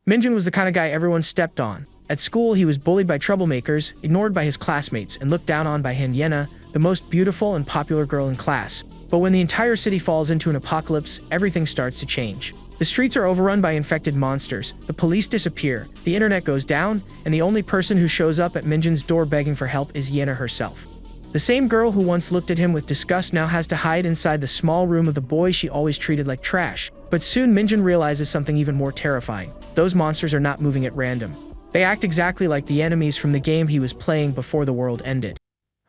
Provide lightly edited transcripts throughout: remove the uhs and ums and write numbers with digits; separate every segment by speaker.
Speaker 1: Minjin was the kind of guy everyone stepped on. At school, he was bullied by troublemakers, ignored by his classmates, and looked down on by Hyena, the most beautiful and popular girl in class. But when the entire city falls into an apocalypse, everything starts to change. The streets are overrun by infected monsters, the police disappear, the internet goes down, and the only person who shows up at Minjin's door begging for help is Hyena herself. The same girl who once looked at him with disgust now has to hide inside the small room of the boy she always treated like trash. But soon Minjin realizes something even more terrifying. Those monsters are not moving at random. They act exactly like the enemies from the game he was playing before the world ended.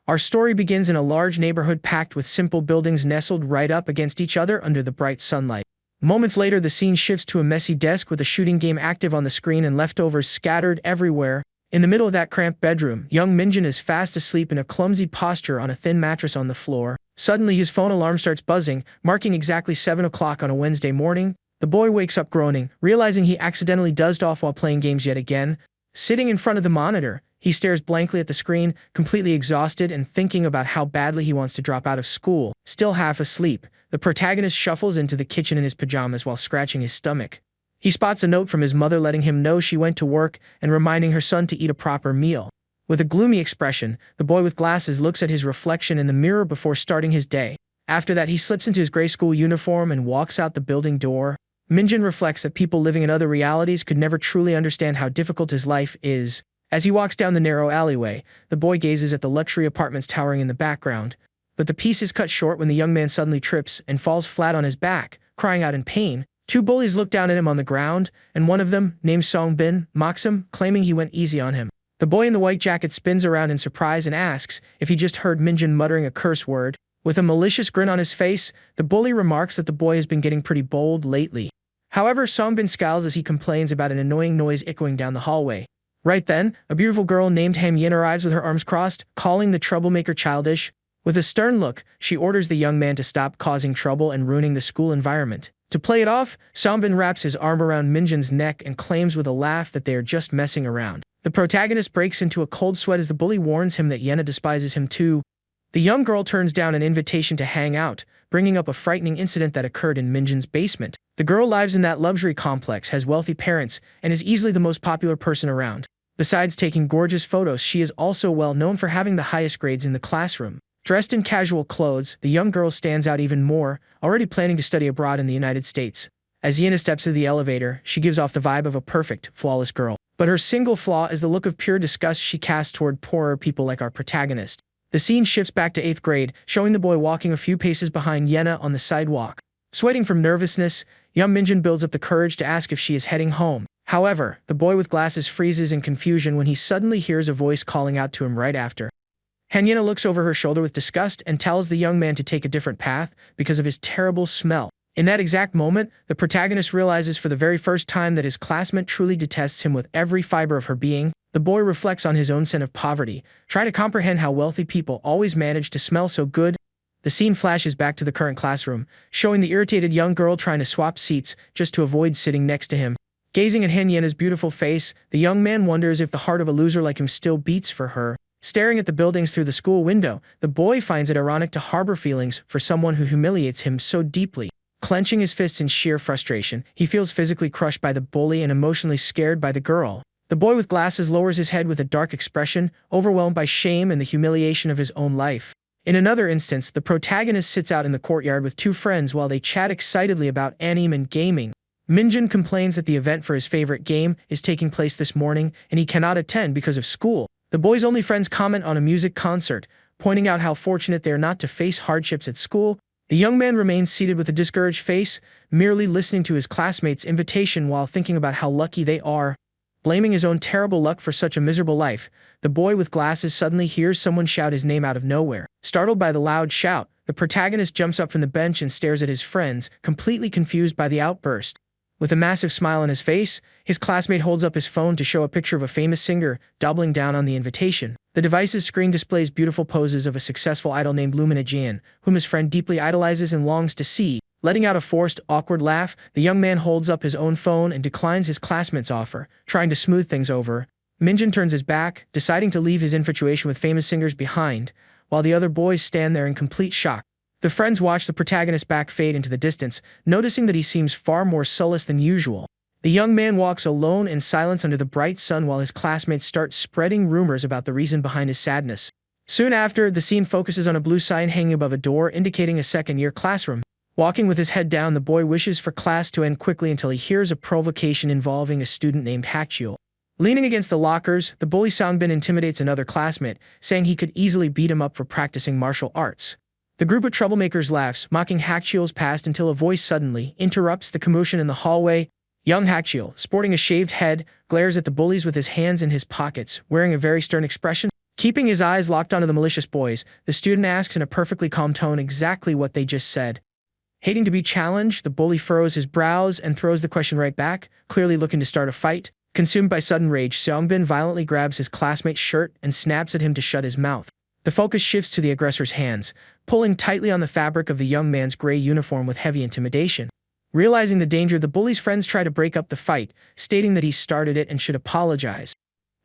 Speaker 1: Our story begins in a large neighborhood packed with simple buildings nestled right up against each other under the bright sunlight. Moments later, the scene shifts to a messy desk with a shooting game active on the screen and leftovers scattered everywhere. In the middle of that cramped bedroom, young Minjin is fast asleep in a clumsy posture on a thin mattress on the floor. Suddenly, his phone alarm starts buzzing, marking exactly 7 o'clock on a Wednesday morning. The boy wakes up groaning, realizing he accidentally dozed off while playing games yet again. Sitting in front of the monitor, he stares blankly at the screen, completely exhausted and thinking about how badly he wants to drop out of school. Still half asleep, the protagonist shuffles into the kitchen in his pajamas while scratching his stomach. He spots a note from his mother letting him know she went to work and reminding her son to eat a proper meal. With a gloomy expression, the boy with glasses looks at his reflection in the mirror before starting his day. After that, he slips into his gray school uniform and walks out the building door. Minjin reflects that people living in other realities could never truly understand how difficult his life is. As he walks down the narrow alleyway, the boy gazes at the luxury apartments towering in the background. But the piece is cut short when the young man suddenly trips and falls flat on his back, crying out in pain. Two bullies look down at him on the ground, and one of them, named Songbin, mocks him, claiming he went easy on him. The boy in the white jacket spins around in surprise and asks if he just heard Minjin muttering a curse word. With a malicious grin on his face, the bully remarks that the boy has been getting pretty bold lately. However, Songbin scowls as he complains about an annoying noise echoing down the hallway. Right then, a beautiful girl named Hamyin arrives with her arms crossed, calling the troublemaker childish. With a stern look, she orders the young man to stop causing trouble and ruining the school environment. To play it off, Songbin wraps his arm around Minjin's neck and claims with a laugh that they are just messing around. The protagonist breaks into a cold sweat as the bully warns him that Hyena despises him too. The young girl turns down an invitation to hang out, bringing up a frightening incident that occurred in Minjin's basement. The girl lives in that luxury complex, has wealthy parents, and is easily the most popular person around. Besides taking gorgeous photos, she is also well known for having the highest grades in the classroom. Dressed in casual clothes, the young girl stands out even more, already planning to study abroad in the United States. As Hyena steps into the elevator, she gives off the vibe of a perfect, flawless girl. But her single flaw is the look of pure disgust she casts toward poorer people like our protagonist. The scene shifts back to 8th grade, showing the boy walking a few paces behind Hyena on the sidewalk. Sweating from nervousness, young Minjin builds up the courage to ask if she is heading home. However, the boy with glasses freezes in confusion when he suddenly hears a voice calling out to him right after. Hyena looks over her shoulder with disgust and tells the young man to take a different path because of his terrible smell. In that exact moment, the protagonist realizes for the very first time that his classmate truly detests him with every fiber of her being. The boy reflects on his own sin of poverty, trying to comprehend how wealthy people always manage to smell so good. The scene flashes back to the current classroom, showing the irritated young girl trying to swap seats just to avoid sitting next to him. Gazing at Hyena's beautiful face, the young man wonders if the heart of a loser like him still beats for her. Staring at the buildings through the school window, the boy finds it ironic to harbor feelings for someone who humiliates him so deeply. Clenching his fists in sheer frustration, he feels physically crushed by the bully and emotionally scared by the girl. The boy with glasses lowers his head with a dark expression, overwhelmed by shame and the humiliation of his own life. In another instance, the protagonist sits out in the courtyard with two friends while they chat excitedly about anime and gaming. Minjin complains that the event for his favorite game is taking place this morning and he cannot attend because of school. The boy's only friends comment on a music concert, pointing out how fortunate they are not to face hardships at school. The young man remains seated with a discouraged face, merely listening to his classmates' invitation while thinking about how lucky they are. Blaming his own terrible luck for such a miserable life, the boy with glasses suddenly hears someone shout his name out of nowhere. Startled by the loud shout, the protagonist jumps up from the bench and stares at his friends, completely confused by the outburst. With a massive smile on his face, his classmate holds up his phone to show a picture of a famous singer, doubling down on the invitation. The device's screen displays beautiful poses of a successful idol named Lumina Jian, whom his friend deeply idolizes and longs to see. Letting out a forced, awkward laugh, the young man holds up his own phone and declines his classmate's offer, trying to smooth things over. Minjin turns his back, deciding to leave his infatuation with famous singers behind, while the other boys stand there in complete shock. The friends watch the protagonist's back fade into the distance, noticing that he seems far more soulless than usual. The young man walks alone in silence under the bright sun while his classmates start spreading rumors about the reason behind his sadness. Soon after, the scene focuses on a blue sign hanging above a door indicating a second-year classroom. Walking with his head down, the boy wishes for class to end quickly until he hears a provocation involving a student named Hachiel. Leaning against the lockers, the bully Songbin intimidates another classmate, saying he could easily beat him up for practicing martial arts. The group of troublemakers laughs, mocking Hachiel's past until a voice suddenly interrupts the commotion in the hallway. Young Hachiel, sporting a shaved head, glares at the bullies with his hands in his pockets, wearing a very stern expression. Keeping his eyes locked onto the malicious boys, the student asks in a perfectly calm tone exactly what they just said. Hating to be challenged, the bully furrows his brows and throws the question right back, clearly looking to start a fight. Consumed by sudden rage, Songbin violently grabs his classmate's shirt and snaps at him to shut his mouth. The focus shifts to the aggressor's hands, pulling tightly on the fabric of the young man's gray uniform with heavy intimidation. Realizing the danger, the bully's friends try to break up the fight, stating that he started it and should apologize.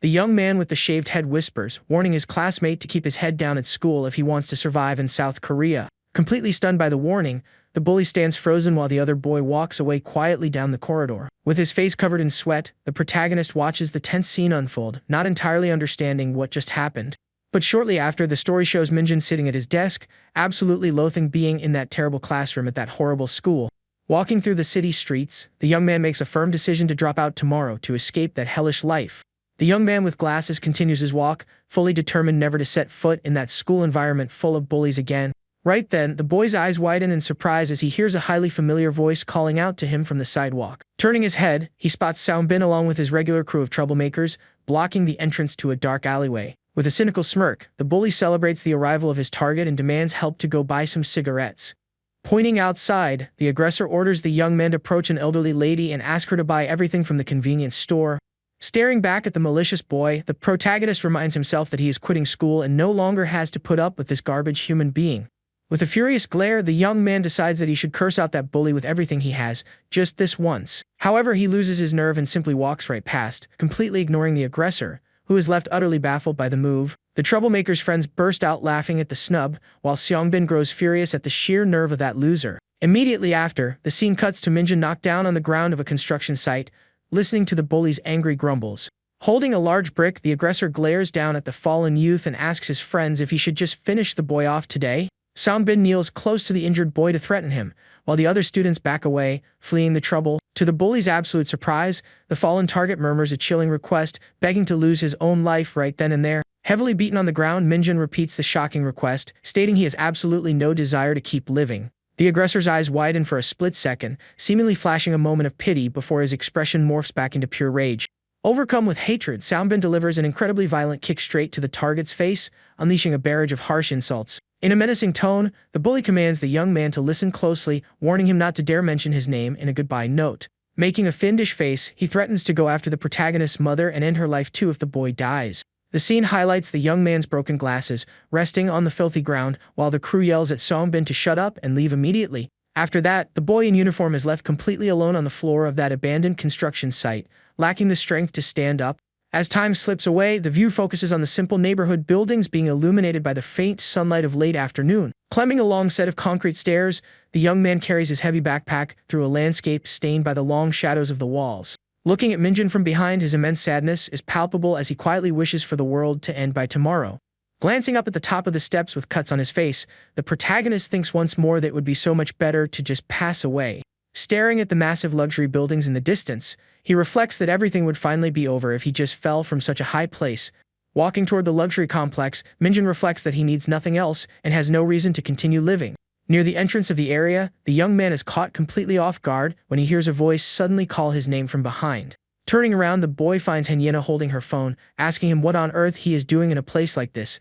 Speaker 1: The young man with the shaved head whispers, warning his classmate to keep his head down at school if he wants to survive in South Korea. Completely stunned by the warning, the bully stands frozen while the other boy walks away quietly down the corridor. With his face covered in sweat, the protagonist watches the tense scene unfold, not entirely understanding what just happened. But shortly after, the story shows Minjin sitting at his desk, absolutely loathing being in that terrible classroom at that horrible school. Walking through the city streets, the young man makes a firm decision to drop out tomorrow to escape that hellish life. The young man with glasses continues his walk, fully determined never to set foot in that school environment full of bullies again. Right then, the boy's eyes widen in surprise as he hears a highly familiar voice calling out to him from the sidewalk. Turning his head, he spots Songbin along with his regular crew of troublemakers, blocking the entrance to a dark alleyway. With a cynical smirk, the bully celebrates the arrival of his target and demands help to go buy some cigarettes. Pointing outside, the aggressor orders the young man to approach an elderly lady and ask her to buy everything from the convenience store. Staring back at the malicious boy, the protagonist reminds himself that he is quitting school and no longer has to put up with this garbage human being. With a furious glare, the young man decides that he should curse out that bully with everything he has, just this once. However, he loses his nerve and simply walks right past, completely ignoring the aggressor, who is left utterly baffled by the move. The troublemaker's friends burst out laughing at the snub, while Songbin grows furious at the sheer nerve of that loser. Immediately after, the scene cuts to Minjin knocked down on the ground of a construction site, listening to the bully's angry grumbles. Holding a large brick, the aggressor glares down at the fallen youth and asks his friends if he should just finish the boy off today. Songbin kneels close to the injured boy to threaten him, while the other students back away, fleeing the trouble. To the bully's absolute surprise, the fallen target murmurs a chilling request, begging to lose his own life right then and there. Heavily beaten on the ground, Minjin repeats the shocking request, stating he has absolutely no desire to keep living. The aggressor's eyes widen for a split second, seemingly flashing a moment of pity before his expression morphs back into pure rage. Overcome with hatred, Songbin delivers an incredibly violent kick straight to the target's face, unleashing a barrage of harsh insults. In a menacing tone, the bully commands the young man to listen closely, warning him not to dare mention his name in a goodbye note. Making a fiendish face, he threatens to go after the protagonist's mother and end her life too if the boy dies. The scene highlights the young man's broken glasses, resting on the filthy ground, while the crew yells at Songbin to shut up and leave immediately. After that, the boy in uniform is left completely alone on the floor of that abandoned construction site, lacking the strength to stand up. As time slips away, the view focuses on the simple neighborhood buildings being illuminated by the faint sunlight of late afternoon. Climbing a long set of concrete stairs, the young man carries his heavy backpack through a landscape stained by the long shadows of the walls. Looking at Minjin from behind, his immense sadness is palpable as he quietly wishes for the world to end by tomorrow. Glancing up at the top of the steps with cuts on his face, the protagonist thinks once more that it would be so much better to just pass away. Staring at the massive luxury buildings in the distance, he reflects that everything would finally be over if he just fell from such a high place. Walking toward the luxury complex, Minjin reflects that he needs nothing else and has no reason to continue living. Near the entrance of the area, the young man is caught completely off guard when he hears a voice suddenly call his name from behind. Turning around, the boy finds Hyena holding her phone, asking him what on earth he is doing in a place like this.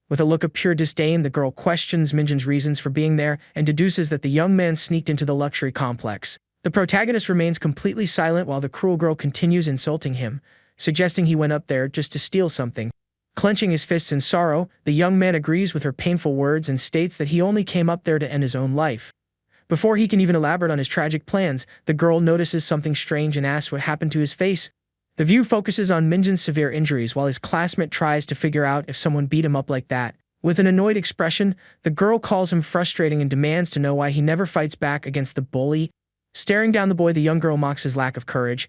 Speaker 1: With a look of pure disdain, the girl questions Minjin's reasons for being there and deduces that the young man sneaked into the luxury complex. The protagonist remains completely silent while the cruel girl continues insulting him, suggesting he went up there just to steal something. Clenching his fists in sorrow, the young man agrees with her painful words and states that he only came up there to end his own life. Before he can even elaborate on his tragic plans, the girl notices something strange and asks what happened to his face. The view focuses on Minjin's severe injuries while his classmate tries to figure out if someone beat him up like that. With an annoyed expression, the girl calls him frustrating and demands to know why he never fights back against the bully. Staring down the boy, the young girl mocks his lack of courage,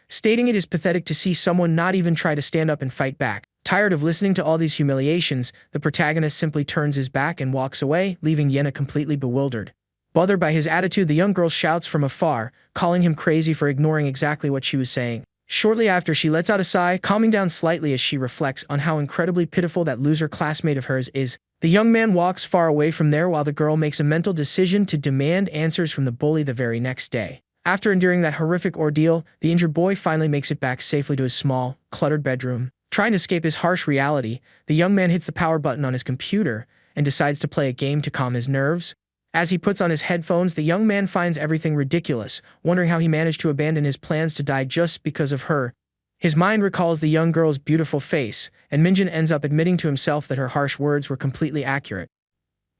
Speaker 1: stating it is pathetic to see someone not even try to stand up and fight back. Tired of listening to all these humiliations, the protagonist simply turns his back and walks away, leaving Yena completely bewildered. Bothered by his attitude, the young girl shouts from afar, calling him crazy for ignoring exactly what she was saying. Shortly after, she lets out a sigh, calming down slightly as she reflects on how incredibly pitiful that loser classmate of hers is. The young man walks far away from there while the girl makes a mental decision to demand answers from the bully the very next day. After enduring that horrific ordeal, the injured boy finally makes it back safely to his small, cluttered bedroom. Trying to escape his harsh reality, the young man hits the power button on his computer and decides to play a game to calm his nerves. As he puts on his headphones, the young man finds everything ridiculous, wondering how he managed to abandon his plans to die just because of her. His mind recalls the young girl's beautiful face, and Minjin ends up admitting to himself that her harsh words were completely accurate.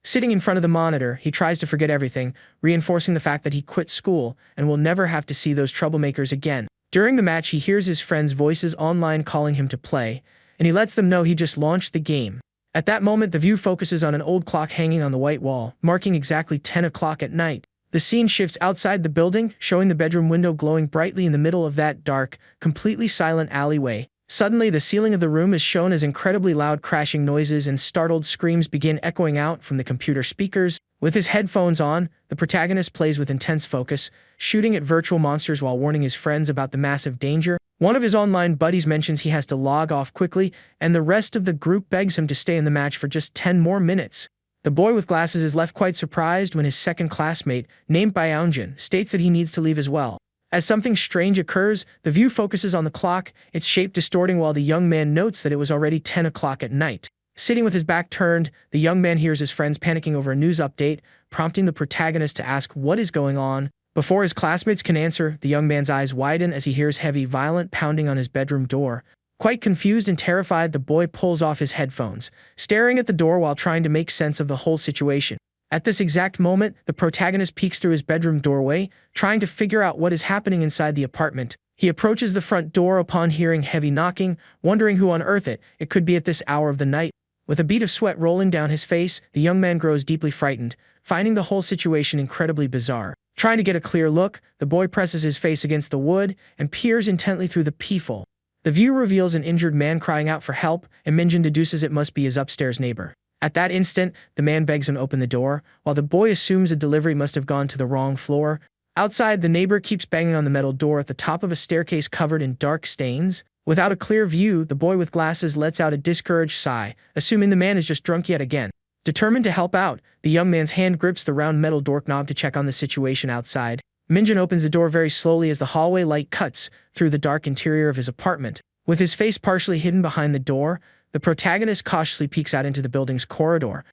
Speaker 1: Sitting in front of the monitor, he tries to forget everything, reinforcing the fact that he quit school and will never have to see those troublemakers again. During the match, he hears his friends' voices online calling him to play, and he lets them know he just launched the game. At that moment, the view focuses on an old clock hanging on the white wall, marking exactly 10 o'clock at night. The scene shifts outside the building, showing the bedroom window glowing brightly in the middle of that dark, completely silent alleyway. Suddenly, the ceiling of the room is shown as incredibly loud crashing noises, and startled screams begin echoing out from the computer speakers. With his headphones on, the protagonist plays with intense focus, shooting at virtual monsters while warning his friends about the massive danger. One of his online buddies mentions he has to log off quickly, and the rest of the group begs him to stay in the match for just 10 more minutes. The boy with glasses is left quite surprised when his second classmate, named Byeonjin, states that he needs to leave as well. As something strange occurs, the view focuses on the clock, its shape distorting while the young man notes that it was already 10 o'clock at night. Sitting with his back turned, the young man hears his friends panicking over a news update, prompting the protagonist to ask what is going on. Before his classmates can answer, the young man's eyes widen as he hears heavy, violent pounding on his bedroom door. Quite confused and terrified, the boy pulls off his headphones, staring at the door while trying to make sense of the whole situation. At this exact moment, the protagonist peeks through his bedroom doorway, trying to figure out what is happening inside the apartment. He approaches the front door upon hearing heavy knocking, wondering who on earth it could be at this hour of the night. With a bead of sweat rolling down his face, the young man grows deeply frightened, finding the whole situation incredibly bizarre. Trying to get a clear look, the boy presses his face against the wood and peers intently through the peephole. The view reveals an injured man crying out for help, and Minjin deduces it must be his upstairs neighbor. At that instant, the man begs him to open the door, while the boy assumes a delivery must have gone to the wrong floor. Outside, the neighbor keeps banging on the metal door at the top of a staircase covered in dark stains. Without a clear view, the boy with glasses lets out a discouraged sigh, assuming the man is just drunk yet again. Determined to help out, the young man's hand grips the round metal doorknob to check on the situation outside. Minjin opens the door very slowly as the hallway light cuts through the dark interior of his apartment. With his face partially hidden behind the door, the protagonist cautiously peeks out into the building's corridor.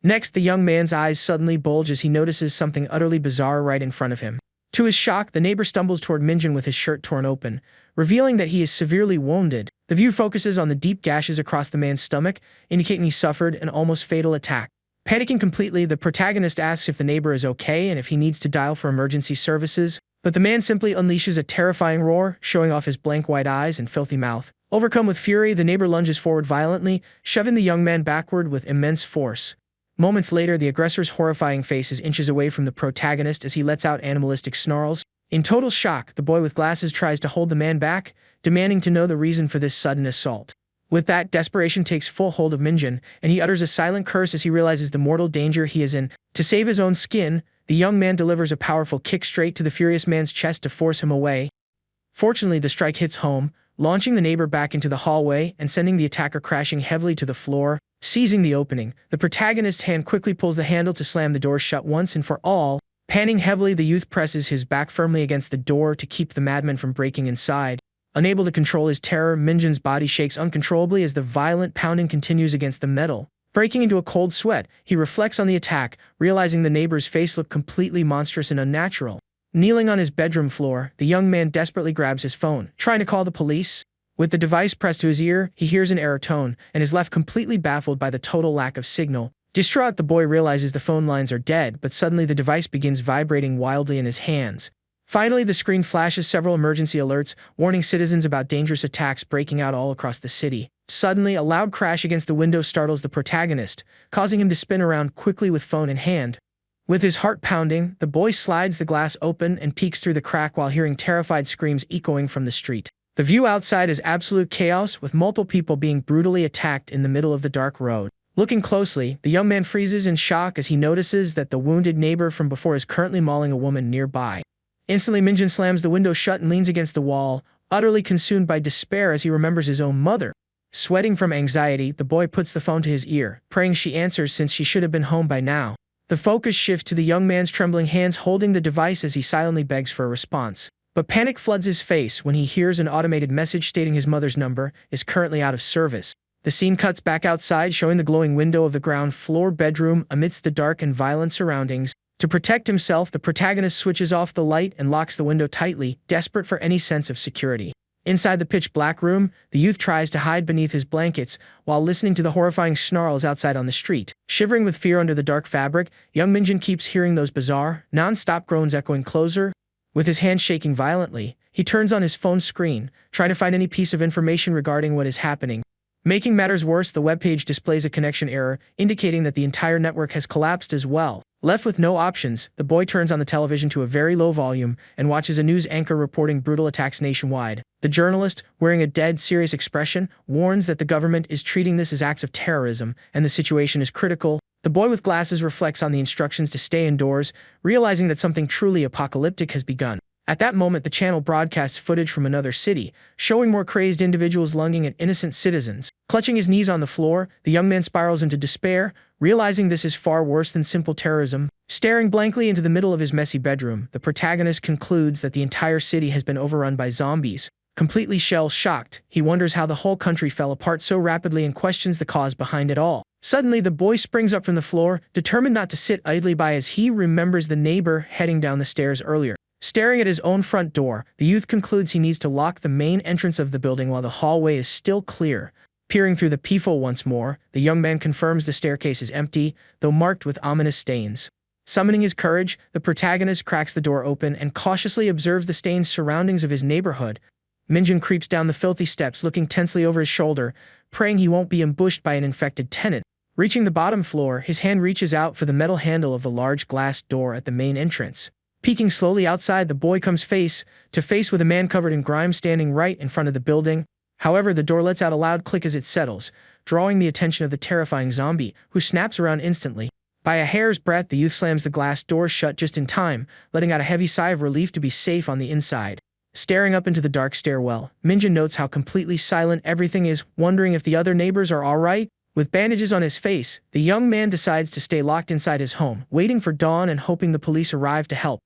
Speaker 1: Next, the young man's eyes suddenly bulge as he notices something utterly bizarre right in front of him. To his shock, the neighbor stumbles toward Minjin with his shirt torn open, revealing that he is severely wounded. The view focuses on the deep gashes across the man's stomach, indicating he suffered an almost fatal attack. Panicking completely, the protagonist asks if the neighbor is okay and if he needs to dial for emergency services, but the man simply unleashes a terrifying roar, showing off his blank white eyes and filthy mouth. Overcome with fury, the neighbor lunges forward violently, shoving the young man backward with immense force. Moments later, the aggressor's horrifying face is inches away from the protagonist as he lets out animalistic snarls. In total shock, the boy with glasses tries to hold the man back, demanding to know the reason for this sudden assault. With that, desperation takes full hold of Minjin, and he utters a silent curse as he realizes the mortal danger he is in. To save his own skin, the young man delivers a powerful kick straight to the furious man's chest to force him away. Fortunately, the strike hits home, launching the neighbor back into the hallway and sending the attacker crashing heavily to the floor. Seizing the opening, the protagonist's hand quickly pulls the handle to slam the door shut once and for all. Panting heavily, the youth presses his back firmly against the door to keep the madman from breaking inside. Unable to control his terror, Minjin's body shakes uncontrollably as the violent pounding continues against the metal. Breaking into a cold sweat, he reflects on the attack, realizing the neighbor's face looked completely monstrous and unnatural. Kneeling on his bedroom floor, the young man desperately grabs his phone, trying to call the police. With the device pressed to his ear, he hears an error tone and is left completely baffled by the total lack of signal. Distraught, the boy realizes the phone lines are dead, but suddenly the device begins vibrating wildly in his hands. Finally, the screen flashes several emergency alerts, warning citizens about dangerous attacks breaking out all across the city. Suddenly, a loud crash against the window startles the protagonist, causing him to spin around quickly with phone in hand. With his heart pounding, the boy slides the glass open and peeks through the crack while hearing terrified screams echoing from the street. The view outside is absolute chaos, with multiple people being brutally attacked in the middle of the dark road. Looking closely, the young man freezes in shock as he notices that the wounded neighbor from before is currently mauling a woman nearby. Instantly, Minjin slams the window shut and leans against the wall, utterly consumed by despair as he remembers his own mother. Sweating from anxiety, the boy puts the phone to his ear, praying she answers since she should have been home by now. The focus shifts to the young man's trembling hands holding the device as he silently begs for a response. But panic floods his face when he hears an automated message stating his mother's number is currently out of service. The scene cuts back outside, showing the glowing window of the ground floor bedroom amidst the dark and violent surroundings. To protect himself, the protagonist switches off the light and locks the window tightly, desperate for any sense of security. Inside the pitch-black room, the youth tries to hide beneath his blankets while listening to the horrifying snarls outside on the street. Shivering with fear under the dark fabric, young Minjin keeps hearing those bizarre, non-stop groans echoing closer. With his hands shaking violently, he turns on his phone screen, trying to find any piece of information regarding what is happening. Making matters worse, the webpage displays a connection error, indicating that the entire network has collapsed as well. Left with no options, the boy turns on the television to a very low volume and watches a news anchor reporting brutal attacks nationwide. The journalist, wearing a dead serious expression, warns that the government is treating this as acts of terrorism and the situation is critical. The boy with glasses reflects on the instructions to stay indoors, realizing that something truly apocalyptic has begun. At that moment, the channel broadcasts footage from another city, showing more crazed individuals lunging at innocent citizens. Clutching his knees on the floor, the young man spirals into despair, realizing this is far worse than simple terrorism. Staring blankly into the middle of his messy bedroom, the protagonist concludes that the entire city has been overrun by zombies. Completely shell-shocked, he wonders how the whole country fell apart so rapidly and questions the cause behind it all. Suddenly, the boy springs up from the floor, determined not to sit idly by as he remembers the neighbor heading down the stairs earlier. Staring at his own front door, the youth concludes he needs to lock the main entrance of the building while the hallway is still clear. Peering through the peephole once more, the young man confirms the staircase is empty, though marked with ominous stains. Summoning his courage, the protagonist cracks the door open and cautiously observes the stained surroundings of his neighborhood. Minjin creeps down the filthy steps, looking tensely over his shoulder, praying he won't be ambushed by an infected tenant. Reaching the bottom floor, his hand reaches out for the metal handle of the large glass door at the main entrance. Peeking slowly outside, the boy comes face to face with a man covered in grime standing right in front of the building. However, the door lets out a loud click as it settles, drawing the attention of the terrifying zombie, who snaps around instantly. By a hair's breadth, the youth slams the glass door shut just in time, letting out a heavy sigh of relief to be safe on the inside. Staring up into the dark stairwell, Minjin notes how completely silent everything is, wondering if the other neighbors are all right. With bandages on his face, the young man decides to stay locked inside his home, waiting for dawn and hoping the police arrive to help.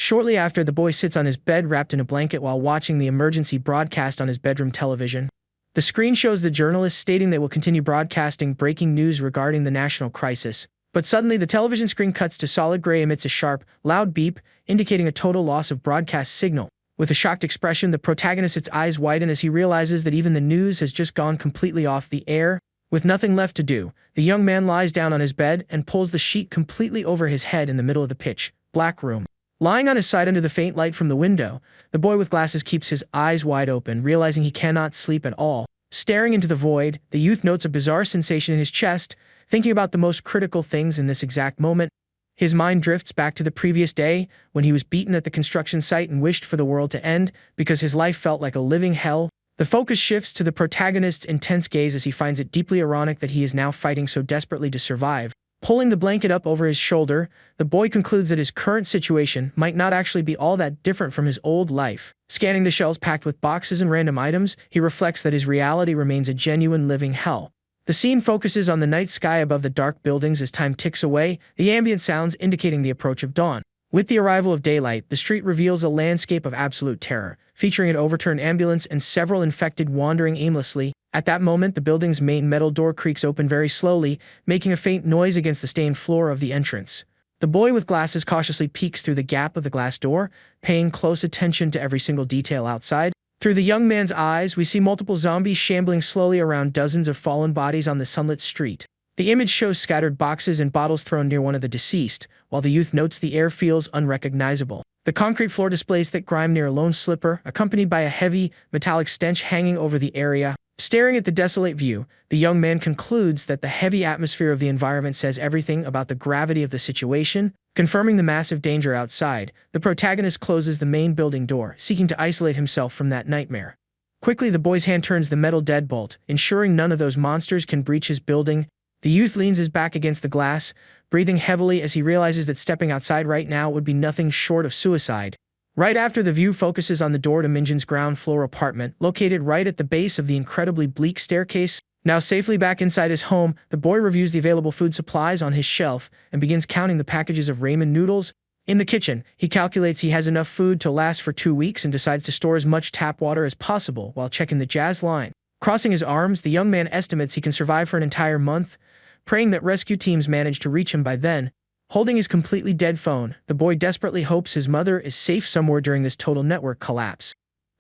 Speaker 1: Shortly after, the boy sits on his bed wrapped in a blanket while watching the emergency broadcast on his bedroom television. The screen shows the journalist stating they will continue broadcasting breaking news regarding the national crisis. But suddenly, the television screen cuts to solid gray amidst a sharp, loud beep, indicating a total loss of broadcast signal. With a shocked expression, the protagonist's eyes widen as he realizes that even the news has just gone completely off the air. With nothing left to do, the young man lies down on his bed and pulls the sheet completely over his head in the middle of the pitch-black room. Lying on his side under the faint light from the window, the boy with glasses keeps his eyes wide open, realizing he cannot sleep at all. Staring into the void, the youth notes a bizarre sensation in his chest, thinking about the most critical things in this exact moment. His mind drifts back to the previous day, when he was beaten at the construction site and wished for the world to end, because his life felt like a living hell. The focus shifts to the protagonist's intense gaze as he finds it deeply ironic that he is now fighting so desperately to survive. Pulling the blanket up over his shoulder, the boy concludes that his current situation might not actually be all that different from his old life. Scanning the shelves packed with boxes and random items, he reflects that his reality remains a genuine living hell. The scene focuses on the night sky above the dark buildings as time ticks away, the ambient sounds indicating the approach of dawn. With the arrival of daylight, the street reveals a landscape of absolute terror, featuring an overturned ambulance and several infected wandering aimlessly. At that moment, the building's main metal door creaks open very slowly, making a faint noise against the stained floor of the entrance. The boy with glasses cautiously peeks through the gap of the glass door, paying close attention to every single detail outside. Through the young man's eyes, we see multiple zombies shambling slowly around dozens of fallen bodies on the sunlit street. The image shows scattered boxes and bottles thrown near one of the deceased, while the youth notes the air feels unrecognizable. The concrete floor displays thick grime near a lone slipper, accompanied by a heavy, metallic stench hanging over the area. Staring at the desolate view, the young man concludes that the heavy atmosphere of the environment says everything about the gravity of the situation. Confirming the massive danger outside, the protagonist closes the main building door, seeking to isolate himself from that nightmare. Quickly, the boy's hand turns the metal deadbolt, ensuring none of those monsters can breach his building. The youth leans his back against the glass, breathing heavily as he realizes that stepping outside right now would be nothing short of suicide. Right after, the view focuses on the door to Minjin's ground floor apartment, located right at the base of the incredibly bleak staircase. Now safely back inside his home, the boy reviews the available food supplies on his shelf and begins counting the packages of ramen noodles. In the kitchen, he calculates he has enough food to last for 2 weeks and decides to store as much tap water as possible while checking the jazz line. Crossing his arms, the young man estimates he can survive for an entire month, praying that rescue teams manage to reach him by then. Holding his completely dead phone, the boy desperately hopes his mother is safe somewhere during this total network collapse.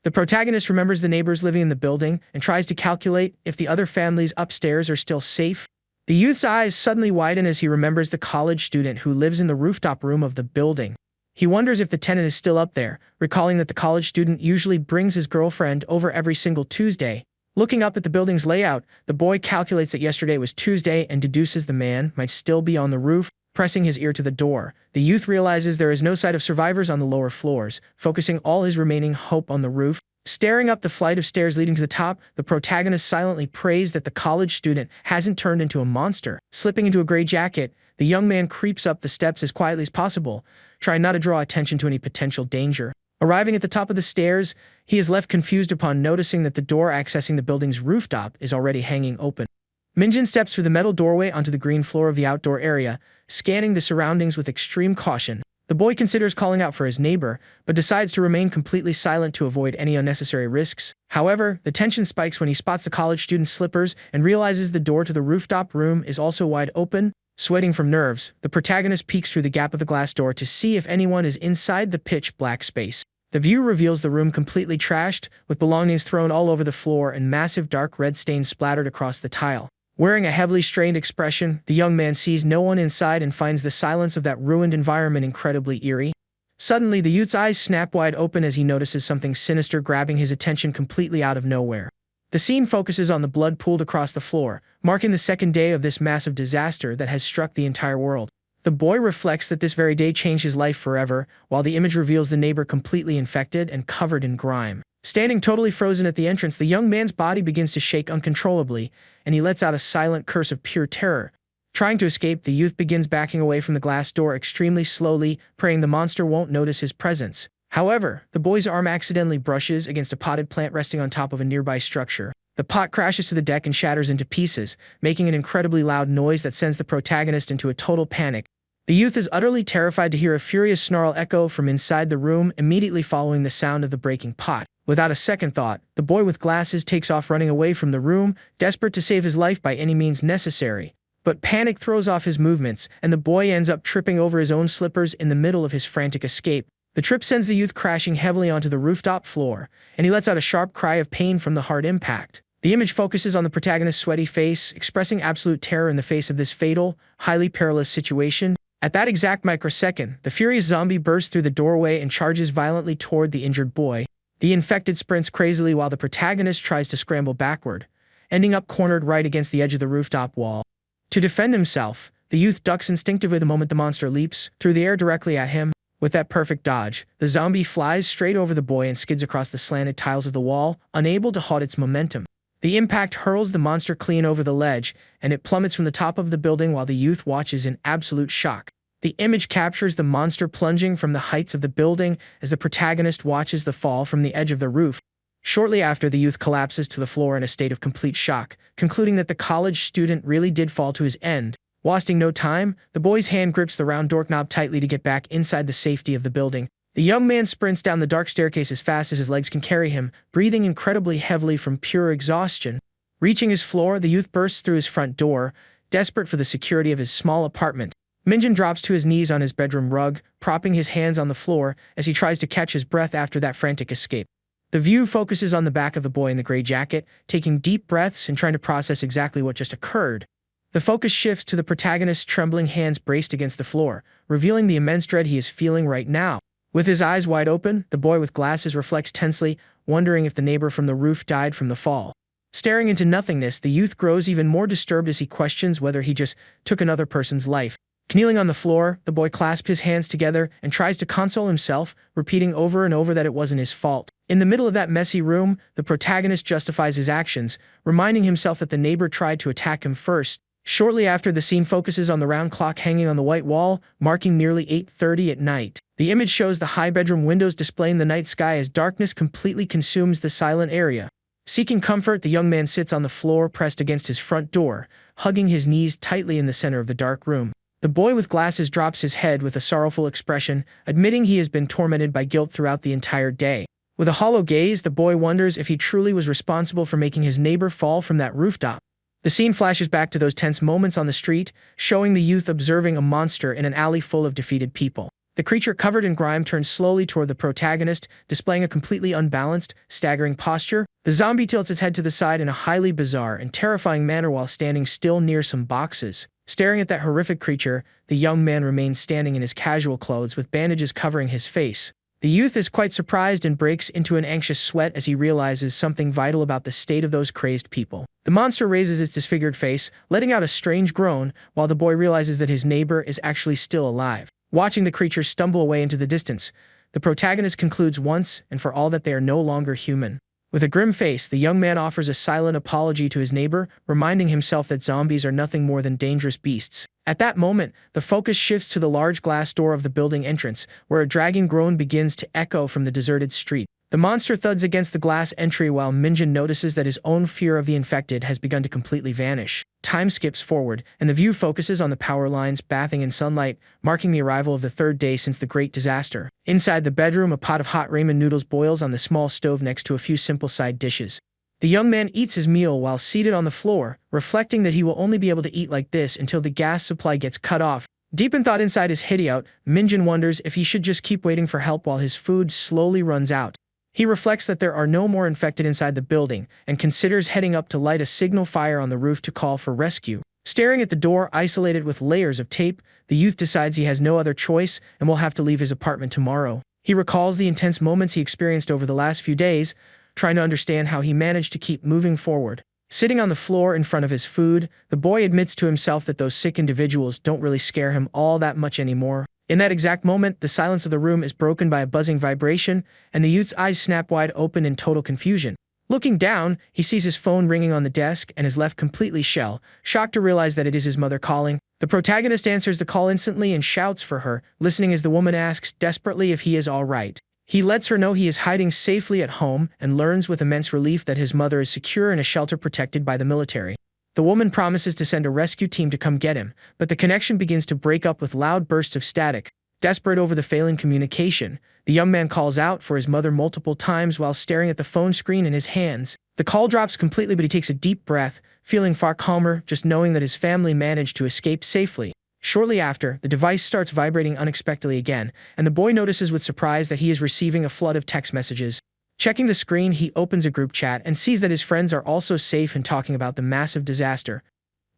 Speaker 1: The protagonist remembers the neighbors living in the building and tries to calculate if the other families upstairs are still safe. The youth's eyes suddenly widen as he remembers the college student who lives in the rooftop room of the building. He wonders if the tenant is still up there, recalling that the college student usually brings his girlfriend over every single Tuesday. Looking up at the building's layout, the boy calculates that yesterday was Tuesday and deduces the man might still be on the roof. Pressing his ear to the door, the youth realizes there is no sight of survivors on the lower floors, focusing all his remaining hope on the roof. Staring up the flight of stairs leading to the top, the protagonist silently prays that the college student hasn't turned into a monster. Slipping into a gray jacket, the young man creeps up the steps as quietly as possible, trying not to draw attention to any potential danger. Arriving at the top of the stairs, he is left confused upon noticing that the door accessing the building's rooftop is already hanging open. Minjin steps through the metal doorway onto the green floor of the outdoor area, scanning the surroundings with extreme caution. The boy considers calling out for his neighbor, but decides to remain completely silent to avoid any unnecessary risks. However, the tension spikes when he spots the college student's slippers and realizes the door to the rooftop room is also wide open. Sweating from nerves, the protagonist peeks through the gap of the glass door to see if anyone is inside the pitch-black space. The view reveals the room completely trashed, with belongings thrown all over the floor and massive dark red stains splattered across the tile. Wearing a heavily strained expression, the young man sees no one inside and finds the silence of that ruined environment incredibly eerie. Suddenly, the youth's eyes snap wide open as he notices something sinister grabbing his attention completely out of nowhere. The scene focuses on the blood pooled across the floor, marking the second day of this massive disaster that has struck the entire world. The boy reflects that this very day changed his life forever, while the image reveals the neighbor completely infected and covered in grime. Standing totally frozen at the entrance, the young man's body begins to shake uncontrollably, and he lets out a silent curse of pure terror. Trying to escape, the youth begins backing away from the glass door extremely slowly, praying the monster won't notice his presence. However, the boy's arm accidentally brushes against a potted plant resting on top of a nearby structure. The pot crashes to the deck and shatters into pieces, making an incredibly loud noise that sends the protagonist into a total panic. The youth is utterly terrified to hear a furious snarl echo from inside the room immediately following the sound of the breaking pot. Without a second thought, the boy with glasses takes off running away from the room, desperate to save his life by any means necessary. But panic throws off his movements, and the boy ends up tripping over his own slippers in the middle of his frantic escape. The trip sends the youth crashing heavily onto the rooftop floor, and he lets out a sharp cry of pain from the hard impact. The image focuses on the protagonist's sweaty face, expressing absolute terror in the face of this fatal, highly perilous situation. At that exact microsecond, the furious zombie bursts through the doorway and charges violently toward the injured boy. The infected sprints crazily while the protagonist tries to scramble backward, ending up cornered right against the edge of the rooftop wall. To defend himself, the youth ducks instinctively the moment the monster leaps through the air directly at him. With that perfect dodge, the zombie flies straight over the boy and skids across the slanted tiles of the wall, unable to halt its momentum. The impact hurls the monster clean over the ledge, and it plummets from the top of the building while the youth watches in absolute shock. The image captures the monster plunging from the heights of the building as the protagonist watches the fall from the edge of the roof. Shortly after, the youth collapses to the floor in a state of complete shock, concluding that the college student really did fall to his end. Wasting no time, the boy's hand grips the round doorknob tightly to get back inside the safety of the building. The young man sprints down the dark staircase as fast as his legs can carry him, breathing incredibly heavily from pure exhaustion. Reaching his floor, the youth bursts through his front door, desperate for the security of his small apartment. Minjin drops to his knees on his bedroom rug, propping his hands on the floor as he tries to catch his breath after that frantic escape. The view focuses on the back of the boy in the gray jacket, taking deep breaths and trying to process exactly what just occurred. The focus shifts to the protagonist's trembling hands braced against the floor, revealing the immense dread he is feeling right now. With his eyes wide open, the boy with glasses reflects tensely, wondering if the neighbor from the roof died from the fall. Staring into nothingness, the youth grows even more disturbed as he questions whether he just took another person's life. Kneeling on the floor, the boy clasps his hands together and tries to console himself, repeating over and over that it wasn't his fault. In the middle of that messy room, the protagonist justifies his actions, reminding himself that the neighbor tried to attack him first. Shortly after, the scene focuses on the round clock hanging on the white wall, marking nearly 8:30 at night. The image shows the high bedroom windows displaying the night sky as darkness completely consumes the silent area. Seeking comfort, the young man sits on the floor pressed against his front door, hugging his knees tightly in the center of the dark room. The boy with glasses drops his head with a sorrowful expression, admitting he has been tormented by guilt throughout the entire day. With a hollow gaze, the boy wonders if he truly was responsible for making his neighbor fall from that rooftop. The scene flashes back to those tense moments on the street, showing the youth observing a monster in an alley full of defeated people. The creature covered in grime turns slowly toward the protagonist, displaying a completely unbalanced, staggering posture. The zombie tilts its head to the side in a highly bizarre and terrifying manner while standing still near some boxes. Staring at that horrific creature, the young man remains standing in his casual clothes with bandages covering his face. The youth is quite surprised and breaks into an anxious sweat as he realizes something vital about the state of those crazed people. The monster raises its disfigured face, letting out a strange groan, while the boy realizes that his neighbor is actually still alive. Watching the creature stumble away into the distance, the protagonist concludes once and for all that they are no longer human. With a grim face, the young man offers a silent apology to his neighbor, reminding himself that zombies are nothing more than dangerous beasts. At that moment, the focus shifts to the large glass door of the building entrance, where a dragging groan begins to echo from the deserted street. The monster thuds against the glass entry while Minjin notices that his own fear of the infected has begun to completely vanish. Time skips forward, and the view focuses on the power lines bathing in sunlight, marking the arrival of the third day since the great disaster. Inside the bedroom, a pot of hot ramen noodles boils on the small stove next to a few simple side dishes. The young man eats his meal while seated on the floor, reflecting that he will only be able to eat like this until the gas supply gets cut off. Deep in thought inside his hideout, Minjin wonders if he should just keep waiting for help while his food slowly runs out. He reflects that there are no more infected inside the building and considers heading up to light a signal fire on the roof to call for rescue. Staring at the door isolated with layers of tape, the youth decides he has no other choice and will have to leave his apartment tomorrow. He recalls the intense moments he experienced over the last few days, trying to understand how he managed to keep moving forward. Sitting on the floor in front of his food, the boy admits to himself that those sick individuals don't really scare him all that much anymore. In that exact moment, the silence of the room is broken by a buzzing vibration, and the youth's eyes snap wide open in total confusion. Looking down, he sees his phone ringing on the desk and is left completely shocked to realize that it is his mother calling. The protagonist answers the call instantly and shouts for her, listening as the woman asks desperately if he is all right. He lets her know he is hiding safely at home and learns with immense relief that his mother is secure in a shelter protected by the military. The woman promises to send a rescue team to come get him, but the connection begins to break up with loud bursts of static. Desperate over the failing communication, the young man calls out for his mother multiple times while staring at the phone screen in his hands. The call drops completely, but he takes a deep breath, feeling far calmer just knowing that his family managed to escape safely. Shortly after, the device starts vibrating unexpectedly again, and the boy notices with surprise that he is receiving a flood of text messages. Checking the screen, he opens a group chat and sees that his friends are also safe and talking about the massive disaster.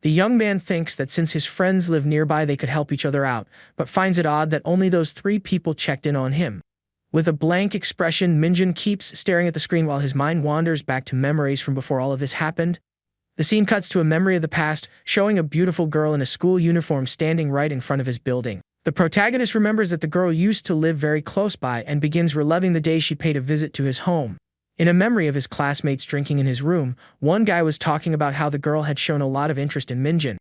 Speaker 1: The young man thinks that since his friends live nearby they could help each other out, but finds it odd that only those 3 people checked in on him. With a blank expression, Minjin keeps staring at the screen while his mind wanders back to memories from before all of this happened. The scene cuts to a memory of the past, showing a beautiful girl in a school uniform standing right in front of his building. The protagonist remembers that the girl used to live very close by and begins reliving the day she paid a visit to his home. In a memory of his classmates drinking in his room, one guy was talking about how the girl had shown a lot of interest in Minjin.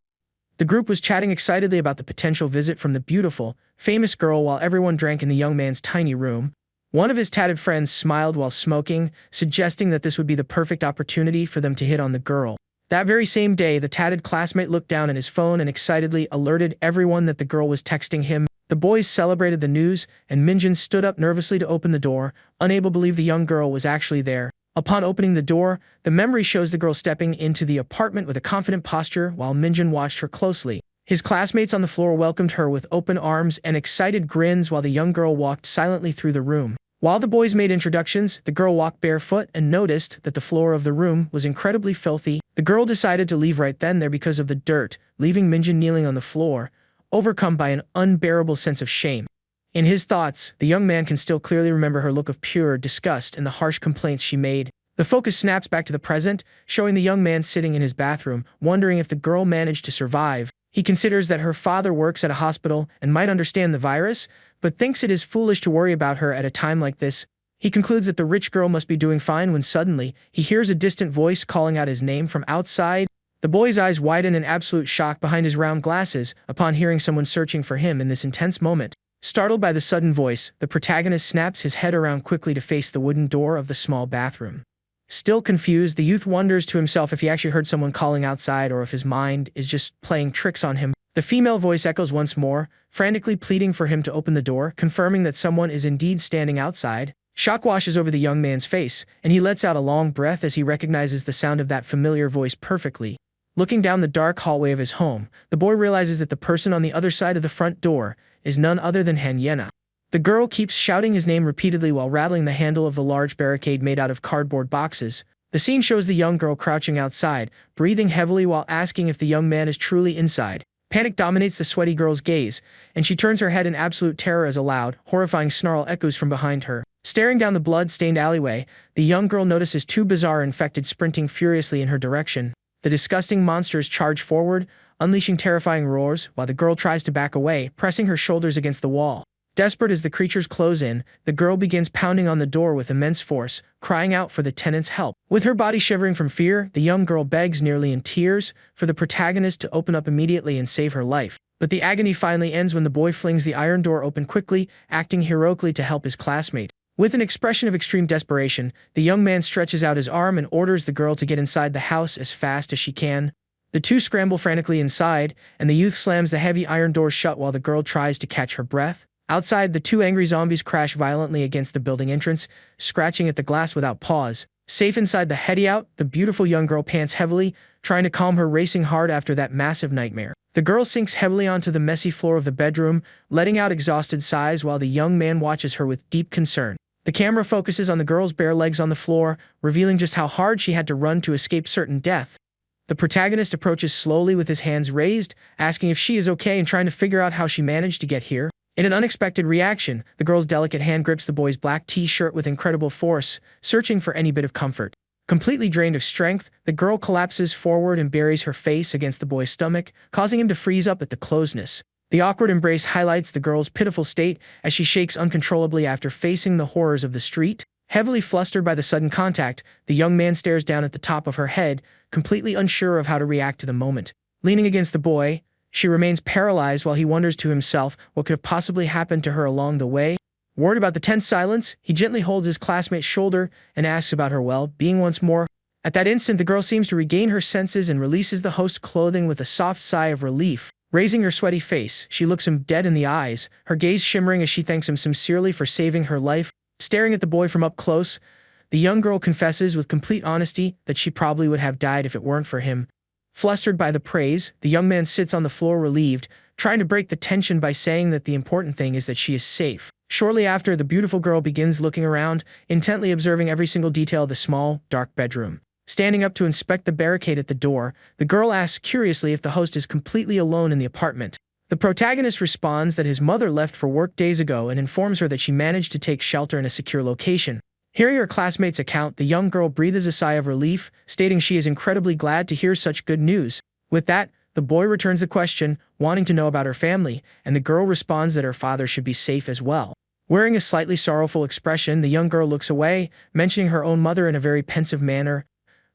Speaker 1: The group was chatting excitedly about the potential visit from the beautiful, famous girl while everyone drank in the young man's tiny room. One of his tatted friends smiled while smoking, suggesting that this would be the perfect opportunity for them to hit on the girl. That very same day, the tatted classmate looked down at his phone and excitedly alerted everyone that the girl was texting him. The boys celebrated the news, and Minjin stood up nervously to open the door, unable to believe the young girl was actually there. Upon opening the door, the memory shows the girl stepping into the apartment with a confident posture while Minjin watched her closely. His classmates on the floor welcomed her with open arms and excited grins while the young girl walked silently through the room. While the boys made introductions, the girl walked barefoot and noticed that the floor of the room was incredibly filthy. The girl decided to leave right then there because of the dirt, leaving Minjin kneeling on the floor, overcome by an unbearable sense of shame. In his thoughts, the young man can still clearly remember her look of pure disgust and the harsh complaints she made. The focus snaps back to the present, showing the young man sitting in his bathroom, wondering if the girl managed to survive. He considers that her father works at a hospital and might understand the virus, but thinks it is foolish to worry about her at a time like this. He concludes that the rich girl must be doing fine when suddenly, he hears a distant voice calling out his name from outside. The boy's eyes widen in absolute shock behind his round glasses upon hearing someone searching for him in this intense moment. Startled by the sudden voice, the protagonist snaps his head around quickly to face the wooden door of the small bathroom. Still confused, the youth wonders to himself if he actually heard someone calling outside or if his mind is just playing tricks on him. The female voice echoes once more, frantically pleading for him to open the door, confirming that someone is indeed standing outside. Shock washes over the young man's face, and he lets out a long breath as he recognizes the sound of that familiar voice perfectly. Looking down the dark hallway of his home, the boy realizes that the person on the other side of the front door is none other than Hyena. The girl keeps shouting his name repeatedly while rattling the handle of the large barricade made out of cardboard boxes. The scene shows the young girl crouching outside, breathing heavily while asking if the young man is truly inside. Panic dominates the sweaty girl's gaze, and she turns her head in absolute terror as a loud, horrifying snarl echoes from behind her. Staring down the blood-stained alleyway, the young girl notices two bizarre infected sprinting furiously in her direction. The disgusting monsters charge forward, unleashing terrifying roars, while the girl tries to back away, pressing her shoulders against the wall. Desperate as the creatures close in, the girl begins pounding on the door with immense force, crying out for the tenant's help. With her body shivering from fear, the young girl begs, nearly in tears, for the protagonist to open up immediately and save her life. But the agony finally ends when the boy flings the iron door open quickly, acting heroically to help his classmate. With an expression of extreme desperation, the young man stretches out his arm and orders the girl to get inside the house as fast as she can. The two scramble frantically inside, and the youth slams the heavy iron door shut while the girl tries to catch her breath. Outside, the two angry zombies crash violently against the building entrance, scratching at the glass without pause. Safe inside the hideout, the beautiful young girl pants heavily, trying to calm her racing heart after that massive nightmare. The girl sinks heavily onto the messy floor of the bedroom, letting out exhausted sighs while the young man watches her with deep concern. The camera focuses on the girl's bare legs on the floor, revealing just how hard she had to run to escape certain death. The protagonist approaches slowly with his hands raised, asking if she is okay and trying to figure out how she managed to get here. In an unexpected reaction, the girl's delicate hand grips the boy's black t-shirt with incredible force, searching for any bit of comfort. Completely drained of strength, the girl collapses forward and buries her face against the boy's stomach, causing him to freeze up at the closeness. The awkward embrace highlights the girl's pitiful state as she shakes uncontrollably after facing the horrors of the street. Heavily flustered by the sudden contact, the young man stares down at the top of her head, completely unsure of how to react to the moment. Leaning against the boy, she remains paralyzed while he wonders to himself what could have possibly happened to her along the way. Worried about the tense silence, he gently holds his classmate's shoulder and asks about her well-being once more. At that instant, the girl seems to regain her senses and releases the host's clothing with a soft sigh of relief. Raising her sweaty face, she looks him dead in the eyes, her gaze shimmering as she thanks him sincerely for saving her life. Staring at the boy from up close, the young girl confesses with complete honesty that she probably would have died if it weren't for him. Flustered by the praise, the young man sits on the floor relieved, trying to break the tension by saying that the important thing is that she is safe. Shortly after, the beautiful girl begins looking around, intently observing every single detail of the small, dark bedroom. Standing up to inspect the barricade at the door, the girl asks curiously if the host is completely alone in the apartment. The protagonist responds that his mother left for work days ago and informs her that she managed to take shelter in a secure location. Hearing her classmate's account, the young girl breathes a sigh of relief, stating she is incredibly glad to hear such good news. With that, the boy returns the question, wanting to know about her family, and the girl responds that her father should be safe as well. Wearing a slightly sorrowful expression, the young girl looks away, mentioning her own mother in a very pensive manner.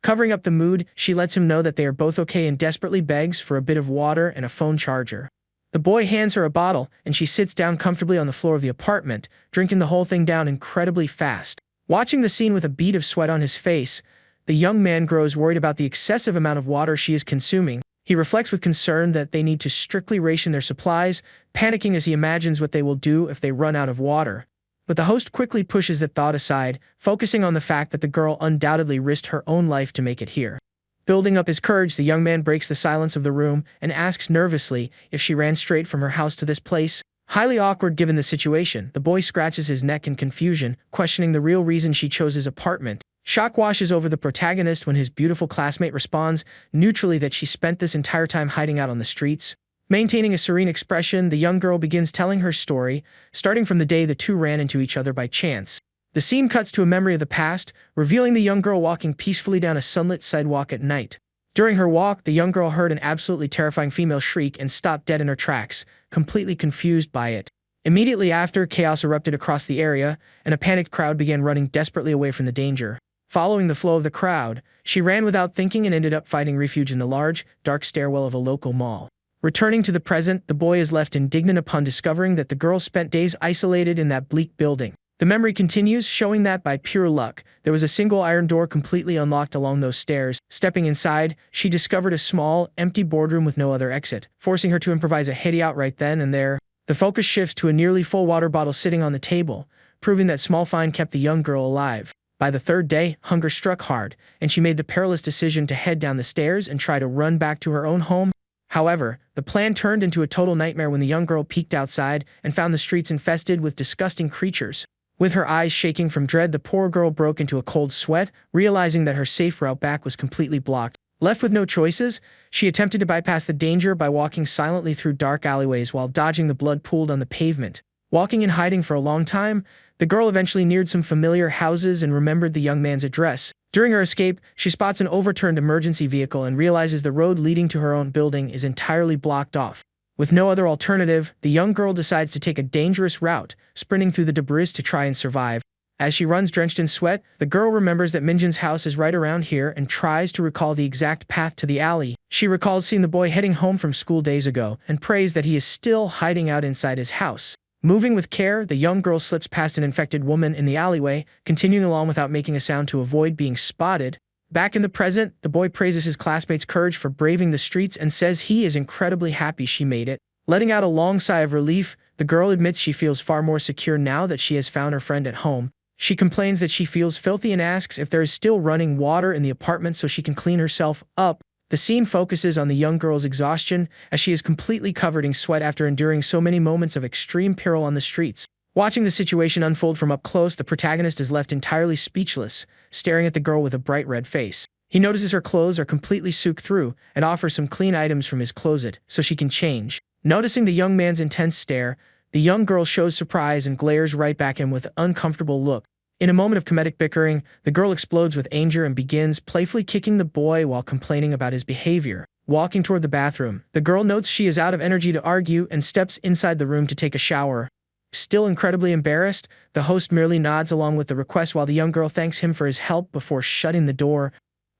Speaker 1: Covering up the mood, she lets him know that they are both okay and desperately begs for a bit of water and a phone charger. The boy hands her a bottle, and she sits down comfortably on the floor of the apartment, drinking the whole thing down incredibly fast. Watching the scene with a bead of sweat on his face, the young man grows worried about the excessive amount of water she is consuming. He reflects with concern that they need to strictly ration their supplies, panicking as he imagines what they will do if they run out of water. But the host quickly pushes that thought aside, focusing on the fact that the girl undoubtedly risked her own life to make it here. Building up his courage, the young man breaks the silence of the room and asks nervously if she ran straight from her house to this place. Highly awkward given the situation, the boy scratches his neck in confusion, questioning the real reason she chose his apartment. Shock washes over the protagonist when his beautiful classmate responds neutrally that she spent this entire time hiding out on the streets. Maintaining a serene expression, the young girl begins telling her story, starting from the day the two ran into each other by chance. The scene cuts to a memory of the past, revealing the young girl walking peacefully down a sunlit sidewalk at night. During her walk, the young girl heard an absolutely terrifying female shriek and stopped dead in her tracks, completely confused by it. Immediately after, chaos erupted across the area, and a panicked crowd began running desperately away from the danger. Following the flow of the crowd, she ran without thinking and ended up finding refuge in the large, dark stairwell of a local mall. Returning to the present, the boy is left indignant upon discovering that the girl spent days isolated in that bleak building. The memory continues, showing that by pure luck, there was a single iron door completely unlocked along those stairs. Stepping inside, she discovered a small, empty boardroom with no other exit, forcing her to improvise a hideout right then and there. The focus shifts to a nearly full water bottle sitting on the table, proving that small find kept the young girl alive. By the third day, hunger struck hard, and she made the perilous decision to head down the stairs and try to run back to her own home. However, the plan turned into a total nightmare when the young girl peeked outside and found the streets infested with disgusting creatures. With her eyes shaking from dread, the poor girl broke into a cold sweat, realizing that her safe route back was completely blocked. Left with no choices, she attempted to bypass the danger by walking silently through dark alleyways while dodging the blood pooled on the pavement. Walking and hiding for a long time, the girl eventually neared some familiar houses and remembered the young man's address. During her escape, she spots an overturned emergency vehicle and realizes the road leading to her own building is entirely blocked off. With no other alternative, the young girl decides to take a dangerous route, sprinting through the debris to try and survive. As she runs drenched in sweat, the girl remembers that Minjin's house is right around here and tries to recall the exact path to the alley. She recalls seeing the boy heading home from school days ago and prays that he is still hiding out inside his house. Moving with care, the young girl slips past an infected woman in the alleyway, continuing along without making a sound to avoid being spotted. Back in the present, the boy praises his classmates' courage for braving the streets and says he is incredibly happy she made it. Letting out a long sigh of relief, the girl admits she feels far more secure now that she has found her friend at home. She complains that she feels filthy and asks if there is still running water in the apartment so she can clean herself up. The scene focuses on the young girl's exhaustion as she is completely covered in sweat after enduring so many moments of extreme peril on the streets. Watching the situation unfold from up close, the protagonist is left entirely speechless, staring at the girl with a bright red face. He notices her clothes are completely soaked through and offers some clean items from his closet so she can change. Noticing the young man's intense stare, the young girl shows surprise and glares right back at him with an uncomfortable look. In a moment of comedic bickering, the girl explodes with anger and begins playfully kicking the boy while complaining about his behavior. Walking toward the bathroom, the girl notes she is out of energy to argue and steps inside the room to take a shower. Still incredibly embarrassed, the host merely nods along with the request while the young girl thanks him for his help before shutting the door.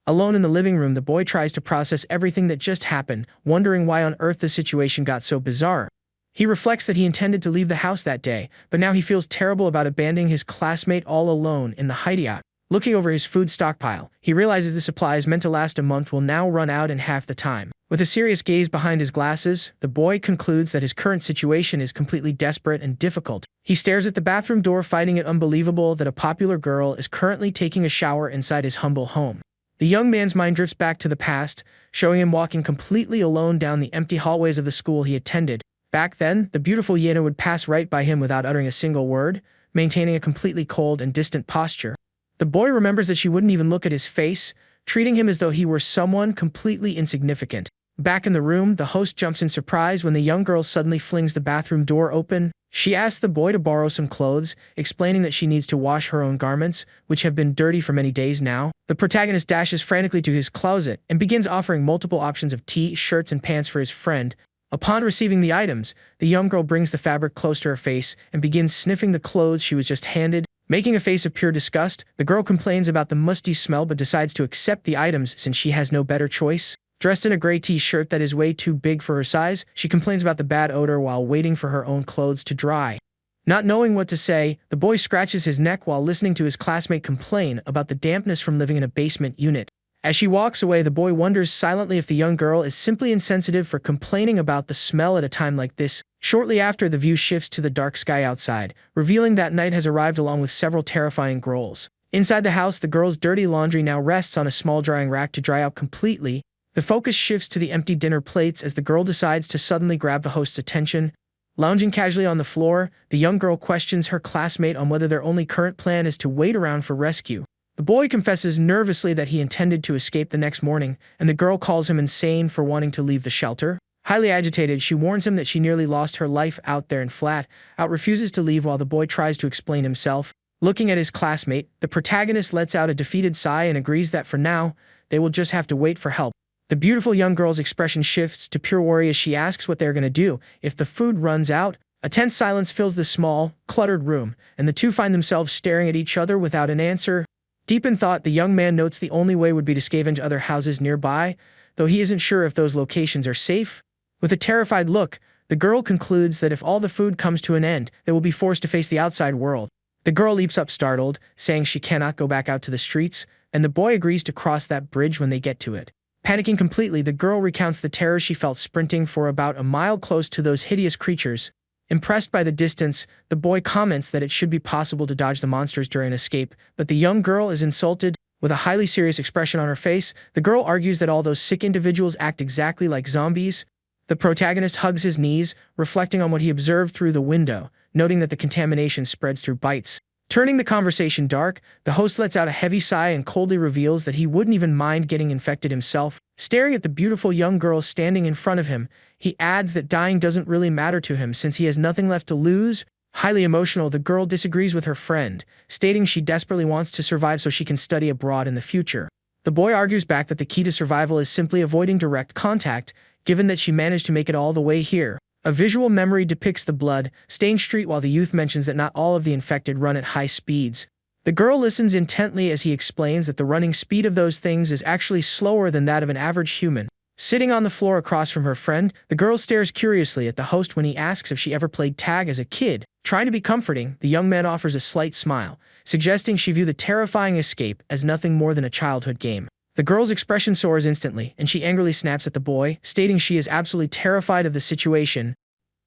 Speaker 1: Alone in the living room, the boy tries to process everything that just happened, wondering why on earth the situation got so bizarre. He reflects that he intended to leave the house that day, but now he feels terrible about abandoning his classmate all alone in the hideout. Looking over his food stockpile, he realizes the supplies meant to last a month will now run out in half the time. With a serious gaze behind his glasses, the boy concludes that his current situation is completely desperate and difficult. He stares at the bathroom door, finding it unbelievable that a popular girl is currently taking a shower inside his humble home. The young man's mind drifts back to the past, showing him walking completely alone down the empty hallways of the school he attended. Back then, the beautiful Yahello would pass right by him without uttering a single word, maintaining a completely cold and distant posture. The boy remembers that she wouldn't even look at his face, treating him as though he were someone completely insignificant. Back in the room, the host jumps in surprise when the young girl suddenly flings the bathroom door open. She asks the boy to borrow some clothes, explaining that she needs to wash her own garments, which have been dirty for many days now. The protagonist dashes frantically to his closet and begins offering multiple options of shirts and pants for his friend. Upon receiving the items, the young girl brings the fabric close to her face and begins sniffing the clothes she was just handed. Making a face of pure disgust, the girl complains about the musty smell but decides to accept the items since she has no better choice. Dressed in a gray t-shirt that is way too big for her size, she complains about the bad odor while waiting for her own clothes to dry. Not knowing what to say, the boy scratches his neck while listening to his classmate complain about the dampness from living in a basement unit. As she walks away, the boy wonders silently if the young girl is simply insensitive for complaining about the smell at a time like this. Shortly after, the view shifts to the dark sky outside, revealing that night has arrived along with several terrifying grolls. Inside the house, the girl's dirty laundry now rests on a small drying rack to dry out completely. The focus shifts to the empty dinner plates as the girl decides to suddenly grab the host's attention. Lounging casually on the floor, the young girl questions her classmate on whether their only current plan is to wait around for rescue. The boy confesses nervously that he intended to escape the next morning, and the girl calls him insane for wanting to leave the shelter. Highly agitated, she warns him that she nearly lost her life out there and flat out refuses to leave while the boy tries to explain himself. Looking at his classmate, the protagonist lets out a defeated sigh and agrees that for now, they will just have to wait for help. The beautiful young girl's expression shifts to pure worry as she asks what they're going to do if the food runs out. A tense silence fills the small, cluttered room, and the two find themselves staring at each other without an answer. Deep in thought, the young man notes the only way would be to scavenge other houses nearby, though he isn't sure if those locations are safe. With a terrified look, the girl concludes that if all the food comes to an end, they will be forced to face the outside world. The girl leaps up startled, saying she cannot go back out to the streets, and the boy agrees to cross that bridge when they get to it. Panicking completely, the girl recounts the terror she felt sprinting for about a mile close to those hideous creatures. Impressed by the distance, the boy comments that it should be possible to dodge the monsters during an escape, but the young girl is insulted. With a highly serious expression on her face, the girl argues that all those sick individuals act exactly like zombies. The protagonist hugs his knees, reflecting on what he observed through the window, noting that the contamination spreads through bites. Turning the conversation dark, the host lets out a heavy sigh and coldly reveals that he wouldn't even mind getting infected himself. Staring at the beautiful young girl standing in front of him, he adds that dying doesn't really matter to him since he has nothing left to lose. Highly emotional, the girl disagrees with her friend, stating she desperately wants to survive so she can study abroad in the future. The boy argues back that the key to survival is simply avoiding direct contact, given that she managed to make it all the way here. A visual memory depicts the blood-stained street while the youth mentions that not all of the infected run at high speeds. The girl listens intently as he explains that the running speed of those things is actually slower than that of an average human. Sitting on the floor across from her friend, the girl stares curiously at the host when he asks if she ever played tag as a kid. Trying to be comforting, the young man offers a slight smile, suggesting she view the terrifying escape as nothing more than a childhood game. The girl's expression soars instantly, and she angrily snaps at the boy, stating she is absolutely terrified of the situation.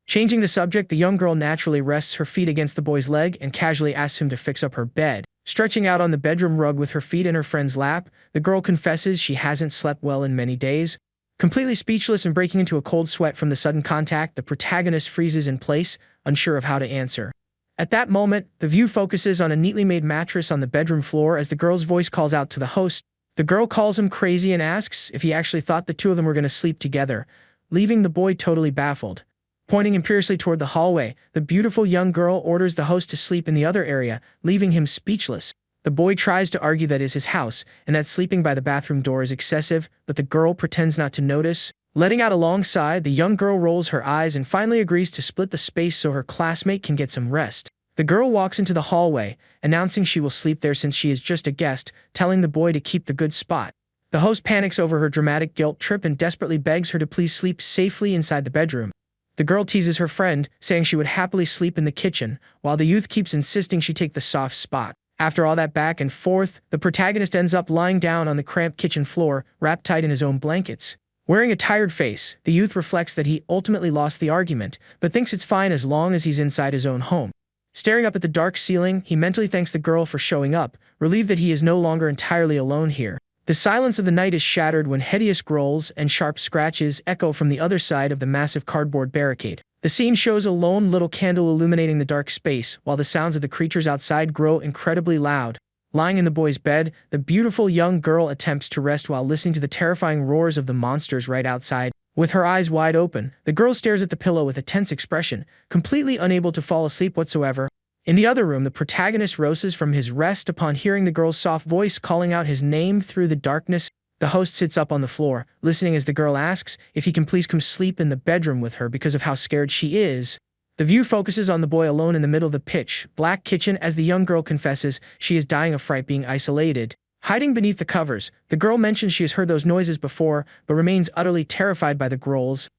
Speaker 1: Changing the subject, the young girl naturally rests her feet against the boy's leg and casually asks him to fix up her bed. Stretching out on the bedroom rug with her feet in her friend's lap, the girl confesses she hasn't slept well in many days. Completely speechless and breaking into a cold sweat from the sudden contact, the protagonist freezes in place, unsure of how to answer. At that moment, the view focuses on a neatly made mattress on the bedroom floor as the girl's voice calls out to the host. The girl calls him crazy and asks if he actually thought the two of them were going to sleep together, leaving the boy totally baffled. Pointing imperiously toward the hallway, the beautiful young girl orders the host to sleep in the other area, leaving him speechless. The boy tries to argue that is his house, and that sleeping by the bathroom door is excessive, but the girl pretends not to notice. Letting out a long sigh, the young girl rolls her eyes and finally agrees to split the space so her classmate can get some rest. The girl walks into the hallway, announcing she will sleep there since she is just a guest, telling the boy to keep the good spot. The host panics over her dramatic guilt trip and desperately begs her to please sleep safely inside the bedroom. The girl teases her friend, saying she would happily sleep in the kitchen, while the youth keeps insisting she take the soft spot. After all that back and forth, the protagonist ends up lying down on the cramped kitchen floor, wrapped tight in his own blankets. Wearing a tired face, the youth reflects that he ultimately lost the argument, but thinks it's fine as long as he's inside his own home. Staring up at the dark ceiling, he mentally thanks the girl for showing up, relieved that he is no longer entirely alone here. The silence of the night is shattered when hideous growls and sharp scratches echo from the other side of the massive cardboard barricade. The scene shows a lone little candle illuminating the dark space, while the sounds of the creatures outside grow incredibly loud. Lying in the boy's bed, the beautiful young girl attempts to rest while listening to the terrifying roars of the monsters right outside. With her eyes wide open, the girl stares at the pillow with a tense expression, completely unable to fall asleep whatsoever. In the other room, the protagonist rouses from his rest upon hearing the girl's soft voice calling out his name through the darkness. The host sits up on the floor, listening as the girl asks if he can please come sleep in the bedroom with her because of how scared she is. The view focuses on the boy alone in the middle of the pitch-black kitchen as the young girl confesses she is dying of fright being isolated. Hiding beneath the covers, the girl mentions she has heard those noises before, but remains utterly terrified by the growls.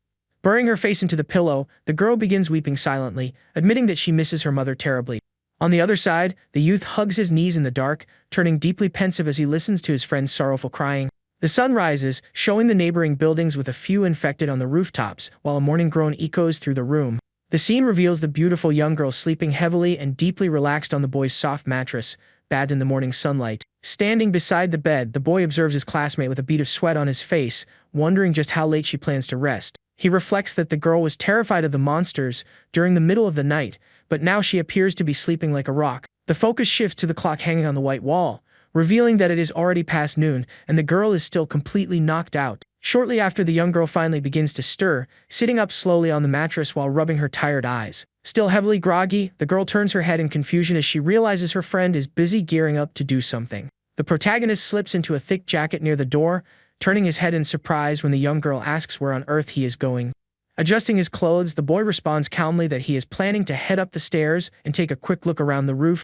Speaker 1: Burying her face into the pillow, the girl begins weeping silently, admitting that she misses her mother terribly. On the other side, the youth hugs his knees in the dark, turning deeply pensive as he listens to his friend's sorrowful crying. The sun rises, showing the neighboring buildings with a few infected on the rooftops, while a mourning groan echoes through the room. The scene reveals the beautiful young girl sleeping heavily and deeply relaxed on the boy's soft mattress, bathed in the morning sunlight. Standing beside the bed, the boy observes his classmate with a bead of sweat on his face, wondering just how late she plans to rest. He reflects that the girl was terrified of the monsters during the middle of the night, but now she appears to be sleeping like a rock. The focus shifts to the clock hanging on the white wall, revealing that it is already past noon, and the girl is still completely knocked out. Shortly after, the young girl finally begins to stir, sitting up slowly on the mattress while rubbing her tired eyes. Still heavily groggy, the girl turns her head in confusion as she realizes her friend is busy gearing up to do something. The protagonist slips into a thick jacket near the door, turning his head in surprise when the young girl asks where on earth he is going. Adjusting his clothes, the boy responds calmly that he is planning to head up the stairs and take a quick look around the roof.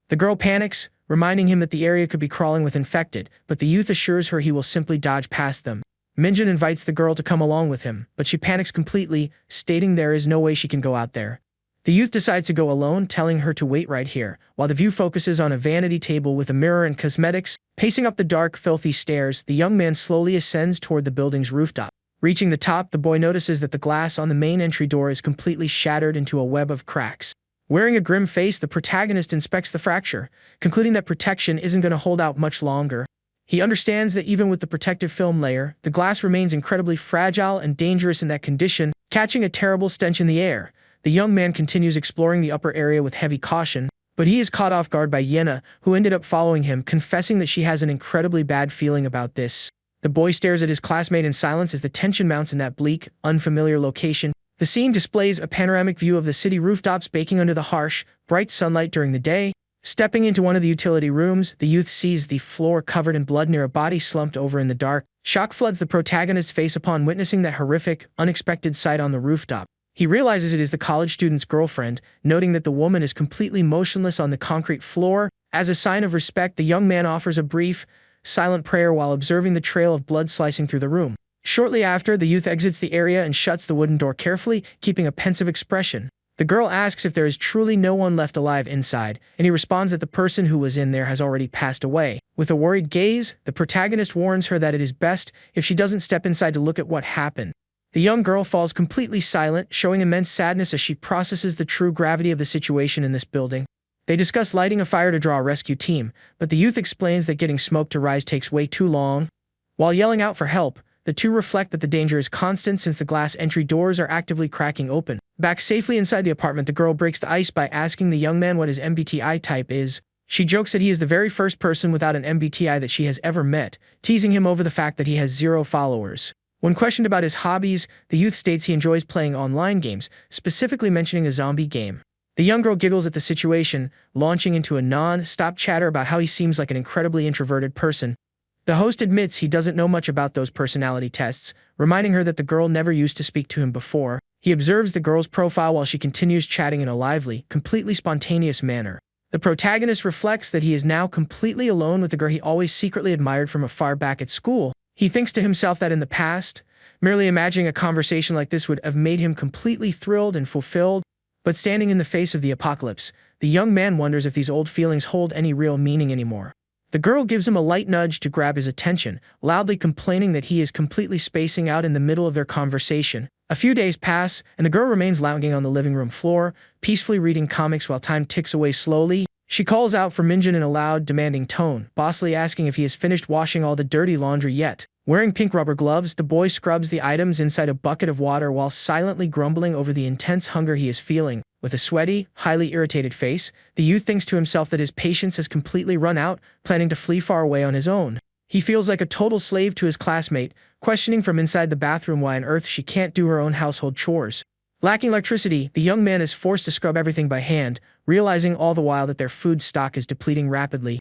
Speaker 1: The girl panics, reminding him that the area could be crawling with infected, but the youth assures her he will simply dodge past them. Minjin invites the girl to come along with him, but she panics completely, stating there is no way she can go out there. The youth decides to go alone, telling her to wait right here, while the view focuses on a vanity table with a mirror and cosmetics. Pacing up the dark, filthy stairs, the young man slowly ascends toward the building's rooftop. Reaching the top, the boy notices that the glass on the main entry door is completely shattered into a web of cracks. Wearing a grim face, the protagonist inspects the fracture, concluding that protection isn't going to hold out much longer. He understands that even with the protective film layer, the glass remains incredibly fragile and dangerous in that condition. Catching a terrible stench in the air, the young man continues exploring the upper area with heavy caution, but he is caught off guard by Yena, who ended up following him, confessing that she has an incredibly bad feeling about this. The boy stares at his classmate in silence as the tension mounts in that bleak, unfamiliar location. The scene displays a panoramic view of the city rooftops baking under the harsh, bright sunlight during the day. Stepping into one of the utility rooms, the youth sees the floor covered in blood near a body slumped over in the dark. Shock floods the protagonist's face upon witnessing that horrific, unexpected sight on the rooftop. He realizes it is the college student's girlfriend, noting that the woman is completely motionless on the concrete floor. As a sign of respect, the young man offers a brief, silent prayer while observing the trail of blood slicing through the room. Shortly after, the youth exits the area and shuts the wooden door carefully, keeping a pensive expression. The girl asks if there is truly no one left alive inside, and he responds that the person who was in there has already passed away. With a worried gaze, the protagonist warns her that it is best if she doesn't step inside to look at what happened. The young girl falls completely silent, showing immense sadness as she processes the true gravity of the situation in this building. They discuss lighting a fire to draw a rescue team, but the youth explains that getting smoke to rise takes way too long. While yelling out for help, the two reflect that the danger is constant since the glass entry doors are actively cracking open. Back safely inside the apartment, the girl breaks the ice by asking the young man what his MBTI type is. She jokes that he is the very first person without an MBTI that she has ever met, teasing him over the fact that he has 0 followers. When questioned about his hobbies, the youth states he enjoys playing online games, specifically mentioning a zombie game. The young girl giggles at the situation, launching into a non-stop chatter about how he seems like an incredibly introverted person. The host admits he doesn't know much about those personality tests, reminding her that the girl never used to speak to him before. He observes the girl's profile while she continues chatting in a lively, completely spontaneous manner. The protagonist reflects that he is now completely alone with the girl he always secretly admired from afar back at school. He thinks to himself that in the past, merely imagining a conversation like this would have made him completely thrilled and fulfilled. But standing in the face of the apocalypse, the young man wonders if these old feelings hold any real meaning anymore. The girl gives him a light nudge to grab his attention, loudly complaining that he is completely spacing out in the middle of their conversation. A few days pass, and the girl remains lounging on the living room floor, peacefully reading comics while time ticks away slowly. She calls out for Minjin in a loud, demanding tone, bossily asking if he has finished washing all the dirty laundry yet. Wearing pink rubber gloves, the boy scrubs the items inside a bucket of water while silently grumbling over the intense hunger he is feeling. With a sweaty, highly irritated face, the youth thinks to himself that his patience has completely run out, planning to flee far away on his own. He feels like a total slave to his classmate, questioning from inside the bathroom why on earth she can't do her own household chores. Lacking electricity, the young man is forced to scrub everything by hand, realizing all the while that their food stock is depleting rapidly.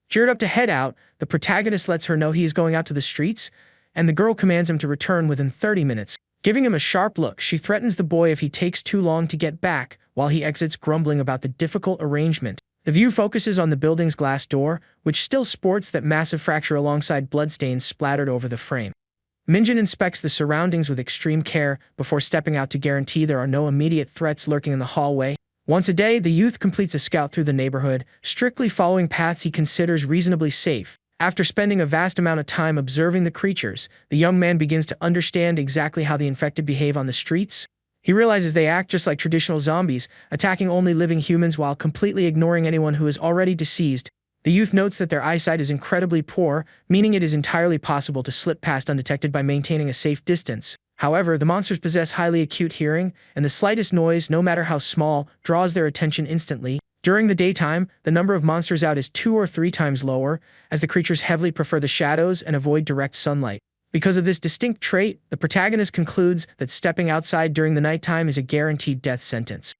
Speaker 1: Geared up to head out, the protagonist lets her know he is going out to the streets, and the girl commands him to return within 30 minutes. Giving him a sharp look, she threatens the boy if he takes too long to get back, while he exits grumbling about the difficult arrangement. The view focuses on the building's glass door, which still sports that massive fracture alongside bloodstains splattered over the frame. Minjin inspects the surroundings with extreme care before stepping out to guarantee there are no immediate threats lurking in the hallway. Once a day, the youth completes a scout through the neighborhood, strictly following paths he considers reasonably safe. After spending a vast amount of time observing the creatures, the young man begins to understand exactly how the infected behave on the streets. He realizes they act just like traditional zombies, attacking only living humans while completely ignoring anyone who is already deceased. The youth notes that their eyesight is incredibly poor, meaning it is entirely possible to slip past undetected by maintaining a safe distance. However, the monsters possess highly acute hearing, and the slightest noise, no matter how small, draws their attention instantly. During the daytime, the number of monsters out is 2 or 3 times lower, as the creatures heavily prefer the shadows and avoid direct sunlight. Because of this distinct trait, the protagonist concludes that stepping outside during the nighttime is a guaranteed death sentence.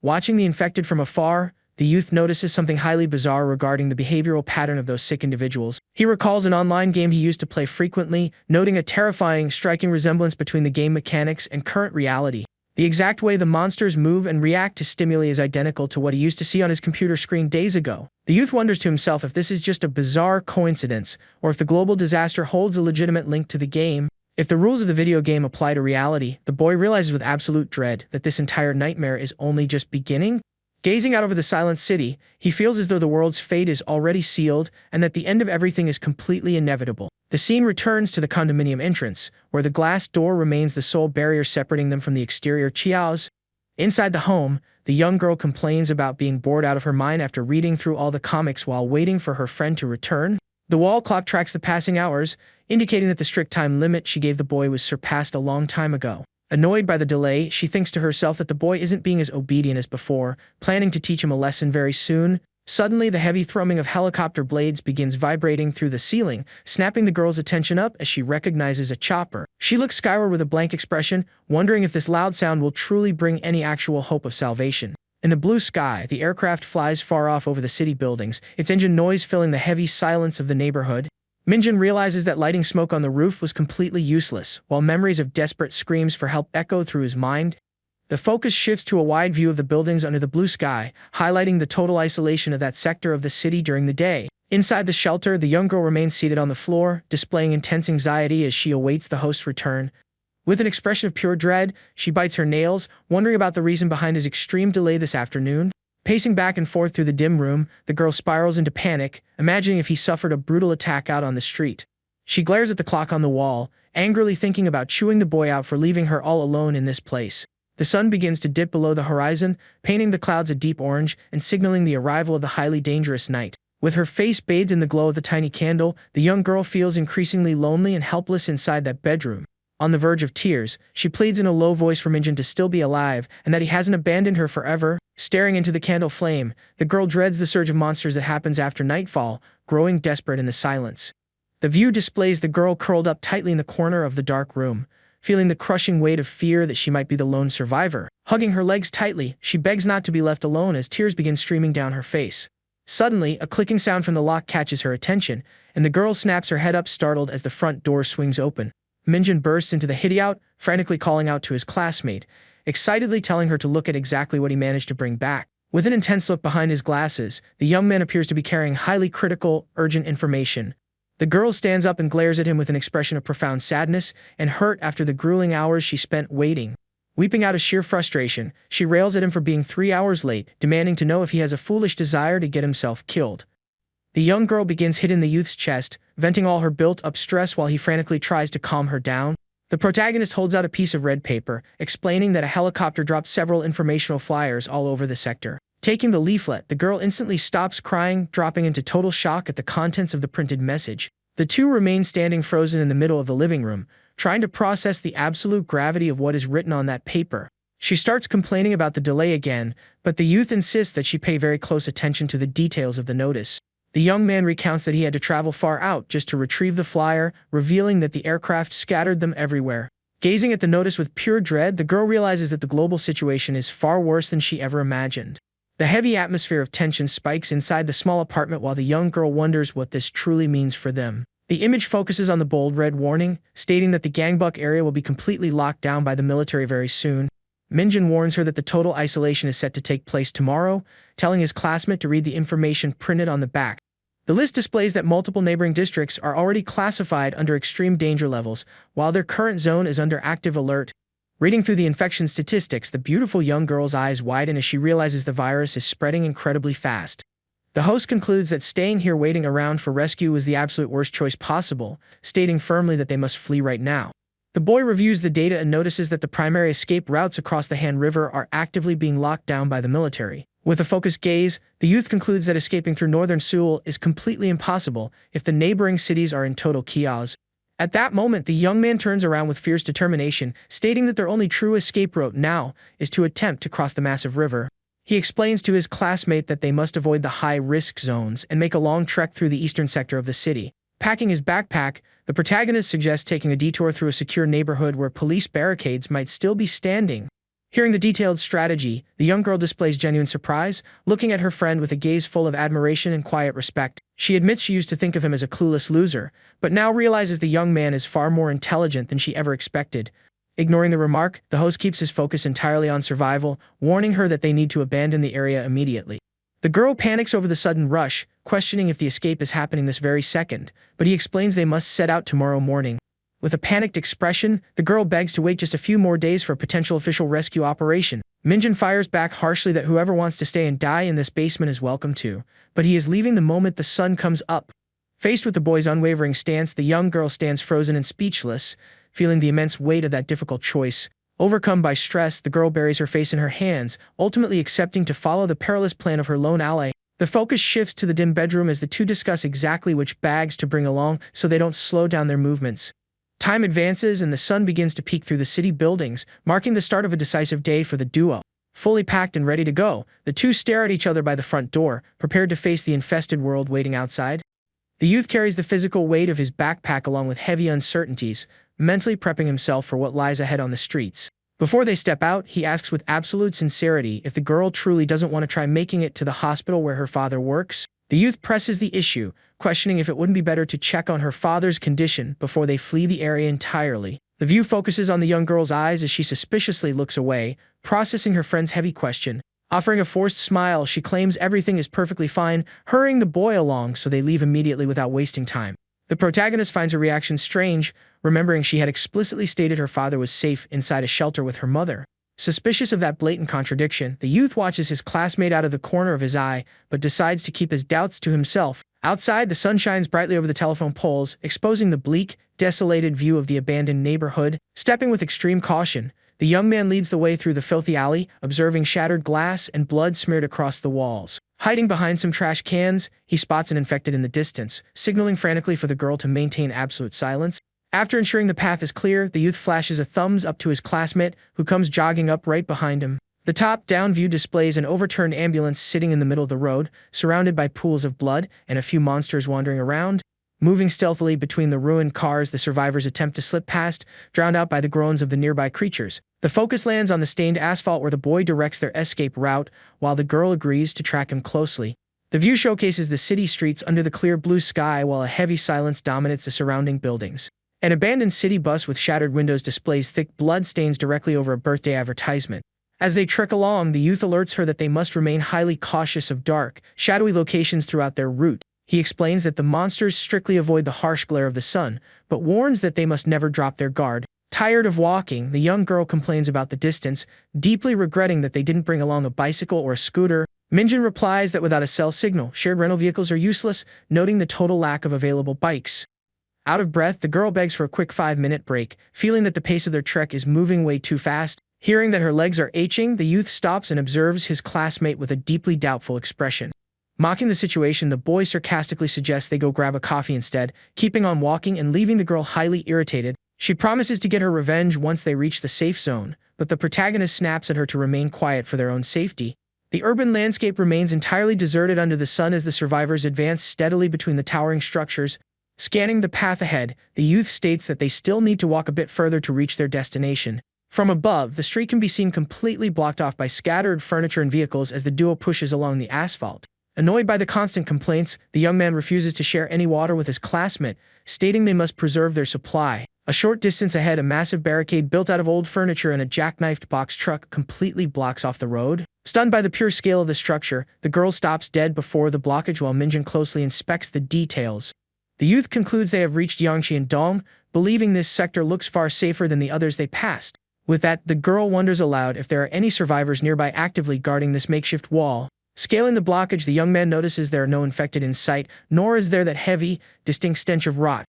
Speaker 1: Watching the infected from afar, the youth notices something highly bizarre regarding the behavioral pattern of those sick individuals. He recalls an online game he used to play frequently, noting a terrifying, striking resemblance between the game mechanics and current reality. The exact way the monsters move and react to stimuli is identical to what he used to see on his computer screen days ago. The youth wonders to himself if this is just a bizarre coincidence, or if the global disaster holds a legitimate link to the game. If the rules of the video game apply to reality, the boy realizes with absolute dread that this entire nightmare is only just beginning. Gazing out over the silent city, he feels as though the world's fate is already sealed and that the end of everything is completely inevitable. The scene returns to the condominium entrance, where the glass door remains the sole barrier separating them from the exterior chiaos. Inside the home, the young girl complains about being bored out of her mind after reading through all the comics while waiting for her friend to return. The wall clock tracks the passing hours, indicating that the strict time limit she gave the boy was surpassed a long time ago. Annoyed by the delay, she thinks to herself that the boy isn't being as obedient as before, planning to teach him a lesson very soon. Suddenly, the heavy thrumming of helicopter blades begins vibrating through the ceiling, snapping the girl's attention up as she recognizes a chopper. She looks skyward with a blank expression, wondering if this loud sound will truly bring any actual hope of salvation. In the blue sky, the aircraft flies far off over the city buildings, its engine noise filling the heavy silence of the neighborhood. Minjin realizes that lighting smoke on the roof was completely useless, while memories of desperate screams for help echo through his mind. The focus shifts to a wide view of the buildings under the blue sky, highlighting the total isolation of that sector of the city during the day. Inside the shelter, the young girl remains seated on the floor, displaying intense anxiety as she awaits the host's return. With an expression of pure dread, she bites her nails, wondering about the reason behind his extreme delay this afternoon. Pacing back and forth through the dim room, the girl spirals into panic, imagining if he suffered a brutal attack out on the street. She glares at the clock on the wall, angrily thinking about chewing the boy out for leaving her all alone in this place. The sun begins to dip below the horizon, painting the clouds a deep orange and signaling the arrival of the highly dangerous night. With her face bathed in the glow of the tiny candle, the young girl feels increasingly lonely and helpless inside that bedroom. On the verge of tears, she pleads in a low voice for Minjin to still be alive and that he hasn't abandoned her forever. Staring into the candle flame, the girl dreads the surge of monsters that happens after nightfall, growing desperate in the silence. The view displays the girl curled up tightly in the corner of the dark room, feeling the crushing weight of fear that she might be the lone survivor. Hugging her legs tightly, she begs not to be left alone as tears begin streaming down her face. Suddenly, a clicking sound from the lock catches her attention, and the girl snaps her head up startled as the front door swings open. Minjin bursts into the hideout, frantically calling out to his classmate, excitedly telling her to look at exactly what he managed to bring back. With an intense look behind his glasses, the young man appears to be carrying highly critical, urgent information. The girl stands up and glares at him with an expression of profound sadness and hurt after the grueling hours she spent waiting. Weeping out of sheer frustration, she rails at him for being 3 hours late, demanding to know if he has a foolish desire to get himself killed. The young girl begins hitting the youth's chest, venting all her built-up stress while he frantically tries to calm her down. The protagonist holds out a piece of red paper, explaining that a helicopter dropped several informational flyers all over the sector. Taking the leaflet, the girl instantly stops crying, dropping into total shock at the contents of the printed message. The two remain standing frozen in the middle of the living room, trying to process the absolute gravity of what is written on that paper. She starts complaining about the delay again, but the youth insists that she pay very close attention to the details of the notice. The young man recounts that he had to travel far out just to retrieve the flyer, revealing that the aircraft scattered them everywhere. Gazing at the notice with pure dread, the girl realizes that the global situation is far worse than she ever imagined. The heavy atmosphere of tension spikes inside the small apartment while the young girl wonders what this truly means for them. The image focuses on the bold red warning, stating that the Gangbuk area will be completely locked down by the military very soon. Minjin warns her that the total isolation is set to take place tomorrow, telling his classmate to read the information printed on the back. The list displays that multiple neighboring districts are already classified under extreme danger levels, while their current zone is under active alert. Reading through the infection statistics, the beautiful young girl's eyes widen as she realizes the virus is spreading incredibly fast. The host concludes that staying here waiting around for rescue was the absolute worst choice possible, stating firmly that they must flee right now. The boy reviews the data and notices that the primary escape routes across the Han River are actively being locked down by the military. With a focused gaze, the youth concludes that escaping through northern Seoul is completely impossible if the neighboring cities are in total chaos. At that moment, the young man turns around with fierce determination, stating that their only true escape route now is to attempt to cross the massive river. He explains to his classmate that they must avoid the high-risk zones and make a long trek through the eastern sector of the city. Packing his backpack, the protagonist suggests taking a detour through a secure neighborhood where police barricades might still be standing. Hearing the detailed strategy, the young girl displays genuine surprise, looking at her friend with a gaze full of admiration and quiet respect. She admits she used to think of him as a clueless loser, but now realizes the young man is far more intelligent than she ever expected. Ignoring the remark, the host keeps his focus entirely on survival, warning her that they need to abandon the area immediately. The girl panics over the sudden rush, questioning if the escape is happening this very second, but he explains they must set out tomorrow morning. With a panicked expression, the girl begs to wait just a few more days for a potential official rescue operation. Minjin fires back harshly that whoever wants to stay and die in this basement is welcome to, but he is leaving the moment the sun comes up. Faced with the boy's unwavering stance, the young girl stands frozen and speechless, feeling the immense weight of that difficult choice. Overcome by stress, the girl buries her face in her hands, ultimately accepting to follow the perilous plan of her lone ally. The focus shifts to the dim bedroom as the two discuss exactly which bags to bring along so they don't slow down their movements. Time advances and the sun begins to peek through the city buildings, marking the start of a decisive day for the duo. Fully packed and ready to go, the two stare at each other by the front door, prepared to face the infested world waiting outside. The youth carries the physical weight of his backpack along with heavy uncertainties, mentally prepping himself for what lies ahead on the streets. Before they step out, he asks with absolute sincerity if the girl truly doesn't want to try making it to the hospital where her father works. The youth presses the issue, questioning if it wouldn't be better to check on her father's condition before they flee the area entirely. The view focuses on the young girl's eyes as she suspiciously looks away, processing her friend's heavy question. Offering a forced smile, she claims everything is perfectly fine, hurrying the boy along so they leave immediately without wasting time. The protagonist finds her reaction strange, remembering she had explicitly stated her father was safe inside a shelter with her mother. Suspicious of that blatant contradiction, the youth watches his classmate out of the corner of his eye, but decides to keep his doubts to himself. Outside, the sun shines brightly over the telephone poles, exposing the bleak, desolated view of the abandoned neighborhood. Stepping with extreme caution, the young man leads the way through the filthy alley, observing shattered glass and blood smeared across the walls. Hiding behind some trash cans, he spots an infected in the distance, signaling frantically for the girl to maintain absolute silence. After ensuring the path is clear, the youth flashes a thumbs up to his classmate, who comes jogging up right behind him. The top-down view displays an overturned ambulance sitting in the middle of the road, surrounded by pools of blood and a few monsters wandering around. Moving stealthily between the ruined cars, the survivors attempt to slip past, drowned out by the groans of the nearby creatures. The focus lands on the stained asphalt where the boy directs their escape route, while the girl agrees to track him closely. The view showcases the city streets under the clear blue sky while a heavy silence dominates the surrounding buildings. An abandoned city bus with shattered windows displays thick blood stains directly over a birthday advertisement. As they trek along, the youth alerts her that they must remain highly cautious of dark, shadowy locations throughout their route. He explains that the monsters strictly avoid the harsh glare of the sun, but warns that they must never drop their guard. Tired of walking, the young girl complains about the distance, deeply regretting that they didn't bring along a bicycle or a scooter. Minjin replies that without a cell signal, shared rental vehicles are useless, noting the total lack of available bikes. Out of breath, the girl begs for a quick 5-minute break, feeling that the pace of their trek is moving way too fast. Hearing that her legs are aching, the youth stops and observes his classmate with a deeply doubtful expression. Mocking the situation, the boy sarcastically suggests they go grab a coffee instead, keeping on walking and leaving the girl highly irritated. She promises to get her revenge once they reach the safe zone, but the protagonist snaps at her to remain quiet for their own safety. The urban landscape remains entirely deserted under the sun as the survivors advance steadily between the towering structures. Scanning the path ahead, the youth states that they still need to walk a bit further to reach their destination. From above, the street can be seen completely blocked off by scattered furniture and vehicles as the duo pushes along the asphalt. Annoyed by the constant complaints, the young man refuses to share any water with his classmate, stating they must preserve their supply. A short distance ahead, a massive barricade built out of old furniture and a jackknifed box truck completely blocks off the road. Stunned by the pure scale of the structure, the girl stops dead before the blockage while Minjin closely inspects the details. The youth concludes they have reached Yangshi and Dong, believing this sector looks far safer than the others they passed. With that, the girl wonders aloud if there are any survivors nearby actively guarding this makeshift wall. Scaling the blockage, the young man notices there are no infected in sight, nor is there that heavy, distinct stench of rot.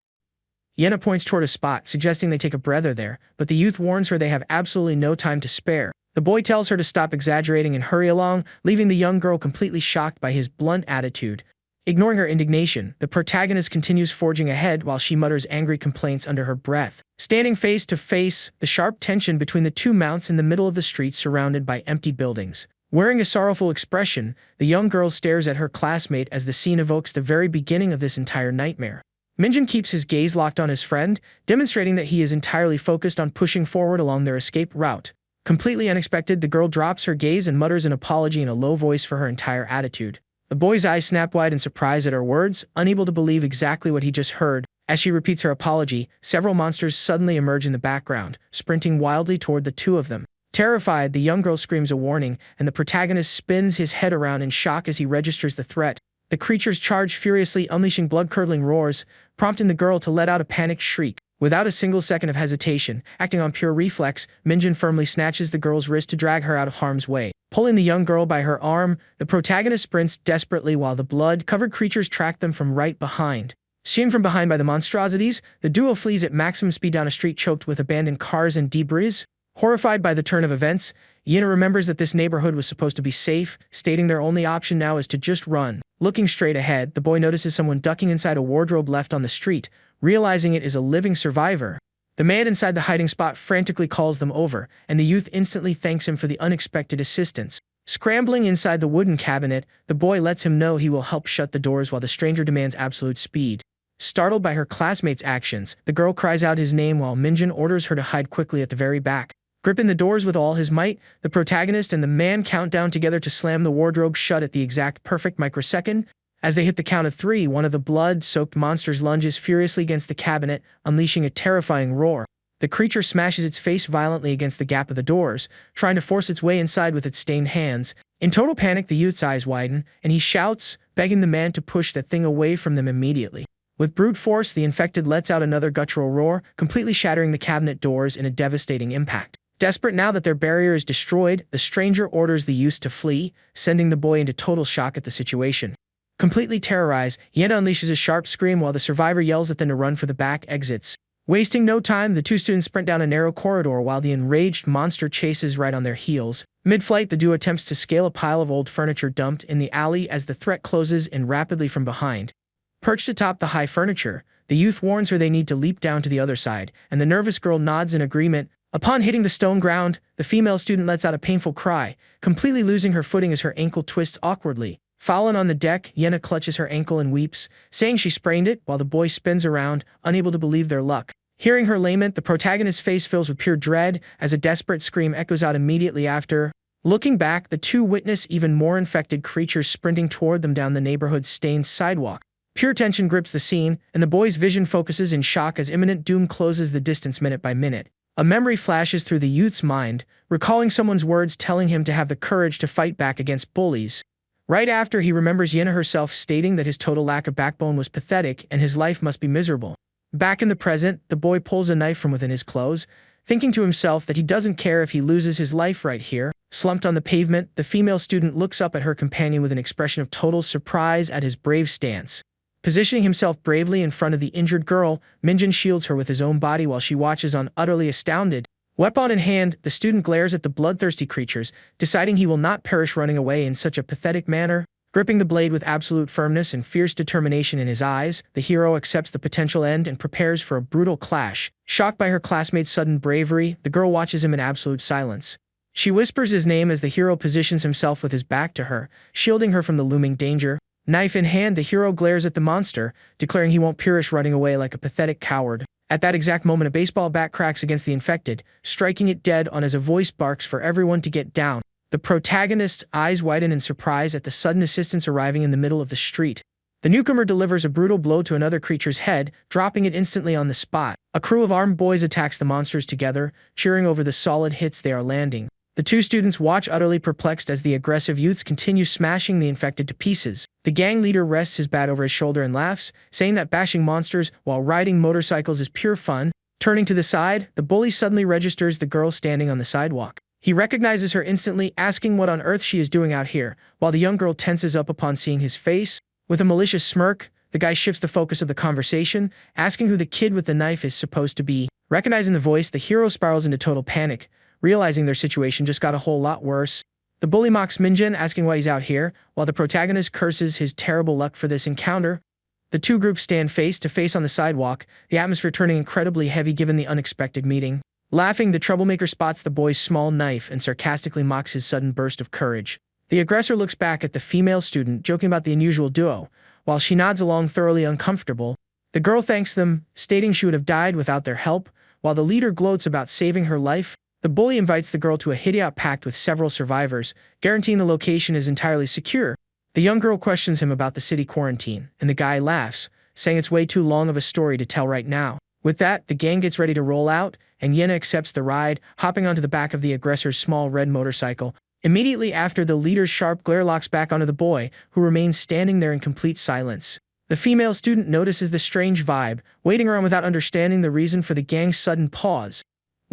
Speaker 1: Yenna points toward a spot, suggesting they take a breather there, but the youth warns her they have absolutely no time to spare. The boy tells her to stop exaggerating and hurry along, leaving the young girl completely shocked by his blunt attitude. Ignoring her indignation, the protagonist continues forging ahead while she mutters angry complaints under her breath. Standing face to face, the sharp tension between the two mounts in the middle of the street surrounded by empty buildings. Wearing a sorrowful expression, the young girl stares at her classmate as the scene evokes the very beginning of this entire nightmare. Minjin keeps his gaze locked on his friend, demonstrating that he is entirely focused on pushing forward along their escape route. Completely unexpected, the girl drops her gaze and mutters an apology in a low voice for her entire attitude. The boy's eyes snap wide in surprise at her words, unable to believe exactly what he just heard. As she repeats her apology, several monsters suddenly emerge in the background, sprinting wildly toward the two of them. Terrified, the young girl screams a warning, and the protagonist spins his head around in shock as he registers the threat. The creatures charge furiously, unleashing blood-curdling roars, prompting the girl to let out a panicked shriek. Without a single second of hesitation, acting on pure reflex, Minjin firmly snatches the girl's wrist to drag her out of harm's way. Pulling the young girl by her arm, the protagonist sprints desperately while the blood-covered creatures track them from right behind. Seen from behind by the monstrosities, the duo flees at maximum speed down a street choked with abandoned cars and debris. Horrified by the turn of events, Yena remembers that this neighborhood was supposed to be safe, stating their only option now is to just run. Looking straight ahead, the boy notices someone ducking inside a wardrobe left on the street, realizing it is a living survivor. The man inside the hiding spot frantically calls them over, and the youth instantly thanks him for the unexpected assistance. Scrambling inside the wooden cabinet, the boy lets him know he will help shut the doors while the stranger demands absolute speed. Startled by her classmate's actions, the girl cries out his name while Minjin orders her to hide quickly at the very back. Gripping the doors with all his might, the protagonist and the man count down together to slam the wardrobe shut at the exact perfect microsecond. As they hit the count of 3, one of the blood-soaked monsters lunges furiously against the cabinet, unleashing a terrifying roar. The creature smashes its face violently against the gap of the doors, trying to force its way inside with its stained hands. In total panic, the youth's eyes widen, and he shouts, begging the man to push that thing away from them immediately. With brute force, the infected lets out another guttural roar, completely shattering the cabinet doors in a devastating impact. Desperate now that their barrier is destroyed, the stranger orders the youth to flee, sending the boy into total shock at the situation. Completely terrorized, Yena unleashes a sharp scream while the survivor yells at them to run for the back exits. Wasting no time, the two students sprint down a narrow corridor while the enraged monster chases right on their heels. Mid-flight, the duo attempts to scale a pile of old furniture dumped in the alley as the threat closes in rapidly from behind. Perched atop the high furniture, the youth warns her they need to leap down to the other side, and the nervous girl nods in agreement. Upon hitting the stone ground, the female student lets out a painful cry, completely losing her footing as her ankle twists awkwardly. Fallen on the deck, Yena clutches her ankle and weeps, saying she sprained it, while the boy spins around, unable to believe their luck. Hearing her lament, the protagonist's face fills with pure dread as a desperate scream echoes out immediately after. Looking back, the two witness even more infected creatures sprinting toward them down the neighborhood's stained sidewalk. Pure tension grips the scene, and the boy's vision focuses in shock as imminent doom closes the distance minute by minute. A memory flashes through the youth's mind, recalling someone's words telling him to have the courage to fight back against bullies. Right after, he remembers Yena herself stating that his total lack of backbone was pathetic and his life must be miserable. Back in the present, the boy pulls a knife from within his clothes, thinking to himself that he doesn't care if he loses his life right here. Slumped on the pavement, the female student looks up at her companion with an expression of total surprise at his brave stance. Positioning himself bravely in front of the injured girl, Minjin shields her with his own body while she watches on, utterly astounded. Weapon in hand, the student glares at the bloodthirsty creatures, deciding he will not perish running away in such a pathetic manner. Gripping the blade with absolute firmness and fierce determination in his eyes, the hero accepts the potential end and prepares for a brutal clash. Shocked by her classmate's sudden bravery, the girl watches him in absolute silence. She whispers his name as the hero positions himself with his back to her, shielding her from the looming danger. Knife in hand, the hero glares at the monster, declaring he won't perish running away like a pathetic coward. At that exact moment, a baseball bat cracks against the infected, striking it dead on as a voice barks for everyone to get down. The protagonist's eyes widen in surprise at the sudden assistance arriving in the middle of the street. The newcomer delivers a brutal blow to another creature's head, dropping it instantly on the spot. A crew of armed boys attacks the monsters together, cheering over the solid hits they are landing. The two students watch utterly perplexed as the aggressive youths continue smashing the infected to pieces. The gang leader rests his bat over his shoulder and laughs, saying that bashing monsters while riding motorcycles is pure fun. Turning to the side, the bully suddenly registers the girl standing on the sidewalk. He recognizes her instantly, asking what on earth she is doing out here, while the young girl tenses up upon seeing his face. With a malicious smirk, the guy shifts the focus of the conversation, asking who the kid with the knife is supposed to be. Recognizing the voice, the hero spirals into total panic, realizing their situation just got a whole lot worse. The bully mocks Minjin, asking why he's out here, while the protagonist curses his terrible luck for this encounter. The two groups stand face to face on the sidewalk, the atmosphere turning incredibly heavy given the unexpected meeting. Laughing, the troublemaker spots the boy's small knife and sarcastically mocks his sudden burst of courage. The aggressor looks back at the female student, joking about the unusual duo, while she nods along thoroughly uncomfortable. The girl thanks them, stating she would have died without their help, while the leader gloats about saving her life. The bully invites the girl to a hideout pact with several survivors, guaranteeing the location is entirely secure. The young girl questions him about the city quarantine, and the guy laughs, saying it's way too long of a story to tell right now. With that, the gang gets ready to roll out, and Yena accepts the ride, hopping onto the back of the aggressor's small red motorcycle. Immediately after, the leader's sharp glare locks back onto the boy, who remains standing there in complete silence. The female student notices the strange vibe, waiting around without understanding the reason for the gang's sudden pause.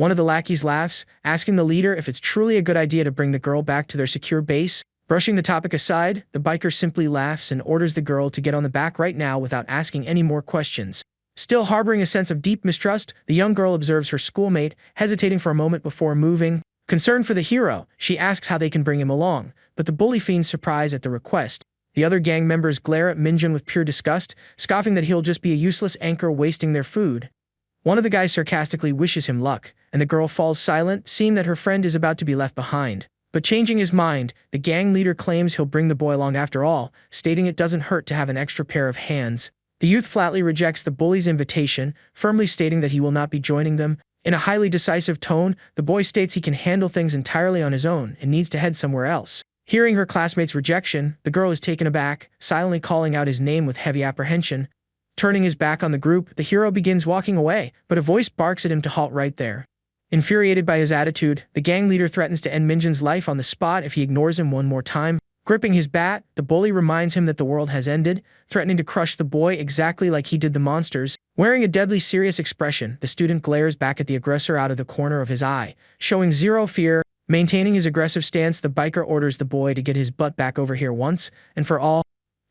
Speaker 1: One of the lackeys laughs, asking the leader if it's truly a good idea to bring the girl back to their secure base. Brushing the topic aside, the biker simply laughs and orders the girl to get on the back right now without asking any more questions. Still harboring a sense of deep mistrust, the young girl observes her schoolmate, hesitating for a moment before moving. Concerned for the hero, she asks how they can bring him along, but the bully feigns surprise at the request. The other gang members glare at Minjun with pure disgust, scoffing that he'll just be a useless anchor wasting their food. One of the guys sarcastically wishes him luck, and the girl falls silent, seeing that her friend is about to be left behind. But changing his mind, the gang leader claims he'll bring the boy along after all, stating it doesn't hurt to have an extra pair of hands. The youth flatly rejects the bully's invitation, firmly stating that he will not be joining them. In a highly decisive tone, the boy states he can handle things entirely on his own and needs to head somewhere else. Hearing her classmate's rejection, the girl is taken aback, silently calling out his name with heavy apprehension. Turning his back on the group, the hero begins walking away, but a voice barks at him to halt right there. Infuriated by his attitude, the gang leader threatens to end Minjun's life on the spot if he ignores him one more time. Gripping his bat, the bully reminds him that the world has ended, threatening to crush the boy exactly like he did the monsters. Wearing a deadly serious expression, the student glares back at the aggressor out of the corner of his eye, showing zero fear. Maintaining his aggressive stance, the biker orders the boy to get his butt back over here once and for all.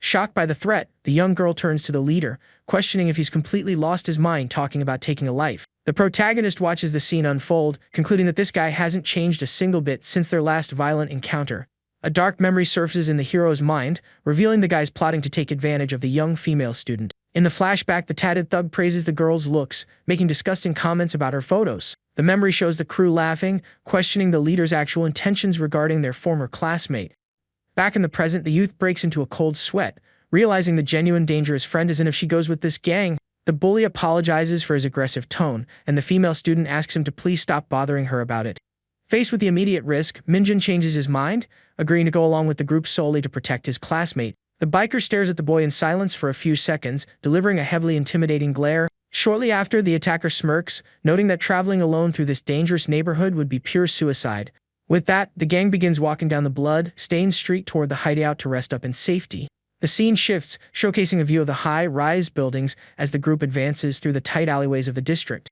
Speaker 1: Shocked by the threat, the young girl turns to the leader, questioning if he's completely lost his mind talking about taking a life. The protagonist watches the scene unfold, concluding that this guy hasn't changed a single bit since their last violent encounter. A dark memory surfaces in the hero's mind, revealing the guy's plotting to take advantage of the young female student. In the flashback, the tatted thug praises the girl's looks, making disgusting comments about her photos. The memory shows the crew laughing, questioning the leader's actual intentions regarding their former classmate. Back in the present, the youth breaks into a cold sweat, realizing the genuine danger his friend is in if she goes with this gang. The bully apologizes for his aggressive tone, and the female student asks him to please stop bothering her about it. Faced with the immediate risk, Minjun changes his mind, agreeing to go along with the group solely to protect his classmate. The biker stares at the boy in silence for a few seconds, delivering a heavily intimidating glare. Shortly after, the attacker smirks, noting that traveling alone through this dangerous neighborhood would be pure suicide. With that, the gang begins walking down the blood-stained street toward the hideout to rest up in safety. The scene shifts, showcasing a view of the high-rise buildings as the group advances through the tight alleyways of the district.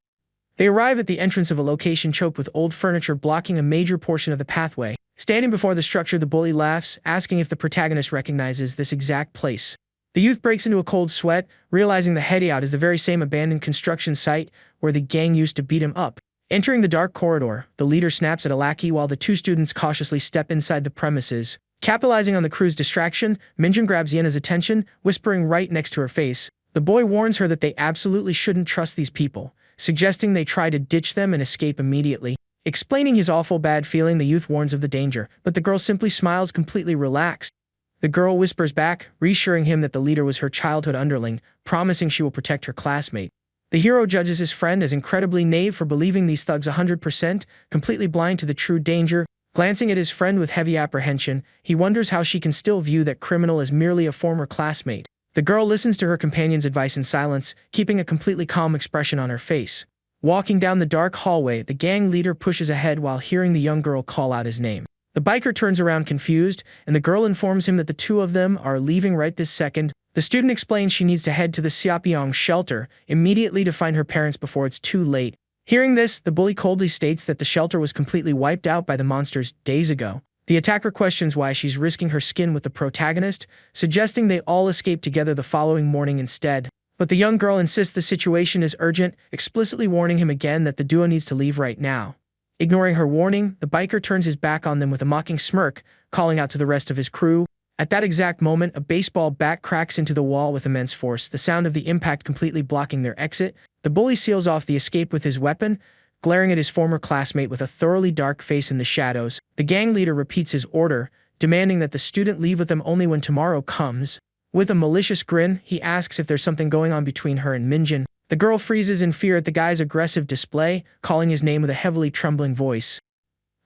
Speaker 1: They arrive at the entrance of a location choked with old furniture blocking a major portion of the pathway. Standing before the structure, the bully laughs, asking if the protagonist recognizes this exact place. The youth breaks into a cold sweat, realizing the hideout is the very same abandoned construction site where the gang used to beat him up. Entering the dark corridor, the leader snaps at a lackey while the two students cautiously step inside the premises. Capitalizing on the crew's distraction, Minjun grabs Yena's attention, whispering right next to her face. The boy warns her that they absolutely shouldn't trust these people, suggesting they try to ditch them and escape immediately. Explaining his awful bad feeling, the youth warns of the danger, but the girl simply smiles, completely relaxed. The girl whispers back, reassuring him that the leader was her childhood underling, promising she will protect her classmate. The hero judges his friend as incredibly naive for believing these thugs 100%, completely blind to the true danger. Glancing at his friend with heavy apprehension, he wonders how she can still view that criminal as merely a former classmate. The girl listens to her companion's advice in silence, keeping a completely calm expression on her face. Walking down the dark hallway, the gang leader pushes ahead while hearing the young girl call out his name. The biker turns around confused, and the girl informs him that the two of them are leaving right this second. The student explains she needs to head to the Xiaopyong shelter immediately to find her parents before it's too late. Hearing this, the bully coldly states that the shelter was completely wiped out by the monsters days ago. The attacker questions why she's risking her skin with the protagonist, suggesting they all escape together the following morning instead. But the young girl insists the situation is urgent, explicitly warning him again that the duo needs to leave right now. Ignoring her warning, the biker turns his back on them with a mocking smirk, calling out to the rest of his crew. At that exact moment, a baseball bat cracks into the wall with immense force, the sound of the impact completely blocking their exit. The bully seals off the escape with his weapon, glaring at his former classmate with a thoroughly dark face in the shadows. The gang leader repeats his order, demanding that the student leave with them only when tomorrow comes. With a malicious grin, he asks if there's something going on between her and Minjun. The girl freezes in fear at the guy's aggressive display, calling his name with a heavily trembling voice.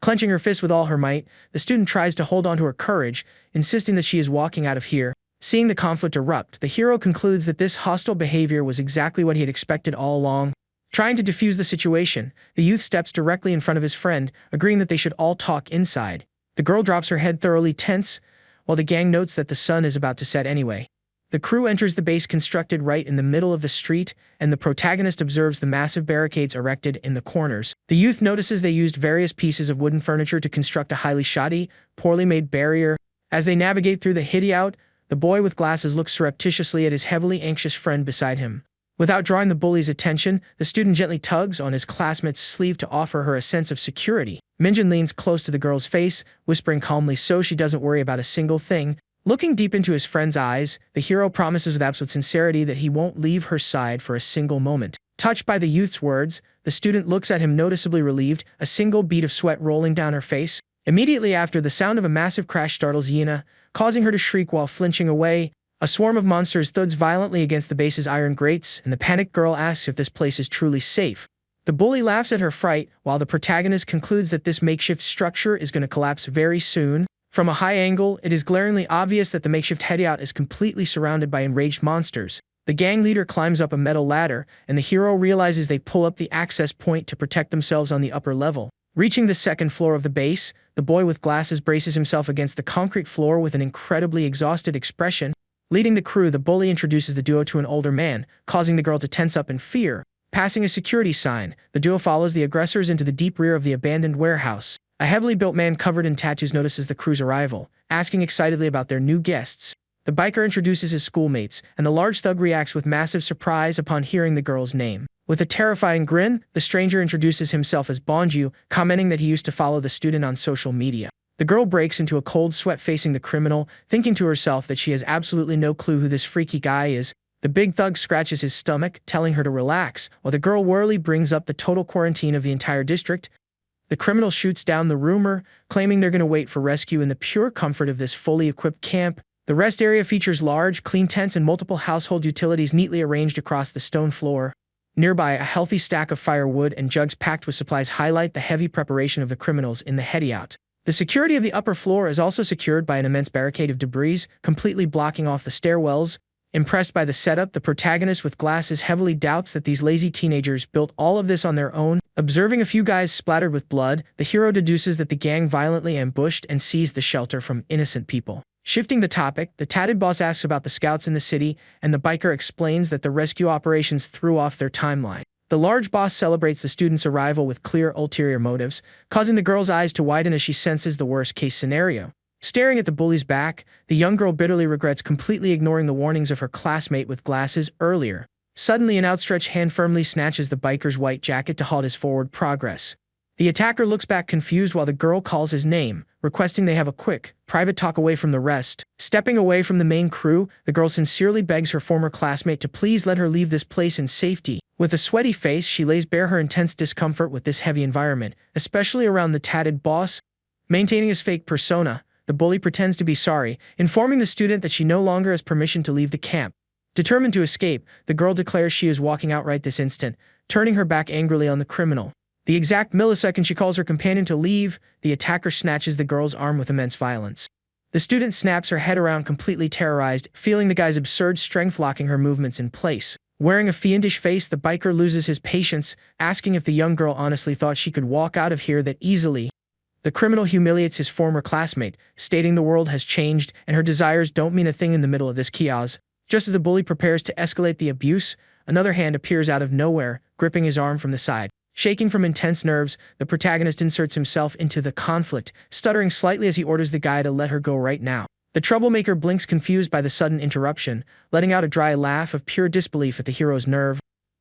Speaker 1: Clenching her fist with all her might, the student tries to hold on to her courage, insisting that she is walking out of here. Seeing the conflict erupt, the hero concludes that this hostile behavior was exactly what he had expected all along. Trying to defuse the situation, the youth steps directly in front of his friend, agreeing that they should all talk inside. The girl drops her head thoroughly tense, while the gang notes that the sun is about to set anyway. The crew enters the base constructed right in the middle of the street, and the protagonist observes the massive barricades erected in the corners. The youth notices they used various pieces of wooden furniture to construct a highly shoddy, poorly made barrier. As they navigate through the hideout, the boy with glasses looks surreptitiously at his heavily anxious friend beside him. Without drawing the bully's attention, the student gently tugs on his classmate's sleeve to offer her a sense of security. Minjin leans close to the girl's face, whispering calmly so she doesn't worry about a single thing. Looking deep into his friend's eyes, the hero promises with absolute sincerity that he won't leave her side for a single moment. Touched by the youth's words, the student looks at him noticeably relieved, a single bead of sweat rolling down her face. Immediately after, the sound of a massive crash startles Yina, causing her to shriek while flinching away. A swarm of monsters thuds violently against the base's iron grates, and the panicked girl asks if this place is truly safe. The bully laughs at her fright, while the protagonist concludes that this makeshift structure is going to collapse very soon. From a high angle, it is glaringly obvious that the makeshift hideout is completely surrounded by enraged monsters. The gang leader climbs up a metal ladder, and the hero realizes they pull up the access point to protect themselves on the upper level. Reaching the second floor of the base, the boy with glasses braces himself against the concrete floor with an incredibly exhausted expression. Leading the crew, the bully introduces the duo to an older man, causing the girl to tense up in fear. Passing a security sign, the duo follows the aggressors into the deep rear of the abandoned warehouse. A heavily built man covered in tattoos notices the crew's arrival, asking excitedly about their new guests. The biker introduces his schoolmates, and the large thug reacts with massive surprise upon hearing the girl's name. With a terrifying grin, the stranger introduces himself as Bonju, commenting that he used to follow the student on social media. The girl breaks into a cold sweat facing the criminal, thinking to herself that she has absolutely no clue who this freaky guy is. The big thug scratches his stomach, telling her to relax, while the girl warily brings up the total quarantine of the entire district. The criminal shoots down the rumor, claiming they're going to wait for rescue in the pure comfort of this fully equipped camp. The rest area features large, clean tents and multiple household utilities neatly arranged across the stone floor. Nearby, a healthy stack of firewood and jugs packed with supplies highlight the heavy preparation of the criminals in the hideout. The security of the upper floor is also secured by an immense barricade of debris, completely blocking off the stairwells. Impressed by the setup, the protagonist with glasses heavily doubts that these lazy teenagers built all of this on their own. Observing a few guys splattered with blood, the hero deduces that the gang violently ambushed and seized the shelter from innocent people. Shifting the topic, the tatted boss asks about the scouts in the city, and the biker explains that the rescue operations threw off their timeline. The large boss celebrates the student's arrival with clear ulterior motives, causing the girl's eyes to widen as she senses the worst-case scenario. Staring at the bully's back, the young girl bitterly regrets completely ignoring the warnings of her classmate with glasses earlier. Suddenly, an outstretched hand firmly snatches the biker's white jacket to halt his forward progress. The attacker looks back confused while the girl calls his name, requesting they have a quick, private talk away from the rest. Stepping away from the main crew, the girl sincerely begs her former classmate to please let her leave this place in safety. With a sweaty face, she lays bare her intense discomfort with this heavy environment, especially around the tatted boss. Maintaining his fake persona, the bully pretends to be sorry, informing the student that she no longer has permission to leave the camp. Determined to escape, the girl declares she is walking out right this instant, turning her back angrily on the criminal. The exact millisecond she calls her companion to leave, the attacker snatches the girl's arm with immense violence. The student snaps her head around, completely terrorized, feeling the guy's absurd strength locking her movements in place. Wearing a fiendish face, the biker loses his patience, asking if the young girl honestly thought she could walk out of here that easily. The criminal humiliates his former classmate, stating the world has changed and her desires don't mean a thing in the middle of this chaos. Just as the bully prepares to escalate the abuse, another hand appears out of nowhere, gripping his arm from the side. Shaking from intense nerves, the protagonist inserts himself into the conflict, stuttering slightly as he orders the guy to let her go right now. The troublemaker blinks confused by the sudden interruption, letting out a dry laugh of pure disbelief at the hero's nerve.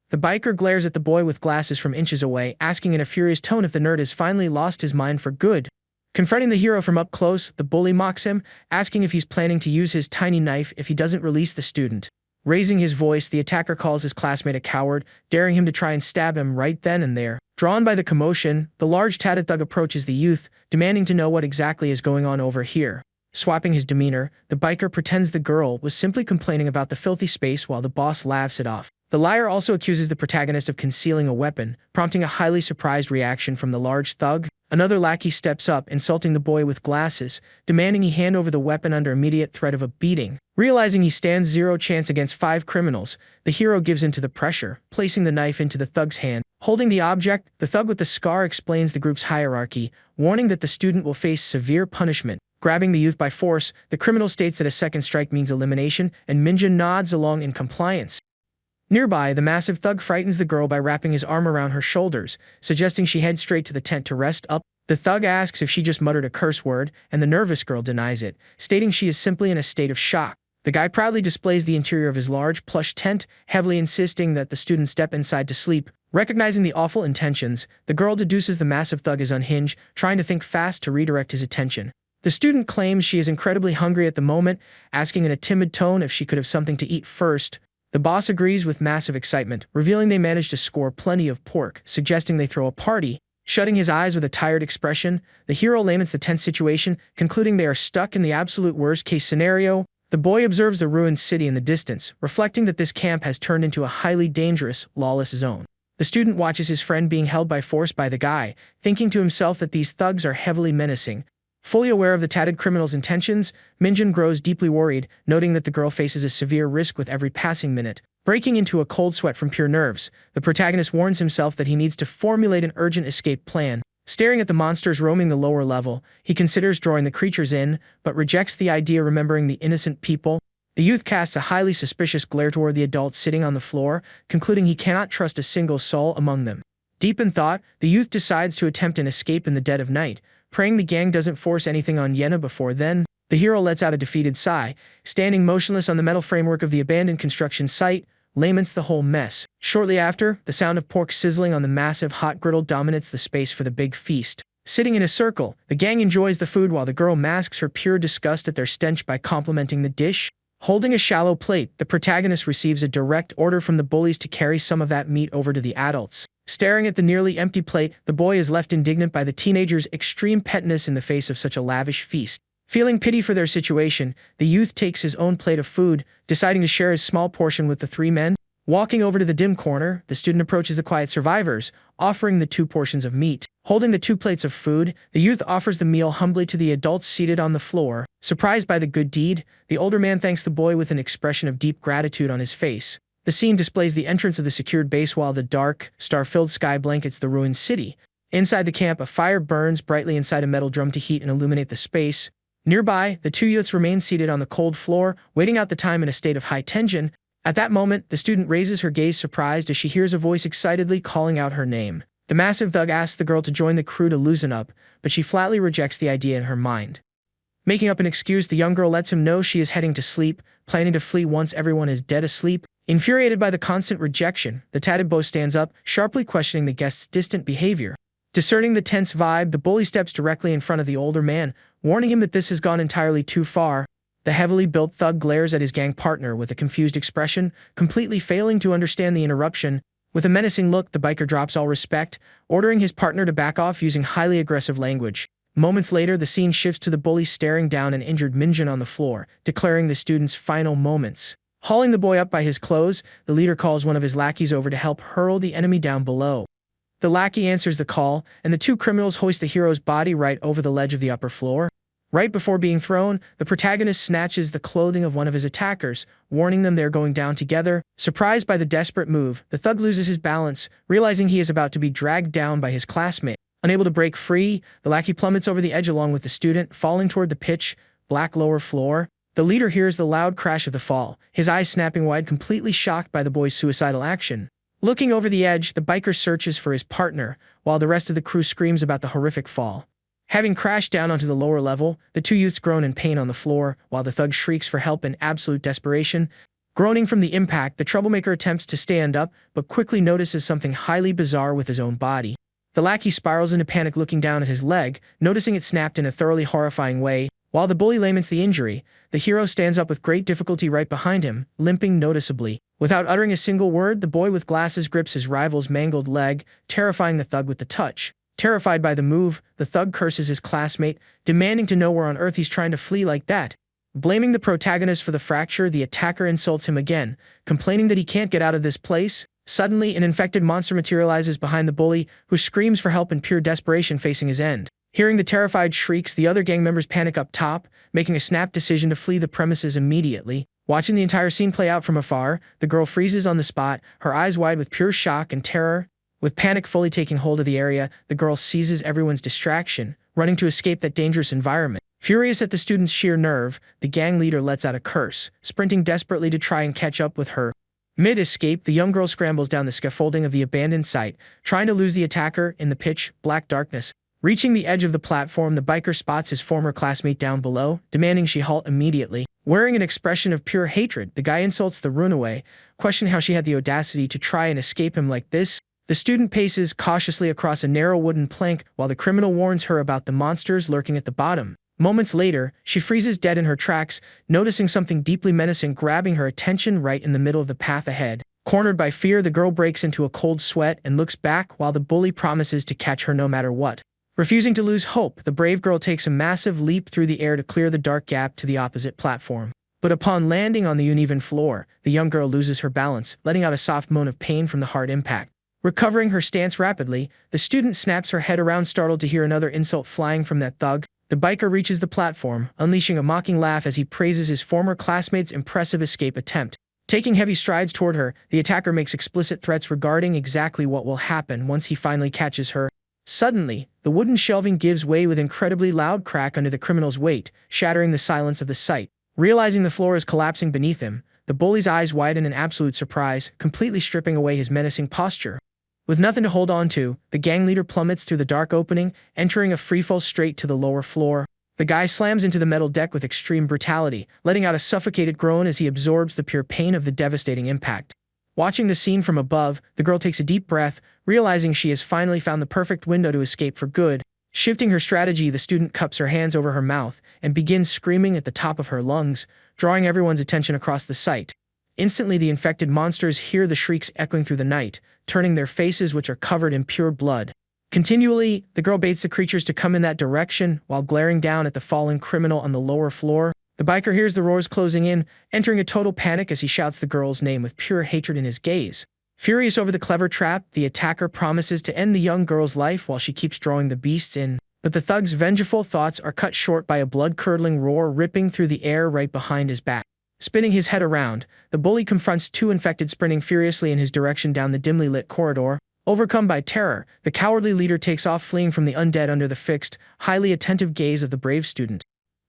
Speaker 1: The biker glares at the boy with glasses from inches away, asking in a furious tone if the nerd has finally lost his mind for good. Confronting the hero from up close, the bully mocks him, asking if he's planning to use his tiny knife if he doesn't release the student. Raising his voice, the attacker calls his classmate a coward, daring him to try and stab him right then and there. Drawn by the commotion, the large tatted thug approaches the youth, demanding to know what exactly is going on over here. Swapping his demeanor, the biker pretends the girl was simply complaining about the filthy space while the boss laughs it off. The liar also accuses the protagonist of concealing a weapon, prompting a highly surprised reaction from the large thug. Another lackey steps up, insulting the boy with glasses, demanding he hand over the weapon under immediate threat of a beating. Realizing he stands zero chance against 5 criminals, the hero gives in to the pressure, placing the knife into the thug's hand. Holding the object, the thug with the scar explains the group's hierarchy, warning that the student will face severe punishment. Grabbing the youth by force, the criminal states that a second strike means elimination, and Minjin nods along in compliance. Nearby, the massive thug frightens the girl by wrapping his arm around her shoulders, suggesting she head straight to the tent to rest up. The thug asks if she just muttered a curse word, and the nervous girl denies it, stating she is simply in a state of shock. The guy proudly displays the interior of his large, plush tent, heavily insisting that the student step inside to sleep. Recognizing the awful intentions, the girl deduces the massive thug is unhinged, trying to think fast to redirect his attention. The student claims she is incredibly hungry at the moment, asking in a timid tone if she could have something to eat first. The boss agrees with massive excitement, revealing they managed to score plenty of pork, suggesting they throw a party. Shutting his eyes with a tired expression, the hero laments the tense situation, concluding they are stuck in the absolute worst-case scenario. The boy observes the ruined city in the distance, reflecting that this camp has turned into a highly dangerous, lawless zone. The student watches his friend being held by force by the guy, thinking to himself that these thugs are heavily menacing. Fully aware of the tatted criminal's intentions, Minjin grows deeply worried, noting that the girl faces a severe risk with every passing minute. Breaking into a cold sweat from pure nerves, the protagonist warns himself that he needs to formulate an urgent escape plan. Staring at the monsters roaming the lower level, he considers drawing the creatures in, but rejects the idea, remembering the innocent people. The youth casts a highly suspicious glare toward the adult sitting on the floor, concluding he cannot trust a single soul among them. Deep in thought, the youth decides to attempt an escape in the dead of night, praying the gang doesn't force anything on Yena before then. The hero lets out a defeated sigh, standing motionless on the metal framework of the abandoned construction site, laments the whole mess. Shortly after, the sound of pork sizzling on the massive hot griddle dominates the space for the big feast. Sitting in a circle, the gang enjoys the food while the girl masks her pure disgust at their stench by complimenting the dish. Holding a shallow plate, the protagonist receives a direct order from the bullies to carry some of that meat over to the adults. Staring at the nearly empty plate, the boy is left indignant by the teenager's extreme pettiness in the face of such a lavish feast. Feeling pity for their situation, the youth takes his own plate of food, deciding to share his small portion with the 3 men. Walking over to the dim corner, the student approaches the quiet survivors, offering the 2 portions of meat. Holding the 2 plates of food, the youth offers the meal humbly to the adults seated on the floor. Surprised by the good deed, the older man thanks the boy with an expression of deep gratitude on his face. The scene displays the entrance of the secured base while the dark, star-filled sky blankets the ruined city. Inside the camp, a fire burns brightly inside a metal drum to heat and illuminate the space. Nearby, the 2 youths remain seated on the cold floor, waiting out the time in a state of high tension. At that moment, the student raises her gaze surprised as she hears a voice excitedly calling out her name. The massive thug asks the girl to join the crew to loosen up, but she flatly rejects the idea in her mind. Making up an excuse, the young girl lets him know she is heading to sleep, planning to flee once everyone is dead asleep. Infuriated by the constant rejection, the tatted beau stands up, sharply questioning the guest's distant behavior. Discerning the tense vibe, the bully steps directly in front of the older man, warning him that this has gone entirely too far. The heavily built thug glares at his gang partner with a confused expression, completely failing to understand the interruption. With a menacing look, the biker drops all respect, ordering his partner to back off using highly aggressive language. Moments later, the scene shifts to the bully staring down an injured Minjin on the floor, declaring the student's final moments. Hauling the boy up by his clothes, the leader calls one of his lackeys over to help hurl the enemy down below. The lackey answers the call, and the 2 criminals hoist the hero's body right over the ledge of the upper floor. Right before being thrown, the protagonist snatches the clothing of one of his attackers, warning them they're going down together. Surprised by the desperate move, the thug loses his balance, realizing he is about to be dragged down by his classmate. Unable to break free, the lackey plummets over the edge along with the student, falling toward the pitch black lower floor. The leader hears the loud crash of the fall, his eyes snapping wide, completely shocked by the boy's suicidal action. Looking over the edge, the biker searches for his partner, while the rest of the crew screams about the horrific fall. Having crashed down onto the lower level, the 2 youths groan in pain on the floor, while the thug shrieks for help in absolute desperation. Groaning from the impact, the troublemaker attempts to stand up, but quickly notices something highly bizarre with his own body. The lackey spirals into panic, looking down at his leg, noticing it snapped in a thoroughly horrifying way. While the bully laments the injury, the hero stands up with great difficulty right behind him, limping noticeably. Without uttering a single word, the boy with glasses grips his rival's mangled leg, terrifying the thug with the touch. Terrified by the move, the thug curses his classmate, demanding to know where on earth he's trying to flee like that. Blaming the protagonist for the fracture, the attacker insults him again, complaining that he can't get out of this place. Suddenly, an infected monster materializes behind the bully, who screams for help in pure desperation, facing his end. Hearing the terrified shrieks, the other gang members panic up top, making a snap decision to flee the premises immediately. Watching the entire scene play out from afar, the girl freezes on the spot, her eyes wide with pure shock and terror. With panic fully taking hold of the area, the girl seizes everyone's distraction, running to escape that dangerous environment. Furious at the student's sheer nerve, the gang leader lets out a curse, sprinting desperately to try and catch up with her. Mid-escape, the young girl scrambles down the scaffolding of the abandoned site, trying to lose the attacker in the pitch-black darkness. Reaching the edge of the platform, the biker spots his former classmate down below, demanding she halt immediately. Wearing an expression of pure hatred, the guy insults the runaway, questioning how she had the audacity to try and escape him like this. The student paces cautiously across a narrow wooden plank while the criminal warns her about the monsters lurking at the bottom. Moments later, she freezes dead in her tracks, noticing something deeply menacing grabbing her attention right in the middle of the path ahead. Cornered by fear, the girl breaks into a cold sweat and looks back while the bully promises to catch her no matter what. Refusing to lose hope, the brave girl takes a massive leap through the air to clear the dark gap to the opposite platform. But upon landing on the uneven floor, the young girl loses her balance, letting out a soft moan of pain from the hard impact. Recovering her stance rapidly, the student snaps her head around, startled to hear another insult flying from that thug. The biker reaches the platform, unleashing a mocking laugh as he praises his former classmate's impressive escape attempt. Taking heavy strides toward her, the attacker makes explicit threats regarding exactly what will happen once he finally catches her. Suddenly, the wooden shelving gives way with incredibly loud crack under the criminal's weight, shattering the silence of the site. Realizing the floor is collapsing beneath him, the bully's eyes widen in absolute surprise, completely stripping away his menacing posture. With nothing to hold on to, the gang leader plummets through the dark opening, entering a freefall straight to the lower floor. The guy slams into the metal deck with extreme brutality, letting out a suffocated groan as he absorbs the pure pain of the devastating impact. Watching the scene from above, the girl takes a deep breath, realizing she has finally found the perfect window to escape for good. Shifting her strategy, the student cups her hands over her mouth and begins screaming at the top of her lungs, drawing everyone's attention across the site. Instantly, the infected monsters hear the shrieks echoing through the night, turning their faces, which are covered in pure blood. Continually, the girl baits the creatures to come in that direction while glaring down at the fallen criminal on the lower floor. The biker hears the roars closing in, entering a total panic as he shouts the girl's name with pure hatred in his gaze. Furious over the clever trap, the attacker promises to end the young girl's life while she keeps drawing the beasts in. But the thug's vengeful thoughts are cut short by a blood-curdling roar ripping through the air right behind his back. Spinning his head around, the bully confronts two infected sprinting furiously in his direction down the dimly lit corridor. Overcome by terror, the cowardly leader takes off, fleeing from the undead under the fixed, highly attentive gaze of the brave student.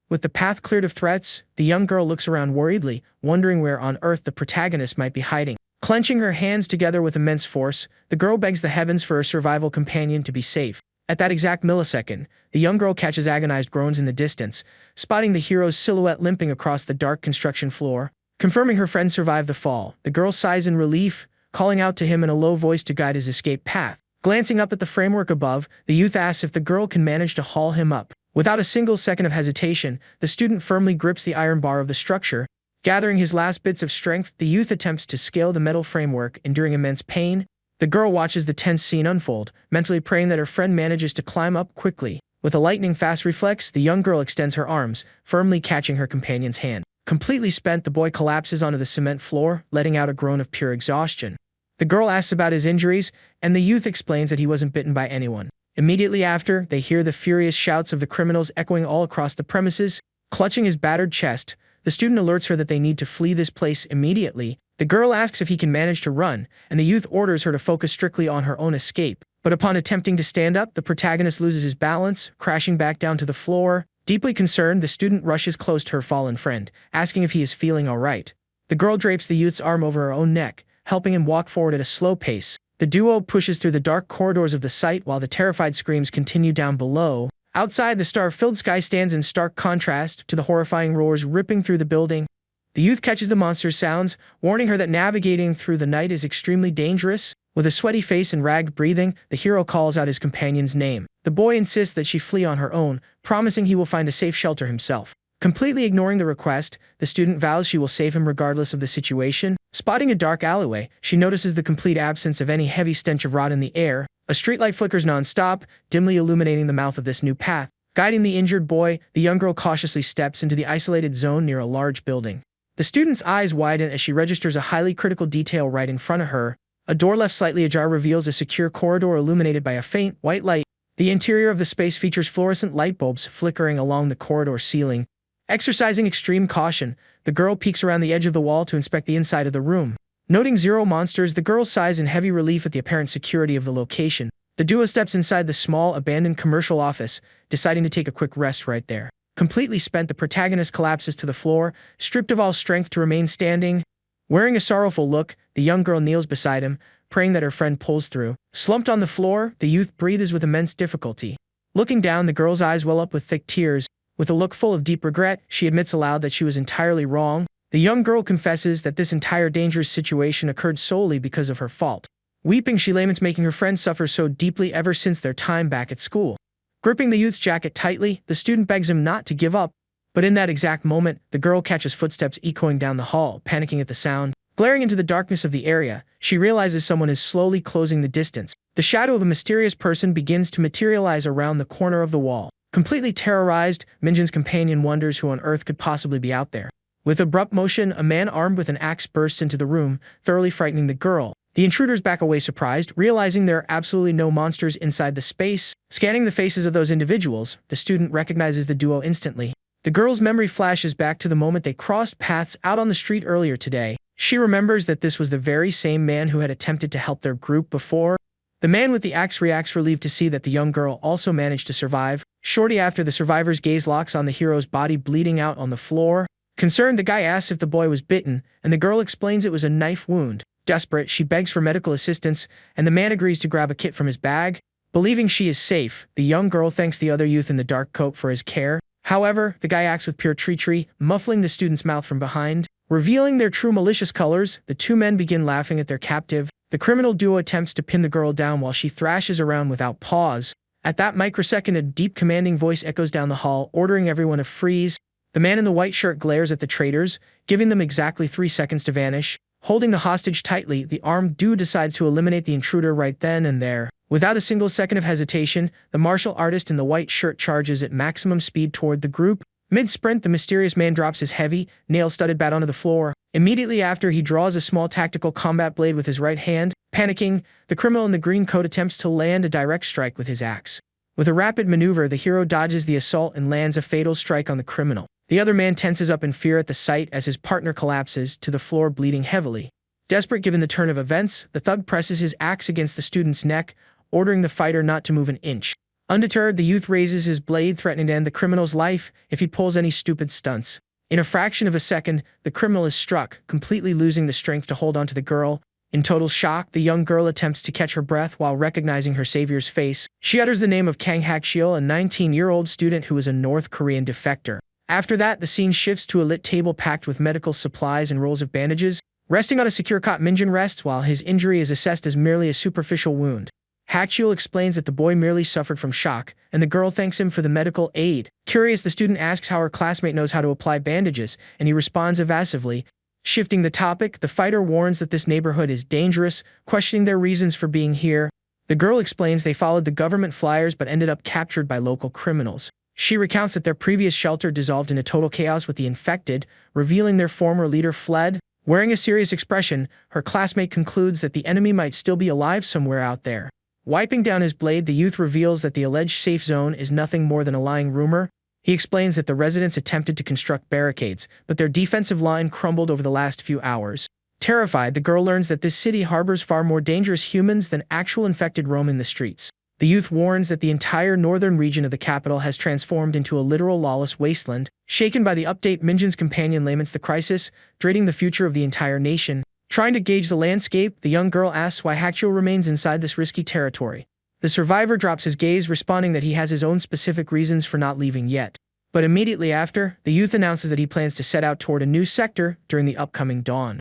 Speaker 1: With the path cleared of threats, the young girl looks around worriedly, wondering where on earth the protagonist might be hiding. Clenching her hands together with immense force, the girl begs the heavens for her survival companion to be safe. At that exact millisecond, the young girl catches agonized groans in the distance, spotting the hero's silhouette limping across the dark construction floor. Confirming her friend survived the fall, the girl sighs in relief, calling out to him in a low voice to guide his escape path. Glancing up at the framework above, the youth asks if the girl can manage to haul him up. Without a single second of hesitation, the student firmly grips the iron bar of the structure. Gathering his last bits of strength, the youth attempts to scale the metal framework, enduring immense pain. The girl watches the tense scene unfold, mentally praying that her friend manages to climb up quickly. With a lightning-fast reflex, the young girl extends her arms, firmly catching her companion's hand. Completely spent, the boy collapses onto the cement floor, letting out a groan of pure exhaustion. The girl asks about his injuries, and the youth explains that he wasn't bitten by anyone. Immediately after, they hear the furious shouts of the criminals echoing all across the premises. Clutching his battered chest, the student alerts her that they need to flee this place immediately. The girl asks if he can manage to run, and the youth orders her to focus strictly on her own escape. But upon attempting to stand up, the protagonist loses his balance, crashing back down to the floor. Deeply concerned, the student rushes close to her fallen friend, asking if he is feeling alright. The girl drapes the youth's arm over her own neck, helping him walk forward at a slow pace. The duo pushes through the dark corridors of the site while the terrified screams continue down below. Outside, the star-filled sky stands in stark contrast to the horrifying roars ripping through the building. The youth catches the monster's sounds, warning her that navigating through the night is extremely dangerous. With a sweaty face and ragged breathing, the hero calls out his companion's name. The boy insists that she flee on her own, promising he will find a safe shelter himself. Completely ignoring the request, the student vows she will save him regardless of the situation. Spotting a dark alleyway, she notices the complete absence of any heavy stench of rot in the air. A streetlight flickers non-stop, dimly illuminating the mouth of this new path. Guiding the injured boy, the young girl cautiously steps into the isolated zone near a large building. The student's eyes widen as she registers a highly critical detail right in front of her. A door left slightly ajar reveals a secure corridor illuminated by a faint, white light. The interior of the space features fluorescent light bulbs flickering along the corridor ceiling. Exercising extreme caution, the girl peeks around the edge of the wall to inspect the inside of the room. Noting zero monsters, the girl sighs in heavy relief at the apparent security of the location. The duo steps inside the small, abandoned commercial office, deciding to take a quick rest right there. Completely spent, the protagonist collapses to the floor, stripped of all strength to remain standing. Wearing a sorrowful look, the young girl kneels beside him, praying that her friend pulls through. Slumped on the floor, the youth breathes with immense difficulty. Looking down, the girl's eyes well up with thick tears. With a look full of deep regret, she admits aloud that she was entirely wrong. The young girl confesses that this entire dangerous situation occurred solely because of her fault. Weeping, she laments making her friend suffer so deeply ever since their time back at school. Gripping the youth's jacket tightly, the student begs him not to give up. But in that exact moment, the girl catches footsteps echoing down the hall, panicking at the sound. Glaring into the darkness of the area, she realizes someone is slowly closing the distance. The shadow of a mysterious person begins to materialize around the corner of the wall. Completely terrorized, Minjin's companion wonders who on earth could possibly be out there. With abrupt motion, a man armed with an axe bursts into the room, thoroughly frightening the girl. The intruders back away surprised, realizing there are absolutely no monsters inside the space. Scanning the faces of those individuals, the student recognizes the duo instantly. The girl's memory flashes back to the moment they crossed paths out on the street earlier today. She remembers that this was the very same man who had attempted to help their group before. The man with the axe reacts relieved to see that the young girl also managed to survive. Shortly after, the survivor's gaze locks on the hero's body bleeding out on the floor. Concerned, the guy asks if the boy was bitten, and the girl explains it was a knife wound. Desperate, she begs for medical assistance, and the man agrees to grab a kit from his bag. Believing she is safe, the young girl thanks the other youth in the dark coat for his care. However, the guy acts with pure treachery, muffling the student's mouth from behind. Revealing their true malicious colors, the two men begin laughing at their captive. The criminal duo attempts to pin the girl down while she thrashes around without pause. At that microsecond, a deep commanding voice echoes down the hall, ordering everyone to freeze. The man in the white shirt glares at the traitors, giving them exactly 3 seconds to vanish. Holding the hostage tightly, the armed duo decides to eliminate the intruder right then and there. Without a single second of hesitation, the martial artist in the white shirt charges at maximum speed toward the group. Mid-sprint, the mysterious man drops his heavy, nail-studded bat onto the floor. Immediately after, he draws a small tactical combat blade with his right hand. Panicking, the criminal in the green coat attempts to land a direct strike with his axe. With a rapid maneuver, the hero dodges the assault and lands a fatal strike on the criminal. The other man tenses up in fear at the sight as his partner collapses to the floor bleeding heavily. Desperate given the turn of events, the thug presses his axe against the student's neck, ordering the fighter not to move an inch. Undeterred, the youth raises his blade, threatening to end the criminal's life if he pulls any stupid stunts. In a fraction of a second, the criminal is struck, completely losing the strength to hold onto the girl. In total shock, the young girl attempts to catch her breath while recognizing her savior's face. She utters the name of Kang Hakshil, a 19-year-old student who is a North Korean defector. After that, the scene shifts to a lit table packed with medical supplies and rolls of bandages. Resting on a secure cot, Minjin rests while his injury is assessed as merely a superficial wound. Hakshil explains that the boy merely suffered from shock, and the girl thanks him for the medical aid. Curious, the student asks how her classmate knows how to apply bandages, and he responds evasively. Shifting the topic, the fighter warns that this neighborhood is dangerous, questioning their reasons for being here. The girl explains they followed the government flyers but ended up captured by local criminals. She recounts that their previous shelter dissolved into total chaos with the infected, revealing their former leader fled. Wearing a serious expression, her classmate concludes that the enemy might still be alive somewhere out there. Wiping down his blade, the youth reveals that the alleged safe zone is nothing more than a lying rumor. He explains that the residents attempted to construct barricades, but their defensive line crumbled over the last few hours. Terrified, the girl learns that this city harbors far more dangerous humans than actual infected roaming the streets. The youth warns that the entire northern region of the capital has transformed into a literal lawless wasteland. Shaken by the update, Minjin's companion laments the crisis, dreading the future of the entire nation. Trying to gauge the landscape, the young girl asks why Hakshil remains inside this risky territory. The survivor drops his gaze, responding that he has his own specific reasons for not leaving yet. But immediately after, the youth announces that he plans to set out toward a new sector during the upcoming dawn.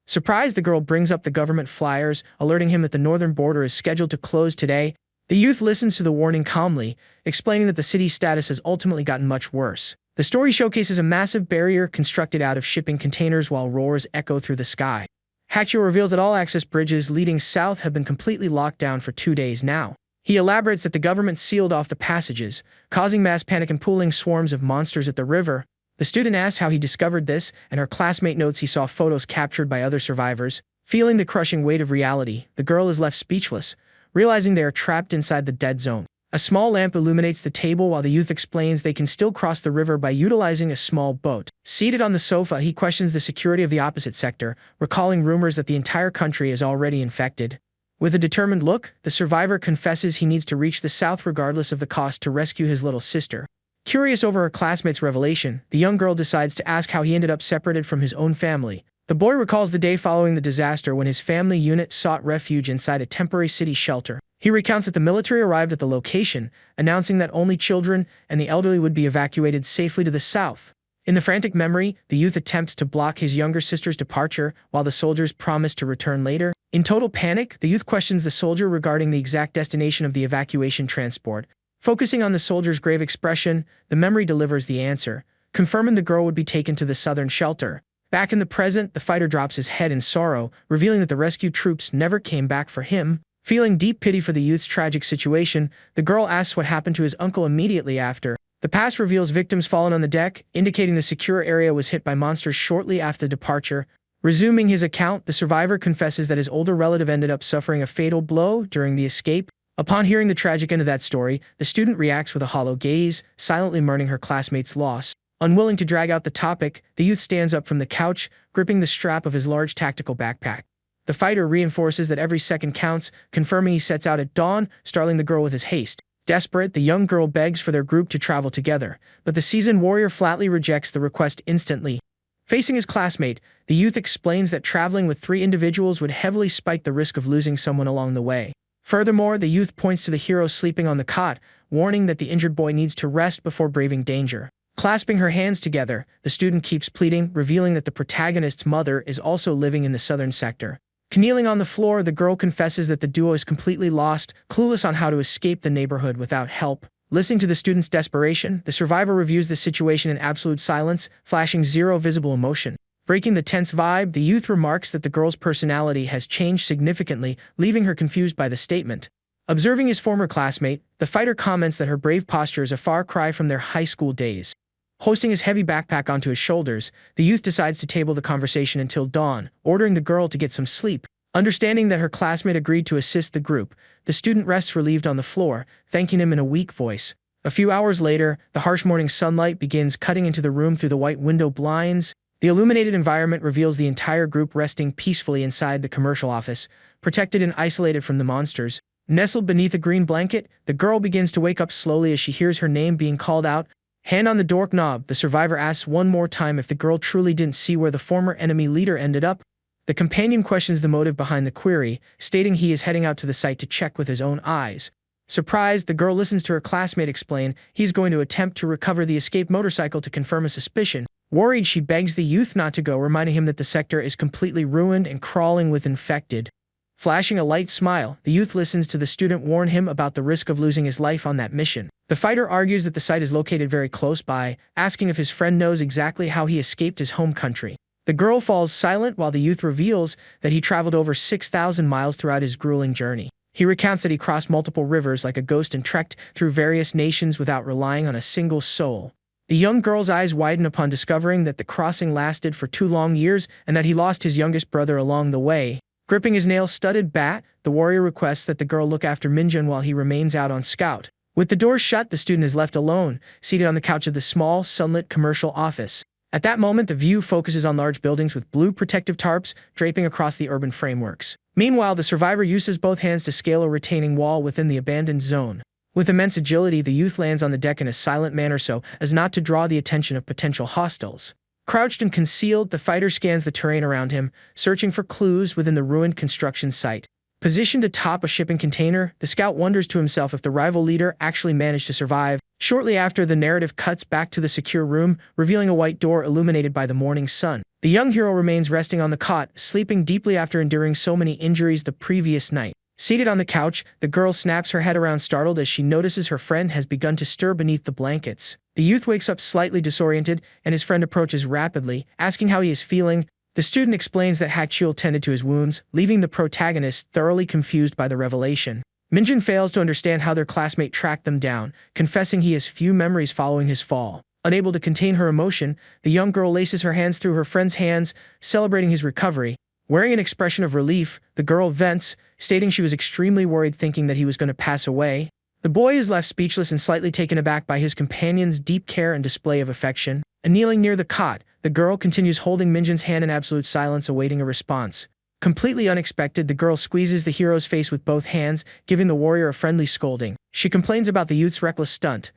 Speaker 1: Surprised, the girl brings up the government flyers, alerting him that the northern border is scheduled to close today. The youth listens to the warning calmly, explaining that the city's status has ultimately gotten much worse. The story showcases a massive barrier constructed out of shipping containers while roars echo through the sky. Hakshil reveals that all access bridges leading south have been completely locked down for 2 days now. He elaborates that the government sealed off the passages, causing mass panic and pooling swarms of monsters at the river. The student asks how he discovered this, and her classmate notes he saw photos captured by other survivors. Feeling the crushing weight of reality, the girl is left speechless, realizing they are trapped inside the dead zone. A small lamp illuminates the table while the youth explains they can still cross the river by utilizing a small boat. Seated on the sofa, he questions the security of the opposite sector, recalling rumors that the entire country is already infected. With a determined look, the survivor confesses he needs to reach the south regardless of the cost to rescue his little sister. Curious over her classmate's revelation, the young girl decides to ask how he ended up separated from his own family. The boy recalls the day following the disaster when his family unit sought refuge inside a temporary city shelter. He recounts that the military arrived at the location, announcing that only children and the elderly would be evacuated safely to the south. In the frantic memory, the youth attempts to block his younger sister's departure while the soldiers promise to return later. In total panic, the youth questions the soldier regarding the exact destination of the evacuation transport. Focusing on the soldier's grave expression, the memory delivers the answer, confirming the girl would be taken to the southern shelter. Back in the present, the fighter drops his head in sorrow, revealing that the rescue troops never came back for him. Feeling deep pity for the youth's tragic situation, the girl asks what happened to his uncle immediately after. The past reveals victims fallen on the deck, indicating the secure area was hit by monsters shortly after departure. Resuming his account, the survivor confesses that his older relative ended up suffering a fatal blow during the escape. Upon hearing the tragic end of that story, the student reacts with a hollow gaze, silently mourning her classmate's loss. Unwilling to drag out the topic, the youth stands up from the couch, gripping the strap of his large tactical backpack. The fighter reinforces that every second counts, confirming he sets out at dawn, startling the girl with his haste. Desperate, the young girl begs for their group to travel together, but the seasoned warrior flatly rejects the request instantly. Facing his classmate, the youth explains that traveling with 3 individuals would heavily spike the risk of losing someone along the way. Furthermore, the youth points to the hero sleeping on the cot, warning that the injured boy needs to rest before braving danger. Clasping her hands together, the student keeps pleading, revealing that the protagonist's mother is also living in the southern sector. Kneeling on the floor, the girl confesses that the duo is completely lost, clueless on how to escape the neighborhood without help. Listening to the student's desperation, the survivor reviews the situation in absolute silence, flashing zero visible emotion. Breaking the tense vibe, the youth remarks that the girl's personality has changed significantly, leaving her confused by the statement. Observing his former classmate, the fighter comments that her brave posture is a far cry from their high school days. Hoisting his heavy backpack onto his shoulders, the youth decides to table the conversation until dawn, ordering the girl to get some sleep. Understanding that her classmate agreed to assist the group, the student rests relieved on the floor, thanking him in a weak voice. A few hours later, the harsh morning sunlight begins cutting into the room through the white window blinds. The illuminated environment reveals the entire group resting peacefully inside the commercial office, protected and isolated from the monsters. Nestled beneath a green blanket, the girl begins to wake up slowly as she hears her name being called out. Hand on the doorknob, the survivor asks one more time if the girl truly didn't see where the former enemy leader ended up. The companion questions the motive behind the query, stating he is heading out to the site to check with his own eyes. Surprised, the girl listens to her classmate explain he's going to attempt to recover the escaped motorcycle to confirm a suspicion. Worried, she begs the youth not to go, reminding him that the sector is completely ruined and crawling with infected. Flashing a light smile, the youth listens to the student warn him about the risk of losing his life on that mission. The fighter argues that the site is located very close by, asking if his friend knows exactly how he escaped his home country. The girl falls silent while the youth reveals that he traveled over 6,000 miles throughout his grueling journey. He recounts that he crossed multiple rivers like a ghost and trekked through various nations without relying on a single soul. The young girl's eyes widen upon discovering that the crossing lasted for 2 long years and that he lost his youngest brother along the way. Gripping his nail-studded bat, the warrior requests that the girl look after Minjun while he remains out on scout. With the door shut, the student is left alone, seated on the couch of the small, sunlit commercial office. At that moment, the view focuses on large buildings with blue protective tarps draping across the urban frameworks. Meanwhile, the survivor uses both hands to scale a retaining wall within the abandoned zone. With immense agility, the youth lands on the deck in a silent manner so as not to draw the attention of potential hostiles. Crouched and concealed, the fighter scans the terrain around him, searching for clues within the ruined construction site. Positioned atop a shipping container, the scout wonders to himself if the rival leader actually managed to survive. Shortly after, the narrative cuts back to the secure room, revealing a white door illuminated by the morning sun. The young hero remains resting on the cot, sleeping deeply after enduring so many injuries the previous night. Seated on the couch, the girl snaps her head around startled as she notices her friend has begun to stir beneath the blankets. The youth wakes up slightly disoriented, and his friend approaches rapidly, asking how he is feeling. The student explains that Hachiel tended to his wounds, leaving the protagonist thoroughly confused by the revelation. Minjin fails to understand how their classmate tracked them down, confessing he has few memories following his fall. Unable to contain her emotion, the young girl laces her hands through her friend's hands, celebrating his recovery. Wearing an expression of relief, the girl vents, stating she was extremely worried, thinking that he was going to pass away. The boy is left speechless and slightly taken aback by his companion's deep care and display of affection. Kneeling near the cot, the girl continues holding Minjin's hand in absolute silence, awaiting a response. Completely unexpected, the girl squeezes the hero's face with both hands, giving the warrior a friendly scolding. She complains about the youth's reckless stunt,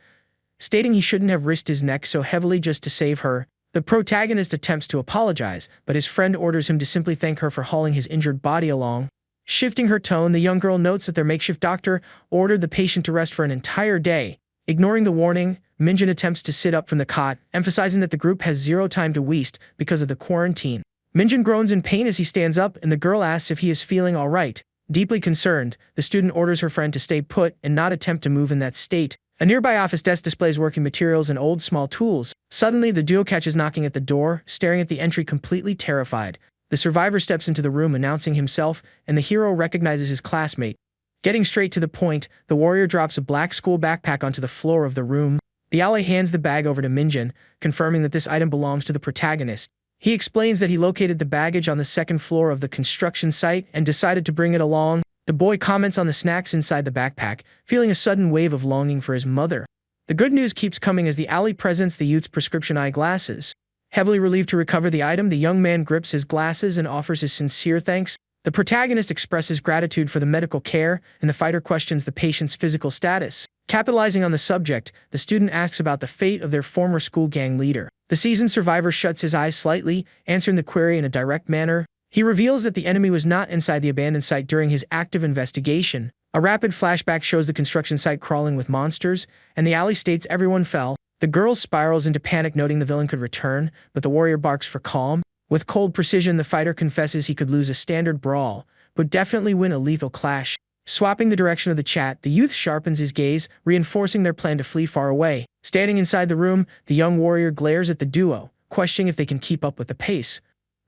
Speaker 1: stating he shouldn't have risked his neck so heavily just to save her. The protagonist attempts to apologize, but his friend orders him to simply thank her for hauling his injured body along. Shifting her tone, the young girl notes that their makeshift doctor ordered the patient to rest for an entire day. Ignoring the warning, Minjin attempts to sit up from the cot, emphasizing that the group has zero time to waste because of the quarantine. Minjin groans in pain as he stands up, and the girl asks if he is feeling all right. Deeply concerned, the student orders her friend to stay put and not attempt to move in that state. A nearby office desk displays working materials and old small tools. Suddenly, the duo catches knocking at the door, staring at the entry completely terrified. The survivor steps into the room announcing himself, and the hero recognizes his classmate. Getting straight to the point, the warrior drops a black school backpack onto the floor of the room. The ally hands the bag over to Minjin, confirming that this item belongs to the protagonist. He explains that he located the baggage on the second floor of the construction site and decided to bring it along. The boy comments on the snacks inside the backpack, feeling a sudden wave of longing for his mother. The good news keeps coming as the ally presents the youth's prescription eyeglasses. Heavily relieved to recover the item, the young man grips his glasses and offers his sincere thanks. The protagonist expresses gratitude for the medical care, and the fighter questions the patient's physical status. Capitalizing on the subject, the student asks about the fate of their former school gang leader. The seasoned survivor shuts his eyes slightly, answering the query in a direct manner. He reveals that the enemy was not inside the abandoned site during his active investigation. A rapid flashback shows the construction site crawling with monsters, and the ally states everyone fell. The girl spirals into panic, noting the villain could return, but the warrior barks for calm. With cold precision, the fighter confesses he could lose a standard brawl, but definitely win a lethal clash. Swapping the direction of the chat, the youth sharpens his gaze, reinforcing their plan to flee far away. Standing inside the room, the young warrior glares at the duo, questioning if they can keep up with the pace.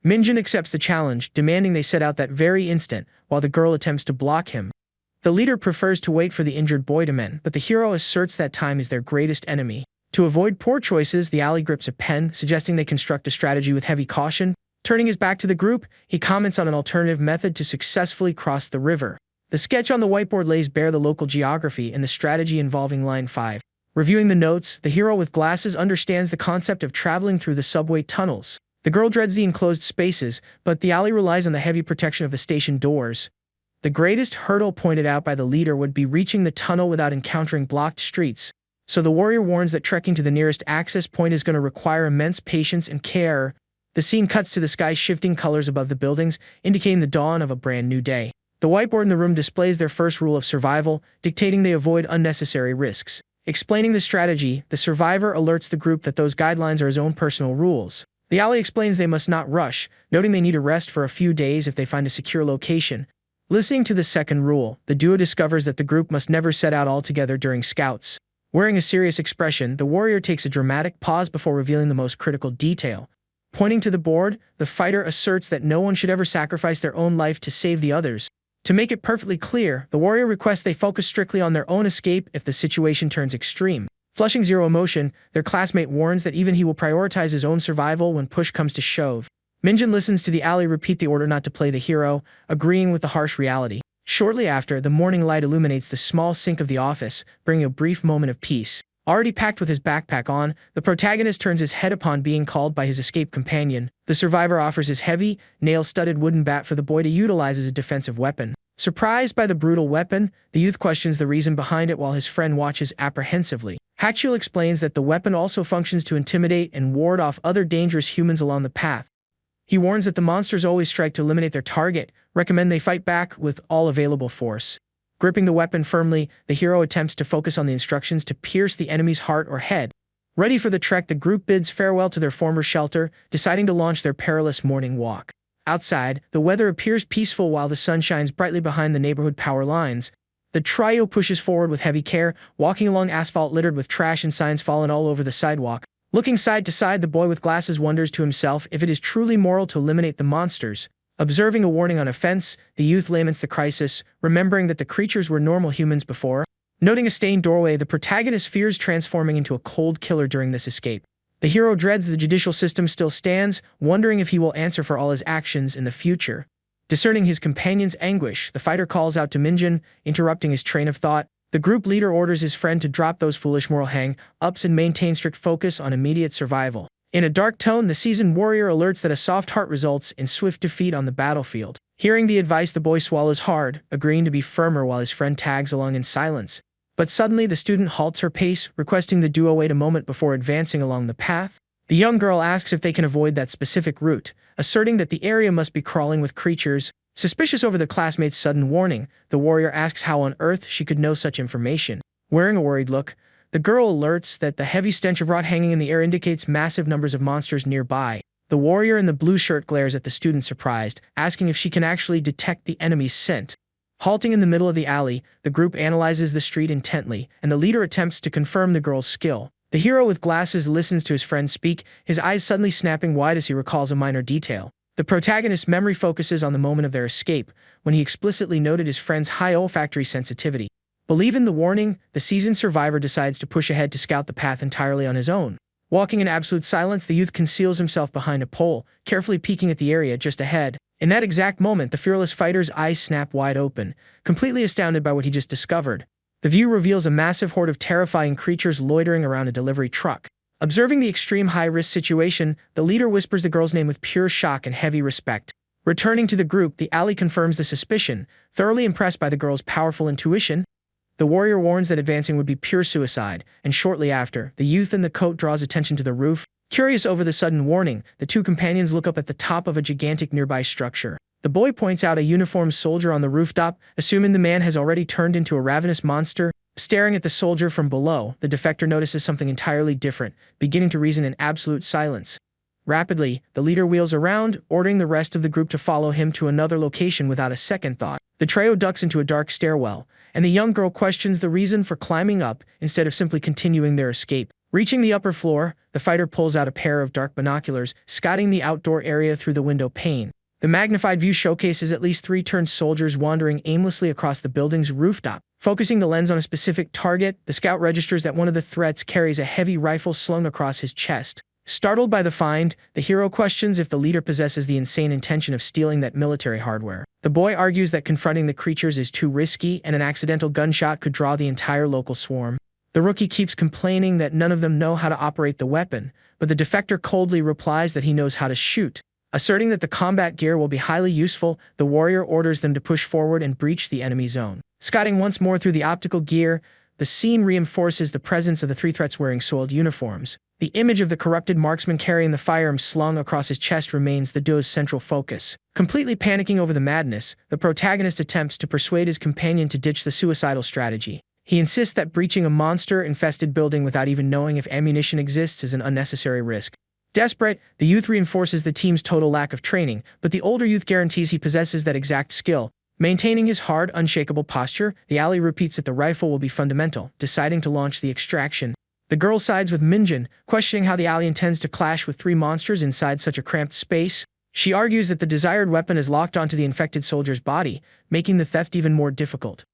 Speaker 1: Minjin accepts the challenge, demanding they set out that very instant, while the girl attempts to block him. The leader prefers to wait for the injured boy to mend, but the hero asserts that time is their greatest enemy. To avoid poor choices, the ally grips a pen, suggesting they construct a strategy with heavy caution. Turning his back to the group, he comments on an alternative method to successfully cross the river. The sketch on the whiteboard lays bare the local geography and the strategy involving Line 5. Reviewing the notes, the hero with glasses understands the concept of traveling through the subway tunnels. The girl dreads the enclosed spaces, but the ally relies on the heavy protection of the station doors. The greatest hurdle pointed out by the leader would be reaching the tunnel without encountering blocked streets. So the warrior warns that trekking to the nearest access point is going to require immense patience and care. The scene cuts to the sky shifting colors above the buildings, indicating the dawn of a brand new day. The whiteboard in the room displays their first rule of survival, dictating they avoid unnecessary risks. Explaining the strategy, the survivor alerts the group that those guidelines are his own personal rules. The ally explains they must not rush, noting they need to rest for a few days if they find a secure location. Listening to the second rule, the duo discovers that the group must never set out all together during scouts. Wearing a serious expression, the warrior takes a dramatic pause before revealing the most critical detail. Pointing to the board, the fighter asserts that no one should ever sacrifice their own life to save the others. To make it perfectly clear, the warrior requests they focus strictly on their own escape if the situation turns extreme. Flushing zero emotion, their classmate warns that even he will prioritize his own survival when push comes to shove. Minjin listens to the ally repeat the order not to play the hero, agreeing with the harsh reality. Shortly after, the morning light illuminates the small sink of the office, bringing a brief moment of peace. Already packed with his backpack on, the protagonist turns his head upon being called by his escaped companion. The survivor offers his heavy, nail-studded wooden bat for the boy to utilize as a defensive weapon. Surprised by the brutal weapon, the youth questions the reason behind it while his friend watches apprehensively. Hachiel explains that the weapon also functions to intimidate and ward off other dangerous humans along the path. He warns that the monsters always strike to eliminate their target, recommend they fight back with all available force. Gripping the weapon firmly, the hero attempts to focus on the instructions to pierce the enemy's heart or head. Ready for the trek, the group bids farewell to their former shelter, deciding to launch their perilous morning walk. Outside, the weather appears peaceful while the sun shines brightly behind the neighborhood power lines. The trio pushes forward with heavy care, walking along asphalt littered with trash and signs fallen all over the sidewalk. Looking side to side, the boy with glasses wonders to himself if it is truly moral to eliminate the monsters. Observing a warning on a fence, the youth laments the crisis, remembering that the creatures were normal humans before. Noting a stained doorway, the protagonist fears transforming into a cold killer during this escape. The hero dreads the judicial system still stands, wondering if he will answer for all his actions in the future. Discerning his companion's anguish, the fighter calls out to Minjin, interrupting his train of thought. The group leader orders his friend to drop those foolish moral hang-ups and maintain strict focus on immediate survival. In a dark tone, the seasoned warrior alerts that a soft heart results in swift defeat on the battlefield. Hearing the advice, the boy swallows hard, agreeing to be firmer while his friend tags along in silence. But suddenly, the student halts her pace, requesting the duo wait a moment before advancing along the path. The young girl asks if they can avoid that specific route, asserting that the area must be crawling with creatures. Suspicious over the classmate's sudden warning, the warrior asks how on earth she could know such information. Wearing a worried look, the girl alerts that the heavy stench of rot hanging in the air indicates massive numbers of monsters nearby. The warrior in the blue shirt glares at the student surprised, asking if she can actually detect the enemy's scent. Halting in the middle of the alley, the group analyzes the street intently, and the leader attempts to confirm the girl's skill. The hero with glasses listens to his friend speak, his eyes suddenly snapping wide as he recalls a minor detail. The protagonist's memory focuses on the moment of their escape, when he explicitly noted his friend's high olfactory sensitivity. Believing the warning, the seasoned survivor decides to push ahead to scout the path entirely on his own. Walking in absolute silence, the youth conceals himself behind a pole, carefully peeking at the area just ahead. In that exact moment, the fearless fighter's eyes snap wide open, completely astounded by what he just discovered. The view reveals a massive horde of terrifying creatures loitering around a delivery truck. Observing the extreme high-risk situation, the leader whispers the girl's name with pure shock and heavy respect. Returning to the group, the ally confirms the suspicion, thoroughly impressed by the girl's powerful intuition. The warrior warns that advancing would be pure suicide, and shortly after, the youth in the coat draws attention to the roof. Curious over the sudden warning, the two companions look up at the top of a gigantic nearby structure. The boy points out a uniformed soldier on the rooftop, assuming the man has already turned into a ravenous monster. Staring at the soldier from below, the defector notices something entirely different, beginning to reason in absolute silence. Rapidly, the leader wheels around, ordering the rest of the group to follow him to another location without a second thought. The trio ducks into a dark stairwell, and the young girl questions the reason for climbing up instead of simply continuing their escape. Reaching the upper floor, the fighter pulls out a pair of dark binoculars, scouting the outdoor area through the window pane. The magnified view showcases at least 3 turned soldiers wandering aimlessly across the building's rooftop. Focusing the lens on a specific target, the scout registers that one of the threats carries a heavy rifle slung across his chest. Startled by the find, the hero questions if the leader possesses the insane intention of stealing that military hardware. The boy argues that confronting the creatures is too risky and an accidental gunshot could draw the entire local swarm. The rookie keeps complaining that none of them know how to operate the weapon, but the defector coldly replies that he knows how to shoot. Asserting that the combat gear will be highly useful, the warrior orders them to push forward and breach the enemy zone. Scouting once more through the optical gear, the scene reinforces the presence of the 3 threats wearing soiled uniforms. The image of the corrupted marksman carrying the firearm slung across his chest remains the duo's central focus. Completely panicking over the madness, the protagonist attempts to persuade his companion to ditch the suicidal strategy. He insists that breaching a monster-infested building without even knowing if ammunition exists is an unnecessary risk. Desperate, the youth reinforces the team's total lack of training, but the older youth guarantees he possesses that exact skill. Maintaining his hard, unshakable posture, the ally repeats that the rifle will be fundamental, deciding to launch the extraction. The girl sides with Minjin, questioning how the ally intends to clash with 3 monsters inside such a cramped space. She argues that the desired weapon is locked onto the infected soldier's body, making the theft even more difficult.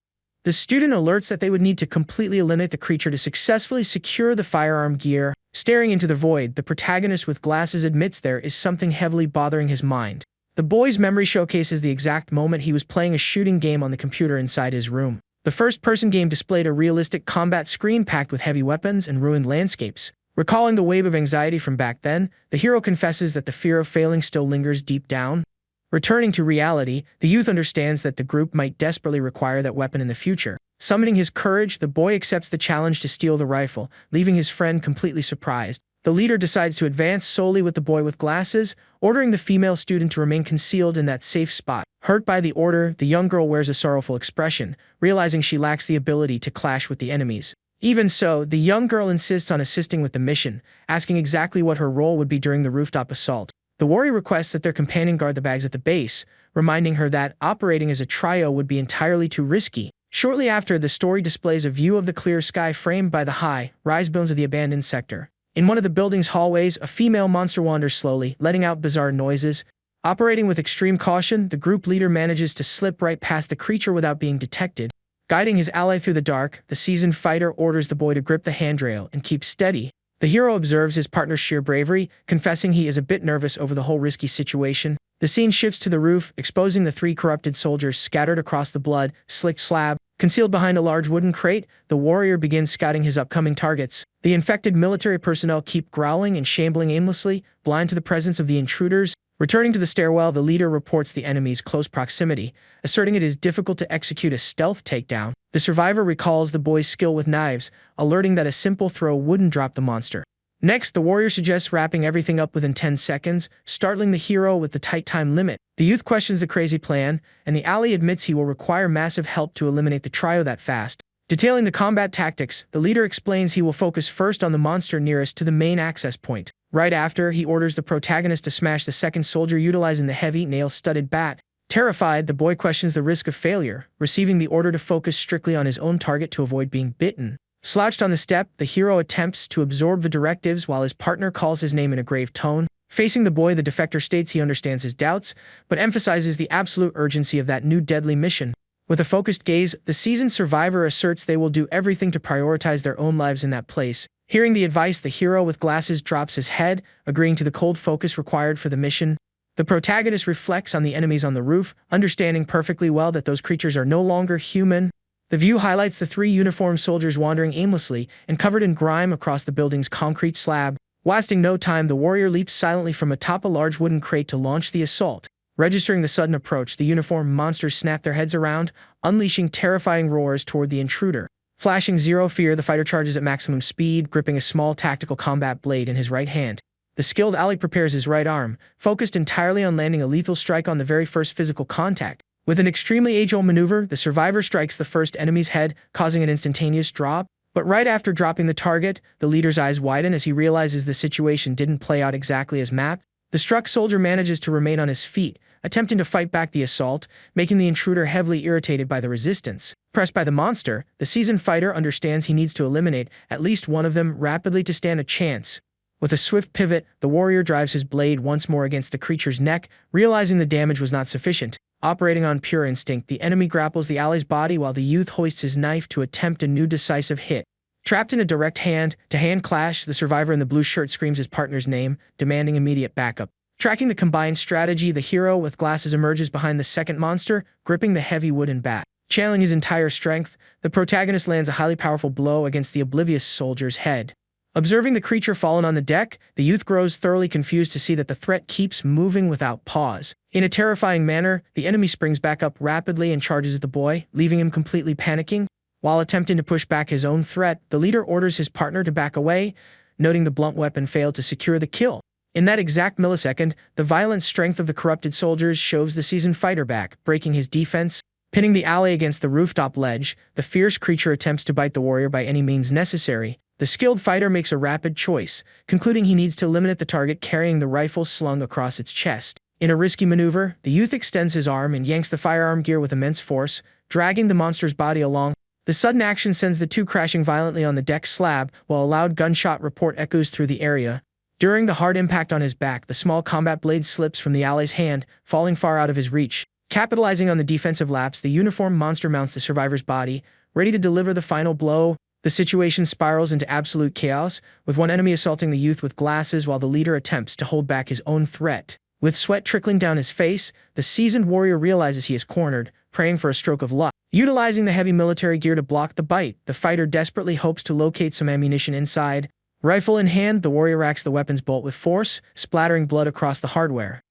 Speaker 1: The student alerts that they would need to completely eliminate the creature to successfully secure the firearm gear. Staring into the void, the protagonist with glasses admits there is something heavily bothering his mind. The boy's memory showcases the exact moment he was playing a shooting game on the computer inside his room. The first-person game displayed a realistic combat screen packed with heavy weapons and ruined landscapes. Recalling the wave of anxiety from back then, the hero confesses that the fear of failing still lingers deep down. Returning to reality, the youth understands that the group might desperately require that weapon in the future. Summoning his courage, the boy accepts the challenge to steal the rifle, leaving his friend completely surprised. The leader decides to advance solely with the boy with glasses, ordering the female student to remain concealed in that safe spot. Hurt by the order, the young girl wears a sorrowful expression, realizing she lacks the ability to clash with the enemies. Even so, the young girl insists on assisting with the mission, asking exactly what her role would be during the rooftop assault. The warrior requests that their companion guard the bags at the base, reminding her that operating as a trio would be entirely too risky. Shortly after, the story displays a view of the clear sky framed by the high-rise buildings of the abandoned sector. In one of the building's hallways, a female monster wanders slowly, letting out bizarre noises. Operating with extreme caution, the group leader manages to slip right past the creature without being detected. Guiding his ally through the dark, the seasoned fighter orders the boy to grip the handrail and keep steady. The hero observes his partner's sheer bravery, confessing he is a bit nervous over the whole risky situation. The scene shifts to the roof, exposing the 3 corrupted soldiers scattered across the blood-slicked slab. Concealed behind a large wooden crate, the warrior begins scouting his upcoming targets. The infected military personnel keep growling and shambling aimlessly, blind to the presence of the intruders. Returning to the stairwell, the leader reports the enemy's close proximity, asserting it is difficult to execute a stealth takedown. The survivor recalls the boy's skill with knives, alerting that a simple throw wouldn't drop the monster. Next, the warrior suggests wrapping everything up within 10 seconds, startling the hero with the tight time limit. The youth questions the crazy plan, and the ally admits he will require massive help to eliminate the trio that fast. Detailing the combat tactics, the leader explains he will focus first on the monster nearest to the main access point. Right after, he orders the protagonist to smash the second soldier utilizing the heavy, nail-studded bat. Terrified, the boy questions the risk of failure, receiving the order to focus strictly on his own target to avoid being bitten. Slouched on the step, the hero attempts to absorb the directives while his partner calls his name in a grave tone. Facing the boy, the defector states he understands his doubts, but emphasizes the absolute urgency of that new deadly mission. With a focused gaze, the seasoned survivor asserts they will do everything to prioritize their own lives in that place. Hearing the advice, the hero with glasses drops his head, agreeing to the cold focus required for the mission. The protagonist reflects on the enemies on the roof, understanding perfectly well that those creatures are no longer human. The view highlights the 3 uniformed soldiers wandering aimlessly and covered in grime across the building's concrete slab. Wasting no time, the warrior leaps silently from atop a large wooden crate to launch the assault. Registering the sudden approach, the uniformed monsters snap their heads around, unleashing terrifying roars toward the intruder. Flashing zero fear, the fighter charges at maximum speed, gripping a small tactical combat blade in his right hand. The skilled ally prepares his right arm, focused entirely on landing a lethal strike on the very first physical contact. With an extremely age-old maneuver, the survivor strikes the first enemy's head, causing an instantaneous drop. But right after dropping the target, the leader's eyes widen as he realizes the situation didn't play out exactly as mapped. The struck soldier manages to remain on his feet, attempting to fight back the assault, making the intruder heavily irritated by the resistance. Pressed by the monster, the seasoned fighter understands he needs to eliminate at least one of them rapidly to stand a chance. With a swift pivot, the warrior drives his blade once more against the creature's neck, realizing the damage was not sufficient. Operating on pure instinct, the enemy grapples the ally's body while the youth hoists his knife to attempt a new decisive hit. Trapped in a direct hand-to-hand clash, the survivor in the blue shirt screams his partner's name, demanding immediate backup. Tracking the combined strategy, the hero with glasses emerges behind the second monster, gripping the heavy wooden bat. Channeling his entire strength, the protagonist lands a highly powerful blow against the oblivious soldier's head. Observing the creature fallen on the deck, the youth grows thoroughly confused to see that the threat keeps moving without pause. In a terrifying manner, the enemy springs back up rapidly and charges at the boy, leaving him completely panicking. While attempting to push back his own threat, the leader orders his partner to back away, noting the blunt weapon failed to secure the kill. In that exact millisecond, the violent strength of the corrupted soldiers shoves the seasoned fighter back, breaking his defense. Pinning the ally against the rooftop ledge, the fierce creature attempts to bite the warrior by any means necessary. The skilled fighter makes a rapid choice, concluding he needs to eliminate the target carrying the rifle slung across its chest. In a risky maneuver, the youth extends his arm and yanks the firearm gear with immense force, dragging the monster's body along. The sudden action sends the two crashing violently on the deck slab, while a loud gunshot report echoes through the area. During the hard impact on his back, the small combat blade slips from the ally's hand, falling far out of his reach. Capitalizing on the defensive lapse, the uniformed monster mounts the survivor's body, ready to deliver the final blow. The situation spirals into absolute chaos, with one enemy assaulting the youth with glasses while the leader attempts to hold back his own threat. With sweat trickling down his face, the seasoned warrior realizes he is cornered, praying for a stroke of luck. Utilizing the heavy military gear to block the bite, the fighter desperately hopes to locate some ammunition inside. Rifle in hand, the warrior racks the weapon's bolt with force, splattering blood across the hardware.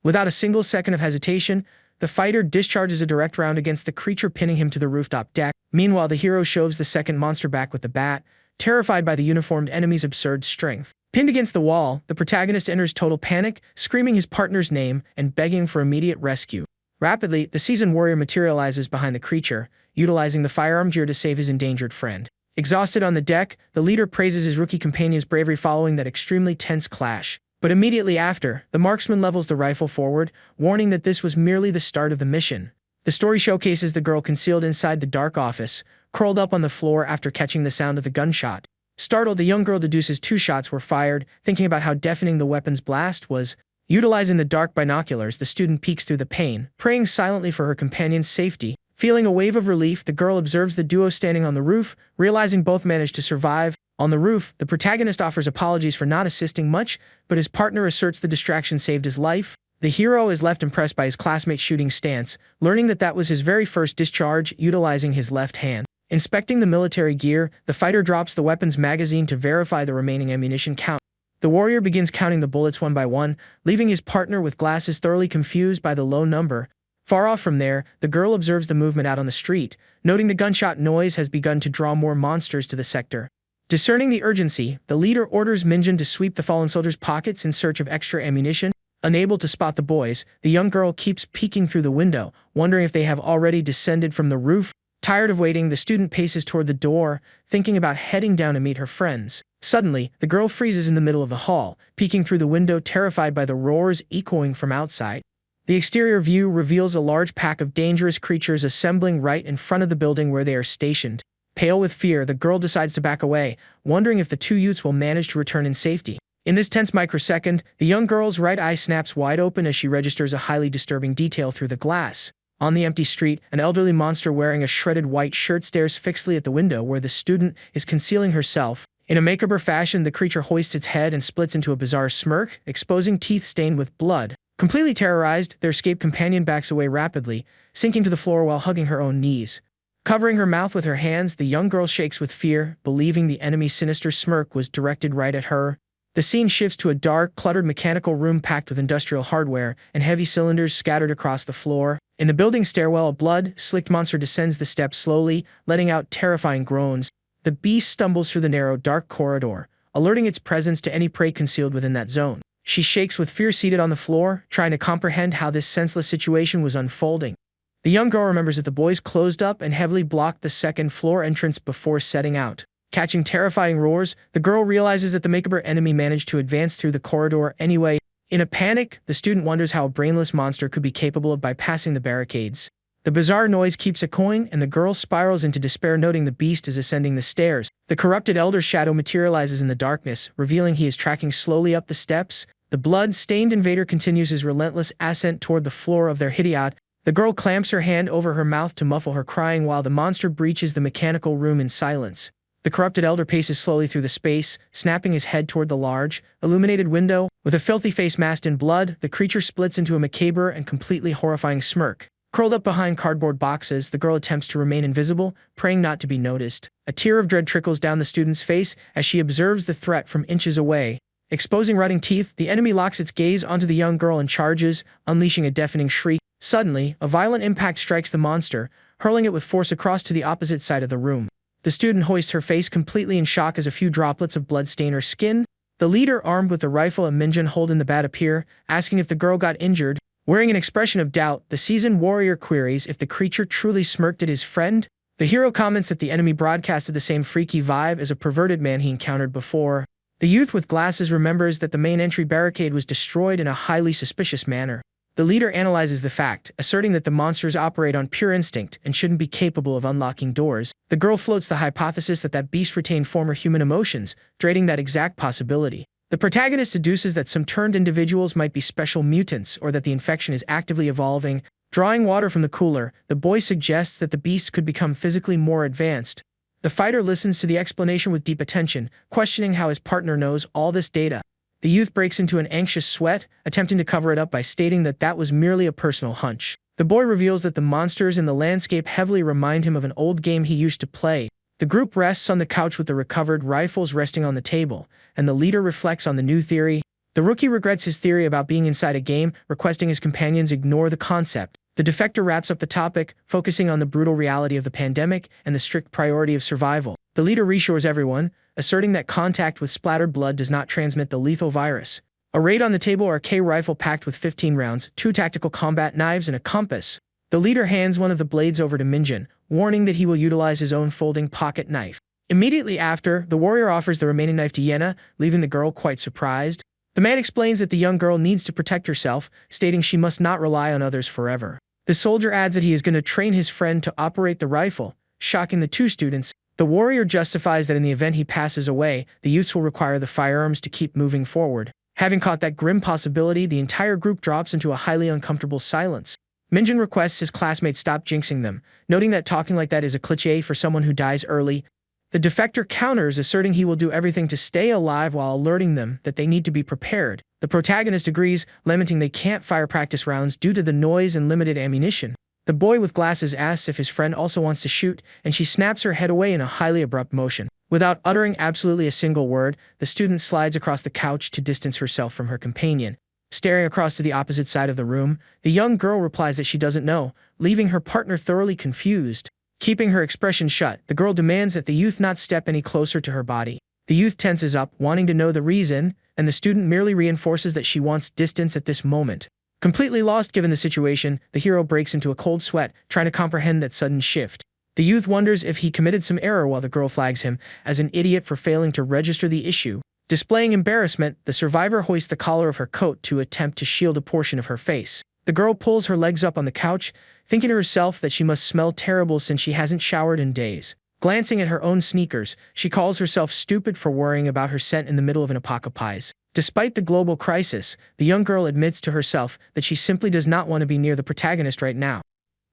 Speaker 1: Without a single second of hesitation, the fighter discharges a direct round against the creature, pinning him to the rooftop deck. Meanwhile, the hero shoves the second monster back with the bat, terrified by the uniformed enemy's absurd strength. Pinned against the wall, the protagonist enters total panic, screaming his partner's name and begging for immediate rescue. Rapidly, the seasoned warrior materializes behind the creature, utilizing the firearm gear to save his endangered friend. Exhausted on the deck, the leader praises his rookie companion's bravery following that extremely tense clash. But immediately after, the marksman levels the rifle forward, warning that this was merely the start of the mission. The story showcases the girl concealed inside the dark office, curled up on the floor after catching the sound of the gunshot. Startled, the young girl deduces 2 shots were fired, thinking about how deafening the weapon's blast was. Utilizing the dark binoculars, the student peeks through the pane, praying silently for her companion's safety. Feeling a wave of relief, the girl observes the duo standing on the roof, realizing both managed to survive. On the roof, the protagonist offers apologies for not assisting much, but his partner asserts the distraction saved his life. The hero is left impressed by his classmate's shooting stance, learning that that was his very first discharge, utilizing his left hand. Inspecting the military gear, the fighter drops the weapon's magazine to verify the remaining ammunition count. The warrior begins counting the bullets one by one, leaving his partner with glasses thoroughly confused by the low number. Far off from there, the girl observes the movement out on the street, noting the gunshot noise has begun to draw more monsters to the sector. Discerning the urgency, the leader orders Minjin to sweep the fallen soldier's pockets in search of extra ammunition. Unable to spot the boys, the young girl keeps peeking through the window, wondering if they have already descended from the roof. Tired of waiting, the student paces toward the door, thinking about heading down to meet her friends. Suddenly, the girl freezes in the middle of the hall, peeking through the window, terrified by the roars echoing from outside. The exterior view reveals a large pack of dangerous creatures assembling right in front of the building where they are stationed. Pale with fear, the girl decides to back away, wondering if the two youths will manage to return in safety. In this tense microsecond, the young girl's right eye snaps wide open as she registers a highly disturbing detail through the glass. On the empty street, an elderly monster wearing a shredded white shirt stares fixedly at the window where the student is concealing herself. In a macabre fashion, the creature hoists its head and splits into a bizarre smirk, exposing teeth stained with blood. Completely terrorized, their escaped companion backs away rapidly, sinking to the floor while hugging her own knees. Covering her mouth with her hands, the young girl shakes with fear, believing the enemy's sinister smirk was directed right at her. The scene shifts to a dark, cluttered mechanical room packed with industrial hardware and heavy cylinders scattered across the floor. In the building's stairwell, a blood-slicked monster descends the steps slowly, letting out terrifying groans. The beast stumbles through the narrow, dark corridor, alerting its presence to any prey concealed within that zone. She shakes with fear seated on the floor, trying to comprehend how this senseless situation was unfolding. The young girl remembers that the boys closed up and heavily blocked the second-floor entrance before setting out. Catching terrifying roars, the girl realizes that the macabre enemy managed to advance through the corridor anyway. In a panic, the student wonders how a brainless monster could be capable of bypassing the barricades. The bizarre noise keeps echoing, and the girl spirals into despair, noting the beast is ascending the stairs. The corrupted elder's shadow materializes in the darkness, revealing he is tracking slowly up the steps. The blood-stained invader continues his relentless ascent toward the floor of their hideout. The girl clamps her hand over her mouth to muffle her crying while the monster breaches the mechanical room in silence. The corrupted elder paces slowly through the space, snapping his head toward the large, illuminated window. With a filthy face masked in blood, the creature splits into a macabre and completely horrifying smirk. Curled up behind cardboard boxes, the girl attempts to remain invisible, praying not to be noticed. A tear of dread trickles down the student's face as she observes the threat from inches away. Exposing rotting teeth, the enemy locks its gaze onto the young girl and charges, unleashing a deafening shriek. Suddenly, a violent impact strikes the monster, hurling it with force across to the opposite side of the room. The student hoists her face completely in shock as a few droplets of blood stain her skin. The leader, armed with a rifle and Minjin holding the bat, appear, asking if the girl got injured. Wearing an expression of doubt, the seasoned warrior queries if the creature truly smirked at his friend. The hero comments that the enemy broadcasted the same freaky vibe as a perverted man he encountered before. The youth with glasses remembers that the main entry barricade was destroyed in a highly suspicious manner. The leader analyzes the fact, asserting that the monsters operate on pure instinct and shouldn't be capable of unlocking doors. The girl floats the hypothesis that that beast retained former human emotions, dreading that exact possibility. The protagonist deduces that some turned individuals might be special mutants or that the infection is actively evolving. Drawing water from the cooler, the boy suggests that the beast could become physically more advanced. The fighter listens to the explanation with deep attention, questioning how his partner knows all this data. The youth breaks into an anxious sweat, attempting to cover it up by stating that that was merely a personal hunch. The boy reveals that the monsters in the landscape heavily remind him of an old game he used to play. The group rests on the couch with the recovered rifles resting on the table, and the leader reflects on the new theory. The rookie regrets his theory about being inside a game, requesting his companions ignore the concept. The defector wraps up the topic, focusing on the brutal reality of the pandemic and the strict priority of survival. The leader reassures everyone, asserting that contact with splattered blood does not transmit the lethal virus. Arrayed on the table are a K-rifle packed with 15 rounds, 2 tactical combat knives, and a compass. The leader hands one of the blades over to Minjin, warning that he will utilize his own folding pocket knife. Immediately after, the warrior offers the remaining knife to Yena, leaving the girl quite surprised. The man explains that the young girl needs to protect herself, stating she must not rely on others forever. The soldier adds that he is going to train his friend to operate the rifle, shocking the two students. The warrior justifies that in the event he passes away, the youths will require the firearms to keep moving forward. Having caught that grim possibility, the entire group drops into a highly uncomfortable silence. Minjin requests his classmates stop jinxing them, noting that talking like that is a cliché for someone who dies early. The defector counters, asserting he will do everything to stay alive while alerting them that they need to be prepared. The protagonist agrees, lamenting they can't fire practice rounds due to the noise and limited ammunition. The boy with glasses asks if his friend also wants to shoot, and she snaps her head away in a highly abrupt motion. Without uttering absolutely a single word, the student slides across the couch to distance herself from her companion. Staring across to the opposite side of the room, the young girl replies that she doesn't know, leaving her partner thoroughly confused. Keeping her expression shut, the girl demands that the youth not step any closer to her body. The youth tenses up, wanting to know the reason, and the student merely reinforces that she wants distance at this moment. Completely lost given the situation, the hero breaks into a cold sweat, trying to comprehend that sudden shift. The youth wonders if he committed some error while the girl flags him as an idiot for failing to register the issue. Displaying embarrassment, the survivor hoists the collar of her coat to attempt to shield a portion of her face. The girl pulls her legs up on the couch, thinking to herself that she must smell terrible since she hasn't showered in days. Glancing at her own sneakers, she calls herself stupid for worrying about her scent in the middle of an apocalypse. Despite the global crisis, the young girl admits to herself that she simply does not want to be near the protagonist right now.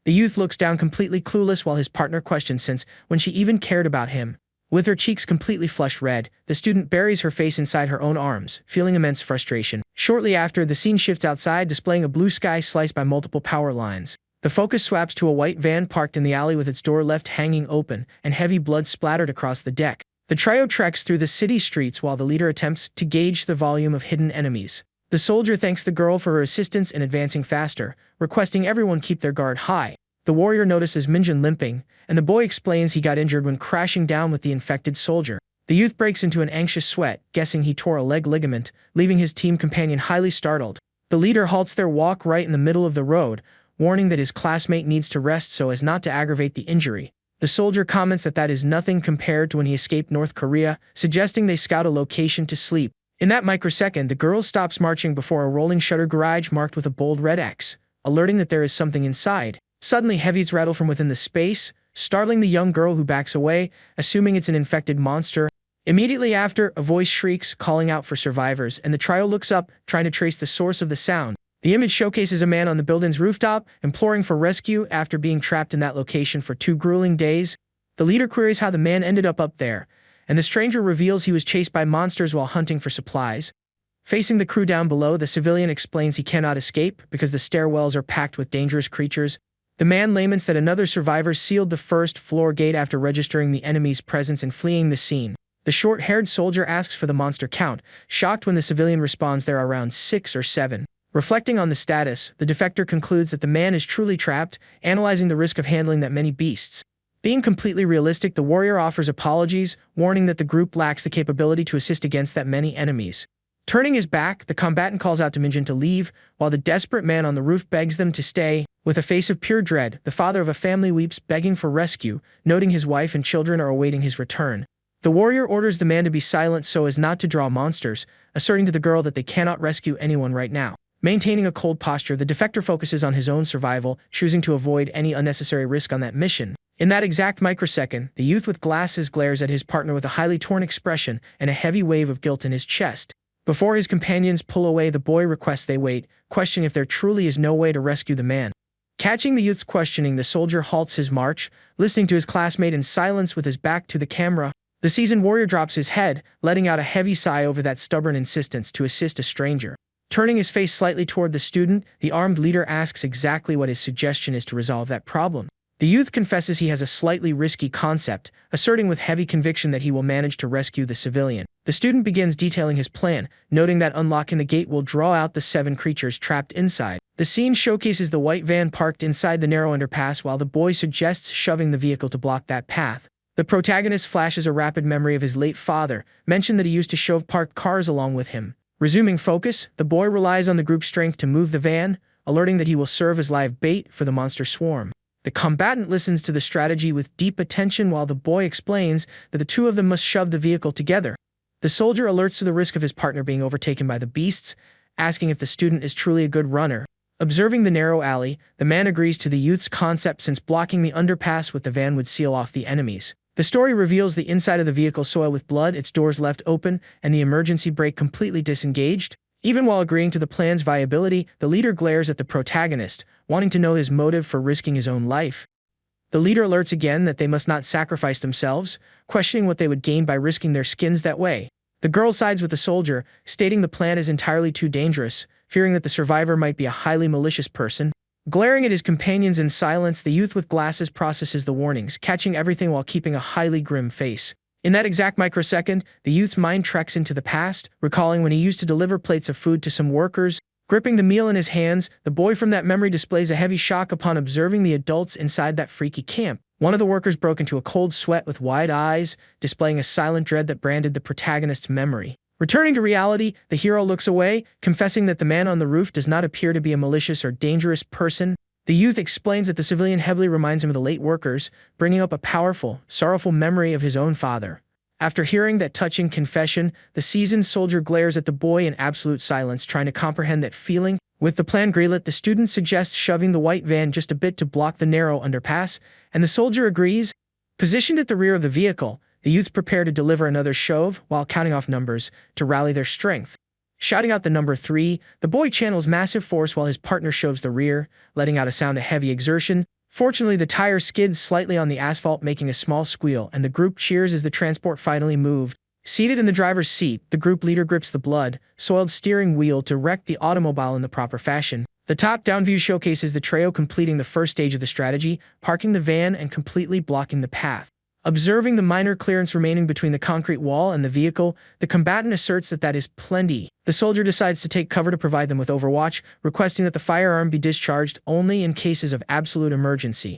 Speaker 1: The youth looks down completely clueless while his partner questions since when she even cared about him. With her cheeks completely flushed red, the student buries her face inside her own arms, feeling immense frustration. Shortly after, the scene shifts outside, displaying a blue sky sliced by multiple power lines. The focus swaps to a white van parked in the alley with its door left hanging open, and heavy blood splattered across the deck. The trio treks through the city streets while the leader attempts to gauge the volume of hidden enemies. The soldier thanks the girl for her assistance in advancing faster, requesting everyone keep their guard high. The warrior notices Minjin limping, and the boy explains he got injured when crashing down with the infected soldier. The youth breaks into an anxious sweat, guessing he tore a leg ligament, leaving his team companion highly startled. The leader halts their walk right in the middle of the road, warning that his classmate needs to rest so as not to aggravate the injury. The soldier comments that that is nothing compared to when he escaped North Korea, suggesting they scout a location to sleep. In that microsecond, the girl stops marching before a rolling shutter garage marked with a bold red X, alerting that there is something inside. Suddenly, heavies rattle from within the space, startling the young girl who backs away, assuming it's an infected monster. Immediately after, a voice shrieks, calling out for survivors, and the trio looks up, trying to trace the source of the sound. The image showcases a man on the building's rooftop, imploring for rescue after being trapped in that location for 2 grueling days. The leader queries how the man ended up there, and the stranger reveals he was chased by monsters while hunting for supplies. Facing the crew down below, the civilian explains he cannot escape because the stairwells are packed with dangerous creatures. The man laments that another survivor sealed the first-floor gate after registering the enemy's presence and fleeing the scene. The short-haired soldier asks for the monster count, shocked when the civilian responds there are around 6 or 7. Reflecting on the status, the defector concludes that the man is truly trapped, analyzing the risk of handling that many beasts. Being completely realistic, the warrior offers apologies, warning that the group lacks the capability to assist against that many enemies. Turning his back, the combatant calls out to Minjin to leave, while the desperate man on the roof begs them to stay. With a face of pure dread, the father of a family weeps, begging for rescue, noting his wife and children are awaiting his return. The warrior orders the man to be silent so as not to draw monsters, asserting to the girl that they cannot rescue anyone right now. Maintaining a cold posture, the defector focuses on his own survival, choosing to avoid any unnecessary risk on that mission. In that exact microsecond, the youth with glasses glares at his partner with a highly torn expression and a heavy wave of guilt in his chest. Before his companions pull away, the boy requests they wait, questioning if there truly is no way to rescue the man. Catching the youth's questioning, the soldier halts his march, listening to his classmate in silence with his back to the camera. The seasoned warrior drops his head, letting out a heavy sigh over that stubborn insistence to assist a stranger. Turning his face slightly toward the student, the armed leader asks exactly what his suggestion is to resolve that problem. The youth confesses he has a slightly risky concept, asserting with heavy conviction that he will manage to rescue the civilian. The student begins detailing his plan, noting that unlocking the gate will draw out the 7 creatures trapped inside. The scene showcases the white van parked inside the narrow underpass while the boy suggests shoving the vehicle to block that path. The protagonist flashes a rapid memory of his late father, mentioned that he used to shove parked cars along with him. Resuming focus, the boy relies on the group's strength to move the van, alerting that he will serve as live bait for the monster swarm. The combatant listens to the strategy with deep attention while the boy explains that the two of them must shove the vehicle together. The soldier alerts to the risk of his partner being overtaken by the beasts, asking if the student is truly a good runner. Observing the narrow alley, the man agrees to the youth's concept since blocking the underpass with the van would seal off the enemies. The story reveals the inside of the vehicle soiled with blood, its doors left open, and the emergency brake completely disengaged. Even while agreeing to the plan's viability, the leader glares at the protagonist, wanting to know his motive for risking his own life. The leader alerts again that they must not sacrifice themselves, questioning what they would gain by risking their skins that way. The girl sides with the soldier, stating the plan is entirely too dangerous, fearing that the survivor might be a highly malicious person. Glaring at his companions in silence, the youth with glasses processes the warnings, catching everything while keeping a highly grim face. In that exact microsecond, the youth's mind treks into the past, recalling when he used to deliver plates of food to some workers. Gripping the meal in his hands, the boy from that memory displays a heavy shock upon observing the adults inside that freaky camp. One of the workers broke into a cold sweat with wide eyes, displaying a silent dread that branded the protagonist's memory. Returning to reality, the hero looks away, confessing that the man on the roof does not appear to be a malicious or dangerous person. The youth explains that the civilian heavily reminds him of the late workers, bringing up a powerful, sorrowful memory of his own father. After hearing that touching confession, the seasoned soldier glares at the boy in absolute silence, trying to comprehend that feeling. With the plan greenlit, the student suggests shoving the white van just a bit to block the narrow underpass, and the soldier agrees. Positioned at the rear of the vehicle, the youths prepare to deliver another shove while counting off numbers to rally their strength. Shouting out the number 3, the boy channels massive force while his partner shoves the rear, letting out a sound of heavy exertion. Fortunately, the tire skids slightly on the asphalt, making a small squeal, and the group cheers as the transport finally moved. Seated in the driver's seat, the group leader grips the blood-soiled steering wheel to wreck the automobile in the proper fashion. The top-down view showcases the trio completing the first stage of the strategy, parking the van and completely blocking the path. Observing the minor clearance remaining between the concrete wall and the vehicle, the combatant asserts that that is plenty. The soldier decides to take cover to provide them with overwatch, requesting that the firearm be discharged only in cases of absolute emergency.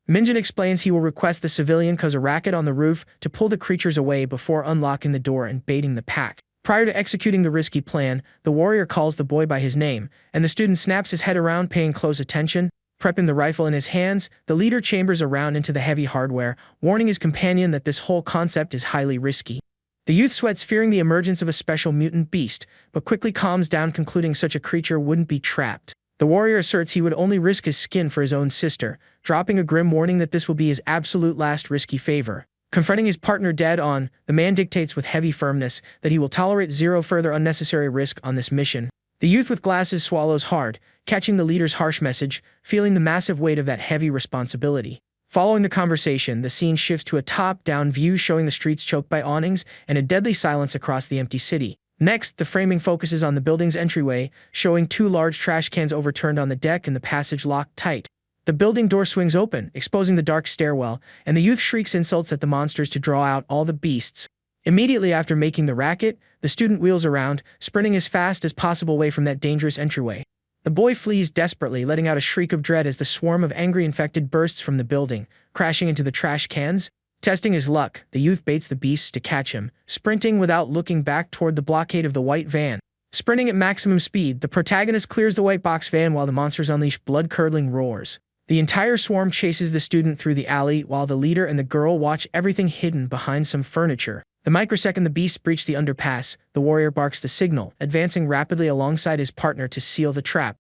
Speaker 1: Minjin explains he will request the civilian cause a racket on the roof to pull the creatures away before unlocking the door and baiting the pack. Prior to executing the risky plan, the warrior calls the boy by his name, and the student snaps his head around, paying close attention. Prepping the rifle in his hands, the leader chambers around into the heavy hardware, warning his companion that this whole concept is highly risky. The youth sweats, fearing the emergence of a special mutant beast, but quickly calms down, concluding such a creature wouldn't be trapped. The warrior asserts he would only risk his skin for his own sister, dropping a grim warning that this will be his absolute last risky favor. Confronting his partner dead on, the man dictates with heavy firmness that he will tolerate zero further unnecessary risk on this mission. The youth with glasses swallows hard, catching the leader's harsh message, feeling the massive weight of that heavy responsibility. Following the conversation, the scene shifts to a top-down view showing the streets choked by awnings and a deadly silence across the empty city. Next, the framing focuses on the building's entryway, showing 2 large trash cans overturned on the deck and the passage locked tight. The building door swings open, exposing the dark stairwell, and the youth shrieks insults at the monsters to draw out all the beasts. Immediately after making the racket, the student wheels around, sprinting as fast as possible away from that dangerous entryway. The boy flees desperately, letting out a shriek of dread as the swarm of angry infected bursts from the building, crashing into the trash cans. Testing his luck, the youth baits the beasts to catch him, sprinting without looking back toward the blockade of the white van. Sprinting at maximum speed, the protagonist clears the white box van while the monsters unleash blood-curdling roars. The entire swarm chases the student through the alley while the leader and the girl watch everything hidden behind some furniture. The microsecond the beasts breach the underpass, the warrior barks the signal, advancing rapidly alongside his partner to seal the trap.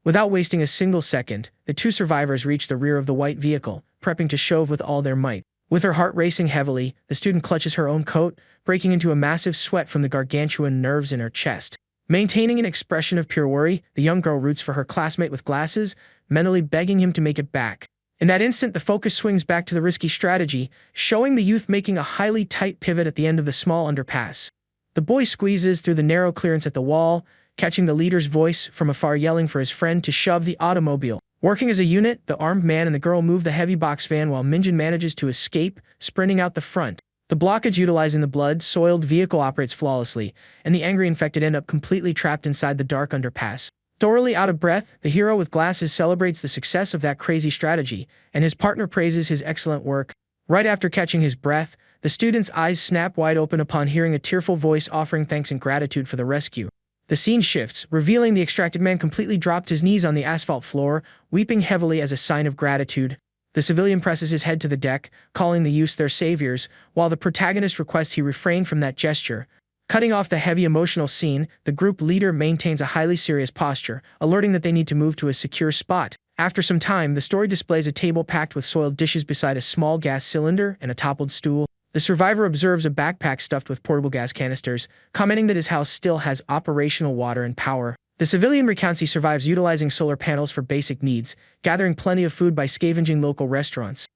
Speaker 1: Without wasting a single second, the 2 survivors reach the rear of the white vehicle, prepping to shove with all their might. With her heart racing heavily, the student clutches her own coat, breaking into a massive sweat from the gargantuan nerves in her chest. Maintaining an expression of pure worry, the young girl roots for her classmate with glasses, mentally begging him to make it back. In that instant, the focus swings back to the risky strategy, showing the youth making a highly tight pivot at the end of the small underpass. The boy squeezes through the narrow clearance at the wall, catching the leader's voice from afar yelling for his friend to shove the automobile. Working as a unit, the armed man and the girl move the heavy box van while Minjin manages to escape, sprinting out the front. The blockage utilizing the blood-soiled vehicle operates flawlessly, and the angry infected end up completely trapped inside the dark underpass. Thoroughly out of breath, the hero with glasses celebrates the success of that crazy strategy, and his partner praises his excellent work. Right after catching his breath, the student's eyes snap wide open upon hearing a tearful voice offering thanks and gratitude for the rescue. The scene shifts, revealing the extracted man completely dropped his knees on the asphalt floor, weeping heavily as a sign of gratitude. The civilian presses his head to the deck, calling the youths their saviors, while the protagonist requests he refrain from that gesture. Cutting off the heavy emotional scene, the group leader maintains a highly serious posture, alerting that they need to move to a secure spot. After some time, the story displays a table packed with soiled dishes beside a small gas cylinder and a toppled stool. The survivor observes a backpack stuffed with portable gas canisters, commenting that his house still has operational water and power. The civilian recounts he survives utilizing solar panels for basic needs, gathering plenty of food by scavenging local restaurants.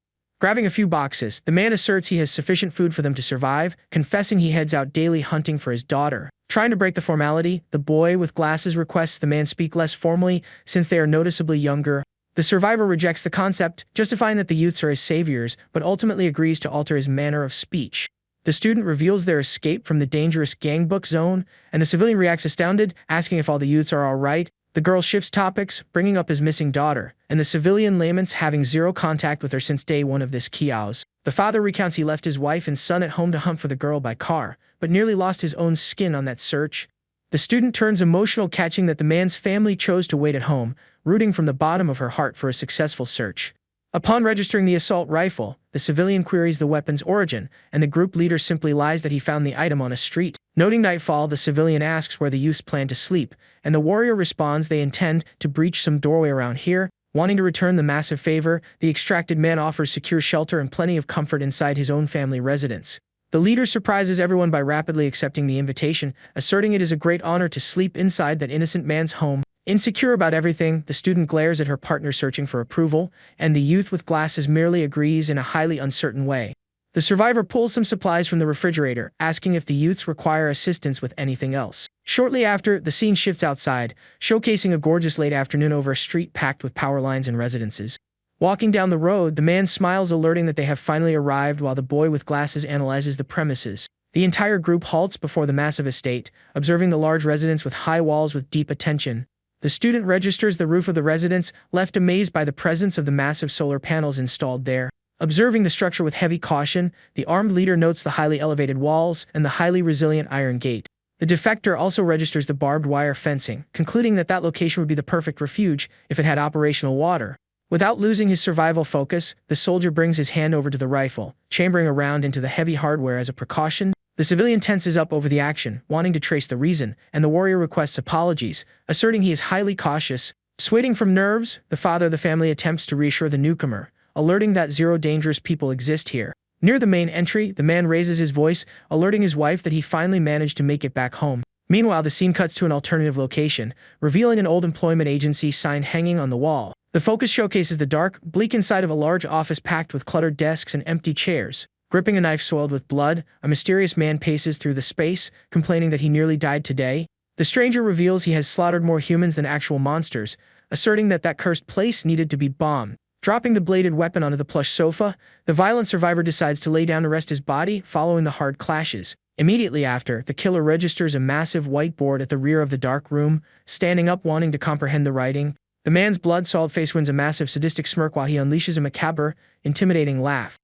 Speaker 1: Grabbing a few boxes, the man asserts he has sufficient food for them to survive, confessing he heads out daily hunting for his daughter. Trying to break the formality, the boy with glasses requests the man speak less formally since they are noticeably younger. The survivor rejects the concept, justifying that the youths are his saviors, but ultimately agrees to alter his manner of speech. The student reveals their escape from the dangerous gangbook zone, and the civilian reacts astounded, asking if all the youths are alright. The girl shifts topics, bringing up his missing daughter, and the civilian laments having zero contact with her since day one of this chaos. The father recounts he left his wife and son at home to hunt for the girl by car, but nearly lost his own skin on that search. The student turns emotional, catching that the man's family chose to wait at home, rooting from the bottom of her heart for a successful search. Upon registering the assault rifle, the civilian queries the weapon's origin, and the group leader simply lies that he found the item on a street. Noting nightfall, the civilian asks where the youths plan to sleep, and the warrior responds they intend to breach some doorway around here. Wanting to return the massive favor, the extracted man offers secure shelter and plenty of comfort inside his own family residence. The leader surprises everyone by rapidly accepting the invitation, asserting it is a great honor to sleep inside that innocent man's home. Insecure about everything, the student glares at her partner searching for approval, and the youth with glasses merely agrees in a highly uncertain way. The survivor pulls some supplies from the refrigerator, asking if the youths require assistance with anything else. Shortly after, the scene shifts outside, showcasing a gorgeous late afternoon over a street packed with power lines and residences. Walking down the road, the man smiles, alerting that they have finally arrived, while the boy with glasses analyzes the premises. The entire group halts before the massive estate, observing the large residence with high walls with deep attention. The student registers the roof of the residence, left amazed by the presence of the massive solar panels installed there. Observing the structure with heavy caution, the armed leader notes the highly elevated walls and the highly resilient iron gate. The defector also registers the barbed wire fencing, concluding that that location would be the perfect refuge if it had operational water. Without losing his survival focus, the soldier brings his hand over to the rifle, chambering a round into the heavy hardware as a precaution. The civilian tenses up over the action, wanting to trace the reason, and the warrior requests apologies, asserting he is highly cautious. Swaying from nerves, the father of the family attempts to reassure the newcomer, alerting that zero dangerous people exist here. Near the main entry, the man raises his voice, alerting his wife that he finally managed to make it back home. Meanwhile, the scene cuts to an alternative location, revealing an old employment agency sign hanging on the wall. The focus showcases the dark, bleak inside of a large office packed with cluttered desks and empty chairs. Gripping a knife soiled with blood, a mysterious man paces through the space, complaining that he nearly died today. The stranger reveals he has slaughtered more humans than actual monsters, asserting that that cursed place needed to be bombed. Dropping the bladed weapon onto the plush sofa, the violent survivor decides to lay down to rest his body following the hard clashes. Immediately after, the killer registers a massive whiteboard at the rear of the dark room, standing up wanting to comprehend the writing. The man's blood-soiled face wins a massive sadistic smirk while he unleashes a macabre, intimidating laugh.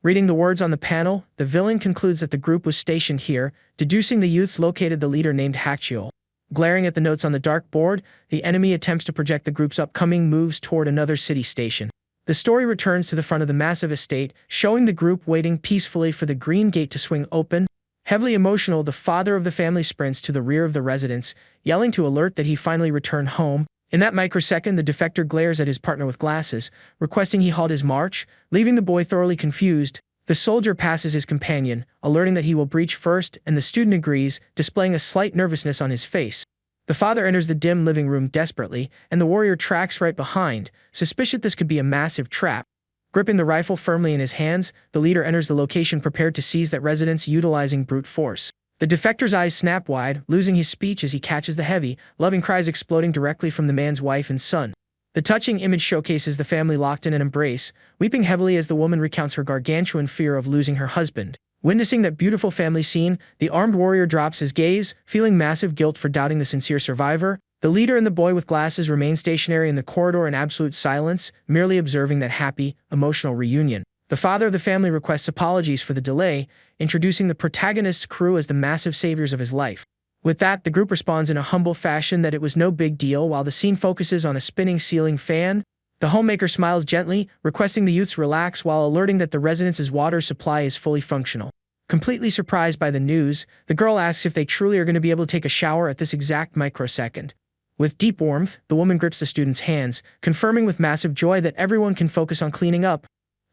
Speaker 1: Reading the words on the panel, the villain concludes that the group was stationed here, deducing the youths located the leader named Hachiel. Glaring at the notes on the dark board, the enemy attempts to project the group's upcoming moves toward another city station. The story returns to the front of the massive estate, showing the group waiting peacefully for the green gate to swing open. Heavily emotional, the father of the family sprints to the rear of the residence, yelling to alert that he finally returned home. In that microsecond, the defector glares at his partner with glasses, requesting he halt his march, leaving the boy thoroughly confused. The soldier passes his companion, alerting that he will breach first, and the student agrees, displaying a slight nervousness on his face. The father enters the dim living room desperately, and the warrior tracks right behind, suspicious this could be a massive trap. Gripping the rifle firmly in his hands, the leader enters the location prepared to seize that residence utilizing brute force. The defector's eyes snap wide, losing his speech as he catches the heavy, loving cries exploding directly from the man's wife and son. The touching image showcases the family locked in an embrace, weeping heavily as the woman recounts her gargantuan fear of losing her husband. Witnessing that beautiful family scene, the armed warrior drops his gaze, feeling massive guilt for doubting the sincere survivor. The leader and the boy with glasses remain stationary in the corridor in absolute silence, merely observing that happy, emotional reunion. The father of the family requests apologies for the delay, introducing the protagonist's crew as the massive saviors of his life. With that, the group responds in a humble fashion that it was no big deal while the scene focuses on a spinning ceiling fan. The homemaker smiles gently, requesting the youths relax while alerting that the residence's water supply is fully functional. Completely surprised by the news, the girl asks if they truly are going to be able to take a shower at this exact microsecond. With deep warmth, the woman grips the student's hands, confirming with massive joy that everyone can focus on cleaning up.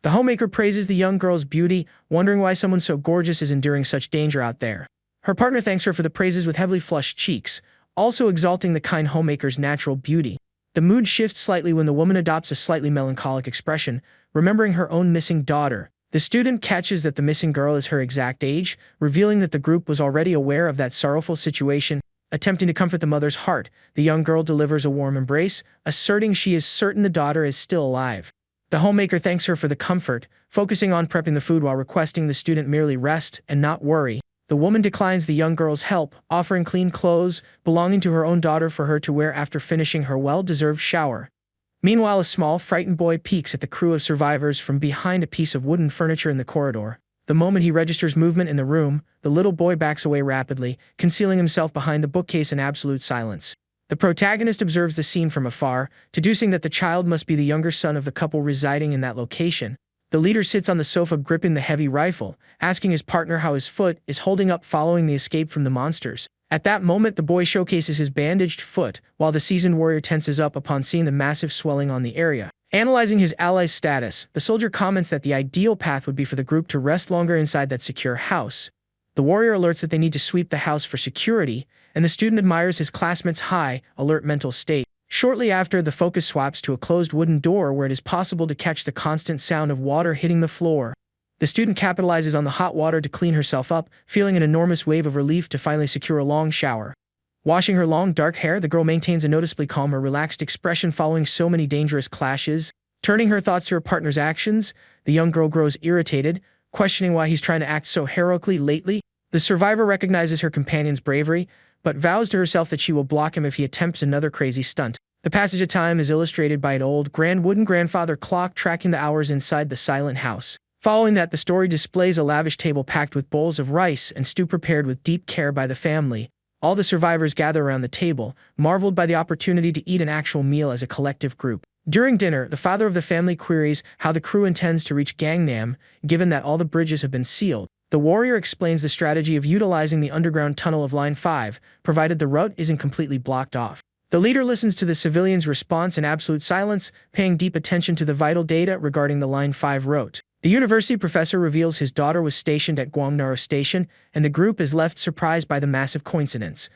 Speaker 1: The homemaker praises the young girl's beauty, wondering why someone so gorgeous is enduring such danger out there. Her partner thanks her for the praises with heavily flushed cheeks, also exalting the kind homemaker's natural beauty. The mood shifts slightly when the woman adopts a slightly melancholic expression, remembering her own missing daughter. The student catches that the missing girl is her exact age, revealing that the group was already aware of that sorrowful situation. Attempting to comfort the mother's heart, the young girl delivers a warm embrace, asserting she is certain the daughter is still alive. The homemaker thanks her for the comfort, focusing on prepping the food while requesting the student merely rest and not worry. The woman declines the young girl's help, offering clean clothes belonging to her own daughter for her to wear after finishing her well-deserved shower. Meanwhile, a small, frightened boy peeks at the crew of survivors from behind a piece of wooden furniture in the corridor. The moment he registers movement in the room, the little boy backs away rapidly, concealing himself behind the bookcase in absolute silence. The protagonist observes the scene from afar, deducing that the child must be the younger son of the couple residing in that location. The leader sits on the sofa gripping the heavy rifle, asking his partner how his foot is holding up following the escape from the monsters. At that moment, the boy showcases his bandaged foot, while the seasoned warrior tenses up upon seeing the massive swelling on the area. Analyzing his ally's status, the soldier comments that the ideal path would be for the group to rest longer inside that secure house. The warrior alerts that they need to sweep the house for security, and the student admires his classmate's high, alert mental state. Shortly after, the focus swaps to a closed wooden door where it is possible to catch the constant sound of water hitting the floor. The student capitalizes on the hot water to clean herself up, feeling an enormous wave of relief to finally secure a long shower. Washing her long, dark hair, the girl maintains a noticeably calmer, relaxed expression following so many dangerous clashes. Turning her thoughts to her partner's actions, the young girl grows irritated, questioning why he's trying to act so heroically lately. The survivor recognizes her companion's bravery, but vows to herself that she will block him if he attempts another crazy stunt. The passage of time is illustrated by an old, wooden grandfather clock tracking the hours inside the silent house. Following that, the story displays a lavish table packed with bowls of rice and stew prepared with deep care by the family. All the survivors gather around the table, marveled by the opportunity to eat an actual meal as a collective group. During dinner, the father of the family queries how the crew intends to reach Gangnam, given that all the bridges have been sealed. The warrior explains the strategy of utilizing the underground tunnel of Line 5, provided the route isn't completely blocked off. The leader listens to the civilians' response in absolute silence, paying deep attention to the vital data regarding the Line 5 route. The university professor reveals his daughter was stationed at Gwangnaro Station, and the group is left surprised by the massive coincidence.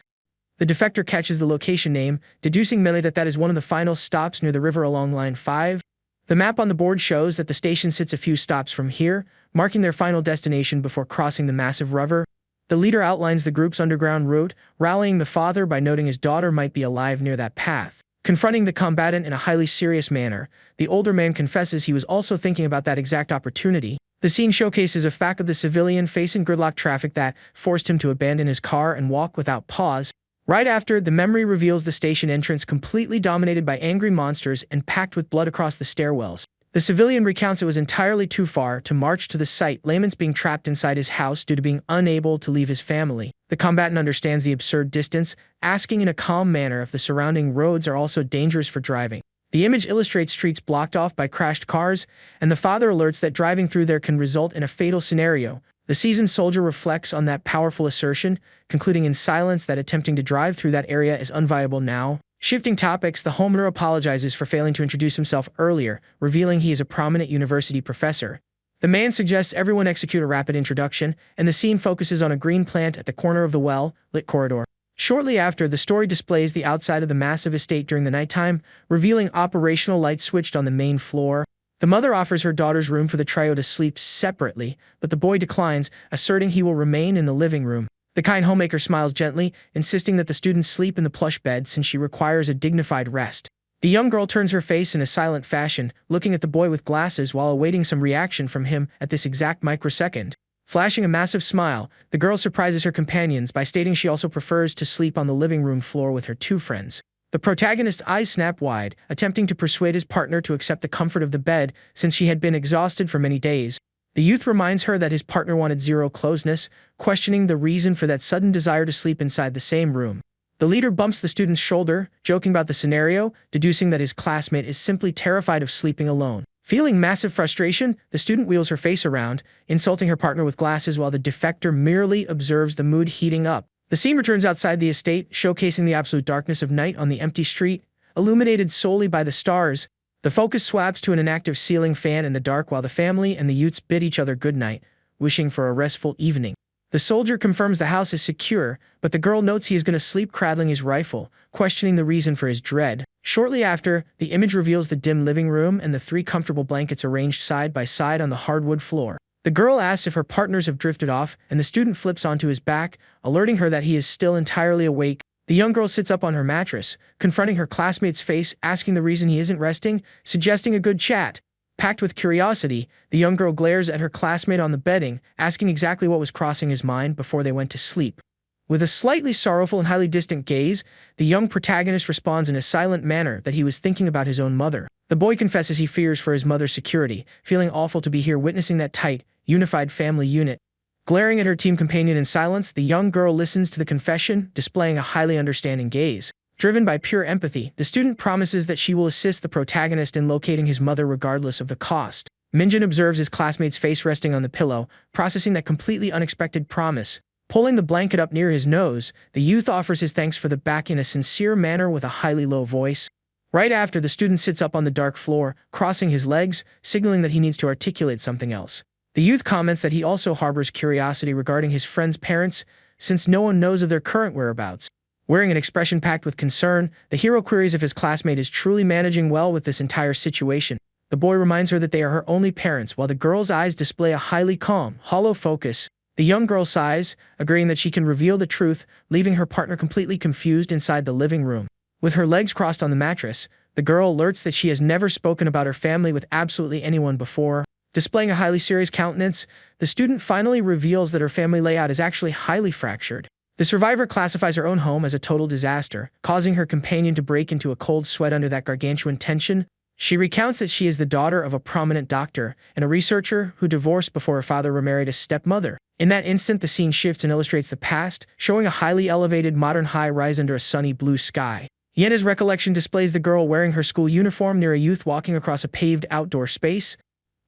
Speaker 1: The defector catches the location name, deducing merely that that is one of the final stops near the river along Line 5. The map on the board shows that the station sits a few stops from here, marking their final destination before crossing the massive river. The leader outlines the group's underground route, rallying the father by noting his daughter might be alive near that path. Confronting the combatant in a highly serious manner, the older man confesses he was also thinking about that exact opportunity. The scene showcases a fact of the civilian facing gridlock traffic that forced him to abandon his car and walk without pause. Right after, the memory reveals the station entrance completely dominated by angry monsters and packed with blood across the stairwells. The civilian recounts it was entirely too far to march to the site, laments being trapped inside his house due to being unable to leave his family. The combatant understands the absurd distance, asking in a calm manner if the surrounding roads are also dangerous for driving. The image illustrates streets blocked off by crashed cars, and the father alerts that driving through there can result in a fatal scenario. The seasoned soldier reflects on that powerful assertion, concluding in silence that attempting to drive through that area is unviable now. Shifting topics, the homeowner apologizes for failing to introduce himself earlier, revealing he is a prominent university professor. The man suggests everyone execute a rapid introduction, and the scene focuses on a green plant at the corner of the well-lit corridor. Shortly after, the story displays the outside of the massive estate during the nighttime, revealing operational lights switched on the main floor. The mother offers her daughter's room for the trio to sleep separately, but the boy declines, asserting he will remain in the living room. The kind homemaker smiles gently, insisting that the students sleep in the plush bed since she requires a dignified rest. The young girl turns her face in a silent fashion, looking at the boy with glasses while awaiting some reaction from him at this exact microsecond. Flashing a massive smile, the girl surprises her companions by stating she also prefers to sleep on the living room floor with her two friends. The protagonist's eyes snap wide, attempting to persuade his partner to accept the comfort of the bed since she had been exhausted for many days. The youth reminds her that his partner wanted zero closeness, questioning the reason for that sudden desire to sleep inside the same room. The leader bumps the student's shoulder, joking about the scenario, deducing that his classmate is simply terrified of sleeping alone. Feeling massive frustration, the student wheels her face around, insulting her partner with glasses while the defector merely observes the mood heating up. The scene returns outside the estate, showcasing the absolute darkness of night on the empty street, illuminated solely by the stars. The focus swaps to an inactive ceiling fan in the dark while the family and the youths bid each other goodnight, wishing for a restful evening. The soldier confirms the house is secure, but the girl notes he is going to sleep cradling his rifle, questioning the reason for his dread. Shortly after, the image reveals the dim living room and the 3 comfortable blankets arranged side by side on the hardwood floor. The girl asks if her partners have drifted off, and the student flips onto his back, alerting her that he is still entirely awake. The young girl sits up on her mattress, confronting her classmate's face, asking the reason he isn't resting, suggesting a good chat. Packed with curiosity, the young girl glares at her classmate on the bedding, asking exactly what was crossing his mind before they went to sleep. With a slightly sorrowful and highly distant gaze, the young protagonist responds in a silent manner that he was thinking about his own mother. The boy confesses he fears for his mother's security, feeling awful to be here witnessing that tight, unified family unit. Glaring at her team companion in silence, the young girl listens to the confession, displaying a highly understanding gaze. Driven by pure empathy, the student promises that she will assist the protagonist in locating his mother regardless of the cost. Minjin observes his classmate's face resting on the pillow, processing that completely unexpected promise. Pulling the blanket up near his nose, the youth offers his thanks for the back in a sincere manner with a highly low voice. Right after, the student sits up on the dark floor, crossing his legs, signaling that he needs to articulate something else. The youth comments that he also harbors curiosity regarding his friend's parents, since no one knows of their current whereabouts. Wearing an expression packed with concern, the hero queries if his classmate is truly managing well with this entire situation. The boy reminds her that they are her only parents, while the girl's eyes display a highly calm, hollow focus. The young girl sighs, agreeing that she can reveal the truth, leaving her partner completely confused inside the living room. With her legs crossed on the mattress, the girl alerts that she has never spoken about her family with absolutely anyone before. Displaying a highly serious countenance, the student finally reveals that her family layout is actually highly fractured. The survivor classifies her own home as a total disaster, causing her companion to break into a cold sweat under that gargantuan tension. She recounts that she is the daughter of a prominent doctor and a researcher who divorced before her father remarried a stepmother. In that instant, the scene shifts and illustrates the past, showing a highly elevated modern high-rise under a sunny blue sky. Yena's recollection displays the girl wearing her school uniform near a youth walking across a paved outdoor space.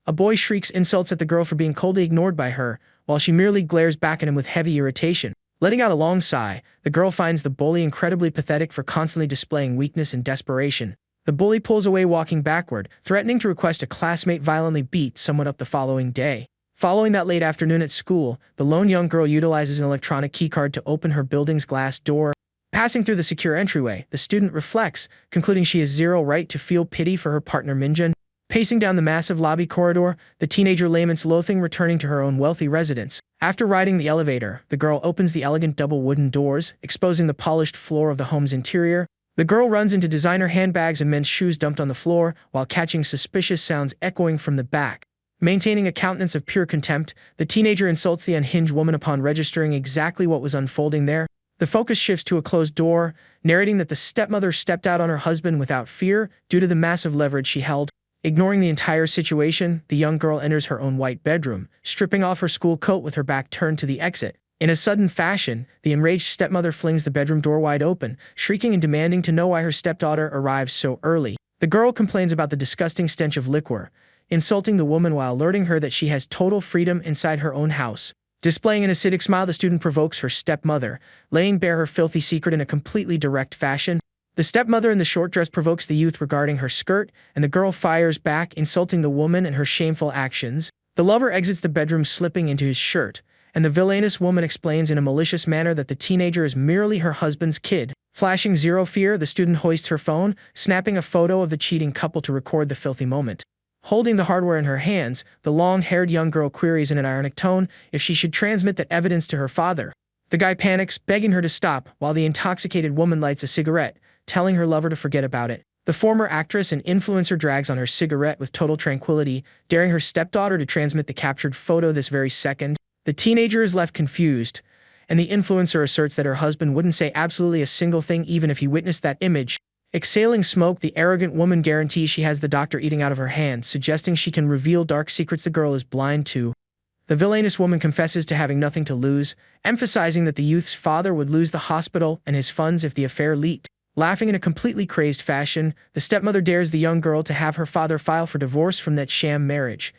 Speaker 1: A boy shrieks insults at the girl for being coldly ignored by her, while she merely glares back at him with heavy irritation. Letting out a long sigh, the girl finds the bully incredibly pathetic for constantly displaying weakness and desperation. The bully pulls away, walking backward, threatening to request a classmate violently beat someone up the following day. Following that late afternoon at school, the lone young girl utilizes an electronic keycard to open her building's glass door. Passing through the secure entryway, the student reflects, concluding she has zero right to feel pity for her partner Minjun. Pacing down the massive lobby corridor, the teenager laments loathing returning to her own wealthy residence. After riding the elevator, the girl opens the elegant double wooden doors, exposing the polished floor of the home's interior. The girl runs into designer handbags and men's shoes dumped on the floor, while catching suspicious sounds echoing from the back. Maintaining a countenance of pure contempt, the teenager insults the unhinged woman upon registering exactly what was unfolding there. The focus shifts to a closed door, narrating that the stepmother stepped out on her husband without fear due to the massive leverage she held. Ignoring the entire situation, the young girl enters her own white bedroom, stripping off her school coat with her back turned to the exit. In a sudden fashion, the enraged stepmother flings the bedroom door wide open, shrieking and demanding to know why her stepdaughter arrives so early. The girl complains about the disgusting stench of liquor, insulting the woman while alerting her that she has total freedom inside her own house. Displaying an acidic smile, the student provokes her stepmother, laying bare her filthy secret in a completely direct fashion. The stepmother in the short dress provokes the youth regarding her skirt, and the girl fires back, insulting the woman and her shameful actions. The lover exits the bedroom slipping into his shirt, and the villainous woman explains in a malicious manner that the teenager is merely her husband's kid. Flashing zero fear, the student hoists her phone, snapping a photo of the cheating couple to record the filthy moment. Holding the hardware in her hands, the long-haired young girl queries in an ironic tone if she should transmit that evidence to her father. The guy panics, begging her to stop, while the intoxicated woman lights a cigarette, telling her lover to forget about it. The former actress and influencer drags on her cigarette with total tranquility, daring her stepdaughter to transmit the captured photo this very second. The teenager is left confused, and the influencer asserts that her husband wouldn't say absolutely a single thing even if he witnessed that image. Exhaling smoke, the arrogant woman guarantees she has the doctor eating out of her hand, suggesting she can reveal dark secrets the girl is blind to. The villainous woman confesses to having nothing to lose, emphasizing that the youth's father would lose the hospital and his funds if the affair leaked. Laughing in a completely crazed fashion, the stepmother dares the young girl to have her father file for divorce from that sham marriage.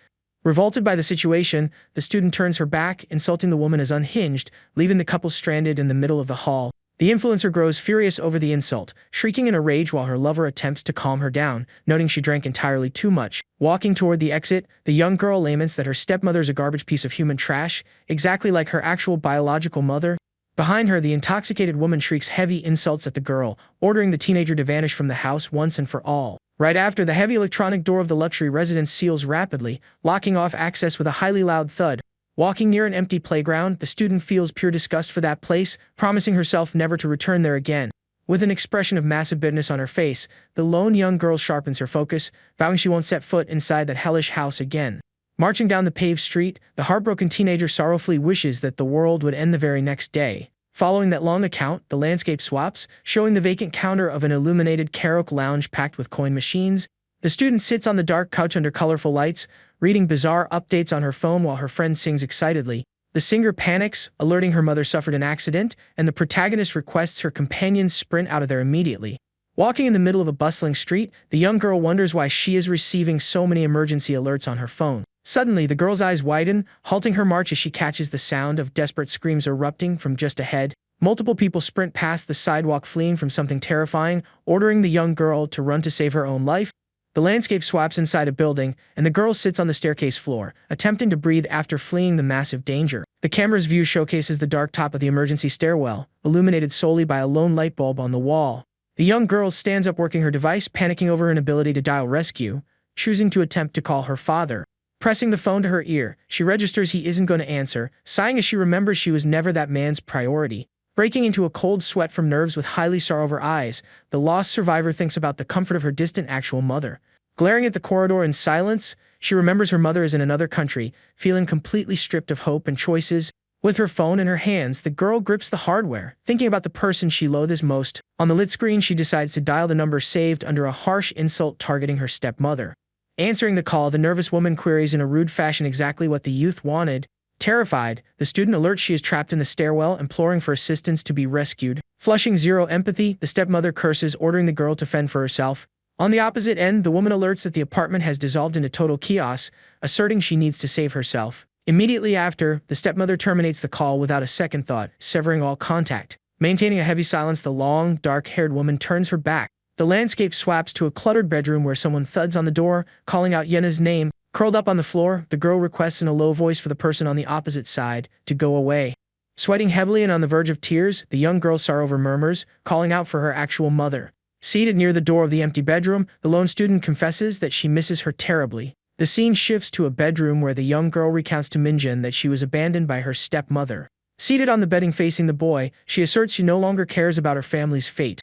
Speaker 1: Revolted by the situation, the student turns her back, insulting the woman as unhinged, leaving the couple stranded in the middle of the hall. The influencer grows furious over the insult, shrieking in a rage while her lover attempts to calm her down, noting she drank entirely too much. Walking toward the exit, the young girl laments that her stepmother is a garbage piece of human trash, exactly like her actual biological mother. Behind her, the intoxicated woman shrieks heavy insults at the girl, ordering the teenager to vanish from the house once and for all. Right after, the heavy electronic door of the luxury residence seals rapidly, locking off access with a highly loud thud. Walking near an empty playground, the student feels pure disgust for that place, promising herself never to return there again. With an expression of massive bitterness on her face, the lone young girl sharpens her focus, vowing she won't set foot inside that hellish house again. Marching down the paved street, the heartbroken teenager sorrowfully wishes that the world would end the very next day. Following that long account, the landscape swaps, showing the vacant counter of an illuminated karaoke lounge packed with coin machines. The student sits on the dark couch under colorful lights, reading bizarre updates on her phone while her friend sings excitedly. The singer panics, alerting her mother suffered an accident, and the protagonist requests her companions sprint out of there immediately. Walking in the middle of a bustling street, the young girl wonders why she is receiving so many emergency alerts on her phone. Suddenly, the girl's eyes widen, halting her march as she catches the sound of desperate screams erupting from just ahead. Multiple people sprint past the sidewalk fleeing from something terrifying, ordering the young girl to run to save her own life. The landscape swaps inside a building, and the girl sits on the staircase floor, attempting to breathe after fleeing the massive danger. The camera's view showcases the dark top of the emergency stairwell, illuminated solely by a lone light bulb on the wall. The young girl stands up working her device, panicking over her inability to dial rescue, choosing to attempt to call her father. Pressing the phone to her ear, she registers he isn't going to answer, sighing as she remembers she was never that man's priority. Breaking into a cold sweat from nerves with highly sorrow over eyes, the lost survivor thinks about the comfort of her distant actual mother. Glaring at the corridor in silence, she remembers her mother is in another country, feeling completely stripped of hope and choices. With her phone in her hands, the girl grips the hardware, thinking about the person she loathes most. On the lit screen, she decides to dial the number saved under a harsh insult targeting her stepmother. Answering the call, the nervous woman queries in a rude fashion exactly what the youth wanted. Terrified, the student alerts she is trapped in the stairwell, imploring for assistance to be rescued. Flushing zero empathy, the stepmother curses, ordering the girl to fend for herself. On the opposite end, the woman alerts that the apartment has dissolved into total chaos, asserting she needs to save herself. Immediately after, the stepmother terminates the call without a second thought, severing all contact. Maintaining a heavy silence, the long, dark-haired woman turns her back. The landscape swaps to a cluttered bedroom where someone thuds on the door, calling out Yena's name. Curled up on the floor, the girl requests in a low voice for the person on the opposite side to go away. Sweating heavily and on the verge of tears, the young girl's sorrow murmurs, calling out for her actual mother. Seated near the door of the empty bedroom, the lone student confesses that she misses her terribly. The scene shifts to a bedroom where the young girl recounts to Minjin that she was abandoned by her stepmother. Seated on the bedding facing the boy, she asserts she no longer cares about her family's fate.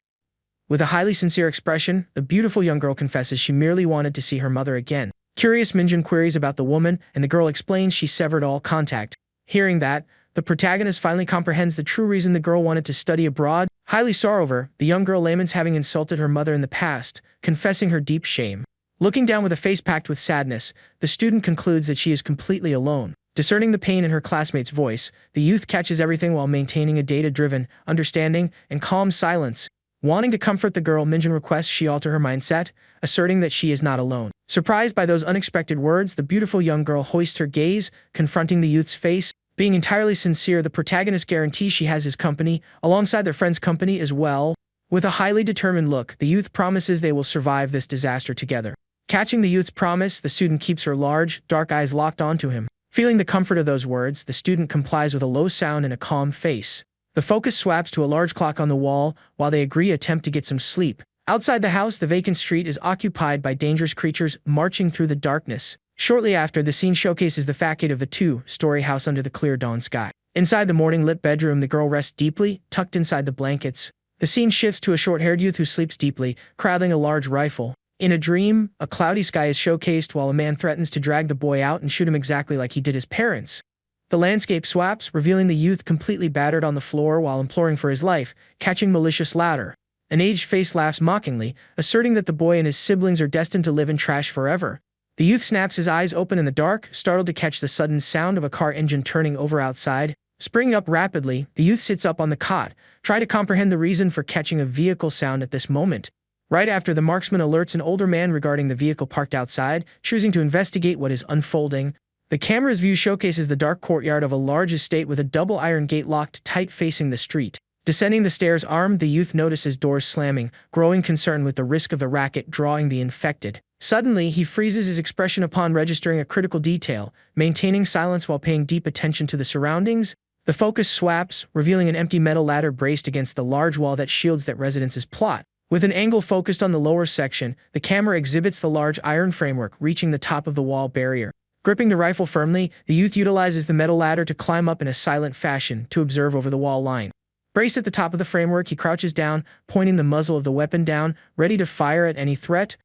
Speaker 1: With a highly sincere expression, the beautiful young girl confesses she merely wanted to see her mother again. Curious, Minjin queries about the woman, and the girl explains she severed all contact. Hearing that, the protagonist finally comprehends the true reason the girl wanted to study abroad. Highly sorrowful, the young girl laments having insulted her mother in the past, confessing her deep shame. Looking down with a face packed with sadness, the student concludes that she is completely alone. Discerning the pain in her classmate's voice, the youth catches everything while maintaining a data-driven, understanding, and calm silence. Wanting to comfort the girl, Minjin requests she alter her mindset, asserting that she is not alone. Surprised by those unexpected words, the beautiful young girl hoists her gaze, confronting the youth's face. Being entirely sincere, the protagonist guarantees she has his company, alongside their friend's company as well. With a highly determined look, the youth promises they will survive this disaster together. Catching the youth's promise, the student keeps her large, dark eyes locked onto him. Feeling the comfort of those words, the student complies with a low sound and a calm face. The focus swaps to a large clock on the wall, while they attempt to get some sleep. Outside the house, the vacant street is occupied by dangerous creatures marching through the darkness. Shortly after, the scene showcases the facade of the two-story house under the clear dawn sky. Inside the morning-lit bedroom, the girl rests deeply, tucked inside the blankets. The scene shifts to a short-haired youth who sleeps deeply, cradling a large rifle. In a dream, a cloudy sky is showcased while a man threatens to drag the boy out and shoot him exactly like he did his parents. The landscape swaps, revealing the youth completely battered on the floor while imploring for his life, catching malicious laughter. An aged face laughs mockingly, asserting that the boy and his siblings are destined to live in trash forever. The youth snaps his eyes open in the dark, startled to catch the sudden sound of a car engine turning over outside. Springing up rapidly, the youth sits up on the cot, trying to comprehend the reason for catching a vehicle sound at this moment. Right after, the marksman alerts an older man regarding the vehicle parked outside, choosing to investigate what is unfolding. The camera's view showcases the dark courtyard of a large estate with a double iron gate locked tight facing the street. Descending the stairs armed, the youth notices doors slamming, growing concern with the risk of the racket drawing the infected. Suddenly, he freezes his expression upon registering a critical detail, maintaining silence while paying deep attention to the surroundings. The focus swaps, revealing an empty metal ladder braced against the large wall that shields that residence's plot. With an angle focused on the lower section, the camera exhibits the large iron framework reaching the top of the wall barrier. Gripping the rifle firmly, the youth utilizes the metal ladder to climb up in a silent fashion to observe over the wall line. Braced at the top of the framework, he crouches down, pointing the muzzle of the weapon down, ready to fire at any threat.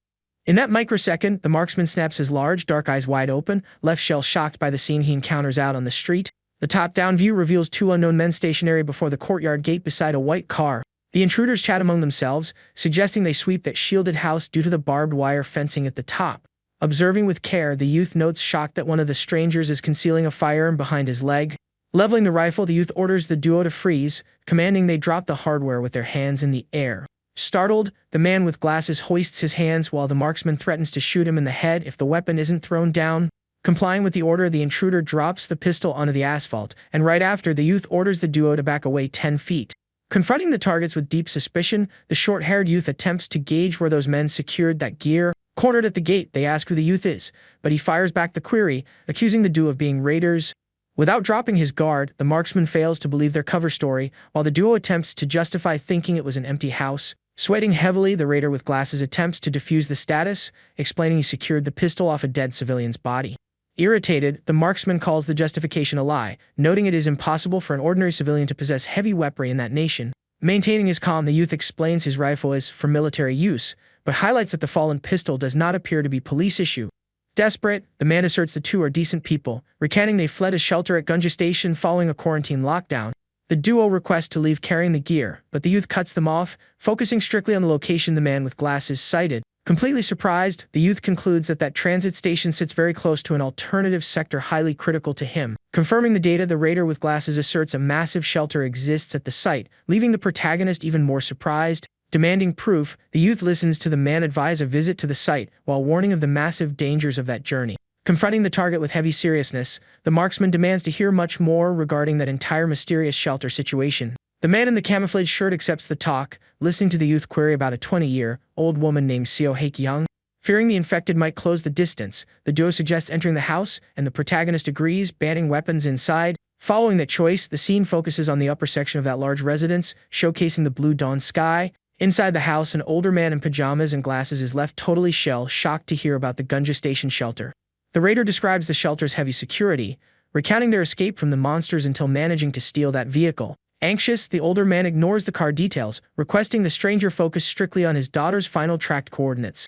Speaker 1: In that microsecond, the marksman snaps his large, dark eyes wide open, left shell-shocked by the scene he encounters out on the street. The top-down view reveals two unknown men stationary before the courtyard gate beside a white car. The intruders chat among themselves, suggesting they sweep that shielded house due to the barbed wire fencing at the top. Observing with care, the youth notes shocked that one of the strangers is concealing a firearm behind his leg. Leveling the rifle, the youth orders the duo to freeze, commanding they drop the hardware with their hands in the air. Startled, the man with glasses hoists his hands while the marksman threatens to shoot him in the head if the weapon isn't thrown down. Complying with the order, the intruder drops the pistol onto the asphalt, and right after, the youth orders the duo to back away 10 feet. Confronting the targets with deep suspicion, the short-haired youth attempts to gauge where those men secured that gear. Cornered at the gate, they ask who the youth is, but he fires back the query, accusing the duo of being raiders. Without dropping his guard, the marksman fails to believe their cover story, while the duo attempts to justify thinking it was an empty house. Sweating heavily, the raider with glasses attempts to defuse the status, explaining he secured the pistol off a dead civilian's body. Irritated, the marksman calls the justification a lie, noting it is impossible for an ordinary civilian to possess heavy weaponry in that nation. Maintaining his calm, the youth explains his rifle is for military use, but highlights that the fallen pistol does not appear to be police issue. Desperate, the man asserts the two are decent people, recanting they fled a shelter at Gunja Station following a quarantine lockdown. The duo requests to leave carrying the gear, but the youth cuts them off, focusing strictly on the location the man with glasses cited. Completely surprised, the youth concludes that transit station sits very close to an alternative sector highly critical to him. Confirming the data, the raider with glasses asserts a massive shelter exists at the site, leaving the protagonist even more surprised. Demanding proof, the youth listens to the man advise a visit to the site, while warning of the massive dangers of that journey. Confronting the target with heavy seriousness, the marksman demands to hear much more regarding that entire mysterious shelter situation. The man in the camouflage shirt accepts the talk, listening to the youth query about a 20-year-old woman named Seo Haek-young. Fearing the infected might close the distance, the duo suggests entering the house, and the protagonist agrees, banning weapons inside. Following that choice, the scene focuses on the upper section of that large residence, showcasing the blue dawn sky. Inside the house, an older man in pajamas and glasses is left totally shell-shocked to hear about the Gunja Station shelter. The raider describes the shelter's heavy security, recounting their escape from the monsters until managing to steal that vehicle. Anxious, the older man ignores the car details, requesting the stranger focus strictly on his daughter's final tracked coordinates.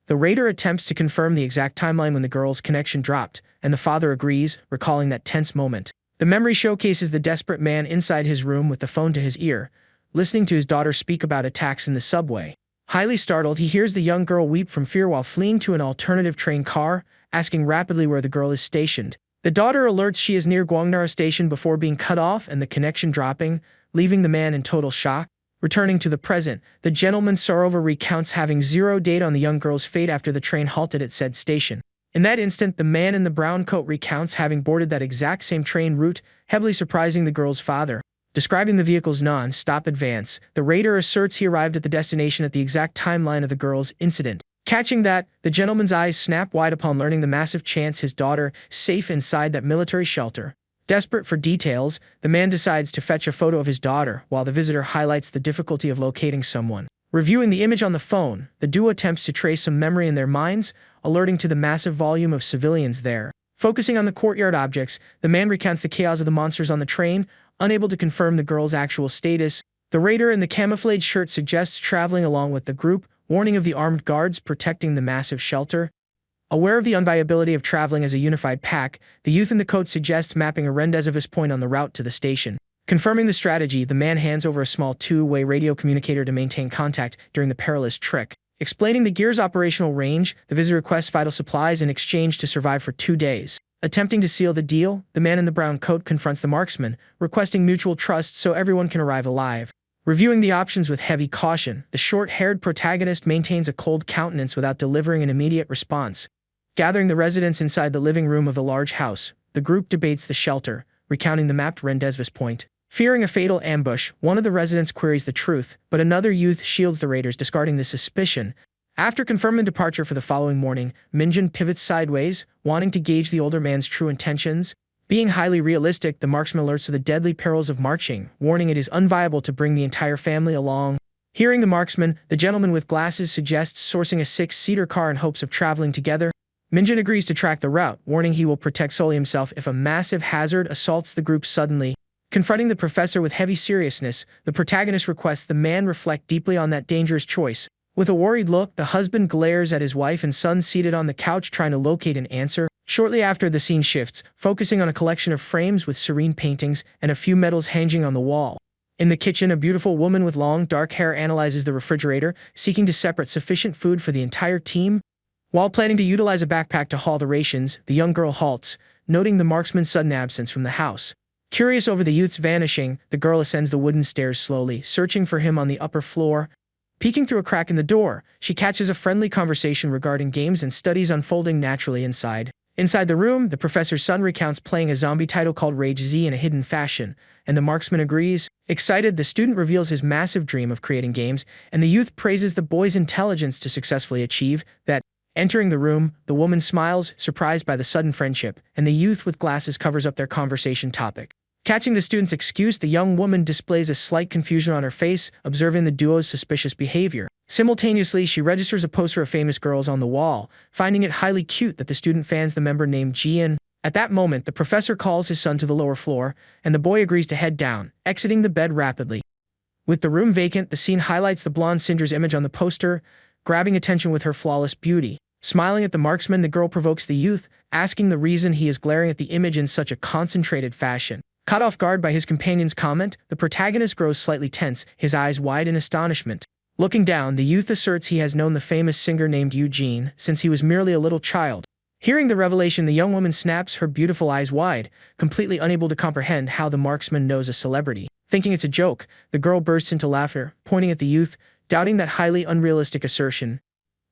Speaker 1: The raider attempts to confirm the exact timeline when the girl's connection dropped, and the father agrees, recalling that tense moment. The memory showcases the desperate man inside his room with the phone to his ear, listening to his daughter speak about attacks in the subway. Highly startled, he hears the young girl weep from fear while fleeing to an alternative train car, asking rapidly where the girl is stationed. The daughter alerts she is near Gwangnara Station before being cut off and the connection dropping, leaving the man in total shock. Returning to the present, the gentleman Sarova recounts having zero data on the young girl's fate after the train halted at said station. In that instant, the man in the brown coat recounts having boarded that exact same train route, heavily surprising the girl's father. Describing the vehicle's non-stop advance, the raider asserts he arrived at the destination at the exact timeline of the girl's incident. Catching that, the gentleman's eyes snap wide upon learning the massive chance his daughter safe inside that military shelter. Desperate for details, the man decides to fetch a photo of his daughter, while the visitor highlights the difficulty of locating someone. Reviewing the image on the phone, the duo attempts to trace some memory in their minds, alerting to the massive volume of civilians there. Focusing on the courtyard objects, the man recounts the chaos of the monsters on the train, unable to confirm the girl's actual status. The raider in the camouflage shirt suggests traveling along with the group, warning of the armed guards protecting the massive shelter. Aware of the unviability of traveling as a unified pack, the youth in the coat suggests mapping a rendezvous point on the route to the station. Confirming the strategy, the man hands over a small two-way radio communicator to maintain contact during the perilous trek. Explaining the gear's operational range, the visitor requests vital supplies in exchange to survive for 2 days. Attempting to seal the deal, the man in the brown coat confronts the marksman, requesting mutual trust so everyone can arrive alive. Reviewing the options with heavy caution, the short-haired protagonist maintains a cold countenance without delivering an immediate response. Gathering the residents inside the living room of the large house, the group debates the shelter, recounting the mapped rendezvous point. Fearing a fatal ambush, one of the residents queries the truth, but another youth shields the raiders, discarding the suspicion. After confirming departure for the following morning, Minjin pivots sideways, wanting to gauge the older man's true intentions. Being highly realistic, the marksman alerts to the deadly perils of marching, warning it is unviable to bring the entire family along. Hearing the marksman, the gentleman with glasses suggests sourcing a 6-seater car in hopes of traveling together. Minjin agrees to track the route, warning he will protect solely himself if a massive hazard assaults the group suddenly. Confronting the professor with heavy seriousness, the protagonist requests the man reflect deeply on that dangerous choice. With a worried look, the husband glares at his wife and son seated on the couch trying to locate an answer. Shortly after, the scene shifts, focusing on a collection of frames with serene paintings and a few medals hanging on the wall. In the kitchen, a beautiful woman with long, dark hair analyzes the refrigerator, seeking to separate sufficient food for the entire team. While planning to utilize a backpack to haul the rations, the young girl halts, noting the marksman's sudden absence from the house. Curious over the youth's vanishing, the girl ascends the wooden stairs slowly, searching for him on the upper floor. Peeking through a crack in the door, she catches a friendly conversation regarding games and studies unfolding naturally inside. Inside the room, the professor's son recounts playing a zombie title called Rage Z in a hidden fashion, and the marksman agrees. Excited, the student reveals his massive dream of creating games, and the youth praises the boy's intelligence to successfully achieve that. Entering the room, the woman smiles, surprised by the sudden friendship, and the youth with glasses covers up their conversation topic. Catching the student's excuse, the young woman displays a slight confusion on her face, observing the duo's suspicious behavior. Simultaneously, she registers a poster of famous girls on the wall, finding it highly cute that the student fans the member named Jian. At that moment, the professor calls his son to the lower floor, and the boy agrees to head down, exiting the bed rapidly. With the room vacant, the scene highlights the blonde Cinder's image on the poster, grabbing attention with her flawless beauty. Smiling at the marksman, the girl provokes the youth, asking the reason he is glaring at the image in such a concentrated fashion. Caught off guard by his companion's comment, the protagonist grows slightly tense, his eyes wide in astonishment. Looking down, the youth asserts he has known the famous singer named Eugene since he was merely a little child. Hearing the revelation, the young woman snaps, her beautiful eyes wide, completely unable to comprehend how the marksman knows a celebrity. Thinking it's a joke, the girl bursts into laughter, pointing at the youth, doubting that highly unrealistic assertion.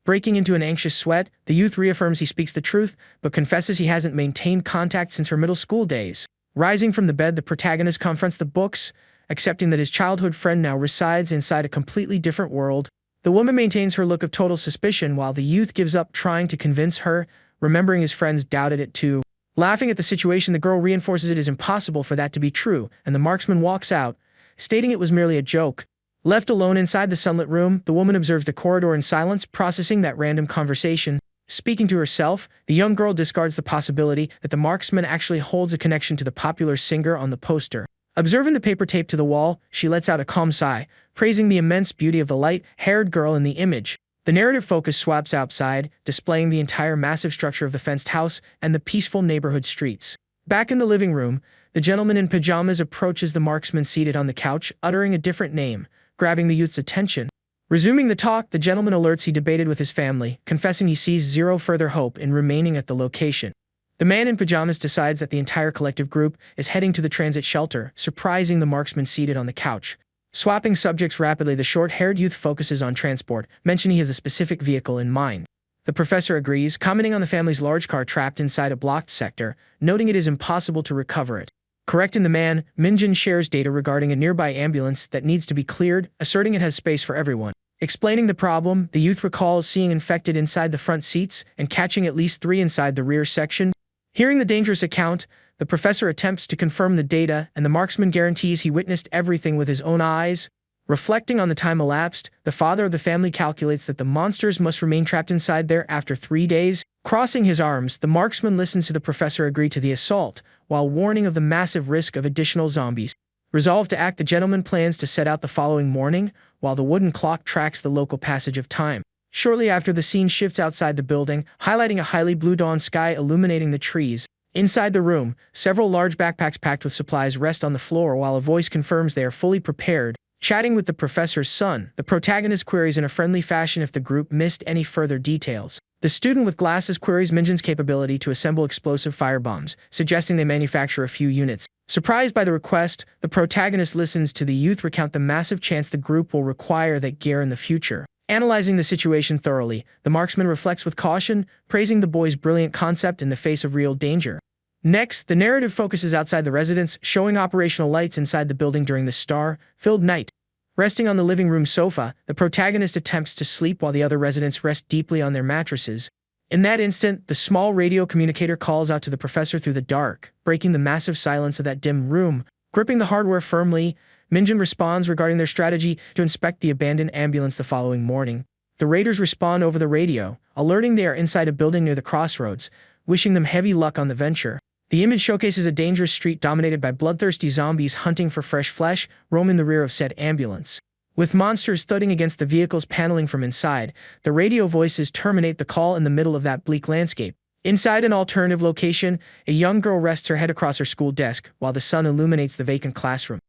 Speaker 1: Breaking into an anxious sweat, the youth reaffirms he speaks the truth, but confesses he hasn't maintained contact since her middle school days. Rising from the bed, the protagonist confronts the books, accepting that his childhood friend now resides inside a completely different world. The woman maintains her look of total suspicion while the youth gives up trying to convince her, remembering his friends doubted it too. Laughing at the situation, the girl reinforces it is impossible for that to be true, and the marksman walks out, stating it was merely a joke. Left alone inside the sunlit room, the woman observes the corridor in silence, processing that random conversation. Speaking to herself, the young girl discards the possibility that the marksman actually holds a connection to the popular singer on the poster. Observing the paper taped to the wall, she lets out a calm sigh, praising the immense beauty of the light-haired girl in the image. The narrative focus swaps outside, displaying the entire massive structure of the fenced house and the peaceful neighborhood streets. Back in the living room, the gentleman in pajamas approaches the marksman seated on the couch, uttering a different name, grabbing the youth's attention. Resuming the talk, the gentleman alerts he debated with his family, confessing he sees zero further hope in remaining at the location. The man in pajamas decides that the entire collective group is heading to the transit shelter, surprising the marksman seated on the couch. Swapping subjects rapidly, the short-haired youth focuses on transport, mentioning he has a specific vehicle in mind. The professor agrees, commenting on the family's large car trapped inside a blocked sector, noting it is impossible to recover it. Correcting the man, Minjin shares data regarding a nearby ambulance that needs to be cleared, asserting it has space for everyone. Explaining the problem, the youth recalls seeing infected inside the front seats and catching at least 3 inside the rear section. Hearing the dangerous account, the professor attempts to confirm the data, and the marksman guarantees he witnessed everything with his own eyes. Reflecting on the time elapsed, the father of the family calculates that the monsters must remain trapped inside there after 3 days. Crossing his arms, the marksman listens to the professor agree to the assault, while warning of the massive risk of additional zombies. Resolved to act, the gentleman plans to set out the following morning, while the wooden clock tracks the local passage of time. Shortly after, the scene shifts outside the building, highlighting a highly blue dawn sky illuminating the trees. Inside the room, several large backpacks packed with supplies rest on the floor while a voice confirms they are fully prepared. Chatting with the professor's son, the protagonist queries in a friendly fashion if the group missed any further details. The student with glasses queries Minjin's capability to assemble explosive firebombs, suggesting they manufacture a few units. Surprised by the request, the protagonist listens to the youth recount the massive chance the group will require that gear in the future. Analyzing the situation thoroughly, the marksman reflects with caution, praising the boy's brilliant concept in the face of real danger. Next, the narrative focuses outside the residence, showing operational lights inside the building during the star-filled night. Resting on the living room sofa, the protagonist attempts to sleep while the other residents rest deeply on their mattresses. In that instant, the small radio communicator calls out to the professor through the dark, breaking the massive silence of that dim room. Gripping the hardware firmly, Minjin responds regarding their strategy to inspect the abandoned ambulance the following morning. The raiders respond over the radio, alerting they are inside a building near the crossroads, wishing them heavy luck on the venture. The image showcases a dangerous street dominated by bloodthirsty zombies hunting for fresh flesh, roaming the rear of said ambulance. With monsters thudding against the vehicle's paneling from inside, the radio voices terminate the call in the middle of that bleak landscape. Inside an alternative location, a young girl rests her head across her school desk while the sun illuminates the vacant classroom.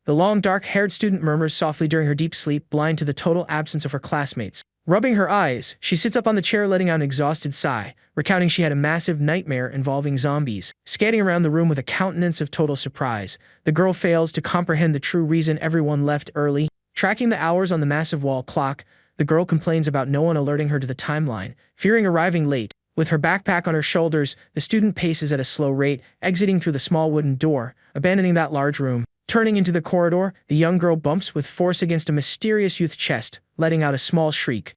Speaker 1: The long, dark-haired student murmurs softly during her deep sleep, blind to the total absence of her classmates. Rubbing her eyes, she sits up on the chair, letting out an exhausted sigh, recounting she had a massive nightmare involving zombies. Scanning around the room with a countenance of total surprise, the girl fails to comprehend the true reason everyone left early. Tracking the hours on the massive wall clock, the girl complains about no one alerting her to the timeline, fearing arriving late. With her backpack on her shoulders, the student paces at a slow rate, exiting through the small wooden door, abandoning that large room. Turning into the corridor, the young girl bumps with force against a mysterious youth's chest, letting out a small shriek.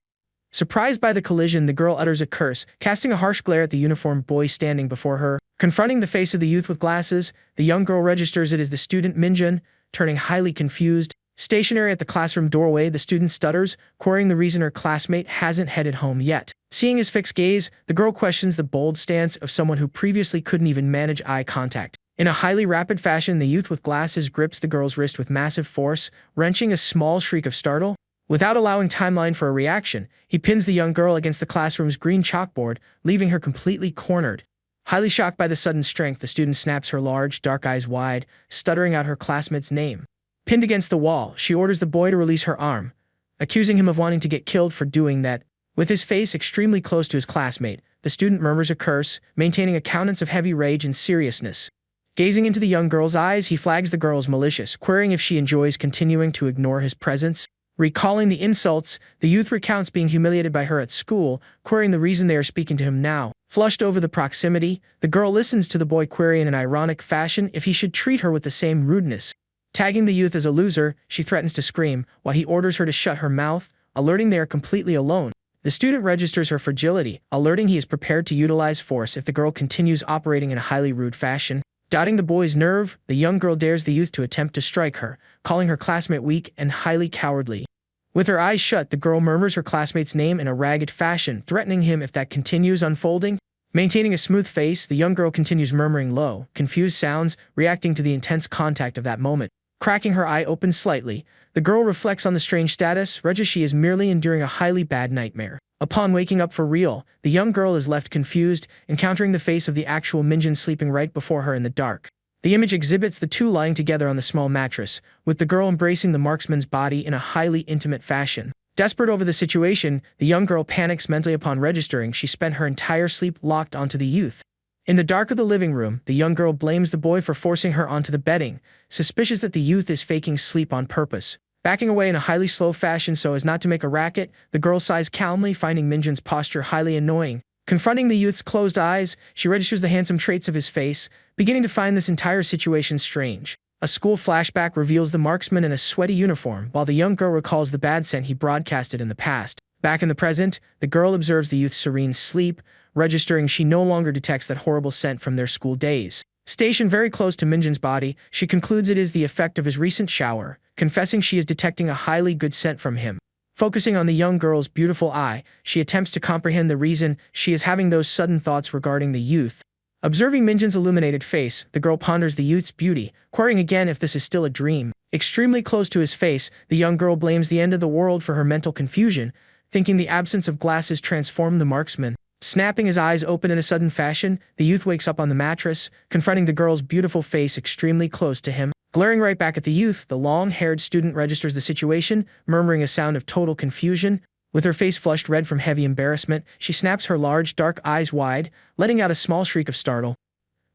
Speaker 1: Surprised by the collision, the girl utters a curse, casting a harsh glare at the uniformed boy standing before her. Confronting the face of the youth with glasses, the young girl registers it as the student Minjin, turning highly confused. Stationary at the classroom doorway, the student stutters, querying the reason her classmate hasn't headed home yet. Seeing his fixed gaze, the girl questions the bold stance of someone who previously couldn't even manage eye contact. In a highly rapid fashion, the youth with glasses grips the girl's wrist with massive force, wrenching a small shriek of startle. Without allowing timeline for a reaction, he pins the young girl against the classroom's green chalkboard, leaving her completely cornered. Highly shocked by the sudden strength, the student snaps her large, dark eyes wide, stuttering out her classmate's name. Pinned against the wall, she orders the boy to release her arm, accusing him of wanting to get killed for doing that. With his face extremely close to his classmate, the student murmurs a curse, maintaining a countenance of heavy rage and seriousness. Gazing into the young girl's eyes, he flags the girl as malicious, querying if she enjoys continuing to ignore his presence. Recalling the insults, the youth recounts being humiliated by her at school, querying the reason they are speaking to him now. Flushed over the proximity, the girl listens to the boy query in an ironic fashion if he should treat her with the same rudeness. Tagging the youth as a loser, she threatens to scream, while he orders her to shut her mouth, alerting they are completely alone. The student registers her fragility, alerting he is prepared to utilize force if the girl continues operating in a highly rude fashion. Doubting the boy's nerve, the young girl dares the youth to attempt to strike her, calling her classmate weak and highly cowardly. With her eyes shut, the girl murmurs her classmate's name in a ragged fashion, threatening him if that continues unfolding. Maintaining a smooth face, the young girl continues murmuring low, confused sounds, reacting to the intense contact of that moment. Cracking her eye open slightly, the girl reflects on the strange status, registers she is merely enduring a highly bad nightmare. Upon waking up for real, the young girl is left confused, encountering the face of the actual Minjin sleeping right before her in the dark. The image exhibits the two lying together on the small mattress, with the girl embracing the marksman's body in a highly intimate fashion. Desperate over the situation, the young girl panics mentally upon registering she spent her entire sleep locked onto the youth. In the dark of the living room, the young girl blames the boy for forcing her onto the bedding, suspicious that the youth is faking sleep on purpose. Backing away in a highly slow fashion so as not to make a racket, the girl sighs calmly, finding Minjin's posture highly annoying. Confronting the youth's closed eyes, she registers the handsome traits of his face, beginning to find this entire situation strange. A school flashback reveals the marksman in a sweaty uniform, while the young girl recalls the bad scent he broadcasted in the past. Back in the present, the girl observes the youth's serene sleep, registering she no longer detects that horrible scent from their school days. Stationed very close to Minjin's body, she concludes it is the effect of his recent shower, confessing she is detecting a highly good scent from him. Focusing on the young girl's beautiful eye, she attempts to comprehend the reason she is having those sudden thoughts regarding the youth. Observing Minjin's illuminated face, the girl ponders the youth's beauty, querying again if this is still a dream. Extremely close to his face, the young girl blames the end of the world for her mental confusion, thinking the absence of glasses transformed the marksman. Snapping his eyes open in a sudden fashion, the youth wakes up on the mattress, confronting the girl's beautiful face extremely close to him. Glaring right back at the youth, the long-haired student registers the situation, murmuring a sound of total confusion. With her face flushed red from heavy embarrassment, she snaps her large, dark eyes wide, letting out a small shriek of startle.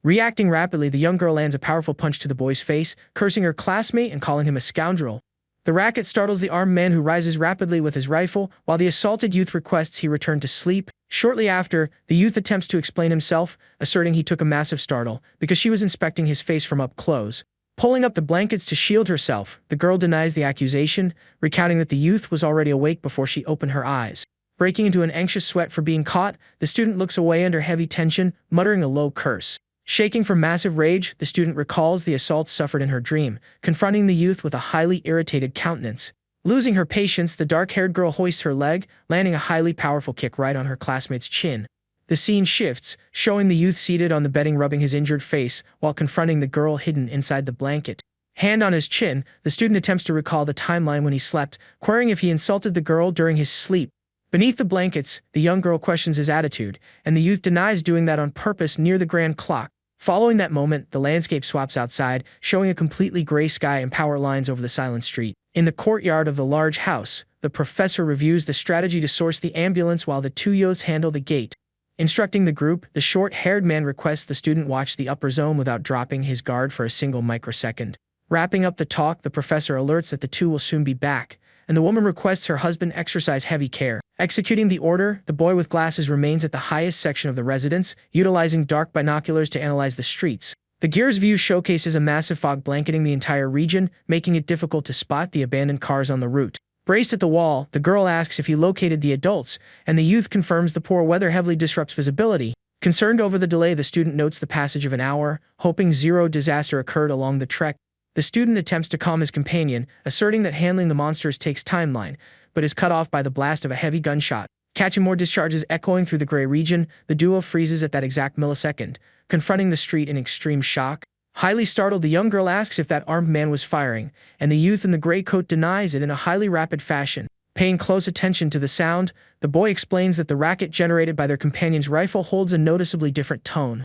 Speaker 1: Reacting rapidly, the young girl lands a powerful punch to the boy's face, cursing her classmate and calling him a scoundrel. The racket startles the armed man, who rises rapidly with his rifle, while the assaulted youth requests he return to sleep. Shortly after, the youth attempts to explain himself, asserting he took a massive startle because she was inspecting his face from up close. Pulling up the blankets to shield herself, the girl denies the accusation, recounting that the youth was already awake before she opened her eyes. Breaking into an anxious sweat for being caught, the student looks away under heavy tension, muttering a low curse. Shaking from massive rage, the student recalls the assault suffered in her dream, confronting the youth with a highly irritated countenance. Losing her patience, the dark-haired girl hoists her leg, landing a highly powerful kick right on her classmate's chin. The scene shifts, showing the youth seated on the bedding rubbing his injured face while confronting the girl hidden inside the blanket. Hand on his chin, the student attempts to recall the timeline when he slept, querying if he insulted the girl during his sleep. Beneath the blankets, the young girl questions his attitude, and the youth denies doing that on purpose near the grand clock. Following that moment, the landscape swaps outside, showing a completely gray sky and power lines over the silent street. In the courtyard of the large house, the professor reviews the strategy to source the ambulance while the two youths handle the gate. Instructing the group, the short-haired man requests the student watch the upper zone without dropping his guard for a single microsecond. Wrapping up the talk, the professor alerts that the two will soon be back, and the woman requests her husband exercise heavy care. Executing the order, the boy with glasses remains at the highest section of the residence, utilizing dark binoculars to analyze the streets. The gear's view showcases a massive fog blanketing the entire region, making it difficult to spot the abandoned cars on the route. Braced at the wall, the girl asks if he located the adults, and the youth confirms the poor weather heavily disrupts visibility. Concerned over the delay, the student notes the passage of an hour, hoping zero disaster occurred along the trek. The student attempts to calm his companion, asserting that handling the monsters takes timeline, but is cut off by the blast of a heavy gunshot. Catching more discharges echoing through the gray region, the duo freezes at that exact millisecond, confronting the street in extreme shock. Highly startled, the young girl asks if that armed man was firing, and the youth in the gray coat denies it in a highly rapid fashion. Paying close attention to the sound, the boy explains that the racket generated by their companion's rifle holds a noticeably different tone.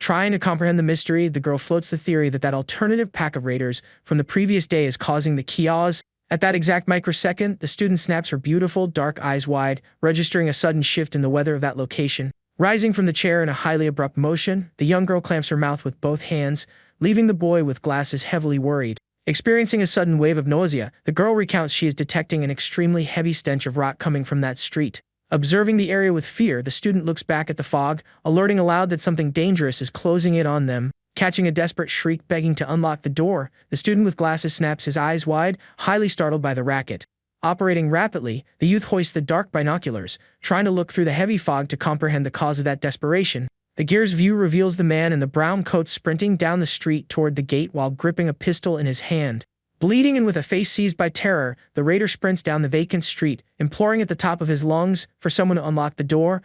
Speaker 1: Trying to comprehend the mystery, the girl floats the theory that that alternative pack of raiders from the previous day is causing the chaos. At that exact microsecond, the student snaps her beautiful, dark eyes wide, registering a sudden shift in the weather of that location. Rising from the chair in a highly abrupt motion, the young girl clamps her mouth with both hands, leaving the boy with glasses heavily worried. Experiencing a sudden wave of nausea, the girl recounts she is detecting an extremely heavy stench of rot coming from that street. Observing the area with fear, the student looks back at the fog, alerting aloud that something dangerous is closing in on them. Catching a desperate shriek begging to unlock the door, the student with glasses snaps his eyes wide, highly startled by the racket. Operating rapidly, the youth hoists the dark binoculars, trying to look through the heavy fog to comprehend the cause of that desperation. The gear's view reveals the man in the brown coat sprinting down the street toward the gate while gripping a pistol in his hand. Bleeding and with a face seized by terror, the raider sprints down the vacant street, imploring at the top of his lungs for someone to unlock the door.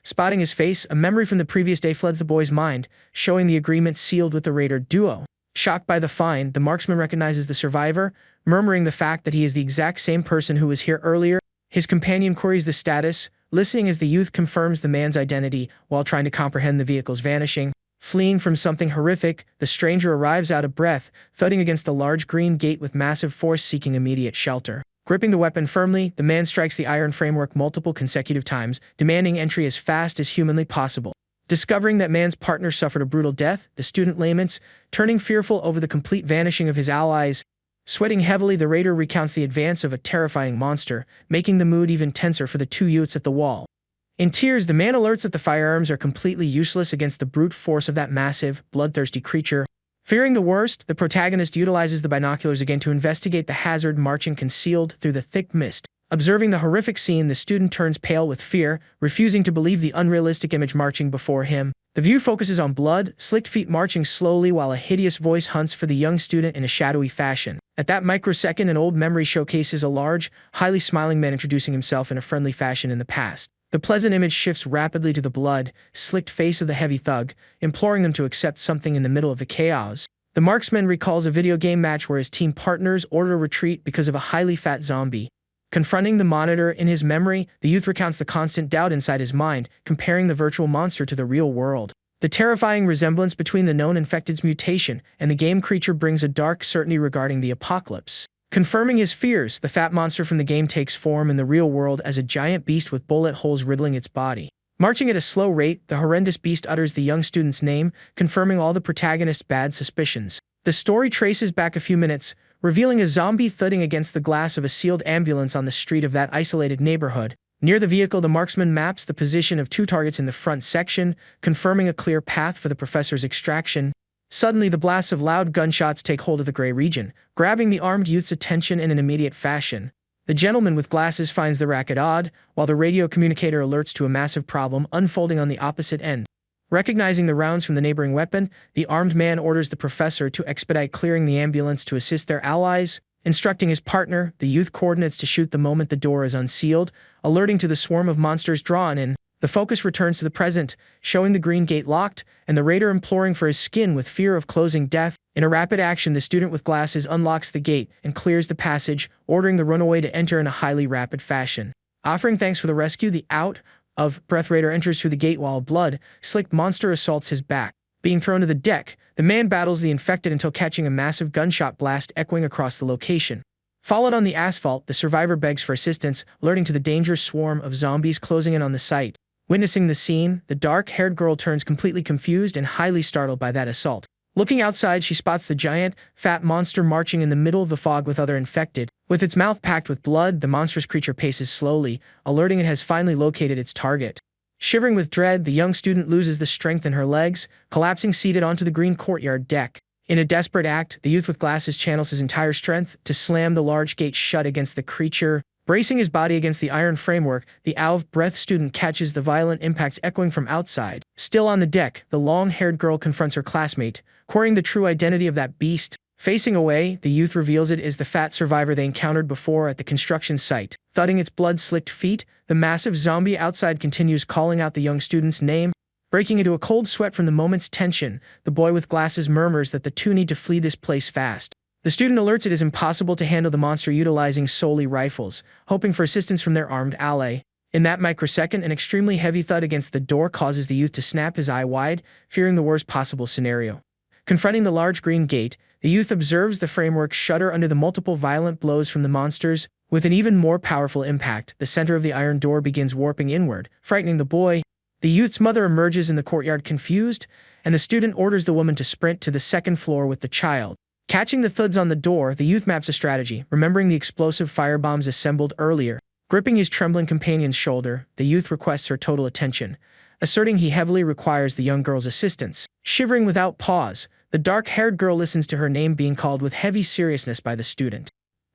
Speaker 1: Spotting his face, a memory from the previous day floods the boy's mind, showing the agreement sealed with the raider duo. Shocked by the find, the marksman recognizes the survivor, murmuring the fact that he is the exact same person who was here earlier. His companion queries the status, listening as the youth confirms the man's identity while trying to comprehend the vehicle's vanishing. Fleeing from something horrific, the stranger arrives out of breath, thudding against the large green gate with massive force seeking immediate shelter. Gripping the weapon firmly, the man strikes the iron framework multiple consecutive times, demanding entry as fast as humanly possible. Discovering that man's partner suffered a brutal death, the student laments, turning fearful over the complete vanishing of his allies. Sweating heavily, the raider recounts the advance of a terrifying monster, making the mood even tenser for the two youths at the wall. In tears, the man alerts that the firearms are completely useless against the brute force of that massive, bloodthirsty creature. Fearing the worst, the protagonist utilizes the binoculars again to investigate the hazard marching concealed through the thick mist. Observing the horrific scene, the student turns pale with fear, refusing to believe the unrealistic image marching before him. The view focuses on blood, slicked feet marching slowly while a hideous voice hunts for the young student in a shadowy fashion. At that microsecond, an old memory showcases a large, highly smiling man introducing himself in a friendly fashion in the past. The pleasant image shifts rapidly to the blood, slicked face of the heavy thug, imploring them to accept something in the middle of the chaos. The marksman recalls a video game match where his team partners order a retreat because of a highly fat zombie. Confronting the monitor in his memory, the youth recounts the constant doubt inside his mind, comparing the virtual monster to the real world. The terrifying resemblance between the known infected's mutation and the game creature brings a dark certainty regarding the apocalypse. Confirming his fears, the fat monster from the game takes form in the real world as a giant beast with bullet holes riddling its body. Marching at a slow rate, the horrendous beast utters the young student's name, confirming all the protagonist's bad suspicions. The story traces back a few minutes, revealing a zombie thudding against the glass of a sealed ambulance on the street of that isolated neighborhood. Near the vehicle, the marksman maps the position of two targets in the front section, confirming a clear path for the professor's extraction. Suddenly, the blasts of loud gunshots take hold of the gray region, grabbing the armed youth's attention in an immediate fashion. The gentleman with glasses finds the racket odd, while the radio communicator alerts to a massive problem unfolding on the opposite end. Recognizing the rounds from the neighboring weapon, the armed man orders the professor to expedite clearing the ambulance to assist their allies, instructing his partner, the youth coordinates, to shoot the moment the door is unsealed, alerting to the swarm of monsters drawn in. The focus returns to the present, showing the green gate locked, and the raider imploring for his skin with fear of closing death. In a rapid action, the student with glasses unlocks the gate and clears the passage, ordering the runaway to enter in a highly rapid fashion. Offering thanks for the rescue, the out-of-breath raider enters through the gate while a blood-slicked monster assaults his back. Being thrown to the deck, the man battles the infected until catching a massive gunshot blast echoing across the location. Followed on the asphalt, the survivor begs for assistance, alerting to the dangerous swarm of zombies closing in on the site. Witnessing the scene, the dark-haired girl turns completely confused and highly startled by that assault. Looking outside, she spots the giant, fat monster marching in the middle of the fog with other infected. With its mouth packed with blood, the monstrous creature paces slowly, alerting it has finally located its target. Shivering with dread, the young student loses the strength in her legs, collapsing seated onto the green courtyard deck. In a desperate act, the youth with glasses channels his entire strength to slam the large gate shut against the creature. Bracing his body against the iron framework, the out-of-breath student catches the violent impacts echoing from outside. Still on the deck, the long-haired girl confronts her classmate, querying the true identity of that beast. Facing away, the youth reveals it is the fat survivor they encountered before at the construction site. Thudding its blood-slicked feet, the massive zombie outside continues calling out the young student's name. Breaking into a cold sweat from the moment's tension, the boy with glasses murmurs that the two need to flee this place fast. The student alerts it is impossible to handle the monster utilizing solely rifles, hoping for assistance from their armed ally. In that microsecond, an extremely heavy thud against the door causes the youth to snap his eye wide, fearing the worst possible scenario. Confronting the large green gate, the youth observes the framework shudder under the multiple violent blows from the monsters. With an even more powerful impact, the center of the iron door begins warping inward, frightening the boy. The youth's mother emerges in the courtyard confused, and the student orders the woman to sprint to the second floor with the child. Catching the thuds on the door, the youth maps a strategy, remembering the explosive firebombs assembled earlier. Gripping his trembling companion's shoulder, the youth requests her total attention, asserting he heavily requires the young girl's assistance. Shivering without pause, the dark-haired girl listens to her name being called with heavy seriousness by the student.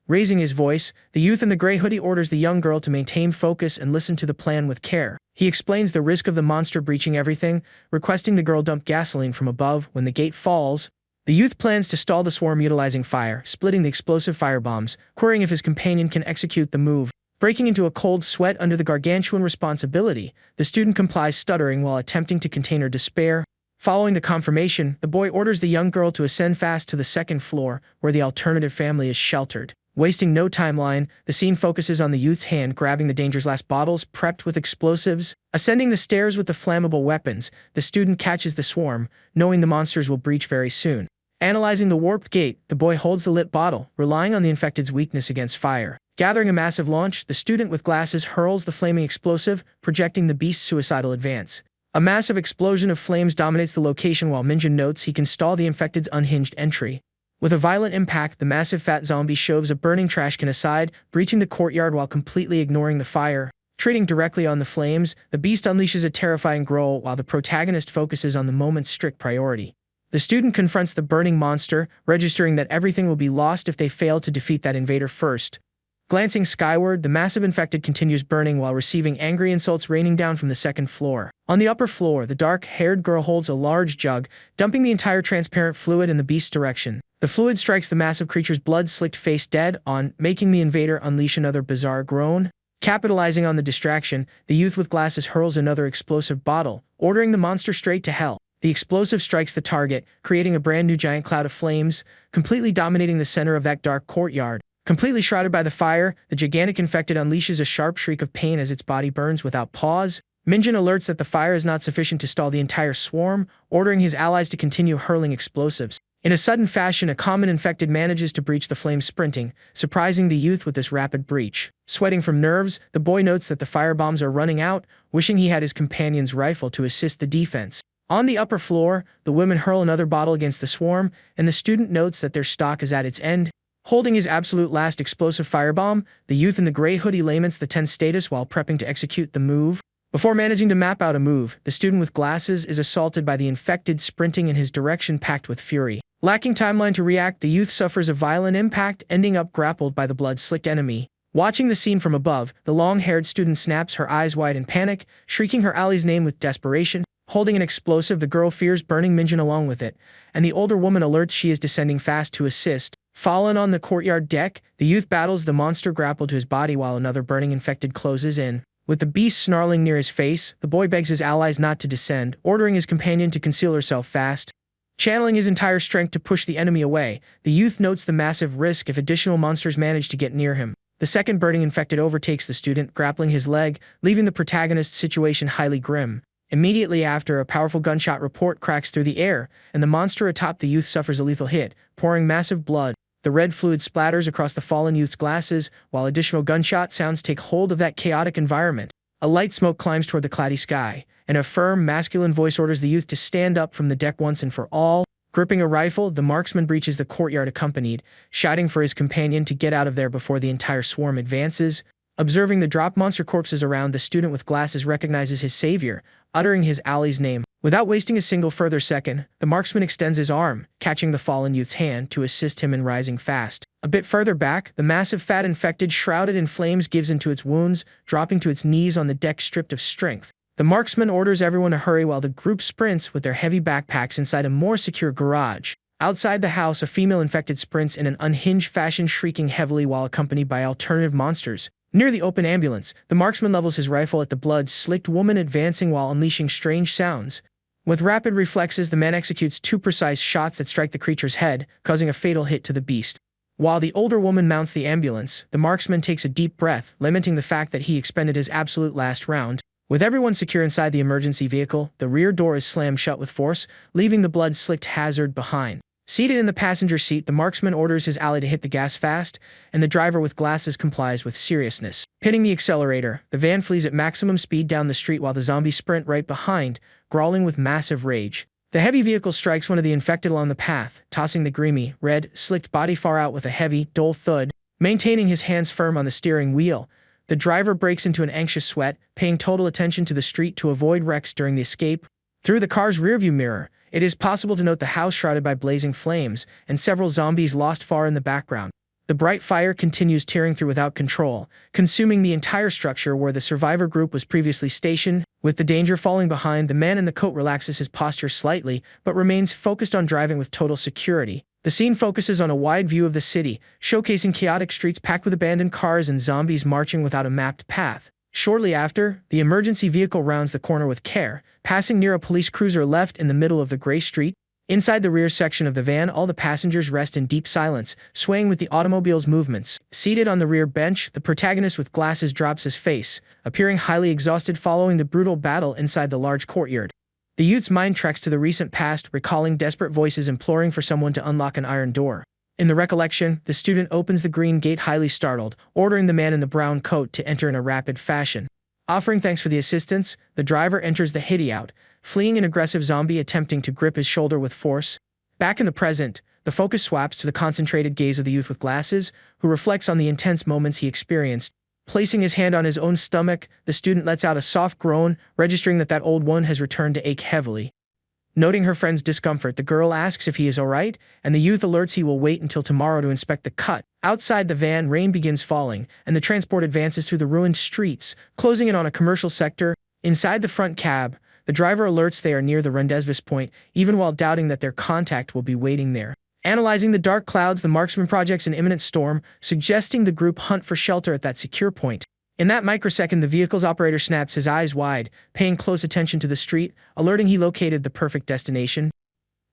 Speaker 1: Raising his voice, the youth in the gray hoodie orders the young girl to maintain focus and listen to the plan with care. He explains the risk of the monster breaching everything, requesting the girl dump gasoline from above when the gate falls. The youth plans to stall the swarm utilizing fire, splitting the explosive firebombs, querying if his companion can execute the move. Breaking into a cold sweat under the gargantuan responsibility, the student complies, stuttering while attempting to contain her despair. Following the confirmation, the boy orders the young girl to ascend fast to the second floor, where the alternative family is sheltered. Wasting no timeline, the scene focuses on the youth's hand grabbing the dangerous last bottles prepped with explosives. Ascending the stairs with the flammable weapons, the student catches the swarm, knowing the monsters will breach very soon. Analyzing the warped gate, the boy holds the lit bottle, relying on the infected's weakness against fire. Gathering a massive launch, the student with glasses hurls the flaming explosive, projecting the beast's suicidal advance. A massive explosion of flames dominates the location while Minjin notes he can stall the infected's unhinged entry. With a violent impact, the massive fat zombie shoves a burning trash can aside, breaching the courtyard while completely ignoring the fire. Treading directly on the flames, the beast unleashes a terrifying growl while the protagonist focuses on the moment's strict priority. The student confronts the burning monster, registering that everything will be lost if they fail to defeat that invader first. Glancing skyward, the massive infected continues burning while receiving angry insults raining down from the second floor. On the upper floor, the dark-haired girl holds a large jug, dumping the entire transparent fluid in the beast's direction. The fluid strikes the massive creature's blood-slicked face dead on, making the invader unleash another bizarre groan. Capitalizing on the distraction, the youth with glasses hurls another explosive bottle, ordering the monster straight to hell. The explosive strikes the target, creating a brand new giant cloud of flames, completely dominating the center of that dark courtyard. Completely shrouded by the fire, the gigantic infected unleashes a sharp shriek of pain as its body burns without pause. Minjin alerts that the fire is not sufficient to stall the entire swarm, ordering his allies to continue hurling explosives. In a sudden fashion, a common infected manages to breach the flames sprinting, surprising the youth with this rapid breach. Sweating from nerves, the boy notes that the firebombs are running out, wishing he had his companion's rifle to assist the defense. On the upper floor, the women hurl another bottle against the swarm, and the student notes that their stock is at its end. Holding his absolute last explosive firebomb, the youth in the gray hoodie laments the tense status while prepping to execute the move. Before managing to map out a move, the student with glasses is assaulted by the infected sprinting in his direction packed with fury. Lacking timeline to react, the youth suffers a violent impact, ending up grappled by the blood-slicked enemy. Watching the scene from above, the long-haired student snaps her eyes wide in panic, shrieking her ally's name with desperation. Holding an explosive, the girl fears burning Minjin along with it, and the older woman alerts she is descending fast to assist. Fallen on the courtyard deck, the youth battles the monster grappled to his body while another burning infected closes in. With the beast snarling near his face, the boy begs his allies not to descend, ordering his companion to conceal herself fast. Channeling his entire strength to push the enemy away, the youth notes the massive risk if additional monsters manage to get near him. The second burning infected overtakes the student, grappling his leg, leaving the protagonist's situation highly grim. Immediately after, a powerful gunshot report cracks through the air, and the monster atop the youth suffers a lethal hit, pouring massive blood. The red fluid splatters across the fallen youth's glasses, while additional gunshot sounds take hold of that chaotic environment. A light smoke climbs toward the cloudy sky, and a firm, masculine voice orders the youth to stand up from the deck once and for all. Gripping a rifle, the marksman breaches the courtyard accompanied, shouting for his companion to get out of there before the entire swarm advances. Observing the dropped monster corpses around, the student with glasses recognizes his savior, uttering his ally's name. Without wasting a single further second, the marksman extends his arm, catching the fallen youth's hand to assist him in rising fast. A bit further back, the massive fat infected shrouded in flames gives into its wounds, dropping to its knees on the deck stripped of strength. The marksman orders everyone to hurry while the group sprints with their heavy backpacks inside a more secure garage. Outside the house, a female infected sprints in an unhinged fashion, shrieking heavily while accompanied by alternative monsters. Near the open ambulance, the marksman levels his rifle at the blood-slicked woman, advancing while unleashing strange sounds. With rapid reflexes, the man executes 2 precise shots that strike the creature's head, causing a fatal hit to the beast. While the older woman mounts the ambulance, the marksman takes a deep breath, lamenting the fact that he expended his absolute last round. With everyone secure inside the emergency vehicle, the rear door is slammed shut with force, leaving the blood-slicked hazard behind. Seated in the passenger seat, the marksman orders his ally to hit the gas fast, and the driver with glasses complies with seriousness. Hitting the accelerator, the van flees at maximum speed down the street while the zombies sprint right behind, growling with massive rage. The heavy vehicle strikes one of the infected along the path, tossing the grimy, red, slicked body far out with a heavy, dull thud. Maintaining his hands firm on the steering wheel, the driver breaks into an anxious sweat, paying total attention to the street to avoid wrecks during the escape. Through the car's rearview mirror, it is possible to note the house shrouded by blazing flames, and several zombies lost far in the background. The bright fire continues tearing through without control, consuming the entire structure where the survivor group was previously stationed. With the danger falling behind, the man in the coat relaxes his posture slightly, but remains focused on driving with total security. The scene focuses on a wide view of the city, showcasing chaotic streets packed with abandoned cars and zombies marching without a mapped path. Shortly after, the emergency vehicle rounds the corner with care, passing near a police cruiser left in the middle of the gray street. Inside the rear section of the van, all the passengers rest in deep silence, swaying with the automobile's movements. Seated on the rear bench, the protagonist with glasses drops his face, appearing highly exhausted following the brutal battle inside the large courtyard. The youth's mind treks to the recent past, recalling desperate voices imploring for someone to unlock an iron door. In the recollection, the student opens the green gate highly startled, ordering the man in the brown coat to enter in a rapid fashion. Offering thanks for the assistance, the driver enters the hideout, fleeing an aggressive zombie attempting to grip his shoulder with force. Back in the present, the focus swaps to the concentrated gaze of the youth with glasses, who reflects on the intense moments he experienced. Placing his hand on his own stomach, the student lets out a soft groan, registering that old one has returned to ache heavily. Noting her friend's discomfort, the girl asks if he is alright, and the youth alerts he will wait until tomorrow to inspect the cut. Outside the van, rain begins falling, and the transport advances through the ruined streets, closing in on a commercial sector. Inside the front cab, the driver alerts they are near the rendezvous point, even while doubting that their contact will be waiting there. Analyzing the dark clouds, the marksman projects an imminent storm, suggesting the group hunt for shelter at that secure point. In that microsecond, the vehicle's operator snaps his eyes wide, paying close attention to the street, alerting he located the perfect destination.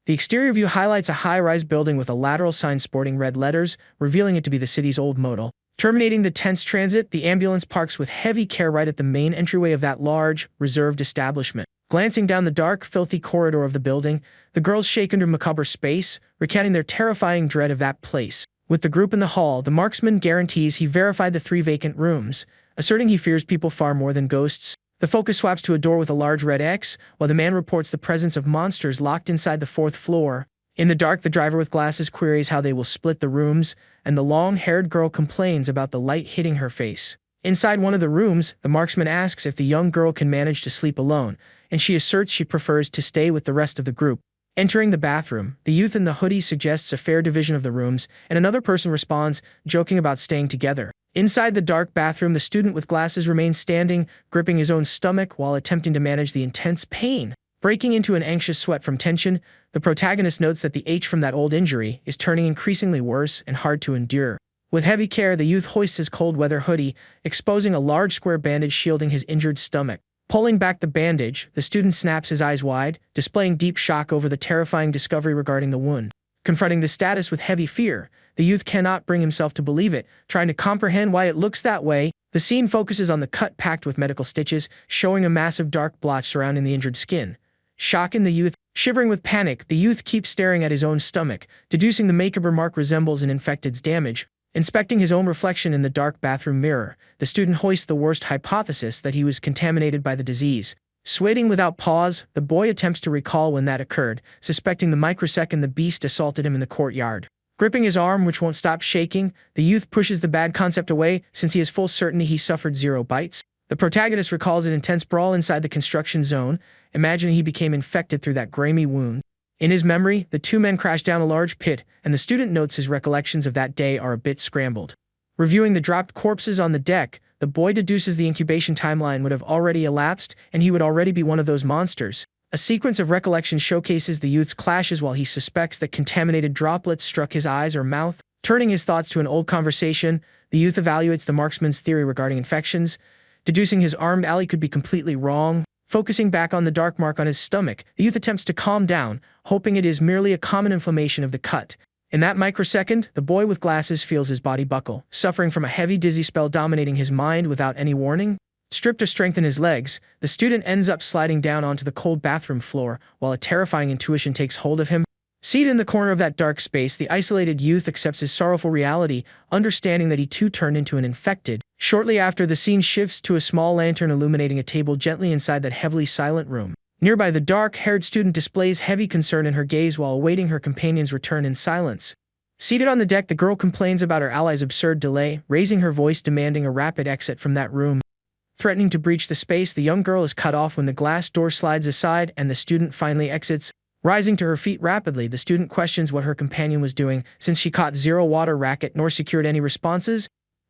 Speaker 1: The exterior view highlights a high-rise building with a lateral sign sporting red letters, revealing it to be the city's old model. Terminating the tense transit, the ambulance parks with heavy care right at the main entryway of that large, reserved establishment. Glancing down the dark, filthy corridor of the building, the girls shake under macabre space, recounting their terrifying dread of that place. With the group in the hall, the marksman guarantees he verified the 3 vacant rooms, asserting he fears people far more than ghosts. The focus swaps to a door with a large red X, while the man reports the presence of monsters locked inside the 4th floor. In the dark, the driver with glasses queries how they will split the rooms, and the long-haired girl complains about the light hitting her face. Inside one of the rooms, the marksman asks if the young girl can manage to sleep alone, and she asserts she prefers to stay with the rest of the group. Entering the bathroom, the youth in the hoodie suggests a fair division of the rooms, and another person responds, joking about staying together. Inside the dark bathroom, the student with glasses remains standing, gripping his own stomach while attempting to manage the intense pain. Breaking into an anxious sweat from tension, the protagonist notes that the ache from that old injury is turning increasingly worse and hard to endure. With heavy care, the youth hoists his cold weather hoodie, exposing a large square bandage shielding his injured stomach. Pulling back the bandage, the student snaps his eyes wide, displaying deep shock over the terrifying discovery regarding the wound. Confronting the status with heavy fear, the youth cannot bring himself to believe it, trying to comprehend why it looks that way. The scene focuses on the cut packed with medical stitches, showing a massive dark blotch surrounding the injured skin. Shock in the youth. Shivering with panic, the youth keeps staring at his own stomach, deducing the makeup mark resembles an infected's damage. Inspecting his own reflection in the dark bathroom mirror, the student hoists the worst hypothesis that he was contaminated by the disease. Sweating without pause, the boy attempts to recall when that occurred, suspecting the microsecond the beast assaulted him in the courtyard. Gripping his arm, which won't stop shaking, the youth pushes the bad concept away since he has full certainty he suffered 0 bites. The protagonist recalls an intense brawl inside the construction zone, imagining he became infected through that grimy wound. In his memory, the two men crash down a large pit, and the student notes his recollections of that day are a bit scrambled. Reviewing the dropped corpses on the deck, the boy deduces the incubation timeline would have already elapsed, and he would already be one of those monsters. A sequence of recollections showcases the youth's clashes while he suspects that contaminated droplets struck his eyes or mouth. Turning his thoughts to an old conversation, the youth evaluates the marksman's theory regarding infections, deducing his armed ally could be completely wrong. Focusing back on the dark mark on his stomach, the youth attempts to calm down, hoping it is merely a common inflammation of the cut. In that microsecond, the boy with glasses feels his body buckle, suffering from a heavy dizzy spell dominating his mind without any warning. Stripped of strength in his legs, the student ends up sliding down onto the cold bathroom floor, while a terrifying intuition takes hold of him. Seated in the corner of that dark space, the isolated youth accepts his sorrowful reality, understanding that he too turned into an infected. Shortly after, the scene shifts to a small lantern illuminating a table gently inside that heavily silent room. Nearby, the dark-haired student displays heavy concern in her gaze while awaiting her companion's return in silence. Seated on the deck, the girl complains about her ally's absurd delay, raising her voice demanding a rapid exit from that room. Threatening to breach the space, the young girl is cut off when the glass door slides aside and the student finally exits. Rising to her feet rapidly, the student questions what her companion was doing, since she caught 0 water racket nor secured any responses.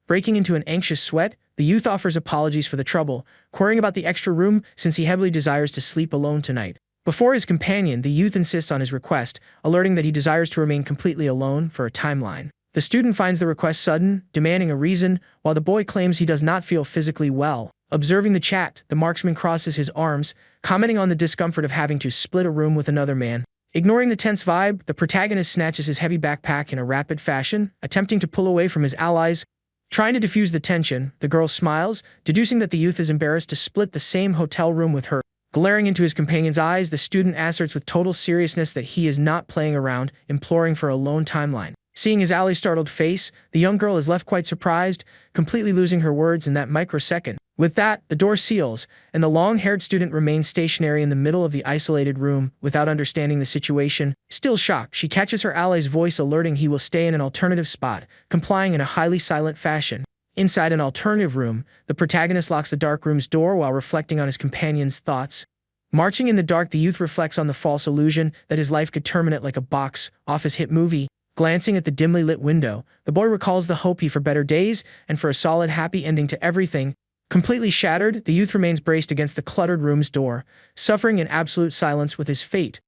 Speaker 1: Breaking into an anxious sweat, the youth offers apologies for the trouble, querying about the extra room since he heavily desires to sleep alone tonight. Before his companion, the youth insists on his request, alerting that he desires to remain completely alone for a timeline. The student finds the request sudden, demanding a reason, while the boy claims he does not feel physically well. Observing the chat, the marksman crosses his arms, commenting on the discomfort of having to split a room with another man. Ignoring the tense vibe, the protagonist snatches his heavy backpack in a rapid fashion, attempting to pull away from his allies. Trying to diffuse the tension, the girl smiles, deducing that the youth is embarrassed to split the same hotel room with her. Glaring into his companion's eyes, the student asserts with total seriousness that he is not playing around, imploring for a lone timeline. Seeing his ally's startled face, the young girl is left quite surprised, completely losing her words in that microsecond. With that, the door seals, and the long-haired student remains stationary in the middle of the isolated room, without understanding the situation. Still shocked, she catches her ally's voice alerting he will stay in an alternative spot, complying in a highly silent fashion. Inside an alternative room, the protagonist locks the dark room's door while reflecting on his companion's thoughts. Marching in the dark, the youth reflects on the false illusion that his life could terminate like a box office hit movie. Glancing at the dimly lit window, the boy recalls the hope he for better days and for a solid happy ending to everything. Completely shattered, the youth remains braced against the cluttered room's door, suffering in absolute silence with his fate.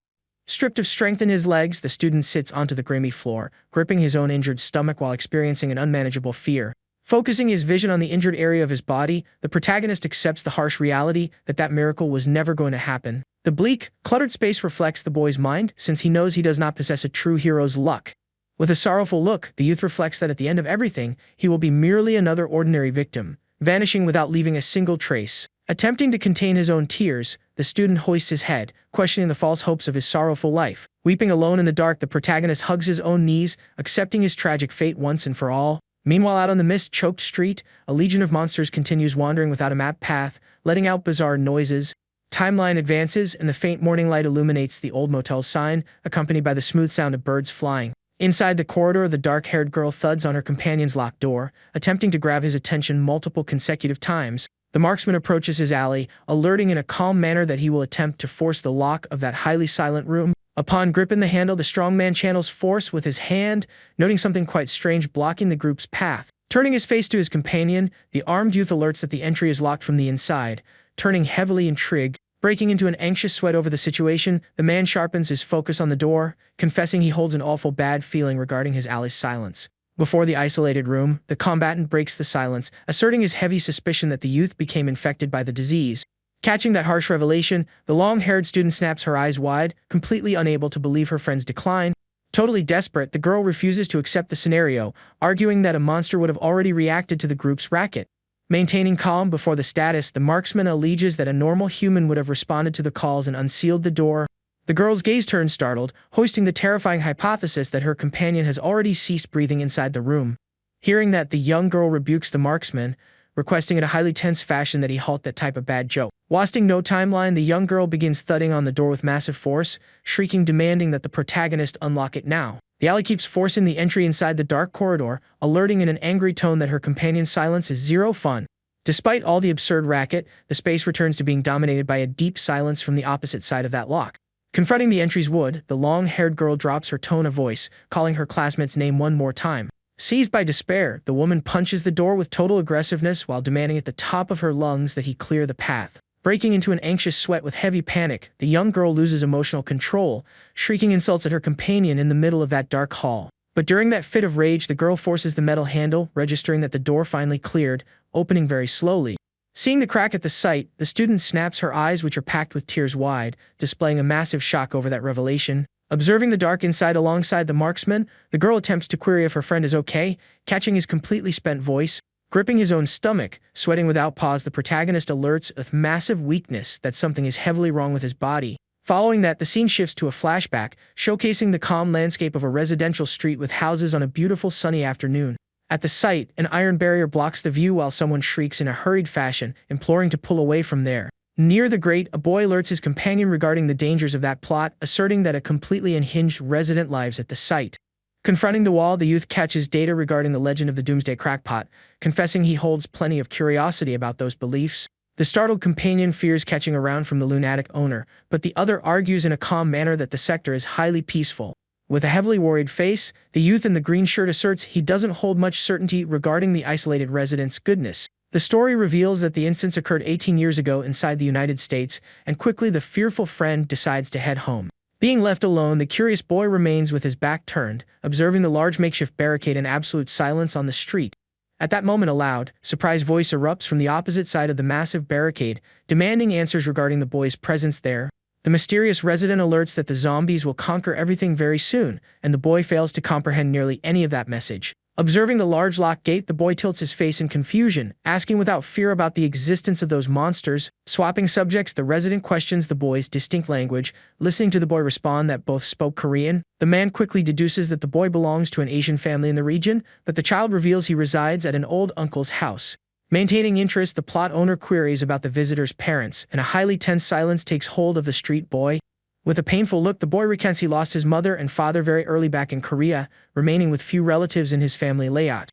Speaker 1: Stripped of strength in his legs, the student sits onto the grimy floor, gripping his own injured stomach while experiencing an unmanageable fear. Focusing his vision on the injured area of his body, the protagonist accepts the harsh reality that miracle was never going to happen. The bleak, cluttered space reflects the boy's mind, since he knows he does not possess a true hero's luck. With a sorrowful look, the youth reflects that at the end of everything, he will be merely another ordinary victim, vanishing without leaving a single trace. Attempting to contain his own tears, the student hoists his head, questioning the false hopes of his sorrowful life. Weeping alone in the dark, the protagonist hugs his own knees, accepting his tragic fate once and for all. Meanwhile, out on the mist-choked street, a legion of monsters continues wandering without a mapped path, letting out bizarre noises. Timeline advances, and the faint morning light illuminates the old motel's sign, accompanied by the smooth sound of birds flying. Inside the corridor, the dark-haired girl thuds on her companion's locked door, attempting to grab his attention multiple consecutive times. The marksman approaches his ally, alerting in a calm manner that he will attempt to force the lock of that highly silent room. Upon gripping the handle, the strong man channels force with his hand, noting something quite strange blocking the group's path. Turning his face to his companion, the armed youth alerts that the entry is locked from the inside. Turning heavily intrigued, breaking into an anxious sweat over the situation, the man sharpens his focus on the door, confessing he holds an awful bad feeling regarding his ally's silence. Before the isolated room, the combatant breaks the silence, asserting his heavy suspicion that the youth became infected by the disease. Catching that harsh revelation, the long-haired student snaps her eyes wide, completely unable to believe her friend's decline. Totally desperate, the girl refuses to accept the scenario, arguing that a monster would have already reacted to the group's racket. Maintaining calm before the status, the marksman alleges that a normal human would have responded to the calls and unsealed the door. The girl's gaze turns startled, hoisting the terrifying hypothesis that her companion has already ceased breathing inside the room. Hearing that, the young girl rebukes the marksman, requesting in a highly tense fashion that he halt that type of bad joke. Wasting no timeline, the young girl begins thudding on the door with massive force, shrieking, demanding that the protagonist unlock it now. The ally keeps forcing the entry inside the dark corridor, alerting in an angry tone that her companion's silence is zero fun. Despite all the absurd racket, the space returns to being dominated by a deep silence from the opposite side of that lock. Confronting the entry's wood, the long-haired girl drops her tone of voice, calling her classmate's name one more time. Seized by despair, the woman punches the door with total aggressiveness while demanding at the top of her lungs that he clear the path. Breaking into an anxious sweat with heavy panic, the young girl loses emotional control, shrieking insults at her companion in the middle of that dark hall. But during that fit of rage, the girl forces the metal handle, registering that the door finally cleared, opening very slowly. Seeing the crack at the sight, the student snaps her eyes, which are packed with tears, wide, displaying a massive shock over that revelation. Observing the dark inside alongside the marksman, the girl attempts to query if her friend is okay, catching his completely spent voice. Gripping his own stomach, sweating without pause, the protagonist alerts with massive weakness that something is heavily wrong with his body. Following that, the scene shifts to a flashback, showcasing the calm landscape of a residential street with houses on a beautiful sunny afternoon. At the site, an iron barrier blocks the view while someone shrieks in a hurried fashion, imploring to pull away from there. Near the grate, a boy alerts his companion regarding the dangers of that plot, asserting that a completely unhinged resident lives at the site. Confronting the wall, the youth catches data regarding the legend of the Doomsday Crackpot, confessing he holds plenty of curiosity about those beliefs. The startled companion fears catching around from the lunatic owner, but the other argues in a calm manner that the sector is highly peaceful. With a heavily worried face, the youth in the green shirt asserts he doesn't hold much certainty regarding the isolated resident's goodness. The story reveals that the instance occurred 18 years ago inside the United States, and quickly the fearful friend decides to head home. Being left alone, the curious boy remains with his back turned, observing the large makeshift barricade in absolute silence on the street. At that moment, a loud, surprised voice erupts from the opposite side of the massive barricade, demanding answers regarding the boy's presence there. The mysterious resident alerts that the zombies will conquer everything very soon, and the boy fails to comprehend nearly any of that message. Observing the large locked gate, the boy tilts his face in confusion, asking without fear about the existence of those monsters. Swapping subjects, the resident questions the boy's distinct language, listening to the boy respond that both spoke Korean. The man quickly deduces that the boy belongs to an Asian family in the region, but the child reveals he resides at an old uncle's house. Maintaining interest, the plot owner queries about the visitor's parents, and a highly tense silence takes hold of the street boy. With a painful look, the boy recants he lost his mother and father very early back in Korea, remaining with few relatives in his family layout.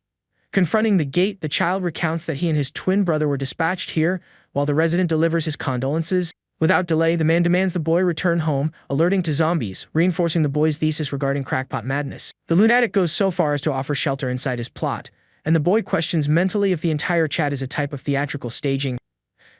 Speaker 1: Confronting the gate, the child recounts that he and his twin brother were dispatched here, while the resident delivers his condolences. Without delay, the man demands the boy return home, alerting to zombies, reinforcing the boy's thesis regarding crackpot madness. The lunatic goes so far as to offer shelter inside his plot, and the boy questions mentally if the entire chat is a type of theatrical staging.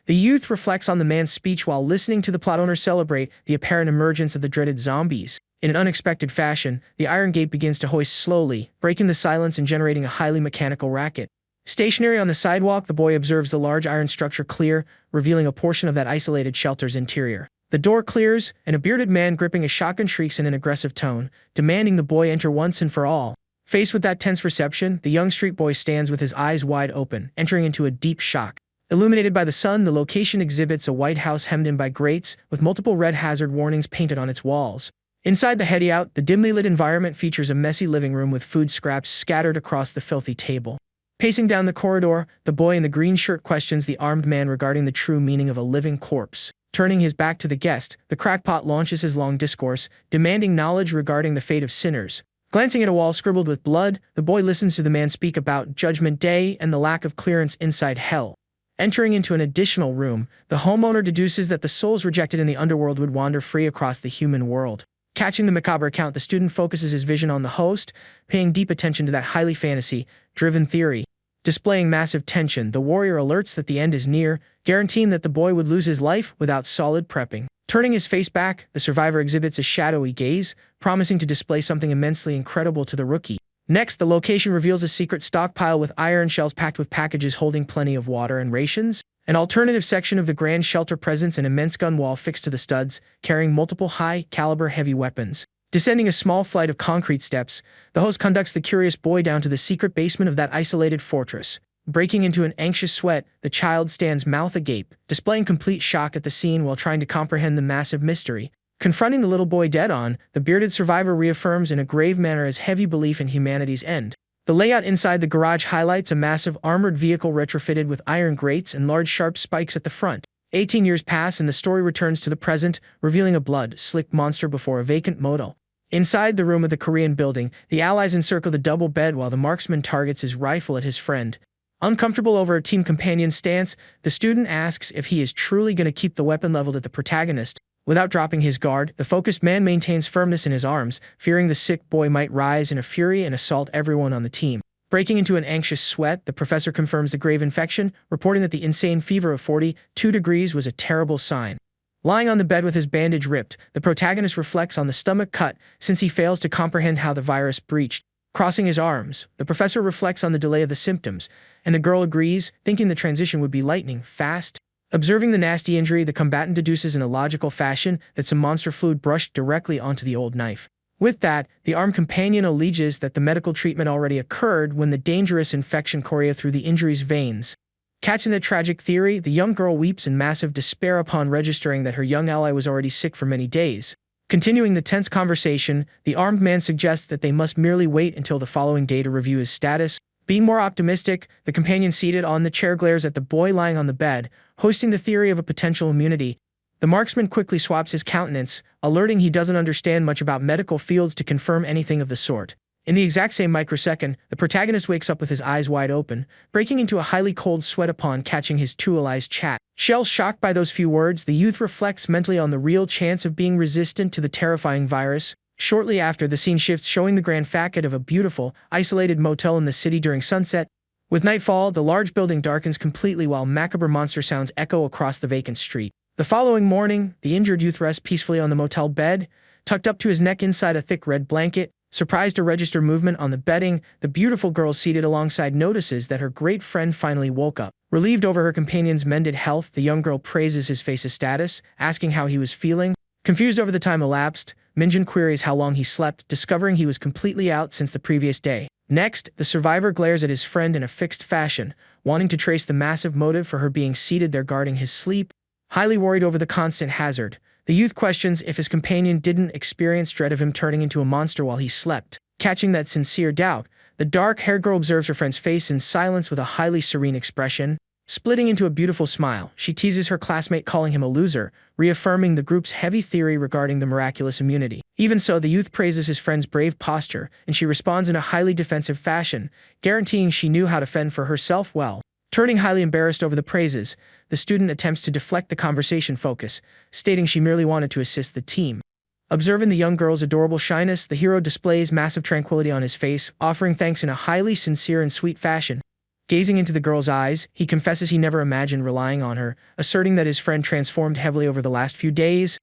Speaker 1: The youth reflects on the man's speech while listening to the plot owner celebrate the apparent emergence of the dreaded zombies. In an unexpected fashion, the iron gate begins to hoist slowly, breaking the silence and generating a highly mechanical racket. Stationary on the sidewalk, the boy observes the large iron structure clear, revealing a portion of that isolated shelter's interior. The door clears, and a bearded man gripping a shotgun shrieks in an aggressive tone, demanding the boy enter once and for all. Faced with that tense reception, the young street boy stands with his eyes wide open, entering into a deep shock. Illuminated by the sun, the location exhibits a white house hemmed in by grates, with multiple red hazard warnings painted on its walls. Inside the hideout, the dimly lit environment features a messy living room with food scraps scattered across the filthy table. Pacing down the corridor, the boy in the green shirt questions the armed man regarding the true meaning of a living corpse. Turning his back to the guest, the crackpot launches his long discourse, demanding knowledge regarding the fate of sinners. Glancing at a wall scribbled with blood, the boy listens to the man speak about Judgment Day and the lack of clearance inside hell. Entering into an additional room, the homeowner deduces that the souls rejected in the underworld would wander free across the human world. Catching the macabre account, the student focuses his vision on the host, paying deep attention to that highly fantasy-driven theory. Displaying massive tension, the warrior alerts that the end is near, guaranteeing that the boy would lose his life without solid prepping. Turning his face back, the survivor exhibits a shadowy gaze, promising to display something immensely incredible to the rookie. Next, the location reveals a secret stockpile with iron shelves packed with packages holding plenty of water and rations. An alternative section of the grand shelter presents an immense gun wall fixed to the studs, carrying multiple high-caliber heavy weapons. Descending a small flight of concrete steps, the host conducts the curious boy down to the secret basement of that isolated fortress. Breaking into an anxious sweat, the child stands mouth agape, displaying complete shock at the scene while trying to comprehend the massive mystery. Confronting the little boy dead-on, the bearded survivor reaffirms in a grave manner his heavy belief in humanity's end. The layout inside the garage highlights a massive armored vehicle retrofitted with iron grates and large sharp spikes at the front. 18 years pass and the story returns to the present, revealing a blood-slicked monster before a vacant motel. Inside the room of the Korean building, the allies encircle the double bed while the marksman targets his rifle at his friend. Uncomfortable over a team companion's stance, the student asks if he is truly going to keep the weapon leveled at the protagonist. Without dropping his guard, the focused man maintains firmness in his arms, fearing the sick boy might rise in a fury and assault everyone on the team. Breaking into an anxious sweat, the professor confirms the grave infection, reporting that the insane fever of 42 degrees was a terrible sign. Lying on the bed with his bandage ripped, the protagonist reflects on the stomach cut, since he fails to comprehend how the virus breached. Crossing his arms, the professor reflects on the delay of the symptoms, and the girl agrees, thinking the transition would be lightning fast. Observing the nasty injury, the combatant deduces in a logical fashion that some monster fluid brushed directly onto the old knife. With that, the armed companion alleges that the medical treatment already occurred when the dangerous infection chorea through the injury's veins. Catching the tragic theory, the young girl weeps in massive despair upon registering that her young ally was already sick for many days. Continuing the tense conversation, the armed man suggests that they must merely wait until the following day to review his status. Being more optimistic, the companion seated on the chair glares at the boy lying on the bed, hosting the theory of a potential immunity. The marksman quickly swaps his countenance, alerting he doesn't understand much about medical fields to confirm anything of the sort. In the exact same microsecond, the protagonist wakes up with his eyes wide open, breaking into a highly cold sweat upon catching his two allies' chat. Shell-shocked by those few words, the youth reflects mentally on the real chance of being resistant to the terrifying virus. Shortly after, the scene shifts, showing the grand facade of a beautiful, isolated motel in the city during sunset. With nightfall, the large building darkens completely while macabre monster sounds echo across the vacant street. The following morning, the injured youth rests peacefully on the motel bed, tucked up to his neck inside a thick red blanket. Surprised to register movement on the bedding, the beautiful girl seated alongside notices that her great friend finally woke up. Relieved over her companion's mended health, the young girl praises his face's status, asking how he was feeling. Confused over the time elapsed, Minjin queries how long he slept, discovering he was completely out since the previous day. Next, the survivor glares at his friend in a fixed fashion, wanting to trace the massive motive for her being seated there guarding his sleep. Highly worried over the constant hazard, the youth questions if his companion didn't experience dread of him turning into a monster while he slept. Catching that sincere doubt, the dark-haired girl observes her friend's face in silence with a highly serene expression. Splitting into a beautiful smile, she teases her classmate, calling him a loser, reaffirming the group's heavy theory regarding the miraculous immunity. Even so, the youth praises his friend's brave posture, and she responds in a highly defensive fashion, guaranteeing she knew how to fend for herself well. Turning highly embarrassed over the praises, the student attempts to deflect the conversation focus, stating she merely wanted to assist the team. Observing the young girl's adorable shyness, the hero displays massive tranquility on his face, offering thanks in a highly sincere and sweet fashion. Gazing into the girl's eyes, he confesses he never imagined relying on her, asserting that his friend transformed heavily over the last few days.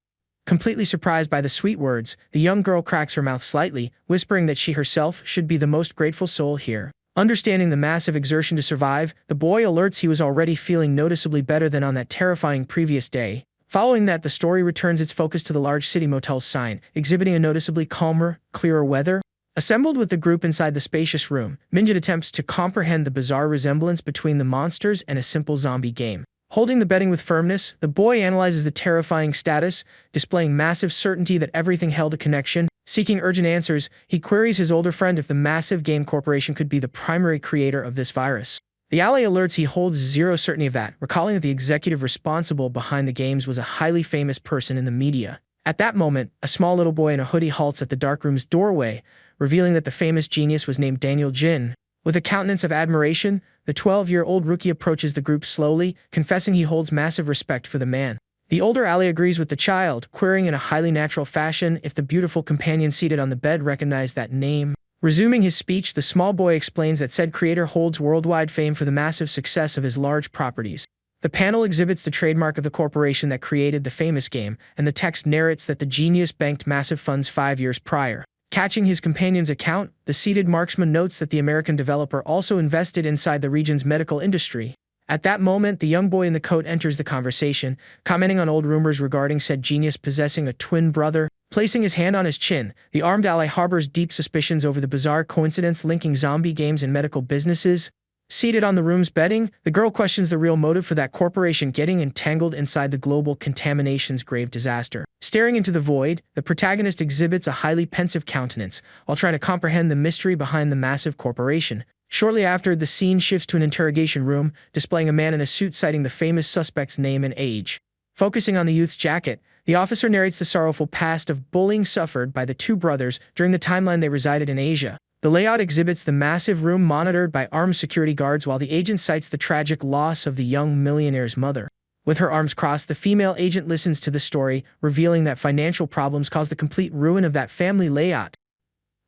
Speaker 1: Completely surprised by the sweet words, the young girl cracks her mouth slightly, whispering that she herself should be the most grateful soul here. Understanding the massive exertion to survive, the boy alerts he was already feeling noticeably better than on that terrifying previous day. Following that, the story returns its focus to the large city motel's sign, exhibiting a noticeably calmer, clearer weather. Assembled with the group inside the spacious room, Minjin attempts to comprehend the bizarre resemblance between the monsters and a simple zombie game. Holding the bedding with firmness, the boy analyzes the terrifying status, displaying massive certainty that everything held a connection. Seeking urgent answers, he queries his older friend if the massive game corporation could be the primary creator of this virus. The ally alerts he holds zero certainty of that, recalling that the executive responsible behind the games was a highly famous person in the media. At that moment, a small little boy in a hoodie halts at the dark room's doorway, revealing that the famous genius was named Daniel Jin. With a countenance of admiration, the 12-year-old rookie approaches the group slowly, confessing he holds massive respect for the man. The older ally agrees with the child, querying in a highly natural fashion if the beautiful companion seated on the bed recognized that name. Resuming his speech, the small boy explains that said creator holds worldwide fame for the massive success of his large properties. The panel exhibits the trademark of the corporation that created the famous game, and the text narrates that the genius banked massive funds 5 years prior. Catching his companion's account, the seated marksman notes that the American developer also invested inside the region's medical industry. At that moment, the young boy in the coat enters the conversation, commenting on old rumors regarding said genius possessing a twin brother. Placing his hand on his chin, the armed ally harbors deep suspicions over the bizarre coincidence linking zombie games and medical businesses. Seated on the room's bedding, the girl questions the real motive for that corporation getting entangled inside the global contamination's grave disaster. Staring into the void, the protagonist exhibits a highly pensive countenance, while trying to comprehend the mystery behind the massive corporation. Shortly after, the scene shifts to an interrogation room, displaying a man in a suit citing the famous suspect's name and age. Focusing on the youth's jacket, the officer narrates the sorrowful past of bullying suffered by the two brothers during the timeline they resided in Asia. The layout exhibits the massive room monitored by armed security guards while the agent cites the tragic loss of the young millionaire's mother. With her arms crossed, the female agent listens to the story, revealing that financial problems caused the complete ruin of that family layout.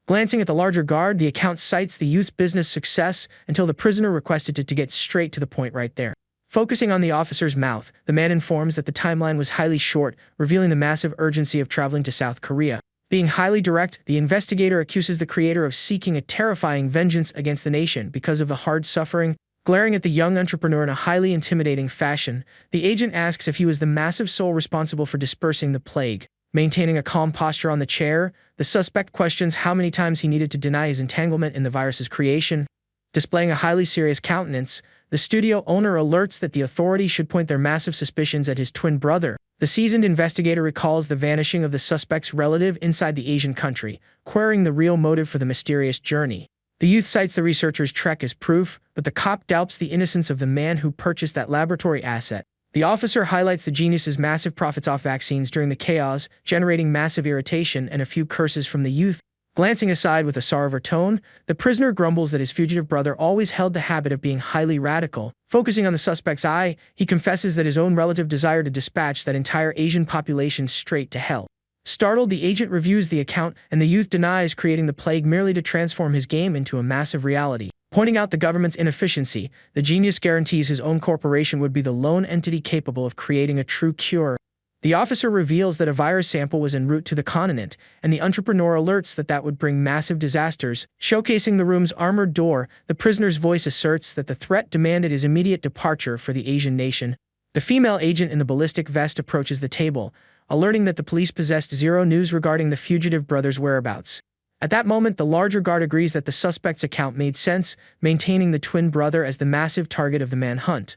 Speaker 1: Glancing at the larger guard, the account cites the youth's business success until the prisoner requested to get straight to the point right there. Focusing on the officer's mouth, the man informs that the timeline was highly short, revealing the massive urgency of traveling to South Korea. Being highly direct, the investigator accuses the creator of seeking a terrifying vengeance against the nation because of the hard suffering. Glaring at the young entrepreneur in a highly intimidating fashion, the agent asks if he was the massive soul responsible for dispersing the plague. Maintaining a calm posture on the chair, the suspect questions how many times he needed to deny his entanglement in the virus's creation. Displaying a highly serious countenance, the studio owner alerts that the authorities should point their massive suspicions at his twin brother. The seasoned investigator recalls the vanishing of the suspect's relative inside the Asian country, querying the real motive for the mysterious journey. The youth cites the researcher's trek as proof, but the cop doubts the innocence of the man who purchased that laboratory asset. The officer highlights the genius's massive profits off vaccines during the chaos, generating massive irritation and a few curses from the youth. Glancing aside with a sorrowful tone, the prisoner grumbles that his fugitive brother always held the habit of being highly radical. Focusing on the suspect's eye, he confesses that his own relative desired to dispatch that entire Asian population straight to hell. Startled, the agent reviews the account, and the youth denies creating the plague merely to transform his game into a massive reality. Pointing out the government's inefficiency, the genius guarantees his own corporation would be the lone entity capable of creating a true cure. The officer reveals that a virus sample was en route to the continent, and the entrepreneur alerts that that would bring massive disasters. Showcasing the room's armored door, the prisoner's voice asserts that the threat demanded his immediate departure for the Asian nation. The female agent in the ballistic vest approaches the table, alerting that the police possessed zero news regarding the fugitive brother's whereabouts. At that moment, the larger guard agrees that the suspect's account made sense, maintaining the twin brother as the massive target of the manhunt.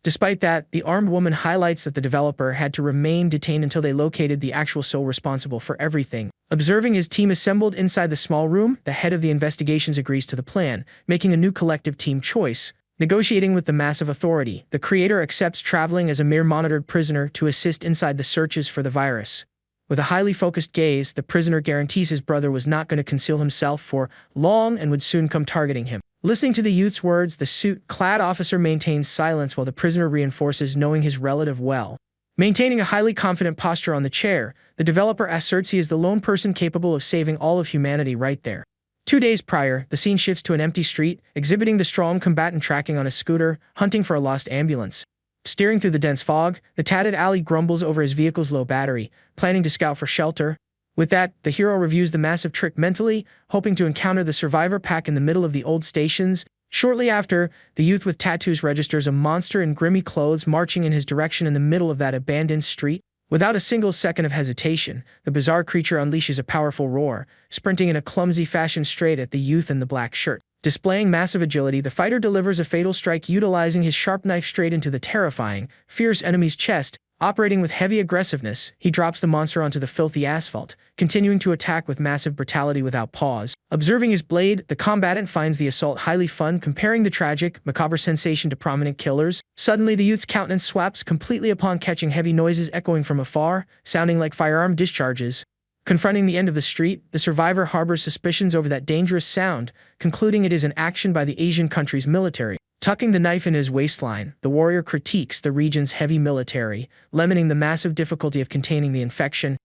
Speaker 1: Despite that, the armed woman highlights that the developer had to remain detained until they located the actual soul responsible for everything. Observing his team assembled inside the small room, the head of the investigations agrees to the plan, making a new collective team choice. Negotiating with the massive authority, the creator accepts traveling as a mere monitored prisoner to assist inside the searches for the virus. With a highly focused gaze, the prisoner guarantees his brother was not going to conceal himself for long and would soon come targeting him. Listening to the youth's words, the suit-clad officer maintains silence while the prisoner reinforces knowing his relative well. Maintaining a highly confident posture on the chair, the developer asserts he is the lone person capable of saving all of humanity right there. 2 days prior, the scene shifts to an empty street, exhibiting the strong combatant tracking on a scooter, hunting for a lost ambulance. Steering through the dense fog, the tatted alley grumbles over his vehicle's low battery, planning to scout for shelter. With that, the hero reviews the massive trick mentally, hoping to encounter the survivor pack in the middle of the old stations. Shortly after, the youth with tattoos registers a monster in grimy clothes marching in his direction in the middle of that abandoned street. Without a single second of hesitation, the bizarre creature unleashes a powerful roar, sprinting in a clumsy fashion straight at the youth in the black shirt. Displaying massive agility, the fighter delivers a fatal strike utilizing his sharp knife straight into the terrifying, fierce enemy's chest. Operating with heavy aggressiveness, he drops the monster onto the filthy asphalt, continuing to attack with massive brutality without pause. Observing his blade, the combatant finds the assault highly fun, comparing the tragic, macabre sensation to prominent killers. Suddenly, the youth's countenance swaps completely upon catching heavy noises echoing from afar, sounding like firearm discharges. Confronting the end of the street, the survivor harbors suspicions over that dangerous sound, concluding it is an action by the Asian country's military. Tucking the knife in his waistline, the warrior critiques the region's heavy military, lamenting the massive difficulty of containing the infection.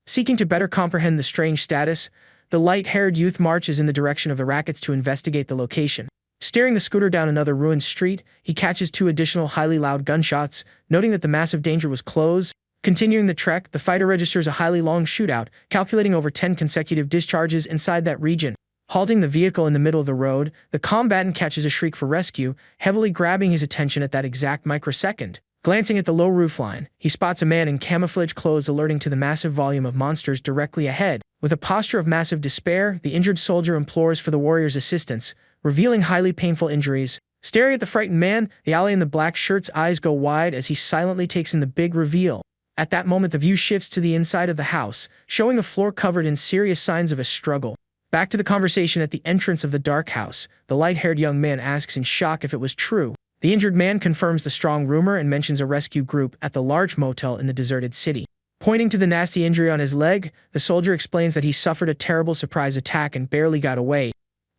Speaker 1: Seeking to better comprehend the strange status, the light-haired youth marches in the direction of the rackets to investigate the location. Steering the scooter down another ruined street, he catches 2 additional highly loud gunshots, noting that the massive danger was close. Continuing the trek, the fighter registers a highly long shootout, calculating over 10 consecutive discharges inside that region. Halting the vehicle in the middle of the road, the combatant catches a shriek for rescue, heavily grabbing his attention at that exact microsecond. Glancing at the low roofline, he spots a man in camouflage clothes alerting to the massive volume of monsters directly ahead. With a posture of massive despair, the injured soldier implores for the warrior's assistance, revealing highly painful injuries. Staring at the frightened man, the ally in the black shirt's eyes go wide as he silently takes in the big reveal. At that moment, the view shifts to the inside of the house, showing a floor covered in serious signs of a struggle. Back to the conversation at the entrance of the dark house, the light-haired young man asks in shock if it was true. The injured man confirms the strong rumor and mentions a rescue group at the large motel in the deserted city. Pointing to the nasty injury on his leg, the soldier explains that he suffered a terrible surprise attack and barely got away.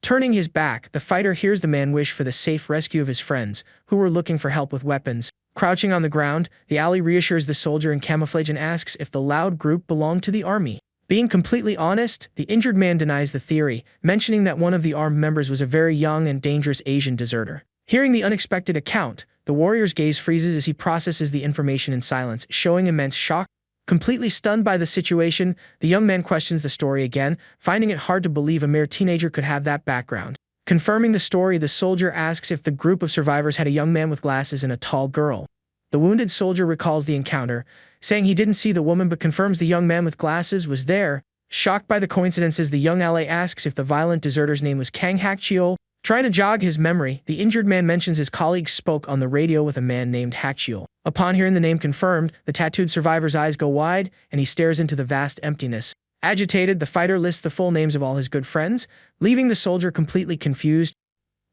Speaker 1: Turning his back, the fighter hears the man wish for the safe rescue of his friends, who were looking for help with weapons. Crouching on the ground, the ally reassures the soldier in camouflage and asks if the loud group belonged to the army. Being completely honest, the injured man denies the theory, mentioning that one of the armed members was a very young and dangerous Asian deserter. Hearing the unexpected account, the warrior's gaze freezes as he processes the information in silence, showing immense shock. Completely stunned by the situation, the young man questions the story again, finding it hard to believe a mere teenager could have that background. Confirming the story, the soldier asks if the group of survivors had a young man with glasses and a tall girl. The wounded soldier recalls the encounter, saying he didn't see the woman but confirms the young man with glasses was there. Shocked by the coincidences, the young ally asks if the violent deserter's name was Kang Hakchio. Trying to jog his memory, the injured man mentions his colleagues spoke on the radio with a man named Hakchio. Upon hearing the name confirmed, the tattooed survivor's eyes go wide, and he stares into the vast emptiness. Agitated, the fighter lists the full names of all his good friends, leaving the soldier completely confused.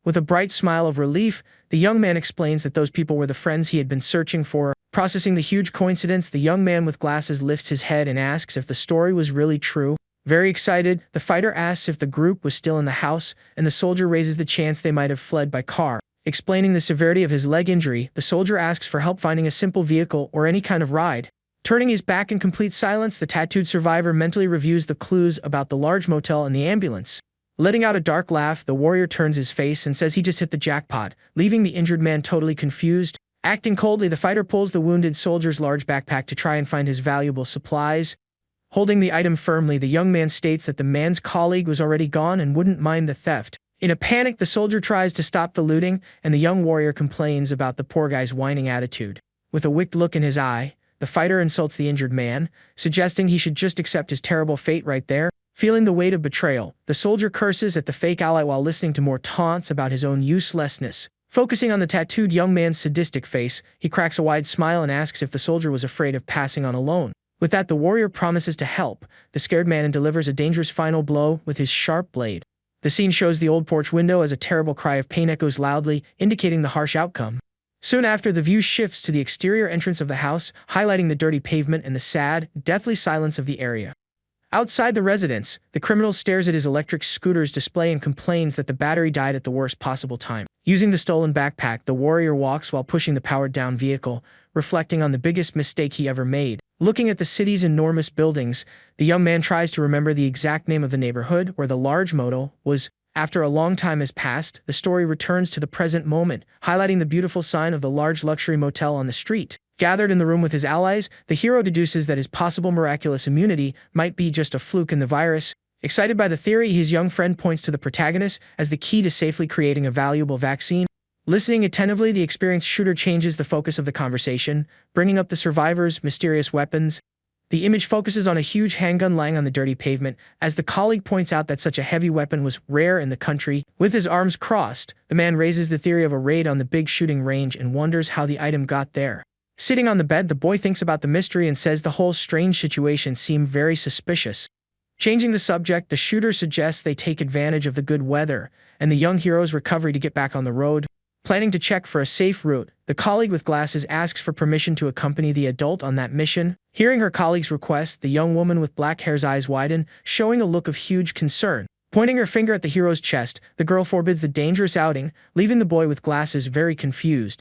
Speaker 1: With a bright smile of relief, the young man explains that those people were the friends he had been searching for. Processing the huge coincidence, the young man with glasses lifts his head and asks if the story was really true. Very excited, the fighter asks if the group was still in the house, and the soldier raises the chance they might have fled by car. Explaining the severity of his leg injury, the soldier asks for help finding a simple vehicle or any kind of ride. Turning his back in complete silence, the tattooed survivor mentally reviews the clues about the large motel and the ambulance. Letting out a dark laugh, the warrior turns his face and says he just hit the jackpot, leaving the injured man totally confused. Acting coldly, the fighter pulls the wounded soldier's large backpack to try and find his valuable supplies. Holding the item firmly, the young man states that the man's colleague was already gone and wouldn't mind the theft. In a panic, the soldier tries to stop the looting, and the young warrior complains about the poor guy's whining attitude. With a wicked look in his eye, the fighter insults the injured man, suggesting he should just accept his terrible fate right there. Feeling the weight of betrayal, the soldier curses at the fake ally while listening to more taunts about his own uselessness. Focusing on the tattooed young man's sadistic face, he cracks a wide smile and asks if the soldier was afraid of passing on alone. With that, the warrior promises to help the scared man and delivers a dangerous final blow with his sharp blade. The scene shows the old porch window as a terrible cry of pain echoes loudly, indicating the harsh outcome. Soon after, the view shifts to the exterior entrance of the house, highlighting the dirty pavement and the sad, deathly silence of the area. Outside the residence, the criminal stares at his electric scooter's display and complains that the battery died at the worst possible time. Using the stolen backpack, the warrior walks while pushing the powered-down vehicle, reflecting on the biggest mistake he ever made. Looking at the city's enormous buildings, the young man tries to remember the exact name of the neighborhood where the large motel was. After a long time has passed, the story returns to the present moment, highlighting the beautiful sign of the large luxury motel on the street. Gathered in the room with his allies, the hero deduces that his possible miraculous immunity might be just a fluke in the virus. Excited by the theory, his young friend points to the protagonist as the key to safely creating a valuable vaccine. Listening attentively, the experienced shooter changes the focus of the conversation, bringing up the survivors' mysterious weapons. The image focuses on a huge handgun lying on the dirty pavement, as the colleague points out that such a heavy weapon was rare in the country. With his arms crossed, the man raises the theory of a raid on the big shooting range and wonders how the item got there. Sitting on the bed, the boy thinks about the mystery and says the whole strange situation seemed very suspicious. Changing the subject, the shooter suggests they take advantage of the good weather and the young hero's recovery to get back on the road. Planning to check for a safe route, the colleague with glasses asks for permission to accompany the adult on that mission. Hearing her colleague's request, the young woman with black hair's eyes widen, showing a look of huge concern. Pointing her finger at the hero's chest, the girl forbids the dangerous outing, leaving the boy with glasses very confused.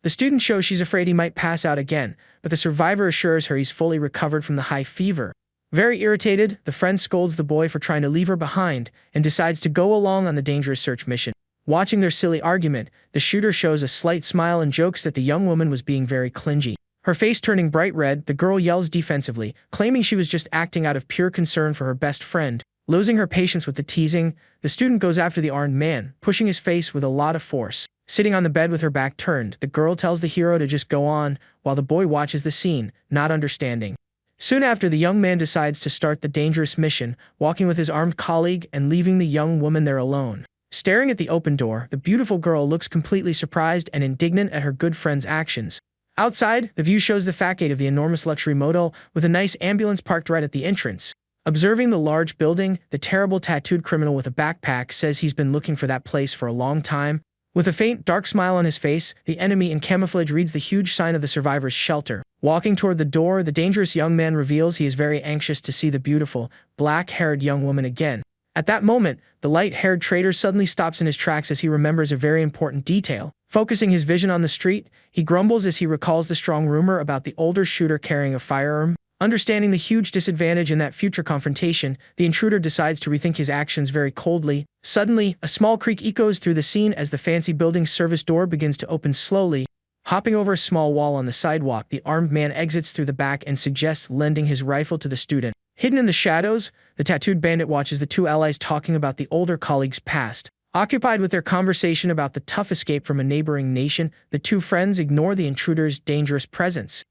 Speaker 1: The student shows she's afraid he might pass out again, but the survivor assures her he's fully recovered from the high fever. Very irritated, the friend scolds the boy for trying to leave her behind and decides to go along on the dangerous search mission. Watching their silly argument, the shooter shows a slight smile and jokes that the young woman was being very clingy. Her face turning bright red, the girl yells defensively, claiming she was just acting out of pure concern for her best friend. Losing her patience with the teasing, the student goes after the armed man, pushing his face with a lot of force. Sitting on the bed with her back turned, the girl tells the hero to just go on, while the boy watches the scene, not understanding. Soon after, the young man decides to start the dangerous mission, walking with his armed colleague and leaving the young woman there alone. Staring at the open door, the beautiful girl looks completely surprised and indignant at her good friend's actions. Outside, the view shows the facade of the enormous luxury motel, with a nice ambulance parked right at the entrance. Observing the large building, the terrible tattooed criminal with a backpack says he's been looking for that place for a long time. With a faint, dark smile on his face, the enemy in camouflage reads the huge sign of the survivor's shelter. Walking toward the door, the dangerous young man reveals he is very anxious to see the beautiful, black-haired young woman again. At that moment, the light-haired traitor suddenly stops in his tracks as he remembers a very important detail. Focusing his vision on the street, he grumbles as he recalls the strong rumor about the older shooter carrying a firearm. Understanding the huge disadvantage in that future confrontation, the intruder decides to rethink his actions very coldly. Suddenly, a small creak echoes through the scene as the fancy building's service door begins to open slowly. Hopping over a small wall on the sidewalk, the armed man exits through the back and suggests lending his rifle to the student. Hidden in the shadows, the tattooed bandit watches the two allies talking about the older colleague's past. Occupied with their conversation about the tough escape from a neighboring nation, the two friends ignore the intruder's dangerous presence.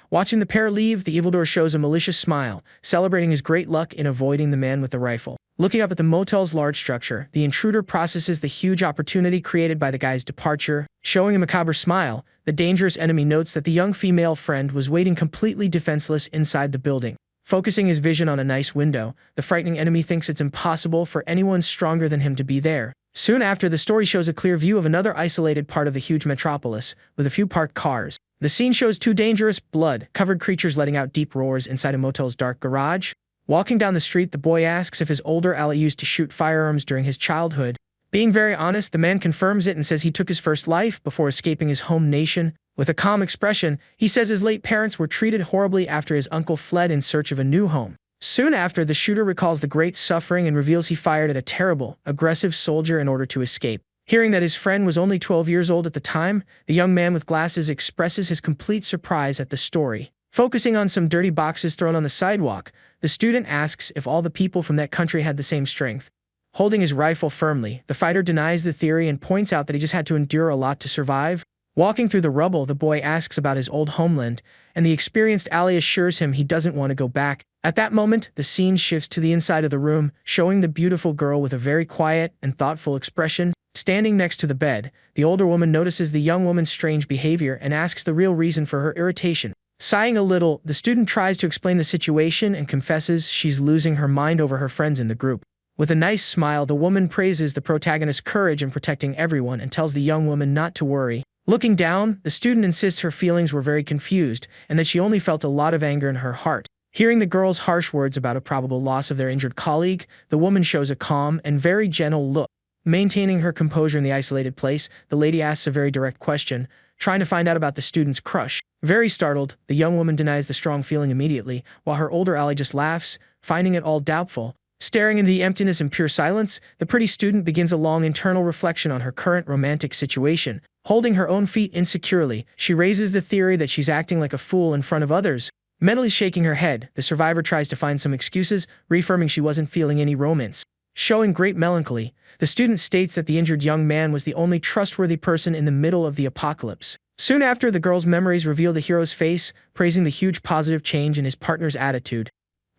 Speaker 1: Watching the pair leave, the evildoer shows a malicious smile, celebrating his great luck in avoiding the man with the rifle. Looking up at the motel's large structure, the intruder processes the huge opportunity created by the guy's departure. Showing a macabre smile, the dangerous enemy notes that the young female friend was waiting completely defenseless inside the building. Focusing his vision on a nice window, the frightening enemy thinks it's impossible for anyone stronger than him to be there. Soon after, the story shows a clear view of another isolated part of the huge metropolis, with a few parked cars. The scene shows two dangerous, blood-covered creatures letting out deep roars inside a motel's dark garage. Walking down the street, the boy asks if his older ally used to shoot firearms during his childhood. Being very honest, the man confirms it and says he took his first life before escaping his home nation. With a calm expression, he says his late parents were treated horribly after his uncle fled in search of a new home. Soon after, the shooter recalls the great suffering and reveals he fired at a terrible, aggressive soldier in order to escape. Hearing that his friend was only 12 years old at the time, the young man with glasses expresses his complete surprise at the story. Focusing on some dirty boxes thrown on the sidewalk, the student asks if all the people from that country had the same strength. Holding his rifle firmly, the fighter denies the theory and points out that he just had to endure a lot to survive. Walking through the rubble, the boy asks about his old homeland, and the experienced ally assures him he doesn't want to go back. At that moment, the scene shifts to the inside of the room, showing the beautiful girl with a very quiet and thoughtful expression. Standing next to the bed, the older woman notices the young woman's strange behavior and asks the real reason for her irritation. Sighing a little, the student tries to explain the situation and confesses she's losing her mind over her friends in the group. With a nice smile, the woman praises the protagonist's courage in protecting everyone and tells the young woman not to worry. Looking down, the student insists her feelings were very confused and that she only felt a lot of anger in her heart. Hearing the girl's harsh words about a probable loss of their injured colleague, the woman shows a calm and very gentle look. Maintaining her composure in the isolated place, the lady asks a very direct question, trying to find out about the student's crush. Very startled, the young woman denies the strong feeling immediately, while her older ally just laughs, finding it all doubtful. Staring into the emptiness and pure silence, the pretty student begins a long internal reflection on her current romantic situation. Holding her own feet insecurely, she raises the theory that she's acting like a fool in front of others. Mentally shaking her head, the survivor tries to find some excuses, reaffirming she wasn't feeling any romance. Showing great melancholy, the student states that the injured young man was the only trustworthy person in the middle of the apocalypse. Soon after, the girl's memories reveal the hero's face, praising the huge positive change in his partner's attitude.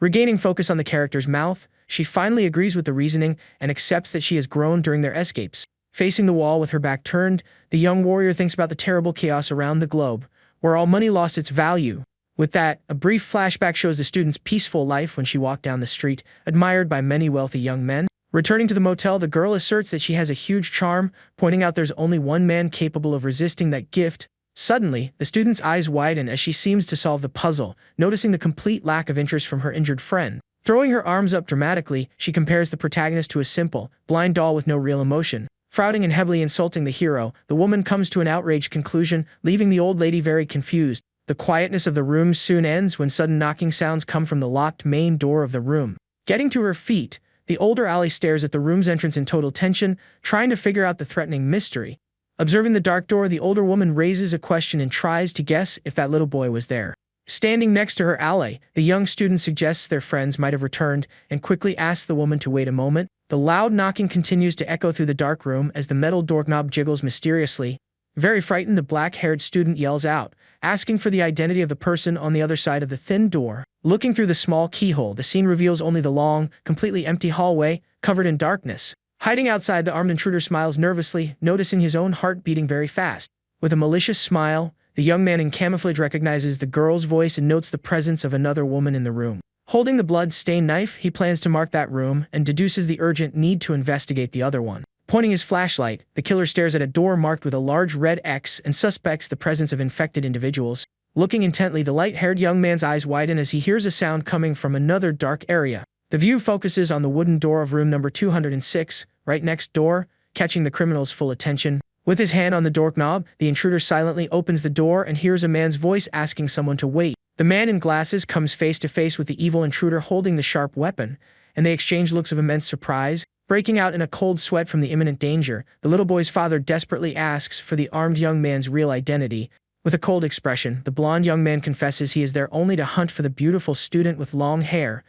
Speaker 1: Regaining focus on the character's mouth, she finally agrees with the reasoning and accepts that she has grown during their escapes. Facing the wall with her back turned, the young warrior thinks about the terrible chaos around the globe, where all money lost its value. With that, a brief flashback shows the student's peaceful life when she walked down the street, admired by many wealthy young men. Returning to the motel, the girl asserts that she has a huge charm, pointing out there's only one man capable of resisting that gift. Suddenly, the student's eyes widen as she seems to solve the puzzle, noticing the complete lack of interest from her injured friend. Throwing her arms up dramatically, she compares the protagonist to a simple, blind doll with no real emotion. Frowning and heavily insulting the hero, the woman comes to an outraged conclusion, leaving the old lady very confused. The quietness of the room soon ends when sudden knocking sounds come from the locked main door of the room. Getting to her feet, the older ally stares at the room's entrance in total tension, trying to figure out the threatening mystery. Observing the dark door, the older woman raises a question and tries to guess if that little boy was there. Standing next to her ally, the young student suggests their friends might have returned and quickly asks the woman to wait a moment. The loud knocking continues to echo through the dark room as the metal doorknob jiggles mysteriously. Very frightened, the black-haired student yells out, asking for the identity of the person on the other side of the thin door. Looking through the small keyhole, the scene reveals only the long, completely empty hallway, covered in darkness. Hiding outside, the armed intruder smiles nervously, noticing his own heart beating very fast. With a malicious smile, the young man in camouflage recognizes the girl's voice and notes the presence of another woman in the room. Holding the blood-stained knife, he plans to mark that room and deduces the urgent need to investigate the other one. Pointing his flashlight, the killer stares at a door marked with a large red X and suspects the presence of infected individuals. Looking intently, the light-haired young man's eyes widen as he hears a sound coming from another dark area. The view focuses on the wooden door of room number 206, right next door, catching the criminal's full attention. With his hand on the doorknob, the intruder silently opens the door and hears a man's voice asking someone to wait. The man in glasses comes face to face with the evil intruder holding the sharp weapon, and they exchange looks of immense surprise. Breaking out in a cold sweat from the imminent danger, the little boy's father desperately asks for the armed young man's real identity. With a cold expression, the blonde young man confesses he is there only to hunt for the beautiful student with long hair.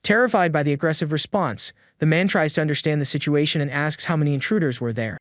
Speaker 1: Terrified by the aggressive response, the man tries to understand the situation and asks how many intruders were there.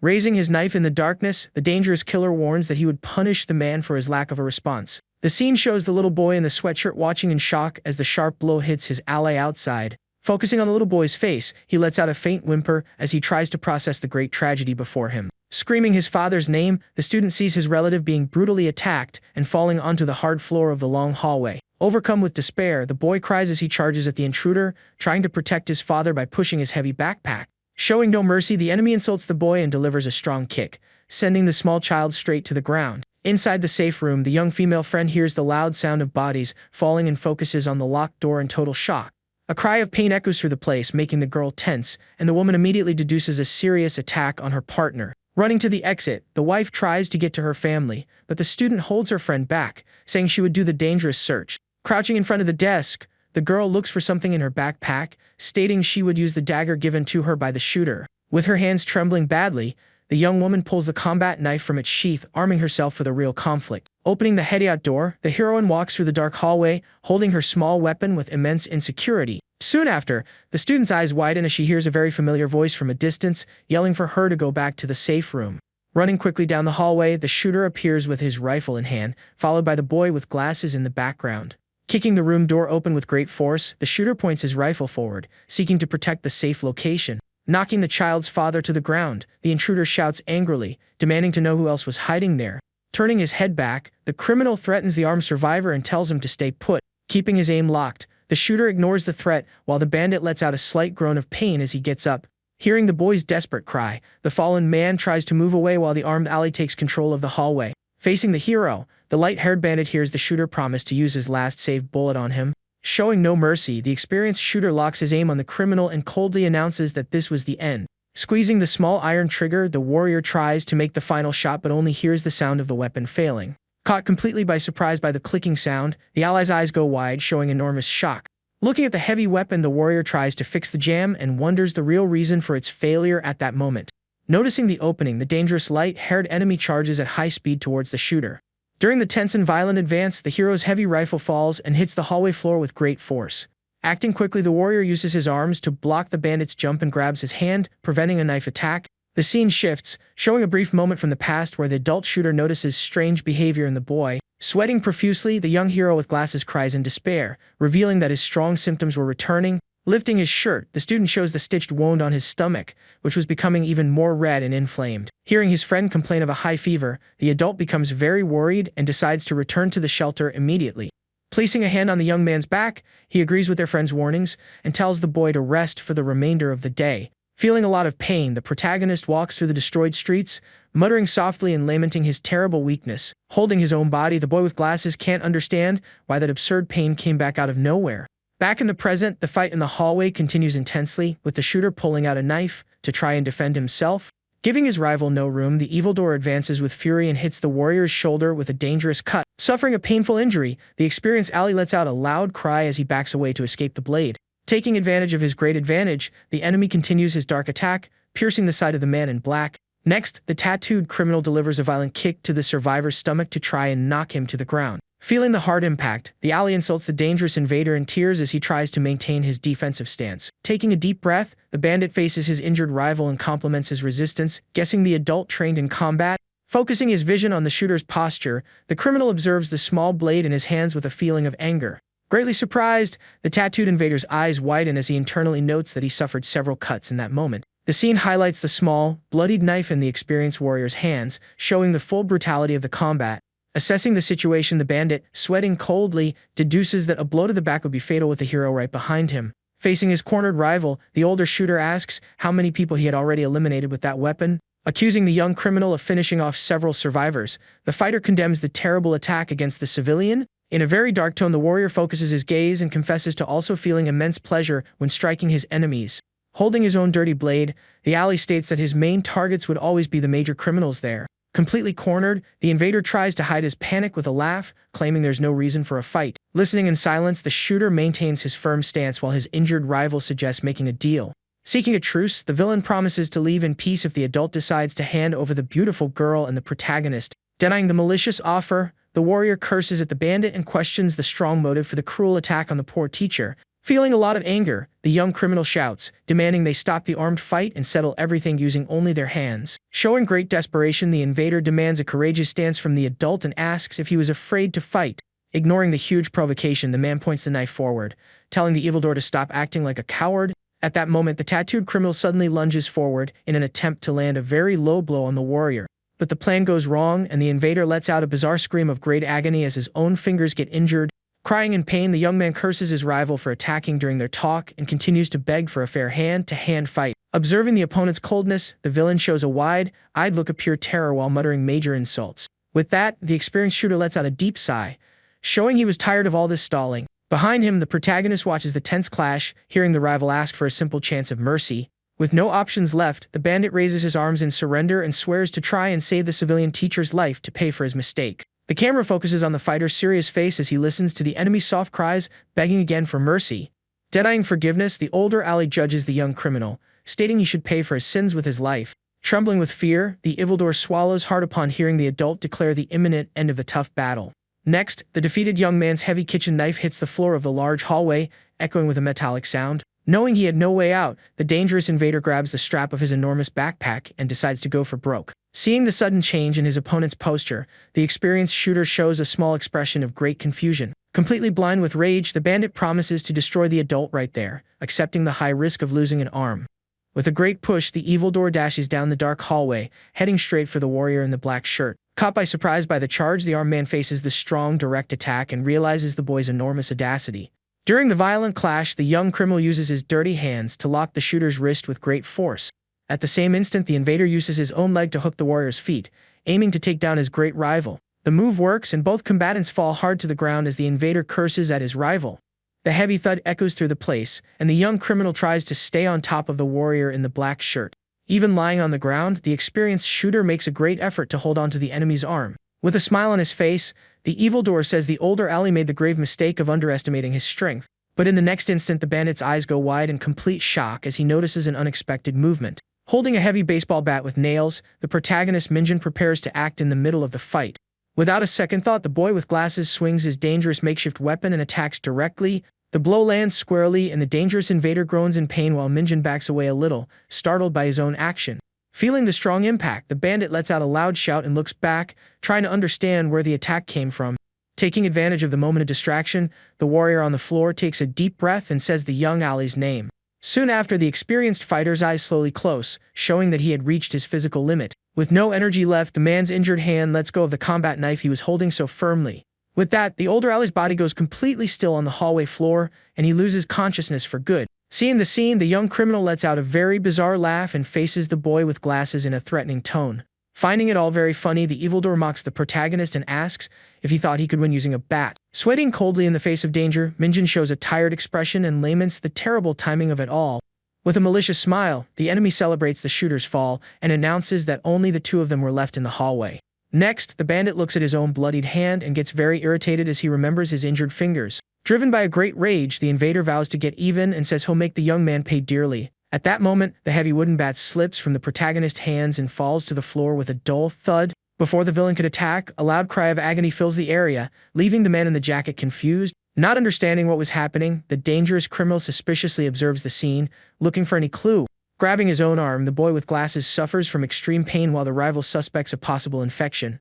Speaker 1: Raising his knife in the darkness, the dangerous killer warns that he would punish the man for his lack of a response. The scene shows the little boy in the sweatshirt watching in shock as the sharp blow hits his ally outside. Focusing on the little boy's face, he lets out a faint whimper as he tries to process the great tragedy before him. Screaming his father's name, the student sees his relative being brutally attacked and falling onto the hard floor of the long hallway. Overcome with despair, the boy cries as he charges at the intruder, trying to protect his father by pushing his heavy backpack. Showing no mercy, the enemy insults the boy and delivers a strong kick, sending the small child straight to the ground. Inside the safe room, the young female friend hears the loud sound of bodies falling and focuses on the locked door in total shock. A cry of pain echoes through the place, making the girl tense, and the woman immediately deduces a serious attack on her partner. Running to the exit, the wife tries to get to her family, but the student holds her friend back, saying she would do the dangerous search. Crouching in front of the desk, the girl looks for something in her backpack, stating she would use the dagger given to her by the shooter. With her hands trembling badly, the young woman pulls the combat knife from its sheath, arming herself for the real conflict. Opening the heady-out door, the heroine walks through the dark hallway, holding her small weapon with immense insecurity. Soon after, the student's eyes widen as she hears a very familiar voice from a distance, yelling for her to go back to the safe room. Running quickly down the hallway, the shooter appears with his rifle in hand, followed by the boy with glasses in the background. Kicking the room door open with great force, the shooter points his rifle forward, seeking to protect the safe location. Knocking the child's father to the ground, the intruder shouts angrily, demanding to know who else was hiding there. Turning his head back, the criminal threatens the armed survivor and tells him to stay put. Keeping his aim locked, the shooter ignores the threat while the bandit lets out a slight groan of pain as he gets up. Hearing the boy's desperate cry, the fallen man tries to move away while the armed ally takes control of the hallway. Facing the hero, the light-haired bandit hears the shooter promise to use his last saved bullet on him. Showing no mercy, the experienced shooter locks his aim on the criminal and coldly announces that this was the end. Squeezing the small iron trigger, the warrior tries to make the final shot but only hears the sound of the weapon failing. Caught completely by surprise by the clicking sound, the ally's eyes go wide, showing enormous shock. Looking at the heavy weapon, the warrior tries to fix the jam and wonders the real reason for its failure at that moment. Noticing the opening, the dangerous light-haired enemy charges at high speed towards the shooter. During the tense and violent advance, the hero's heavy rifle falls and hits the hallway floor with great force. Acting quickly, the warrior uses his arms to block the bandit's jump and grabs his hand, preventing a knife attack. The scene shifts, showing a brief moment from the past where the adult shooter notices strange behavior in the boy. Sweating profusely, the young hero with glasses cries in despair, revealing that his strong symptoms were returning. Lifting his shirt, the student shows the stitched wound on his stomach, which was becoming even more red and inflamed. Hearing his friend complain of a high fever, the adult becomes very worried and decides to return to the shelter immediately. Placing a hand on the young man's back, he agrees with their friend's warnings and tells the boy to rest for the remainder of the day. Feeling a lot of pain, the protagonist walks through the destroyed streets, muttering softly and lamenting his terrible weakness. Holding his own body, the boy with glasses can't understand why that absurd pain came back out of nowhere. Back in the present, the fight in the hallway continues intensely, with the shooter pulling out a knife to try and defend himself. Giving his rival no room, the evildoer advances with fury and hits the warrior's shoulder with a dangerous cut. Suffering a painful injury, the experienced ally lets out a loud cry as he backs away to escape the blade. Taking advantage of his great advantage, the enemy continues his dark attack, piercing the side of the man in black. Next, the tattooed criminal delivers a violent kick to the survivor's stomach to try and knock him to the ground. Feeling the hard impact, the ally insults the dangerous invader in tears as he tries to maintain his defensive stance. Taking a deep breath, the bandit faces his injured rival and compliments his resistance, guessing the adult trained in combat. Focusing his vision on the shooter's posture, the criminal observes the small blade in his hands with a feeling of anger. Greatly surprised, the tattooed invader's eyes widen as he internally notes that he suffered several cuts in that moment. The scene highlights the small, bloodied knife in the experienced warrior's hands, showing the full brutality of the combat. Assessing the situation, the bandit, sweating coldly, deduces that a blow to the back would be fatal with the hero right behind him. Facing his cornered rival, the older shooter asks how many people he had already eliminated with that weapon. Accusing the young criminal of finishing off several survivors, the fighter condemns the terrible attack against the civilian. In a very dark tone, the warrior focuses his gaze and confesses to also feeling immense pleasure when striking his enemies. Holding his own dirty blade, the ally states that his main targets would always be the major criminals there. Completely cornered, the invader tries to hide his panic with a laugh, claiming there's no reason for a fight. Listening in silence, the shooter maintains his firm stance while his injured rival suggests making a deal. Seeking a truce, the villain promises to leave in peace if the adult decides to hand over the beautiful girl and the protagonist. Denying the malicious offer, the warrior curses at the bandit and questions the strong motive for the cruel attack on the poor teacher. Feeling a lot of anger, the young criminal shouts, demanding they stop the armed fight and settle everything using only their hands. Showing great desperation, the invader demands a courageous stance from the adult and asks if he was afraid to fight. Ignoring the huge provocation, the man points the knife forward, telling the evildoer to stop acting like a coward. At that moment, the tattooed criminal suddenly lunges forward in an attempt to land a very low blow on the warrior. But the plan goes wrong, and the invader lets out a bizarre scream of great agony as his own fingers get injured. Crying in pain, the young man curses his rival for attacking during their talk and continues to beg for a fair hand-to-hand fight. Observing the opponent's coldness, the villain shows a wide-eyed look of pure terror while muttering major insults. With that, the experienced shooter lets out a deep sigh, showing he was tired of all this stalling. Behind him, the protagonist watches the tense clash, hearing the rival ask for a simple chance of mercy. With no options left, the bandit raises his arms in surrender and swears to try and save the civilian teacher's life to pay for his mistake. The camera focuses on the fighter's serious face as he listens to the enemy's soft cries, begging again for mercy. Denying forgiveness, the older ally judges the young criminal, stating he should pay for his sins with his life. Trembling with fear, the evildoer swallows hard upon hearing the adult declare the imminent end of the tough battle. Next, the defeated young man's heavy kitchen knife hits the floor of the large hallway, echoing with a metallic sound. Knowing he had no way out, the dangerous invader grabs the strap of his enormous backpack and decides to go for broke. Seeing the sudden change in his opponent's posture, the experienced shooter shows a small expression of great confusion. Completely blind with rage, the bandit promises to destroy the adult right there, accepting the high risk of losing an arm. With a great push, the evildoer dashes down the dark hallway, heading straight for the warrior in the black shirt. Caught by surprise by the charge, the armed man faces the strong, direct attack and realizes the boy's enormous audacity. During the violent clash, the young criminal uses his dirty hands to lock the shooter's wrist with great force. At the same instant, the invader uses his own leg to hook the warrior's feet, aiming to take down his great rival. The move works, and both combatants fall hard to the ground as the invader curses at his rival. The heavy thud echoes through the place, and the young criminal tries to stay on top of the warrior in the black shirt. Even lying on the ground, the experienced shooter makes a great effort to hold on to the enemy's arm. With a smile on his face, the evildoer says the older ally made the grave mistake of underestimating his strength. But in the next instant, the bandit's eyes go wide in complete shock as he notices an unexpected movement. Holding a heavy baseball bat with nails, the protagonist Minjin prepares to act in the middle of the fight. Without a second thought, the boy with glasses swings his dangerous makeshift weapon and attacks directly. The blow lands squarely, and the dangerous invader groans in pain while Minjin backs away a little, startled by his own action. Feeling the strong impact, the bandit lets out a loud shout and looks back, trying to understand where the attack came from. Taking advantage of the moment of distraction, the warrior on the floor takes a deep breath and says the young ally's name. Soon after, the experienced fighter's eyes slowly close, showing that he had reached his physical limit. With no energy left, the man's injured hand lets go of the combat knife he was holding so firmly. With that, the older Ali's body goes completely still on the hallway floor, and he loses consciousness for good. Seeing the scene, the young criminal lets out a very bizarre laugh and faces the boy with glasses in a threatening tone. Finding it all very funny, the evildoer mocks the protagonist and asks if he thought he could win using a bat. Sweating coldly in the face of danger, Minjin shows a tired expression and laments the terrible timing of it all. With a malicious smile, the enemy celebrates the shooter's fall and announces that only the two of them were left in the hallway. Next, the bandit looks at his own bloodied hand and gets very irritated as he remembers his injured fingers. Driven by a great rage, the invader vows to get even and says he'll make the young man pay dearly. At that moment, the heavy wooden bat slips from the protagonist's hands and falls to the floor with a dull thud. Before the villain could attack, a loud cry of agony fills the area, leaving the man in the jacket confused. Not understanding what was happening, the dangerous criminal suspiciously observes the scene, looking for any clue. Grabbing his own arm, the boy with glasses suffers from extreme pain while the rival suspects a possible infection.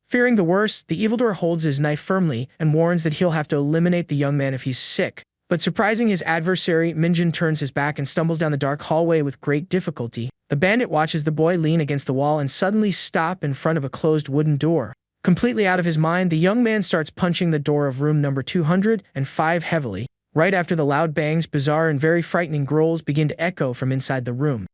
Speaker 1: Fearing the worst, the evildoer holds his knife firmly and warns that he'll have to eliminate the young man if he's sick. But surprising his adversary, Minjin turns his back and stumbles down the dark hallway with great difficulty. The bandit watches the boy lean against the wall and suddenly stop in front of a closed wooden door. Completely out of his mind, the young man starts punching the door of room number 205 heavily. Right after the loud bangs, bizarre and very frightening growls begin to echo from inside the room.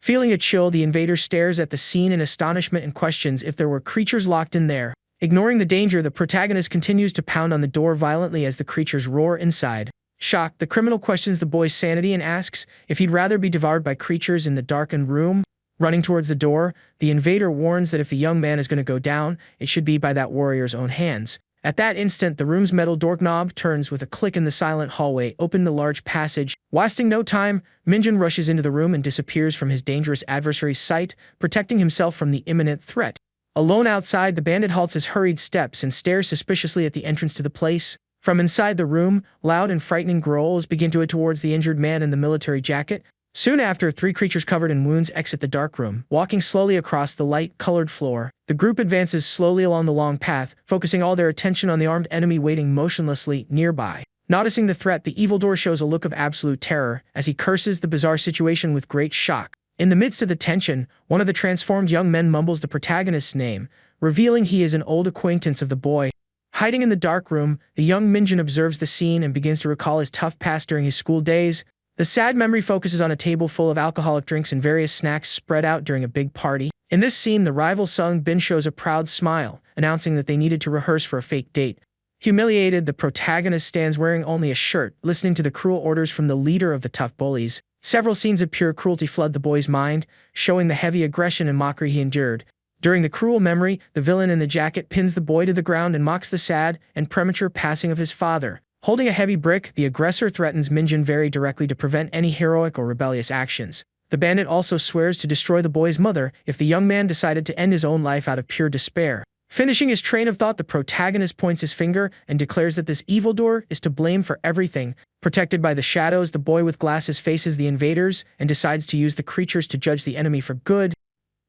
Speaker 1: Feeling a chill, the invader stares at the scene in astonishment and questions if there were creatures locked in there. Ignoring the danger, the protagonist continues to pound on the door violently as the creatures roar inside. Shocked, the criminal questions the boy's sanity and asks if he'd rather be devoured by creatures in the darkened room. Running towards the door, the invader warns that if the young man is going to go down, it should be by that warrior's own hands. At that instant, the room's metal doorknob turns with a click in the silent hallway, opening the large passage. Wasting no time, Minjin rushes into the room and disappears from his dangerous adversary's sight, protecting himself from the imminent threat. Alone outside, the bandit halts his hurried steps and stares suspiciously at the entrance to the place. From inside the room, loud and frightening growls begin to towards the injured man in the military jacket. Soon after, three creatures covered in wounds exit the dark room. Walking slowly across the light-colored floor, the group advances slowly along the long path, focusing all their attention on the armed enemy waiting motionlessly nearby. Noticing the threat, the evildoer shows a look of absolute terror as he curses the bizarre situation with great shock. In the midst of the tension, one of the transformed young men mumbles the protagonist's name, revealing he is an old acquaintance of the boy. Hiding in the dark room, the young Minjin observes the scene and begins to recall his tough past during his school days. The sad memory focuses on a table full of alcoholic drinks and various snacks spread out during a big party. In this scene, the rival Sung Bin shows a proud smile, announcing that they needed to rehearse for a fake date. Humiliated, the protagonist stands wearing only a shirt, listening to the cruel orders from the leader of the tough bullies. Several scenes of pure cruelty flood the boy's mind, showing the heavy aggression and mockery he endured. During the cruel memory, the villain in the jacket pins the boy to the ground and mocks the sad and premature passing of his father. Holding a heavy brick, the aggressor threatens Minjin very directly to prevent any heroic or rebellious actions. The bandit also swears to destroy the boy's mother if the young man decided to end his own life out of pure despair. Finishing his train of thought, the protagonist points his finger and declares that this evildoer is to blame for everything. Protected by the shadows, the boy with glasses faces the invaders and decides to use the creatures to judge the enemy for good.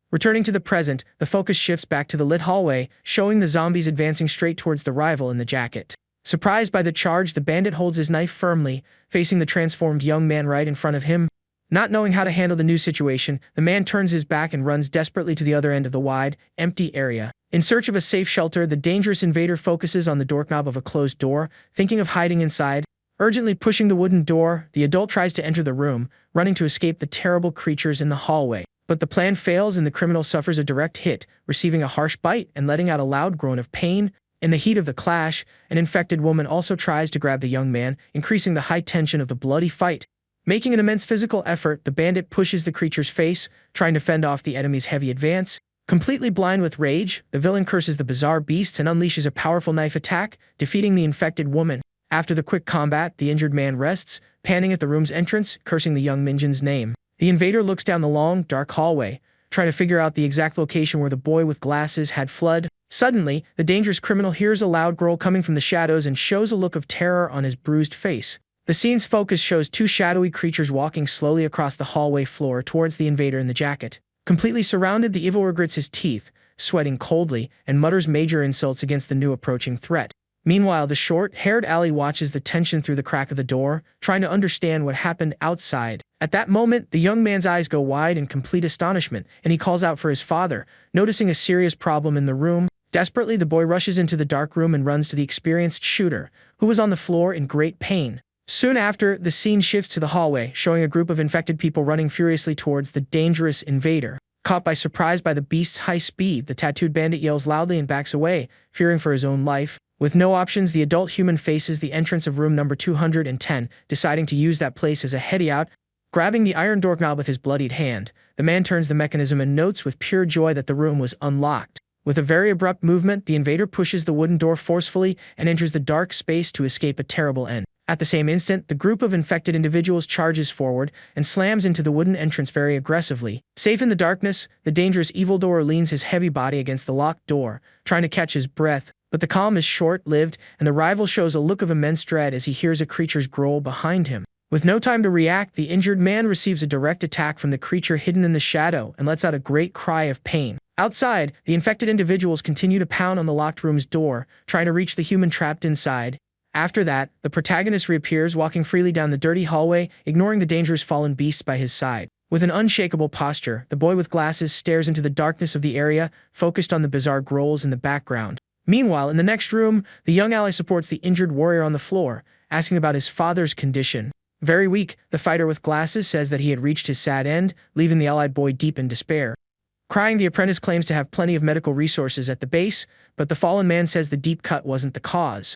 Speaker 1: Returning to the present, the focus shifts back to the lit hallway, showing the zombies advancing straight towards the rival in the jacket. Surprised by the charge, the bandit holds his knife firmly, facing the transformed young man right in front of him. Not knowing how to handle the new situation, the man turns his back and runs desperately to the other end of the wide, empty area. In search of a safe shelter, the dangerous invader focuses on the doorknob of a closed door, thinking of hiding inside. Urgently pushing the wooden door, the adult tries to enter the room, running to escape the terrible creatures in the hallway. But the plan fails and the criminal suffers a direct hit, receiving a harsh bite and letting out a loud groan of pain. In the heat of the clash, an infected woman also tries to grab the young man, increasing the high tension of the bloody fight. Making an immense physical effort, the bandit pushes the creature's face, trying to fend off the enemy's heavy advance. Completely blind with rage, the villain curses the bizarre beast and unleashes a powerful knife attack, defeating the infected woman. After the quick combat, the injured man rests, panting at the room's entrance, cursing the young Minjin's name. The invader looks down the long, dark hallway, trying to figure out the exact location where the boy with glasses had fled. Suddenly, the dangerous criminal hears a loud growl coming from the shadows and shows a look of terror on his bruised face. The scene's focus shows two shadowy creatures walking slowly across the hallway floor towards the invader in the jacket. Completely surrounded, the evil regrets his teeth, sweating coldly, and mutters major insults against the new approaching threat. Meanwhile, the short-haired Ali watches the tension through the crack of the door, trying to understand what happened outside. At that moment, the young man's eyes go wide in complete astonishment, and he calls out for his father, noticing a serious problem in the room. Desperately, the boy rushes into the dark room and runs to the experienced shooter, who was on the floor in great pain. Soon after, the scene shifts to the hallway, showing a group of infected people running furiously towards the dangerous invader. Caught by surprise by the beast's high speed, the tattooed bandit yells loudly and backs away, fearing for his own life. With no options, the adult human faces the entrance of room number 210, deciding to use that place as a hideout. Grabbing the iron doorknob with his bloodied hand, the man turns the mechanism and notes with pure joy that the room was unlocked. With a very abrupt movement, the invader pushes the wooden door forcefully and enters the dark space to escape a terrible end. At the same instant, the group of infected individuals charges forward and slams into the wooden entrance very aggressively. Safe in the darkness, the dangerous evildoer leans his heavy body against the locked door, trying to catch his breath, but the calm is short-lived, and the rival shows a look of immense dread as he hears a creature's growl behind him. With no time to react, the injured man receives a direct attack from the creature hidden in the shadow and lets out a great cry of pain. Outside, the infected individuals continue to pound on the locked room's door, trying to reach the human trapped inside. After that, the protagonist reappears, walking freely down the dirty hallway, ignoring the dangerous fallen beasts by his side. With an unshakable posture, the boy with glasses stares into the darkness of the area, focused on the bizarre growls in the background. Meanwhile, in the next room, the young ally supports the injured warrior on the floor, asking about his father's condition. Very weak, the fighter with glasses says that he had reached his sad end, leaving the allied boy deep in despair. Crying, the apprentice claims to have plenty of medical resources at the base, but the fallen man says the deep cut wasn't the cause.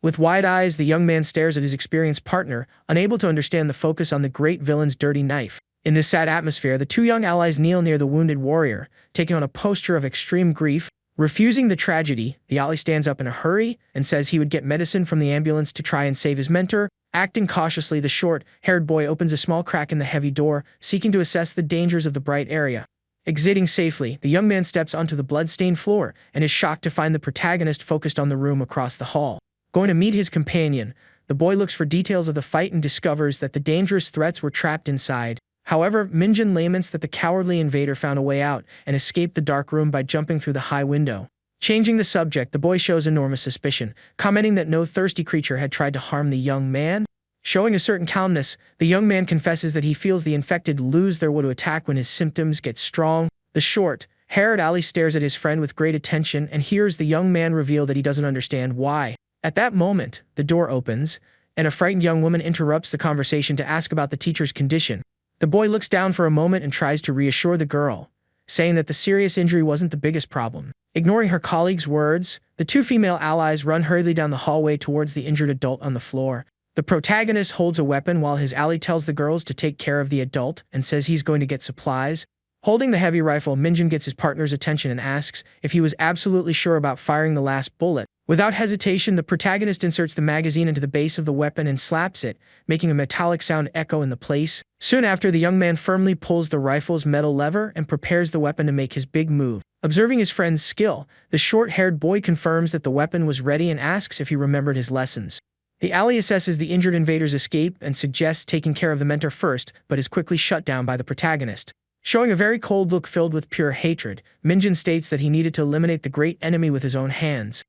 Speaker 1: With wide eyes, the young man stares at his experienced partner, unable to understand the focus on the great villain's dirty knife. In this sad atmosphere, the two young allies kneel near the wounded warrior, taking on a posture of extreme grief. Refusing the tragedy, the ally stands up in a hurry and says he would get medicine from the ambulance to try and save his mentor. Acting cautiously, the short-haired boy opens a small crack in the heavy door, seeking to assess the dangers of the bright area. Exiting safely, the young man steps onto the blood-stained floor and is shocked to find the protagonist focused on the room across the hall. Going to meet his companion, the boy looks for details of the fight and discovers that the dangerous threats were trapped inside. However, Minjin laments that the cowardly invader found a way out and escaped the dark room by jumping through the high window. Changing the subject, the boy shows enormous suspicion, commenting that no thirsty creature had tried to harm the young man. Showing a certain calmness, the young man confesses that he feels the infected lose their will to attack when his symptoms get strong. The short-haired ally stares at his friend with great attention and hears the young man reveal that he doesn't understand why. At that moment, the door opens, and a frightened young woman interrupts the conversation to ask about the teacher's condition. The boy looks down for a moment and tries to reassure the girl, saying that the serious injury wasn't the biggest problem. Ignoring her colleague's words, the two female allies run hurriedly down the hallway towards the injured adult on the floor. The protagonist holds a weapon while his ally tells the girls to take care of the adult and says he's going to get supplies. Holding the heavy rifle, Minjin gets his partner's attention and asks if he was absolutely sure about firing the last bullet. Without hesitation, the protagonist inserts the magazine into the base of the weapon and slaps it, making a metallic sound echo in the place. Soon after, the young man firmly pulls the rifle's metal lever and prepares the weapon to make his big move. Observing his friend's skill, the short-haired boy confirms that the weapon was ready and asks if he remembered his lessons. The ally assesses the injured invader's escape and suggests taking care of the mentor first, but is quickly shut down by the protagonist. Showing a very cold look filled with pure hatred, Minjin states that he needed to eliminate the great enemy with his own hands.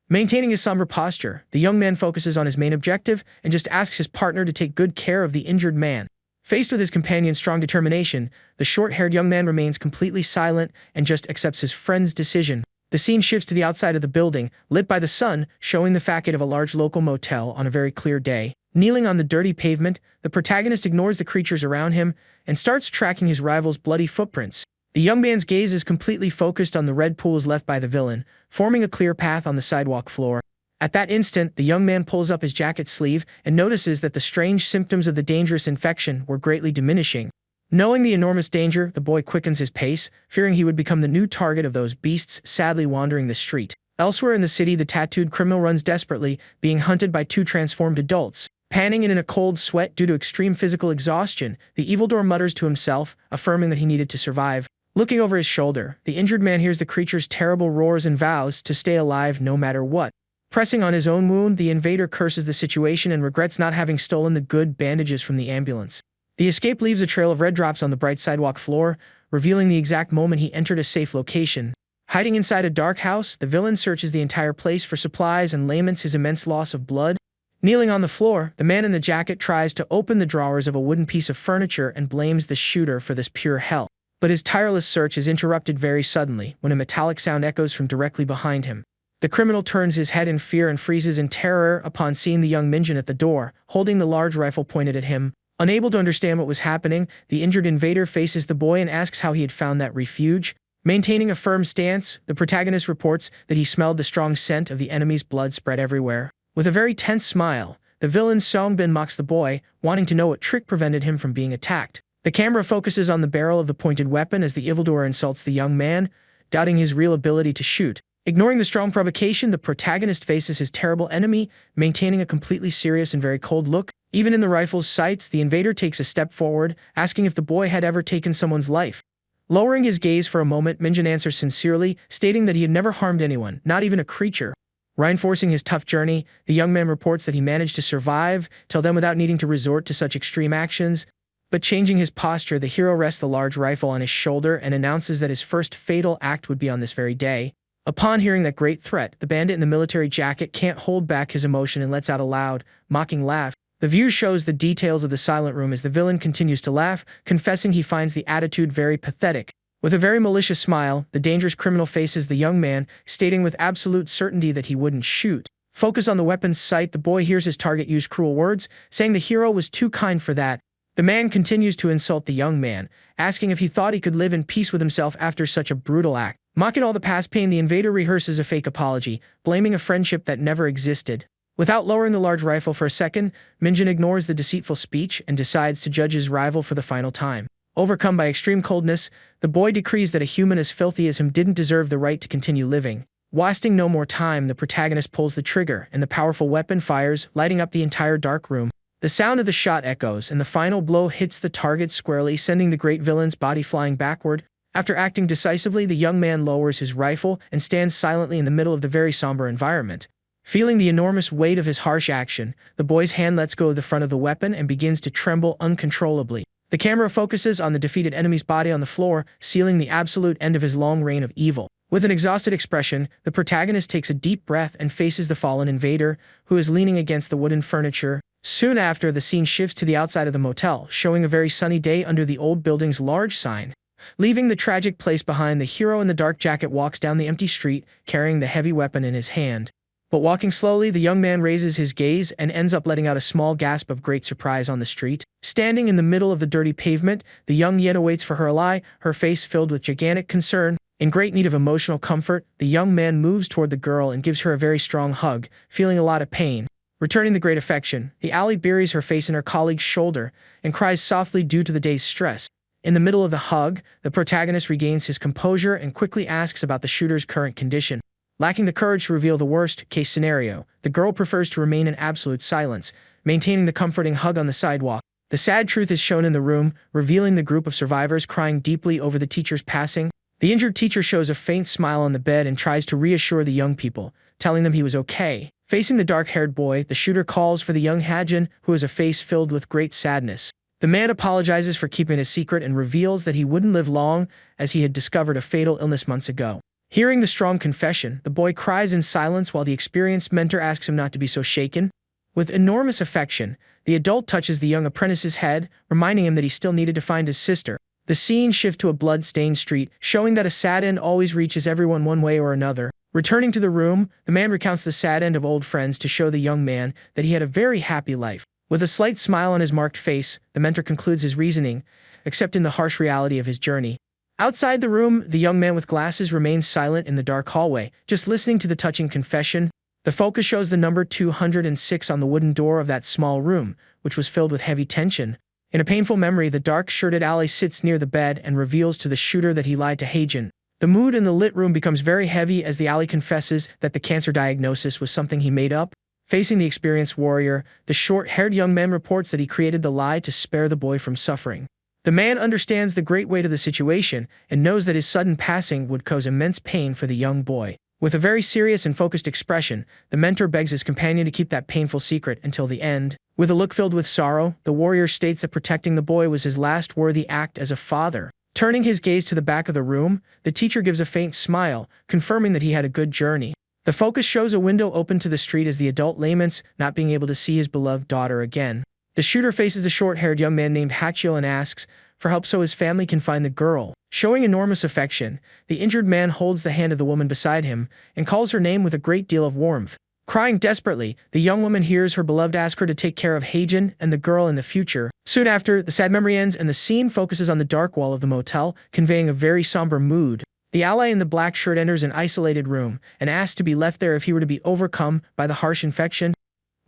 Speaker 1: Maintaining his somber posture, the young man focuses on his main objective and just asks his partner to take good care of the injured man. Faced with his companion's strong determination, the short-haired young man remains completely silent and just accepts his friend's decision. The scene shifts to the outside of the building, lit by the sun, showing the facade of a large local motel on a very clear day. Kneeling on the dirty pavement, the protagonist ignores the creatures around him and starts tracking his rival's bloody footprints. The young man's gaze is completely focused on the red pools left by the villain, forming a clear path on the sidewalk floor. At that instant, the young man pulls up his jacket sleeve and notices that the strange symptoms of the dangerous infection were greatly diminishing. Knowing the enormous danger, the boy quickens his pace, fearing he would become the new target of those beasts sadly wandering the street. Elsewhere in the city, the tattooed criminal runs desperately, being hunted by two transformed adults. Panting and in a cold sweat due to extreme physical exhaustion, the evildoer mutters to himself, affirming that he needed to survive. Looking over his shoulder, the injured man hears the creature's terrible roars and vows to stay alive no matter what. Pressing on his own wound, the invader curses the situation and regrets not having stolen the good bandages from the ambulance. The escape leaves a trail of red drops on the bright sidewalk floor, revealing the exact moment he entered a safe location. Hiding inside a dark house, the villain searches the entire place for supplies and laments his immense loss of blood. Kneeling on the floor, the man in the jacket tries to open the drawers of a wooden piece of furniture and blames the shooter for this pure hell. But his tireless search is interrupted very suddenly when a metallic sound echoes from directly behind him. The criminal turns his head in fear and freezes in terror upon seeing the young Minjin at the door, holding the large rifle pointed at him. Unable to understand what was happening, the injured invader faces the boy and asks how he had found that refuge. Maintaining a firm stance, the protagonist reports that he smelled the strong scent of the enemy's blood spread everywhere. With a very tense smile, the villain Songbin mocks the boy, wanting to know what trick prevented him from being attacked. The camera focuses on the barrel of the pointed weapon as the evildoer insults the young man, doubting his real ability to shoot. Ignoring the strong provocation, the protagonist faces his terrible enemy, maintaining a completely serious and very cold look. Even in the rifle's sights, the invader takes a step forward, asking if the boy had ever taken someone's life. Lowering his gaze for a moment, Minjin answers sincerely, stating that he had never harmed anyone, not even a creature. Reinforcing his tough journey, the young man reports that he managed to survive, till then without needing to resort to such extreme actions. But changing his posture, the hero rests the large rifle on his shoulder and announces that his first fatal act would be on this very day. Upon hearing that great threat, the bandit in the military jacket can't hold back his emotion and lets out a loud, mocking laugh. The view shows the details of the silent room as the villain continues to laugh, confessing he finds the attitude very pathetic. With a very malicious smile, the dangerous criminal faces the young man, stating with absolute certainty that he wouldn't shoot. Focused on the weapon's sight, the boy hears his target use cruel words, saying the hero was too kind for that. The man continues to insult the young man, asking if he thought he could live in peace with himself after such a brutal act. Mocking all the past pain, the invader rehearses a fake apology, blaming a friendship that never existed. Without lowering the large rifle for a second, Minjin ignores the deceitful speech and decides to judge his rival for the final time. Overcome by extreme coldness, the boy decrees that a human as filthy as him didn't deserve the right to continue living. Wasting no more time, the protagonist pulls the trigger, and the powerful weapon fires, lighting up the entire dark room. The sound of the shot echoes, and the final blow hits the target squarely, sending the great villain's body flying backward. After acting decisively, the young man lowers his rifle and stands silently in the middle of the very somber environment. Feeling the enormous weight of his harsh action, the boy's hand lets go of the front of the weapon and begins to tremble uncontrollably. The camera focuses on the defeated enemy's body on the floor, sealing the absolute end of his long reign of evil. With an exhausted expression, the protagonist takes a deep breath and faces the fallen invader, who is leaning against the wooden furniture. Soon after, the scene shifts to the outside of the motel, showing a very sunny day under the old building's large sign. Leaving the tragic place behind, the hero in the dark jacket walks down the empty street, carrying the heavy weapon in his hand. But walking slowly, the young man raises his gaze and ends up letting out a small gasp of great surprise on the street. Standing in the middle of the dirty pavement, the young Yen waits for her ally, her face filled with gigantic concern. In great need of emotional comfort, the young man moves toward the girl and gives her a very strong hug, feeling a lot of pain. Returning the great affection, the ally buries her face in her colleague's shoulder and cries softly due to the day's stress. In the middle of the hug, the protagonist regains his composure and quickly asks about the shooter's current condition. Lacking the courage to reveal the worst-case scenario, the girl prefers to remain in absolute silence, maintaining the comforting hug on the sidewalk. The sad truth is shown in the room, revealing the group of survivors crying deeply over the teacher's passing. The injured teacher shows a faint smile on the bed and tries to reassure the young people, telling them he was okay. Facing the dark-haired boy, the shooter calls for the young Hajin, who has a face filled with great sadness. The man apologizes for keeping his secret and reveals that he wouldn't live long, as he had discovered a fatal illness months ago. Hearing the strong confession, the boy cries in silence while the experienced mentor asks him not to be so shaken. With enormous affection, the adult touches the young apprentice's head, reminding him that he still needed to find his sister. The scene shifts to a blood-stained street, showing that a sad end always reaches everyone one way or another. Returning to the room, the man recounts the sad end of old friends to show the young man that he had a very happy life. With a slight smile on his marked face, the mentor concludes his reasoning, accepting the harsh reality of his journey. Outside the room, the young man with glasses remains silent in the dark hallway, just listening to the touching confession. The focus shows the number 206 on the wooden door of that small room, which was filled with heavy tension. In a painful memory, the dark-shirted ally sits near the bed and reveals to the shooter that he lied to Heijin. The mood in the lit room becomes very heavy as the ally confesses that the cancer diagnosis was something he made up. Facing the experienced warrior, the short-haired young man reports that he created the lie to spare the boy from suffering. The man understands the great weight of the situation and knows that his sudden passing would cause immense pain for the young boy. With a very serious and focused expression, the mentor begs his companion to keep that painful secret until the end. With a look filled with sorrow, the warrior states that protecting the boy was his last worthy act as a father. Turning his gaze to the back of the room, the teacher gives a faint smile, confirming that he had a good journey. The focus shows a window open to the street as the adult laments not being able to see his beloved daughter again. The shooter faces the short-haired young man named Hachio and asks for help so his family can find the girl. Showing enormous affection, the injured man holds the hand of the woman beside him and calls her name with a great deal of warmth. Crying desperately, the young woman hears her beloved ask her to take care of Heijin and the girl in the future. Soon after, the sad memory ends and the scene focuses on the dark wall of the motel, conveying a very somber mood. The ally in the black shirt enters an isolated room and asks to be left there if he were to be overcome by the harsh infection.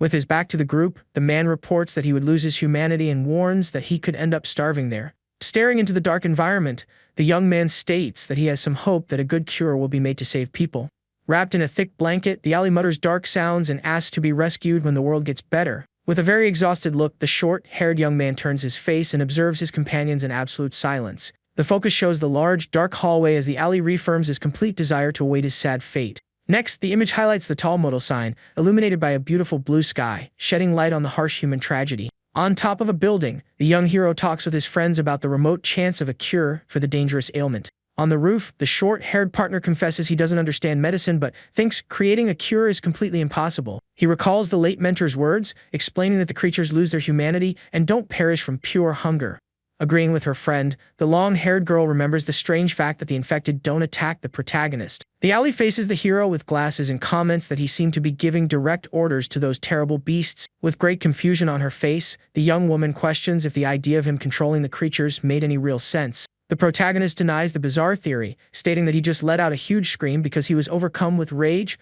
Speaker 1: With his back to the group, the man reports that he would lose his humanity and warns that he could end up starving there. Staring into the dark environment, the young man states that he has some hope that a good cure will be made to save people. Wrapped in a thick blanket, the ally mutters dark sounds and asks to be rescued when the world gets better. With a very exhausted look, the short-haired young man turns his face and observes his companions in absolute silence. The focus shows the large, dark hallway as the ally reaffirms his complete desire to await his sad fate. Next, the image highlights the tall modal sign, illuminated by a beautiful blue sky, shedding light on the harsh human tragedy. On top of a building, the young hero talks with his friends about the remote chance of a cure for the dangerous ailment. On the roof, the short-haired partner confesses he doesn't understand medicine but thinks creating a cure is completely impossible. He recalls the late mentor's words, explaining that the creatures lose their humanity and don't perish from pure hunger. Agreeing with her friend, the long-haired girl remembers the strange fact that the infected don't attack the protagonist. The ally faces the hero with glasses and comments that he seemed to be giving direct orders to those terrible beasts. With great confusion on her face, the young woman questions if the idea of him controlling the creatures made any real sense. The protagonist denies the bizarre theory, stating that he just let out a huge scream because he was overcome with rage.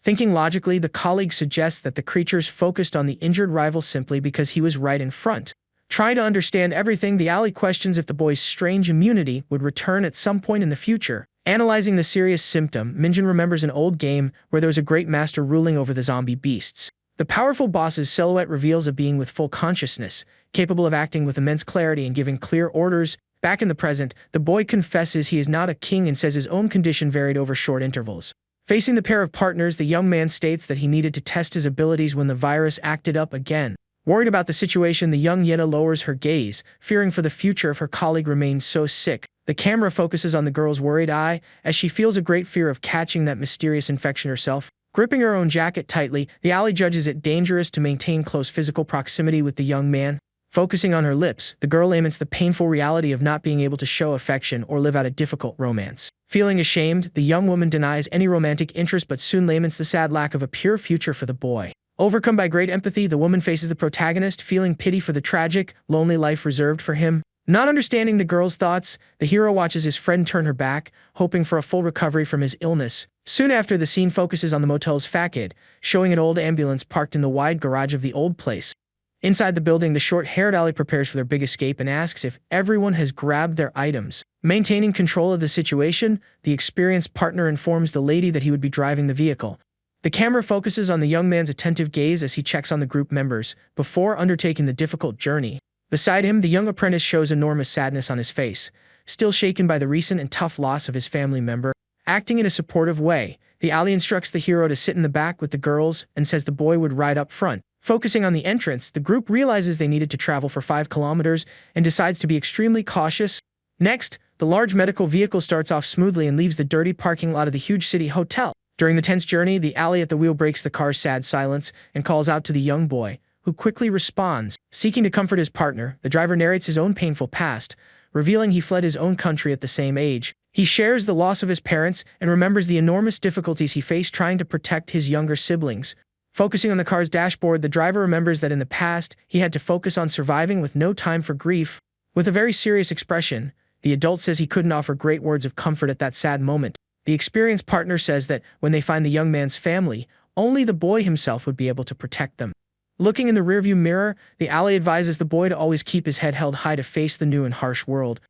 Speaker 1: Thinking logically, the colleague suggests that the creatures focused on the injured rival simply because he was right in front. Trying to understand everything, the ally questions if the boy's strange immunity would return at some point in the future. Analyzing the serious symptom, Minjin remembers an old game where there was a great master ruling over the zombie beasts. The powerful boss's silhouette reveals a being with full consciousness, capable of acting with immense clarity and giving clear orders. Back in the present, the boy confesses he is not a king and says his own condition varied over short intervals. Facing the pair of partners, the young man states that he needed to test his abilities when the virus acted up again. Worried about the situation, the young Yahello lowers her gaze, fearing for the future if her colleague remains so sick. The camera focuses on the girl's worried eye, as she feels a great fear of catching that mysterious infection herself. Gripping her own jacket tightly, the ally judges it dangerous to maintain close physical proximity with the young man. Focusing on her lips, the girl laments the painful reality of not being able to show affection or live out a difficult romance. Feeling ashamed, the young woman denies any romantic interest but soon laments the sad lack of a pure future for the boy. Overcome by great empathy, the woman faces the protagonist, feeling pity for the tragic, lonely life reserved for him. Not understanding the girl's thoughts, the hero watches his friend turn her back, hoping for a full recovery from his illness. Soon after, the scene focuses on the motel's facade, showing an old ambulance parked in the wide garage of the old place. Inside the building, the short-haired ally prepares for their big escape and asks if everyone has grabbed their items. Maintaining control of the situation, the experienced partner informs the lady that he would be driving the vehicle. The camera focuses on the young man's attentive gaze as he checks on the group members, before undertaking the difficult journey. Beside him, the young apprentice shows enormous sadness on his face, still shaken by the recent and tough loss of his family member. Acting in a supportive way, the ally instructs the hero to sit in the back with the girls and says the boy would ride up front. Focusing on the entrance, the group realizes they needed to travel for 5 kilometers and decides to be extremely cautious. Next, the large medical vehicle starts off smoothly and leaves the dirty parking lot of the huge city hotel. During the tense journey, the ally at the wheel breaks the car's sad silence and calls out to the young boy, who quickly responds. Seeking to comfort his partner, the driver narrates his own painful past, revealing he fled his own country at the same age. He shares the loss of his parents and remembers the enormous difficulties he faced trying to protect his younger siblings. Focusing on the car's dashboard, the driver remembers that in the past, he had to focus on surviving with no time for grief. With a very serious expression, the adult says he couldn't offer great words of comfort at that sad moment. The experienced partner says that when they find the young man's family, only the boy himself would be able to protect them. Looking in the rearview mirror, the ally advises the boy to always keep his head held high to face the new and harsh world.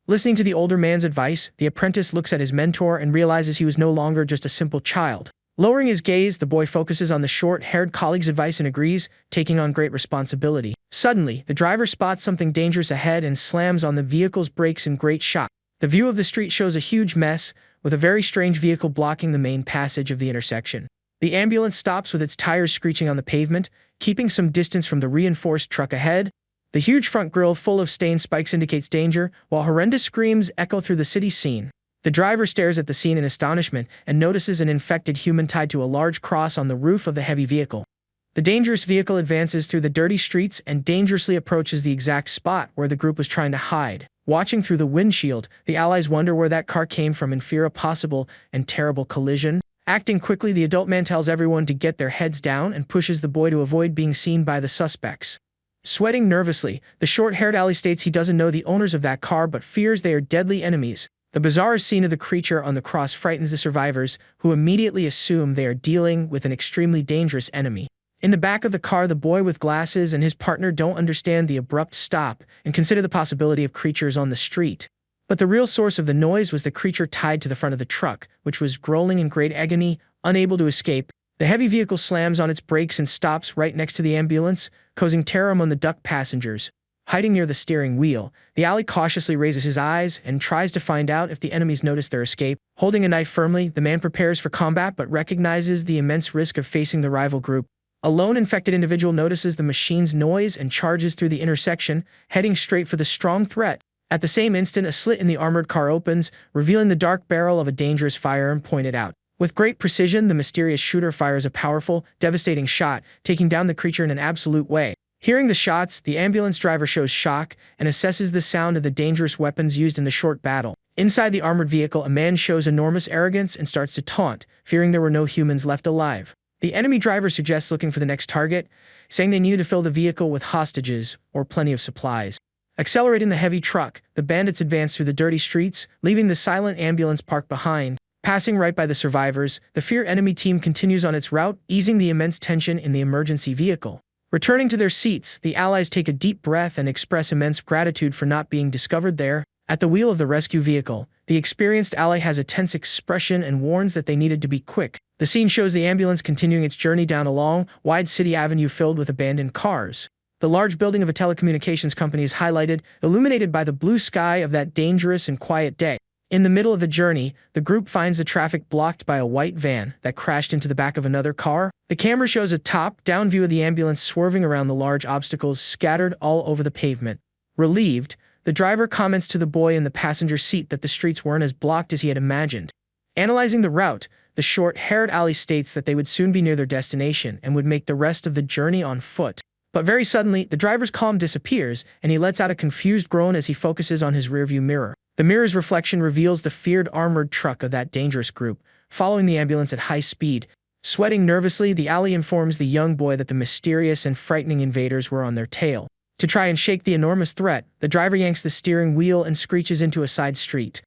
Speaker 1: Listening to the older man's advice, the apprentice looks at his mentor and realizes he was no longer just a simple child. Lowering his gaze, the boy focuses on the short-haired colleague's advice and agrees, taking on great responsibility. Suddenly, the driver spots something dangerous ahead and slams on the vehicle's brakes in great shock. The view of the street shows a huge mess, with a very strange vehicle blocking the main passage of the intersection. The ambulance stops with its tires screeching on the pavement, keeping some distance from the reinforced truck ahead. The huge front grille full of stained spikes indicates danger, while horrendous screams echo through the city scene. The driver stares at the scene in astonishment and notices an infected human tied to a large cross on the roof of the heavy vehicle. The dangerous vehicle advances through the dirty streets and dangerously approaches the exact spot where the group was trying to hide. Watching through the windshield, the allies wonder where that car came from and fear a possible and terrible collision. Acting quickly, the adult man tells everyone to get their heads down and pushes the boy to avoid being seen by the suspects. Sweating nervously, the short-haired ally states he doesn't know the owners of that car but fears they are deadly enemies. The bizarre scene of the creature on the cross frightens the survivors, who immediately assume they are dealing with an extremely dangerous enemy. In the back of the car, the boy with glasses and his partner don't understand the abrupt stop and consider the possibility of creatures on the street. But the real source of the noise was the creature tied to the front of the truck, which was growling in great agony, unable to escape. The heavy vehicle slams on its brakes and stops right next to the ambulance, causing terror among the duck passengers. Hiding near the steering wheel, the ally cautiously raises his eyes and tries to find out if the enemies notice their escape. Holding a knife firmly, the man prepares for combat but recognizes the immense risk of facing the rival group. A lone infected individual notices the machine's noise and charges through the intersection, heading straight for the strong threat. At the same instant, a slit in the armored car opens, revealing the dark barrel of a dangerous firearm pointed out. With great precision, the mysterious shooter fires a powerful, devastating shot, taking down the creature in an absolute way. Hearing the shots, the ambulance driver shows shock and assesses the sound of the dangerous weapons used in the short battle. Inside the armored vehicle, a man shows enormous arrogance and starts to taunt, fearing there were no humans left alive. The enemy driver suggests looking for the next target, saying they needed to fill the vehicle with hostages or plenty of supplies. Accelerating the heavy truck, the bandits advance through the dirty streets, leaving the silent ambulance parked behind. Passing right by the survivors, the fear enemy team continues on its route, easing the immense tension in the emergency vehicle. Returning to their seats, the allies take a deep breath and express immense gratitude for not being discovered there. At the wheel of the rescue vehicle, the experienced ally has a tense expression and warns that they needed to be quick. The scene shows the ambulance continuing its journey down a long, wide city avenue filled with abandoned cars. The large building of a telecommunications company is highlighted, illuminated by the blue sky of that dangerous and quiet day. In the middle of the journey, the group finds the traffic blocked by a white van that crashed into the back of another car. The camera shows a top-down view of the ambulance swerving around the large obstacles scattered all over the pavement. Relieved, the driver comments to the boy in the passenger seat that the streets weren't as blocked as he had imagined. Analyzing the route, the short-haired ally states that they would soon be near their destination and would make the rest of the journey on foot. But very suddenly, the driver's calm disappears, and he lets out a confused groan as he focuses on his rearview mirror. The mirror's reflection reveals the feared armored truck of that dangerous group, following the ambulance at high speed. Sweating nervously, the ally informs the young boy that the mysterious and frightening invaders were on their tail. To try and shake the enormous threat, the driver yanks the steering wheel and screeches into a side street.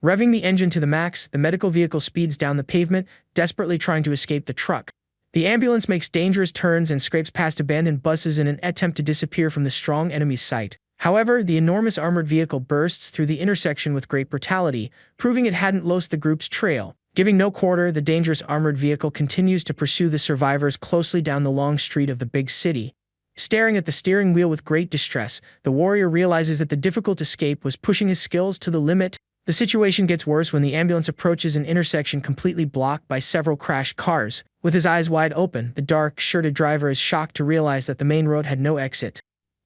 Speaker 1: Revving the engine to the max, the medical vehicle speeds down the pavement, desperately trying to escape the truck. The ambulance makes dangerous turns and scrapes past abandoned buses in an attempt to disappear from the strong enemy's sight. However, the enormous armored vehicle bursts through the intersection with great brutality, proving it hadn't lost the group's trail. Giving no quarter, the dangerous armored vehicle continues to pursue the survivors closely down the long street of the big city. Staring at the steering wheel with great distress, the warrior realizes that the difficult escape was pushing his skills to the limit. The situation gets worse when the ambulance approaches an intersection completely blocked by several crashed cars. With his eyes wide open, the dark-shirted driver is shocked to realize that the main road had no exit.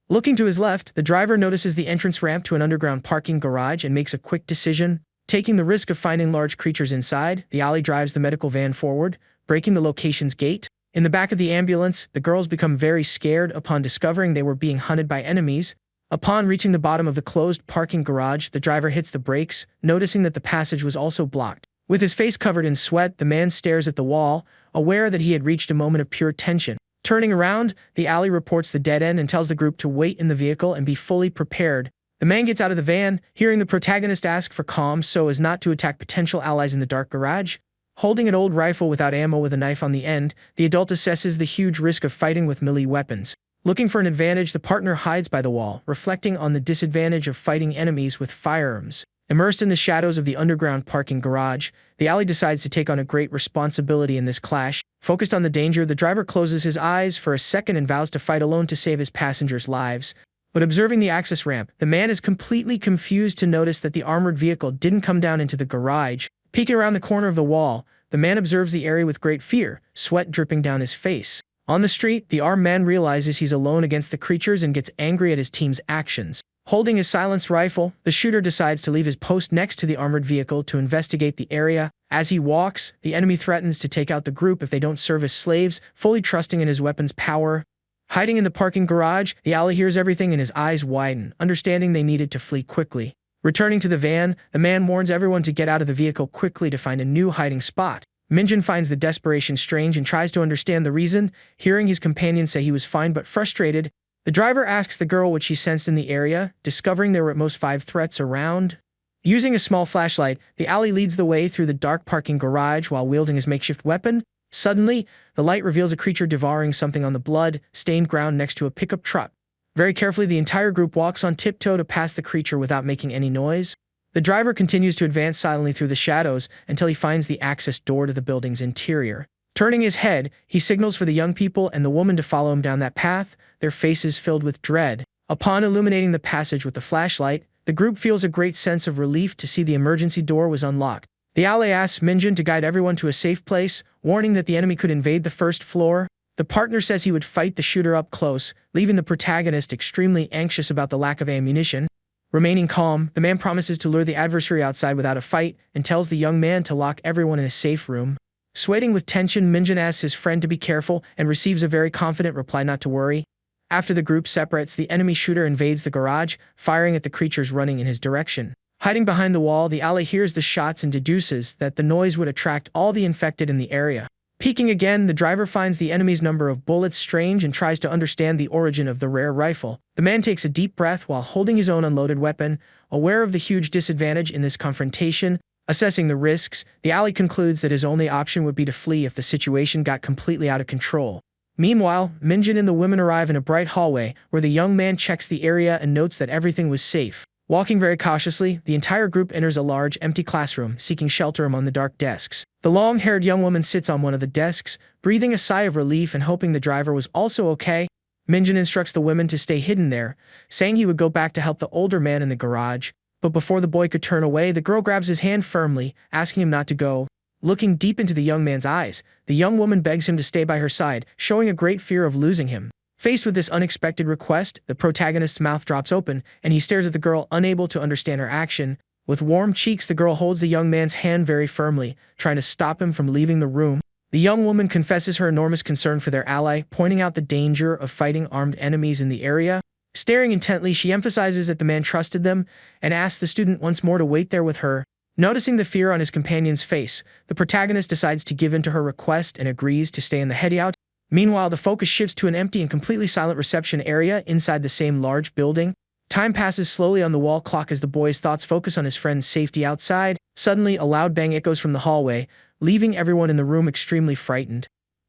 Speaker 1: Looking to his left, the driver notices the entrance ramp to an underground parking garage and makes a quick decision. Taking the risk of finding large creatures inside, the ally drives the medical van forward, breaking the location's gate. In the back of the ambulance, the girls become very scared upon discovering they were being hunted by enemies. Upon reaching the bottom of the closed parking garage, the driver hits the brakes, noticing that the passage was also blocked. With his face covered in sweat, the man stares at the wall, aware that he had reached a moment of pure tension. Turning around, the ally reports the dead end and tells the group to wait in the vehicle and be fully prepared. The man gets out of the van, hearing the protagonist ask for calm so as not to attack potential allies in the dark garage. Holding an old rifle without ammo with a knife on the end, the adult assesses the huge risk of fighting with melee weapons. Looking for an advantage, the partner hides by the wall, reflecting on the disadvantage of fighting enemies with firearms. Immersed in the shadows of the underground parking garage, the ally decides to take on a great responsibility in this clash. Focused on the danger, the driver closes his eyes for a second and vows to fight alone to save his passengers' lives. But observing the access ramp, the man is completely confused to notice that the armored vehicle didn't come down into the garage. Peeking around the corner of the wall, the man observes the area with great fear, sweat dripping down his face. On the street, the armed man realizes he's alone against the creatures and gets angry at his team's actions. Holding his silenced rifle, the shooter decides to leave his post next to the armored vehicle to investigate the area. As he walks, the enemy threatens to take out the group if they don't serve as slaves, fully trusting in his weapon's power. Hiding in the parking garage, the ally hears everything and his eyes widen, understanding they needed to flee quickly. Returning to the van, the man warns everyone to get out of the vehicle quickly to find a new hiding spot. Minjin finds the desperation strange and tries to understand the reason, hearing his companion say he was fine but frustrated. The driver asks the girl what she sensed in the area, discovering there were at most 5 threats around. Using a small flashlight, the ally leads the way through the dark parking garage while wielding his makeshift weapon. Suddenly, the light reveals a creature devouring something on the blood-stained ground next to a pickup truck. Very carefully, the entire group walks on tiptoe to pass the creature without making any noise. The driver continues to advance silently through the shadows until he finds the access door to the building's interior. Turning his head, he signals for the young people and the woman to follow him down that path, their faces filled with dread. Upon illuminating the passage with the flashlight, the group feels a great sense of relief to see the emergency door was unlocked. The ally asks Minjin to guide everyone to a safe place, warning that the enemy could invade the first floor. The partner says he would fight the shooter up close, leaving the protagonist extremely anxious about the lack of ammunition. Remaining calm, the man promises to lure the adversary outside without a fight and tells the young man to lock everyone in a safe room. Sweating with tension, Minjin asks his friend to be careful and receives a very confident reply not to worry. After the group separates, the enemy shooter invades the garage, firing at the creatures running in his direction. Hiding behind the wall, the ally hears the shots and deduces that the noise would attract all the infected in the area. Peeking again, the driver finds the enemy's number of bullets strange and tries to understand the origin of the rare rifle. The man takes a deep breath while holding his own unloaded weapon, aware of the huge disadvantage in this confrontation. Assessing the risks, the ally concludes that his only option would be to flee if the situation got completely out of control. Meanwhile, Minjin and the women arrive in a bright hallway where the young man checks the area and notes that everything was safe. Walking very cautiously, the entire group enters a large, empty classroom, seeking shelter among the dark desks. The long-haired young woman sits on one of the desks, breathing a sigh of relief and hoping the driver was also okay. Minjin instructs the women to stay hidden there, saying he would go back to help the older man in the garage. But before the boy could turn away, the girl grabs his hand firmly, asking him not to go. Looking deep into the young man's eyes, the young woman begs him to stay by her side, showing a great fear of losing him. Faced with this unexpected request, the protagonist's mouth drops open, and he stares at the girl, unable to understand her action. With warm cheeks, the girl holds the young man's hand very firmly, trying to stop him from leaving the room. The young woman confesses her enormous concern for their ally, pointing out the danger of fighting armed enemies in the area. Staring intently, she emphasizes that the man trusted them, and asks the student once more to wait there with her. Noticing the fear on his companion's face, the protagonist decides to give in to her request and agrees to stay in the hideout. Meanwhile, the focus shifts to an empty and completely silent reception area inside the same large building. Time passes slowly on the wall clock as the boy's thoughts focus on his friend's safety outside. Suddenly, a loud bang echoes from the hallway, leaving everyone in the room extremely frightened.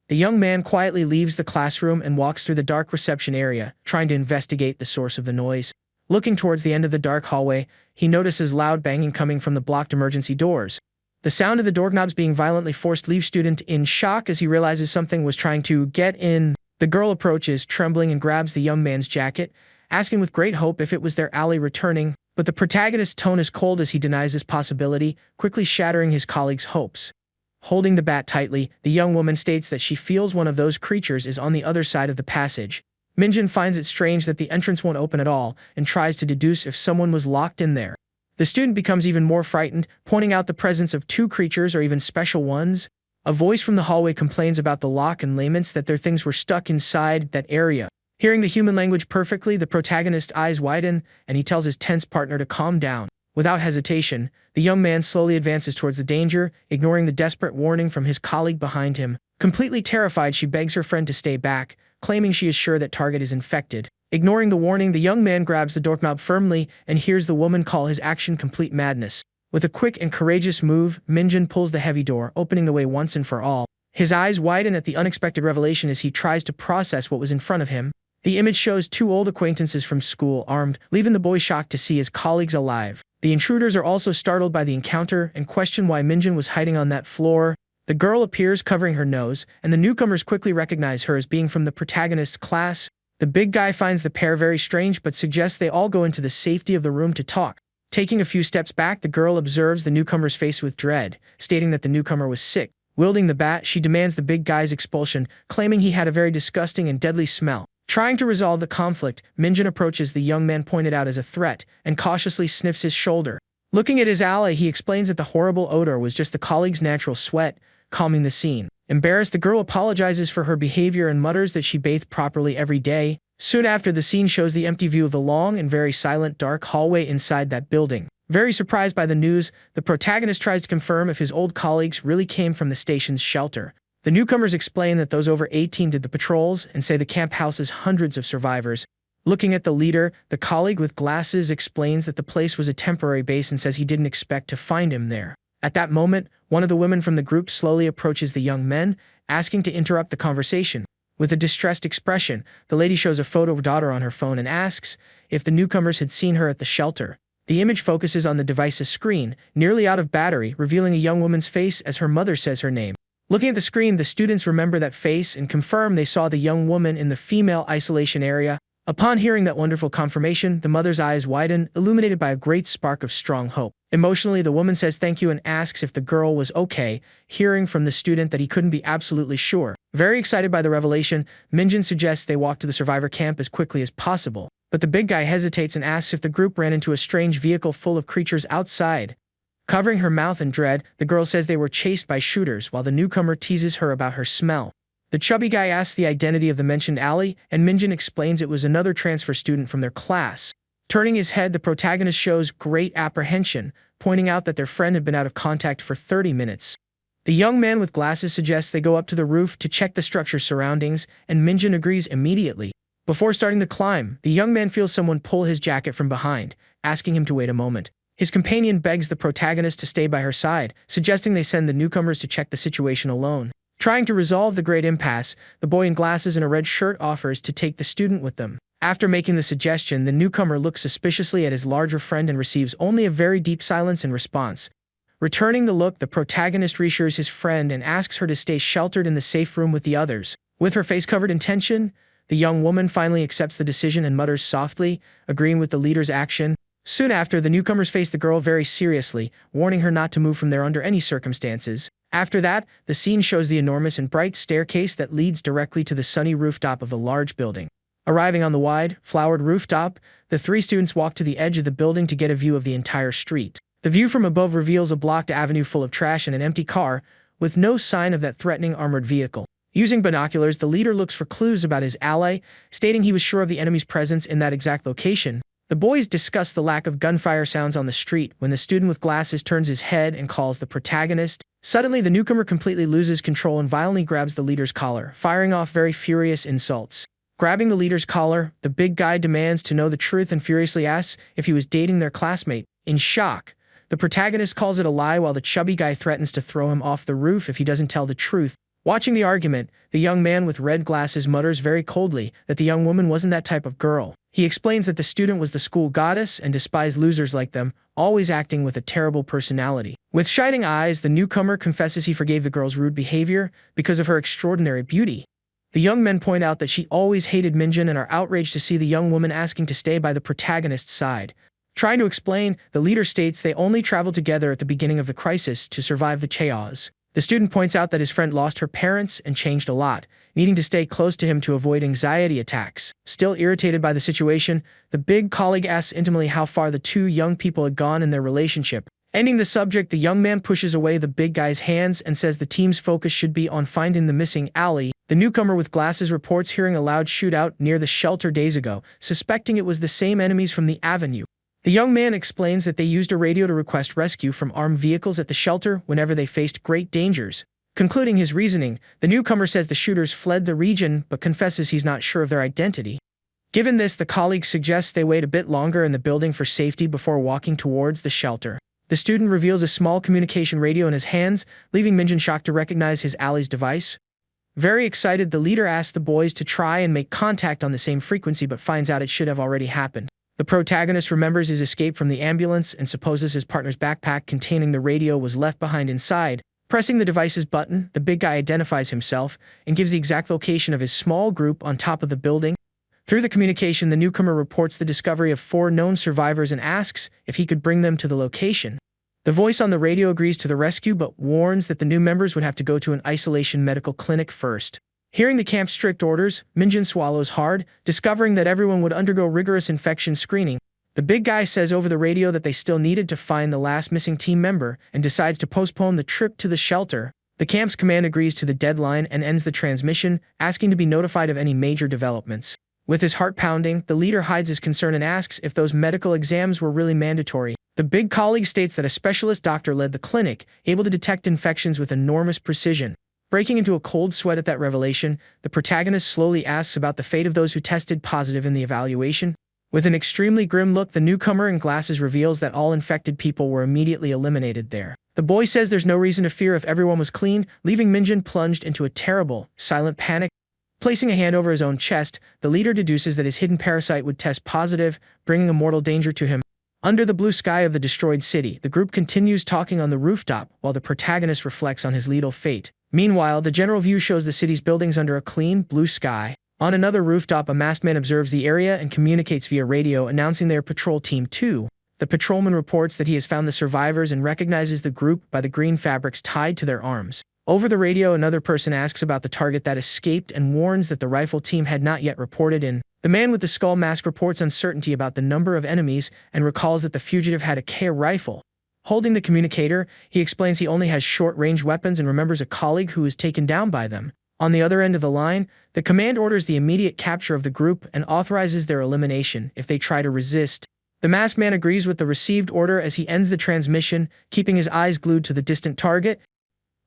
Speaker 1: The young man quietly leaves the classroom and walks through the dark reception area, trying to investigate the source of the noise. Looking towards the end of the dark hallway, he notices loud banging coming from the blocked emergency doors. The sound of the doorknobs being violently forced leaves student in shock as he realizes something was trying to get in. The girl approaches, trembling, and grabs the young man's jacket, asking with great hope if it was their ally returning, but the protagonist's tone is cold as he denies this possibility, quickly shattering his colleague's hopes. Holding the bat tightly, the young woman states that she feels one of those creatures is on the other side of the passage. Minjin finds it strange that the entrance won't open at all, and tries to deduce if someone was locked in there. The student becomes even more frightened, pointing out the presence of 2 creatures or even special ones. A voice from the hallway complains about the lock and laments that their things were stuck inside that area. Hearing the human language perfectly, the protagonist's eyes widen, and he tells his tense partner to calm down. Without hesitation, the young man slowly advances towards the danger, ignoring the desperate warning from his colleague behind him. Completely terrified, she begs her friend to stay back, claiming she is sure that target is infected. Ignoring the warning, the young man grabs the doorknob firmly and hears the woman call his action complete madness. With a quick and courageous move, Minjin pulls the heavy door, opening the way once and for all. His eyes widen at the unexpected revelation as he tries to process what was in front of him. The image shows 2 old acquaintances from school armed, leaving the boy shocked to see his colleagues alive. The intruders are also startled by the encounter and question why Minjin was hiding on that floor. The girl appears covering her nose, and the newcomers quickly recognize her as being from the protagonist's class. The big guy finds the pair very strange but suggests they all go into the safety of the room to talk. Taking a few steps back, the girl observes the newcomer's face with dread, stating that the newcomer was sick. Wielding the bat, she demands the big guy's expulsion, claiming he had a very disgusting and deadly smell. Trying to resolve the conflict, Minjin approaches the young man pointed out as a threat and cautiously sniffs his shoulder. Looking at his ally, he explains that the horrible odor was just the colleague's natural sweat, calming the scene. Embarrassed, the girl apologizes for her behavior and mutters that she bathed properly every day. Soon after, the scene shows the empty view of the long and very silent dark hallway inside that building. Very surprised by the news, the protagonist tries to confirm if his old colleagues really came from the station's shelter. The newcomers explain that those over 18 did the patrols and say the camp houses hundreds of survivors. Looking at the leader, the colleague with glasses explains that the place was a temporary base and says he didn't expect to find him there. At that moment, one of the women from the group slowly approaches the young men, asking to interrupt the conversation. With a distressed expression, the lady shows a photo of her daughter on her phone and asks if the newcomers had seen her at the shelter. The image focuses on the device's screen, nearly out of battery, revealing a young woman's face as her mother says her name. Looking at the screen, the students remember that face and confirm they saw the young woman in the female isolation area. Upon hearing that wonderful confirmation, the mother's eyes widen, illuminated by a great spark of strong hope. Emotionally, the woman says thank you and asks if the girl was okay, hearing from the student that he couldn't be absolutely sure. Very excited by the revelation, Minjin suggests they walk to the survivor camp as quickly as possible. But the big guy hesitates and asks if the group ran into a strange vehicle full of creatures outside. Covering her mouth in dread, the girl says they were chased by shooters while the newcomer teases her about her smell. The chubby guy asks the identity of the mentioned alley, and Minjin explains it was another transfer student from their class. Turning his head, the protagonist shows great apprehension, pointing out that their friend had been out of contact for 30 minutes. The young man with glasses suggests they go up to the roof to check the structure's surroundings, and Minjin agrees immediately. Before starting the climb, the young man feels someone pull his jacket from behind, asking him to wait a moment. His companion begs the protagonist to stay by her side, suggesting they send the newcomers to check the situation alone. Trying to resolve the great impasse, the boy in glasses and a red shirt offers to take the student with them. After making the suggestion, the newcomer looks suspiciously at his larger friend and receives only a very deep silence in response. Returning the look, the protagonist reassures his friend and asks her to stay sheltered in the safe room with the others. With her face covered in tension, the young woman finally accepts the decision and mutters softly, agreeing with the leader's action. Soon after, the newcomers face the girl very seriously, warning her not to move from there under any circumstances. After that, the scene shows the enormous and bright staircase that leads directly to the sunny rooftop of the large building. Arriving on the wide, flowered rooftop, the three students walk to the edge of the building to get a view of the entire street. The view from above reveals a blocked avenue full of trash and an empty car, with no sign of that threatening armored vehicle. Using binoculars, the leader looks for clues about his ally, stating he was sure of the enemy's presence in that exact location. The boys discuss the lack of gunfire sounds on the street when the student with glasses turns his head and calls the protagonist. Suddenly, the newcomer completely loses control and violently grabs the leader's collar, firing off very furious insults. Grabbing the leader's collar, the big guy demands to know the truth and furiously asks if he was dating their classmate. In shock, the protagonist calls it a lie while the chubby guy threatens to throw him off the roof if he doesn't tell the truth. Watching the argument, the young man with red glasses mutters very coldly that the young woman wasn't that type of girl. He explains that the student was the school goddess and despised losers like them, always acting with a terrible personality. With shining eyes, the newcomer confesses he forgave the girl's rude behavior because of her extraordinary beauty. The young men point out that she always hated Minjin and are outraged to see the young woman asking to stay by the protagonist's side. Trying to explain, the leader states they only traveled together at the beginning of the crisis to survive the chaos. The student points out that his friend lost her parents and changed a lot, needing to stay close to him to avoid anxiety attacks. Still irritated by the situation, the big colleague asks intimately how far the two young people had gone in their relationship. Ending the subject, the young man pushes away the big guy's hands and says the team's focus should be on finding the missing alley. The newcomer with glasses reports hearing a loud shootout near the shelter days ago, suspecting it was the same enemies from the avenue. The young man explains that they used a radio to request rescue from armed vehicles at the shelter whenever they faced great dangers. Concluding his reasoning, the newcomer says the shooters fled the region but confesses he's not sure of their identity. Given this, the colleague suggests they wait a bit longer in the building for safety before walking towards the shelter. The student reveals a small communication radio in his hands, leaving Minjin shocked to recognize his ally's device. Very excited, the leader asks the boys to try and make contact on the same frequency but finds out it should have already happened. The protagonist remembers his escape from the ambulance and supposes his partner's backpack containing the radio was left behind inside. Pressing the device's button, the big guy identifies himself and gives the exact location of his small group on top of the building. Through the communication, the newcomer reports the discovery of 4 known survivors and asks if he could bring them to the location. The voice on the radio agrees to the rescue but warns that the new members would have to go to an isolation medical clinic first. Hearing the camp's strict orders, Minjin swallows hard, discovering that everyone would undergo rigorous infection screening. The big guy says over the radio that they still needed to find the last missing team member and decides to postpone the trip to the shelter. The camp's command agrees to the deadline and ends the transmission, asking to be notified of any major developments. With his heart pounding, the leader hides his concern and asks if those medical exams were really mandatory. The big colleague states that a specialist doctor led the clinic, able to detect infections with enormous precision. Breaking into a cold sweat at that revelation, the protagonist slowly asks about the fate of those who tested positive in the evaluation. With an extremely grim look, the newcomer in glasses reveals that all infected people were immediately eliminated there. The boy says there's no reason to fear if everyone was clean, leaving Minjin plunged into a terrible, silent panic. Placing a hand over his own chest, the leader deduces that his hidden parasite would test positive, bringing a mortal danger to him. Under the blue sky of the destroyed city, the group continues talking on the rooftop while the protagonist reflects on his lethal fate. Meanwhile, the general view shows the city's buildings under a clean, blue sky. On another rooftop, a masked man observes the area and communicates via radio, announcing their patrol team 2. The patrolman reports that he has found the survivors and recognizes the group by the green fabrics tied to their arms. Over the radio, another person asks about the target that escaped and warns that the rifle team had not yet reported in. The man with the skull mask reports uncertainty about the number of enemies and recalls that the fugitive had a K rifle. Holding the communicator, he explains he only has short-range weapons and remembers a colleague who was taken down by them. On the other end of the line, the command orders the immediate capture of the group and authorizes their elimination if they try to resist. The masked man agrees with the received order as he ends the transmission, keeping his eyes glued to the distant target.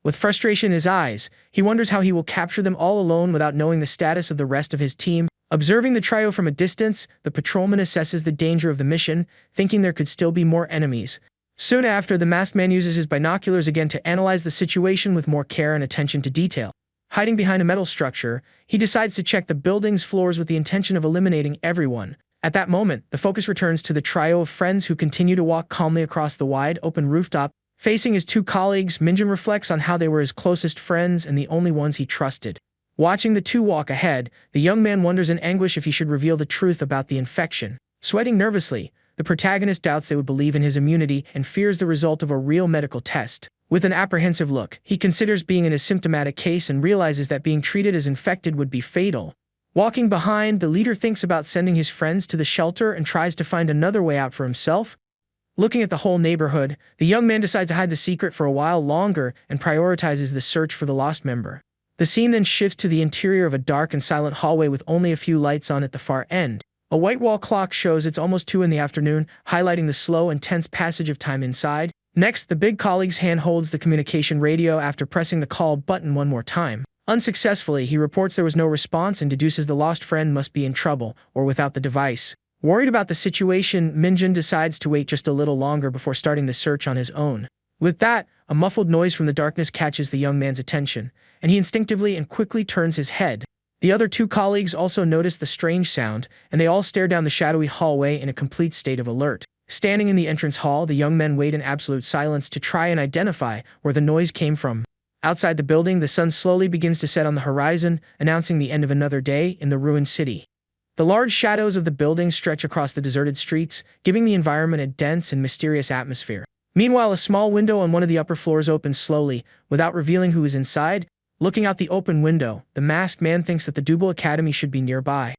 Speaker 1: With frustration in his eyes, he wonders how he will capture them all alone without knowing the status of the rest of his team. Observing the trio from a distance, the patrolman assesses the danger of the mission, thinking there could still be more enemies. Soon after, the masked man uses his binoculars again to analyze the situation with more care and attention to detail. Hiding behind a metal structure, he decides to check the building's floors with the intention of eliminating everyone. At that moment, the focus returns to the trio of friends who continue to walk calmly across the wide, open rooftop. Facing his 2 colleagues, Minjin reflects on how they were his closest friends and the only ones he trusted. Watching the 2 walk ahead, the young man wonders in anguish if he should reveal the truth about the infection. Sweating nervously, the protagonist doubts they would believe in his immunity and fears the result of a real medical test. With an apprehensive look, he considers being in a symptomatic case and realizes that being treated as infected would be fatal. Walking behind, the leader thinks about sending his friends to the shelter and tries to find another way out for himself. Looking at the whole neighborhood, the young man decides to hide the secret for a while longer and prioritizes the search for the lost member. The scene then shifts to the interior of a dark and silent hallway with only a few lights on at the far end. A white wall clock shows it's almost 2 in the afternoon, highlighting the slow and tense passage of time inside. Next, the big colleague's hand holds the communication radio after pressing the call button one more time. Unsuccessfully, he reports there was no response and deduces the lost friend must be in trouble or without the device. Worried about the situation, Minjin decides to wait just a little longer before starting the search on his own. With that, a muffled noise from the darkness catches the young man's attention, and he instinctively and quickly turns his head. The other 2 colleagues also notice the strange sound, and they all stare down the shadowy hallway in a complete state of alert. Standing in the entrance hall, the young men wait in absolute silence to try and identify where the noise came from. Outside the building, the sun slowly begins to set on the horizon, announcing the end of another day in the ruined city. The large shadows of the building stretch across the deserted streets, giving the environment a dense and mysterious atmosphere. Meanwhile, a small window on one of the upper floors opens slowly, without revealing who is inside. Looking out the open window, the masked man thinks that the Double Academy should be nearby.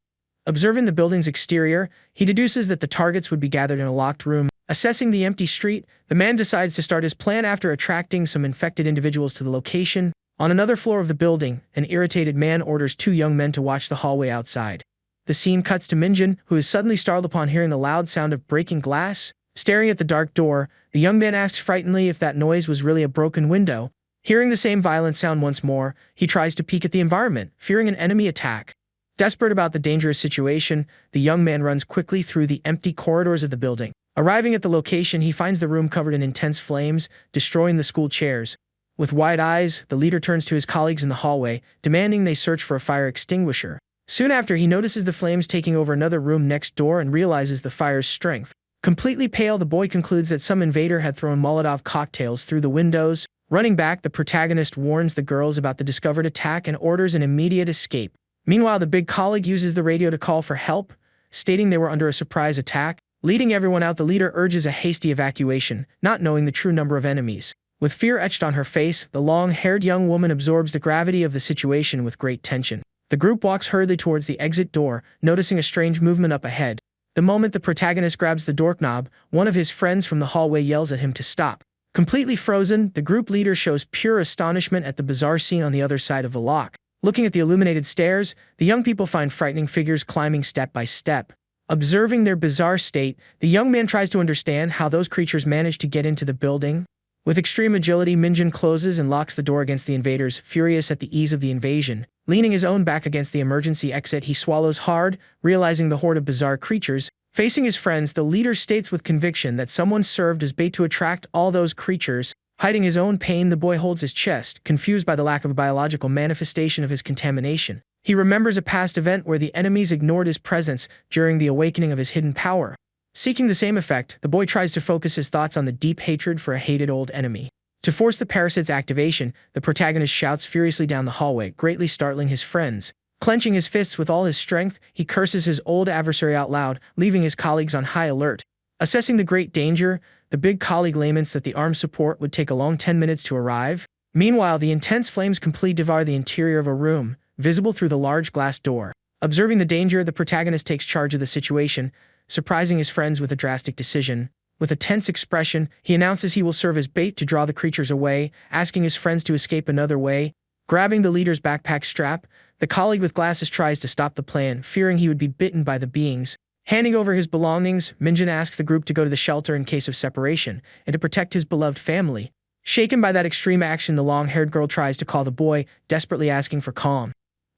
Speaker 1: Observing the building's exterior, he deduces that the targets would be gathered in a locked room. Assessing the empty street, the man decides to start his plan after attracting some infected individuals to the location. On another floor of the building, an irritated man orders 2 young men to watch the hallway outside. The scene cuts to Minjin, who is suddenly startled upon hearing the loud sound of breaking glass. Staring at the dark door, the young man asks frighteningly if that noise was really a broken window. Hearing the same violent sound once more, he tries to peek at the environment, fearing an enemy attack. Desperate about the dangerous situation, the young man runs quickly through the empty corridors of the building. Arriving at the location, he finds the room covered in intense flames, destroying the school chairs. With wide eyes, the leader turns to his colleagues in the hallway, demanding they search for a fire extinguisher. Soon after, he notices the flames taking over another room next door and realizes the fire's strength. Completely pale, the boy concludes that some invader had thrown Molotov cocktails through the windows. Running back, the protagonist warns the girls about the discovered attack and orders an immediate escape. Meanwhile, the big colleague uses the radio to call for help, stating they were under a surprise attack. Leading everyone out, the leader urges a hasty evacuation, not knowing the true number of enemies. With fear etched on her face, the long-haired young woman absorbs the gravity of the situation with great tension. The group walks hurriedly towards the exit door, noticing a strange movement up ahead. The moment the protagonist grabs the doorknob, one of his friends from the hallway yells at him to stop. Completely frozen, the group leader shows pure astonishment at the bizarre scene on the other side of the lock. Looking at the illuminated stairs, the young people find frightening figures climbing step by step. Observing their bizarre state, the young man tries to understand how those creatures managed to get into the building. With extreme agility, Minjin closes and locks the door against the invaders, furious at the ease of the invasion. Leaning his own back against the emergency exit, he swallows hard, realizing the horde of bizarre creatures. Facing his friends, the leader states with conviction that someone served as bait to attract all those creatures. Hiding his own pain, the boy holds his chest, confused by the lack of a biological manifestation of his contamination. He remembers a past event where the enemies ignored his presence during the awakening of his hidden power. Seeking the same effect, the boy tries to focus his thoughts on the deep hatred for a hated old enemy. To force the parasite's activation, the protagonist shouts furiously down the hallway, greatly startling his friends. Clenching his fists with all his strength, he curses his old adversary out loud, leaving his colleagues on high alert. Assessing the great danger, the big colleague laments that the armed support would take a long 10 minutes to arrive. Meanwhile, the intense flames completely devour the interior of a room, visible through the large glass door. Observing the danger, the protagonist takes charge of the situation, surprising his friends with a drastic decision. With a tense expression, he announces he will serve as bait to draw the creatures away, asking his friends to escape another way. Grabbing the leader's backpack strap, the colleague with glasses tries to stop the plan, fearing he would be bitten by the beings. Handing over his belongings, Minjin asks the group to go to the shelter in case of separation, and to protect his beloved family. Shaken by that extreme action, the long-haired girl tries to call the boy, desperately asking for calm.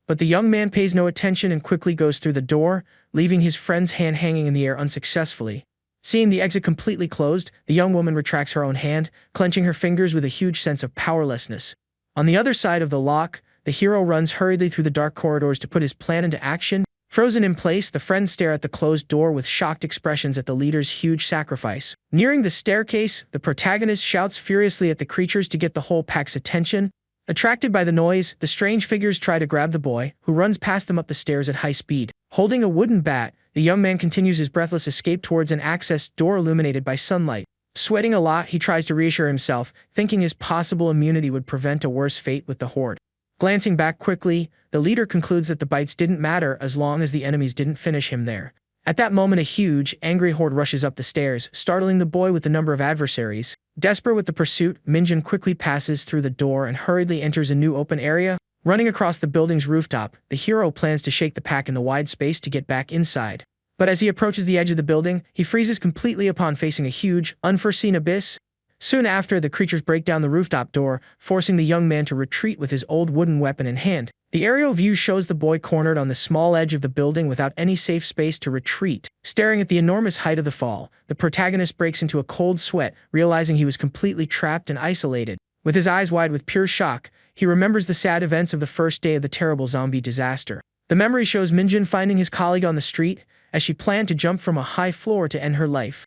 Speaker 1: But the young man pays no attention and quickly goes through the door, leaving his friend's hand hanging in the air unsuccessfully. Seeing the exit completely closed, the young woman retracts her own hand, clenching her fingers with a huge sense of powerlessness. On the other side of the lock, the hero runs hurriedly through the dark corridors to put his plan into action. Frozen in place, the friends stare at the closed door with shocked expressions at the leader's huge sacrifice. Nearing the staircase, the protagonist shouts furiously at the creatures to get the whole pack's attention. Attracted by the noise, the strange figures try to grab the boy, who runs past them up the stairs at high speed. Holding a wooden bat, the young man continues his breathless escape towards an access door illuminated by sunlight. Sweating a lot, he tries to reassure himself, thinking his possible immunity would prevent a worse fate with the horde. Glancing back quickly, the leader concludes that the bites didn't matter as long as the enemies didn't finish him there. At that moment, a huge, angry horde rushes up the stairs, startling the boy with the number of adversaries. Desperate with the pursuit, Minjin quickly passes through the door and hurriedly enters a new open area. Running across the building's rooftop, the hero plans to shake the pack in the wide space to get back inside. But as he approaches the edge of the building, he freezes completely upon facing a huge, unforeseen abyss. Soon after, the creatures break down the rooftop door, forcing the young man to retreat with his old wooden weapon in hand. The aerial view shows the boy cornered on the small edge of the building without any safe space to retreat. Staring at the enormous height of the fall, the protagonist breaks into a cold sweat, realizing he was completely trapped and isolated. With his eyes wide with pure shock, he remembers the sad events of the first day of the terrible zombie disaster. The memory shows Minjin finding his colleague on the street, as she planned to jump from a high floor to end her life.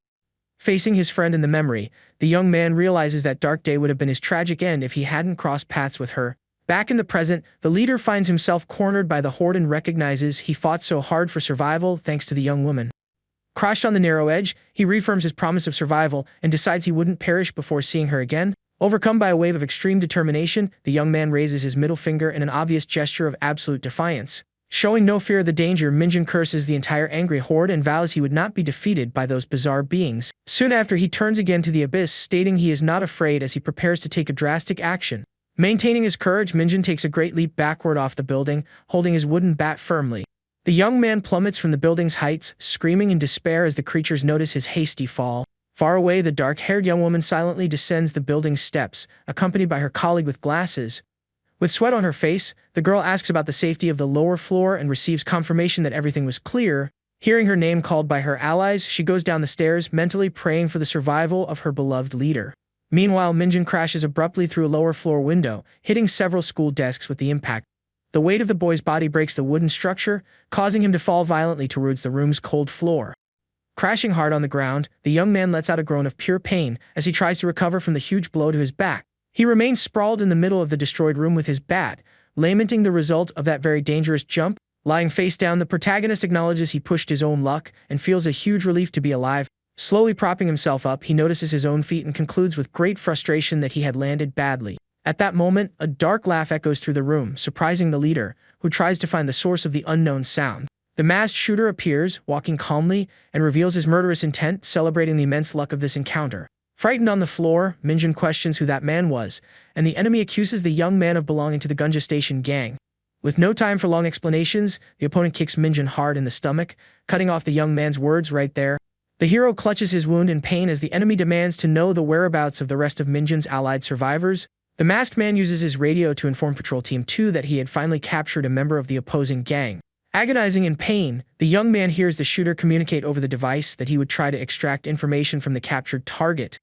Speaker 1: Facing his friend in the memory, the young man realizes that dark day would have been his tragic end if he hadn't crossed paths with her. Back in the present, the leader finds himself cornered by the horde and recognizes he fought so hard for survival thanks to the young woman. Crushed on the narrow edge, he reaffirms his promise of survival and decides he wouldn't perish before seeing her again. Overcome by a wave of extreme determination, the young man raises his middle finger in an obvious gesture of absolute defiance. Showing no fear of the danger, Minjin curses the entire angry horde and vows he would not be defeated by those bizarre beings. Soon after, he turns again to the abyss, stating he is not afraid as he prepares to take a drastic action. Maintaining his courage, Minjin takes a great leap backward off the building, holding his wooden bat firmly. The young man plummets from the building's heights, screaming in despair as the creatures notice his hasty fall. Far away, the dark-haired young woman silently descends the building's steps, accompanied by her colleague with glasses. With sweat on her face, the girl asks about the safety of the lower floor and receives confirmation that everything was clear. Hearing her name called by her allies, she goes down the stairs, mentally praying for the survival of her beloved leader. Meanwhile, Minjin crashes abruptly through a lower floor window, hitting several school desks with the impact. The weight of the boy's body breaks the wooden structure, causing him to fall violently towards the room's cold floor. Crashing hard on the ground, the young man lets out a groan of pure pain as he tries to recover from the huge blow to his back. He remains sprawled in the middle of the destroyed room with his bat, lamenting the result of that very dangerous jump. Lying face down, the protagonist acknowledges he pushed his own luck and feels a huge relief to be alive. Slowly propping himself up, he notices his own feet and concludes with great frustration that he had landed badly. At that moment, a dark laugh echoes through the room, surprising the leader, who tries to find the source of the unknown sound. The masked shooter appears, walking calmly, and reveals his murderous intent, celebrating the immense luck of this encounter. Frightened on the floor, Minjin questions who that man was, and the enemy accuses the young man of belonging to the Gunja Station gang. With no time for long explanations, the opponent kicks Minjin hard in the stomach, cutting off the young man's words right there. The hero clutches his wound in pain as the enemy demands to know the whereabouts of the rest of Minjin's allied survivors. The masked man uses his radio to inform Patrol Team 2 that he had finally captured a member of the opposing gang. Agonizing in pain, the young man hears the shooter communicate over the device that he would try to extract information from the captured target.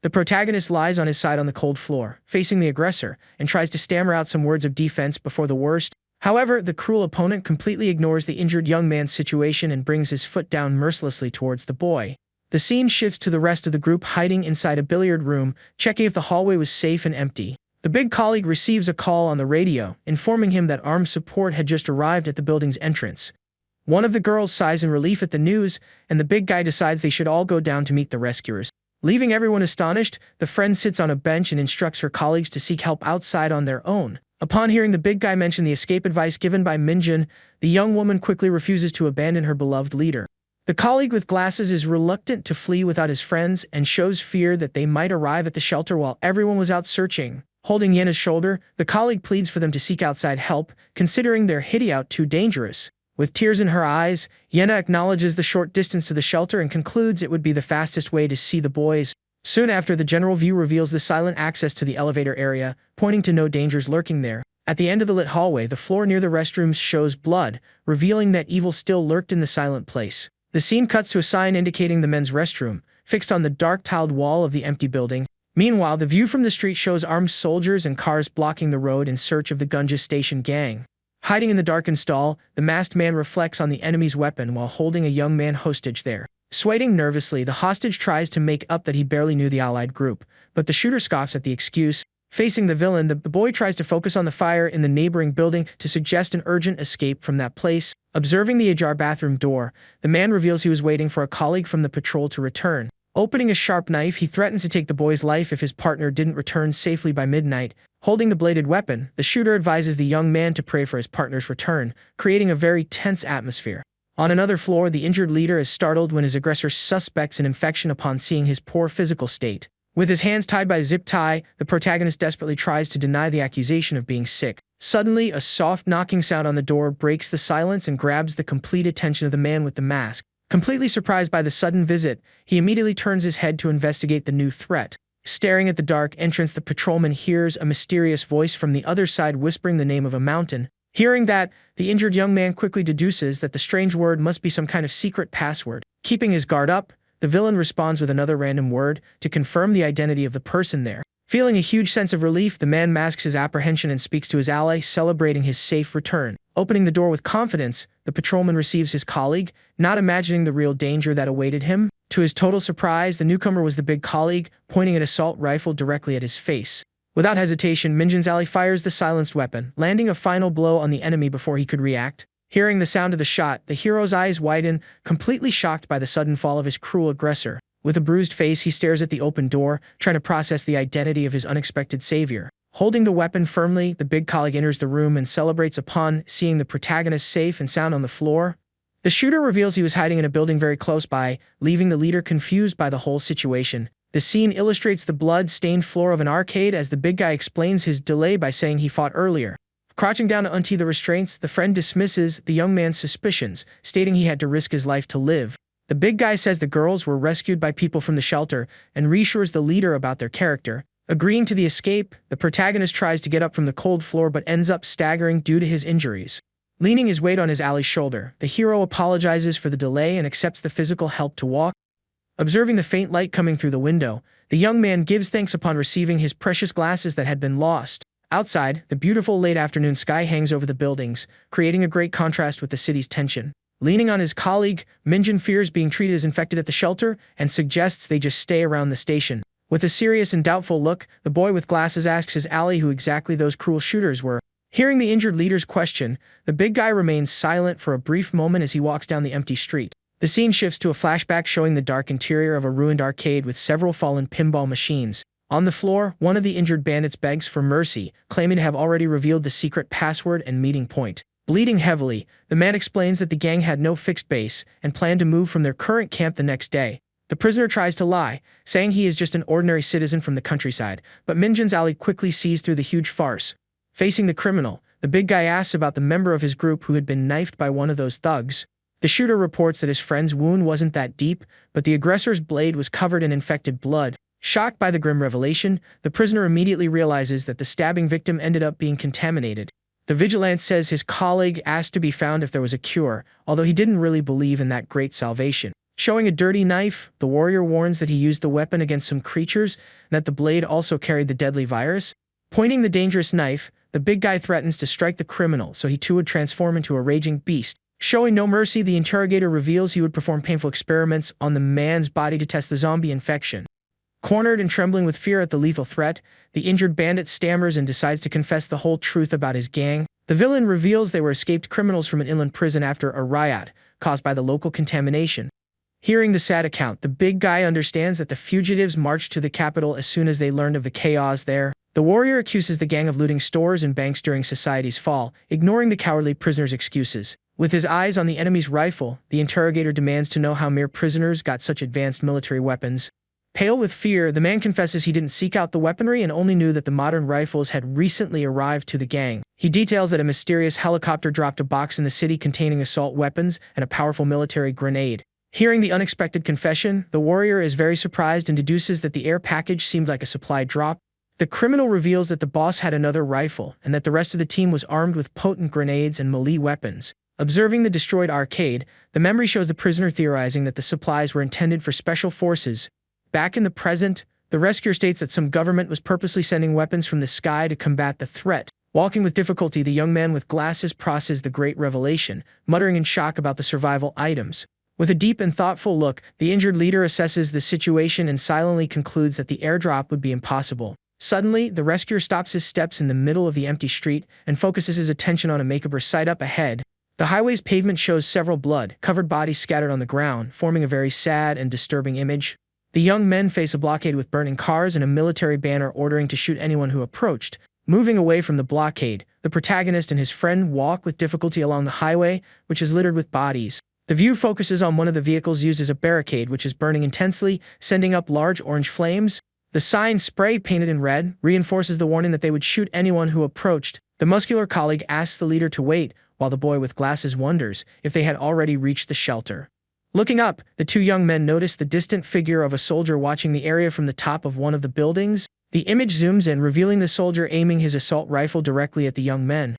Speaker 1: The protagonist lies on his side on the cold floor, facing the aggressor, and tries to stammer out some words of defense before the worst. However, the cruel opponent completely ignores the injured young man's situation and brings his foot down mercilessly towards the boy. The scene shifts to the rest of the group hiding inside a billiard room, checking if the hallway was safe and empty. The big colleague receives a call on the radio, informing him that armed support had just arrived at the building's entrance. One of the girls sighs in relief at the news, and the big guy decides they should all go down to meet the rescuers. Leaving everyone astonished, the friend sits on a bench and instructs her colleagues to seek help outside on their own. Upon hearing the big guy mention the escape advice given by Minjin, the young woman quickly refuses to abandon her beloved leader. The colleague with glasses is reluctant to flee without his friends and shows fear that they might arrive at the shelter while everyone was out searching. Holding Yena's shoulder, the colleague pleads for them to seek outside help, considering their hideout too dangerous. With tears in her eyes, Yena acknowledges the short distance to the shelter and concludes it would be the fastest way to see the boys. Soon after, the general view reveals the silent access to the elevator area, pointing to no dangers lurking there. At the end of the lit hallway, the floor near the restrooms shows blood, revealing that evil still lurked in the silent place. The scene cuts to a sign indicating the men's restroom, fixed on the dark tiled wall of the empty building. Meanwhile, the view from the street shows armed soldiers and cars blocking the road in search of the Gunja Station gang. Hiding in the darkened stall, the masked man reflects on the enemy's weapon while holding a young man hostage there. Sweating nervously, the hostage tries to make up that he barely knew the allied group, but the shooter scoffs at the excuse. Facing the villain, the boy tries to focus on the fire in the neighboring building to suggest an urgent escape from that place. Observing the ajar bathroom door, the man reveals he was waiting for a colleague from the patrol to return. Opening a sharp knife, he threatens to take the boy's life if his partner didn't return safely by midnight. Holding the bladed weapon, the shooter advises the young man to pray for his partner's return, creating a very tense atmosphere. On another floor, the injured leader is startled when his aggressor suspects an infection upon seeing his poor physical state. With his hands tied by a zip tie, the protagonist desperately tries to deny the accusation of being sick. Suddenly, a soft knocking sound on the door breaks the silence and grabs the complete attention of the man with the mask. Completely surprised by the sudden visit, he immediately turns his head to investigate the new threat. Staring at the dark entrance, the patrolman hears a mysterious voice from the other side whispering the name of a mountain. Hearing that, the injured young man quickly deduces that the strange word must be some kind of secret password. Keeping his guard up, the villain responds with another random word to confirm the identity of the person there. Feeling a huge sense of relief, the man masks his apprehension and speaks to his ally, celebrating his safe return. Opening the door with confidence, the patrolman receives his colleague, not imagining the real danger that awaited him. To his total surprise, the newcomer was the big colleague, pointing an assault rifle directly at his face. Without hesitation, Minjin's ally fires the silenced weapon, landing a final blow on the enemy before he could react. Hearing the sound of the shot, the hero's eyes widen, completely shocked by the sudden fall of his cruel aggressor. With a bruised face, he stares at the open door, trying to process the identity of his unexpected savior. Holding the weapon firmly, the big colleague enters the room and celebrates upon seeing the protagonist safe and sound on the floor. The shooter reveals he was hiding in a building very close by, leaving the leader confused by the whole situation. The scene illustrates the blood-stained floor of an arcade as the big guy explains his delay by saying he fought earlier. Crouching down to untee the restraints, the friend dismisses the young man's suspicions, stating he had to risk his life to live. The big guy says the girls were rescued by people from the shelter and reassures the leader about their character. Agreeing to the escape, the protagonist tries to get up from the cold floor but ends up staggering due to his injuries. Leaning his weight on his ally's shoulder, the hero apologizes for the delay and accepts the physical help to walk. Observing the faint light coming through the window, the young man gives thanks upon receiving his precious glasses that had been lost. Outside, the beautiful late afternoon sky hangs over the buildings, creating a great contrast with the city's tension. Leaning on his colleague, Minjin fears being treated as infected at the shelter and suggests they just stay around the station. With a serious and doubtful look, the boy with glasses asks his ally who exactly those cruel shooters were. Hearing the injured leader's question, the big guy remains silent for a brief moment as he walks down the empty street. The scene shifts to a flashback showing the dark interior of a ruined arcade with several fallen pinball machines. On the floor, one of the injured bandits begs for mercy, claiming to have already revealed the secret password and meeting point. Bleeding heavily, the man explains that the gang had no fixed base and planned to move from their current camp the next day. The prisoner tries to lie, saying he is just an ordinary citizen from the countryside, but Minjin's ally quickly sees through the huge farce. Facing the criminal, the big guy asks about the member of his group who had been knifed by one of those thugs. The shooter reports that his friend's wound wasn't that deep, but the aggressor's blade was covered in infected blood. Shocked by the grim revelation, the prisoner immediately realizes that the stabbing victim ended up being contaminated. The vigilante says his colleague asked to be found if there was a cure, although he didn't really believe in that great salvation. Showing a dirty knife, the warrior warns that he used the weapon against some creatures and that the blade also carried the deadly virus. Pointing the dangerous knife, the big guy threatens to strike the criminal so he too would transform into a raging beast. Showing no mercy, the interrogator reveals he would perform painful experiments on the man's body to test the zombie infection. Cornered and trembling with fear at the lethal threat, the injured bandit stammers and decides to confess the whole truth about his gang. The villain reveals they were escaped criminals from an inland prison after a riot caused by the local contamination. Hearing the sad account, the big guy understands that the fugitives marched to the capital as soon as they learned of the chaos there. The warrior accuses the gang of looting stores and banks during society's fall, ignoring the cowardly prisoner's excuses. With his eyes on the enemy's rifle, the interrogator demands to know how mere prisoners got such advanced military weapons. Pale with fear, the man confesses he didn't seek out the weaponry and only knew that the modern rifles had recently arrived to the gang. He details that a mysterious helicopter dropped a box in the city containing assault weapons and a powerful military grenade. Hearing the unexpected confession, the warrior is very surprised and deduces that the air package seemed like a supply drop. The criminal reveals that the boss had another rifle and that the rest of the team was armed with potent grenades and melee weapons. Observing the destroyed arcade, the memory shows the prisoner theorizing that the supplies were intended for special forces. Back in the present, the rescuer states that some government was purposely sending weapons from the sky to combat the threat. Walking with difficulty, the young man with glasses processes the great revelation, muttering in shock about the survival items. With a deep and thoughtful look, the injured leader assesses the situation and silently concludes that the airdrop would be impossible. Suddenly, the rescuer stops his steps in the middle of the empty street and focuses his attention on a macabre sight up ahead. The highway's pavement shows several blood-covered bodies scattered on the ground, forming a very sad and disturbing image. The young men face a blockade with burning cars and a military banner ordering to shoot anyone who approached. Moving away from the blockade, the protagonist and his friend walk with difficulty along the highway, which is littered with bodies. The view focuses on one of the vehicles used as a barricade, which is burning intensely, sending up large orange flames. The sign, spray painted in red, reinforces the warning that they would shoot anyone who approached. The muscular colleague asks the leader to wait, while the boy with glasses wonders if they had already reached the shelter. Looking up, the two young men notice the distant figure of a soldier watching the area from the top of one of the buildings. The image zooms in, revealing the soldier aiming his assault rifle directly at the young men.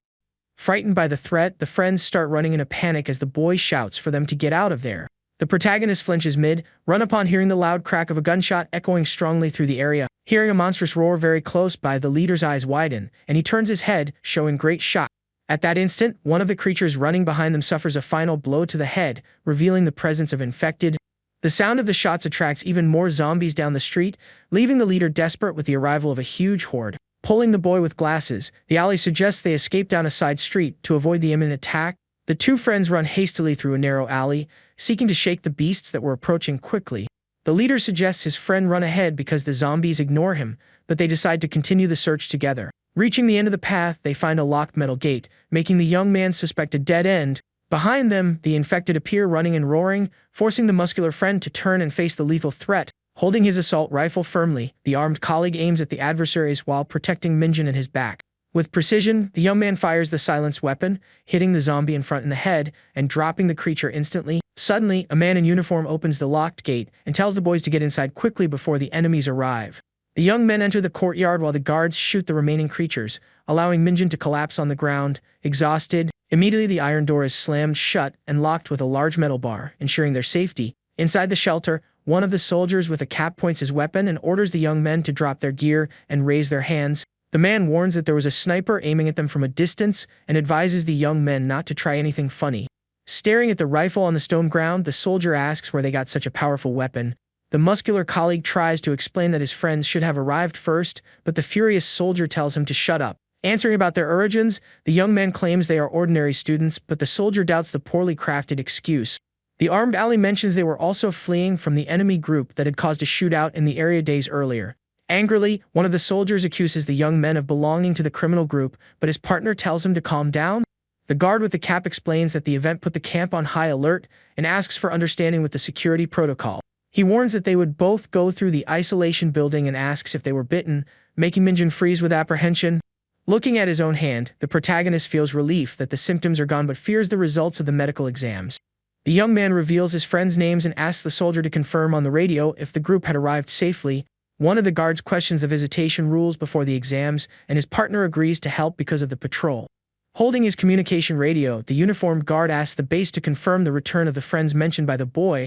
Speaker 1: Frightened by the threat, the friends start running in a panic as the boy shouts for them to get out of there. The protagonist flinches mid-run upon hearing the loud crack of a gunshot echoing strongly through the area. Hearing a monstrous roar very close by, the leader's eyes widen, and he turns his head, showing great shock. At that instant, one of the creatures running behind them suffers a final blow to the head, revealing the presence of infected. The sound of the shots attracts even more zombies down the street, leaving the leader desperate with the arrival of a huge horde. Pulling the boy with glasses, the ally suggests they escape down a side street to avoid the imminent attack. The two friends run hastily through a narrow alley, seeking to shake the beasts that were approaching quickly. The leader suggests his friend run ahead because the zombies ignore him, but they decide to continue the search together. Reaching the end of the path, they find a locked metal gate, making the young man suspect a dead end. Behind them, the infected appear running and roaring, forcing the muscular friend to turn and face the lethal threat. Holding his assault rifle firmly, the armed colleague aims at the adversaries while protecting Minjin and his back. With precision, the young man fires the silenced weapon, hitting the zombie in front in the head and dropping the creature instantly. Suddenly, a man in uniform opens the locked gate and tells the boys to get inside quickly before the enemies arrive. The young men enter the courtyard while the guards shoot the remaining creatures, allowing Minjin to collapse on the ground, exhausted. Immediately, the iron door is slammed shut and locked with a large metal bar, ensuring their safety. Inside the shelter, one of the soldiers with a cap points his weapon and orders the young men to drop their gear and raise their hands. The man warns that there was a sniper aiming at them from a distance and advises the young men not to try anything funny. Staring at the rifle on the stone ground, the soldier asks where they got such a powerful weapon. The muscular colleague tries to explain that his friends should have arrived first, but the furious soldier tells him to shut up. Answering about their origins, the young man claims they are ordinary students, but the soldier doubts the poorly crafted excuse. The armed ally mentions they were also fleeing from the enemy group that had caused a shootout in the area days earlier. Angrily, one of the soldiers accuses the young men of belonging to the criminal group, but his partner tells him to calm down. The guard with the cap explains that the event put the camp on high alert and asks for understanding with the security protocol. He warns that they would both go through the isolation building and asks if they were bitten, making Minjin freeze with apprehension. Looking at his own hand, the protagonist feels relief that the symptoms are gone but fears the results of the medical exams. The young man reveals his friends' names and asks the soldier to confirm on the radio if the group had arrived safely. One of the guards questions the visitation rules before the exams, and his partner agrees to help because of the patrol. Holding his communication radio, the uniformed guard asks the base to confirm the return of the friends mentioned by the boy.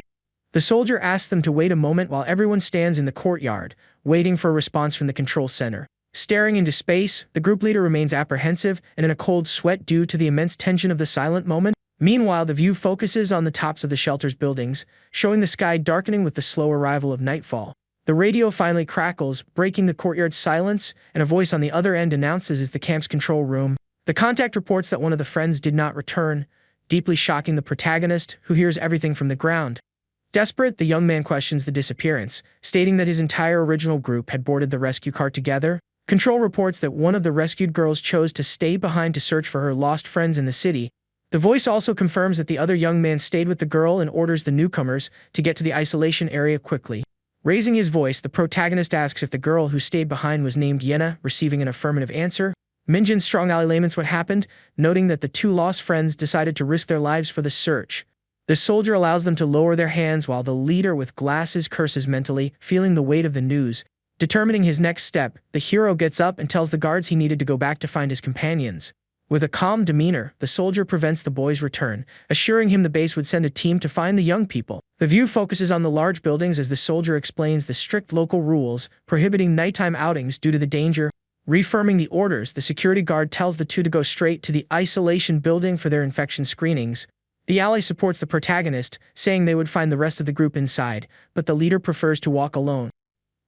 Speaker 1: The soldier asks them to wait a moment while everyone stands in the courtyard, waiting for a response from the control center. Staring into space, the group leader remains apprehensive and in a cold sweat due to the immense tension of the silent moment. Meanwhile, the view focuses on the tops of the shelter's buildings, showing the sky darkening with the slow arrival of nightfall. The radio finally crackles, breaking the courtyard's silence, and a voice on the other end announces it's the camp's control room. The contact reports that one of the friends did not return, deeply shocking the protagonist, who hears everything from the ground. Desperate, the young man questions the disappearance, stating that his entire original group had boarded the rescue car together. Control reports that one of the rescued girls chose to stay behind to search for her lost friends in the city. The voice also confirms that the other young man stayed with the girl and orders the newcomers to get to the isolation area quickly. Raising his voice, the protagonist asks if the girl who stayed behind was named Yena, receiving an affirmative answer. Minjin's strong ally laments what happened, noting that the two lost friends decided to risk their lives for the search. The soldier allows them to lower their hands while the leader with glasses curses mentally, feeling the weight of the news. Determining his next step, the hero gets up and tells the guards he needed to go back to find his companions. With a calm demeanor, the soldier prevents the boy's return, assuring him the base would send a team to find the young people. The view focuses on the large buildings as the soldier explains the strict local rules, prohibiting nighttime outings due to the danger. Reaffirming the orders, the security guard tells the two to go straight to the isolation building for their infection screenings. The ally supports the protagonist, saying they would find the rest of the group inside, but the leader prefers to walk alone.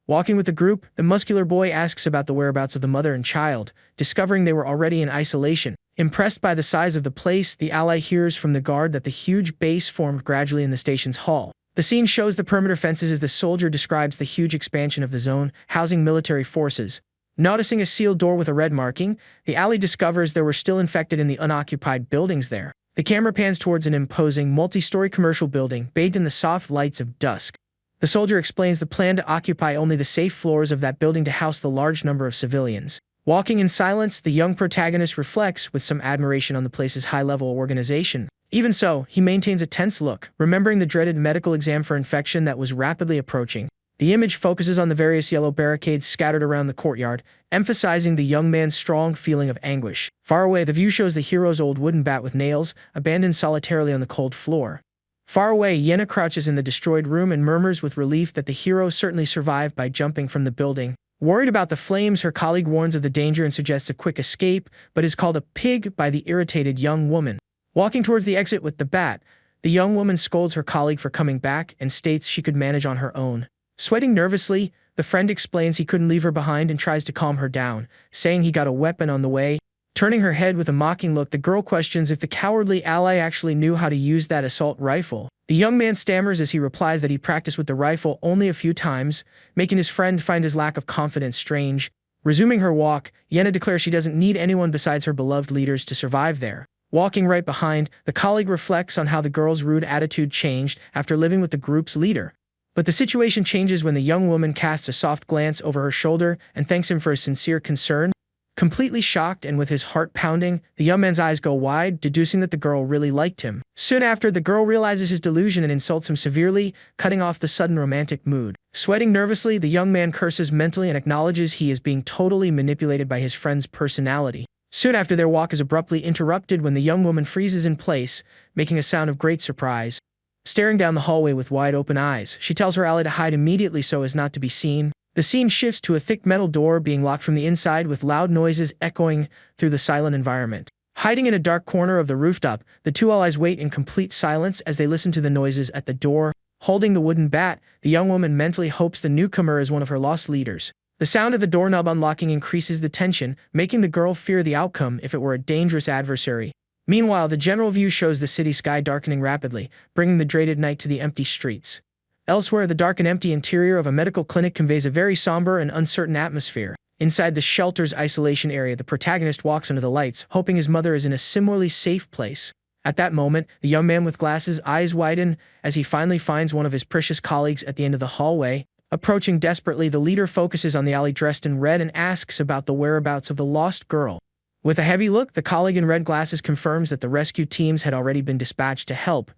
Speaker 1: Walking with the group, the muscular boy asks about the whereabouts of the mother and child, discovering they were already in isolation. Impressed by the size of the place, the ally hears from the guard that the huge base formed gradually in the station's hall. The scene shows the perimeter fences as the soldier describes the huge expansion of the zone, housing military forces. Noticing a sealed door with a red marking, the ally discovers there were still infected in the unoccupied buildings there. The camera pans towards an imposing, multi-story commercial building, bathed in the soft lights of dusk. The soldier explains the plan to occupy only the safe floors of that building to house the large number of civilians. Walking in silence, the young protagonist reflects with some admiration on the place's high-level organization. Even so, he maintains a tense look, remembering the dreaded medical exam for infection that was rapidly approaching. The image focuses on the various yellow barricades scattered around the courtyard, emphasizing the young man's strong feeling of anguish. Far away, the view shows the hero's old wooden bat with nails, abandoned solitarily on the cold floor. Far away, Yena crouches in the destroyed room and murmurs with relief that the hero certainly survived by jumping from the building. Worried about the flames, her colleague warns of the danger and suggests a quick escape, but is called a pig by the irritated young woman. Walking towards the exit with the bat, the young woman scolds her colleague for coming back and states she could manage on her own. Sweating nervously, the friend explains he couldn't leave her behind and tries to calm her down, saying he got a weapon on the way. Turning her head with a mocking look, the girl questions if the cowardly ally actually knew how to use that assault rifle. The young man stammers as he replies that he practiced with the rifle only a few times, making his friend find his lack of confidence strange. Resuming her walk, Yena declares she doesn't need anyone besides her beloved leaders to survive there. Walking right behind, the colleague reflects on how the girl's rude attitude changed after living with the group's leader. But the situation changes when the young woman casts a soft glance over her shoulder and thanks him for his sincere concern. Completely shocked and with his heart pounding, the young man's eyes go wide, deducing that the girl really liked him. Soon after, the girl realizes his delusion and insults him severely, cutting off the sudden romantic mood. Sweating nervously, the young man curses mentally and acknowledges he is being totally manipulated by his friend's personality. Soon after, their walk is abruptly interrupted when the young woman freezes in place, making a sound of great surprise. Staring down the hallway with wide open eyes, she tells her ally to hide immediately so as not to be seen. The scene shifts to a thick metal door being locked from the inside with loud noises echoing through the silent environment. Hiding in a dark corner of the rooftop, the two allies wait in complete silence as they listen to the noises at the door. Holding the wooden bat, the young woman mentally hopes the newcomer is one of her lost leaders. The sound of the doorknob unlocking increases the tension, making the girl fear the outcome if it were a dangerous adversary. Meanwhile, the general view shows the city sky darkening rapidly, bringing the dreaded night to the empty streets. Elsewhere, the dark and empty interior of a medical clinic conveys a very somber and uncertain atmosphere. Inside the shelter's isolation area, the protagonist walks under the lights, hoping his mother is in a similarly safe place. At that moment, the young man with glasses' eyes widen as he finally finds one of his precious colleagues at the end of the hallway. Approaching desperately, the leader focuses on the alley dressed in red and asks about the whereabouts of the lost girl. With a heavy look, the colleague in red glasses confirms that the rescue teams had already been dispatched to help.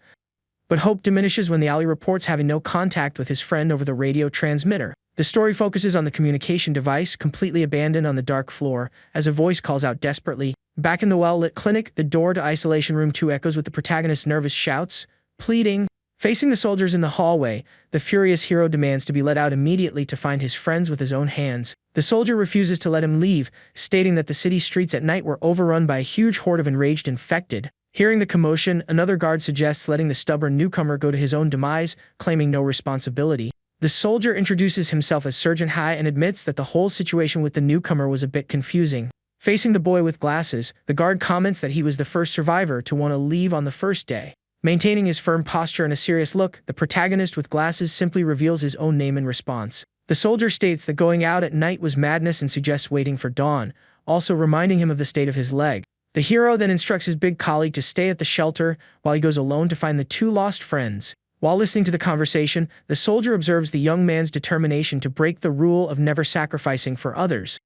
Speaker 1: But hope diminishes when the alley reports having no contact with his friend over the radio transmitter. The story focuses on the communication device, completely abandoned on the dark floor, as a voice calls out desperately. Back in the well-lit clinic, the door to Isolation Room 2 echoes with the protagonist's nervous shouts, pleading. Facing the soldiers in the hallway, the furious hero demands to be let out immediately to find his friends with his own hands. The soldier refuses to let him leave, stating that the city streets at night were overrun by a huge horde of enraged infected. Hearing the commotion, another guard suggests letting the stubborn newcomer go to his own demise, claiming no responsibility. The soldier introduces himself as Sergeant Hai and admits that the whole situation with the newcomer was a bit confusing. Facing the boy with glasses, the guard comments that he was the first survivor to want to leave on the first day. Maintaining his firm posture and a serious look, the protagonist with glasses simply reveals his own name in response. The soldier states that going out at night was madness and suggests waiting for dawn, also reminding him of the state of his leg. The hero then instructs his big colleague to stay at the shelter while he goes alone to find the two lost friends. While listening to the conversation, the soldier observes the young man's determination to break the rule of never sacrificing for others.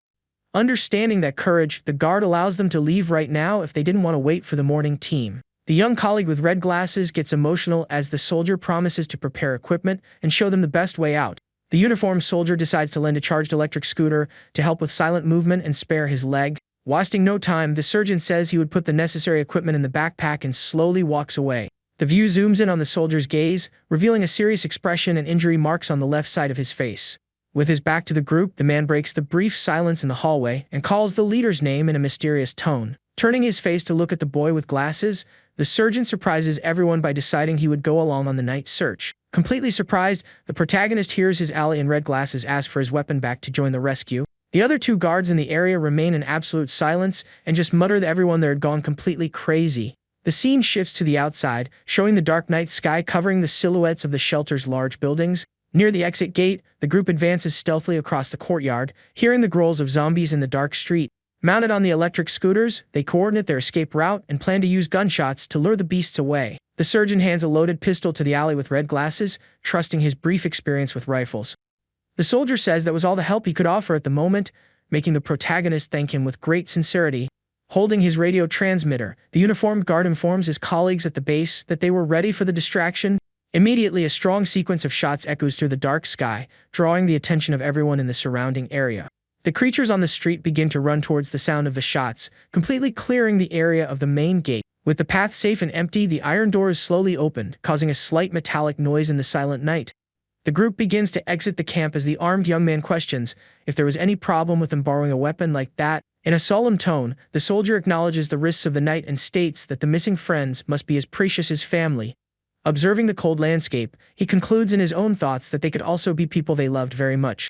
Speaker 1: Understanding that courage, the guard allows them to leave right now if they didn't want to wait for the morning team. The young colleague with red glasses gets emotional as the soldier promises to prepare equipment and show them the best way out. The uniformed soldier decides to lend a charged electric scooter to help with silent movement and spare his leg. Wasting no time, the surgeon says he would put the necessary equipment in the backpack and slowly walks away. The view zooms in on the soldier's gaze, revealing a serious expression and injury marks on the left side of his face. With his back to the group, the man breaks the brief silence in the hallway and calls the leader's name in a mysterious tone. Turning his face to look at the boy with glasses, the surgeon surprises everyone by deciding he would go along on the night search. Completely surprised, the protagonist hears his ally in red glasses ask for his weapon back to join the rescue. The other two guards in the area remain in absolute silence and just mutter that everyone there had gone completely crazy. The scene shifts to the outside, showing the dark night sky covering the silhouettes of the shelter's large buildings. Near the exit gate, the group advances stealthily across the courtyard, hearing the growls of zombies in the dark street. Mounted on the electric scooters, they coordinate their escape route and plan to use gunshots to lure the beasts away. The surgeon hands a loaded pistol to the ally with red glasses, trusting his brief experience with rifles. The soldier says that was all the help he could offer at the moment, making the protagonist thank him with great sincerity. Holding his radio transmitter, the uniformed guard informs his colleagues at the base that they were ready for the distraction. Immediately, a strong sequence of shots echoes through the dark sky, drawing the attention of everyone in the surrounding area. The creatures on the street begin to run towards the sound of the shots, completely clearing the area of the main gate. With the path safe and empty, the iron door is slowly opened, causing a slight metallic noise in the silent night. The group begins to exit the camp as the armed young man questions if there was any problem with them borrowing a weapon like that. In a solemn tone, the soldier acknowledges the risks of the night and states that the missing friends must be as precious as family. Observing the cold landscape, he concludes in his own thoughts that they could also be people they loved very much.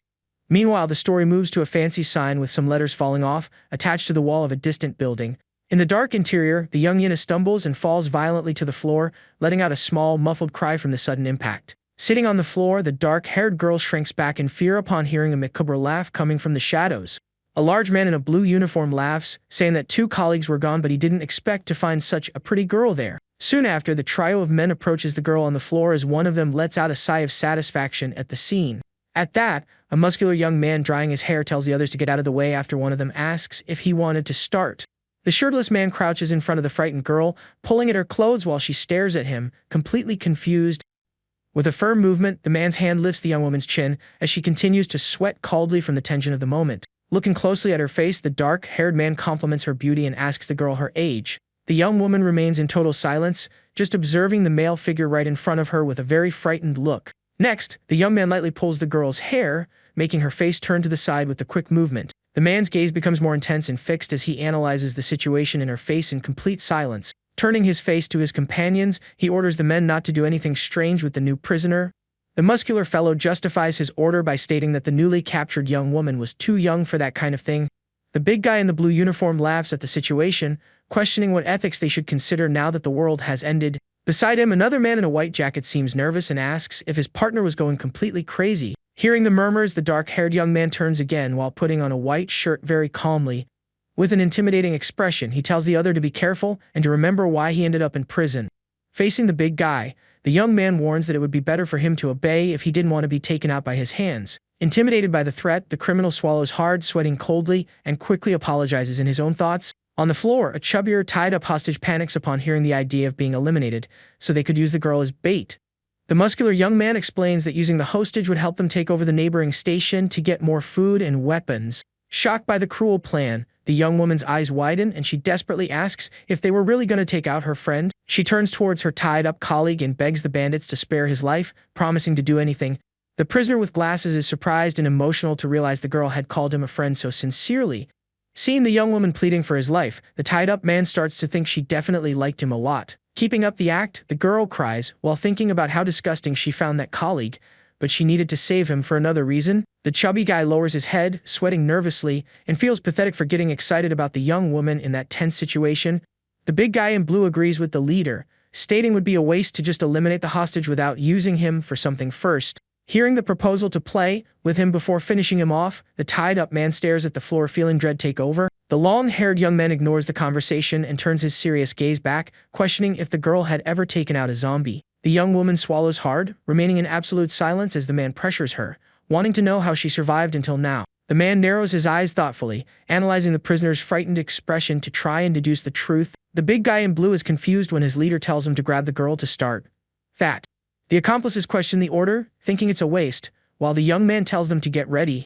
Speaker 1: Meanwhile, the story moves to a fancy sign with some letters falling off, attached to the wall of a distant building. In the dark interior, the young Yina stumbles and falls violently to the floor, letting out a small, muffled cry from the sudden impact. Sitting on the floor, the dark-haired girl shrinks back in fear upon hearing a macabre laugh coming from the shadows. A large man in a blue uniform laughs, saying that two colleagues were gone but he didn't expect to find such a pretty girl there. Soon after, the trio of men approaches the girl on the floor as one of them lets out a sigh of satisfaction at the scene. At that, a muscular young man drying his hair tells the others to get out of the way after one of them asks if he wanted to start. The shirtless man crouches in front of the frightened girl, pulling at her clothes while she stares at him, completely confused. With a firm movement, the man's hand lifts the young woman's chin as she continues to sweat coldly from the tension of the moment. Looking closely at her face, the dark-haired man compliments her beauty and asks the girl her age. The young woman remains in total silence, just observing the male figure right in front of her with a very frightened look. Next, the young man lightly pulls the girl's hair, making her face turn to the side with a quick movement. The man's gaze becomes more intense and fixed as he analyzes the situation in her face in complete silence. Turning his face to his companions, he orders the men not to do anything strange with the new prisoner. The muscular fellow justifies his order by stating that the newly captured young woman was too young for that kind of thing. The big guy in the blue uniform laughs at the situation, questioning what ethics they should consider now that the world has ended. Beside him, another man in a white jacket seems nervous and asks if his partner was going completely crazy. Hearing the murmurs, the dark-haired young man turns again while putting on a white shirt very calmly. With an intimidating expression, he tells the other to be careful and to remember why he ended up in prison. Facing the big guy, the young man warns that it would be better for him to obey if he didn't want to be taken out by his hands. Intimidated by the threat, the criminal swallows hard, sweating coldly, and quickly apologizes in his own thoughts. On the floor, a chubbier, tied-up hostage panics upon hearing the idea of being eliminated, so they could use the girl as bait. The muscular young man explains that using the hostage would help them take over the neighboring station to get more food and weapons. Shocked by the cruel plan, the young woman's eyes widen and she desperately asks if they were really going to take out her friend. She turns towards her tied-up colleague and begs the bandits to spare his life, promising to do anything. The prisoner with glasses is surprised and emotional to realize the girl had called him a friend so sincerely. Seeing the young woman pleading for his life, the tied-up man starts to think she definitely liked him a lot. Keeping up the act, the girl cries while thinking about how disgusting she found that colleague, but she needed to save him for another reason. The chubby guy lowers his head, sweating nervously, and feels pathetic for getting excited about the young woman in that tense situation. The big guy in blue agrees with the leader, stating it would be a waste to just eliminate the hostage without using him for something first. Hearing the proposal to play with him before finishing him off, the tied-up man stares at the floor, feeling dread take over. The long-haired young man ignores the conversation and turns his serious gaze back, questioning if the girl had ever taken out a zombie. The young woman swallows hard, remaining in absolute silence as the man pressures her, wanting to know how she survived until now. The man narrows his eyes thoughtfully, analyzing the prisoner's frightened expression to try and deduce the truth. The big guy in blue is confused when his leader tells him to grab the girl to start. That. The accomplices question the order, thinking it's a waste, while the young man tells them to get ready.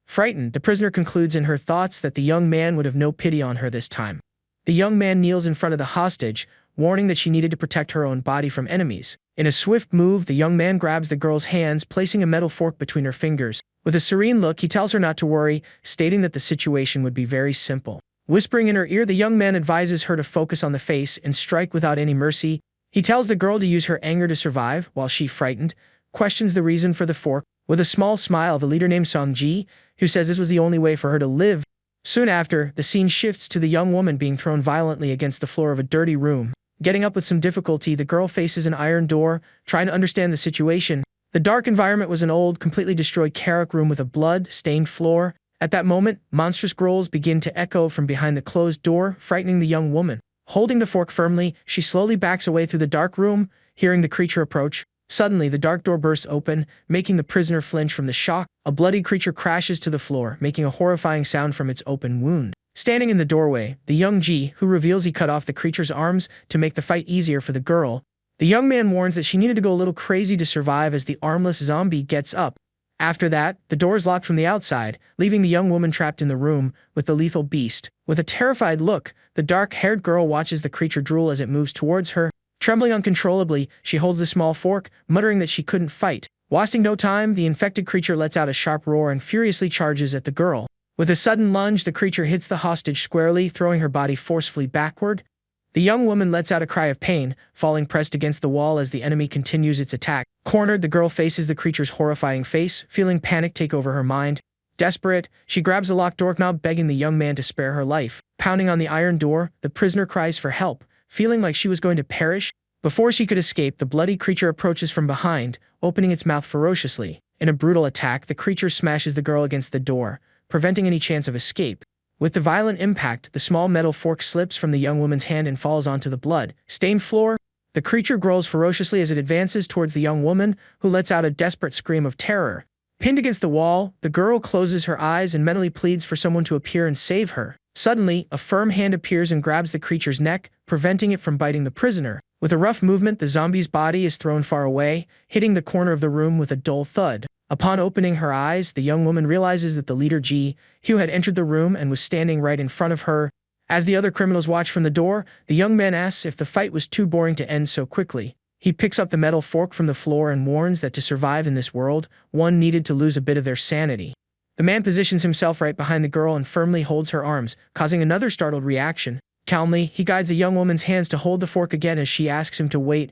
Speaker 1: Frightened, the prisoner concludes in her thoughts that the young man would have no pity on her this time. The young man kneels in front of the hostage, warning that she needed to protect her own body from enemies. In a swift move, the young man grabs the girl's hands, placing a metal fork between her fingers. With a serene look, he tells her not to worry, stating that the situation would be very simple. Whispering in her ear, the young man advises her to focus on the face and strike without any mercy. He tells the girl to use her anger to survive, while she, frightened, questions the reason for the fork. With a small smile, the leader named Songji, who says this was the only way for her to live. Soon after, the scene shifts to the young woman being thrown violently against the floor of a dirty room. Getting up with some difficulty, the girl faces an iron door, trying to understand the situation. The dark environment was an old, completely destroyed Karak room with a blood-stained floor. At that moment, monstrous growls begin to echo from behind the closed door, frightening the young woman. Holding the fork firmly, she slowly backs away through the dark room, hearing the creature approach. Suddenly, the dark door bursts open, making the prisoner flinch from the shock. A bloody creature crashes to the floor, making a horrifying sound from its open wound. Standing in the doorway, the young Ji, who reveals he cut off the creature's arms to make the fight easier for the girl. The young man warns that she needed to go a little crazy to survive as the armless zombie gets up. After that, the door is locked from the outside, leaving the young woman trapped in the room with the lethal beast. With a terrified look, the dark-haired girl watches the creature drool as it moves towards her. Trembling uncontrollably, she holds the small fork, muttering that she couldn't fight. Wasting no time, the infected creature lets out a sharp roar and furiously charges at the girl. With a sudden lunge, the creature hits the hostage squarely, throwing her body forcefully backward. The young woman lets out a cry of pain, falling pressed against the wall as the enemy continues its attack. Cornered, the girl faces the creature's horrifying face, feeling panic take over her mind. Desperate, she grabs the locked doorknob, begging the young man to spare her life. Pounding on the iron door, the prisoner cries for help, feeling like she was going to perish. Before she could escape, the bloody creature approaches from behind, opening its mouth ferociously. In a brutal attack, the creature smashes the girl against the door, preventing any chance of escape. With the violent impact, the small metal fork slips from the young woman's hand and falls onto the blood-stained floor. The creature growls ferociously as it advances towards the young woman, who lets out a desperate scream of terror. Pinned against the wall, the girl closes her eyes and mentally pleads for someone to appear and save her. Suddenly, a firm hand appears and grabs the creature's neck, preventing it from biting the prisoner. With a rough movement, the zombie's body is thrown far away, hitting the corner of the room with a dull thud. Upon opening her eyes, the young woman realizes that the leader Ji, who had entered the room and was standing right in front of her. As the other criminals watch from the door, the young man asks if the fight was too boring to end so quickly. He picks up the metal fork from the floor and warns that to survive in this world, one needed to lose a bit of their sanity. The man positions himself right behind the girl and firmly holds her arms, causing another startled reaction. Calmly, he guides the young woman's hands to hold the fork again as she asks him to wait.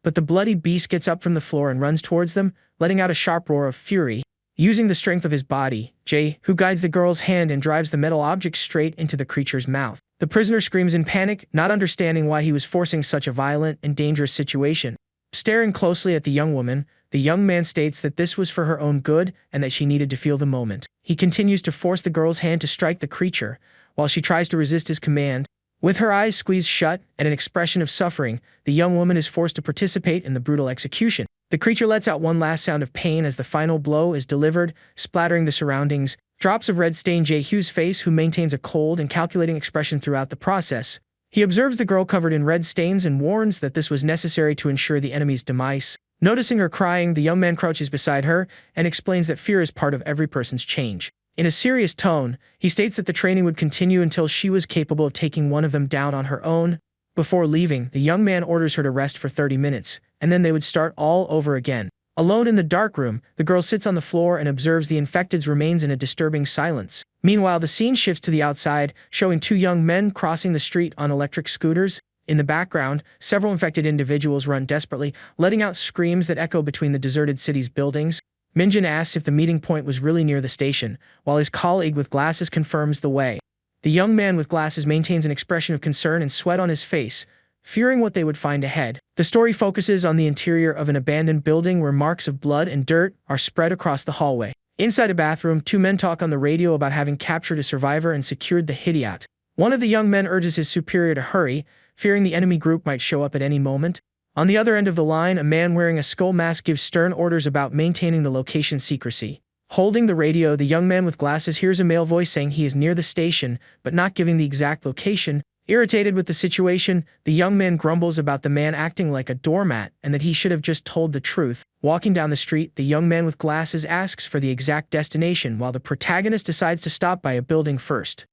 Speaker 1: But the bloody beast gets up from the floor and runs towards them, letting out a sharp roar of fury. Using the strength of his body, Jay, who guides the girl's hand and drives the metal object straight into the creature's mouth. The prisoner screams in panic, not understanding why he was forcing such a violent and dangerous situation. Staring closely at the young woman, the young man states that this was for her own good and that she needed to feel the moment. He continues to force the girl's hand to strike the creature, while she tries to resist his command. With her eyes squeezed shut and an expression of suffering, the young woman is forced to participate in the brutal execution. The creature lets out one last sound of pain as the final blow is delivered, splattering the surroundings. Drops of red stain Jae-hyu's face, who maintains a cold and calculating expression throughout the process. He observes the girl covered in red stains and warns that this was necessary to ensure the enemy's demise. Noticing her crying, the young man crouches beside her and explains that fear is part of every person's change. In a serious tone, he states that the training would continue until she was capable of taking one of them down on her own. Before leaving, the young man orders her to rest for 30 minutes, and then they would start all over again. Alone in the dark room, the girl sits on the floor and observes the infected's remains in a disturbing silence. Meanwhile, the scene shifts to the outside, showing two young men crossing the street on electric scooters. In the background, several infected individuals run desperately, letting out screams that echo between the deserted city's buildings. Minjin asks if the meeting point was really near the station, while his colleague with glasses confirms the way. The young man with glasses maintains an expression of concern and sweat on his face, fearing what they would find ahead. The story focuses on the interior of an abandoned building where marks of blood and dirt are spread across the hallway. Inside a bathroom, two men talk on the radio about having captured a survivor and secured the hideout. One of the young men urges his superior to hurry, fearing the enemy group might show up at any moment. On the other end of the line, a man wearing a skull mask gives stern orders about maintaining the location secrecy. Holding the radio, the young man with glasses hears a male voice saying he is near the station, but not giving the exact location. Irritated with the situation, the young man grumbles about the man acting like a doormat and that he should have just told the truth. Walking down the street, the young man with glasses asks for the exact destination while the protagonist decides to stop by a building first.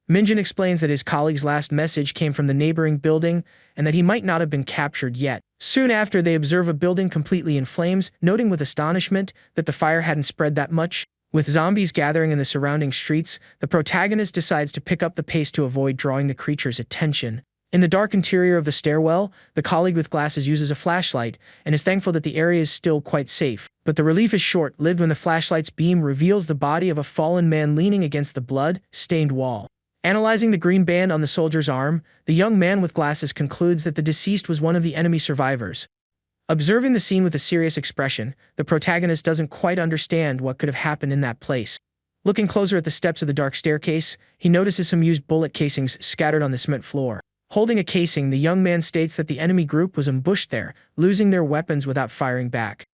Speaker 1: Minjin explains that his colleague's last message came from the neighboring building and that he might not have been captured yet. Soon after, they observe a building completely in flames, noting with astonishment that the fire hadn't spread that much. With zombies gathering in the surrounding streets, the protagonist decides to pick up the pace to avoid drawing the creature's attention. In the dark interior of the stairwell, the colleague with glasses uses a flashlight and is thankful that the area is still quite safe. But the relief is short-lived when the flashlight's beam reveals the body of a fallen man leaning against the blood-stained wall. Analyzing the green band on the soldier's arm, the young man with glasses concludes that the deceased was one of the enemy survivors. Observing the scene with a serious expression, the protagonist doesn't quite understand what could have happened in that place. Looking closer at the steps of the dark staircase, he notices some used bullet casings scattered on the cement floor. Holding a casing, the young man states that the enemy group was ambushed there, losing their weapons without firing back.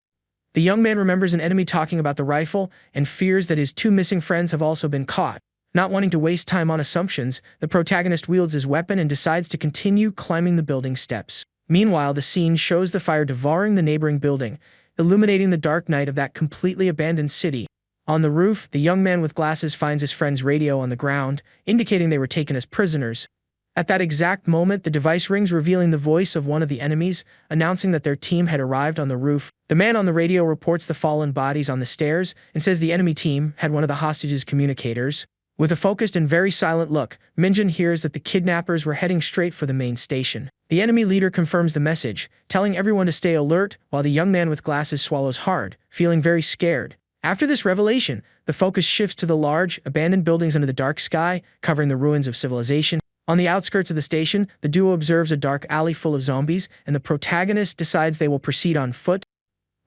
Speaker 1: The young man remembers an enemy talking about the rifle and fears that his two missing friends have also been caught. Not wanting to waste time on assumptions, the protagonist wields his weapon and decides to continue climbing the building steps. Meanwhile, the scene shows the fire devouring the neighboring building, illuminating the dark night of that completely abandoned city. On the roof, the young man with glasses finds his friend's radio on the ground, indicating they were taken as prisoners. At that exact moment, the device rings, revealing the voice of one of the enemies, announcing that their team had arrived on the roof. The man on the radio reports the fallen bodies on the stairs and says the enemy team had one of the hostages' communicators. With a focused and very silent look, Minjin hears that the kidnappers were heading straight for the main station. The enemy leader confirms the message, telling everyone to stay alert, while the young man with glasses swallows hard, feeling very scared. After this revelation, the focus shifts to the large, abandoned buildings under the dark sky, covering the ruins of civilization. On the outskirts of the station, the duo observes a dark alley full of zombies, and the protagonist decides they will proceed on foot.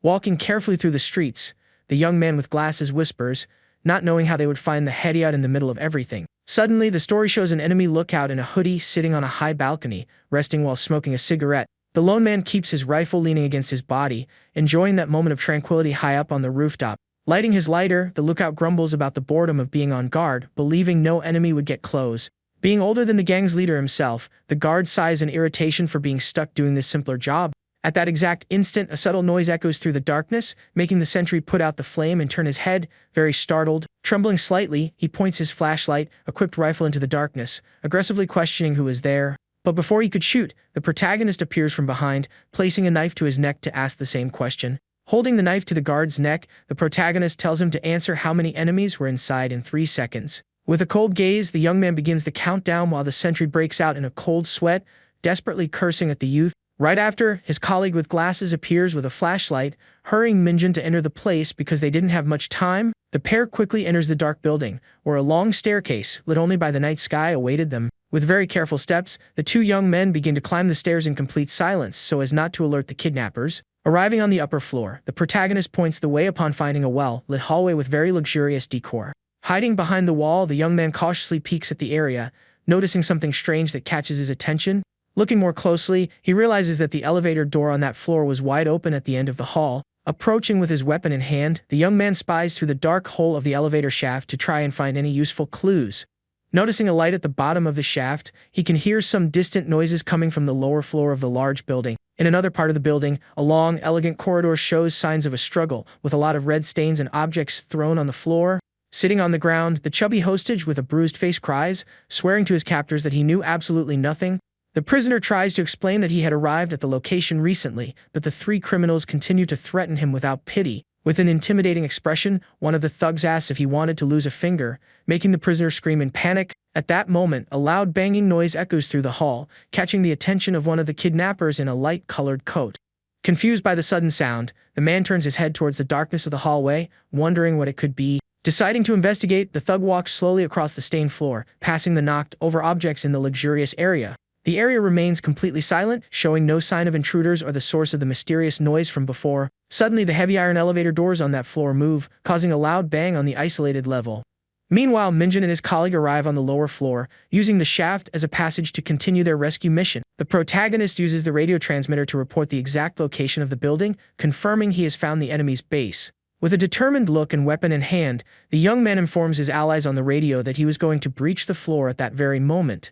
Speaker 1: Walking carefully through the streets, the young man with glasses whispers, not knowing how they would find the hideout in the middle of everything. Suddenly, the story shows an enemy lookout in a hoodie sitting on a high balcony, resting while smoking a cigarette. The lone man keeps his rifle leaning against his body, enjoying that moment of tranquility high up on the rooftop. Lighting his lighter, the lookout grumbles about the boredom of being on guard, believing no enemy would get close. Being older than the gang's leader himself, the guard sighs in irritation for being stuck doing this simpler job. At that exact instant, a subtle noise echoes through the darkness, making the sentry put out the flame and turn his head, very startled. Trembling slightly, he points his flashlight-equipped rifle into the darkness, aggressively questioning who is there. But before he could shoot, the protagonist appears from behind, placing a knife to his neck to ask the same question. Holding the knife to the guard's neck, the protagonist tells him to answer how many enemies were inside in 3 seconds. With a cold gaze, the young man begins the countdown while the sentry breaks out in a cold sweat, desperately cursing at the youth. Right after, his colleague with glasses appears with a flashlight, hurrying Minjin to enter the place because they didn't have much time. The pair quickly enters the dark building, where a long staircase, lit only by the night sky, awaited them. With very careful steps, the two young men begin to climb the stairs in complete silence so as not to alert the kidnappers. Arriving on the upper floor, the protagonist points the way upon finding a well-lit hallway with very luxurious decor. Hiding behind the wall, the young man cautiously peeks at the area, noticing something strange that catches his attention. Looking more closely, he realizes that the elevator door on that floor was wide open at the end of the hall. Approaching with his weapon in hand, the young man spies through the dark hole of the elevator shaft to try and find any useful clues. Noticing a light at the bottom of the shaft, he can hear some distant noises coming from the lower floor of the large building. In another part of the building, a long, elegant corridor shows signs of a struggle, with a lot of red stains and objects thrown on the floor. Sitting on the ground, the chubby hostage with a bruised face cries, swearing to his captors that he knew absolutely nothing. The prisoner tries to explain that he had arrived at the location recently, but the three criminals continue to threaten him without pity. With an intimidating expression, one of the thugs asks if he wanted to lose a finger, making the prisoner scream in panic. At that moment, a loud banging noise echoes through the hall, catching the attention of one of the kidnappers in a light-colored coat. Confused by the sudden sound, the man turns his head towards the darkness of the hallway, wondering what it could be. Deciding to investigate, the thug walks slowly across the stained floor, passing the knocked-over objects in the luxurious area. The area remains completely silent, showing no sign of intruders or the source of the mysterious noise from before. Suddenly, the heavy iron elevator doors on that floor move, causing a loud bang on the isolated level. Meanwhile, Minjin and his colleague arrive on the lower floor, using the shaft as a passage to continue their rescue mission. The protagonist uses the radio transmitter to report the exact location of the building, confirming he has found the enemy's base. With a determined look and weapon in hand, the young man informs his allies on the radio that he was going to breach the floor at that very moment.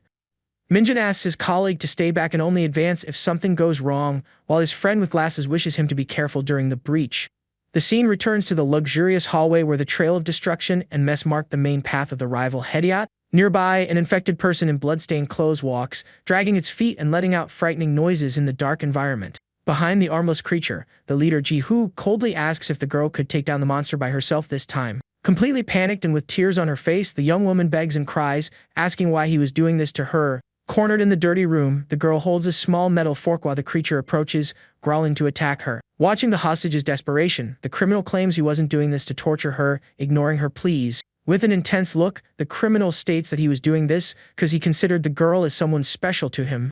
Speaker 1: Minjin asks his colleague to stay back and only advance if something goes wrong, while his friend with glasses wishes him to be careful during the breach. The scene returns to the luxurious hallway where the trail of destruction and mess mark the main path of the rival Hediot. Nearby, an infected person in bloodstained clothes walks, dragging its feet and letting out frightening noises in the dark environment. Behind the armless creature, the leader Ji-Hoo coldly asks if the girl could take down the monster by herself this time. Completely panicked and with tears on her face, the young woman begs and cries, asking why he was doing this to her. Cornered in the dirty room, the girl holds a small metal fork while the creature approaches, growling to attack her. Watching the hostage's desperation, the criminal claims he wasn't doing this to torture her, ignoring her pleas. With an intense look, the criminal states that he was doing this because he considered the girl as someone special to him.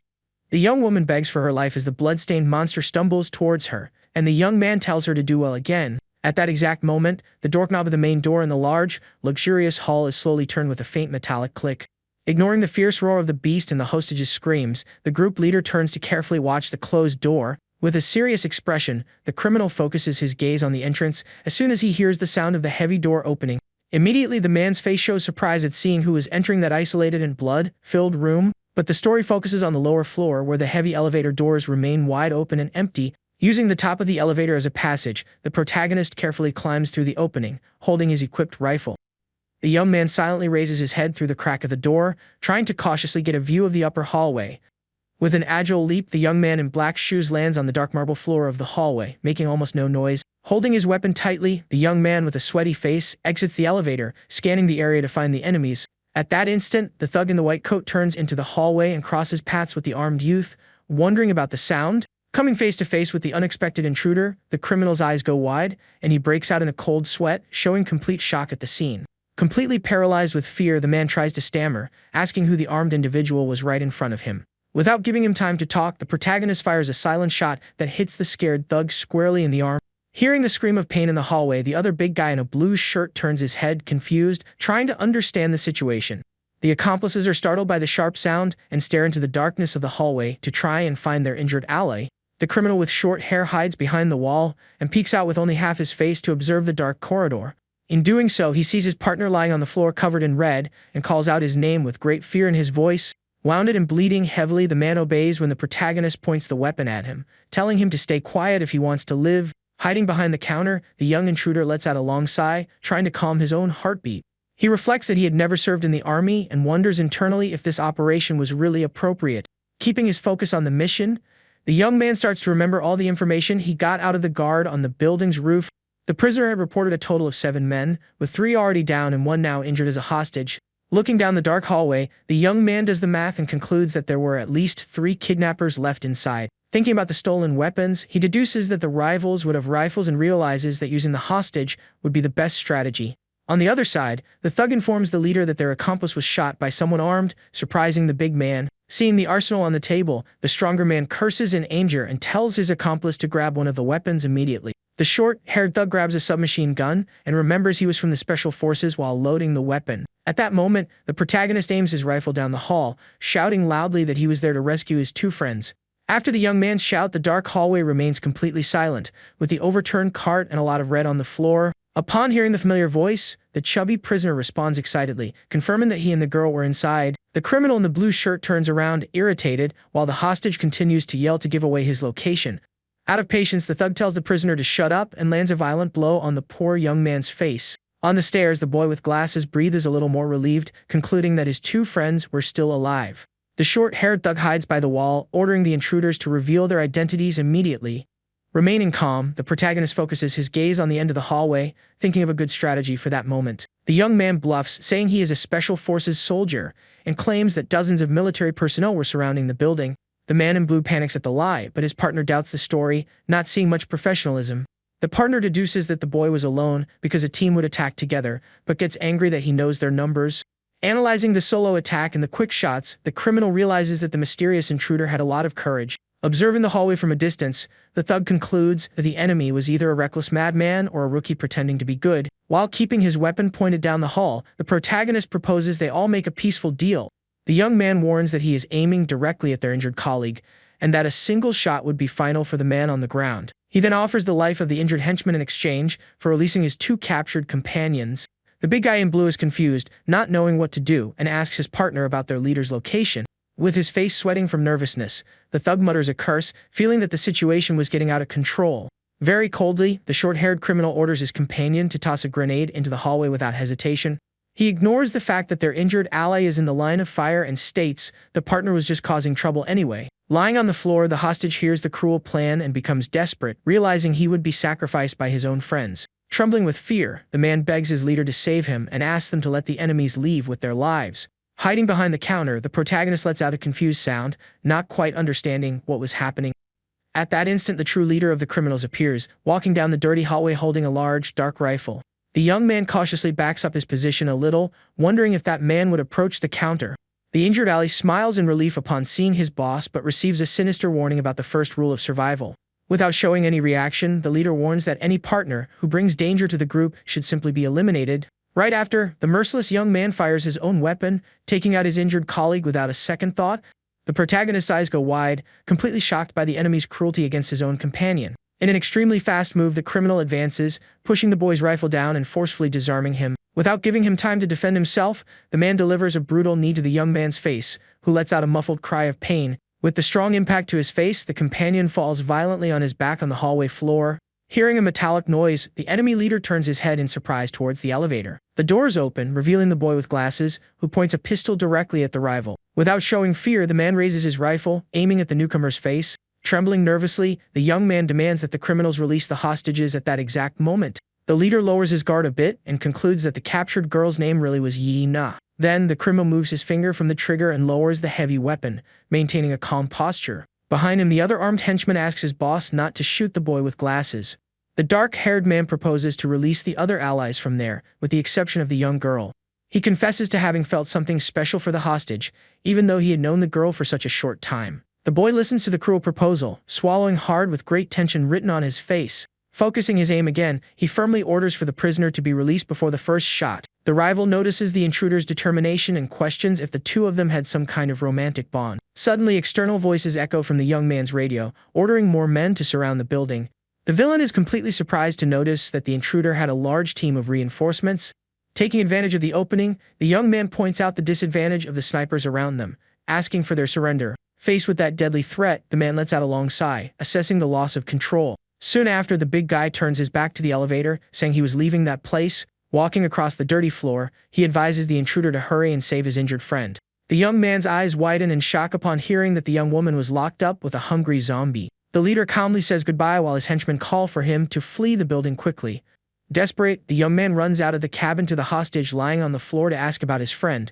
Speaker 1: The young woman begs for her life as the blood-stained monster stumbles towards her, and the young man tells her to do well again. At that exact moment, the doorknob of the main door in the large, luxurious hall is slowly turned with a faint metallic click. Ignoring the fierce roar of the beast and the hostage's screams, the group leader turns to carefully watch the closed door. With a serious expression, the criminal focuses his gaze on the entrance as soon as he hears the sound of the heavy door opening. Immediately, the man's face shows surprise at seeing who is entering that isolated and blood-filled room, but the story focuses on the lower floor where the heavy elevator doors remain wide open and empty. Using the top of the elevator as a passage, the protagonist carefully climbs through the opening, holding his equipped rifle. The young man silently raises his head through the crack of the door, trying to cautiously get a view of the upper hallway. With an agile leap, the young man in black shoes lands on the dark marble floor of the hallway, making almost no noise. Holding his weapon tightly, the young man with a sweaty face exits the elevator, scanning the area to find the enemies. At that instant, the thug in the white coat turns into the hallway and crosses paths with the armed youth, wondering about the sound. Coming face to face with the unexpected intruder, the criminal's eyes go wide, and he breaks out in a cold sweat, showing complete shock at the scene. Completely paralyzed with fear, the man tries to stammer, asking who the armed individual was right in front of him. Without giving him time to talk, the protagonist fires a silent shot that hits the scared thug squarely in the arm. Hearing the scream of pain in the hallway, the other big guy in a blue shirt turns his head, confused, trying to understand the situation. The accomplices are startled by the sharp sound and stare into the darkness of the hallway to try and find their injured ally. The criminal with short hair hides behind the wall and peeks out with only half his face to observe the dark corridor. In doing so, he sees his partner lying on the floor covered in red and calls out his name with great fear in his voice. Wounded and bleeding heavily, the man obeys when the protagonist points the weapon at him, telling him to stay quiet if he wants to live. Hiding behind the counter, the young intruder lets out a long sigh, trying to calm his own heartbeat. He reflects that he had never served in the army and wonders internally if this operation was really appropriate. Keeping his focus on the mission, the young man starts to remember all the information he got out of the guard on the building's roof. The prisoner had reported a total of 7 men, with 3 already down and 1 now injured as a hostage. Looking down the dark hallway, the young man does the math and concludes that there were at least 3 kidnappers left inside. Thinking about the stolen weapons, he deduces that the rivals would have rifles and realizes that using the hostage would be the best strategy. On the other side, the thug informs the leader that their accomplice was shot by someone armed, surprising the big man. Seeing the arsenal on the table, the stronger man curses in anger and tells his accomplice to grab one of the weapons immediately. The short-haired thug grabs a submachine gun and remembers he was from the special forces while loading the weapon. At that moment, the protagonist aims his rifle down the hall, shouting loudly that he was there to rescue his two friends. After the young man's shout, the dark hallway remains completely silent, with the overturned cart and a lot of red on the floor. Upon hearing the familiar voice, the chubby prisoner responds excitedly, confirming that he and the girl were inside. The criminal in the blue shirt turns around, irritated, while the hostage continues to yell to give away his location. Out of patience, the thug tells the prisoner to shut up and lands a violent blow on the poor young man's face. On the stairs, the boy with glasses breathes a little more relieved, concluding that his two friends were still alive. The short-haired thug hides by the wall, ordering the intruders to reveal their identities immediately. Remaining calm, the protagonist focuses his gaze on the end of the hallway, thinking of a good strategy for that moment. The young man bluffs, saying he is a special forces soldier, and claims that dozens of military personnel were surrounding the building. The man in blue panics at the lie, but his partner doubts the story, not seeing much professionalism. The partner deduces that the boy was alone because a team would attack together, but gets angry that he knows their numbers. Analyzing the solo attack and the quick shots, the criminal realizes that the mysterious intruder had a lot of courage. Observing the hallway from a distance, the thug concludes that the enemy was either a reckless madman or a rookie pretending to be good. While keeping his weapon pointed down the hall, the protagonist proposes they all make a peaceful deal. The young man warns that he is aiming directly at their injured colleague, and that a single shot would be final for the man on the ground. He then offers the life of the injured henchman in exchange for releasing his two captured companions. The big guy in blue is confused, not knowing what to do, and asks his partner about their leader's location. With his face sweating from nervousness, the thug mutters a curse, feeling that the situation was getting out of control. Very coldly, the short-haired criminal orders his companion to toss a grenade into the hallway without hesitation. He ignores the fact that their injured ally is in the line of fire and states the partner was just causing trouble anyway. Lying on the floor, the hostage hears the cruel plan and becomes desperate, realizing he would be sacrificed by his own friends. Trembling with fear, the man begs his leader to save him and asks them to let the enemies leave with their lives. Hiding behind the counter, the protagonist lets out a confused sound, not quite understanding what was happening. At that instant, the true leader of the criminals appears, walking down the dirty hallway holding a large, dark rifle. The young man cautiously backs up his position a little, wondering if that man would approach the counter. The injured ally smiles in relief upon seeing his boss, but receives a sinister warning about the first rule of survival. Without showing any reaction, the leader warns that any partner who brings danger to the group should simply be eliminated. Right after, the merciless young man fires his own weapon, taking out his injured colleague without a second thought. The protagonist's eyes go wide, completely shocked by the enemy's cruelty against his own companion. In an extremely fast move, the criminal advances, pushing the boy's rifle down and forcefully disarming him. Without giving him time to defend himself, the man delivers a brutal knee to the young man's face, who lets out a muffled cry of pain. With the strong impact to his face, the companion falls violently on his back on the hallway floor. Hearing a metallic noise, the enemy leader turns his head in surprise towards the elevator. The doors open, revealing the boy with glasses, who points a pistol directly at the rival. Without showing fear, the man raises his rifle, aiming at the newcomer's face. Trembling nervously, the young man demands that the criminals release the hostages at that exact moment. The leader lowers his guard a bit and concludes that the captured girl's name really was Yi-Na. Then, the criminal moves his finger from the trigger and lowers the heavy weapon, maintaining a calm posture. Behind him, the other armed henchman asks his boss not to shoot the boy with glasses. The dark-haired man proposes to release the other allies from there, with the exception of the young girl. He confesses to having felt something special for the hostage, even though he had known the girl for such a short time. The boy listens to the cruel proposal, swallowing hard with great tension written on his face. Focusing his aim again, he firmly orders for the prisoner to be released before the first shot. The rival notices the intruder's determination and questions if the two of them had some kind of romantic bond. Suddenly, external voices echo from the young man's radio, ordering more men to surround the building. The villain is completely surprised to notice that the intruder had a large team of reinforcements. Taking advantage of the opening, the young man points out the disadvantage of the snipers around them, asking for their surrender. Faced with that deadly threat, the man lets out a long sigh, assessing the loss of control. Soon after, the big guy turns his back to the elevator, saying he was leaving that place. Walking across the dirty floor, he advises the intruder to hurry and save his injured friend. The young man's eyes widen in shock upon hearing that the young woman was locked up with a hungry zombie. The leader calmly says goodbye while his henchmen call for him to flee the building quickly. Desperate, the young man runs out of the cabin to the hostage lying on the floor to ask about his friend.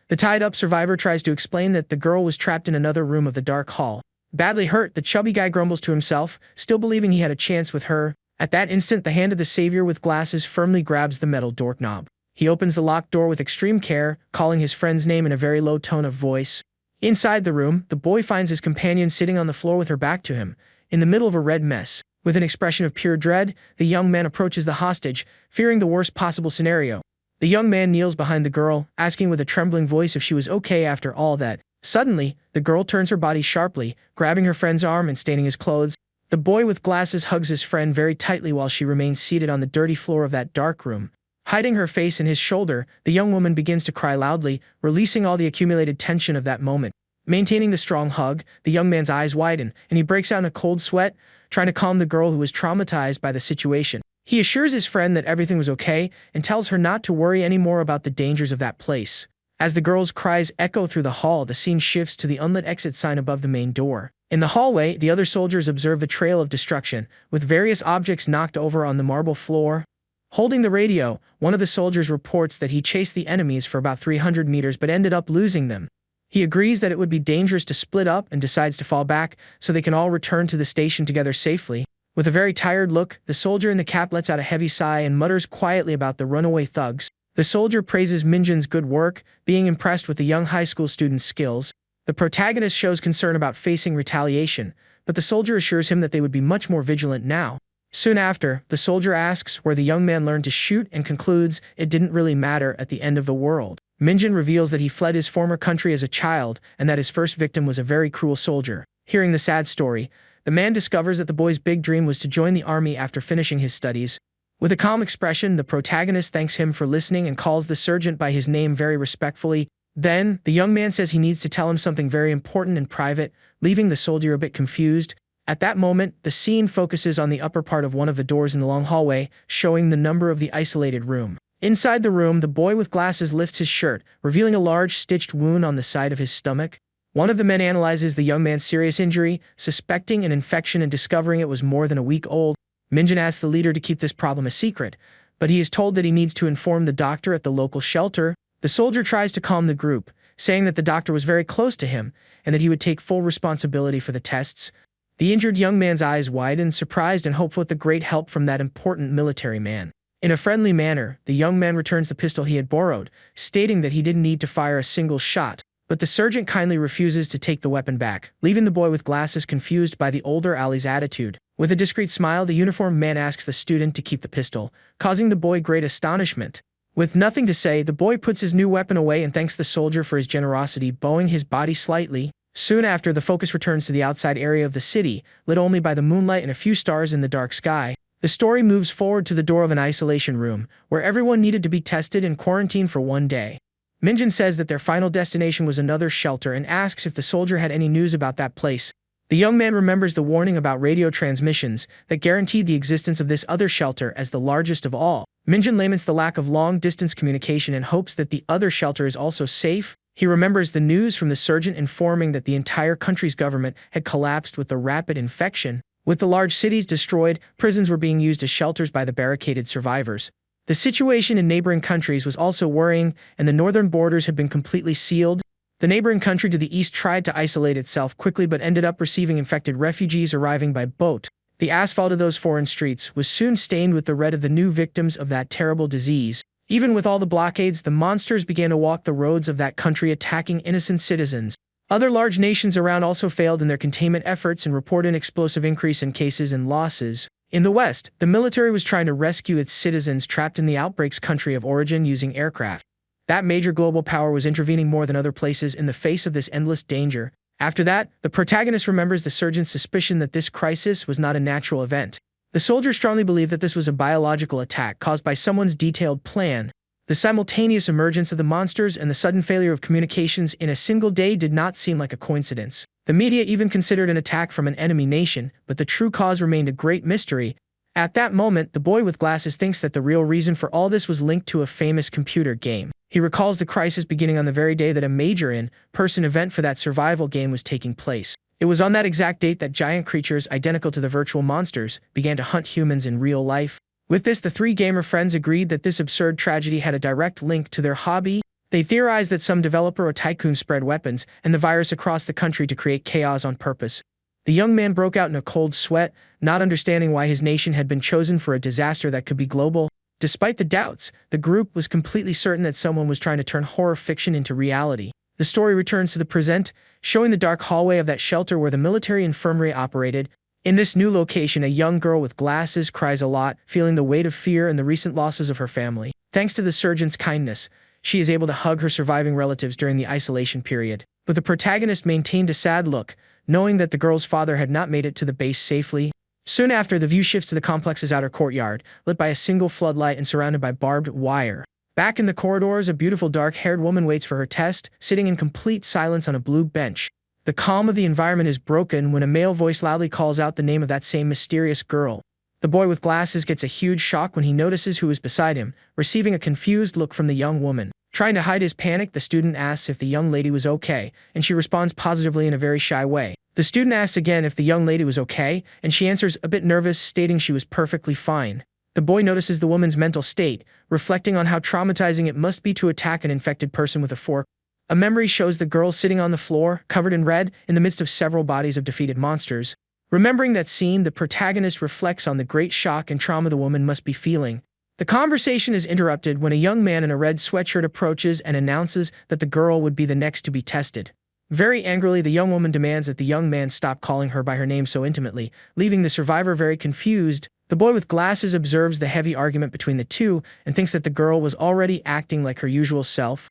Speaker 1: The tied-up survivor tries to explain that the girl was trapped in another room of the dark hall. Badly hurt, the chubby guy grumbles to himself, still believing he had a chance with her. At that instant, the hand of the savior with glasses firmly grabs the metal doorknob. He opens the locked door with extreme care, calling his friend's name in a very low tone of voice. Inside the room, the boy finds his companion sitting on the floor with her back to him, in the middle of a red mess. With an expression of pure dread, the young man approaches the hostage, fearing the worst possible scenario. The young man kneels behind the girl, asking with a trembling voice if she was okay after all that. Suddenly, the girl turns her body sharply, grabbing her friend's arm and staining his clothes. The boy with glasses hugs his friend very tightly while she remains seated on the dirty floor of that dark room. Hiding her face in his shoulder, the young woman begins to cry loudly, releasing all the accumulated tension of that moment. Maintaining the strong hug, the young man's eyes widen, and he breaks out in a cold sweat, trying to calm the girl who was traumatized by the situation. He assures his friend that everything was okay and tells her not to worry anymore about the dangers of that place. As the girl's cries echo through the hall, the scene shifts to the unlit exit sign above the main door. In the hallway, the other soldiers observe the trail of destruction, with various objects knocked over on the marble floor. Holding the radio, one of the soldiers reports that he chased the enemies for about 300 meters but ended up losing them. He agrees that it would be dangerous to split up and decides to fall back so they can all return to the station together safely. With a very tired look, the soldier in the cap lets out a heavy sigh and mutters quietly about the runaway thugs. The soldier praises Minjin's good work, being impressed with the young high school student's skills. The protagonist shows concern about facing retaliation, but the soldier assures him that they would be much more vigilant now. Soon after, the soldier asks where the young man learned to shoot and concludes it didn't really matter at the end of the world. Minjin reveals that he fled his former country as a child and that his first victim was a very cruel soldier. Hearing the sad story, the man discovers that the boy's big dream was to join the army after finishing his studies. With a calm expression, the protagonist thanks him for listening and calls the sergeant by his name very respectfully. Then, the young man says he needs to tell him something very important and private, leaving the soldier a bit confused. At that moment, the scene focuses on the upper part of one of the doors in the long hallway, showing the number of the isolated room. Inside the room, the boy with glasses lifts his shirt, revealing a large stitched wound on the side of his stomach. One of the men analyzes the young man's serious injury, suspecting an infection and discovering it was more than a week old. Minjin asks the leader to keep this problem a secret, but he is told that he needs to inform the doctor at the local shelter. The soldier tries to calm the group, saying that the doctor was very close to him and that he would take full responsibility for the tests. The injured young man's eyes widen, surprised and hopeful at the great help from that important military man. In a friendly manner, the young man returns the pistol he had borrowed, stating that he didn't need to fire a single shot, but the sergeant kindly refuses to take the weapon back, leaving the boy with glasses confused by the older Ali's attitude. With a discreet smile, the uniformed man asks the student to keep the pistol, causing the boy great astonishment. With nothing to say, the boy puts his new weapon away and thanks the soldier for his generosity, bowing his body slightly. Soon after, the focus returns to the outside area of the city, lit only by the moonlight and a few stars in the dark sky. The story moves forward to the door of an isolation room, where everyone needed to be tested and quarantined for 1 day. Minjin says that their final destination was another shelter and asks if the soldier had any news about that place. The young man remembers the warning about radio transmissions that guaranteed the existence of this other shelter as the largest of all. Minjin laments the lack of long-distance communication and hopes that the other shelter is also safe. He remembers the news from the sergeant informing that the entire country's government had collapsed with the rapid infection. With the large cities destroyed, prisons were being used as shelters by the barricaded survivors. The situation in neighboring countries was also worrying, and the northern borders had been completely sealed. The neighboring country to the east tried to isolate itself quickly but ended up receiving infected refugees arriving by boat. The asphalt of those foreign streets was soon stained with the red of the new victims of that terrible disease. Even with all the blockades, the monsters began to walk the roads of that country, attacking innocent citizens. Other large nations around also failed in their containment efforts and reported an explosive increase in cases and losses. In the West, the military was trying to rescue its citizens trapped in the outbreak's country of origin using aircraft. That major global power was intervening more than other places in the face of this endless danger. After that, the protagonist remembers the surgeon's suspicion that this crisis was not a natural event. The soldier strongly believed that this was a biological attack caused by someone's detailed plan. The simultaneous emergence of the monsters and the sudden failure of communications in a single day did not seem like a coincidence. The media even considered an attack from an enemy nation, but the true cause remained a great mystery. At that moment, the boy with glasses thinks that the real reason for all this was linked to a famous computer game. He recalls the crisis beginning on the very day that a major in-person event for that survival game was taking place. It was on that exact date that giant creatures identical to the virtual monsters began to hunt humans in real life. With this, the three gamer friends agreed that this absurd tragedy had a direct link to their hobby. They theorized that some developer or tycoon spread weapons and the virus across the country to create chaos on purpose. The young man broke out in a cold sweat, not understanding why his nation had been chosen for a disaster that could be global. Despite the doubts, the group was completely certain that someone was trying to turn horror fiction into reality. The story returns to the present, showing the dark hallway of that shelter where the military infirmary operated. In this new location, a young girl with glasses cries a lot, feeling the weight of fear and the recent losses of her family. Thanks to the surgeon's kindness, she is able to hug her surviving relatives during the isolation period. But the protagonist maintained a sad look, knowing that the girl's father had not made it to the base safely. Soon after, the view shifts to the complex's outer courtyard, lit by a single floodlight and surrounded by barbed wire. Back in the corridors, a beautiful dark-haired woman waits for her test, sitting in complete silence on a blue bench. The calm of the environment is broken when a male voice loudly calls out the name of that same mysterious girl. The boy with glasses gets a huge shock when he notices who is beside him, receiving a confused look from the young woman. Trying to hide his panic, the student asks if the young lady was okay, and she responds positively in a very shy way. The student asks again if the young lady was okay, and she answers a bit nervous, stating she was perfectly fine. The boy notices the woman's mental state, reflecting on how traumatizing it must be to attack an infected person with a fork. A memory shows the girl sitting on the floor, covered in red, in the midst of several bodies of defeated monsters. Remembering that scene, the protagonist reflects on the great shock and trauma the woman must be feeling. The conversation is interrupted when a young man in a red sweatshirt approaches and announces that the girl would be the next to be tested. Very angrily, the young woman demands that the young man stop calling her by her name so intimately, leaving the survivor very confused. The boy with glasses observes the heavy argument between the two and thinks that the girl was already acting like her usual self.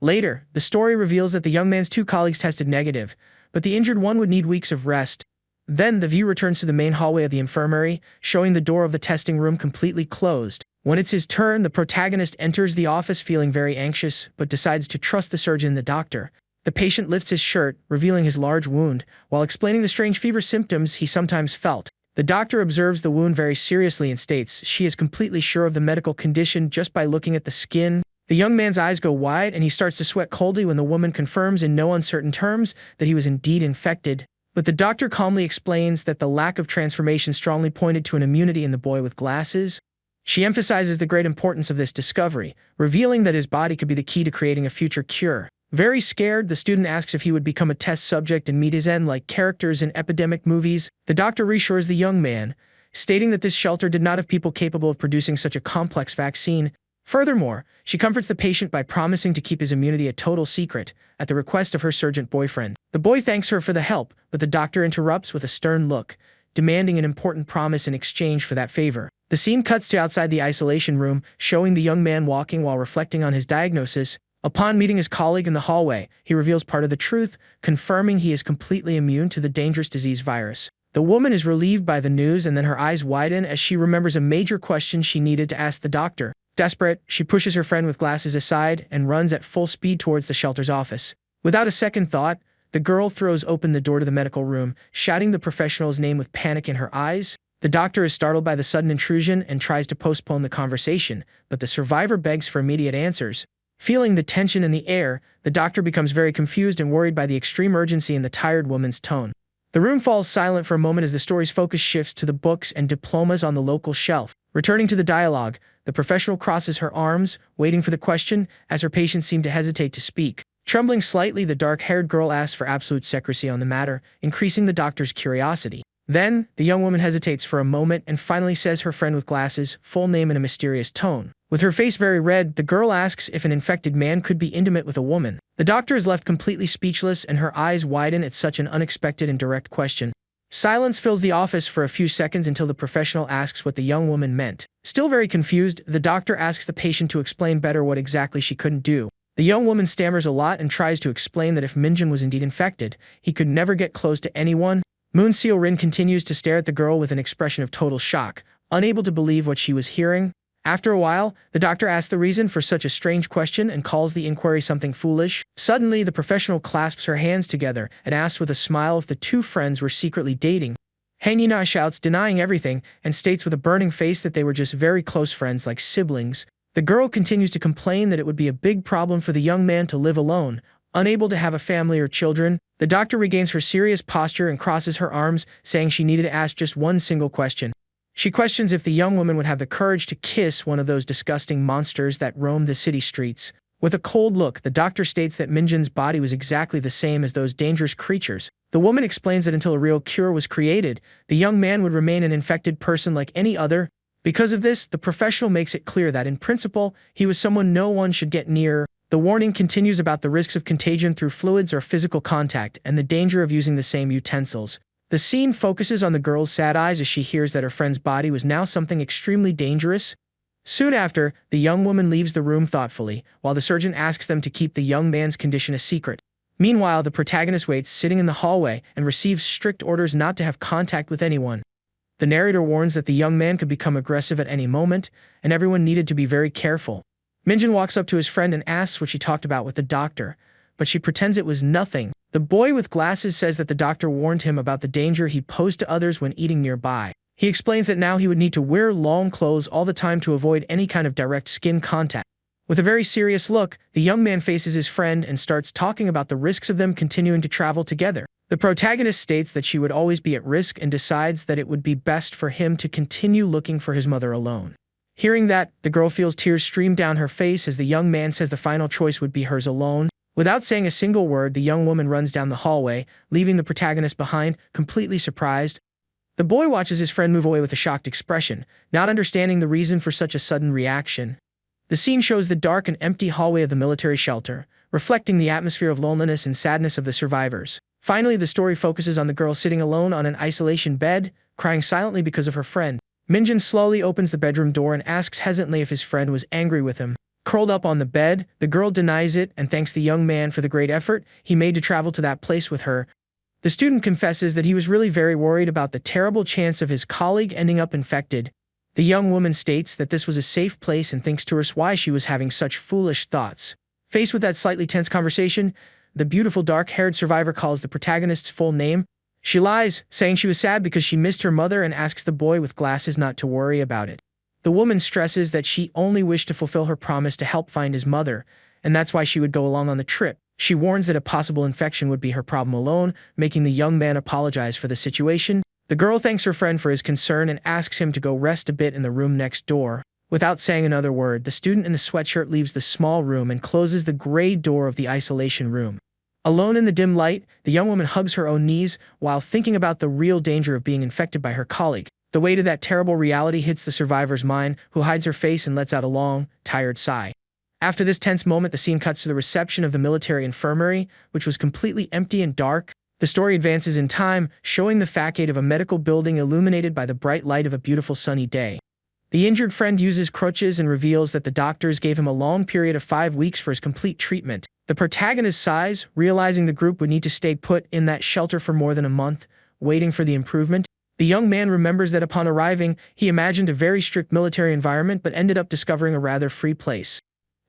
Speaker 1: Later, the story reveals that the young man's two colleagues tested negative, but the injured one would need weeks of rest. Then, the view returns to the main hallway of the infirmary, showing the door of the testing room completely closed. When it's his turn, the protagonist enters the office feeling very anxious, but decides to trust the surgeon and the doctor. The patient lifts his shirt, revealing his large wound, while explaining the strange fever symptoms he sometimes felt. The doctor observes the wound very seriously and states she is completely sure of the medical condition just by looking at the skin. The young man's eyes go wide and he starts to sweat coldly when the woman confirms in no uncertain terms that he was indeed infected. But the doctor calmly explains that the lack of transformation strongly pointed to an immunity in the boy with glasses. She emphasizes the great importance of this discovery, revealing that his body could be the key to creating a future cure. Very scared, the student asks if he would become a test subject and meet his end like characters in epidemic movies. The doctor reassures the young man, stating that this shelter did not have people capable of producing such a complex vaccine. Furthermore, she comforts the patient by promising to keep his immunity a total secret, at the request of her surgeon boyfriend. The boy thanks her for the help, but the doctor interrupts with a stern look, demanding an important promise in exchange for that favor. The scene cuts to outside the isolation room, showing the young man walking while reflecting on his diagnosis. Upon meeting his colleague in the hallway, he reveals part of the truth, confirming he is completely immune to the dangerous disease virus. The woman is relieved by the news, and then her eyes widen as she remembers a major question she needed to ask the doctor. Desperate, she pushes her friend with glasses aside and runs at full speed towards the shelter's office. Without a second thought, the girl throws open the door to the medical room, shouting the professional's name with panic in her eyes. The doctor is startled by the sudden intrusion and tries to postpone the conversation, but the survivor begs for immediate answers. Feeling the tension in the air, the doctor becomes very confused and worried by the extreme urgency in the tired woman's tone. The room falls silent for a moment as the story's focus shifts to the books and diplomas on the local shelf. Returning to the dialogue, the professional crosses her arms, waiting for the question, as her patients seem to hesitate to speak. Trembling slightly, the dark-haired girl asks for absolute secrecy on the matter, increasing the doctor's curiosity. Then, the young woman hesitates for a moment and finally says her friend with glasses' full name in a mysterious tone. With her face very red, the girl asks if an infected man could be intimate with a woman. The doctor is left completely speechless and her eyes widen at such an unexpected and direct question. Silence fills the office for a few seconds until the professional asks what the young woman meant. Still very confused, the doctor asks the patient to explain better what exactly she couldn't do. The young woman stammers a lot and tries to explain that if Minjin was indeed infected, he could never get close to anyone. Moon Seal Rin continues to stare at the girl with an expression of total shock, unable to believe what she was hearing. After a while, the doctor asks the reason for such a strange question and calls the inquiry something foolish. Suddenly, the professional clasps her hands together and asks with a smile if the two friends were secretly dating. Hang Yina shouts, denying everything, and states with a burning face that they were just very close friends like siblings. The girl continues to complain that it would be a big problem for the young man to live alone, unable to have a family or children. The doctor regains her serious posture and crosses her arms, saying she needed to ask just one single question. She questions if the young woman would have the courage to kiss one of those disgusting monsters that roamed the city streets. With a cold look, the doctor states that Minjin's body was exactly the same as those dangerous creatures. The woman explains that until a real cure was created, the young man would remain an infected person like any other. Because of this, the professional makes it clear that in principle, he was someone no one should get near. The warning continues about the risks of contagion through fluids or physical contact and the danger of using the same utensils. The scene focuses on the girl's sad eyes as she hears that her friend's body was now something extremely dangerous. Soon after, the young woman leaves the room thoughtfully, while the surgeon asks them to keep the young man's condition a secret. Meanwhile, the protagonist waits sitting in the hallway and receives strict orders not to have contact with anyone. The narrator warns that the young man could become aggressive at any moment, and everyone needed to be very careful. Minjin walks up to his friend and asks what she talked about with the doctor, but she pretends it was nothing. The boy with glasses says that the doctor warned him about the danger he posed to others when eating nearby. He explains that now he would need to wear long clothes all the time to avoid any kind of direct skin contact. With a very serious look, the young man faces his friend and starts talking about the risks of them continuing to travel together. The protagonist states that she would always be at risk and decides that it would be best for him to continue looking for his mother alone. Hearing that, the girl feels tears stream down her face as the young man says the final choice would be hers alone. Without saying a single word, the young woman runs down the hallway, leaving the protagonist behind, completely surprised. The boy watches his friend move away with a shocked expression, not understanding the reason for such a sudden reaction. The scene shows the dark and empty hallway of the military shelter, reflecting the atmosphere of loneliness and sadness of the survivors. Finally, the story focuses on the girl sitting alone on an isolation bed, crying silently because of her friend. Minjin slowly opens the bedroom door and asks hesitantly if his friend was angry with him. Curled up on the bed, the girl denies it and thanks the young man for the great effort he made to travel to that place with her. The student confesses that he was really very worried about the terrible chance of his colleague ending up infected. The young woman states that this was a safe place and thinks to herself why she was having such foolish thoughts. Faced with that slightly tense conversation, the beautiful dark-haired survivor calls the protagonist's full name. She lies, saying she was sad because she missed her mother and asks the boy with glasses not to worry about it. The woman stresses that she only wished to fulfill her promise to help find his mother, and that's why she would go along on the trip. She warns that a possible infection would be her problem alone, making the young man apologize for the situation. The girl thanks her friend for his concern and asks him to go rest a bit in the room next door. Without saying another word, the student in the sweatshirt leaves the small room and closes the gray door of the isolation room. Alone in the dim light, the young woman hugs her own knees while thinking about the real danger of being infected by her colleague. The weight of that terrible reality hits the survivor's mind, who hides her face and lets out a long, tired sigh. After this tense moment, the scene cuts to the reception of the military infirmary, which was completely empty and dark. The story advances in time, showing the facade of a medical building illuminated by the bright light of a beautiful sunny day. The injured friend uses crutches and reveals that the doctors gave him a long period of 5 weeks for his complete treatment. The protagonist sighs, realizing the group would need to stay put in that shelter for more than a month, waiting for the improvement. The young man remembers that upon arriving, he imagined a very strict military environment but ended up discovering a rather free place.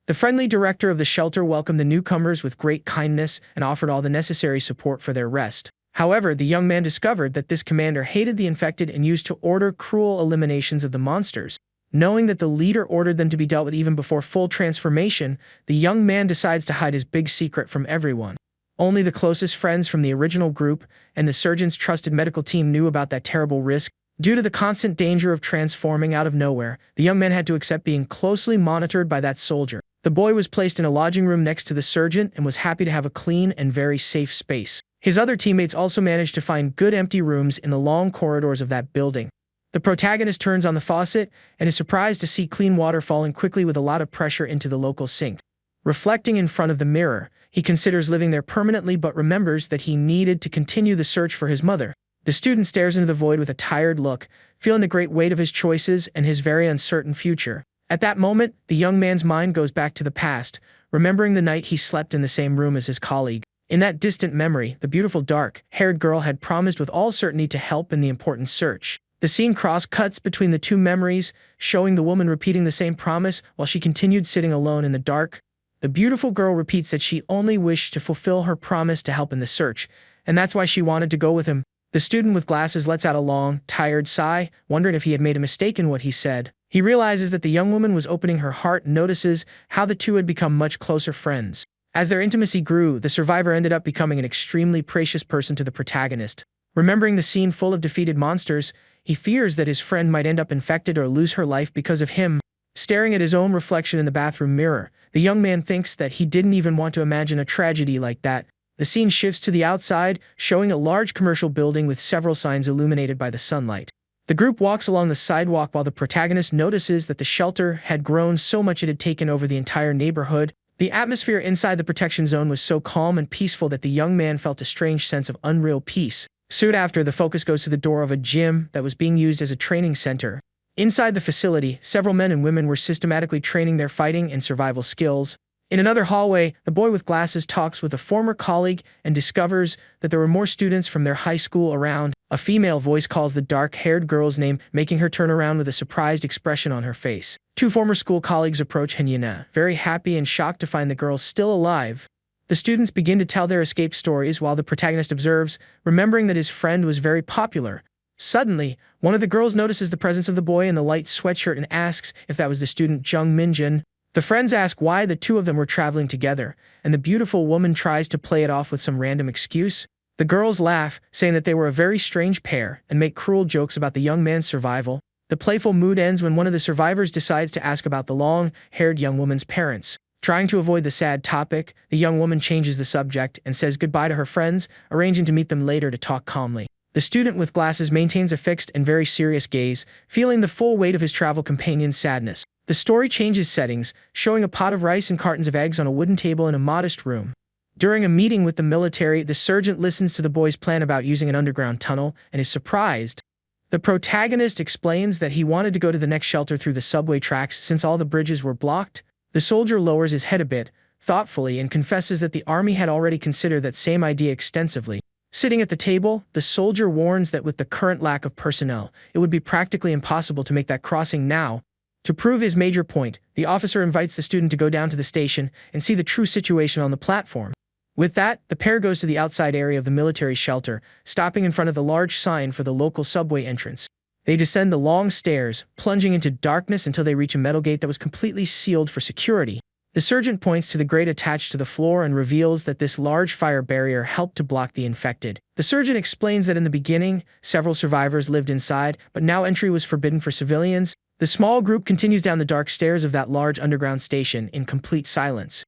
Speaker 1: The friendly director of the shelter welcomed the newcomers with great kindness and offered all the necessary support for their rest. However, the young man discovered that this commander hated the infected and used to order cruel eliminations of the monsters. Knowing that the leader ordered them to be dealt with even before full transformation, the young man decides to hide his big secret from everyone. Only the closest friends from the original group and the surgeon's trusted medical team knew about that terrible risk. Due to the constant danger of transforming out of nowhere, the young man had to accept being closely monitored by that soldier. The boy was placed in a lodging room next to the surgeon and was happy to have a clean and very safe space. His other teammates also managed to find good empty rooms in the long corridors of that building. The protagonist turns on the faucet and is surprised to see clean water falling quickly with a lot of pressure into the local sink. Reflecting in front of the mirror, he considers living there permanently but remembers that he needed to continue the search for his mother. The student stares into the void with a tired look, feeling the great weight of his choices and his very uncertain future. At that moment, the young man's mind goes back to the past, remembering the night he slept in the same room as his colleague. In that distant memory, the beautiful dark-haired girl had promised with all certainty to help in the important search. The scene cross-cuts between the two memories, showing the woman repeating the same promise while she continued sitting alone in the dark. The beautiful girl repeats that she only wished to fulfill her promise to help in the search, and that's why she wanted to go with him. The student with glasses lets out a long, tired sigh, wondering if he had made a mistake in what he said. He realizes that the young woman was opening her heart and notices how the two had become much closer friends. As their intimacy grew, the survivor ended up becoming an extremely precious person to the protagonist. Remembering the scene full of defeated monsters, he fears that his friend might end up infected or lose her life because of him. Staring at his own reflection in the bathroom mirror, the young man thinks that he didn't even want to imagine a tragedy like that. The scene shifts to the outside, showing a large commercial building with several signs illuminated by the sunlight. The group walks along the sidewalk while the protagonist notices that the shelter had grown so much it had taken over the entire neighborhood. The atmosphere inside the protection zone was so calm and peaceful that the young man felt a strange sense of unreal peace. Soon after, the focus goes to the door of a gym that was being used as a training center. Inside the facility, several men and women were systematically training their fighting and survival skills. In another hallway, the boy with glasses talks with a former colleague and discovers that there were more students from their high school around. A female voice calls the dark-haired girl's name, making her turn around with a surprised expression on her face. Two former school colleagues approach Hyena, very happy and shocked to find the girl still alive. The students begin to tell their escape stories while the protagonist observes, remembering that his friend was very popular. Suddenly, one of the girls notices the presence of the boy in the light sweatshirt and asks if that was the student Jung Minjun. The friends ask why the two of them were traveling together, and the beautiful woman tries to play it off with some random excuse. The girls laugh, saying that they were a very strange pair, and make cruel jokes about the young man's survival. The playful mood ends when one of the survivors decides to ask about the long-haired young woman's parents. Trying to avoid the sad topic, the young woman changes the subject and says goodbye to her friends, arranging to meet them later to talk calmly. The student with glasses maintains a fixed and very serious gaze, feeling the full weight of his travel companion's sadness. The story changes settings, showing a pot of rice and cartons of eggs on a wooden table in a modest room. During a meeting with the military, the sergeant listens to the boy's plan about using an underground tunnel and is surprised. The protagonist explains that he wanted to go to the next shelter through the subway tracks since all the bridges were blocked. The soldier lowers his head a bit, thoughtfully, and confesses that the army had already considered that same idea extensively. Sitting at the table, the soldier warns that with the current lack of personnel, it would be practically impossible to make that crossing now. To prove his major point, the officer invites the student to go down to the station and see the true situation on the platform. With that, the pair goes to the outside area of the military shelter, stopping in front of the large sign for the local subway entrance. They descend the long stairs, plunging into darkness until they reach a metal gate that was completely sealed for security. The sergeant points to the grate attached to the floor and reveals that this large fire barrier helped to block the infected. The sergeant explains that in the beginning, several survivors lived inside, but now entry was forbidden for civilians. The small group continues down the dark stairs of that large underground station in complete silence.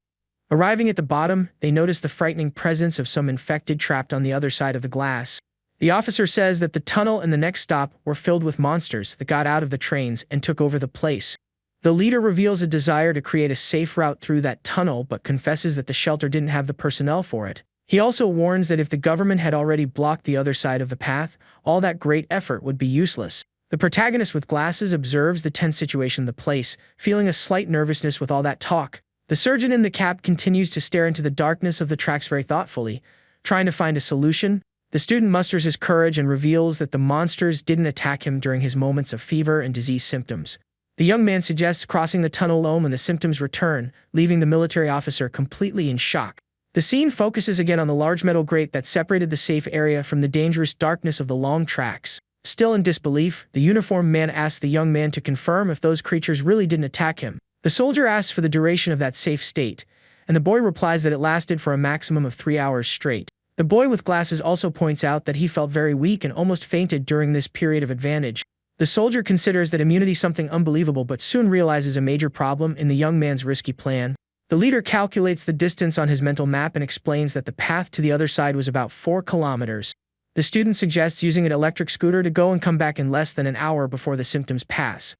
Speaker 1: Arriving at the bottom, they notice the frightening presence of some infected trapped on the other side of the glass. The officer says that the tunnel and the next stop were filled with monsters that got out of the trains and took over the place. The leader reveals a desire to create a safe route through that tunnel but confesses that the shelter didn't have the personnel for it. He also warns that if the government had already blocked the other side of the path, all that great effort would be useless. The protagonist with glasses observes the tense situation in the place, feeling a slight nervousness with all that talk. The surgeon in the cap continues to stare into the darkness of the tracks very thoughtfully, trying to find a solution. The student musters his courage and reveals that the monsters didn't attack him during his moments of fever and disease symptoms. The young man suggests crossing the tunnel alone when the symptoms return, leaving the military officer completely in shock. The scene focuses again on the large metal grate that separated the safe area from the dangerous darkness of the long tracks. Still in disbelief, the uniformed man asks the young man to confirm if those creatures really didn't attack him. The soldier asks for the duration of that safe state, and the boy replies that it lasted for a maximum of 3 hours straight. The boy with glasses also points out that he felt very weak and almost fainted during this period of advantage. The soldier considers that immunity something unbelievable but soon realizes a major problem in the young man's risky plan. The leader calculates the distance on his mental map and explains that the path to the other side was about 4 kilometers. The student suggests using an electric scooter to go and come back in less than an hour before the symptoms pass.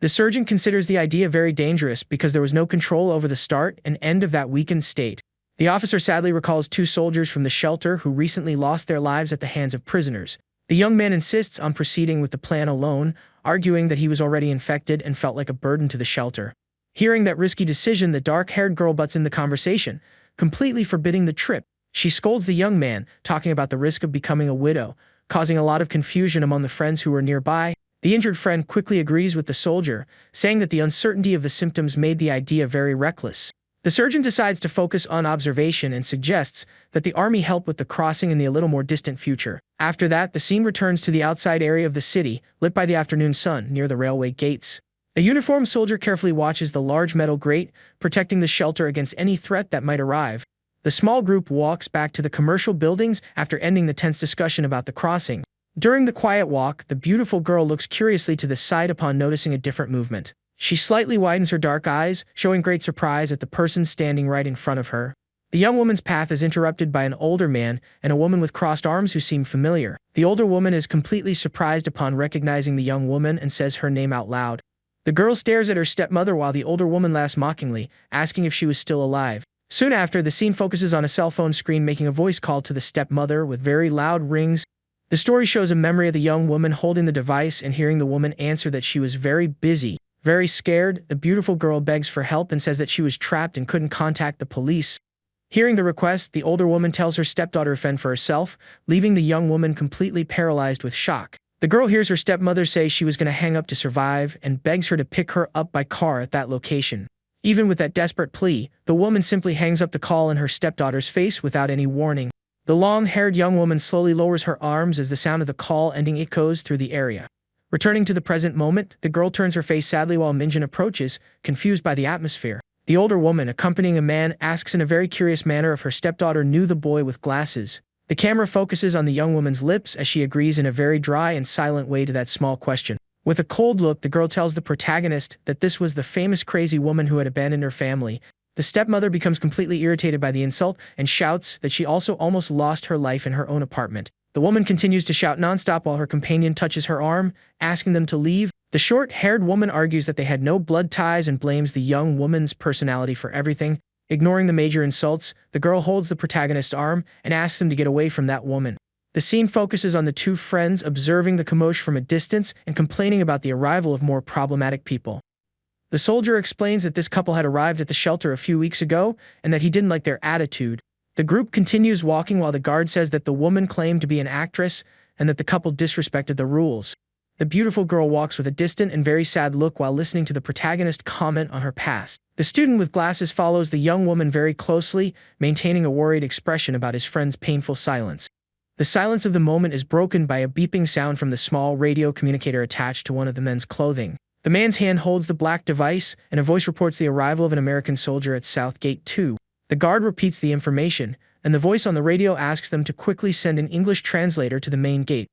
Speaker 1: The surgeon considers the idea very dangerous because there was no control over the start and end of that weakened state. The officer sadly recalls 2 soldiers from the shelter who recently lost their lives at the hands of prisoners. The young man insists on proceeding with the plan alone, arguing that he was already infected and felt like a burden to the shelter. Hearing that risky decision, the dark-haired girl butts in the conversation, completely forbidding the trip. She scolds the young man, talking about the risk of becoming a widow, causing a lot of confusion among the friends who were nearby. The injured friend quickly agrees with the soldier, saying that the uncertainty of the symptoms made the idea very reckless. The surgeon decides to focus on observation and suggests that the army help with the crossing in the a little more distant future. After that, the scene returns to the outside area of the city, lit by the afternoon sun near the railway gates. A uniformed soldier carefully watches the large metal grate, protecting the shelter against any threat that might arrive. The small group walks back to the commercial buildings after ending the tense discussion about the crossing. During the quiet walk, the beautiful girl looks curiously to the side upon noticing a different movement. She slightly widens her dark eyes, showing great surprise at the person standing right in front of her. The young woman's path is interrupted by an older man and a woman with crossed arms who seem familiar. The older woman is completely surprised upon recognizing the young woman and says her name out loud. The girl stares at her stepmother while the older woman laughs mockingly, asking if she was still alive. Soon after, the scene focuses on a cell phone screen making a voice call to the stepmother with very loud rings. The story shows a memory of the young woman holding the device and hearing the woman answer that she was very busy. Very scared, the beautiful girl begs for help and says that she was trapped and couldn't contact the police. Hearing the request, the older woman tells her stepdaughter to fend for herself, leaving the young woman completely paralyzed with shock. The girl hears her stepmother say she was going to hang up to survive and begs her to pick her up by car at that location. Even with that desperate plea, the woman simply hangs up the call in her stepdaughter's face without any warning. The long-haired young woman slowly lowers her arms as the sound of the call ending echoes through the area. Returning to the present moment, the girl turns her face sadly while Minjin approaches, confused by the atmosphere. The older woman, accompanying a man, asks in a very curious manner if her stepdaughter knew the boy with glasses. The camera focuses on the young woman's lips as she agrees in a very dry and silent way to that small question. With a cold look, the girl tells the protagonist that this was the famous crazy woman who had abandoned her family. The stepmother becomes completely irritated by the insult and shouts that she also almost lost her life in her own apartment. The woman continues to shout nonstop while her companion touches her arm, asking them to leave. The short-haired woman argues that they had no blood ties and blames the young woman's personality for everything. Ignoring the major insults, the girl holds the protagonist's arm and asks him to get away from that woman. The scene focuses on the two friends observing the commotion from a distance and complaining about the arrival of more problematic people. The soldier explains that this couple had arrived at the shelter a few weeks ago and that he didn't like their attitude. The group continues walking while the guard says that the woman claimed to be an actress and that the couple disrespected the rules. The beautiful girl walks with a distant and very sad look while listening to the protagonist comment on her past. The student with glasses follows the young woman very closely, maintaining a worried expression about his friend's painful silence. The silence of the moment is broken by a beeping sound from the small radio communicator attached to one of the men's clothing. The man's hand holds the black device, and a voice reports the arrival of an American soldier at South Gate 2. The guard repeats the information, and the voice on the radio asks them to quickly send an English translator to the main gate.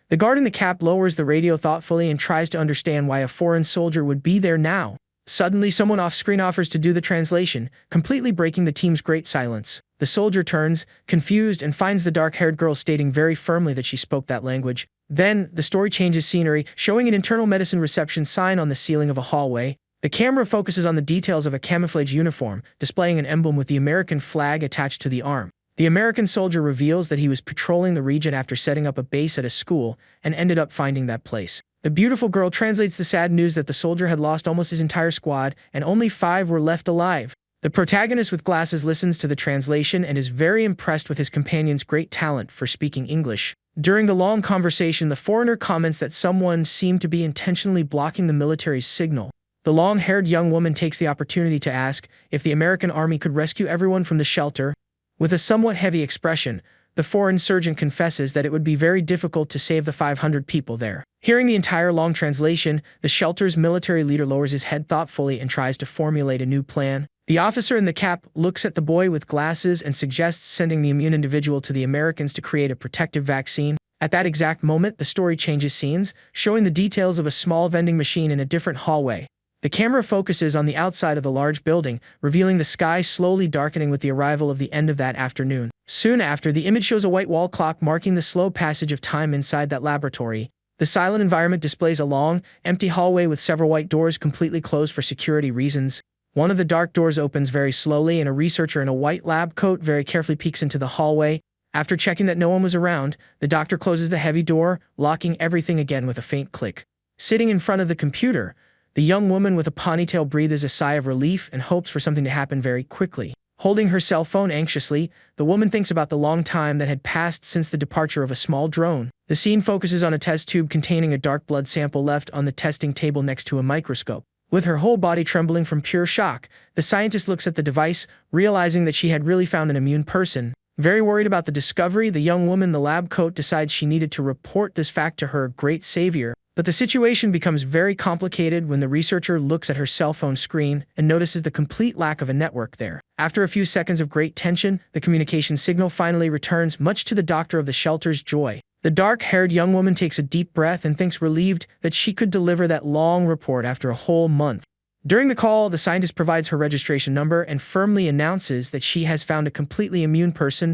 Speaker 1: The guard in the cap lowers the radio thoughtfully and tries to understand why a foreign soldier would be there now. Suddenly, someone off-screen offers to do the translation, completely breaking the team's great silence. The soldier turns, confused, and finds the dark-haired girl stating very firmly that she spoke that language. Then, the story changes scenery, showing an internal medicine reception sign on the ceiling of a hallway. The camera focuses on the details of a camouflage uniform, displaying an emblem with the American flag attached to the arm. The American soldier reveals that he was patrolling the region after setting up a base at a school and ended up finding that place. The beautiful girl translates the sad news that the soldier had lost almost his entire squad and only 5 were left alive. The protagonist with glasses listens to the translation and is very impressed with his companion's great talent for speaking English. During the long conversation, the foreigner comments that someone seemed to be intentionally blocking the military's signal. The long-haired young woman takes the opportunity to ask if the American army could rescue everyone from the shelter. With a somewhat heavy expression, the foreign sergeant confesses that it would be very difficult to save the 500 people there. Hearing the entire long translation, the shelter's military leader lowers his head thoughtfully and tries to formulate a new plan. The officer in the cap looks at the boy with glasses and suggests sending the immune individual to the Americans to create a protective vaccine. At that exact moment, the story changes scenes, showing the details of a small vending machine in a different hallway. The camera focuses on the outside of the large building, revealing the sky slowly darkening with the arrival of the end of that afternoon. Soon after, the image shows a white wall clock marking the slow passage of time inside that laboratory. The silent environment displays a long, empty hallway with several white doors completely closed for security reasons. One of the dark doors opens very slowly, and a researcher in a white lab coat very carefully peeks into the hallway. After checking that no one was around, the doctor closes the heavy door, locking everything again with a faint click. Sitting in front of the computer, the young woman with a ponytail breathes a sigh of relief and hopes for something to happen very quickly. Holding her cell phone anxiously, the woman thinks about the long time that had passed since the departure of a small drone. The scene focuses on a test tube containing a dark blood sample left on the testing table next to a microscope. With her whole body trembling from pure shock, the scientist looks at the device, realizing that she had really found an immune person. Very worried about the discovery, the young woman in the lab coat decides she needed to report this fact to her great savior. But the situation becomes very complicated when the researcher looks at her cell phone screen and notices the complete lack of a network there. After a few seconds of great tension, the communication signal finally returns, much to the doctor of the shelter's joy. The dark-haired young woman takes a deep breath and thinks relieved that she could deliver that long report after a whole month. During the call, the scientist provides her registration number and firmly announces that she has found a completely immune person.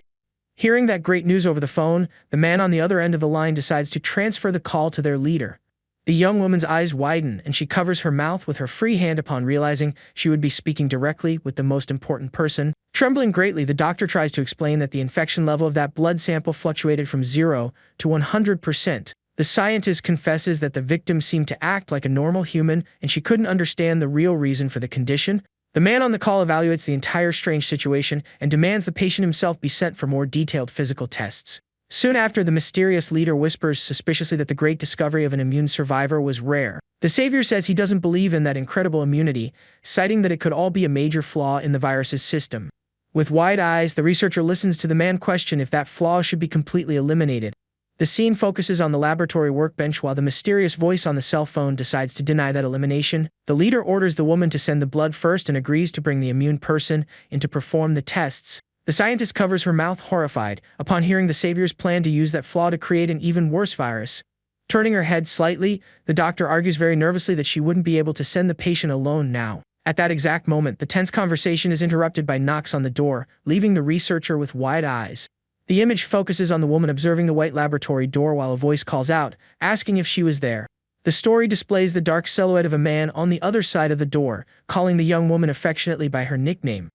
Speaker 1: Hearing that great news over the phone, the man on the other end of the line decides to transfer the call to their leader. The young woman's eyes widen and she covers her mouth with her free hand upon realizing she would be speaking directly with the most important person. Trembling greatly, the doctor tries to explain that the infection level of that blood sample fluctuated from 0 to 100%. The scientist confesses that the victim seemed to act like a normal human and she couldn't understand the real reason for the condition. The man on the call evaluates the entire strange situation and demands the patient himself be sent for more detailed physical tests. Soon after, the mysterious leader whispers suspiciously that the great discovery of an immune survivor was rare. The savior says he doesn't believe in that incredible immunity, citing that it could all be a major flaw in the virus's system. With wide eyes, the researcher listens to the man question if that flaw should be completely eliminated. The scene focuses on the laboratory workbench while the mysterious voice on the cell phone decides to deny that elimination. The leader orders the woman to send the blood first and agrees to bring the immune person in to perform the tests. The scientist covers her mouth, horrified, upon hearing the savior's plan to use that flaw to create an even worse virus. Turning her head slightly, the doctor argues very nervously that she wouldn't be able to send the patient alone now. At that exact moment, the tense conversation is interrupted by knocks on the door, leaving the researcher with wide eyes. The image focuses on the woman observing the white laboratory door while a voice calls out, asking if she was there. The story displays the dark silhouette of a man on the other side of the door, calling the young woman affectionately by her nickname.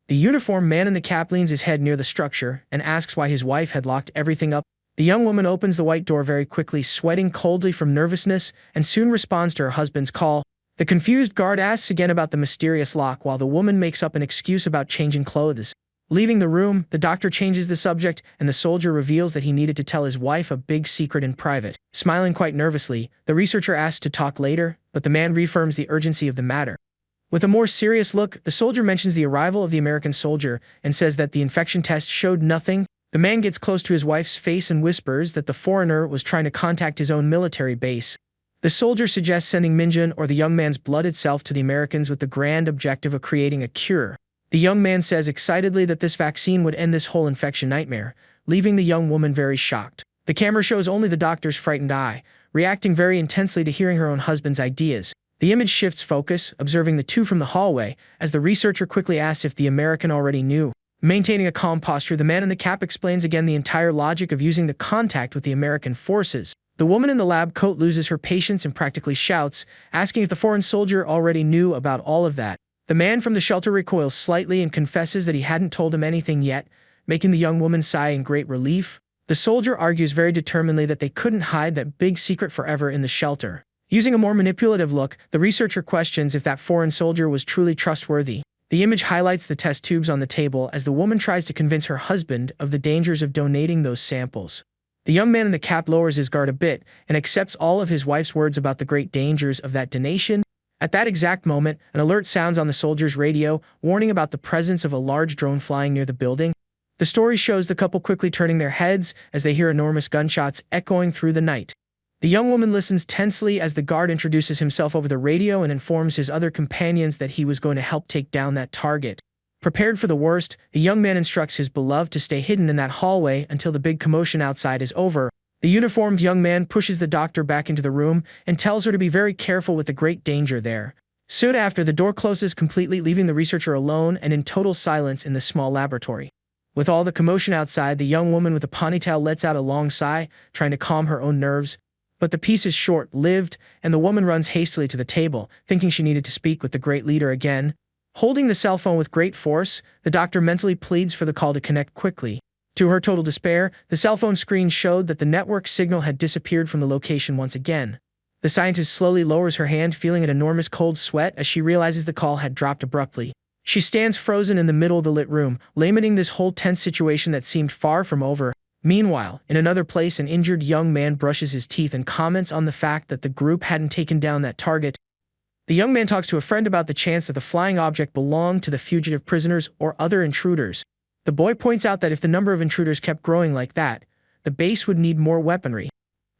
Speaker 1: The uniformed man in the cap leans his head near the structure and asks why his wife had locked everything up. The young woman opens the white door very quickly, sweating coldly from nervousness, and soon responds to her husband's call. The confused guard asks again about the mysterious lock while the woman makes up an excuse about changing clothes. Leaving the room, the doctor changes the subject and the soldier reveals that he needed to tell his wife a big secret in private. Smiling quite nervously, the researcher asks to talk later, but the man reaffirms the urgency of the matter. With a more serious look, the soldier mentions the arrival of the American soldier and says that the infection test showed nothing. The man gets close to his wife's face and whispers that the foreigner was trying to contact his own military base. The soldier suggests sending Minjun or the young man's blood itself to the Americans with the grand objective of creating a cure. The young man says excitedly that this vaccine would end this whole infection nightmare, leaving the young woman very shocked. The camera shows only the doctor's frightened eye, reacting very intensely to hearing her own husband's ideas. The image shifts focus, observing the two from the hallway, as the researcher quickly asks if the American already knew. Maintaining a calm posture, the man in the cap explains again the entire logic of using the contact with the American forces. The woman in the lab coat loses her patience and practically shouts, asking if the foreign soldier already knew about all of that. The man from the shelter recoils slightly and confesses that he hadn't told him anything yet, making the young woman sigh in great relief. The soldier argues very determinedly that they couldn't hide that big secret forever in the shelter. Using a more manipulative look, the researcher questions if that foreign soldier was truly trustworthy. The image highlights the test tubes on the table as the woman tries to convince her husband of the dangers of donating those samples. The young man in the cap lowers his guard a bit and accepts all of his wife's words about the great dangers of that donation. At that exact moment, an alert sounds on the soldier's radio, warning about the presence of a large drone flying near the building. The story shows the couple quickly turning their heads as they hear enormous gunshots echoing through the night. The young woman listens tensely as the guard introduces himself over the radio and informs his other companions that he was going to help take down that target. Prepared for the worst, the young man instructs his beloved to stay hidden in that hallway until the big commotion outside is over. The uniformed young man pushes the doctor back into the room and tells her to be very careful with the great danger there. Soon after, the door closes completely, leaving the researcher alone and in total silence in the small laboratory. With all the commotion outside, the young woman with the ponytail lets out a long sigh, trying to calm her own nerves. But the peace is short-lived, and the woman runs hastily to the table, thinking she needed to speak with the great leader again. Holding the cell phone with great force, the doctor mentally pleads for the call to connect quickly. To her total despair, the cell phone screen showed that the network signal had disappeared from the location once again. The scientist slowly lowers her hand, feeling an enormous cold sweat as she realizes the call had dropped abruptly. She stands frozen in the middle of the lit room, lamenting this whole tense situation that seemed far from over. Meanwhile, in another place, an injured young man brushes his teeth and comments on the fact that the group hadn't taken down that target. The young man talks to a friend about the chance that the flying object belonged to the fugitive prisoners or other intruders. The boy points out that if the number of intruders kept growing like that, the base would need more weaponry.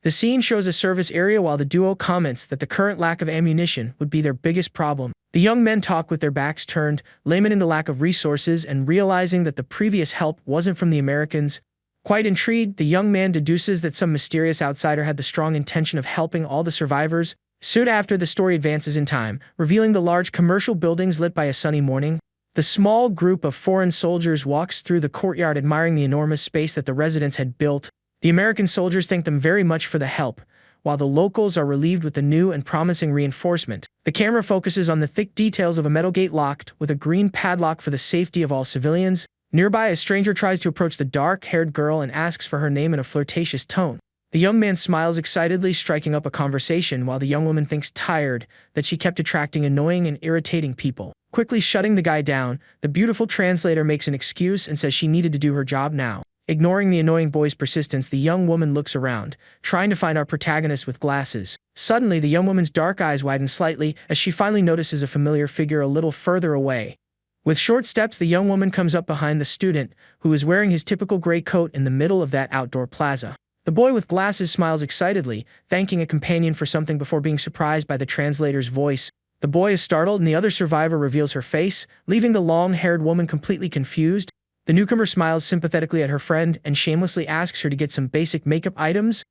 Speaker 1: The scene shows a service area while the duo comments that the current lack of ammunition would be their biggest problem. The young men talk with their backs turned, lamenting the lack of resources and realizing that the previous help wasn't from the Americans. Quite intrigued, the young man deduces that some mysterious outsider had the strong intention of helping all the survivors. Soon after, the story advances in time, revealing the large commercial buildings lit by a sunny morning. The small group of foreign soldiers walks through the courtyard, admiring the enormous space that the residents had built. The American soldiers thank them very much for the help, while the locals are relieved with the new and promising reinforcement. The camera focuses on the thick details of a metal gate locked with a green padlock for the safety of all civilians. Nearby, a stranger tries to approach the dark-haired girl and asks for her name in a flirtatious tone. The young man smiles excitedly, striking up a conversation, while the young woman thinks, tired, that she kept attracting annoying and irritating people. Quickly shutting the guy down, the beautiful translator makes an excuse and says she needed to do her job now. Ignoring the annoying boy's persistence, the young woman looks around, trying to find our protagonist with glasses. Suddenly, the young woman's dark eyes widen slightly as she finally notices a familiar figure a little further away. With short steps, the young woman comes up behind the student, who is wearing his typical gray coat in the middle of that outdoor plaza. The boy with glasses smiles excitedly, thanking a companion for something before being surprised by the translator's voice. The boy is startled and the other survivor reveals her face, leaving the long-haired woman completely confused. The newcomer smiles sympathetically at her friend and shamelessly asks her to get some basic makeup items.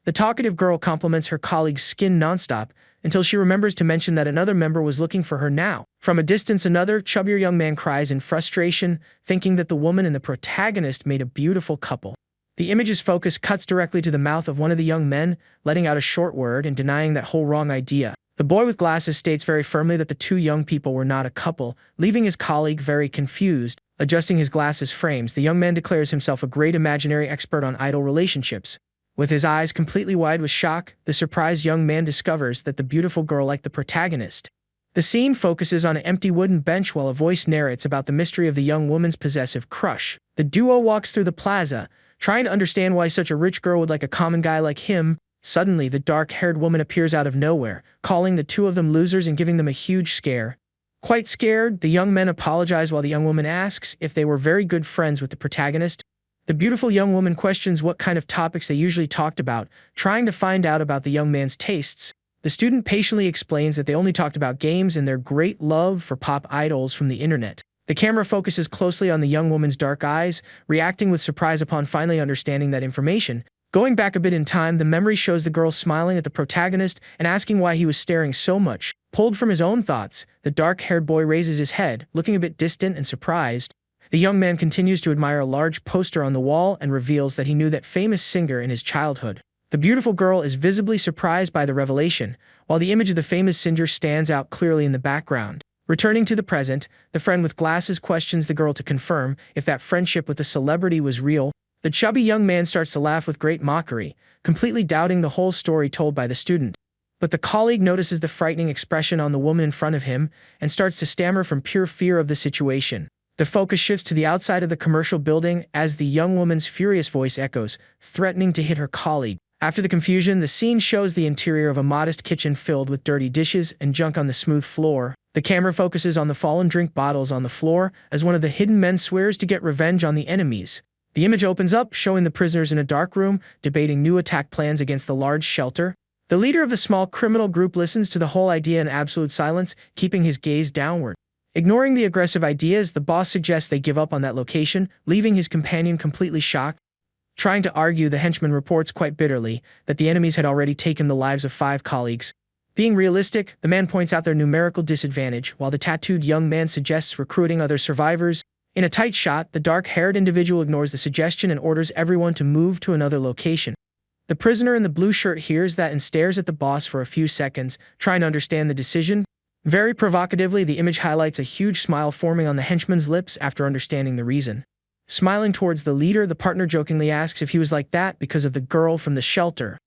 Speaker 1: The talkative girl compliments her colleague's skin nonstop until she remembers to mention that another member was looking for her now. From a distance, another, chubbier young man cries in frustration, thinking that the woman and the protagonist made a beautiful couple. The image's focus cuts directly to the mouth of one of the young men, letting out a short word and denying that whole wrong idea. The boy with glasses states very firmly that the two young people were not a couple, leaving his colleague very confused. Adjusting his glasses frames, the young man declares himself a great imaginary expert on idol relationships. With his eyes completely wide with shock, the surprised young man discovers that the beautiful girl liked the protagonist. The scene focuses on an empty wooden bench while a voice narrates about the mystery of the young woman's possessive crush. The duo walks through the plaza, trying to understand why such a rich girl would like a common guy like him. Suddenly, the dark-haired woman appears out of nowhere, calling the two of them losers and giving them a huge scare. Quite scared, the young men apologize while the young woman asks if they were very good friends with the protagonist. The beautiful young woman questions what kind of topics they usually talked about, trying to find out about the young man's tastes. The student patiently explains that they only talked about games and their great love for pop idols from the internet. The camera focuses closely on the young woman's dark eyes, reacting with surprise upon finally understanding that information. Going back a bit in time, the memory shows the girl smiling at the protagonist and asking why he was staring so much. Pulled from his own thoughts, the dark-haired boy raises his head, looking a bit distant and surprised. The young man continues to admire a large poster on the wall and reveals that he knew that famous singer in his childhood. The beautiful girl is visibly surprised by the revelation, while the image of the famous singer stands out clearly in the background. Returning to the present, the friend with glasses questions the girl to confirm if that friendship with the celebrity was real. The chubby young man starts to laugh with great mockery, completely doubting the whole story told by the student. But the colleague notices the frightening expression on the woman in front of him and starts to stammer from pure fear of the situation. The focus shifts to the outside of the commercial building as the young woman's furious voice echoes, threatening to hit her colleague. After the confusion, the scene shows the interior of a modest kitchen filled with dirty dishes and junk on the smooth floor. The camera focuses on the fallen drink bottles on the floor as one of the hidden men swears to get revenge on the enemies. The image opens up, showing the prisoners in a dark room, debating new attack plans against the large shelter. The leader of the small criminal group listens to the whole idea in absolute silence, keeping his gaze downward. Ignoring the aggressive ideas, the boss suggests they give up on that location, leaving his companion completely shocked. Trying to argue, the henchman reports quite bitterly that the enemies had already taken the lives of 5 colleagues. Being realistic, the man points out their numerical disadvantage, while the tattooed young man suggests recruiting other survivors. In a tight shot, the dark-haired individual ignores the suggestion and orders everyone to move to another location. The prisoner in the blue shirt hears that and stares at the boss for a few seconds, trying to understand the decision. Very provocatively, the image highlights a huge smile forming on the henchman's lips after understanding the reason. Smiling towards the leader, the partner jokingly asks if he was like that because of the girl from the shelter.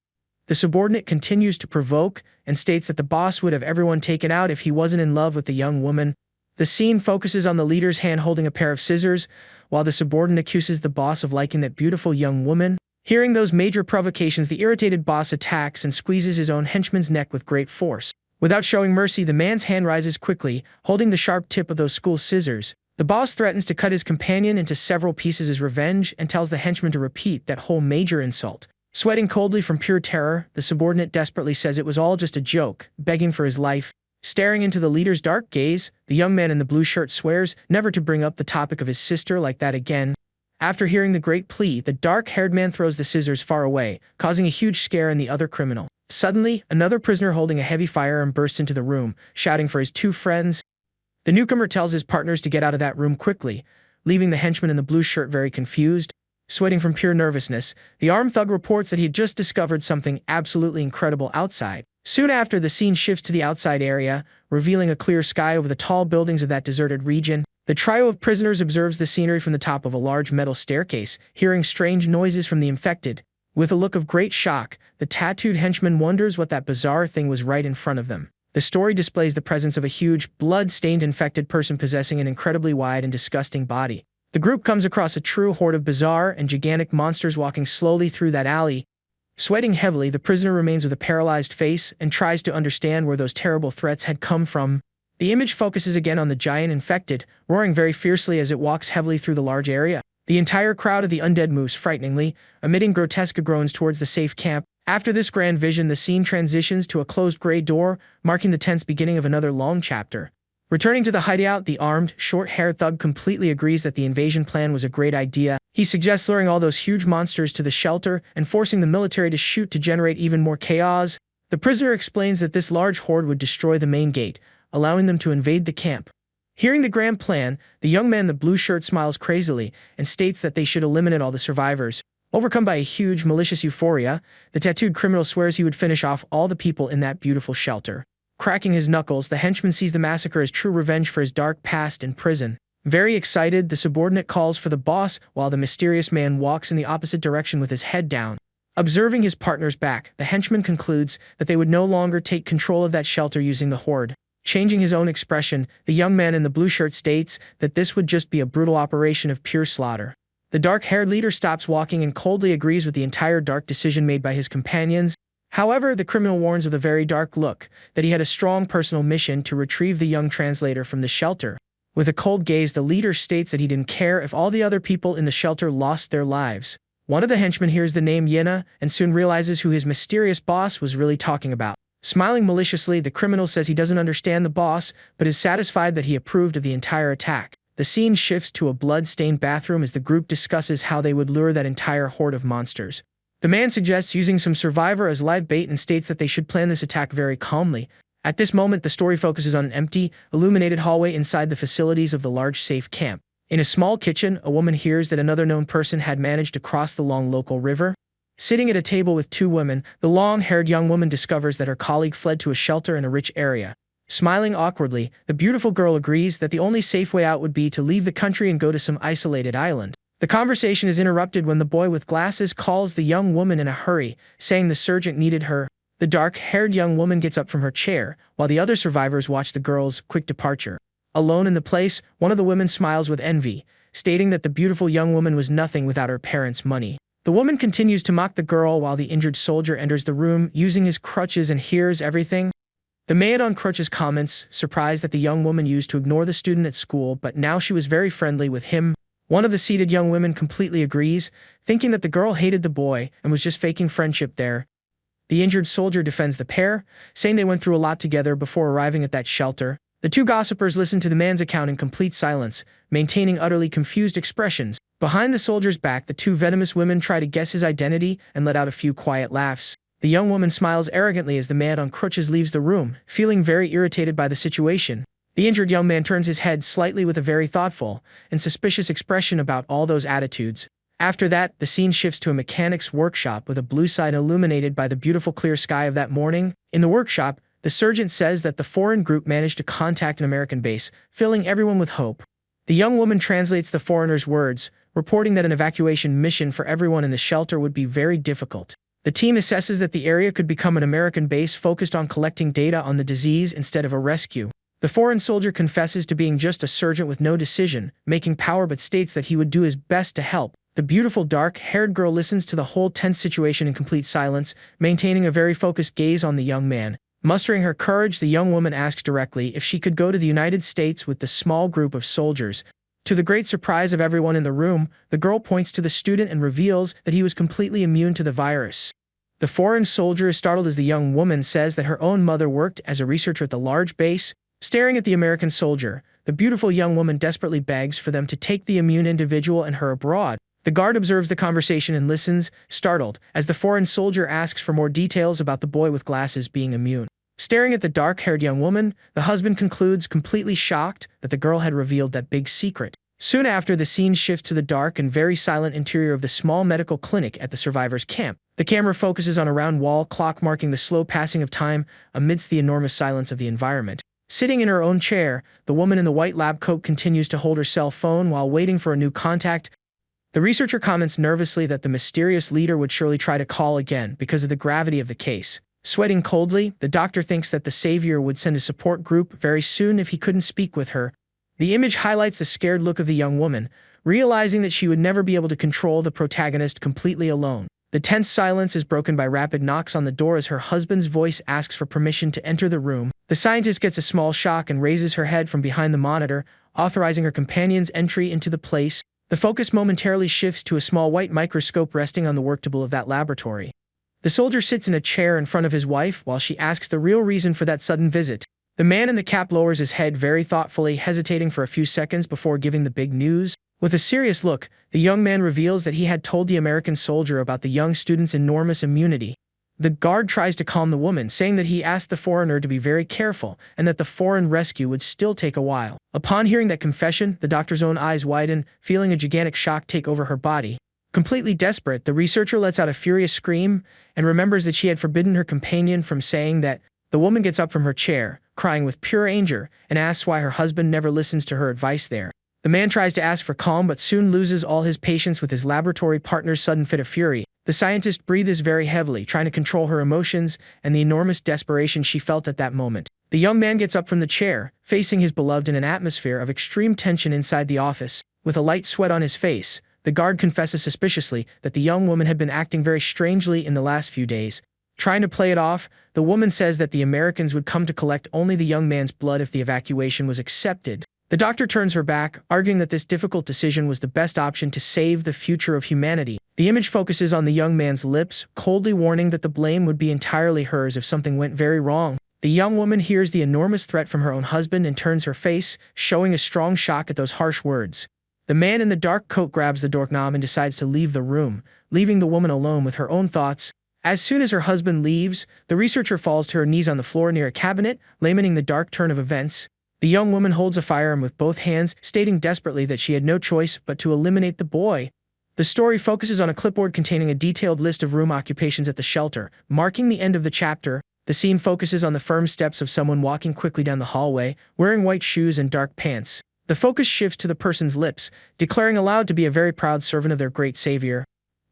Speaker 1: The subordinate continues to provoke and states that the boss would have everyone taken out if he wasn't in love with the young woman. The scene focuses on the leader's hand holding a pair of scissors, while the subordinate accuses the boss of liking that beautiful young woman. Hearing those major provocations, the irritated boss attacks and squeezes his own henchman's neck with great force. Without showing mercy, the man's hand rises quickly, holding the sharp tip of those school scissors. The boss threatens to cut his companion into several pieces as revenge and tells the henchman to repeat that whole major insult. Sweating coldly from pure terror, the subordinate desperately says it was all just a joke, begging for his life. Staring into the leader's dark gaze, the young man in the blue shirt swears never to bring up the topic of his sister like that again. After hearing the great plea, the dark-haired man throws the scissors far away, causing a huge scare in the other criminal. Suddenly, another prisoner holding a heavy firearm bursts into the room, shouting for his 2 friends. The newcomer tells his partners to get out of that room quickly, leaving the henchman in the blue shirt very confused. Sweating from pure nervousness, the armed thug reports that he had just discovered something absolutely incredible outside. Soon after, the scene shifts to the outside area, revealing a clear sky over the tall buildings of that deserted region. The trio of prisoners observes the scenery from the top of a large metal staircase, hearing strange noises from the infected. With a look of great shock, the tattooed henchman wonders what that bizarre thing was right in front of them. The story displays the presence of a huge, blood-stained infected person possessing an incredibly wide and disgusting body. The group comes across a true horde of bizarre and gigantic monsters walking slowly through that alley. Sweating heavily, the prisoner remains with a paralyzed face and tries to understand where those terrible threats had come from. The image focuses again on the giant infected, roaring very fiercely as it walks heavily through the large area. The entire crowd of the undead moves frighteningly, emitting grotesque groans towards the safe camp. After this grand vision, the scene transitions to a closed gray door, marking the tense beginning of another long chapter. Returning to the hideout, the armed, short-haired thug completely agrees that the invasion plan was a great idea. He suggests luring all those huge monsters to the shelter and forcing the military to shoot to generate even more chaos. The prisoner explains that this large horde would destroy the main gate, allowing them to invade the camp. Hearing the grand plan, the young man in the blue shirt smiles crazily and states that they should eliminate all the survivors. Overcome by a huge, malicious euphoria, the tattooed criminal swears he would finish off all the people in that beautiful shelter. Cracking his knuckles, the henchman sees the massacre as true revenge for his dark past in prison. Very excited, the subordinate calls for the boss while the mysterious man walks in the opposite direction with his head down. Observing his partner's back, the henchman concludes that they would no longer take control of that shelter using the horde. Changing his own expression, the young man in the blue shirt states that this would just be a brutal operation of pure slaughter. The dark-haired leader stops walking and coldly agrees with the entire dark decision made by his companions. However, the criminal warns of the very dark look, that he had a strong personal mission to retrieve the young translator from the shelter. With a cold gaze, the leader states that he didn't care if all the other people in the shelter lost their lives. One of the henchmen hears the name Yena and soon realizes who his mysterious boss was really talking about. Smiling maliciously, the criminal says he doesn't understand the boss, but is satisfied that he approved of the entire attack. The scene shifts to a blood-stained bathroom as the group discusses how they would lure that entire horde of monsters. The man suggests using some survivor as live bait and states that they should plan this attack very calmly. At this moment, the story focuses on an empty, illuminated hallway inside the facilities of the large safe camp. In a small kitchen, a woman hears that another known person had managed to cross the long local river. Sitting at a table with two women, the long-haired young woman discovers that her colleague fled to a shelter in a rich area. Smiling awkwardly, the beautiful girl agrees that the only safe way out would be to leave the country and go to some isolated island. The conversation is interrupted when the boy with glasses calls the young woman in a hurry, saying the sergeant needed her. The dark-haired young woman gets up from her chair, while the other survivors watch the girl's quick departure. Alone in the place, one of the women smiles with envy, stating that the beautiful young woman was nothing without her parents' money. The woman continues to mock the girl while the injured soldier enters the room using his crutches and hears everything. The man on crutches comments, surprised that the young woman used to ignore the student at school, but now she was very friendly with him. One of the seated young women completely agrees, thinking that the girl hated the boy and was just faking friendship there. The injured soldier defends the pair, saying they went through a lot together before arriving at that shelter. The two gossipers listen to the man's account in complete silence, maintaining utterly confused expressions. Behind the soldier's back, the two venomous women try to guess his identity and let out a few quiet laughs. The young woman smiles arrogantly as the man on crutches leaves the room, feeling very irritated by the situation. The injured young man turns his head slightly with a very thoughtful and suspicious expression about all those attitudes. After that, the scene shifts to a mechanic's workshop with a blue sign illuminated by the beautiful clear sky of that morning. In the workshop, the sergeant says that the foreign group managed to contact an American base, filling everyone with hope. The young woman translates the foreigner's words, reporting that an evacuation mission for everyone in the shelter would be very difficult. The team assesses that the area could become an American base focused on collecting data on the disease instead of a rescue. The foreign soldier confesses to being just a sergeant with no decision-making power but states that he would do his best to help. The beautiful dark-haired girl listens to the whole tense situation in complete silence, maintaining a very focused gaze on the young man. Mustering her courage, the young woman asks directly if she could go to the United States with the small group of soldiers. To the great surprise of everyone in the room, the girl points to the student and reveals that he was completely immune to the virus. The foreign soldier is startled as the young woman says that her own mother worked as a researcher at the large base. Staring at the American soldier, the beautiful young woman desperately begs for them to take the immune individual and her abroad. The guard observes the conversation and listens, startled, as the foreign soldier asks for more details about the boy with glasses being immune. Staring at the dark-haired young woman, the husband concludes, completely shocked, that the girl had revealed that big secret. Soon after, the scene shifts to the dark and very silent interior of the small medical clinic at the survivors' camp. The camera focuses on a round wall clock marking the slow passing of time amidst the enormous silence of the environment. Sitting in her own chair, the woman in the white lab coat continues to hold her cell phone while waiting for a new contact. The researcher comments nervously that the mysterious leader would surely try to call again because of the gravity of the case. Sweating coldly, the doctor thinks that the savior would send a support group very soon if he couldn't speak with her. The image highlights the scared look of the young woman, realizing that she would never be able to control the protagonist completely alone. The tense silence is broken by rapid knocks on the door as her husband's voice asks for permission to enter the room. The scientist gets a small shock and raises her head from behind the monitor, authorizing her companion's entry into the place. The focus momentarily shifts to a small white microscope resting on the worktable of that laboratory. The soldier sits in a chair in front of his wife while she asks the real reason for that sudden visit. The man in the cap lowers his head very thoughtfully, hesitating for a few seconds before giving the big news. With a serious look, the young man reveals that he had told the American soldier about the young student's enormous immunity. The guard tries to calm the woman, saying that he asked the foreigner to be very careful and that the foreign rescue would still take a while. Upon hearing that confession, the doctor's own eyes widen, feeling a gigantic shock take over her body. Completely desperate, the researcher lets out a furious scream and remembers that she had forbidden her companion from saying that. The woman gets up from her chair, crying with pure anger, and asks why her husband never listens to her advice there. The man tries to ask for calm but soon loses all his patience with his laboratory partner's sudden fit of fury. The scientist breathes very heavily, trying to control her emotions and the enormous desperation she felt at that moment. The young man gets up from the chair, facing his beloved in an atmosphere of extreme tension inside the office. With a light sweat on his face, the guard confesses suspiciously that the young woman had been acting very strangely in the last few days. Trying to play it off, the woman says that the Americans would come to collect only the young man's blood if the evacuation was accepted. The doctor turns her back, arguing that this difficult decision was the best option to save the future of humanity. The image focuses on the young man's lips, coldly warning that the blame would be entirely hers if something went very wrong. The young woman hears the enormous threat from her own husband and turns her face, showing a strong shock at those harsh words. The man in the dark coat grabs the doorknob and decides to leave the room, leaving the woman alone with her own thoughts. As soon as her husband leaves, the researcher falls to her knees on the floor near a cabinet, lamenting the dark turn of events. The young woman holds a firearm with both hands, stating desperately that she had no choice but to eliminate the boy. The story focuses on a clipboard containing a detailed list of room occupations at the shelter, marking the end of the chapter. The scene focuses on the firm steps of someone walking quickly down the hallway, wearing white shoes and dark pants. The focus shifts to the person's lips, declaring aloud to be a very proud servant of their great savior.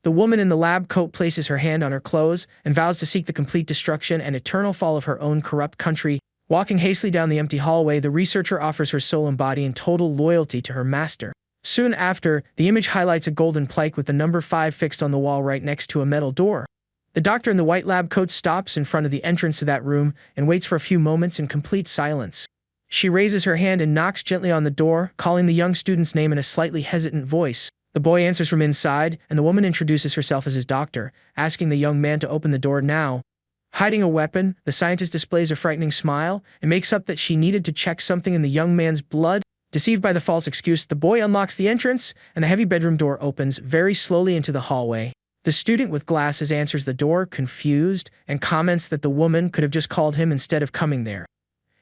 Speaker 1: The woman in the lab coat places her hand on her clothes and vows to seek the complete destruction and eternal fall of her own corrupt country. Walking hastily down the empty hallway, the researcher offers her soul and body in total loyalty to her master. Soon after, the image highlights a golden plaque with the number 5 fixed on the wall right next to a metal door. The doctor in the white lab coat stops in front of the entrance to that room and waits for a few moments in complete silence. She raises her hand and knocks gently on the door, calling the young student's name in a slightly hesitant voice. The boy answers from inside, and the woman introduces herself as his doctor, asking the young man to open the door now. Hiding a weapon, the scientist displays a frightening smile and makes up that she needed to check something in the young man's blood. Deceived by the false excuse, the boy unlocks the entrance, and the heavy bedroom door opens very slowly into the hallway. The student with glasses answers the door, confused, and comments that the woman could have just called him instead of coming there.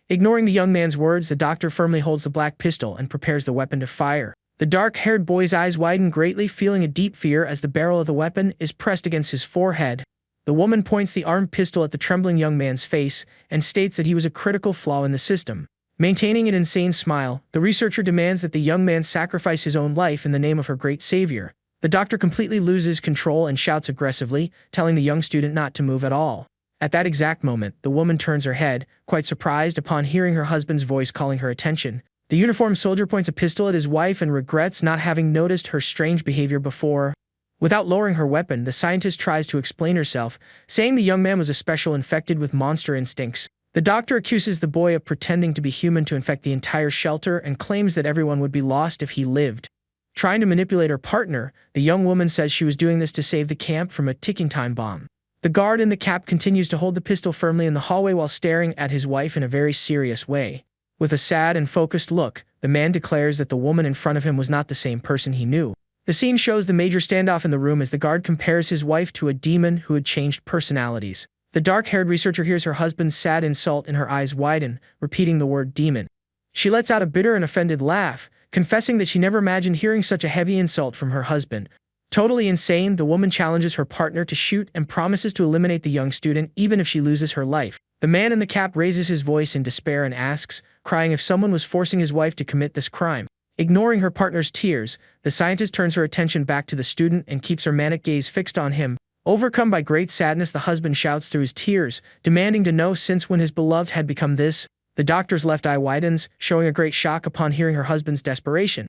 Speaker 1: Ignoring the young man's words, the doctor firmly holds the black pistol and prepares the weapon to fire. The dark-haired boy's eyes widen greatly, feeling a deep fear as the barrel of the weapon is pressed against his forehead. The woman points the armed pistol at the trembling young man's face and states that he was a critical flaw in the system. Maintaining an insane smile, the researcher demands that the young man sacrifice his own life in the name of her great savior. The doctor completely loses control and shouts aggressively, telling the young student not to move at all. At that exact moment, the woman turns her head, quite surprised upon hearing her husband's voice calling her attention. The uniformed soldier points a pistol at his wife and regrets not having noticed her strange behavior before. Without lowering her weapon, the scientist tries to explain herself, saying the young man was a special infected with monster instincts. The doctor accuses the boy of pretending to be human to infect the entire shelter and claims that everyone would be lost if he lived. Trying to manipulate her partner, the young woman says she was doing this to save the camp from a ticking time bomb. The guard in the cap continues to hold the pistol firmly in the hallway while staring at his wife in a very serious way. With a sad and focused look, the man declares that the woman in front of him was not the same person he knew. The scene shows the major standoff in the room as the guard compares his wife to a demon who had changed personalities. The dark-haired researcher hears her husband's sad insult and her eyes widen, repeating the word demon. She lets out a bitter and offended laugh, confessing that she never imagined hearing such a heavy insult from her husband. Totally insane, the woman challenges her partner to shoot and promises to eliminate the young student even if she loses her life. The man in the cap raises his voice in despair and asks, crying if someone was forcing his wife to commit this crime. Ignoring her partner's tears, the scientist turns her attention back to the student and keeps her manic gaze fixed on him. Overcome by great sadness, the husband shouts through his tears, demanding to know since when his beloved had become this. The doctor's left eye widens, showing a great shock upon hearing her husband's desperation.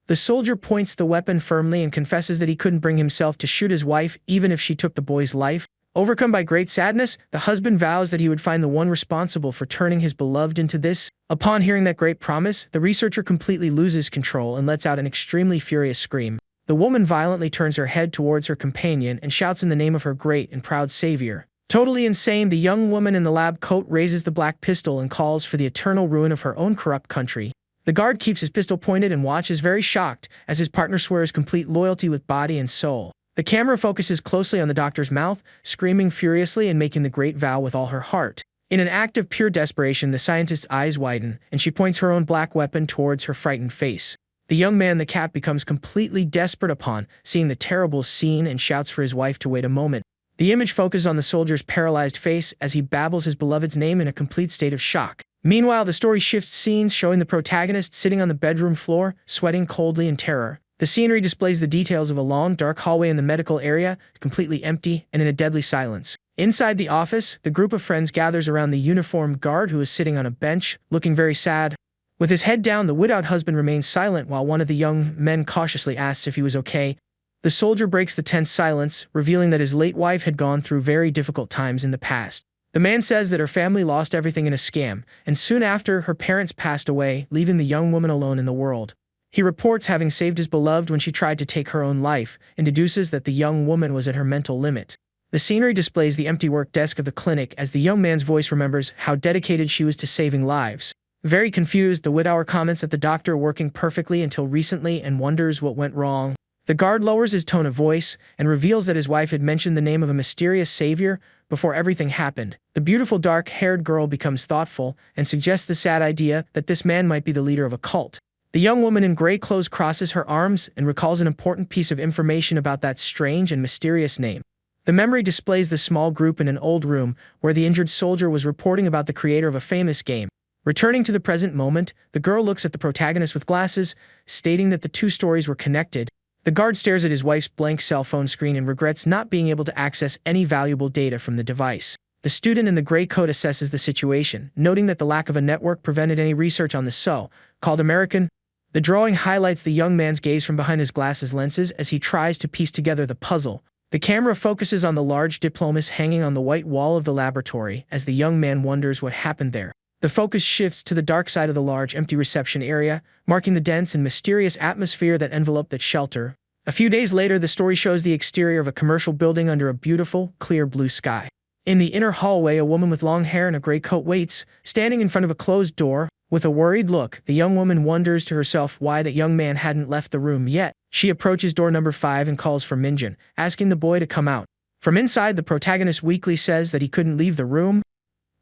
Speaker 1: The soldier points the weapon firmly and confesses that he couldn't bring himself to shoot his wife even if she took the boy's life. Overcome by great sadness, the husband vows that he would find the one responsible for turning his beloved into this. Upon hearing that great promise, the researcher completely loses control and lets out an extremely furious scream. The woman violently turns her head towards her companion and shouts in the name of her great and proud savior. Totally insane, the young woman in the lab coat raises the black pistol and calls for the eternal ruin of her own corrupt country. The guard keeps his pistol pointed and watches very shocked as his partner swears complete loyalty with body and soul. The camera focuses closely on the doctor's mouth, screaming furiously and making the great vow with all her heart. In an act of pure desperation, the scientist's eyes widen, and she points her own black weapon towards her frightened face. The young man in the cap becomes completely desperate upon seeing the terrible scene and shouts for his wife to wait a moment. The image focuses on the soldier's paralyzed face as he babbles his beloved's name in a complete state of shock. Meanwhile, the story shifts scenes showing the protagonist sitting on the bedroom floor, sweating coldly in terror. The scenery displays the details of a long, dark hallway in the medical area, completely empty and in a deadly silence. Inside the office, the group of friends gathers around the uniformed guard who is sitting on a bench, looking very sad. With his head down, the widowed husband remains silent while one of the young men cautiously asks if he was okay. The soldier breaks the tense silence, revealing that his late wife had gone through very difficult times in the past. The man says that her family lost everything in a scam, and soon after, her parents passed away, leaving the young woman alone in the world. He reports having saved his beloved when she tried to take her own life, and deduces that the young woman was at her mental limit. The scenery displays the empty work desk of the clinic as the young man's voice remembers how dedicated she was to saving lives. Very confused, the widower comments at the doctor working perfectly until recently and wonders what went wrong. The guard lowers his tone of voice and reveals that his wife had mentioned the name of a mysterious savior before everything happened. The beautiful dark-haired girl becomes thoughtful and suggests the sad idea that this man might be the leader of a cult. The young woman in gray clothes crosses her arms and recalls an important piece of information about that strange and mysterious name. The memory displays the small group in an old room where the injured soldier was reporting about the creator of a famous game. Returning to the present moment, the girl looks at the protagonist with glasses, stating that the two stories were connected. The guard stares at his wife's blank cell phone screen and regrets not being able to access any valuable data from the device. The student in the gray coat assesses the situation, noting that the lack of a network prevented any research on the so-called American. The drawing highlights the young man's gaze from behind his glasses lenses as he tries to piece together the puzzle. The camera focuses on the large diplomas hanging on the white wall of the laboratory as the young man wonders what happened there. The focus shifts to the dark side of the large empty reception area, marking the dense and mysterious atmosphere that enveloped that shelter. A few days later, the story shows the exterior of a commercial building under a beautiful, clear blue sky. In the inner hallway, a woman with long hair and a gray coat waits, standing in front of a closed door. With a worried look, the young woman wonders to herself why that young man hadn't left the room yet. She approaches door number 5 and calls for Minjin, asking the boy to come out. From inside, the protagonist weakly says that he couldn't leave the room.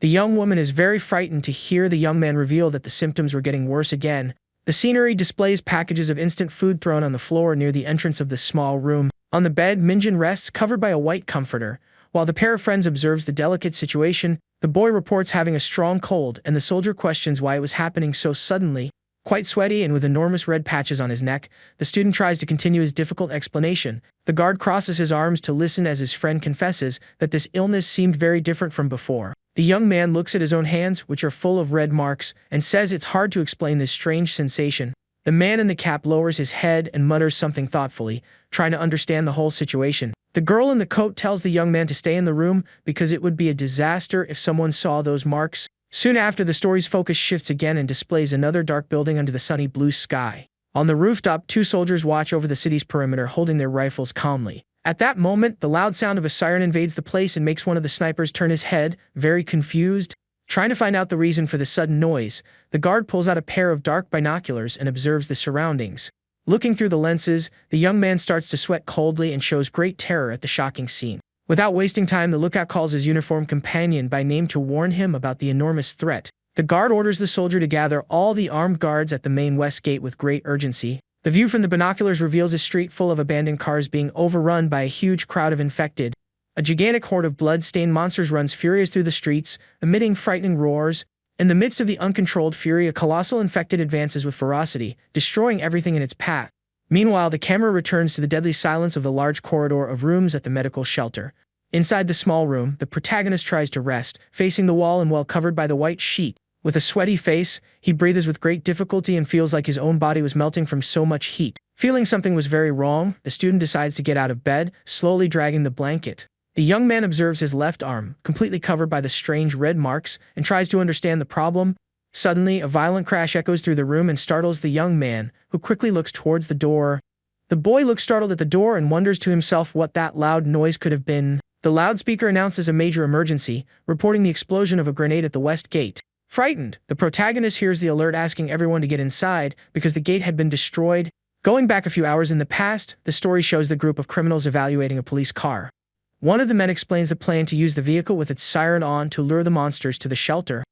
Speaker 1: The young woman is very frightened to hear the young man reveal that the symptoms were getting worse again. The scenery displays packages of instant food thrown on the floor near the entrance of the small room. On the bed, Minjin rests, covered by a white comforter. While the pair of friends observes the delicate situation, the boy reports having a strong cold, and the soldier questions why it was happening so suddenly. Quite sweaty and with enormous red patches on his neck, the student tries to continue his difficult explanation. The guard crosses his arms to listen as his friend confesses that this illness seemed very different from before. The young man looks at his own hands, which are full of red marks, and says it's hard to explain this strange sensation. The man in the cap lowers his head and mutters something thoughtfully, trying to understand the whole situation. The girl in the coat tells the young man to stay in the room because it would be a disaster if someone saw those marks. Soon after, the story's focus shifts again and displays another dark building under the sunny blue sky. On the rooftop, 2 soldiers watch over the city's perimeter, holding their rifles calmly. At that moment, the loud sound of a siren invades the place and makes one of the snipers turn his head, very confused. Trying to find out the reason for the sudden noise, the guard pulls out a pair of dark binoculars and observes the surroundings. Looking through the lenses, the young man starts to sweat coldly and shows great terror at the shocking scene. Without wasting time, the lookout calls his uniformed companion by name to warn him about the enormous threat. The guard orders the soldier to gather all the armed guards at the main west gate with great urgency. The view from the binoculars reveals a street full of abandoned cars being overrun by a huge crowd of infected. A gigantic horde of blood-stained monsters runs furious through the streets, emitting frightening roars. In the midst of the uncontrolled fury, a colossal infected advances with ferocity, destroying everything in its path. Meanwhile, the camera returns to the deadly silence of the large corridor of rooms at the medical shelter. Inside the small room, the protagonist tries to rest, facing the wall and well covered by the white sheet. With a sweaty face, he breathes with great difficulty and feels like his own body was melting from so much heat. Feeling something was very wrong, the student decides to get out of bed, slowly dragging the blanket. The young man observes his left arm, completely covered by the strange red marks, and tries to understand the problem. Suddenly, a violent crash echoes through the room and startles the young man, who quickly looks towards the door. The boy looks startled at the door and wonders to himself what that loud noise could have been. The loudspeaker announces a major emergency, reporting the explosion of a grenade at the west gate. Frightened, the protagonist hears the alert asking everyone to get inside because the gate had been destroyed. Going back a few hours in the past, the story shows the group of criminals evaluating a police car. One of the men explains the plan to use the vehicle with its siren on to lure the monsters to the shelter.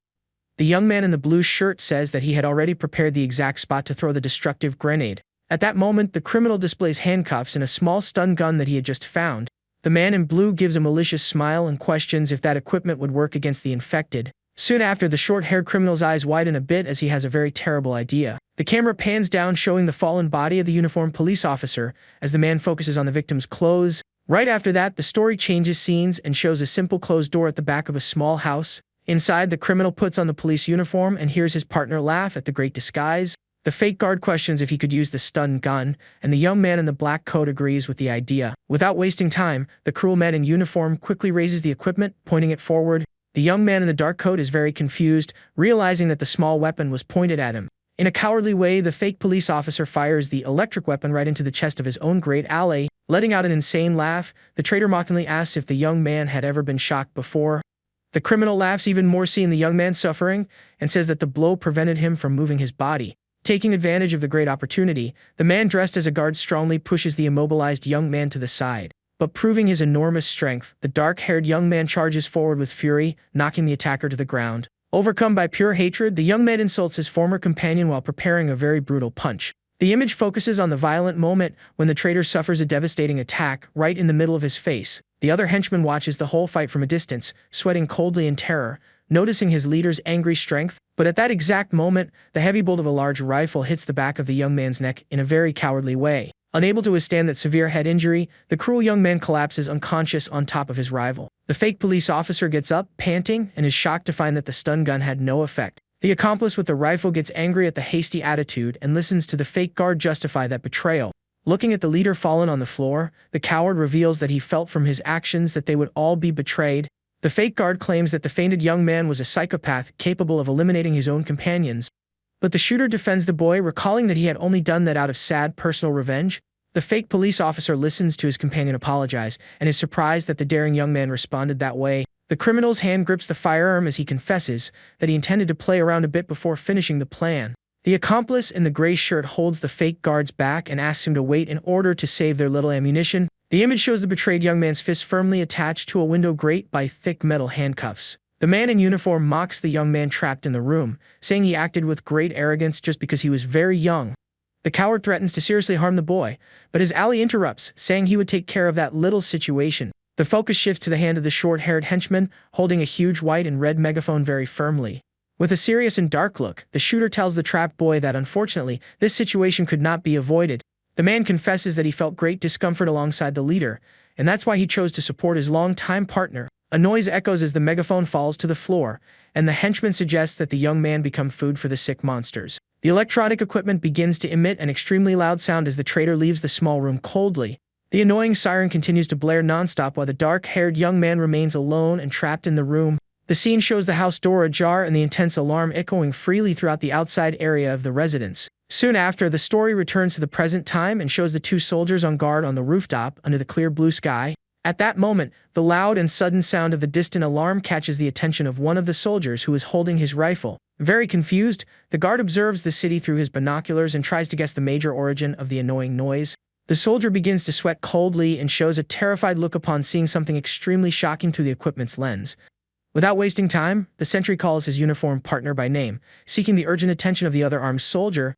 Speaker 1: The young man in the blue shirt says that he had already prepared the exact spot to throw the destructive grenade. At that moment, the criminal displays handcuffs and a small stun gun that he had just found. The man in blue gives a malicious smile and questions if that equipment would work against the infected. Soon after, the short-haired criminal's eyes widen a bit as he has a very terrible idea. The camera pans down, showing the fallen body of the uniformed police officer as the man focuses on the victim's clothes. Right after that, the story changes scenes and shows a simple closed door at the back of a small house. Inside, the criminal puts on the police uniform and hears his partner laugh at the great disguise. The fake guard questions if he could use the stun gun, and the young man in the black coat agrees with the idea. Without wasting time, the cruel man in uniform quickly raises the equipment, pointing it forward. The young man in the dark coat is very confused, realizing that the small weapon was pointed at him. In a cowardly way, the fake police officer fires the electric weapon right into the chest of his own great ally. Letting out an insane laugh, the traitor mockingly asks if the young man had ever been shocked before. The criminal laughs even more, seeing the young man suffering, and says that the blow prevented him from moving his body. Taking advantage of the great opportunity, the man dressed as a guard strongly pushes the immobilized young man to the side. But proving his enormous strength, the dark-haired young man charges forward with fury, knocking the attacker to the ground. Overcome by pure hatred, the young man insults his former companion while preparing a very brutal punch. The image focuses on the violent moment when the traitor suffers a devastating attack right in the middle of his face. The other henchman watches the whole fight from a distance, sweating coldly in terror, noticing his leader's angry strength. But at that exact moment, the heavy bolt of a large rifle hits the back of the young man's neck in a very cowardly way. Unable to withstand that severe head injury, the cruel young man collapses unconscious on top of his rival. The fake police officer gets up, panting, and is shocked to find that the stun gun had no effect. The accomplice with the rifle gets angry at the hasty attitude and listens to the fake guard justify that betrayal. Looking at the leader fallen on the floor, the coward reveals that he felt from his actions that they would all be betrayed. The fake guard claims that the fainted young man was a psychopath capable of eliminating his own companions. But the shooter defends the boy, recalling that he had only done that out of sad personal revenge. The fake police officer listens to his companion apologize and is surprised that the daring young man responded that way. The criminal's hand grips the firearm as he confesses that he intended to play around a bit before finishing the plan. The accomplice in the gray shirt holds the fake guard's back and asks him to wait in order to save their little ammunition. The image shows the betrayed young man's fist firmly attached to a window grate by thick metal handcuffs. The man in uniform mocks the young man trapped in the room, saying he acted with great arrogance just because he was very young. The coward threatens to seriously harm the boy, but his ally interrupts, saying he would take care of that little situation. The focus shifts to the hand of the short-haired henchman, holding a huge white and red megaphone very firmly. With a serious and dark look, the shooter tells the trapped boy that unfortunately, this situation could not be avoided. The man confesses that he felt great discomfort alongside the leader, and that's why he chose to support his longtime partner. A noise echoes as the megaphone falls to the floor, and the henchman suggests that the young man become food for the sick monsters. The electronic equipment begins to emit an extremely loud sound as the traitor leaves the small room coldly. The annoying siren continues to blare nonstop while the dark-haired young man remains alone and trapped in the room. The scene shows the house door ajar and the intense alarm echoing freely throughout the outside area of the residence. Soon after, the story returns to the present time and shows the two soldiers on guard on the rooftop under the clear blue sky. At that moment, the loud and sudden sound of the distant alarm catches the attention of one of the soldiers who is holding his rifle. Very confused, the guard observes the city through his binoculars and tries to guess the major origin of the annoying noise. The soldier begins to sweat coldly and shows a terrified look upon seeing something extremely shocking through the equipment's lens. Without wasting time, the sentry calls his uniformed partner by name, seeking the urgent attention of the other armed soldier.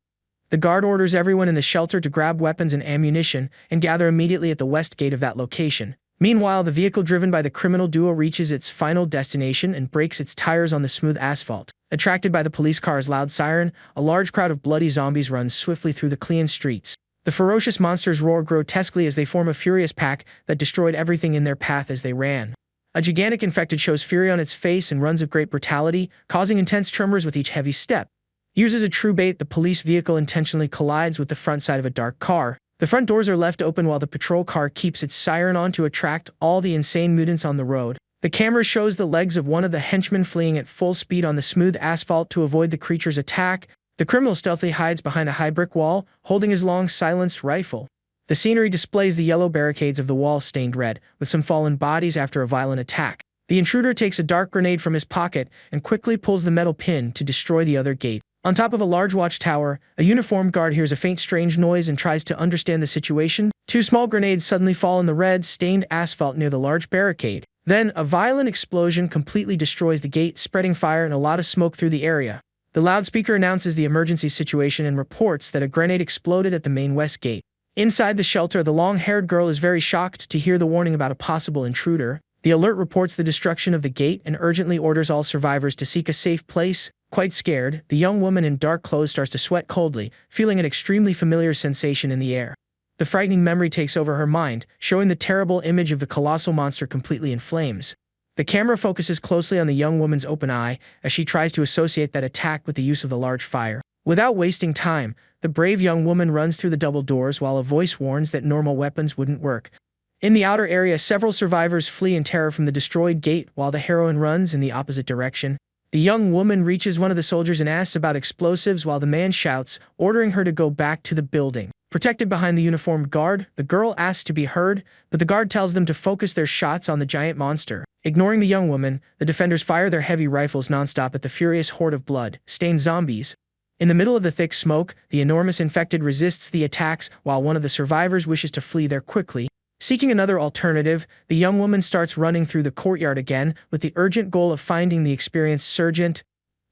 Speaker 1: The guard orders everyone in the shelter to grab weapons and ammunition and gather immediately at the west gate of that location. Meanwhile, the vehicle driven by the criminal duo reaches its final destination and breaks its tires on the smooth asphalt. Attracted by the police car's loud siren, a large crowd of bloody zombies runs swiftly through the clean streets. The ferocious monsters roar grotesquely as they form a furious pack that destroyed everything in their path as they ran. A gigantic infected shows fury on its face and runs with great brutality, causing intense tremors with each heavy step. Used as a true bait, the police vehicle intentionally collides with the front side of a dark car. The front doors are left open while the patrol car keeps its siren on to attract all the insane mutants on the road. The camera shows the legs of one of the henchmen fleeing at full speed on the smooth asphalt to avoid the creature's attack. The criminal stealthily hides behind a high brick wall, holding his long, silenced rifle. The scenery displays the yellow barricades of the wall stained red, with some fallen bodies after a violent attack. The intruder takes a dark grenade from his pocket and quickly pulls the metal pin to destroy the other gate. On top of a large watchtower, a uniformed guard hears a faint strange noise and tries to understand the situation. Two small grenades suddenly fall in the red, stained asphalt near the large barricade. Then, a violent explosion completely destroys the gate, spreading fire and a lot of smoke through the area. The loudspeaker announces the emergency situation and reports that a grenade exploded at the main west gate. Inside the shelter, the long-haired girl is very shocked to hear the warning about a possible intruder. The alert reports the destruction of the gate and urgently orders all survivors to seek a safe place. Quite scared, the young woman in dark clothes starts to sweat coldly, feeling an extremely familiar sensation in the air. The frightening memory takes over her mind, showing the terrible image of the colossal monster completely in flames. The camera focuses closely on the young woman's open eye as she tries to associate that attack with the use of the large fire. Without wasting time, the brave young woman runs through the double doors while a voice warns that normal weapons wouldn't work. In the outer area, several survivors flee in terror from the destroyed gate while the heroine runs in the opposite direction. The young woman reaches one of the soldiers and asks about explosives while the man shouts, ordering her to go back to the building. Protected behind the uniformed guard, the girl asks to be heard, but the guard tells them to focus their shots on the giant monster. Ignoring the young woman, the defenders fire their heavy rifles nonstop at the furious horde of blood-stained zombies. In the middle of the thick smoke, the enormous infected resists the attacks while one of the survivors wishes to flee there quickly. Seeking another alternative, the young woman starts running through the courtyard again with the urgent goal of finding the experienced surgeon.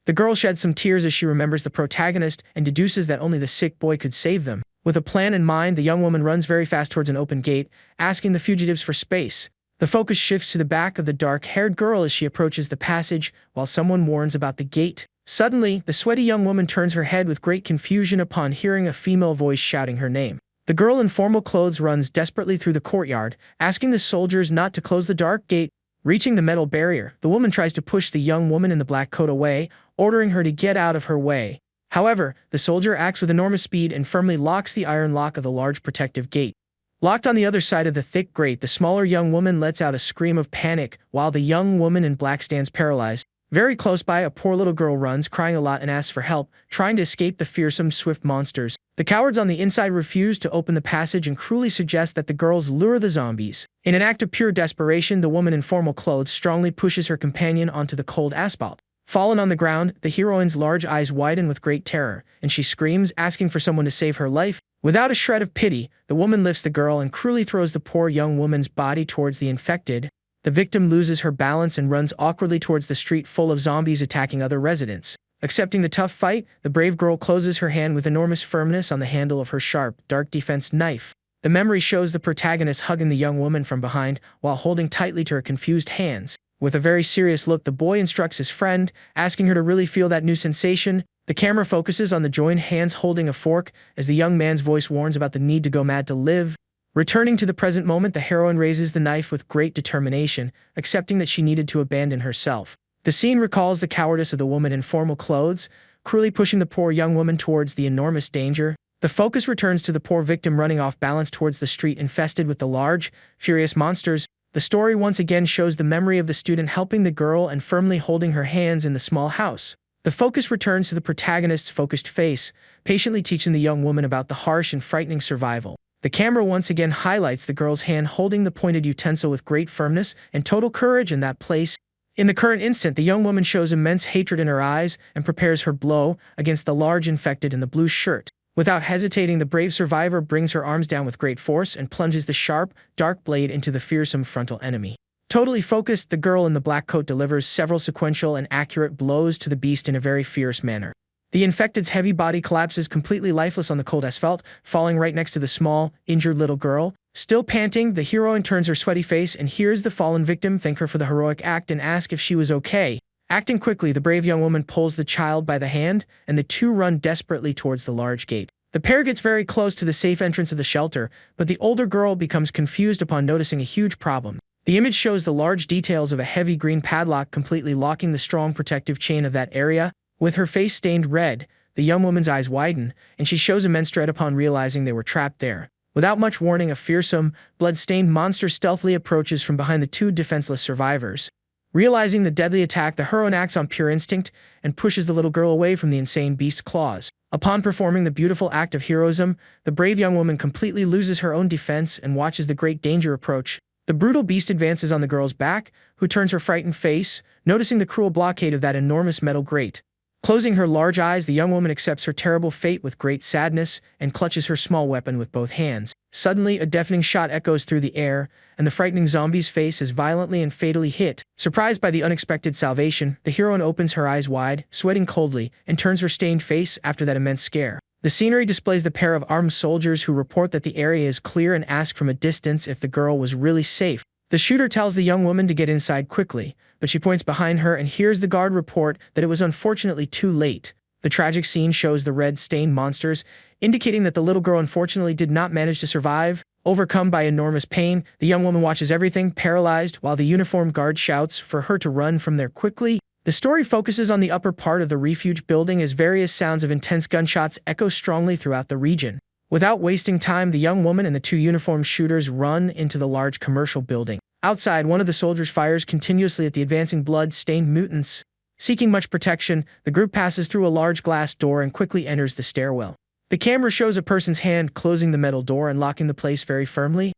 Speaker 1: The girl sheds some tears as she remembers the protagonist and deduces that only the sick boy could save them. With a plan in mind, the young woman runs very fast towards an open gate, asking the fugitives for space. The focus shifts to the back of the dark-haired girl as she approaches the passage, while someone warns about the gate. Suddenly, the sweaty young woman turns her head with great confusion upon hearing a female voice shouting her name. The girl in formal clothes runs desperately through the courtyard, asking the soldiers not to close the dark gate. Reaching the metal barrier, the woman tries to push the young woman in the black coat away, ordering her to get out of her way. However, the soldier acts with enormous speed and firmly locks the iron lock of the large protective gate. Locked on the other side of the thick grate, the smaller young woman lets out a scream of panic, while the young woman in black stands paralyzed. Very close by, a poor little girl runs, crying a lot and asks for help, trying to escape the fearsome, swift monsters. The cowards on the inside refuse to open the passage and cruelly suggest that the girls lure the zombies. In an act of pure desperation, the woman in formal clothes strongly pushes her companion onto the cold asphalt. Fallen on the ground, the heroine's large eyes widen with great terror, and she screams, asking for someone to save her life. Without a shred of pity, the woman lifts the girl and cruelly throws the poor young woman's body towards the infected. The victim loses her balance and runs awkwardly towards the street full of zombies attacking other residents. Accepting the tough fight, the brave girl closes her hand with enormous firmness on the handle of her sharp, dark defense knife. The memory shows the protagonist hugging the young woman from behind while holding tightly to her confused hands. With a very serious look, the boy instructs his friend, asking her to really feel that new sensation. The camera focuses on the joined hands holding a fork as the young man's voice warns about the need to go mad to live. Returning to the present moment, the heroine raises the knife with great determination, accepting that she needed to abandon herself. The scene recalls the cowardice of the woman in formal clothes, cruelly pushing the poor young woman towards the enormous danger. The focus returns to the poor victim running off balance towards the street infested with the large, furious monsters. The story once again shows the memory of the student helping the girl and firmly holding her hands in the small house. The focus returns to the protagonist's focused face, patiently teaching the young woman about the harsh and frightening survival. The camera once again highlights the girl's hand holding the pointed utensil with great firmness and total courage in that place. In the current instant, the young woman shows immense hatred in her eyes and prepares her blow against the large infected in the blue shirt. Without hesitating, the brave survivor brings her arms down with great force and plunges the sharp, dark blade into the fearsome frontal enemy. Totally focused, the girl in the black coat delivers several sequential and accurate blows to the beast in a very fierce manner. The infected's heavy body collapses completely lifeless on the cold asphalt, falling right next to the small, injured little girl. Still panting, the heroine turns her sweaty face and hears the fallen victim thank her for the heroic act and ask if she was okay. Acting quickly, the brave young woman pulls the child by the hand, and the two run desperately towards the large gate. The pair gets very close to the safe entrance of the shelter, but the older girl becomes confused upon noticing a huge problem. The image shows the large details of a heavy green padlock completely locking the strong protective chain of that area. With her face stained red, the young woman's eyes widen, and she shows immense dread upon realizing they were trapped there. Without much warning, a fearsome, blood-stained monster stealthily approaches from behind the two defenseless survivors. Realizing the deadly attack, the heroine acts on pure instinct and pushes the little girl away from the insane beast's claws. Upon performing the beautiful act of heroism, the brave young woman completely loses her own defense and watches the great danger approach. The brutal beast advances on the girl's back, who turns her frightened face, noticing the cruel blockade of that enormous metal grate. Closing her large eyes, the young woman accepts her terrible fate with great sadness and clutches her small weapon with both hands. Suddenly, a deafening shot echoes through the air, and the frightening zombie's face is violently and fatally hit. Surprised by the unexpected salvation, the heroine opens her eyes wide, sweating coldly, and turns her stained face after that immense scare. The scenery displays the pair of armed soldiers who report that the area is clear and ask from a distance if the girl was really safe. The shooter tells the young woman to get inside quickly, but she points behind her and hears the guard report that it was unfortunately too late. The tragic scene shows the red-stained monsters, indicating that the little girl unfortunately did not manage to survive. Overcome by enormous pain, the young woman watches everything, paralyzed, while the uniformed guard shouts for her to run from there quickly. The story focuses on the upper part of the refuge building as various sounds of intense gunshots echo strongly throughout the region. Without wasting time, the young woman and the two uniformed shooters run into the large commercial building. Outside, one of the soldiers fires continuously at the advancing blood-stained mutants. Seeking much protection, the group passes through a large glass door and quickly enters the stairwell. The camera shows a person's hand closing the metal door and locking the place very firmly.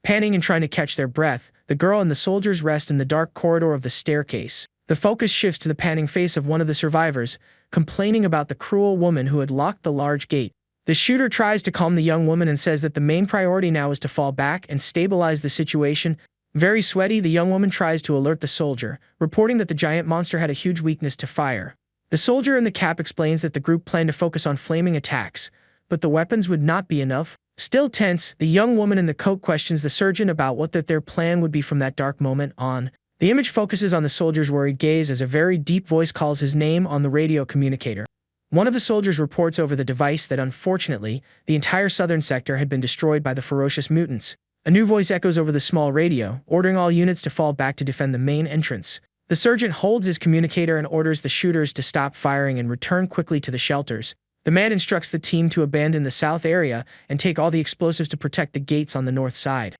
Speaker 1: Panting and trying to catch their breath, the girl and the soldiers rest in the dark corridor of the staircase. The focus shifts to the panting face of one of the survivors, complaining about the cruel woman who had locked the large gate. The shooter tries to calm the young woman and says that the main priority now is to fall back and stabilize the situation. Very sweaty, the young woman tries to alert the soldier, reporting that the giant monster had a huge weakness to fire. The soldier in the cap explains that the group planned to focus on flaming attacks, but the weapons would not be enough. Still tense, the young woman in the coat questions the surgeon about what their plan would be from that dark moment on. The image focuses on the soldier's worried gaze as a very deep voice calls his name on the radio communicator. One of the soldiers reports over the device that unfortunately, the entire southern sector had been destroyed by the ferocious mutants. A new voice echoes over the small radio, ordering all units to fall back to defend the main entrance. The sergeant holds his communicator and orders the shooters to stop firing and return quickly to the shelters. The man instructs the team to abandon the south area and take all the explosives to protect the gates on the north side.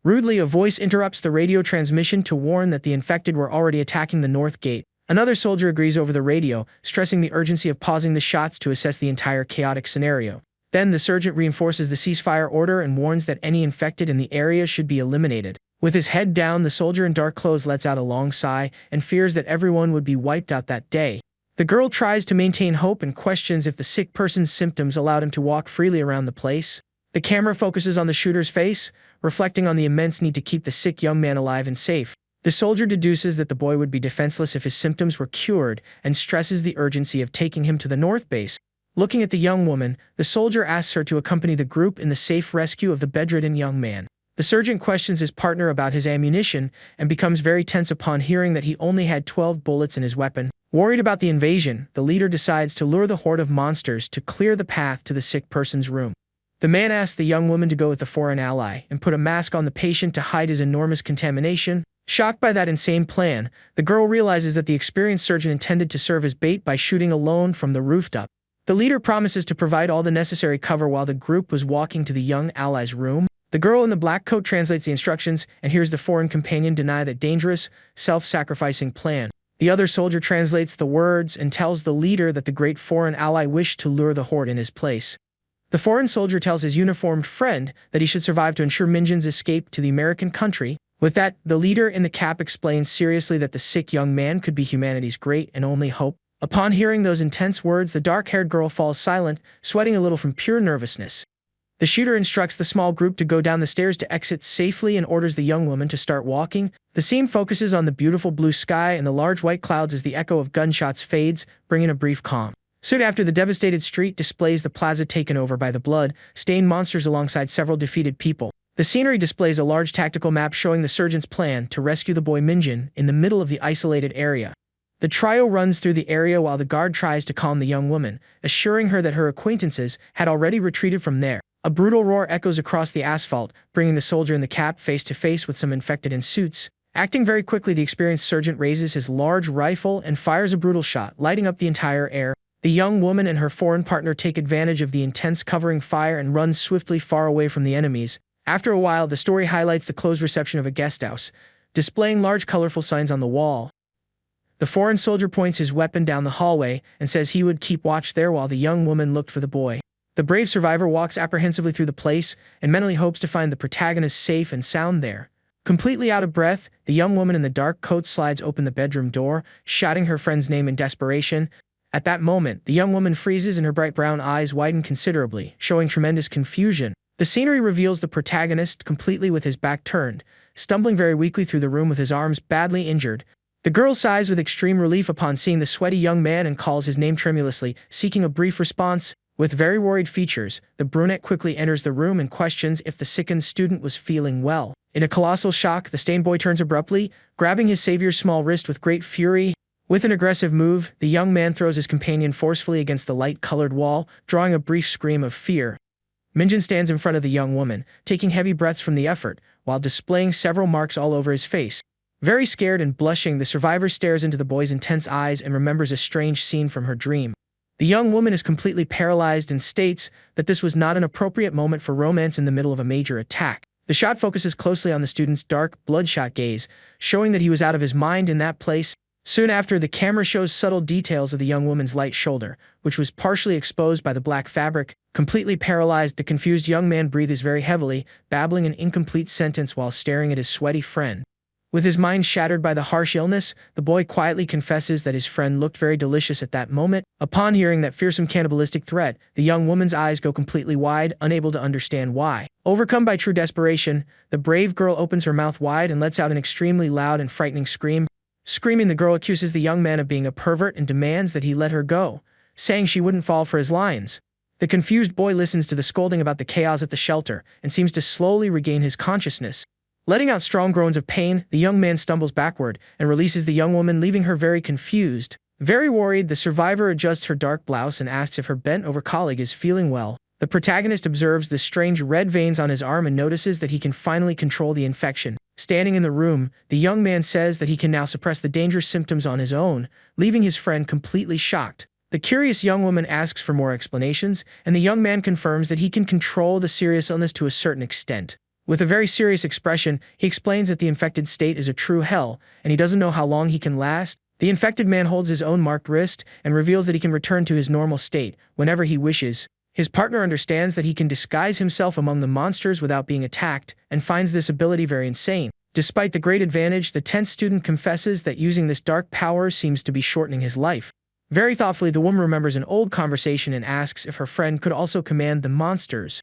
Speaker 1: Rudely, a voice interrupts the radio transmission to warn that the infected were already attacking the north gate. Another soldier agrees over the radio, stressing the urgency of pausing the shots to assess the entire chaotic scenario. Then the sergeant reinforces the ceasefire order and warns that any infected in the area should be eliminated. With his head down, the soldier in dark clothes lets out a long sigh and fears that everyone would be wiped out that day. The girl tries to maintain hope and questions if the sick person's symptoms allowed him to walk freely around the place. The camera focuses on the shooter's face, reflecting on the immense need to keep the sick young man alive and safe. The soldier deduces that the boy would be defenseless if his symptoms were cured and stresses the urgency of taking him to the north base. Looking at the young woman, the soldier asks her to accompany the group in the safe rescue of the bedridden young man. The sergeant questions his partner about his ammunition and becomes very tense upon hearing that he only had 12 bullets in his weapon. Worried about the invasion, the leader decides to lure the horde of monsters to clear the path to the sick person's room. The man asks the young woman to go with the foreign ally and put a mask on the patient to hide his enormous contamination. Shocked by that insane plan, the girl realizes that the experienced surgeon intended to serve as bait by shooting alone from the rooftop. The leader promises to provide all the necessary cover while the group was walking to the young ally's room. The girl in the black coat translates the instructions and hears the foreign companion deny that dangerous, self-sacrificing plan. The other soldier translates the words and tells the leader that the great foreign ally wished to lure the horde in his place. The foreign soldier tells his uniformed friend that he should survive to ensure Minjin's escape to the American country. With that, the leader in the cap explains seriously that the sick young man could be humanity's great and only hope. Upon hearing those intense words, the dark-haired girl falls silent, sweating a little from pure nervousness. The shooter instructs the small group to go down the stairs to exit safely and orders the young woman to start walking. The scene focuses on the beautiful blue sky and the large white clouds as the echo of gunshots fades, bringing a brief calm. Soon after, the devastated street displays the plaza taken over by the blood-stained monsters alongside several defeated people. The scenery displays a large tactical map showing the surgeon's plan to rescue the boy Minjin in the middle of the isolated area. The trio runs through the area while the guard tries to calm the young woman, assuring her that her acquaintances had already retreated from there. A brutal roar echoes across the asphalt, bringing the soldier in the cap face to face with some infected in suits. Acting very quickly, the experienced surgeon raises his large rifle and fires a brutal shot, lighting up the entire air. The young woman and her foreign partner take advantage of the intense covering fire and run swiftly far away from the enemies. After a while, the story highlights the closed reception of a guest house, displaying large colorful signs on the wall. The foreign soldier points his weapon down the hallway and says he would keep watch there while the young woman looked for the boy. The brave survivor walks apprehensively through the place and mentally hopes to find the protagonist safe and sound there. Completely out of breath, the young woman in the dark coat slides open the bedroom door, shouting her friend's name in desperation. At that moment, the young woman freezes and her bright brown eyes widen considerably, showing tremendous confusion. The scenery reveals the protagonist completely with his back turned, stumbling very weakly through the room with his arms badly injured. The girl sighs with extreme relief upon seeing the sweaty young man and calls his name tremulously, seeking a brief response. With very worried features, the brunette quickly enters the room and questions if the sickened student was feeling well. In a colossal shock, the stained boy turns abruptly, grabbing his savior's small wrist with great fury. With an aggressive move, the young man throws his companion forcefully against the light-colored wall, drawing a brief scream of fear. Minjin stands in front of the young woman, taking heavy breaths from the effort, while displaying several marks all over his face. Very scared and blushing, the survivor stares into the boy's intense eyes and remembers a strange scene from her dream. The young woman is completely paralyzed and states that this was not an appropriate moment for romance in the middle of a major attack. The shot focuses closely on the student's dark, bloodshot gaze, showing that he was out of his mind in that place. Soon after, the camera shows subtle details of the young woman's light shoulder, which was partially exposed by the black fabric. Completely paralyzed, the confused young man breathes very heavily, babbling an incomplete sentence while staring at his sweaty friend. With his mind shattered by the harsh illness, the boy quietly confesses that his friend looked very delicious at that moment. Upon hearing that fearsome cannibalistic threat, the young woman's eyes go completely wide, unable to understand why. Overcome by true desperation, the brave girl opens her mouth wide and lets out an extremely loud and frightening scream. Screaming, the girl accuses the young man of being a pervert and demands that he let her go, saying she wouldn't fall for his lines. The confused boy listens to the scolding about the chaos at the shelter and seems to slowly regain his consciousness. Letting out strong groans of pain, the young man stumbles backward and releases the young woman, leaving her very confused. Very worried, the survivor adjusts her dark blouse and asks if her bent-over colleague is feeling well. The protagonist observes the strange red veins on his arm and notices that he can finally control the infection. Standing in the room, the young man says that he can now suppress the dangerous symptoms on his own, leaving his friend completely shocked. The curious young woman asks for more explanations, and the young man confirms that he can control the serious illness to a certain extent. With a very serious expression, he explains that the infected state is a true hell, and he doesn't know how long he can last. The infected man holds his own marked wrist and reveals that he can return to his normal state whenever he wishes. His partner understands that he can disguise himself among the monsters without being attacked, and finds this ability very insane. Despite the great advantage, the tense student confesses that using this dark power seems to be shortening his life. Very thoughtfully, the woman remembers an old conversation and asks if her friend could also command the monsters.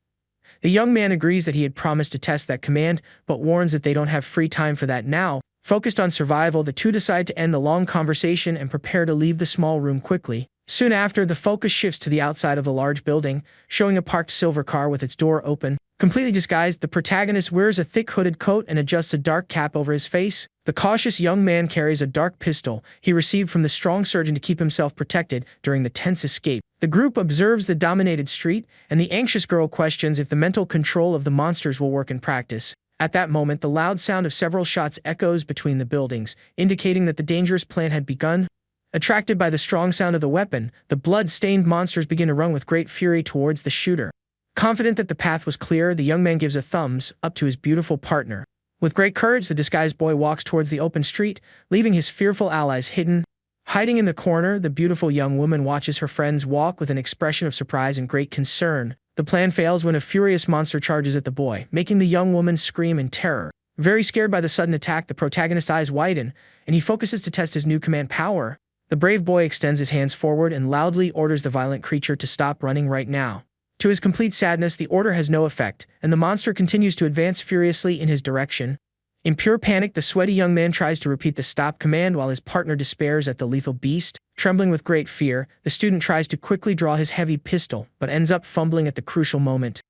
Speaker 1: The young man agrees that he had promised to test that command, but warns that they don't have free time for that now. Focused on survival, the two decide to end the long conversation and prepare to leave the small room quickly. Soon after, the focus shifts to the outside of the large building, showing a parked silver car with its door open. Completely disguised, the protagonist wears a thick hooded coat and adjusts a dark cap over his face. The cautious young man carries a dark pistol he received from the strong surgeon to keep himself protected during the tense escape. The group observes the dominated street, and the anxious girl questions if the mental control of the monsters will work in practice. At that moment, the loud sound of several shots echoes between the buildings, indicating that the dangerous plan had begun. Attracted by the strong sound of the weapon, the blood-stained monsters begin to run with great fury towards the shooter. Confident that the path was clear, the young man gives a thumbs up to his beautiful partner. With great courage, the disguised boy walks towards the open street, leaving his fearful allies hidden. Hiding in the corner, the beautiful young woman watches her friends walk with an expression of surprise and great concern. The plan fails when a furious monster charges at the boy, making the young woman scream in terror. Very scared by the sudden attack, the protagonist's eyes widen, and he focuses to test his new command power. The brave boy extends his hands forward and loudly orders the violent creature to stop running right now. To his complete sadness, the order has no effect, and the monster continues to advance furiously in his direction. In pure panic, the sweaty young man tries to repeat the stop command while his partner despairs at the lethal beast. Trembling with great fear, the student tries to quickly draw his heavy pistol, but ends up fumbling at the crucial moment.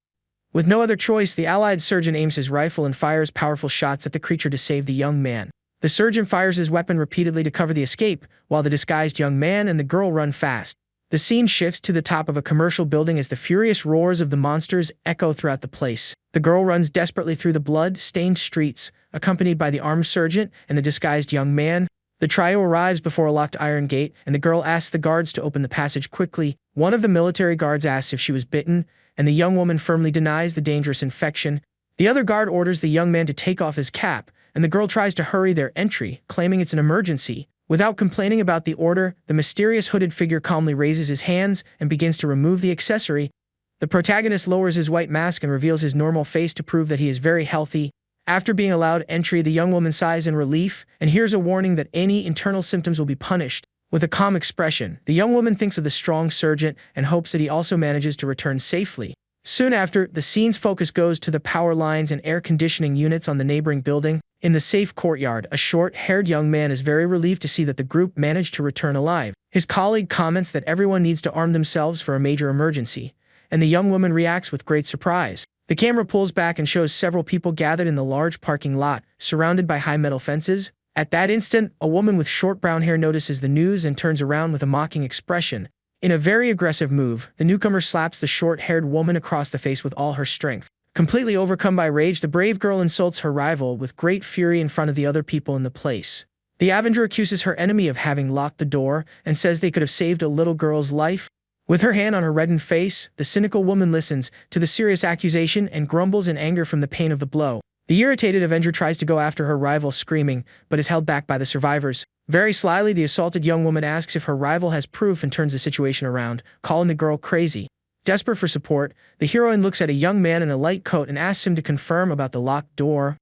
Speaker 1: With no other choice, the allied surgeon aims his rifle and fires powerful shots at the creature to save the young man. The surgeon fires his weapon repeatedly to cover the escape, while the disguised young man and the girl run fast. The scene shifts to the top of a commercial building as the furious roars of the monsters echo throughout the place. The girl runs desperately through the blood-stained streets, accompanied by the armed surgeon and the disguised young man. The trio arrives before a locked iron gate, and the girl asks the guards to open the passage quickly. One of the military guards asks if she was bitten, and the young woman firmly denies the dangerous infection. The other guard orders the young man to take off his cap, and the girl tries to hurry their entry, claiming it's an emergency. Without complaining about the order, the mysterious hooded figure calmly raises his hands and begins to remove the accessory. The protagonist lowers his white mask and reveals his normal face to prove that he is very healthy. After being allowed entry, the young woman sighs in relief and hears a warning that any internal symptoms will be punished. With a calm expression, the young woman thinks of the strong surgeon and hopes that he also manages to return safely. Soon after, the scene's focus goes to the power lines and air conditioning units on the neighboring building. In the safe courtyard, a short-haired young man is very relieved to see that the group managed to return alive. His colleague comments that everyone needs to arm themselves for a major emergency, and the young woman reacts with great surprise. The camera pulls back and shows several people gathered in the large parking lot, surrounded by high metal fences. At that instant, a woman with short brown hair notices the news and turns around with a mocking expression. In a very aggressive move, the newcomer slaps the short-haired woman across the face with all her strength. Completely overcome by rage, the brave girl insults her rival with great fury in front of the other people in the place. The Avenger accuses her enemy of having locked the door and says they could have saved a little girl's life. With her hand on her reddened face, the cynical woman listens to the serious accusation and grumbles in anger from the pain of the blow. The irritated Avenger tries to go after her rival, screaming, but is held back by the survivors. Very slyly, the assaulted young woman asks if her rival has proof and turns the situation around, calling the girl crazy. Desperate for support, the heroine looks at a young man in a light coat and asks him to confirm about the locked door.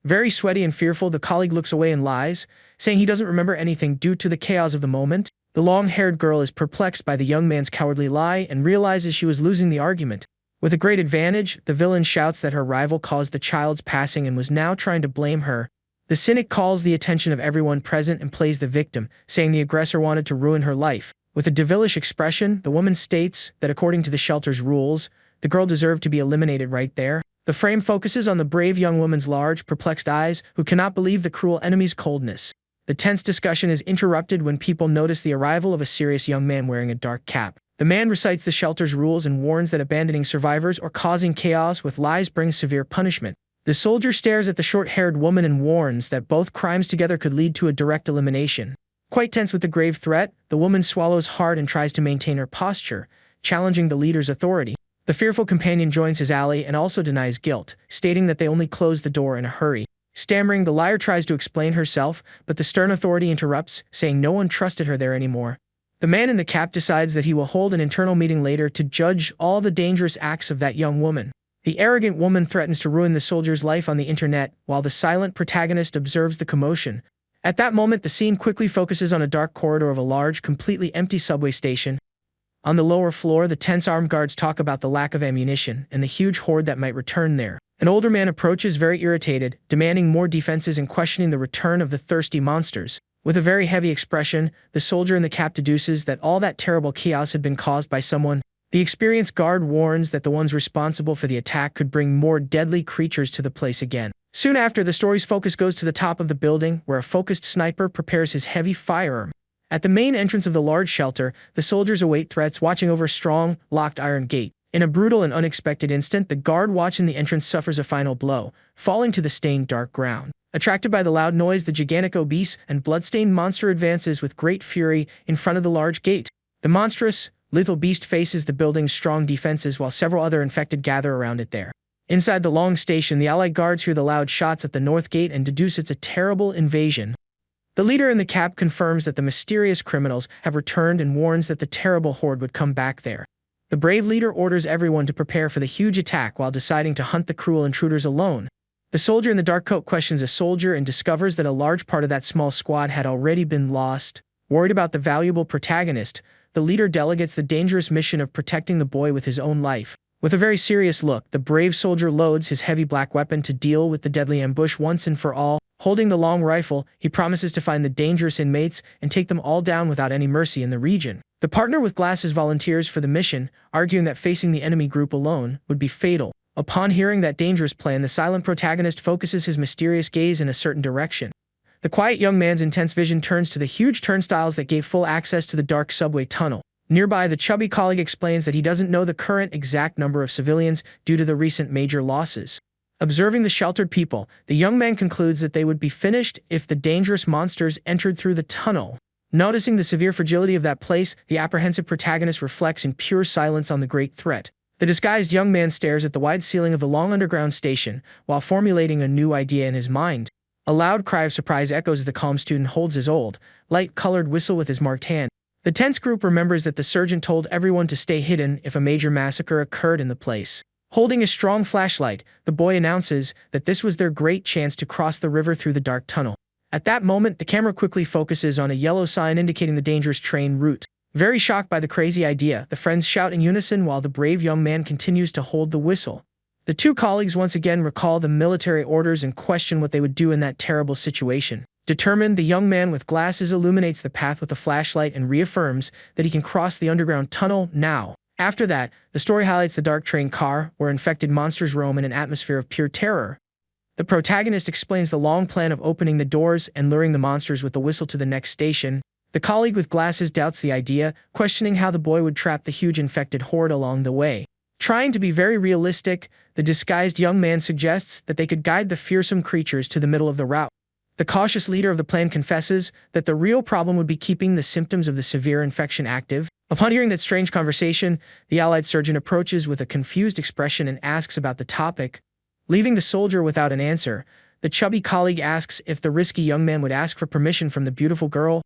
Speaker 1: Very sweaty and fearful, the colleague looks away and lies, saying he doesn't remember anything due to the chaos of the moment. The long-haired girl is perplexed by the young man's cowardly lie and realizes she was losing the argument. With a great advantage, the villain shouts that her rival caused the child's passing and was now trying to blame her. The cynic calls the attention of everyone present and plays the victim, saying the aggressor wanted to ruin her life. With a devilish expression, the woman states that according to the shelter's rules, the girl deserved to be eliminated right there. The frame focuses on the brave young woman's large, perplexed eyes, who cannot believe the cruel enemy's coldness. The tense discussion is interrupted when people notice the arrival of a serious young man wearing a dark cap. The man recites the shelter's rules and warns that abandoning survivors or causing chaos with lies brings severe punishment. The soldier stares at the short-haired woman and warns that both crimes together could lead to a direct elimination. Quite tense with the grave threat, the woman swallows hard and tries to maintain her posture, challenging the leader's authority. The fearful companion joins his ally and also denies guilt, stating that they only closed the door in a hurry. Stammering, the liar tries to explain herself, but the stern authority interrupts, saying no one trusted her there anymore. The man in the cap decides that he will hold an internal meeting later to judge all the dangerous acts of that young woman. The arrogant woman threatens to ruin the soldier's life on the internet, while the silent protagonist observes the commotion. At that moment, the scene quickly focuses on a dark corridor of a large, completely empty subway station. On the lower floor, the tense armed guards talk about the lack of ammunition and the huge horde that might return there. An older man approaches, very irritated, demanding more defenses and questioning the return of the thirsty monsters. With a very heavy expression, the soldier in the cap deduces that all that terrible chaos had been caused by someone. The experienced guard warns that the ones responsible for the attack could bring more deadly creatures to the place again. Soon after, the story's focus goes to the top of the building, where a focused sniper prepares his heavy firearm. At the main entrance of the large shelter, the soldiers await threats, watching over a strong, locked iron gate. In a brutal and unexpected instant, the guard watching the entrance suffers a final blow, falling to the stained dark ground. Attracted by the loud noise, the gigantic, obese, and blood-stained monster advances with great fury in front of the large gate. The monstrous, lethal beast faces the building's strong defenses while several other infected gather around it there. Inside the long station, the allied guards hear the loud shots at the north gate and deduce it's a terrible invasion. The leader in the cap confirms that the mysterious criminals have returned and warns that the terrible horde would come back there. The brave leader orders everyone to prepare for the huge attack while deciding to hunt the cruel intruders alone. The soldier in the dark coat questions a soldier and discovers that a large part of that small squad had already been lost. Worried about the valuable protagonist, the leader delegates the dangerous mission of protecting the boy with his own life. With a very serious look, the brave soldier loads his heavy black weapon to deal with the deadly ambush once and for all. Holding the long rifle, he promises to find the dangerous inmates and take them all down without any mercy in the region. The partner with glasses volunteers for the mission, arguing that facing the enemy group alone would be fatal. Upon hearing that dangerous plan, the silent protagonist focuses his mysterious gaze in a certain direction. The quiet young man's intense vision turns to the huge turnstiles that gave full access to the dark subway tunnel. Nearby, the chubby colleague explains that he doesn't know the current exact number of civilians due to the recent major losses. Observing the sheltered people, the young man concludes that they would be finished if the dangerous monsters entered through the tunnel. Noticing the severe fragility of that place, the apprehensive protagonist reflects in pure silence on the great threat. The disguised young man stares at the wide ceiling of the long underground station while formulating a new idea in his mind. A loud cry of surprise echoes as the calm student holds his old, light-colored whistle with his marked hand. The tense group remembers that the sergeant told everyone to stay hidden if a major massacre occurred in the place. Holding a strong flashlight, the boy announces that this was their great chance to cross the river through the dark tunnel. At that moment, the camera quickly focuses on a yellow sign indicating the dangerous train route. Very shocked by the crazy idea, the friends shout in unison while the brave young man continues to hold the whistle. The two colleagues once again recall the military orders and question what they would do in that terrible situation. Determined, the young man with glasses illuminates the path with a flashlight and reaffirms that he can cross the underground tunnel now. After that, the story highlights the dark train car, where infected monsters roam in an atmosphere of pure terror. The protagonist explains the long plan of opening the doors and luring the monsters with the whistle to the next station. The colleague with glasses doubts the idea, questioning how the boy would trap the huge infected horde along the way. Trying to be very realistic, the disguised young man suggests that they could guide the fearsome creatures to the middle of the route. The cautious leader of the plan confesses that the real problem would be keeping the symptoms of the severe infection active. Upon hearing that strange conversation, the allied surgeon approaches with a confused expression and asks about the topic. Leaving the soldier without an answer, the chubby colleague asks if the risky young man would ask for permission from the beautiful girl.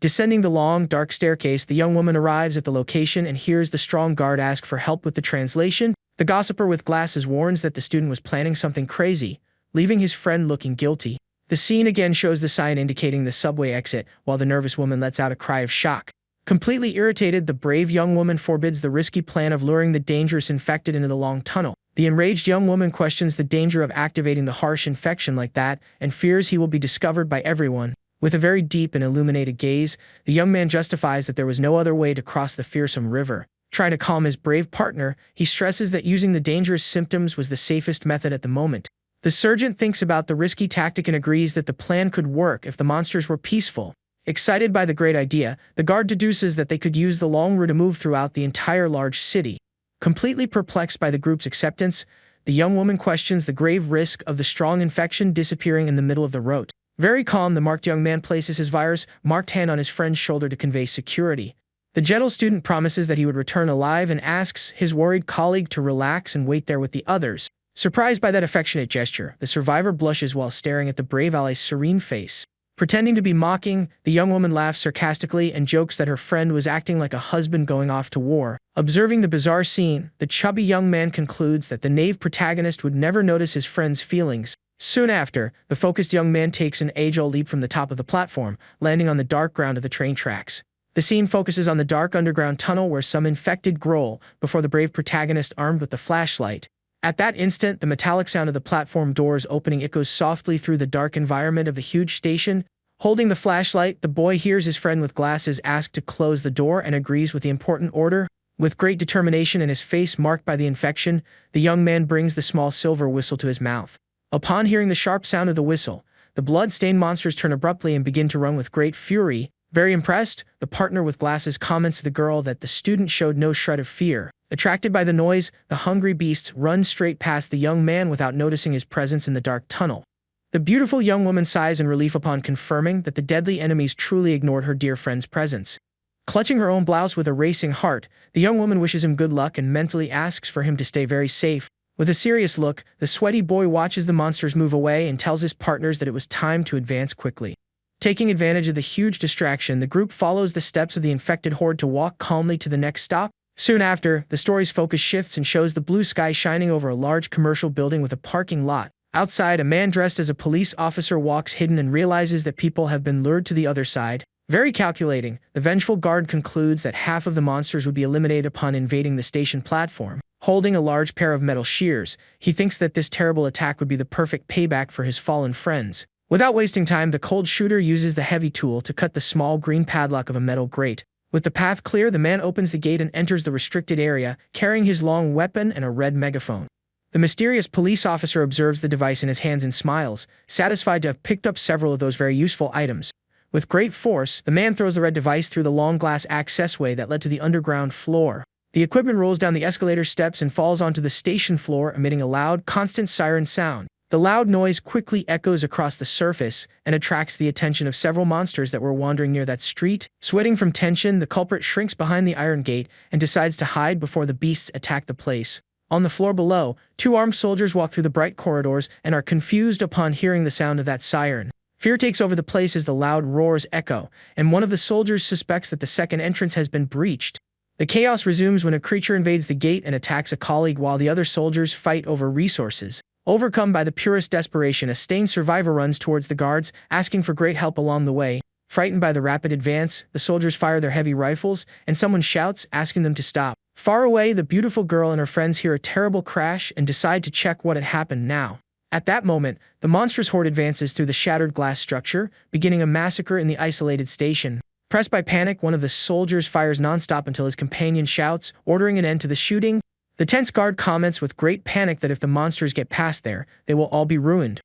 Speaker 1: Descending the long, dark staircase, the young woman arrives at the location and hears the strong guard ask for help with the translation. The gossiper with glasses warns that the student was planning something crazy, leaving his friend looking guilty. The scene again shows the sign indicating the subway exit, while the nervous woman lets out a cry of shock. Completely irritated, the brave young woman forbids the risky plan of luring the dangerous infected into the long tunnel. The enraged young woman questions the danger of activating the harsh infection like that and fears he will be discovered by everyone. With a very deep and illuminated gaze, the young man justifies that there was no other way to cross the fearsome river. Trying to calm his brave partner, he stresses that using the dangerous symptoms was the safest method at the moment. The sergeant thinks about the risky tactic and agrees that the plan could work if the monsters were peaceful. Excited by the great idea, the guard deduces that they could use the long route to move throughout the entire large city. Completely perplexed by the group's acceptance, the young woman questions the grave risk of the strong infection disappearing in the middle of the road. Very calm, the marked young man places his virus-marked hand on his friend's shoulder to convey security. The gentle student promises that he would return alive and asks his worried colleague to relax and wait there with the others. Surprised by that affectionate gesture, the survivor blushes while staring at the brave ally's serene face. Pretending to be mocking, the young woman laughs sarcastically and jokes that her friend was acting like a husband going off to war. Observing the bizarre scene, the chubby young man concludes that the naive protagonist would never notice his friend's feelings. Soon after, the focused young man takes an age-old leap from the top of the platform, landing on the dark ground of the train tracks. The scene focuses on the dark underground tunnel where some infected growl before the brave protagonist armed with the flashlight. At that instant, the metallic sound of the platform doors opening echoes softly through the dark environment of the huge station. Holding the flashlight, the boy hears his friend with glasses ask to close the door and agrees with the important order. With great determination and his face marked by the infection, the young man brings the small silver whistle to his mouth. Upon hearing the sharp sound of the whistle, the blood-stained monsters turn abruptly and begin to run with great fury. Very impressed, the partner with glasses comments to the girl that the student showed no shred of fear. Attracted by the noise, the hungry beasts run straight past the young man without noticing his presence in the dark tunnel. The beautiful young woman sighs in relief upon confirming that the deadly enemies truly ignored her dear friend's presence. Clutching her own blouse with a racing heart, the young woman wishes him good luck and mentally asks for him to stay very safe. With a serious look, the sweaty boy watches the monsters move away and tells his partners that it was time to advance quickly. Taking advantage of the huge distraction, the group follows the steps of the infected horde to walk calmly to the next stop. Soon after, the story's focus shifts and shows the blue sky shining over a large commercial building with a parking lot. Outside, a man dressed as a police officer walks hidden and realizes that people have been lured to the other side. Very calculating, the vengeful guard concludes that half of the monsters would be eliminated upon invading the station platform. holding a large pair of metal shears. He thinks that this terrible attack would be the perfect payback for his fallen friends. Without wasting time, the cold shooter uses the heavy tool to cut the small green padlock of a metal grate. With the path clear, the man opens the gate and enters the restricted area, carrying his long weapon and a red megaphone. The mysterious police officer observes the device in his hands and smiles, satisfied to have picked up several of those very useful items. With great force, the man throws the red device through the long glass accessway that led to the underground floor. The equipment rolls down the escalator steps and falls onto the station floor, emitting a loud, constant siren sound. The loud noise quickly echoes across the surface and attracts the attention of several monsters that were wandering near that street. Sweating from tension, the culprit shrinks behind the iron gate and decides to hide before the beasts attack the place. On the floor below, two armed soldiers walk through the bright corridors and are confused upon hearing the sound of that siren. Fear takes over the place as the loud roars echo, and one of the soldiers suspects that the second entrance has been breached. The chaos resumes when a creature invades the gate and attacks a colleague while the other soldiers fight over resources. Overcome by the purest desperation, a stained survivor runs towards the guards, asking for great help along the way. Frightened by the rapid advance, the soldiers fire their heavy rifles, and someone shouts, asking them to stop. Far away, the beautiful girl and her friends hear a terrible crash and decide to check what had happened now. At that moment, the monstrous horde advances through the shattered glass structure, beginning a massacre in the isolated station. Pressed by panic, one of the soldiers fires nonstop until his companion shouts, ordering an end to the shooting. The tense guard comments with great panic that if the monsters get past there, they will all be ruined.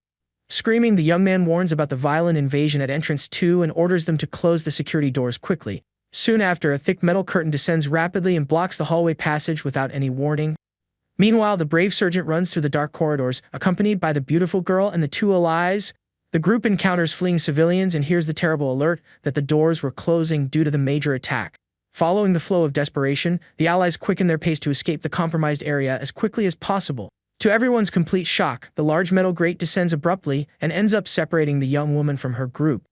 Speaker 1: Screaming, the young man warns about the violent invasion at entrance 2 and orders them to close the security doors quickly. Soon after, a thick metal curtain descends rapidly and blocks the hallway passage without any warning. Meanwhile, the brave sergeant runs through the dark corridors, accompanied by the beautiful girl and the two allies. The group encounters fleeing civilians and hears the terrible alert that the doors were closing due to the major attack. Following the flow of desperation, the allies quicken their pace to escape the compromised area as quickly as possible. To everyone's complete shock, the large metal grate descends abruptly and ends up separating the young woman from her group.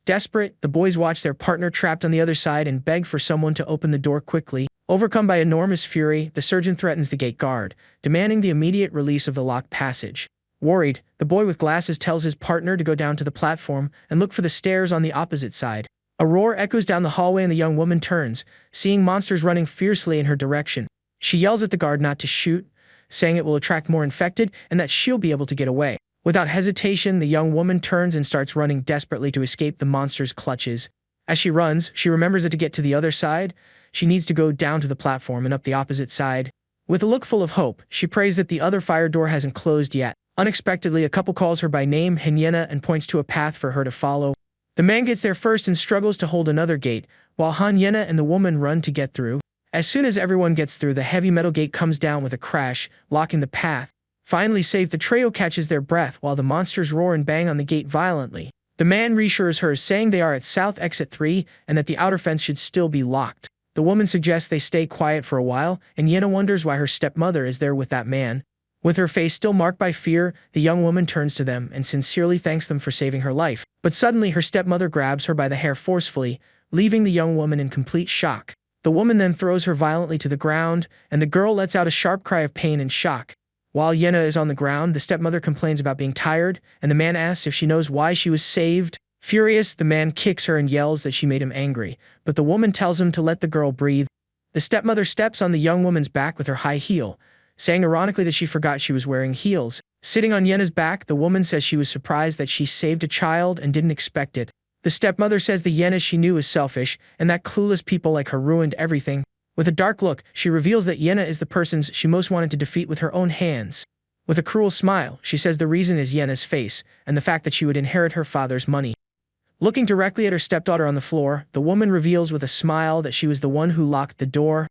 Speaker 1: Desperate, the boys watch their partner trapped on the other side and beg for someone to open the door quickly. Overcome by enormous fury, the surgeon threatens the gate guard, demanding the immediate release of the locked passage. Worried, the boy with glasses tells his partner to go down to the platform and look for the stairs on the opposite side. A roar echoes down the hallway and the young woman turns, seeing monsters running fiercely in her direction. She yells at the guard not to shoot, saying it will attract more infected and that she'll be able to get away. Without hesitation, the young woman turns and starts running desperately to escape the monster's clutches. As she runs, she remembers that to get to the other side, she needs to go down to the platform and up the opposite side. With a look full of hope, she prays that the other fire door hasn't closed yet. Unexpectedly, a couple calls her by name, Hyena, and points to a path for her to follow. The man gets there first and struggles to hold another gate, while Hyena and the woman run to get through. As soon as everyone gets through, the heavy metal gate comes down with a crash, locking the path. Finally safe, the trio catches their breath while the monsters roar and bang on the gate violently. The man reassures her, saying they are at South Exit 3 and that the outer fence should still be locked. The woman suggests they stay quiet for a while, and Yena wonders why her stepmother is there with that man. With her face still marked by fear, the young woman turns to them and sincerely thanks them for saving her life. But suddenly her stepmother grabs her by the hair forcefully, leaving the young woman in complete shock. The woman then throws her violently to the ground, and the girl lets out a sharp cry of pain and shock. While Yena is on the ground, the stepmother complains about being tired, and the man asks if she knows why she was saved. Furious, the man kicks her and yells that she made him angry, but the woman tells him to let the girl breathe. The stepmother steps on the young woman's back with her high heel, saying ironically that she forgot she was wearing heels. Sitting on Yena's back, the woman says she was surprised that she saved a child and didn't expect it. The stepmother says the Yena she knew was selfish, and that clueless people like her ruined everything. With a dark look, she reveals that Yena is the person she most wanted to defeat with her own hands. With a cruel smile, she says the reason is Yena's face, and the fact that she would inherit her father's money. Looking directly at her stepdaughter on the floor, the woman reveals with a smile that she was the one who locked the door.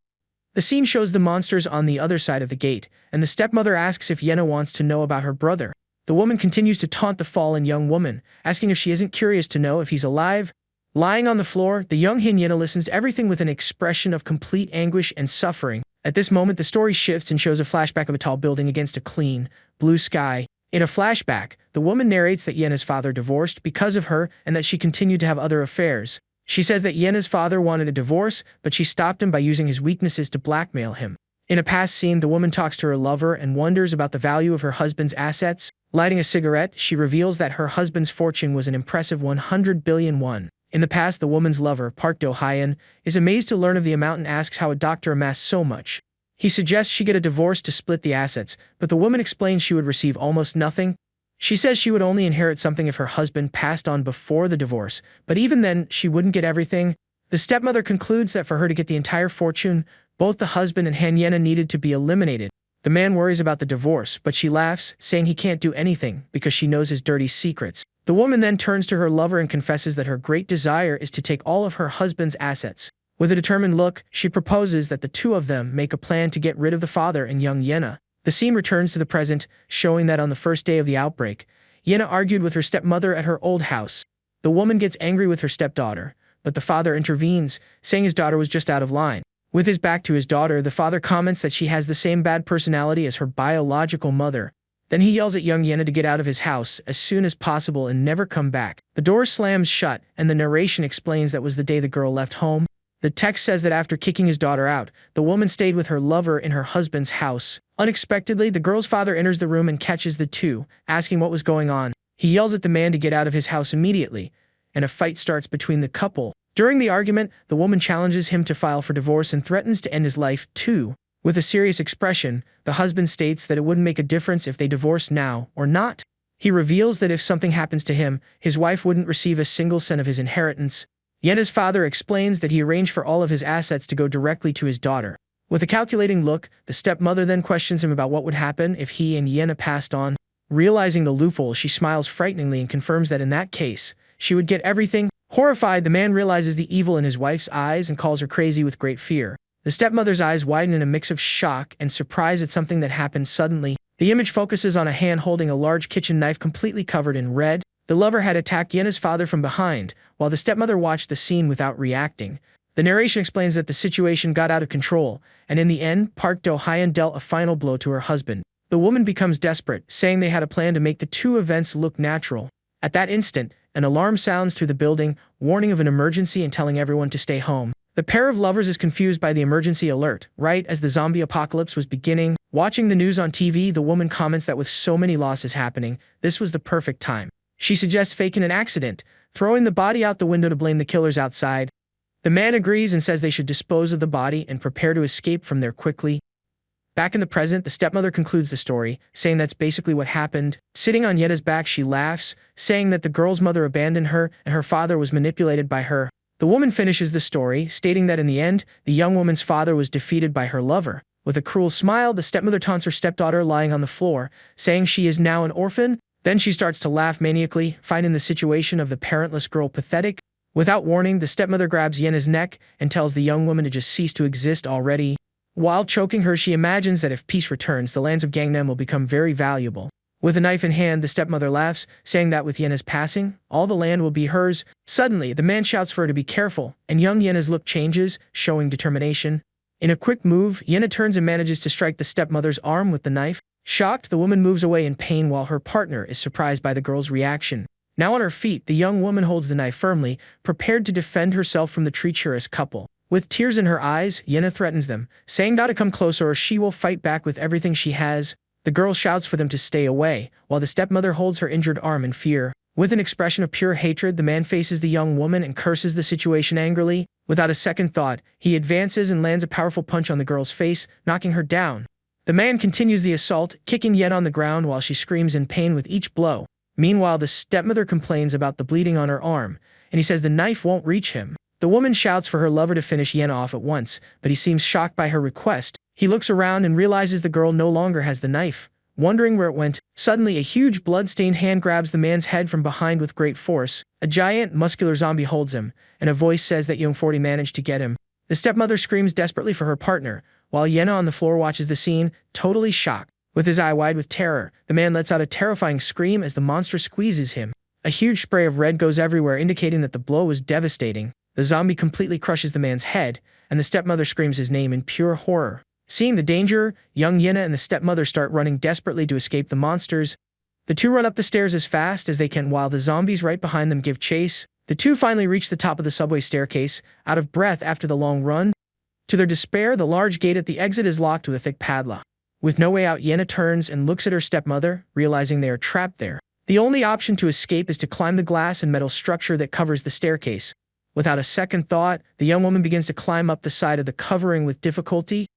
Speaker 1: The scene shows the monsters on the other side of the gate, and the stepmother asks if Yena wants to know about her brother. The woman continues to taunt the fallen young woman, asking if she isn't curious to know if he's alive. Lying on the floor, the young Hyena listens to everything with an expression of complete anguish and suffering. At this moment, the story shifts and shows a flashback of a tall building against a clean, blue sky. In a flashback, the woman narrates that Yena's father divorced because of her and that she continued to have other affairs. She says that Yena's father wanted a divorce, but she stopped him by using his weaknesses to blackmail him. In a past scene, the woman talks to her lover and wonders about the value of her husband's assets. Lighting a cigarette, she reveals that her husband's fortune was an impressive 100 billion won. In the past, the woman's lover, Park Do-hyun, is amazed to learn of the amount and asks how a doctor amassed so much. He suggests she get a divorce to split the assets, but the woman explains she would receive almost nothing. She says she would only inherit something if her husband passed on before the divorce, but even then, she wouldn't get everything. The stepmother concludes that for her to get the entire fortune, both the husband and Hanyena needed to be eliminated. The man worries about the divorce, but she laughs, saying he can't do anything because she knows his dirty secrets. The woman then turns to her lover and confesses that her great desire is to take all of her husband's assets. With a determined look, she proposes that the two of them make a plan to get rid of the father and young Yena. The scene returns to the present, showing that on the first day of the outbreak, Yena argued with her stepmother at her old house. The woman gets angry with her stepdaughter, but the father intervenes, saying his daughter was just out of line. With his back to his daughter, the father comments that she has the same bad personality as her biological mother. Then he yells at young Yena to get out of his house as soon as possible and never come back. The door slams shut, and the narration explains that was the day the girl left home. The text says that after kicking his daughter out, the woman stayed with her lover in her husband's house. Unexpectedly, the girl's father enters the room and catches the two, asking what was going on. He yells at the man to get out of his house immediately, and a fight starts between the couple. During the argument, the woman challenges him to file for divorce and threatens to end his life, too. With a serious expression, the husband states that it wouldn't make a difference if they divorced now or not. He reveals that if something happens to him, his wife wouldn't receive a single cent of his inheritance. Yena's father explains that he arranged for all of his assets to go directly to his daughter. With a calculating look, the stepmother then questions him about what would happen if he and Yena passed on. Realizing the loophole, she smiles frighteningly and confirms that in that case, she would get everything. Horrified, the man realizes the evil in his wife's eyes and calls her crazy with great fear. The stepmother's eyes widen in a mix of shock and surprise at something that happened suddenly. The image focuses on a hand holding a large kitchen knife completely covered in red. The lover had attacked Yena's father from behind, while the stepmother watched the scene without reacting. The narration explains that the situation got out of control, and in the end, Park Do-hyun dealt a final blow to her husband. The woman becomes desperate, saying they had a plan to make the two events look natural. At that instant, an alarm sounds through the building, warning of an emergency and telling everyone to stay home. The pair of lovers is confused by the emergency alert, right as the zombie apocalypse was beginning. Watching the news on TV, the woman comments that with so many losses happening, this was the perfect time. She suggests faking an accident, throwing the body out the window to blame the killers outside. The man agrees and says they should dispose of the body and prepare to escape from there quickly. Back in the present, the stepmother concludes the story, saying that's basically what happened. Sitting on Yena's back, she laughs, saying that the girl's mother abandoned her and her father was manipulated by her. The woman finishes the story, stating that in the end, the young woman's father was defeated by her lover. With a cruel smile, the stepmother taunts her stepdaughter lying on the floor, saying she is now an orphan. Then she starts to laugh maniacally, finding the situation of the parentless girl pathetic. Without warning, the stepmother grabs Yena's neck and tells the young woman to just cease to exist already. While choking her, she imagines that if peace returns, the lands of Gangnam will become very valuable. With a knife in hand, the stepmother laughs, saying that with Yena's passing, all the land will be hers. Suddenly, the man shouts for her to be careful, and young Yena's look changes, showing determination. In a quick move, Yena turns and manages to strike the stepmother's arm with the knife. Shocked, the woman moves away in pain while her partner is surprised by the girl's reaction. Now on her feet, the young woman holds the knife firmly, prepared to defend herself from the treacherous couple. With tears in her eyes, Yena threatens them, saying not to come closer or she will fight back with everything she has. The girl shouts for them to stay away, while the stepmother holds her injured arm in fear. With an expression of pure hatred, the man faces the young woman and curses the situation angrily. Without a second thought, he advances and lands a powerful punch on the girl's face, knocking her down. The man continues the assault, kicking Yena on the ground while she screams in pain with each blow. Meanwhile, the stepmother complains about the bleeding on her arm, and he says the knife won't reach him. The woman shouts for her lover to finish Yena off at once, but he seems shocked by her request. He looks around and realizes the girl no longer has the knife. Wondering where it went, suddenly a huge blood-stained hand grabs the man's head from behind with great force. A giant, muscular zombie holds him, and a voice says that Young 40 managed to get him. The stepmother screams desperately for her partner, while Yena on the floor watches the scene, totally shocked. With his eye wide with terror, the man lets out a terrifying scream as the monster squeezes him. A huge spray of red goes everywhere, indicating that the blow was devastating. The zombie completely crushes the man's head, and the stepmother screams his name in pure horror. Seeing the danger, young Yena and the stepmother start running desperately to escape the monsters. The two run up the stairs as fast as they can while the zombies right behind them give chase. The two finally reach the top of the subway staircase, out of breath after the long run. To their despair, the large gate at the exit is locked with a thick padlock. With no way out, Yena turns and looks at her stepmother, realizing they are trapped there. The only option to escape is to climb the glass and metal structure that covers the staircase. Without a second thought, the young woman begins to climb up the side of the covering with difficulty.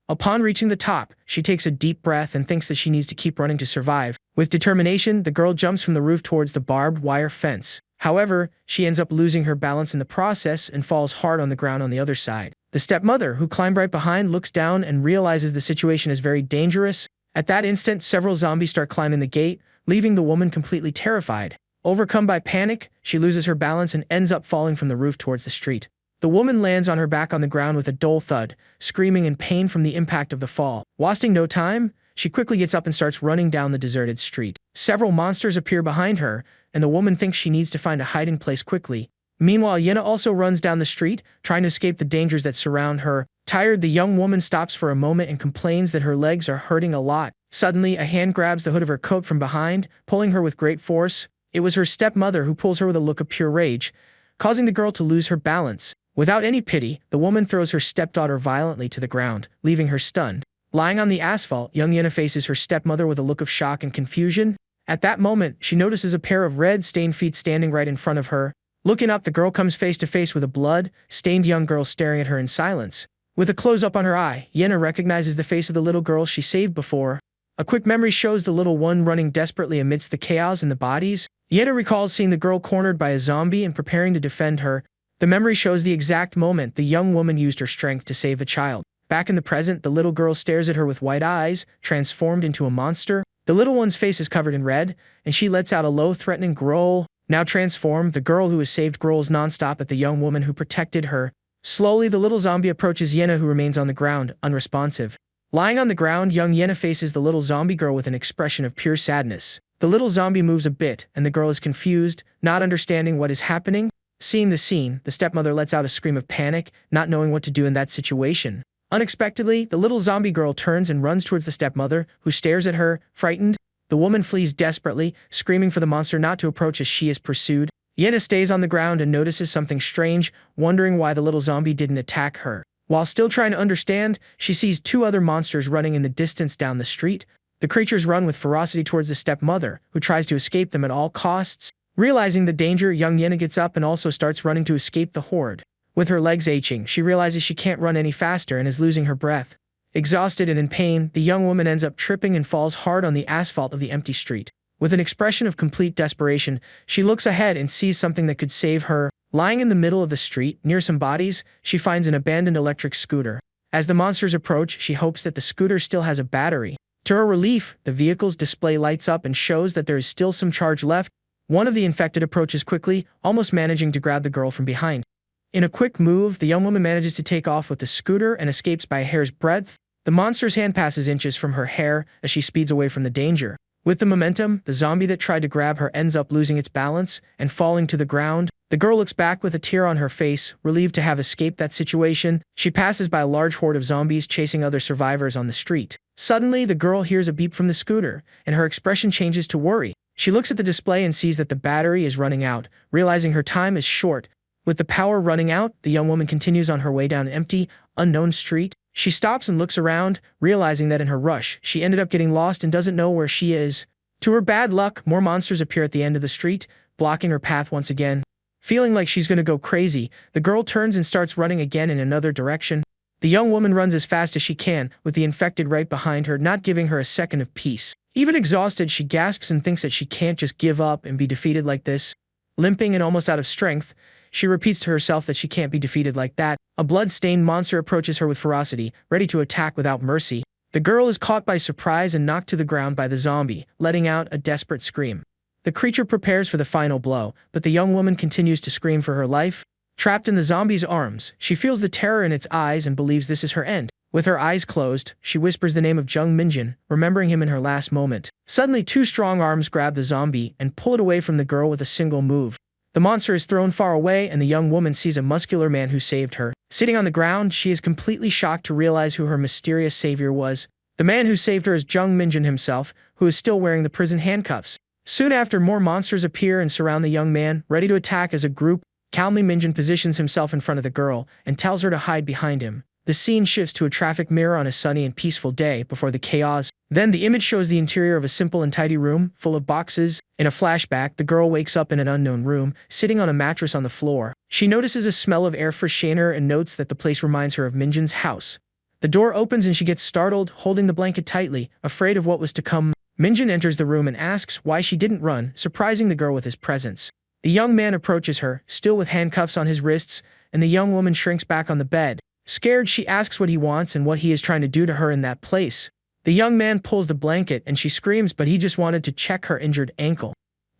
Speaker 1: Upon reaching the top, she takes a deep breath and thinks that she needs to keep running to survive. With determination, the girl jumps from the roof towards the barbed wire fence. However, she ends up losing her balance in the process and falls hard on the ground on the other side. The stepmother, who climbed right behind, looks down and realizes the situation is very dangerous. At that instant, several zombies start climbing the gate, leaving the woman completely terrified. Overcome by panic, she loses her balance and ends up falling from the roof towards the street. The woman lands on her back on the ground with a dull thud, screaming in pain from the impact of the fall. Wasting no time, she quickly gets up and starts running down the deserted street. Several monsters appear behind her, and the woman thinks she needs to find a hiding place quickly. Meanwhile, Yena also runs down the street, trying to escape the dangers that surround her. Tired, the young woman stops for a moment and complains that her legs are hurting a lot. Suddenly, a hand grabs the hood of her coat from behind, pulling her with great force. It was her stepmother who pulls her with a look of pure rage, causing the girl to lose her balance. Without any pity, the woman throws her stepdaughter violently to the ground, leaving her stunned. Lying on the asphalt, young Yena faces her stepmother with a look of shock and confusion. At that moment, she notices a pair of red-stained feet standing right in front of her. Looking up, the girl comes face to face with a blood-stained young girl staring at her in silence. With a close-up on her eye, Yena recognizes the face of the little girl she saved before. A quick memory shows the little one running desperately amidst the chaos and the bodies. Yena recalls seeing the girl cornered by a zombie and preparing to defend her. The memory shows the exact moment the young woman used her strength to save the child. Back in the present, the little girl stares at her with white eyes, transformed into a monster. The little one's face is covered in red, and she lets out a low, threatening growl. Now transformed, the girl who has saved growls nonstop at the young woman who protected her. Slowly, the little zombie approaches Yena, who remains on the ground, unresponsive. Lying on the ground, young Yena faces the little zombie girl with an expression of pure sadness. The little zombie moves a bit, and the girl is confused, not understanding what is happening. Seeing the scene, the stepmother lets out a scream of panic, not knowing what to do in that situation. Unexpectedly, the little zombie girl turns and runs towards the stepmother, who stares at her, frightened. The woman flees desperately, screaming for the monster not to approach as she is pursued. Yena stays on the ground and notices something strange, wondering why the little zombie didn't attack her. While still trying to understand, she sees two other monsters running in the distance down the street. The creatures run with ferocity towards the stepmother, who tries to escape them at all costs. Realizing the danger, young Yena gets up and also starts running to escape the horde. With her legs aching, she realizes she can't run any faster and is losing her breath. Exhausted and in pain, the young woman ends up tripping and falls hard on the asphalt of the empty street. With an expression of complete desperation, she looks ahead and sees something that could save her. Lying in the middle of the street, near some bodies, she finds an abandoned electric scooter. As the monsters approach, she hopes that the scooter still has a battery. To her relief, the vehicle's display lights up and shows that there is still some charge left. One of the infected approaches quickly, almost managing to grab the girl from behind. In a quick move, the young woman manages to take off with the scooter and escapes by a hair's breadth. The monster's hand passes inches from her hair as she speeds away from the danger. With the momentum, the zombie that tried to grab her ends up losing its balance and falling to the ground. The girl looks back with a tear on her face, relieved to have escaped that situation. She passes by a large horde of zombies chasing other survivors on the street. Suddenly, the girl hears a beep from the scooter, and her expression changes to worry. She looks at the display and sees that the battery is running out, realizing her time is short. With the power running out, the young woman continues on her way down an empty, unknown street. She stops and looks around, realizing that in her rush, she ended up getting lost and doesn't know where she is. To her bad luck, more monsters appear at the end of the street, blocking her path once again. Feeling like she's gonna go crazy, the girl turns and starts running again in another direction. The young woman runs as fast as she can, with the infected right behind her, not giving her a second of peace. Even exhausted, she gasps and thinks that she can't just give up and be defeated like this. Limping and almost out of strength, she repeats to herself that she can't be defeated like that. A blood-stained monster approaches her with ferocity, ready to attack without mercy. The girl is caught by surprise and knocked to the ground by the zombie, letting out a desperate scream. The creature prepares for the final blow, but the young woman continues to scream for her life. Trapped in the zombie's arms, she feels the terror in its eyes and believes this is her end. With her eyes closed, she whispers the name of Jung Minjin, remembering him in her last moment. Suddenly, two strong arms grab the zombie and pull it away from the girl with a single move. The monster is thrown far away and the young woman sees a muscular man who saved her. Sitting on the ground, she is completely shocked to realize who her mysterious savior was. The man who saved her is Jung Minjin himself, who is still wearing the prison handcuffs. Soon after, more monsters appear and surround the young man, ready to attack as a group. Calmly, Minjin positions himself in front of the girl and tells her to hide behind him. The scene shifts to a traffic mirror on a sunny and peaceful day before the chaos. Then the image shows the interior of a simple and tidy room, full of boxes. In a flashback, the girl wakes up in an unknown room, sitting on a mattress on the floor. She notices a smell of air freshener and notes that the place reminds her of Minjin's house. The door opens and she gets startled, holding the blanket tightly, afraid of what was to come. Minjin enters the room and asks why she didn't run, surprising the girl with his presence. The young man approaches her, still with handcuffs on his wrists, and the young woman shrinks back on the bed. Scared, she asks what he wants and what he is trying to do to her in that place. The young man pulls the blanket and she screams, but he just wanted to check her injured ankle.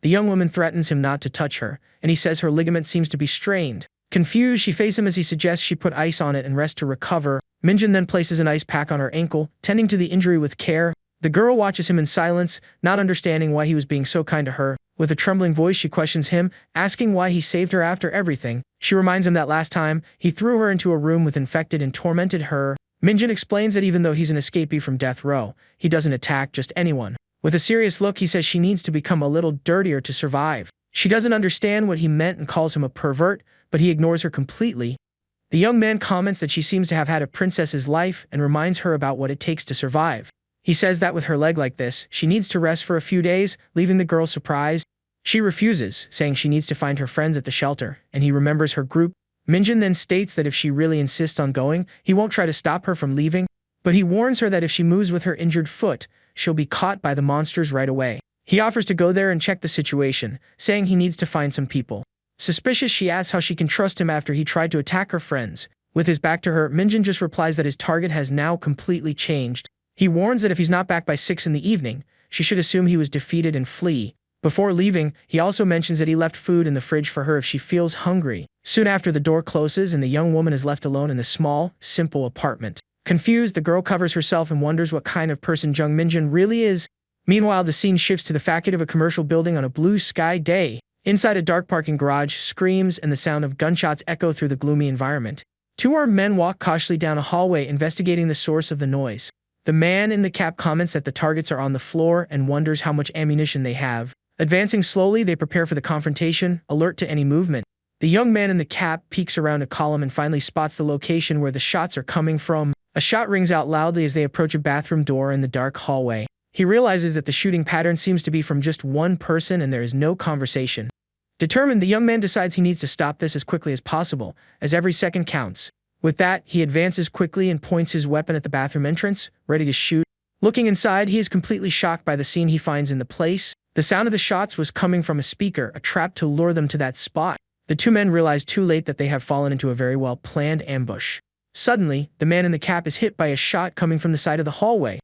Speaker 1: The young woman threatens him not to touch her, and he says her ligament seems to be strained. Confused, she faces him as he suggests she put ice on it and rest to recover. Minjin then places an ice pack on her ankle, tending to the injury with care. The girl watches him in silence, not understanding why he was being so kind to her. With a trembling voice, she questions him, asking why he saved her after everything. She reminds him that last time, he threw her into a room with infected and tormented her. Minjin explains that even though he's an escapee from death row, he doesn't attack just anyone. With a serious look, he says she needs to become a little dirtier to survive. She doesn't understand what he meant and calls him a pervert, but he ignores her completely. The young man comments that she seems to have had a princess's life and reminds her about what it takes to survive. He says that with her leg like this, she needs to rest for a few days, leaving the girl surprised. She refuses, saying she needs to find her friends at the shelter, and he remembers her group. Minjin then states that if she really insists on going, he won't try to stop her from leaving, but he warns her that if she moves with her injured foot, she'll be caught by the monsters right away. He offers to go there and check the situation, saying he needs to find some people. Suspicious, she asks how she can trust him after he tried to attack her friends. With his back to her, Minjin just replies that his target has now completely changed. He warns that if he's not back by 6 in the evening, she should assume he was defeated and flee. Before leaving, he also mentions that he left food in the fridge for her if she feels hungry. Soon after, the door closes and the young woman is left alone in the small, simple apartment. Confused, the girl covers herself and wonders what kind of person Jung Minjin really is. Meanwhile, the scene shifts to the facade of a commercial building on a blue sky day. Inside a dark parking garage, screams and the sound of gunshots echo through the gloomy environment. Two armed men walk cautiously down a hallway, investigating the source of the noise. The man in the cap comments that the targets are on the floor and wonders how much ammunition they have. Advancing slowly, they prepare for the confrontation, alert to any movement. The young man in the cap peeks around a column and finally spots the location where the shots are coming from. A shot rings out loudly as they approach a bathroom door in the dark hallway. He realizes that the shooting pattern seems to be from just one person and there is no conversation. Determined, the young man decides he needs to stop this as quickly as possible, as every second counts. With that, he advances quickly and points his weapon at the bathroom entrance, ready to shoot. Looking inside, he is completely shocked by the scene he finds in the place. The sound of the shots was coming from a speaker, a trap to lure them to that spot. The two men realize too late that they have fallen into a very well-planned ambush. Suddenly, the man in the cap is hit by a shot coming from the side of the hallway.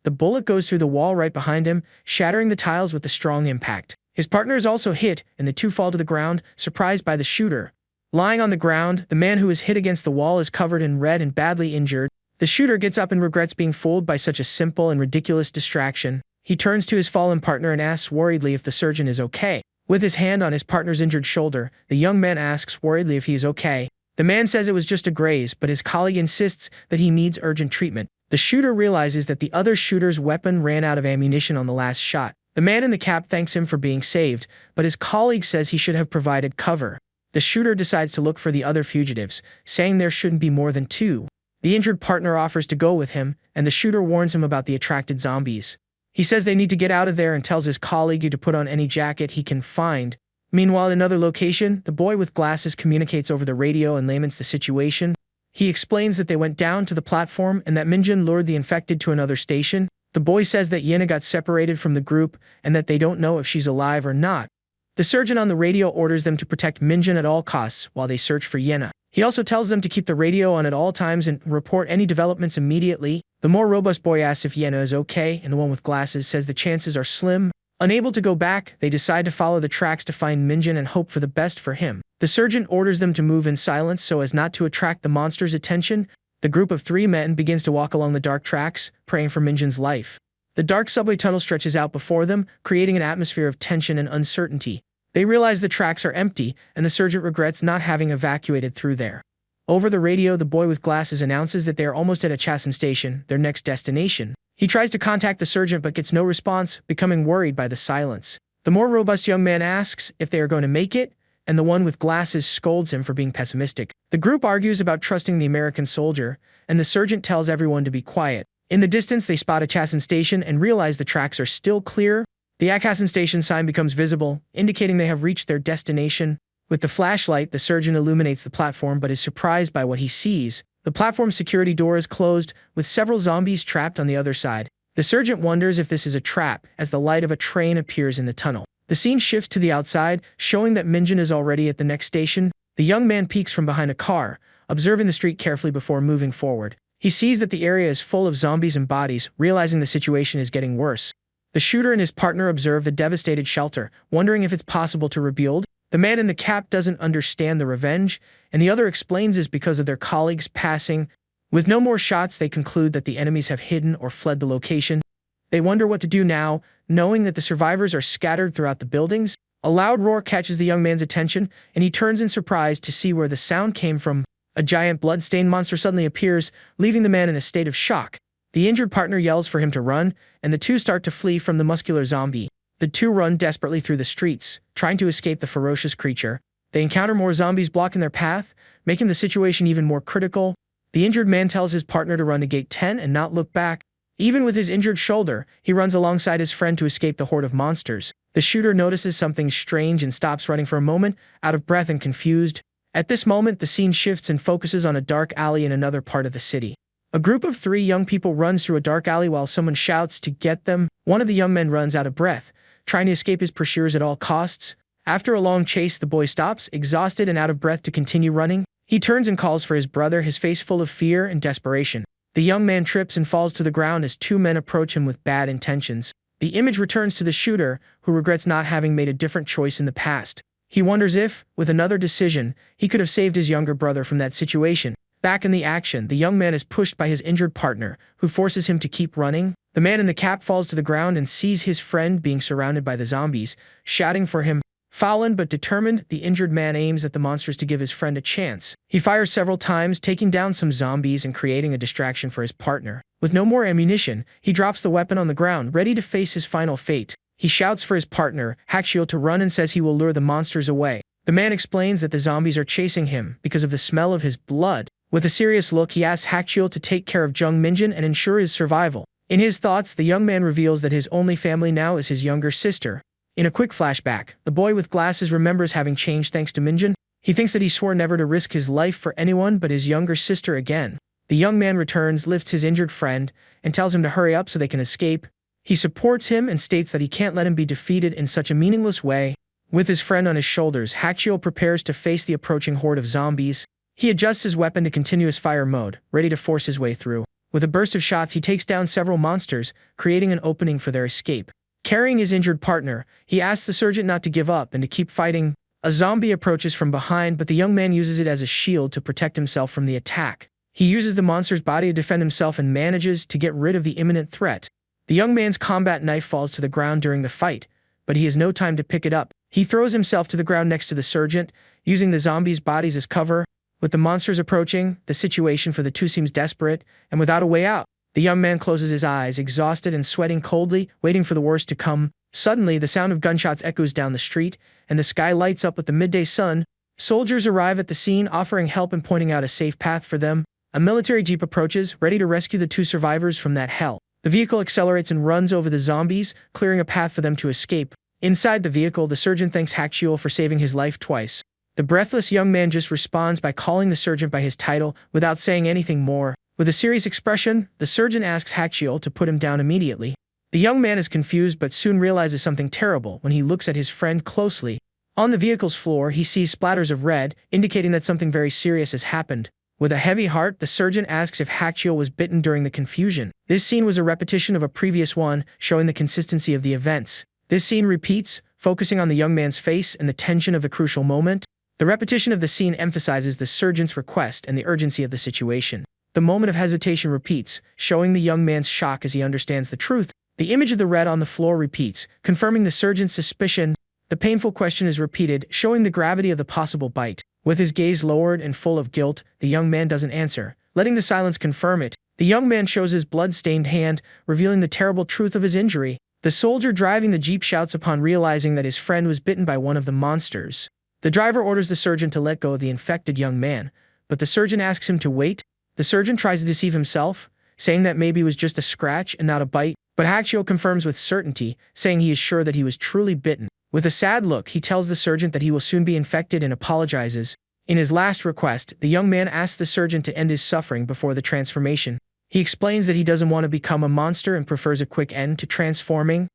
Speaker 1: The bullet goes through the wall right behind him, shattering the tiles with a strong impact. His partner is also hit, and the two fall to the ground, surprised by the shooter. Lying on the ground, the man who is hit against the wall is covered in red and badly injured. The shooter gets up and regrets being fooled by such a simple and ridiculous distraction. He turns to his fallen partner and asks worriedly if the surgeon is okay. With his hand on his partner's injured shoulder, the young man asks worriedly if he is okay. The man says it was just a graze, but his colleague insists that he needs urgent treatment. The shooter realizes that the other shooter's weapon ran out of ammunition on the last shot. The man in the cap thanks him for being saved, but his colleague says he should have provided cover. The shooter decides to look for the other fugitives, saying there shouldn't be more than 2. The injured partner offers to go with him, and the shooter warns him about the attracted zombies. He says they need to get out of there and tells his colleague to put on any jacket he can find. Meanwhile, in another location, the boy with glasses communicates over the radio and laments the situation. He explains that they went down to the platform and that Minjin lured the infected to another station. The boy says that Yena got separated from the group and that they don't know if she's alive or not. The surgeon on the radio orders them to protect Minjin at all costs while they search for Yena. He also tells them to keep the radio on at all times and report any developments immediately. The more robust boy asks if Yena is okay, and the one with glasses says the chances are slim. Unable to go back, they decide to follow the tracks to find Minjin and hope for the best for him. The surgeon orders them to move in silence so as not to attract the monster's attention. The group of 3 men begins to walk along the dark tracks, praying for Minjin's life. The dark subway tunnel stretches out before them, creating an atmosphere of tension and uncertainty. They realize the tracks are empty, and the surgeon regrets not having evacuated through there. Over the radio, the boy with glasses announces that they are almost at Achasan Station, their next destination. He tries to contact the surgeon but gets no response, becoming worried by the silence. The more robust young man asks if they are going to make it, and the one with glasses scolds him for being pessimistic. The group argues about trusting the American soldier, and the surgeon tells everyone to be quiet. In the distance, they spot Achasan Station and realize the tracks are still clear. The Achasan Station sign becomes visible, indicating they have reached their destination. With the flashlight, the surgeon illuminates the platform but is surprised by what he sees. The platform's security door is closed, with several zombies trapped on the other side. The sergeant wonders if this is a trap, as the light of a train appears in the tunnel. The scene shifts to the outside, showing that Minjin is already at the next station. The young man peeks from behind a car, observing the street carefully before moving forward. He sees that the area is full of zombies and bodies, realizing the situation is getting worse. The shooter and his partner observe the devastated shelter, wondering if it's possible to rebuild. The man in the cap doesn't understand the revenge, and the other explains it's because of their colleagues passing. With no more shots, they conclude that the enemies have hidden or fled the location. They wonder what to do now, knowing that the survivors are scattered throughout the buildings. A loud roar catches the young man's attention, and he turns in surprise to see where the sound came from. A giant blood-stained monster suddenly appears, leaving the man in a state of shock. The injured partner yells for him to run, and the two start to flee from the muscular zombie. The two run desperately through the streets, trying to escape the ferocious creature. They encounter more zombies blocking their path, making the situation even more critical. The injured man tells his partner to run to gate 10 and not look back. Even with his injured shoulder, he runs alongside his friend to escape the horde of monsters. The shooter notices something strange and stops running for a moment, out of breath and confused. At this moment, the scene shifts and focuses on a dark alley in another part of the city. A group of 3 young people runs through a dark alley while someone shouts to get them. One of the young men runs out of breath, trying to escape his pursuers at all costs. After a long chase, the boy stops, exhausted and out of breath to continue running. He turns and calls for his brother, his face full of fear and desperation. The young man trips and falls to the ground as 2 men approach him with bad intentions. The image returns to the shooter, who regrets not having made a different choice in the past. He wonders if, with another decision, he could have saved his younger brother from that situation. Back in the action, the young man is pushed by his injured partner, who forces him to keep running. The man in the cap falls to the ground and sees his friend being surrounded by the zombies, shouting for him. Fallen but determined, the injured man aims at the monsters to give his friend a chance. He fires several times, taking down some zombies and creating a distraction for his partner. With no more ammunition, he drops the weapon on the ground, ready to face his final fate. He shouts for his partner, Hachiel, to run and says he will lure the monsters away. The man explains that the zombies are chasing him because of the smell of his blood. With a serious look, he asks Hachiel to take care of Jung Minjin and ensure his survival. In his thoughts, the young man reveals that his only family now is his younger sister. In a quick flashback, the boy with glasses remembers having changed thanks to Minjin. He thinks that he swore never to risk his life for anyone but his younger sister again. The young man returns, lifts his injured friend, and tells him to hurry up so they can escape. He supports him and states that he can't let him be defeated in such a meaningless way. With his friend on his shoulders, Hachiel prepares to face the approaching horde of zombies. He adjusts his weapon to continuous fire mode, ready to force his way through. With a burst of shots, he takes down several monsters, creating an opening for their escape. Carrying his injured partner, he asks the sergeant not to give up and to keep fighting. A zombie approaches from behind, but the young man uses it as a shield to protect himself from the attack. He uses the monster's body to defend himself and manages to get rid of the imminent threat. The young man's combat knife falls to the ground during the fight, but he has no time to pick it up. He throws himself to the ground next to the sergeant, using the zombies' bodies as cover. With the monsters approaching, the situation for the two seems desperate, and without a way out, the young man closes his eyes, exhausted and sweating coldly, waiting for the worst to come. Suddenly, the sound of gunshots echoes down the street, and the sky lights up with the midday sun. Soldiers arrive at the scene, offering help and pointing out a safe path for them. A military jeep approaches, ready to rescue the 2 survivors from that hell. The vehicle accelerates and runs over the zombies, clearing a path for them to escape. Inside the vehicle, the surgeon thanks Hachiel for saving his life twice. The breathless young man just responds by calling the surgeon by his title, without saying anything more. With a serious expression, the surgeon asks Hachiel to put him down immediately. The young man is confused but soon realizes something terrible when he looks at his friend closely. On the vehicle's floor, he sees splatters of red, indicating that something very serious has happened. With a heavy heart, the surgeon asks if Hachiel was bitten during the confusion. This scene was a repetition of a previous one, showing the consistency of the events. This scene repeats, focusing on the young man's face and the tension of the crucial moment. The repetition of the scene emphasizes the surgeon's request and the urgency of the situation. The moment of hesitation repeats, showing the young man's shock as he understands the truth. The image of the red on the floor repeats, confirming the surgeon's suspicion. The painful question is repeated, showing the gravity of the possible bite. With his gaze lowered and full of guilt, the young man doesn't answer, letting the silence confirm it. The young man shows his blood-stained hand, revealing the terrible truth of his injury. The soldier driving the jeep shouts upon realizing that his friend was bitten by one of the monsters. The driver orders the surgeon to let go of the infected young man, but the surgeon asks him to wait. The surgeon tries to deceive himself, saying that maybe it was just a scratch and not a bite, but Hachiel confirms with certainty, saying he is sure that he was truly bitten. With a sad look, he tells the surgeon that he will soon be infected and apologizes. In his last request, the young man asks the surgeon to end his suffering before the transformation. He explains that he doesn't want to become a monster and prefers a quick end to transforming.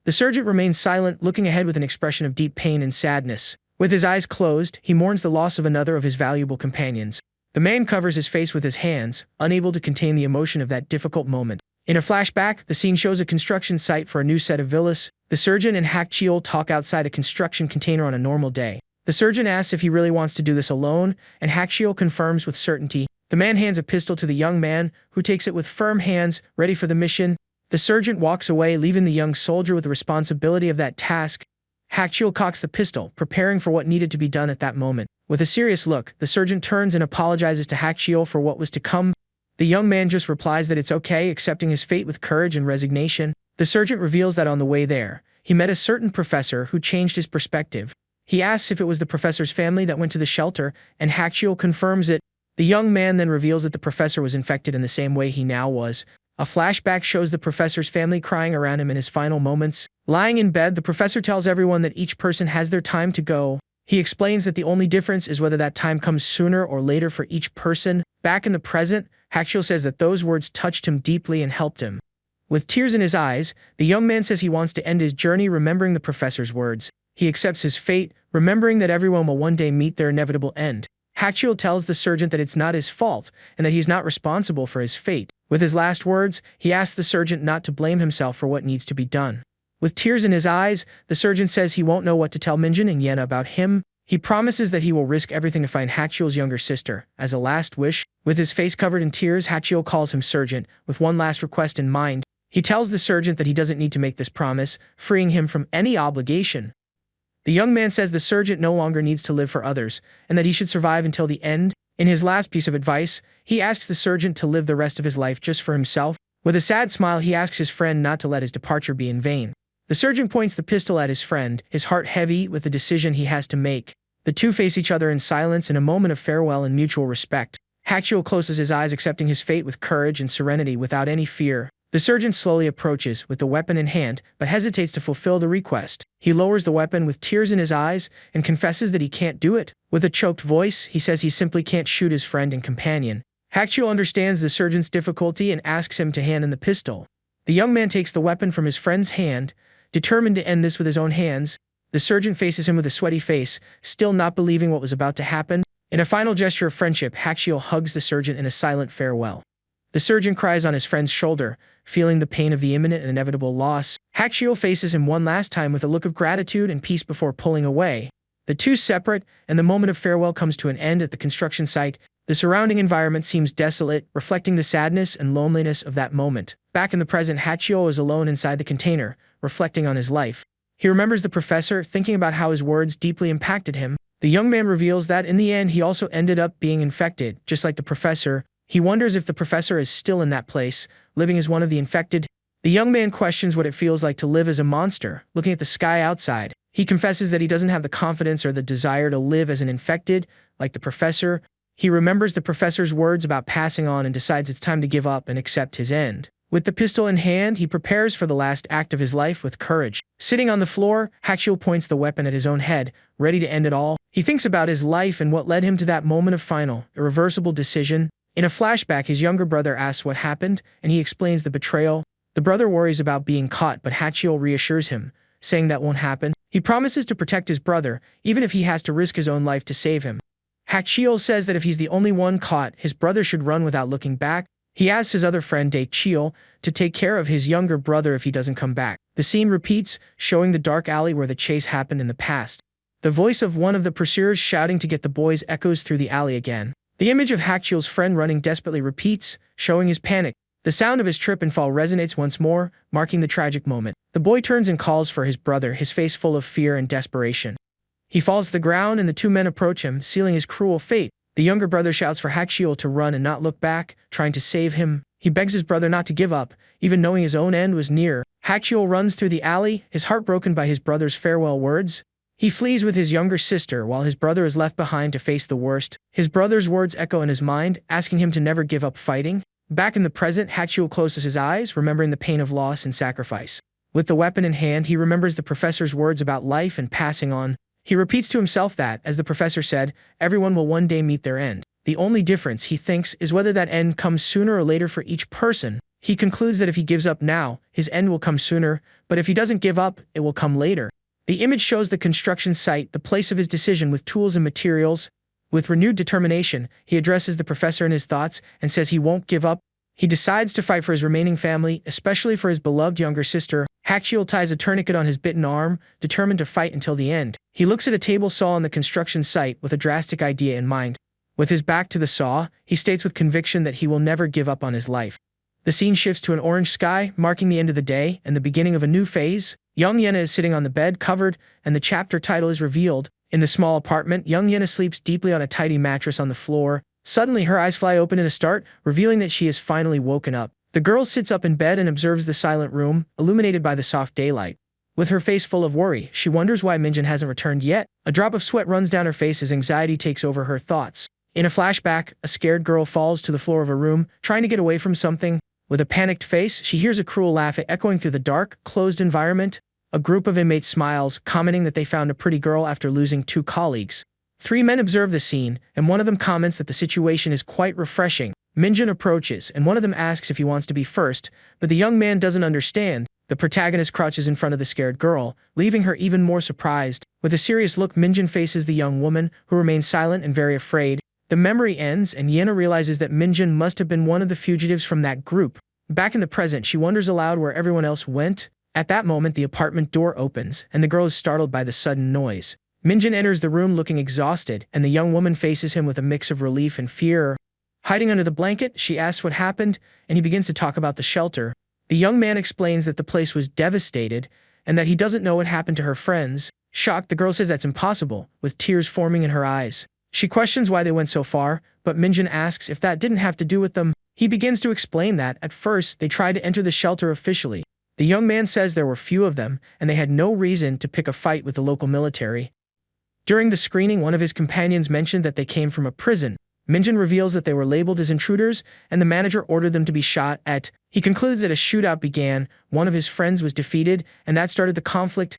Speaker 1: The surgeon remains silent, looking ahead with an expression of deep pain and sadness. With his eyes closed, he mourns the loss of another of his valuable companions. The man covers his face with his hands, unable to contain the emotion of that difficult moment. In a flashback, the scene shows a construction site for a new set of villas. The surgeon and Hakchiol talk outside a construction container on a normal day. The surgeon asks if he really wants to do this alone, and Hakchiol confirms with certainty. The man hands a pistol to the young man, who takes it with firm hands, ready for the mission. The surgeon walks away, leaving the young soldier with the responsibility of that task. Hakchiol cocks the pistol, preparing for what needed to be done at that moment. With a serious look, the surgeon turns and apologizes to Hakchiol for what was to come. The young man just replies that it's okay, accepting his fate with courage and resignation. The surgeon reveals that on the way there, he met a certain professor who changed his perspective. He asks if it was the professor's family that went to the shelter, and Hakchiol confirms it. The young man then reveals that the professor was infected in the same way he now was. A flashback shows the professor's family crying around him in his final moments. Lying in bed, the professor tells everyone that each person has their time to go. He explains that the only difference is whether that time comes sooner or later for each person. Back in the present, Hakchiol says that those words touched him deeply and helped him. With tears in his eyes, the young man says he wants to end his journey remembering the professor's words. He accepts his fate, remembering that everyone will one day meet their inevitable end. Hakchiol tells the surgeon that it's not his fault and that he's not responsible for his fate. With his last words, he asks the surgeon not to blame himself for what needs to be done. With tears in his eyes, the surgeon says he won't know what to tell Minjin and Yena about him. He promises that he will risk everything to find Hakchiol's younger sister. As a last wish, with his face covered in tears, Hakchiol calls him surgeon, with one last request in mind. He tells the surgeon that he doesn't need to make this promise, freeing him from any obligation. The young man says the surgeon no longer needs to live for others, and that he should survive until the end. In his last piece of advice, he asks the surgeon to live the rest of his life just for himself. With a sad smile, he asks his friend not to let his departure be in vain. The surgeon points the pistol at his friend, his heart heavy with the decision he has to make. The two face each other in silence in a moment of farewell and mutual respect. Hakchiol closes his eyes, accepting his fate with courage and serenity without any fear. The surgeon slowly approaches, with the weapon in hand, but hesitates to fulfill the request. He lowers the weapon with tears in his eyes and confesses that he can't do it. With a choked voice, he says he simply can't shoot his friend and companion. Hakchiol understands the surgeon's difficulty and asks him to hand in the pistol. The young man takes the weapon from his friend's hand, determined to end this with his own hands. The surgeon faces him with a sweaty face, still not believing what was about to happen. In a final gesture of friendship, Hakchiol hugs the surgeon in a silent farewell. The surgeon cries on his friend's shoulder, feeling the pain of the imminent and inevitable loss. Hakchiol faces him one last time with a look of gratitude and peace before pulling away. The two separate, and the moment of farewell comes to an end at the construction site. The surrounding environment seems desolate, reflecting the sadness and loneliness of that moment. Back in the present, Hakchiol is alone inside the container, reflecting on his life. He remembers the professor, thinking about how his words deeply impacted him. The young man reveals that in the end he also ended up being infected, just like the professor. He wonders if the professor is still in that place, living as one of the infected. The young man questions what it feels like to live as a monster, looking at the sky outside. He confesses that he doesn't have the confidence or the desire to live as an infected, like the professor. He remembers the professor's words about passing on and decides it's time to give up and accept his end. With the pistol in hand, he prepares for the last act of his life with courage. Sitting on the floor, Hakchiol points the weapon at his own head, ready to end it all. He thinks about his life and what led him to that moment of final, irreversible decision. In a flashback, his younger brother asks what happened, and he explains the betrayal. The brother worries about being caught, but Hakchiol reassures him, saying that won't happen. He promises to protect his brother, even if he has to risk his own life to save him. Hakchiol says that if he's the only one caught, his brother should run without looking back. He asks his other friend, Daechiol, to take care of his younger brother if he doesn't come back. The scene repeats, showing the dark alley where the chase happened in the past. The voice of one of the pursuers shouting to get the boys echoes through the alley again. The image of Hakchiol's friend running desperately repeats, showing his panic. The sound of his trip and fall resonates once more, marking the tragic moment. The boy turns and calls for his brother, his face full of fear and desperation. He falls to the ground and the two men approach him, sealing his cruel fate. The younger brother shouts for Hakchiol to run and not look back, trying to save him. He begs his brother not to give up, even knowing his own end was near. Hakchiol runs through the alley, his heart broken by his brother's farewell words. He flees with his younger sister while his brother is left behind to face the worst. His brother's words echo in his mind, asking him to never give up fighting. Back in the present, Hakchiol closes his eyes, remembering the pain of loss and sacrifice. With the weapon in hand, he remembers the professor's words about life and passing on. He repeats to himself that, as the professor said, everyone will one day meet their end. The only difference, he thinks, is whether that end comes sooner or later for each person. He concludes that if he gives up now, his end will come sooner, but if he doesn't give up, it will come later. The image shows the construction site, the place of his decision, with tools and materials. With renewed determination, he addresses the professor in his thoughts and says he won't give up. He decides to fight for his remaining family, especially for his beloved younger sister. Hachiel ties a tourniquet on his bitten arm, determined to fight until the end. He looks at a table saw on the construction site with a drastic idea in mind. With his back to the saw, he states with conviction that he will never give up on his life. The scene shifts to an orange sky, marking the end of the day and the beginning of a new phase. Young Yena is sitting on the bed, covered, and the chapter title is revealed. In the small apartment, young Yena sleeps deeply on a tidy mattress on the floor. Suddenly, her eyes fly open in a start, revealing that she has finally woken up. The girl sits up in bed and observes the silent room, illuminated by the soft daylight. With her face full of worry, she wonders why Minjin hasn't returned yet. A drop of sweat runs down her face as anxiety takes over her thoughts. In a flashback, a scared girl falls to the floor of a room, trying to get away from something. With a panicked face, she hears a cruel laugh echoing through the dark, closed environment. A group of inmates smiles, commenting that they found a pretty girl after losing 2 colleagues. 3 men observe the scene, and one of them comments that the situation is quite refreshing. Minjin approaches, and one of them asks if he wants to be first, but the young man doesn't understand. The protagonist crouches in front of the scared girl, leaving her even more surprised. With a serious look, Minjin faces the young woman, who remains silent and very afraid. The memory ends, and Yena realizes that Minjin must have been one of the fugitives from that group. Back in the present, she wonders aloud where everyone else went. At that moment, the apartment door opens, and the girl is startled by the sudden noise. Minjin enters the room looking exhausted, and the young woman faces him with a mix of relief and fear. Hiding under the blanket, she asks what happened, and he begins to talk about the shelter. The young man explains that the place was devastated, and that he doesn't know what happened to her friends. Shocked, the girl says that's impossible, with tears forming in her eyes. She questions why they went so far, but Minjin asks if that didn't have to do with them. He begins to explain that, at first, they tried to enter the shelter officially. The young man says there were few of them, and they had no reason to pick a fight with the local military. During the screening, one of his companions mentioned that they came from a prison. Minjin reveals that they were labeled as intruders, and the manager ordered them to be shot at. He concludes that a shootout began, one of his friends was defeated, and that started the conflict.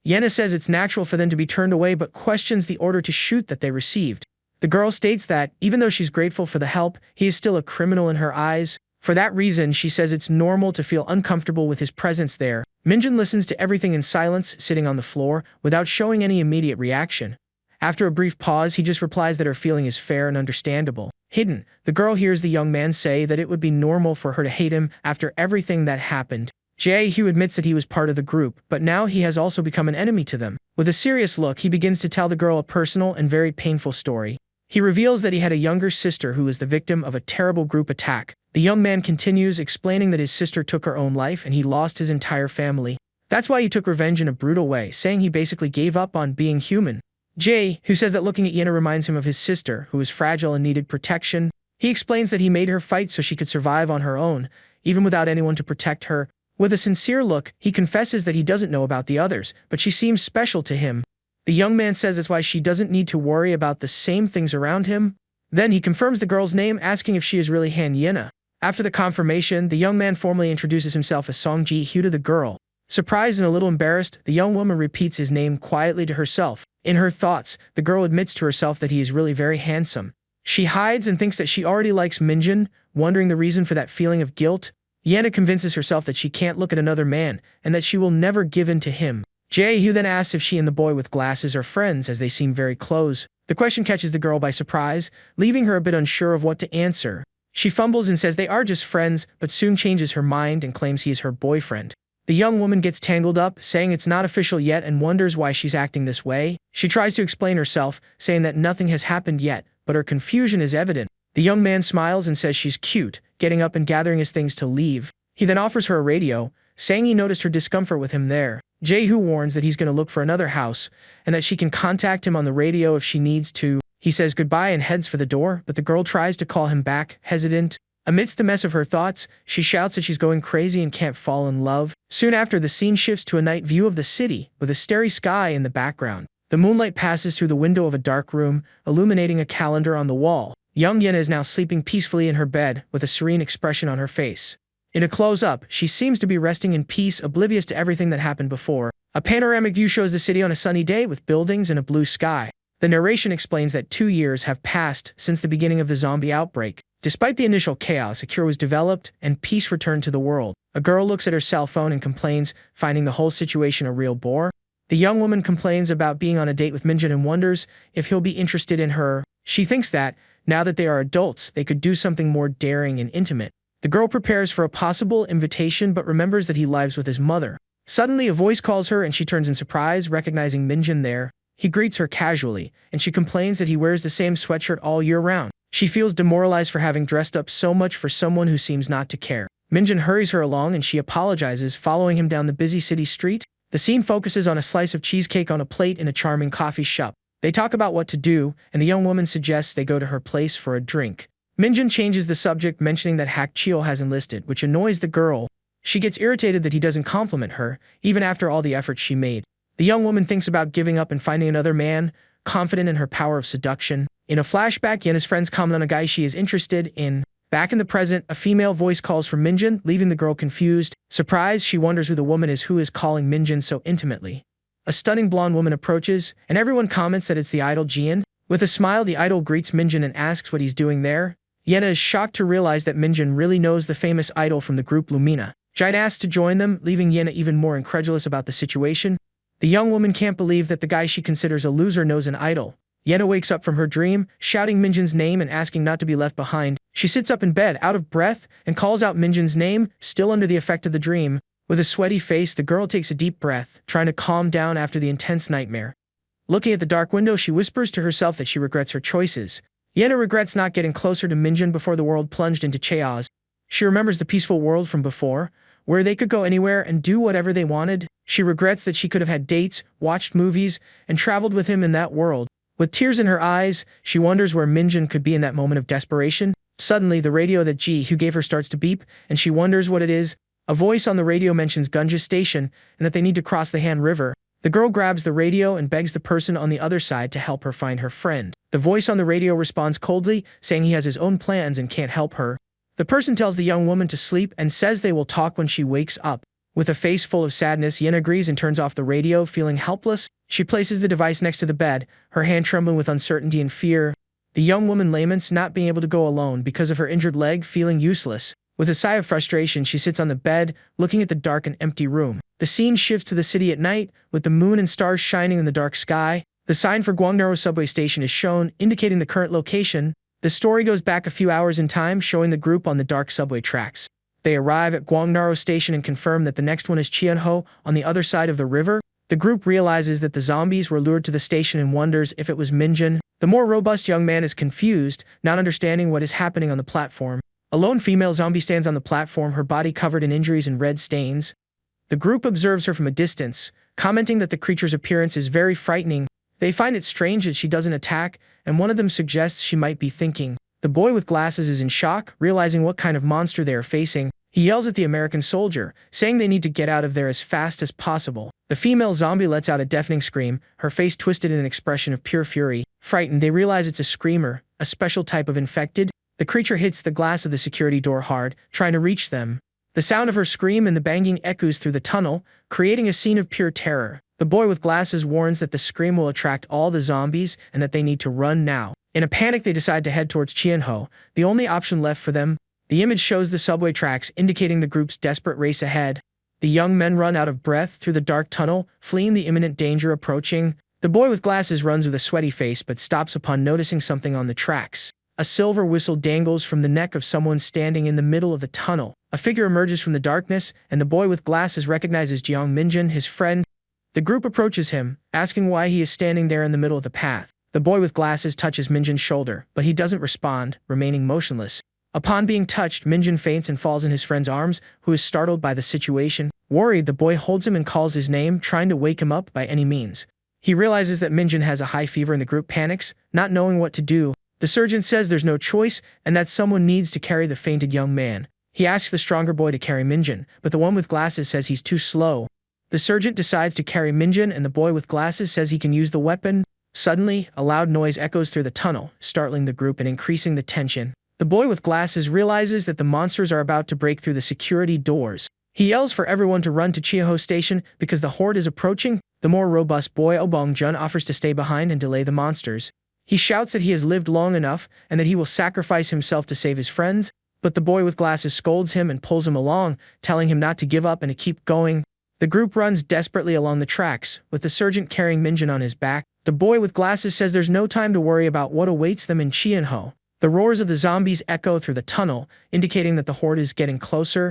Speaker 1: Yena says it's natural for them to be turned away but questions the order to shoot that they received. The girl states that, even though she's grateful for the help, he is still a criminal in her eyes. For that reason, she says it's normal to feel uncomfortable with his presence there. Minjin listens to everything in silence, sitting on the floor, without showing any immediate reaction. After a brief pause, he just replies that her feeling is fair and understandable. Hidden, the girl hears the young man say that it would be normal for her to hate him after everything that happened. Jae-hyo admits that he was part of the group, but now he has also become an enemy to them. With a serious look, he begins to tell the girl a personal and very painful story. He reveals that he had a younger sister who was the victim of a terrible group attack. The young man continues, explaining that his sister took her own life and he lost his entire family. That's why he took revenge in a brutal way, saying he basically gave up on being human. Jae, who says that looking at Yena reminds him of his sister, who was fragile and needed protection. He explains that he made her fight so she could survive on her own, even without anyone to protect her. With a sincere look, he confesses that he doesn't know about the others, but she seems special to him. The young man says that's why she doesn't need to worry about the same things around him. Then he confirms the girl's name, asking if she is really Han Yena. After the confirmation, the young man formally introduces himself as Song Ji-hyo to the girl. Surprised and a little embarrassed, the young woman repeats his name quietly to herself. In her thoughts, the girl admits to herself that he is really very handsome. She hides and thinks that she already likes Minjin, wondering the reason for that feeling of guilt. Yena convinces herself that she can't look at another man, and that she will never give in to him. Jae-hyo then asks if she and the boy with glasses are friends, as they seem very close. The question catches the girl by surprise, leaving her a bit unsure of what to answer. She fumbles and says they are just friends, but soon changes her mind and claims he is her boyfriend. The young woman gets tangled up, saying it's not official yet and wonders why she's acting this way. She tries to explain herself, saying that nothing has happened yet, but her confusion is evident. The young man smiles and says she's cute, getting up and gathering his things to leave. He then offers her a radio, saying he noticed her discomfort with him there. Jae-hyo warns that he's going to look for another house, and that she can contact him on the radio if she needs to. He says goodbye and heads for the door, but the girl tries to call him back, hesitant. Amidst the mess of her thoughts, she shouts that she's going crazy and can't fall in love. Soon after, the scene shifts to a night view of the city, with a starry sky in the background. The moonlight passes through the window of a dark room, illuminating a calendar on the wall. Young Yena is now sleeping peacefully in her bed, with a serene expression on her face. In a close-up, she seems to be resting in peace, oblivious to everything that happened before. A panoramic view shows the city on a sunny day with buildings and a blue sky. The narration explains that 2 years have passed since the beginning of the zombie outbreak. Despite the initial chaos, a cure was developed and peace returned to the world. A girl looks at her cell phone and complains, finding the whole situation a real bore. The young woman complains about being on a date with Minjin and wonders if he'll be interested in her. She thinks that, now that they are adults, they could do something more daring and intimate. The girl prepares for a possible invitation but remembers that he lives with his mother. Suddenly, a voice calls her and she turns in surprise, recognizing Minjin there. He greets her casually, and she complains that he wears the same sweatshirt all year round. She feels demoralized for having dressed up so much for someone who seems not to care. Minjin hurries her along and she apologizes, following him down the busy city street. The scene focuses on a slice of cheesecake on a plate in a charming coffee shop. They talk about what to do, and the young woman suggests they go to her place for a drink. Minjin changes the subject, mentioning that Hak Chio has enlisted, which annoys the girl. She gets irritated that he doesn't compliment her, even after all the efforts she made. The young woman thinks about giving up and finding another man, confident in her power of seduction. In a flashback, Yena's friends comment on a guy she is interested in. Back in the present, a female voice calls for Minjin, leaving the girl confused. Surprised, she wonders who the woman is who is calling Minjin so intimately. A stunning blonde woman approaches, and everyone comments that it's the idol Jian. With a smile, the idol greets Minjin and asks what he's doing there. Yena is shocked to realize that Minjin really knows the famous idol from the group Lumina. Jian asks to join them, leaving Yena even more incredulous about the situation. The young woman can't believe that the guy she considers a loser knows an idol. Yena wakes up from her dream, shouting Minjin's name and asking not to be left behind. She sits up in bed, out of breath, and calls out Minjin's name, still under the effect of the dream. With a sweaty face, the girl takes a deep breath, trying to calm down after the intense nightmare. Looking at the dark window, she whispers to herself that she regrets her choices. Yena regrets not getting closer to Minjin before the world plunged into chaos. She remembers the peaceful world from before, where they could go anywhere and do whatever they wanted. She regrets that she could have had dates, watched movies, and traveled with him in that world. With tears in her eyes, she wonders where Minjin could be in that moment of desperation. Suddenly, the radio that Ji-Hu gave her starts to beep, and she wonders what it is. A voice on the radio mentions Gunja Station and that they need to cross the Han River. The girl grabs the radio and begs the person on the other side to help her find her friend. The voice on the radio responds coldly, saying he has his own plans and can't help her. The person tells the young woman to sleep and says they will talk when she wakes up. With a face full of sadness, Yen agrees and turns off the radio, feeling helpless. She places the device next to the bed, her hand trembling with uncertainty and fear. The young woman laments not being able to go alone because of her injured leg, feeling useless. With a sigh of frustration, she sits on the bed, looking at the dark and empty room. The scene shifts to the city at night, with the moon and stars shining in the dark sky. The sign for Guangnaro subway station is shown, indicating the current location. The story goes back a few hours in time, showing the group on the dark subway tracks. They arrive at Guangnaro station and confirm that the next one is Qianho, on the other side of the river. The group realizes that the zombies were lured to the station and wonders if it was Minjin. The more robust young man is confused, not understanding what is happening on the platform. A lone female zombie stands on the platform, her body covered in injuries and red stains. The group observes her from a distance, commenting that the creature's appearance is very frightening. They find it strange that she doesn't attack, and one of them suggests she might be thinking. The boy with glasses is in shock, realizing what kind of monster they are facing. He yells at the American soldier, saying they need to get out of there as fast as possible. The female zombie lets out a deafening scream, her face twisted in an expression of pure fury. Frightened, they realize it's a screamer, a special type of infected. The creature hits the glass of the security door hard, trying to reach them. The sound of her scream and the banging echoes through the tunnel, creating a scene of pure terror. The boy with glasses warns that the scream will attract all the zombies and that they need to run now. In a panic, they decide to head towards Qianho, the only option left for them. The image shows the subway tracks, indicating the group's desperate race ahead. The young men run out of breath through the dark tunnel, fleeing the imminent danger approaching. The boy with glasses runs with a sweaty face but stops upon noticing something on the tracks. A silver whistle dangles from the neck of someone standing in the middle of the tunnel. A figure emerges from the darkness, and the boy with glasses recognizes Jiang Minjin, his friend. The group approaches him, asking why he is standing there in the middle of the path. The boy with glasses touches Minjin's shoulder, but he doesn't respond, remaining motionless. Upon being touched, Minjin faints and falls in his friend's arms, who is startled by the situation. Worried, the boy holds him and calls his name, trying to wake him up by any means. He realizes that Minjin has a high fever and the group panics, not knowing what to do. The surgeon says there's no choice and that someone needs to carry the fainted young man. He asks the stronger boy to carry Minjin, but the one with glasses says he's too slow. The surgeon decides to carry Minjin and the boy with glasses says he can use the weapon. Suddenly, a loud noise echoes through the tunnel, startling the group and increasing the tension. The boy with glasses realizes that the monsters are about to break through the security doors. He yells for everyone to run to Chiho Station because the horde is approaching. The more robust boy Obong-jun offers to stay behind and delay the monsters. He shouts that he has lived long enough and that he will sacrifice himself to save his friends, but the boy with glasses scolds him and pulls him along, telling him not to give up and to keep going. The group runs desperately along the tracks, with the sergeant carrying Minjin on his back. The boy with glasses says there's no time to worry about what awaits them in Chienho. The roars of the zombies echo through the tunnel, indicating that the horde is getting closer.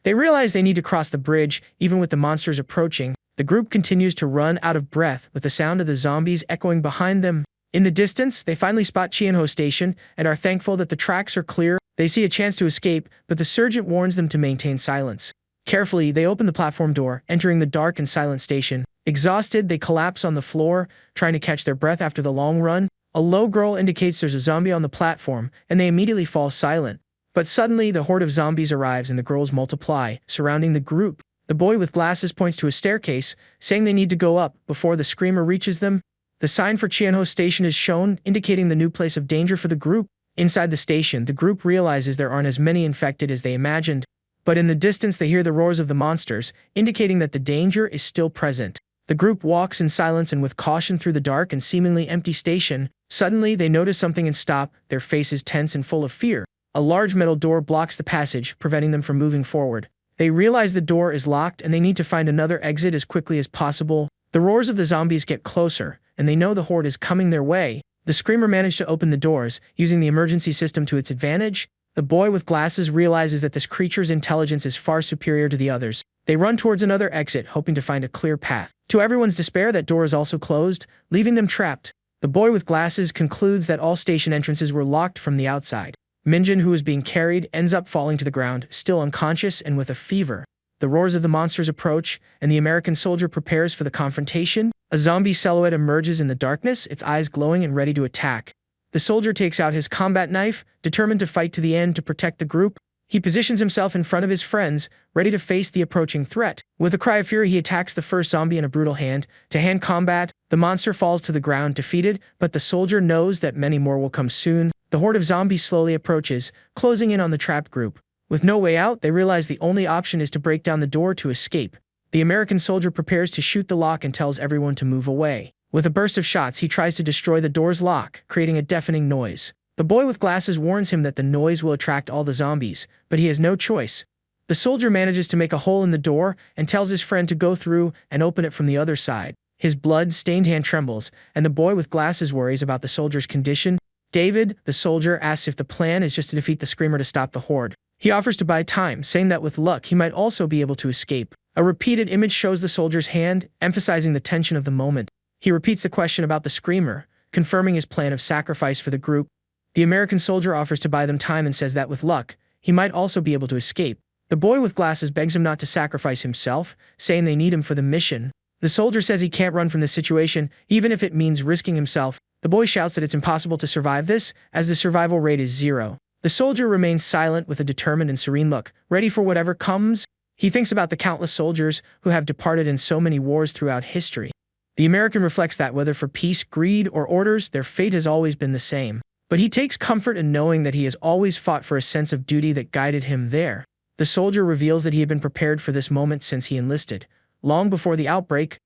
Speaker 1: They realize they need to cross the bridge, even with the monsters approaching. The group continues to run out of breath, with the sound of the zombies echoing behind them. In the distance, they finally spot Chienho Station and are thankful that the tracks are clear. They see a chance to escape, but the sergeant warns them to maintain silence. Carefully, they open the platform door, entering the dark and silent station. Exhausted, they collapse on the floor, trying to catch their breath after the long run. A low growl indicates there's a zombie on the platform, and they immediately fall silent. But suddenly, the horde of zombies arrives and the growls multiply, surrounding the group. The boy with glasses points to a staircase, saying they need to go up before the screamer reaches them. The sign for Chienho Station is shown, indicating the new place of danger for the group. Inside the station, the group realizes there aren't as many infected as they imagined. But in the distance, they hear the roars of the monsters, indicating that the danger is still present. The group walks in silence and with caution through the dark and seemingly empty station. Suddenly, they notice something and stop, their faces tense and full of fear. A large metal door blocks the passage, preventing them from moving forward. They realize the door is locked and they need to find another exit as quickly as possible. The roars of the zombies get closer, and they know the horde is coming their way. The screamer managed to open the doors, using the emergency system to its advantage. The boy with glasses realizes that this creature's intelligence is far superior to the others. They run towards another exit, hoping to find a clear path. To everyone's despair, that door is also closed, leaving them trapped. The boy with glasses concludes that all station entrances were locked from the outside. Minjin, who is being carried, ends up falling to the ground, still unconscious and with a fever. The roars of the monsters approach, and the American soldier prepares for the confrontation. A zombie silhouette emerges in the darkness, its eyes glowing and ready to attack. The soldier takes out his combat knife, determined to fight to the end to protect the group. He positions himself in front of his friends, ready to face the approaching threat. With a cry of fear, he attacks the first zombie in a brutal hand-to-hand combat. The monster falls to the ground defeated, but the soldier knows that many more will come soon. The horde of zombies slowly approaches, closing in on the trapped group. With no way out, they realize the only option is to break down the door to escape. The American soldier prepares to shoot the lock and tells everyone to move away. With a burst of shots, he tries to destroy the door's lock, creating a deafening noise. The boy with glasses warns him that the noise will attract all the zombies, but he has no choice. The soldier manages to make a hole in the door and tells his friend to go through and open it from the other side. His blood-stained hand trembles, and the boy with glasses worries about the soldier's condition. David, the soldier, asks if the plan is just to defeat the screamer to stop the horde. He offers to buy time, saying that with luck he might also be able to escape. A repeated image shows the soldier's hand, emphasizing the tension of the moment. He repeats the question about the screamer, confirming his plan of sacrifice for the group. The American soldier offers to buy them time and says that with luck, he might also be able to escape. The boy with glasses begs him not to sacrifice himself, saying they need him for the mission. The soldier says he can't run from this situation, even if it means risking himself. The boy shouts that it's impossible to survive this, as the survival rate is 0. The soldier remains silent with a determined and serene look, ready for whatever comes. He thinks about the countless soldiers who have departed in so many wars throughout history. The American reflects that whether for peace, greed, or orders, their fate has always been the same. But he takes comfort in knowing that he has always fought for a sense of duty that guided him there. The soldier reveals that he had been prepared for this moment since he enlisted, long before the outbreak.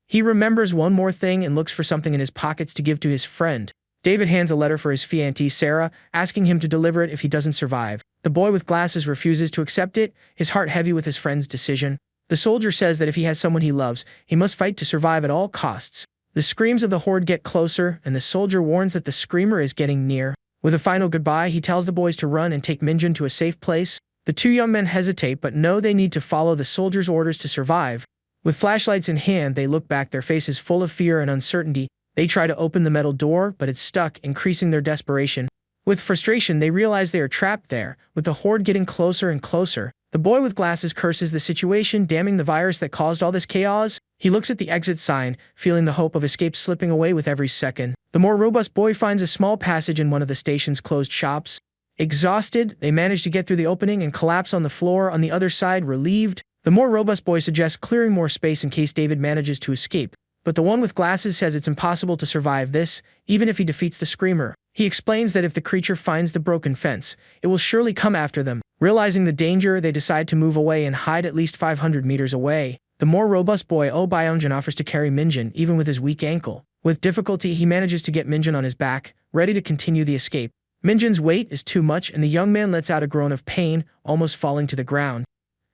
Speaker 1: He remembers one more thing and looks for something in his pockets to give to his friend. David hands a letter for his fiancée Sarah, asking him to deliver it if he doesn't survive. The boy with glasses refuses to accept it, his heart heavy with his friend's decision. The soldier says that if he has someone he loves, he must fight to survive at all costs. The screams of the horde get closer, and the soldier warns that the screamer is getting near. With a final goodbye, he tells the boys to run and take Minjin to a safe place. The two young men hesitate but know they need to follow the soldier's orders to survive. With flashlights in hand, they look back, their faces full of fear and uncertainty. They try to open the metal door, but it's stuck, increasing their desperation. With frustration, they realize they are trapped there, with the horde getting closer and closer. The boy with glasses curses the situation, damning the virus that caused all this chaos. He looks at the exit sign, feeling the hope of escape slipping away with every second. The more robust boy finds a small passage in one of the station's closed shops. Exhausted, they manage to get through the opening and collapse on the floor on the other side, relieved. The more robust boy suggests clearing more space in case David manages to escape. But the one with glasses says it's impossible to survive this, even if he defeats the screamer. He explains that if the creature finds the broken fence, it will surely come after them. Realizing the danger, they decide to move away and hide at least 500 meters away. The more robust boy Oh Byung-jin offers to carry Minjin even with his weak ankle. With difficulty, he manages to get Minjin on his back, ready to continue the escape. Minjin's weight is too much and the young man lets out a groan of pain, almost falling to the ground.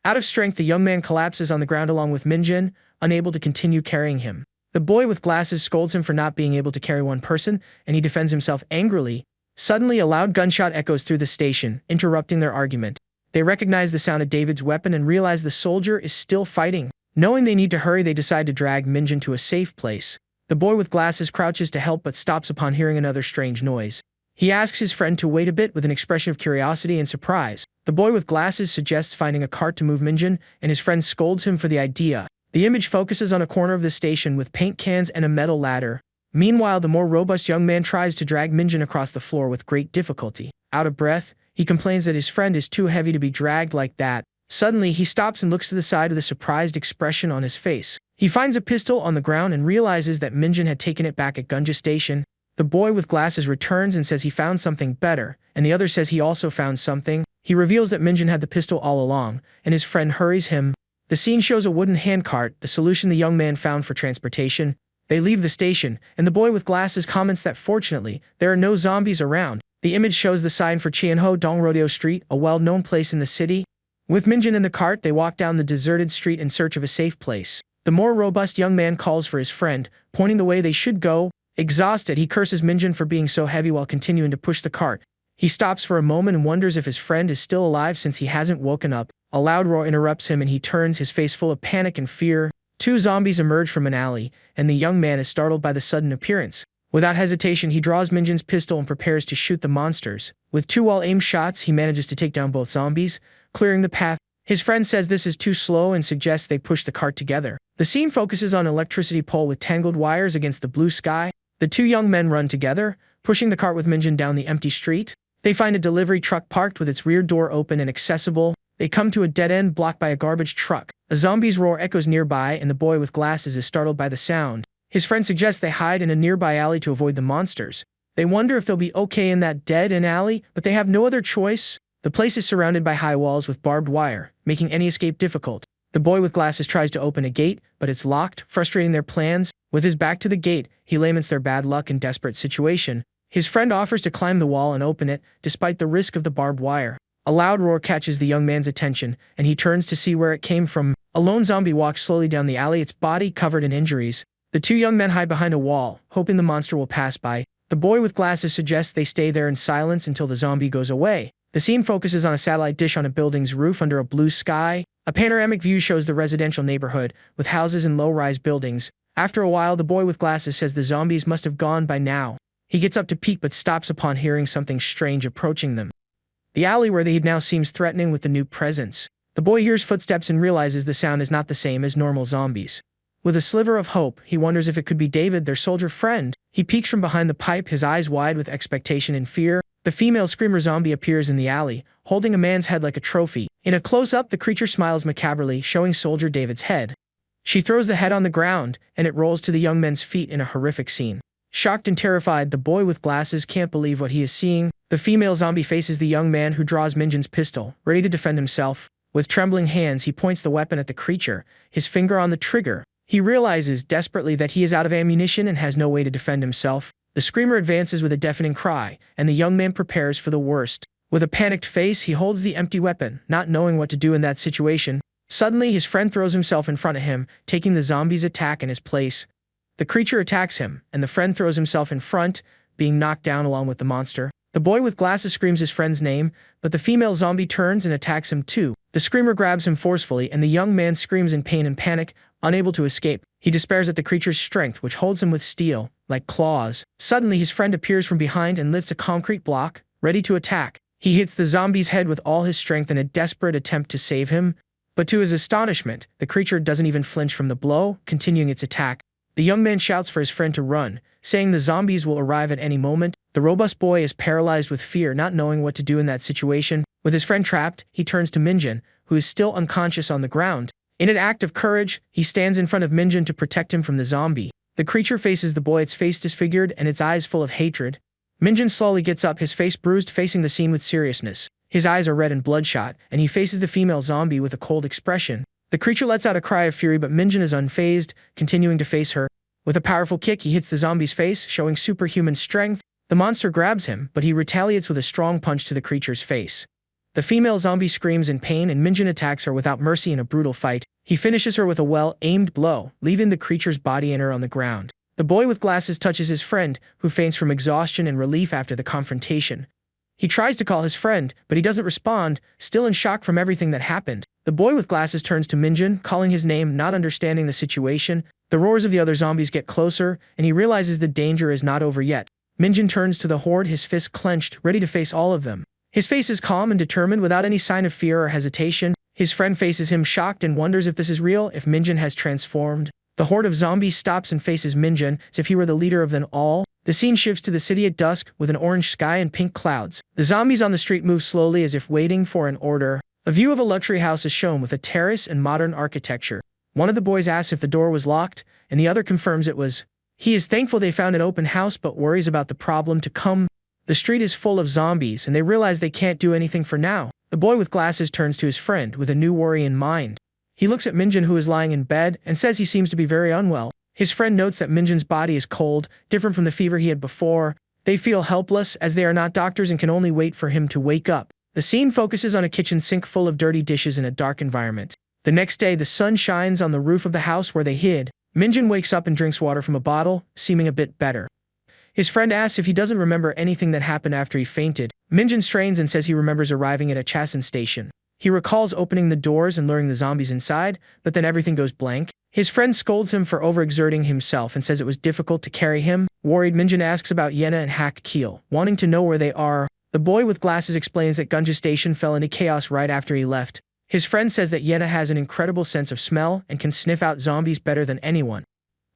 Speaker 1: Out of strength, the young man collapses on the ground along with Minjin, unable to continue carrying him. The boy with glasses scolds him for not being able to carry one person, and he defends himself angrily. Suddenly, a loud gunshot echoes through the station, interrupting their argument. They recognize the sound of David's weapon and realize the soldier is still fighting. Knowing they need to hurry, they decide to drag Minjin to a safe place. The boy with glasses crouches to help but stops upon hearing another strange noise. He asks his friend to wait a bit with an expression of curiosity and surprise. The boy with glasses suggests finding a cart to move Minjin, and his friend scolds him for the idea. The image focuses on a corner of the station with paint cans and a metal ladder. Meanwhile, the more robust young man tries to drag Minjin across the floor with great difficulty. Out of breath, he complains that his friend is too heavy to be dragged like that. Suddenly, he stops and looks to the side with a surprised expression on his face. He finds a pistol on the ground and realizes that Minjin had taken it back at Gunja Station. The boy with glasses returns and says he found something better, and the other says he also found something. He reveals that Minjin had the pistol all along, and his friend hurries him. The scene shows a wooden handcart, the solution the young man found for transportation. They leave the station, and the boy with glasses comments that fortunately, there are no zombies around. The image shows the sign for Chianho Dong Rodeo Street, a well-known place in the city. With Minjin in the cart, they walk down the deserted street in search of a safe place. The more robust young man calls for his friend, pointing the way they should go. Exhausted, he curses Minjin for being so heavy while continuing to push the cart. He stops for a moment and wonders if his friend is still alive since he hasn't woken up. A loud roar interrupts him and he turns, his face full of panic and fear. Two zombies emerge from an alley, and the young man is startled by the sudden appearance. Without hesitation, he draws Minjin's pistol and prepares to shoot the monsters. With two well-aimed shots, he manages to take down both zombies, clearing the path. His friend says this is too slow and suggests they push the cart together. The scene focuses on an electricity pole with tangled wires against the blue sky. The two young men run together, pushing the cart with Minjin down the empty street. They find a delivery truck parked with its rear door open and accessible. They come to a dead end blocked by a garbage truck. A zombie's roar echoes nearby and the boy with glasses is startled by the sound. His friend suggests they hide in a nearby alley to avoid the monsters. They wonder if they'll be okay in that dead-end alley, but they have no other choice. The place is surrounded by high walls with barbed wire, making any escape difficult. The boy with glasses tries to open a gate, but it's locked, frustrating their plans. With his back to the gate, he laments their bad luck and desperate situation. His friend offers to climb the wall and open it, despite the risk of the barbed wire. A loud roar catches the young man's attention, and he turns to see where it came from. A lone zombie walks slowly down the alley, its body covered in injuries. The two young men hide behind a wall, hoping the monster will pass by. The boy with glasses suggests they stay there in silence until the zombie goes away. The scene focuses on a satellite dish on a building's roof under a blue sky. A panoramic view shows the residential neighborhood, with houses and low-rise buildings. After a while, the boy with glasses says the zombies must have gone by now. He gets up to peek but stops upon hearing something strange approaching them. The alley where they now seems threatening with the new presence. The boy hears footsteps and realizes the sound is not the same as normal zombies. With a sliver of hope, he wonders if it could be David, their soldier friend. He peeks from behind the pipe, his eyes wide with expectation and fear. The female screamer zombie appears in the alley, holding a man's head like a trophy. In a close-up, the creature smiles macabrely, showing soldier David's head. She throws the head on the ground, and it rolls to the young men's feet in a horrific scene. Shocked and terrified, the boy with glasses can't believe what he is seeing. The female zombie faces the young man who draws Minjin's pistol, ready to defend himself. With trembling hands, he points the weapon at the creature, his finger on the trigger. He realizes desperately that he is out of ammunition and has no way to defend himself. The screamer advances with a deafening cry, and the young man prepares for the worst. With a panicked face, he holds the empty weapon, not knowing what to do in that situation. Suddenly, his friend throws himself in front of him, taking the zombie's attack in his place. The creature attacks him, and the friend throws himself in front, being knocked down along with the monster. The boy with glasses screams his friend's name, but the female zombie turns and attacks him too. The screamer grabs him forcefully, and the young man screams in pain and panic, unable to escape. He despairs at the creature's strength, which holds him with steel, like claws. Suddenly, his friend appears from behind and lifts a concrete block, ready to attack. He hits the zombie's head with all his strength in a desperate attempt to save him. But to his astonishment, the creature doesn't even flinch from the blow, continuing its attack. The young man shouts for his friend to run, saying the zombies will arrive at any moment. The robust boy is paralyzed with fear, not knowing what to do in that situation. With his friend trapped, he turns to Minjin, who is still unconscious on the ground. In an act of courage, he stands in front of Minjin to protect him from the zombie. The creature faces the boy, its face disfigured and its eyes full of hatred. Minjin slowly gets up, his face bruised, facing the scene with seriousness. His eyes are red and bloodshot, and he faces the female zombie with a cold expression. The creature lets out a cry of fury, but Minjin is unfazed, continuing to face her. With a powerful kick, he hits the zombie's face, showing superhuman strength. The monster grabs him, but he retaliates with a strong punch to the creature's face. The female zombie screams in pain, and Minjin attacks her without mercy in a brutal fight. He finishes her with a well-aimed blow, leaving the creature's body inert on the ground. The boy with glasses touches his friend, who faints from exhaustion and relief after the confrontation. He tries to call his friend, but he doesn't respond, still in shock from everything that happened. The boy with glasses turns to Minjin, calling his name, not understanding the situation. The roars of the other zombies get closer, and he realizes the danger is not over yet. Minjin turns to the horde, his fists clenched, ready to face all of them. His face is calm and determined, without any sign of fear or hesitation. His friend faces him, shocked, and wonders if this is real, if Minjin has transformed. The horde of zombies stops and faces Minjin, as if he were the leader of them all. The scene shifts to the city at dusk, with an orange sky and pink clouds. The zombies on the street move slowly, as if waiting for an order. A view of a luxury house is shown, with a terrace and modern architecture. One of the boys asks if the door was locked, and the other confirms it was. He is thankful they found an open house, but worries about the problem to come. The street is full of zombies, and they realize they can't do anything for now. The boy with glasses turns to his friend, with a new worry in mind. He looks at Minjin, who is lying in bed, and says he seems to be very unwell. His friend notes that Minjin's body is cold, different from the fever he had before. They feel helpless, as they are not doctors and can only wait for him to wake up. The scene focuses on a kitchen sink full of dirty dishes in a dark environment. The next day, the sun shines on the roof of the house where they hid. Minjin wakes up and drinks water from a bottle, seeming a bit better. His friend asks if he doesn't remember anything that happened after he fainted. Minjin strains and says he remembers arriving at a Chasen station. He recalls opening the doors and luring the zombies inside, but then everything goes blank. His friend scolds him for overexerting himself and says it was difficult to carry him. Worried, Minjin asks about Yena and Hak Keel, wanting to know where they are. The boy with glasses explains that Gunja Station fell into chaos right after he left. His friend says that Yena has an incredible sense of smell and can sniff out zombies better than anyone.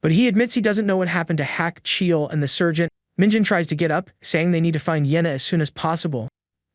Speaker 1: But he admits he doesn't know what happened to Hak Keel and the surgeon. Minjin tries to get up, saying they need to find Yena as soon as possible.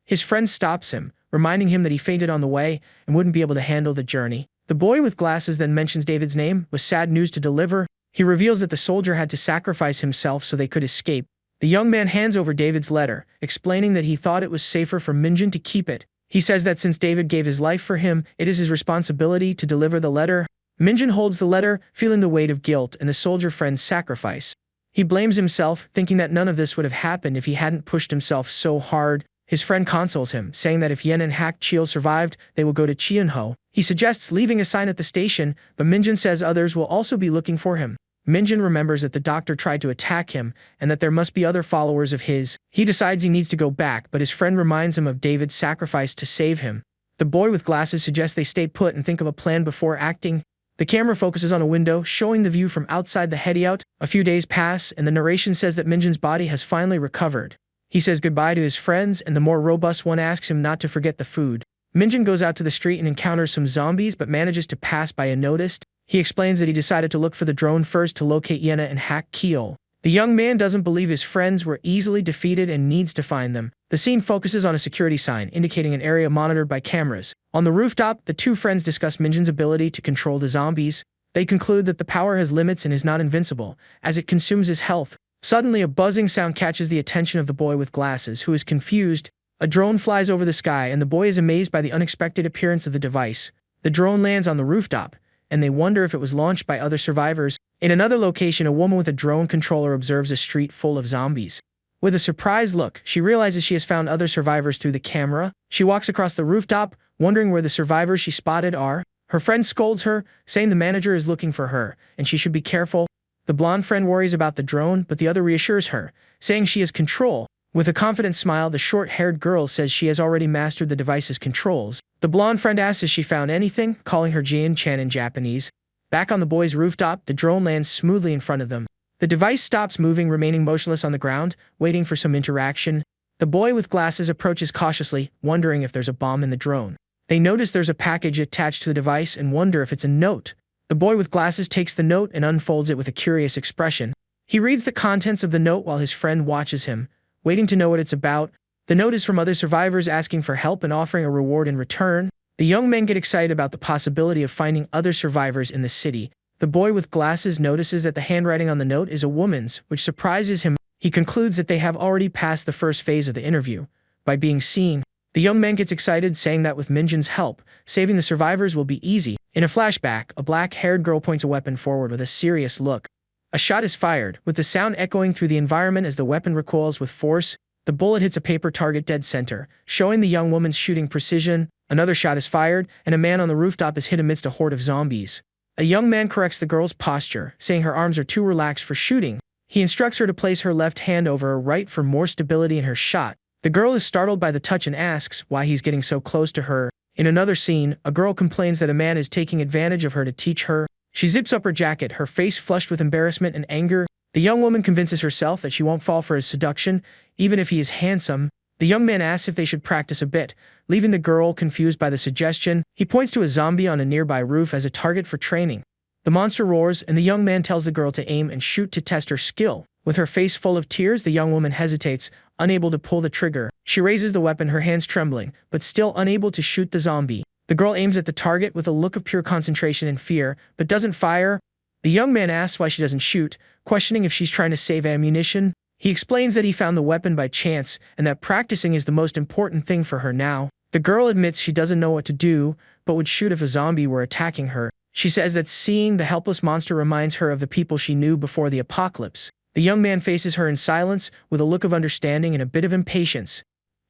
Speaker 1: His friend stops him, reminding him that he fainted on the way and wouldn't be able to handle the journey. The boy with glasses then mentions David's name, with sad news to deliver. He reveals that the soldier had to sacrifice himself so they could escape. The young man hands over David's letter, explaining that he thought it was safer for Minjin to keep it. He says that since David gave his life for him, it is his responsibility to deliver the letter. Minjin holds the letter, feeling the weight of guilt and the soldier friend's sacrifice. He blames himself, thinking that none of this would have happened if he hadn't pushed himself so hard. His friend consoles him, saying that if Yen and Hak Keel survived, they will go to Cheonho. He suggests leaving a sign at the station, but Minjin says others will also be looking for him. Minjin remembers that the doctor tried to attack him, and that there must be other followers of his. He decides he needs to go back, but his friend reminds him of David's sacrifice to save him. The boy with glasses suggests they stay put and think of a plan before acting. The camera focuses on a window, showing the view from outside the hideout. A few days pass, and the narration says that Minjin's body has finally recovered. He says goodbye to his friends, and the more robust one asks him not to forget the food. Minjin goes out to the street and encounters some zombies, but manages to pass by unnoticed. He explains that he decided to look for the drone first to locate Yena and Hak Keel. The young man doesn't believe his friends were easily defeated and needs to find them. The scene focuses on a security sign, indicating an area monitored by cameras. On the rooftop, the two friends discuss Minjin's ability to control the zombies. They conclude that the power has limits and is not invincible, as it consumes his health. Suddenly, a buzzing sound catches the attention of the boy with glasses, who is confused. A drone flies over the sky, and the boy is amazed by the unexpected appearance of the device. The drone lands on the rooftop, and they wonder if it was launched by other survivors. In another location, a woman with a drone controller observes a street full of zombies. With a surprised look, she realizes she has found other survivors through the camera. She walks across the rooftop, wondering where the survivors she spotted are. Her friend scolds her, saying the manager is looking for her, and she should be careful. The blonde friend worries about the drone, but the other reassures her, saying she has control. With a confident smile, the short-haired girl says she has already mastered the device's controls. The blonde friend asks if she found anything, calling her Jian-chan in Japanese. Back on the boy's rooftop, the drone lands smoothly in front of them. The device stops moving, remaining motionless on the ground, waiting for some interaction. The boy with glasses approaches cautiously, wondering if there's a bomb in the drone. They notice there's a package attached to the device and wonder if it's a note. The boy with glasses takes the note and unfolds it with a curious expression. He reads the contents of the note while his friend watches him, waiting to know what it's about. The note is from other survivors asking for help and offering a reward in return. The young men get excited about the possibility of finding other survivors in the city. The boy with glasses notices that the handwriting on the note is a woman's, which surprises him. He concludes that they have already passed the first phase of the interview. By being seen, the young man gets excited, saying that with Minjin's help, saving the survivors will be easy. In a flashback, a black-haired girl points a weapon forward with a serious look. A shot is fired, with the sound echoing through the environment as the weapon recoils with force. The bullet hits a paper target dead center, showing the young woman's shooting precision. Another shot is fired, and a man on the rooftop is hit amidst a horde of zombies. A young man corrects the girl's posture, saying her arms are too relaxed for shooting. He instructs her to place her left hand over her right for more stability in her shot. The girl is startled by the touch and asks why he's getting so close to her. In another scene, a girl complains that a man is taking advantage of her to teach her. She zips up her jacket, her face flushed with embarrassment and anger. The young woman convinces herself that she won't fall for his seduction, even if he is handsome. The young man asks if they should practice a bit, leaving the girl confused by the suggestion. He points to a zombie on a nearby roof as a target for training. The monster roars, and the young man tells the girl to aim and shoot to test her skill. With her face full of tears, the young woman hesitates, unable to pull the trigger. She raises the weapon, her hands trembling, but still unable to shoot the zombie. The girl aims at the target with a look of pure concentration and fear, but doesn't fire. The young man asks why she doesn't shoot, questioning if she's trying to save ammunition. He explains that he found the weapon by chance, and that practicing is the most important thing for her now. The girl admits she doesn't know what to do, but would shoot if a zombie were attacking her. She says that seeing the helpless monster reminds her of the people she knew before the apocalypse. The young man faces her in silence, with a look of understanding and a bit of impatience.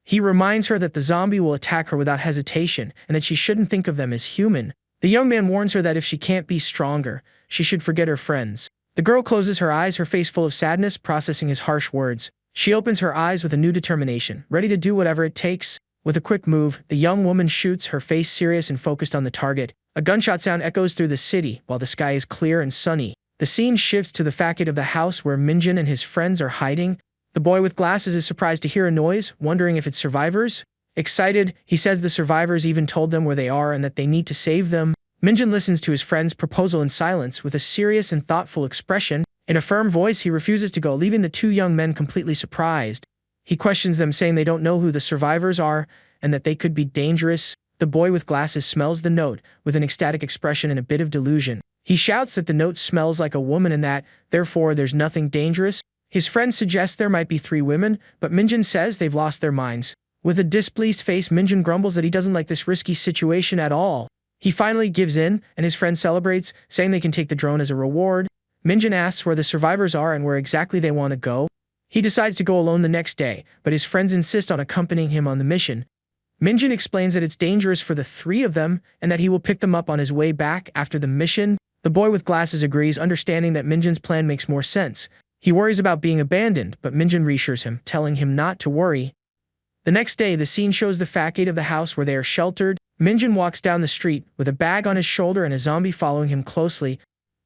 Speaker 1: He reminds her that the zombie will attack her without hesitation, and that she shouldn't think of them as human. The young man warns her that if she can't be stronger, she should forget her friends. The girl closes her eyes, her face full of sadness, processing his harsh words. She opens her eyes with a new determination, ready to do whatever it takes. With a quick move, the young woman shoots, her face serious and focused on the target. A gunshot sound echoes through the city, while the sky is clear and sunny. The scene shifts to the facade of the house where Minjin and his friends are hiding. The boy with glasses is surprised to hear a noise, wondering if it's survivors. Excited, he says the survivors even told them where they are and that they need to save them. Minjin listens to his friend's proposal in silence with a serious and thoughtful expression. In a firm voice, he refuses to go, leaving the two young men completely surprised. He questions them, saying they don't know who the survivors are and that they could be dangerous. The boy with glasses smells the note with an ecstatic expression and a bit of delusion. He shouts that the note smells like a woman and that, therefore, there's nothing dangerous. His friend suggests there might be 3 women, but Minjin says they've lost their minds. With a displeased face, Minjin grumbles that he doesn't like this risky situation at all. He finally gives in, and his friend celebrates, saying they can take the drone as a reward. Minjin asks where the survivors are and where exactly they want to go. He decides to go alone the next day, but his friends insist on accompanying him on the mission. Minjin explains that it's dangerous for the 3 of them, and that he will pick them up on his way back after the mission. The boy with glasses agrees, understanding that Minjin's plan makes more sense. He worries about being abandoned, but Minjin reassures him, telling him not to worry. The next day, the scene shows the facade of the house where they are sheltered. Minjin walks down the street with a bag on his shoulder and a zombie following him closely.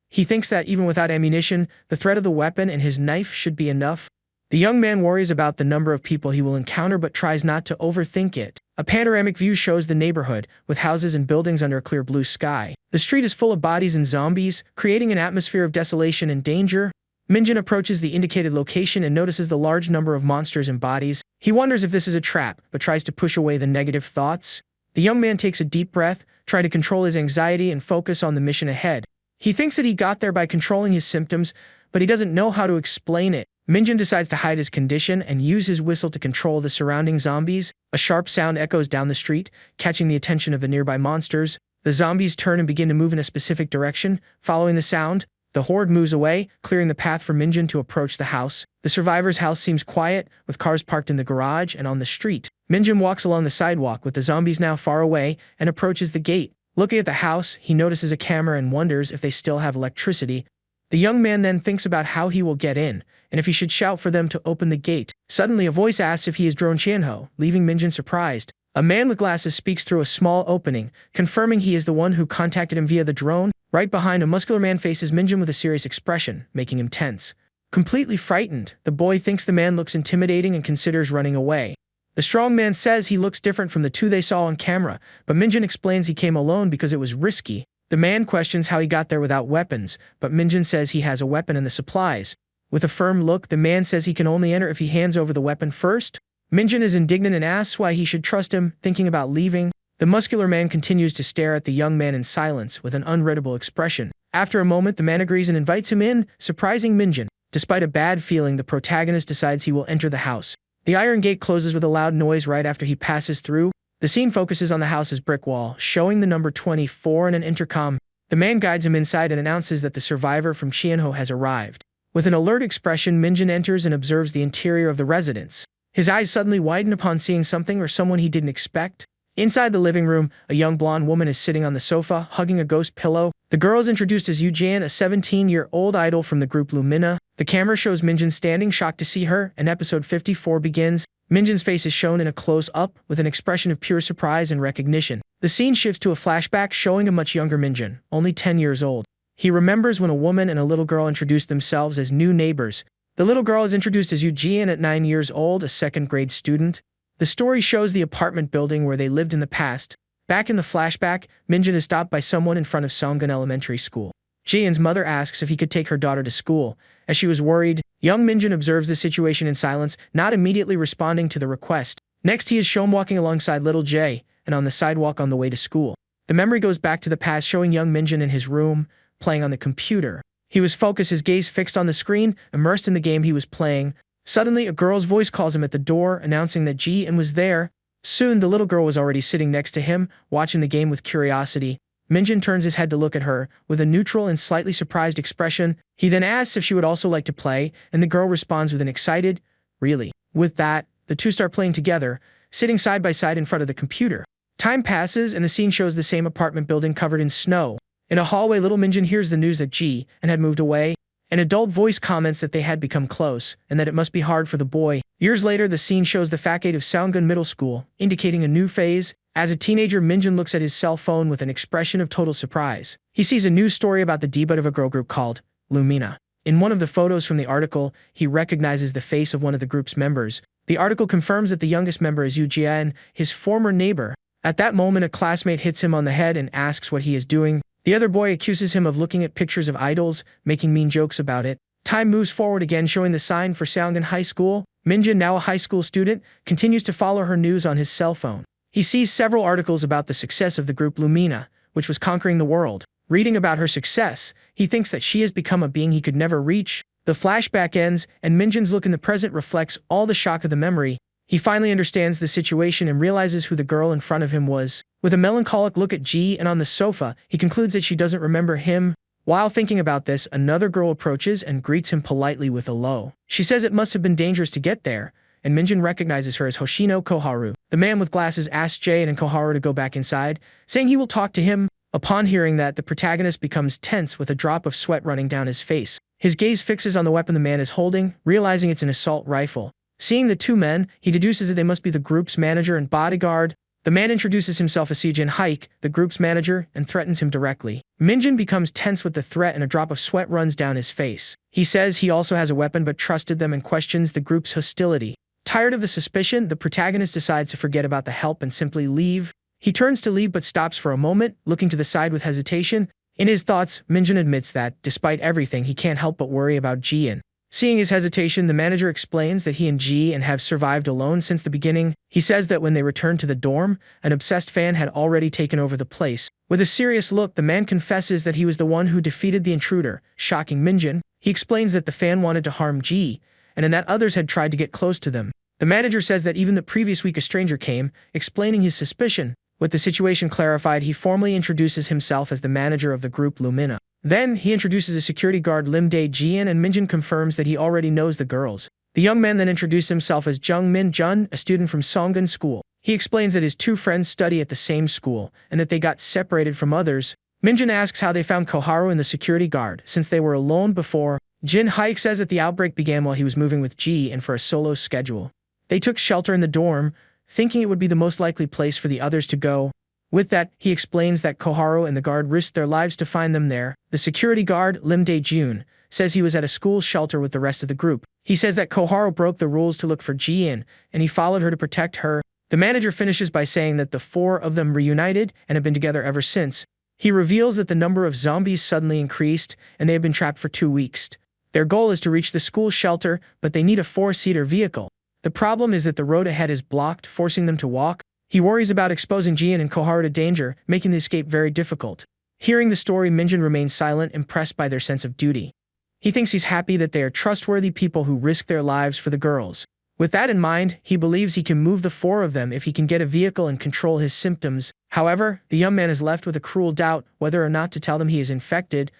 Speaker 1: He thinks that even without ammunition, the threat of the weapon and his knife should be enough. The young man worries about the number of people he will encounter but tries not to overthink it. A panoramic view shows the neighborhood, with houses and buildings under a clear blue sky. The street is full of bodies and zombies, creating an atmosphere of desolation and danger. Minjin approaches the indicated location and notices the large number of monsters and bodies. He wonders if this is a trap, but tries to push away the negative thoughts. The young man takes a deep breath, trying to control his anxiety and focus on the mission ahead. He thinks that he got there by controlling his symptoms, but he doesn't know how to explain it. Minjin decides to hide his condition and use his whistle to control the surrounding zombies. A sharp sound echoes down the street, catching the attention of the nearby monsters. The zombies turn and begin to move in a specific direction. Following the sound, the horde moves away, clearing the path for Minjin to approach the house. The survivor's house seems quiet, with cars parked in the garage and on the street. Minjin walks along the sidewalk with the zombies now far away and approaches the gate. Looking at the house, he notices a camera and wonders if they still have electricity. The young man then thinks about how he will get in, and if he should shout for them to open the gate. Suddenly, a voice asks if he is Drone Qianho, leaving Minjin surprised. A man with glasses speaks through a small opening, confirming he is the one who contacted him via the drone. Right behind, a muscular man faces Minjin with a serious expression, making him tense. Completely frightened, the boy thinks the man looks intimidating and considers running away. The strong man says he looks different from the 2 they saw on camera, but Minjin explains he came alone because it was risky. The man questions how he got there without weapons, but Minjin says he has a weapon and the supplies. With a firm look, the man says he can only enter if he hands over the weapon first. Minjin is indignant and asks why he should trust him, thinking about leaving. The muscular man continues to stare at the young man in silence with an unreadable expression. After a moment, the man agrees and invites him in, surprising Minjin. Despite a bad feeling, the protagonist decides he will enter the house. The iron gate closes with a loud noise right after he passes through. The scene focuses on the house's brick wall, showing the number 24 and an intercom. The man guides him inside and announces that the survivor from Chienho has arrived. With an alert expression, Minjin enters and observes the interior of the residence. His eyes suddenly widen upon seeing something or someone he didn't expect. Inside the living room, a young blonde woman is sitting on the sofa, hugging a ghost pillow. The girl is introduced as Yujian, a 17-year-old idol from the group Lumina. The camera shows Minjin standing, shocked to see her, and episode 54 begins. Minjin's face is shown in a close-up, with an expression of pure surprise and recognition. The scene shifts to a flashback showing a much younger Minjin, only 10 years old. He remembers when a woman and a little girl introduced themselves as new neighbors. The little girl is introduced as Yujian at 9 years old, a second-grade student. The story shows the apartment building where they lived in the past. Back in the flashback, Minjin is stopped by someone in front of Songgun Elementary School. Jian's mother asks if he could take her daughter to school. As she was worried, young Minjin observes the situation in silence, not immediately responding to the request. Next, he is shown walking alongside little Jay, and on the sidewalk on the way to school. The memory goes back to the past, showing young Minjin in his room, playing on the computer. He was focused, his gaze fixed on the screen, immersed in the game he was playing. Suddenly, a girl's voice calls him at the door, announcing that Ji-in was there. Soon, the little girl was already sitting next to him, watching the game with curiosity. Minjin turns his head to look at her, with a neutral and slightly surprised expression. He then asks if she would also like to play, and the girl responds with an excited, "Really?" With that, the two start playing together, sitting side by side in front of the computer. Time passes, and the scene shows the same apartment building covered in snow. In a hallway, little Minjin hears the news that Ji-in had moved away. An adult voice comments that they had become close, and that it must be hard for the boy. Years later, the scene shows the facade of Songgun Middle School, indicating a new phase. As a teenager, Minjin looks at his cell phone with an expression of total surprise. He sees a news story about the debut of a girl group called Lumina. In one of the photos from the article, he recognizes the face of one of the group's members. The article confirms that the youngest member is Yu Jian, his former neighbor. At that moment, a classmate hits him on the head and asks what he is doing. The other boy accuses him of looking at pictures of idols, making mean jokes about it. Time moves forward again, showing the sign for Songgun High School. Minjin, now a high school student, continues to follow her news on his cell phone. He sees several articles about the success of the group Lumina, which was conquering the world. Reading about her success, he thinks that she has become a being he could never reach. The flashback ends, and Minjin's look in the present reflects all the shock of the memory. He finally understands the situation and realizes who the girl in front of him was. With a melancholic look at Ji and on the sofa, he concludes that she doesn't remember him. While thinking about this, another girl approaches and greets him politely with a hello. She says it must have been dangerous to get there, and Minjin recognizes her as Hoshino Koharu. The man with glasses asks Jay and Koharu to go back inside, saying he will talk to him. Upon hearing that, the protagonist becomes tense with a drop of sweat running down his face. His gaze fixes on the weapon the man is holding, realizing it's an assault rifle. Seeing the two men, he deduces that they must be the group's manager and bodyguard. The man introduces himself as Sejin Hike, the group's manager, and threatens him directly. Minjin becomes tense with the threat and a drop of sweat runs down his face. He says he also has a weapon but trusted them and questions the group's hostility. Tired of the suspicion, the protagonist decides to forget about the help and simply leave. He turns to leave but stops for a moment, looking to the side with hesitation. In his thoughts, Minjin admits that, despite everything, he can't help but worry about Ji-in. Seeing his hesitation, the manager explains that he and Ji-in have survived alone since the beginning. He says that when they returned to the dorm, an obsessed fan had already taken over the place. With a serious look, the man confesses that he was the one who defeated the intruder, shocking Minjin. He explains that the fan wanted to harm Ji, and in that others had tried to get close to them. The manager says that even the previous week a stranger came, explaining his suspicion. With the situation clarified, he formally introduces himself as the manager of the group Lumina. Then, he introduces a security guard Lim Dae-jian, and Minjin confirms that he already knows the girls. The young man then introduces himself as Jung Min-jun, a student from Songgun School. He explains that his two friends study at the same school, and that they got separated from others. Minjin asks how they found Koharu and the security guard, since they were alone before. Jin Haik says that the outbreak began while he was moving with Ji and for a solo schedule. They took shelter in the dorm, thinking it would be the most likely place for the others to go. With that, he explains that Koharu and the guard risked their lives to find them there. The security guard, Lim Dae-jun, says he was at a school shelter with the rest of the group. He says that Koharu broke the rules to look for Ji-in, and he followed her to protect her. The manager finishes by saying that the four of them reunited and have been together ever since. He reveals that the number of zombies suddenly increased, and they have been trapped for 2 weeks. Their goal is to reach the school shelter, but they need a 4-seater vehicle. The problem is that the road ahead is blocked, forcing them to walk. He worries about exposing Ji-in and Koharu to danger, making the escape very difficult. Hearing the story, Minjin remains silent, impressed by their sense of duty. He thinks he's happy that they are trustworthy people who risk their lives for the girls. With that in mind, he believes he can move the four of them if he can get a vehicle and control his symptoms. However, the young man is left with a cruel doubt whether or not to tell them he is infected.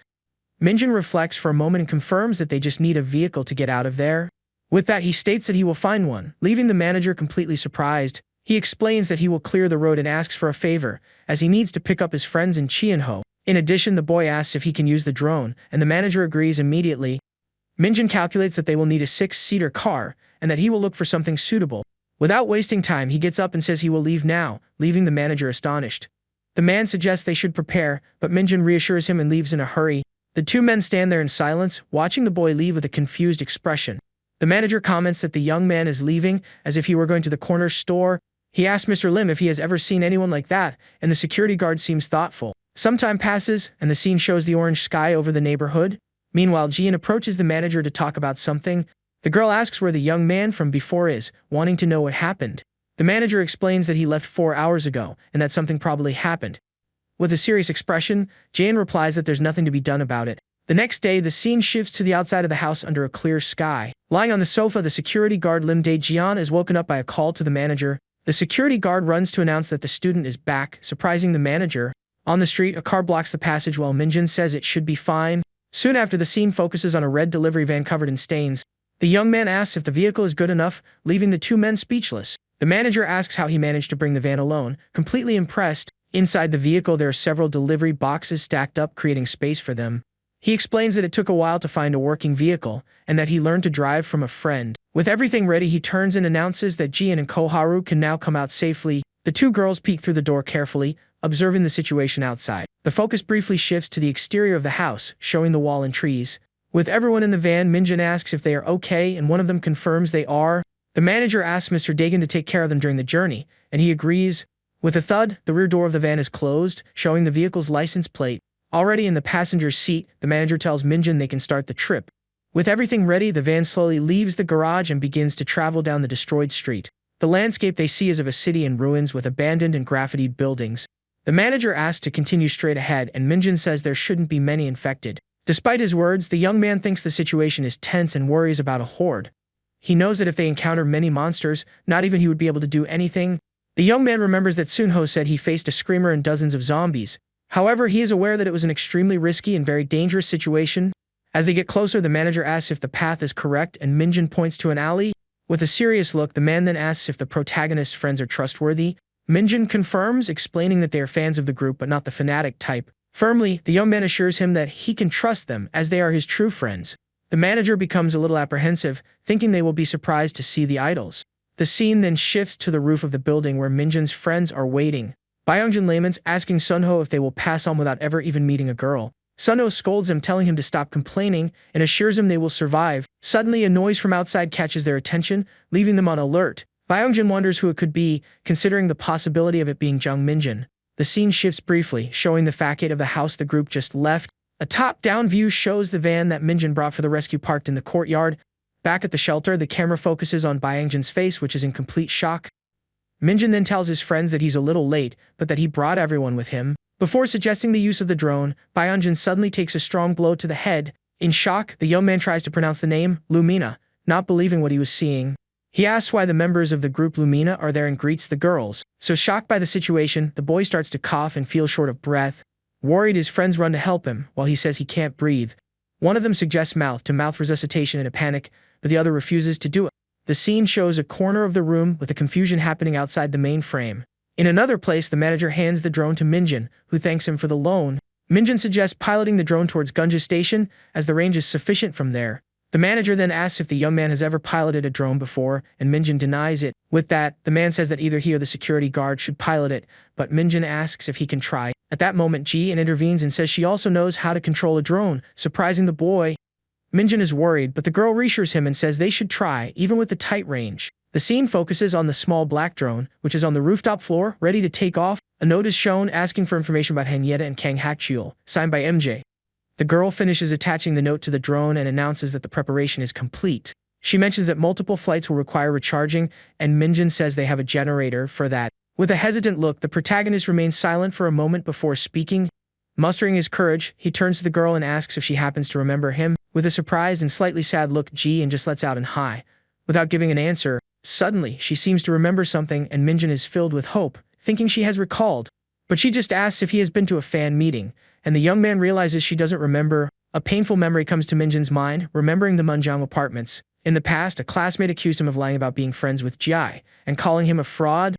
Speaker 1: Minjin reflects for a moment and confirms that they just need a vehicle to get out of there. With that, he states that he will find one, leaving the manager completely surprised. He explains that he will clear the road and asks for a favor, as he needs to pick up his friends in Chienho. In addition, the boy asks if he can use the drone, and the manager agrees immediately. Minjin calculates that they will need a 6-seater car, and that he will look for something suitable. Without wasting time, he gets up and says he will leave now, leaving the manager astonished. The man suggests they should prepare, but Minjin reassures him and leaves in a hurry. The two men stand there in silence, watching the boy leave with a confused expression. The manager comments that the young man is leaving, as if he were going to the corner store. He asks Mr. Lim if he has ever seen anyone like that, and the security guard seems thoughtful. Some time passes, and the scene shows the orange sky over the neighborhood. Meanwhile, Jian approaches the manager to talk about something. The girl asks where the young man from before is, wanting to know what happened. The manager explains that he left 4 hours ago, and that something probably happened. With a serious expression, Jian replies that there's nothing to be done about it. The next day, the scene shifts to the outside of the house under a clear sky. Lying on the sofa, the security guard Lim Dae-jian is woken up by a call to the manager. The security guard runs to announce that the student is back, surprising the manager. On the street, a car blocks the passage while Minjin says it should be fine. Soon after, the scene focuses on a red delivery van covered in stains. The young man asks if the vehicle is good enough, leaving the two men speechless. The manager asks how he managed to bring the van alone, completely impressed. Inside the vehicle, there are several delivery boxes stacked up, creating space for them. He explains that it took a while to find a working vehicle, and that he learned to drive from a friend. With everything ready, he turns and announces that Jian and Koharu can now come out safely. The two girls peek through the door carefully, observing the situation outside. The focus briefly shifts to the exterior of the house, showing the wall and trees. With everyone in the van, Minjin asks if they are okay, and one of them confirms they are. The manager asks Mr. Dagan to take care of them during the journey, and he agrees. With a thud, the rear door of the van is closed, showing the vehicle's license plate. Already in the passenger's seat, the manager tells Minjin they can start the trip. With everything ready, the van slowly leaves the garage and begins to travel down the destroyed street. The landscape they see is of a city in ruins with abandoned and graffitied buildings. The manager asks to continue straight ahead, and Minjin says there shouldn't be many infected. Despite his words, the young man thinks the situation is tense and worries about a horde. He knows that if they encounter many monsters, not even he would be able to do anything. The young man remembers that Sunho said he faced a screamer and dozens of zombies. However, he is aware that it was an extremely risky and very dangerous situation. As they get closer, the manager asks if the path is correct, and Minjin points to an alley. With a serious look, the man then asks if the protagonist's friends are trustworthy. Minjin confirms, explaining that they are fans of the group but not the fanatic type. Firmly, the young man assures him that he can trust them, as they are his true friends. The manager becomes a little apprehensive, thinking they will be surprised to see the idols. The scene then shifts to the roof of the building where Minjin's friends are waiting. Byungjin laments, asking Sunho if they will pass on without ever even meeting a girl. Sunho scolds him, telling him to stop complaining, and assures him they will survive. Suddenly, a noise from outside catches their attention, leaving them on alert. Byungjin wonders who it could be, considering the possibility of it being Jung Minjin. The scene shifts briefly, showing the facade of the house the group just left. A top-down view shows the van that Minjin brought for the rescue parked in the courtyard. Back at the shelter, the camera focuses on Byungjin's face, which is in complete shock. Minjin then tells his friends that he's a little late, but that he brought everyone with him. Before suggesting the use of the drone, Byungjin suddenly takes a strong blow to the head. In shock, the young man tries to pronounce the name, Lumina, not believing what he was seeing. He asks why the members of the group Lumina are there and greets the girls. So shocked by the situation, the boy starts to cough and feel short of breath. Worried, his friends run to help him, while he says he can't breathe. One of them suggests mouth-to-mouth resuscitation in a panic, but the other refuses to do it. The scene shows a corner of the room with the confusion happening outside the main frame. In another place, the manager hands the drone to Minjin, who thanks him for the loan. Minjin suggests piloting the drone towards Gunja Station, as the range is sufficient from there. The manager then asks if the young man has ever piloted a drone before, and Minjin denies it. With that, the man says that either he or the security guard should pilot it, but Minjin asks if he can try. At that moment, Ji intervenes and says she also knows how to control a drone, surprising the boy. Minjin is worried, but the girl reassures him and says they should try, even with the tight range. The scene focuses on the small black drone, which is on the rooftop floor, ready to take off. A note is shown asking for information about Henrietta and Kang Hakchul, signed by MJ. The girl finishes attaching the note to the drone and announces that the preparation is complete. She mentions that multiple flights will require recharging, and Minjin says they have a generator for that. With a hesitant look, the protagonist remains silent for a moment before speaking. Mustering his courage, he turns to the girl and asks if she happens to remember him. With a surprised and slightly sad look, Ji-in just lets out an "hi." Without giving an answer, suddenly she seems to remember something and Minjin is filled with hope, thinking she has recalled. But she just asks if he has been to a fan meeting, and the young man realizes she doesn't remember. A painful memory comes to Minjin's mind, remembering the Munjang apartments. In the past, a classmate accused him of lying about being friends with Jai and calling him a fraud.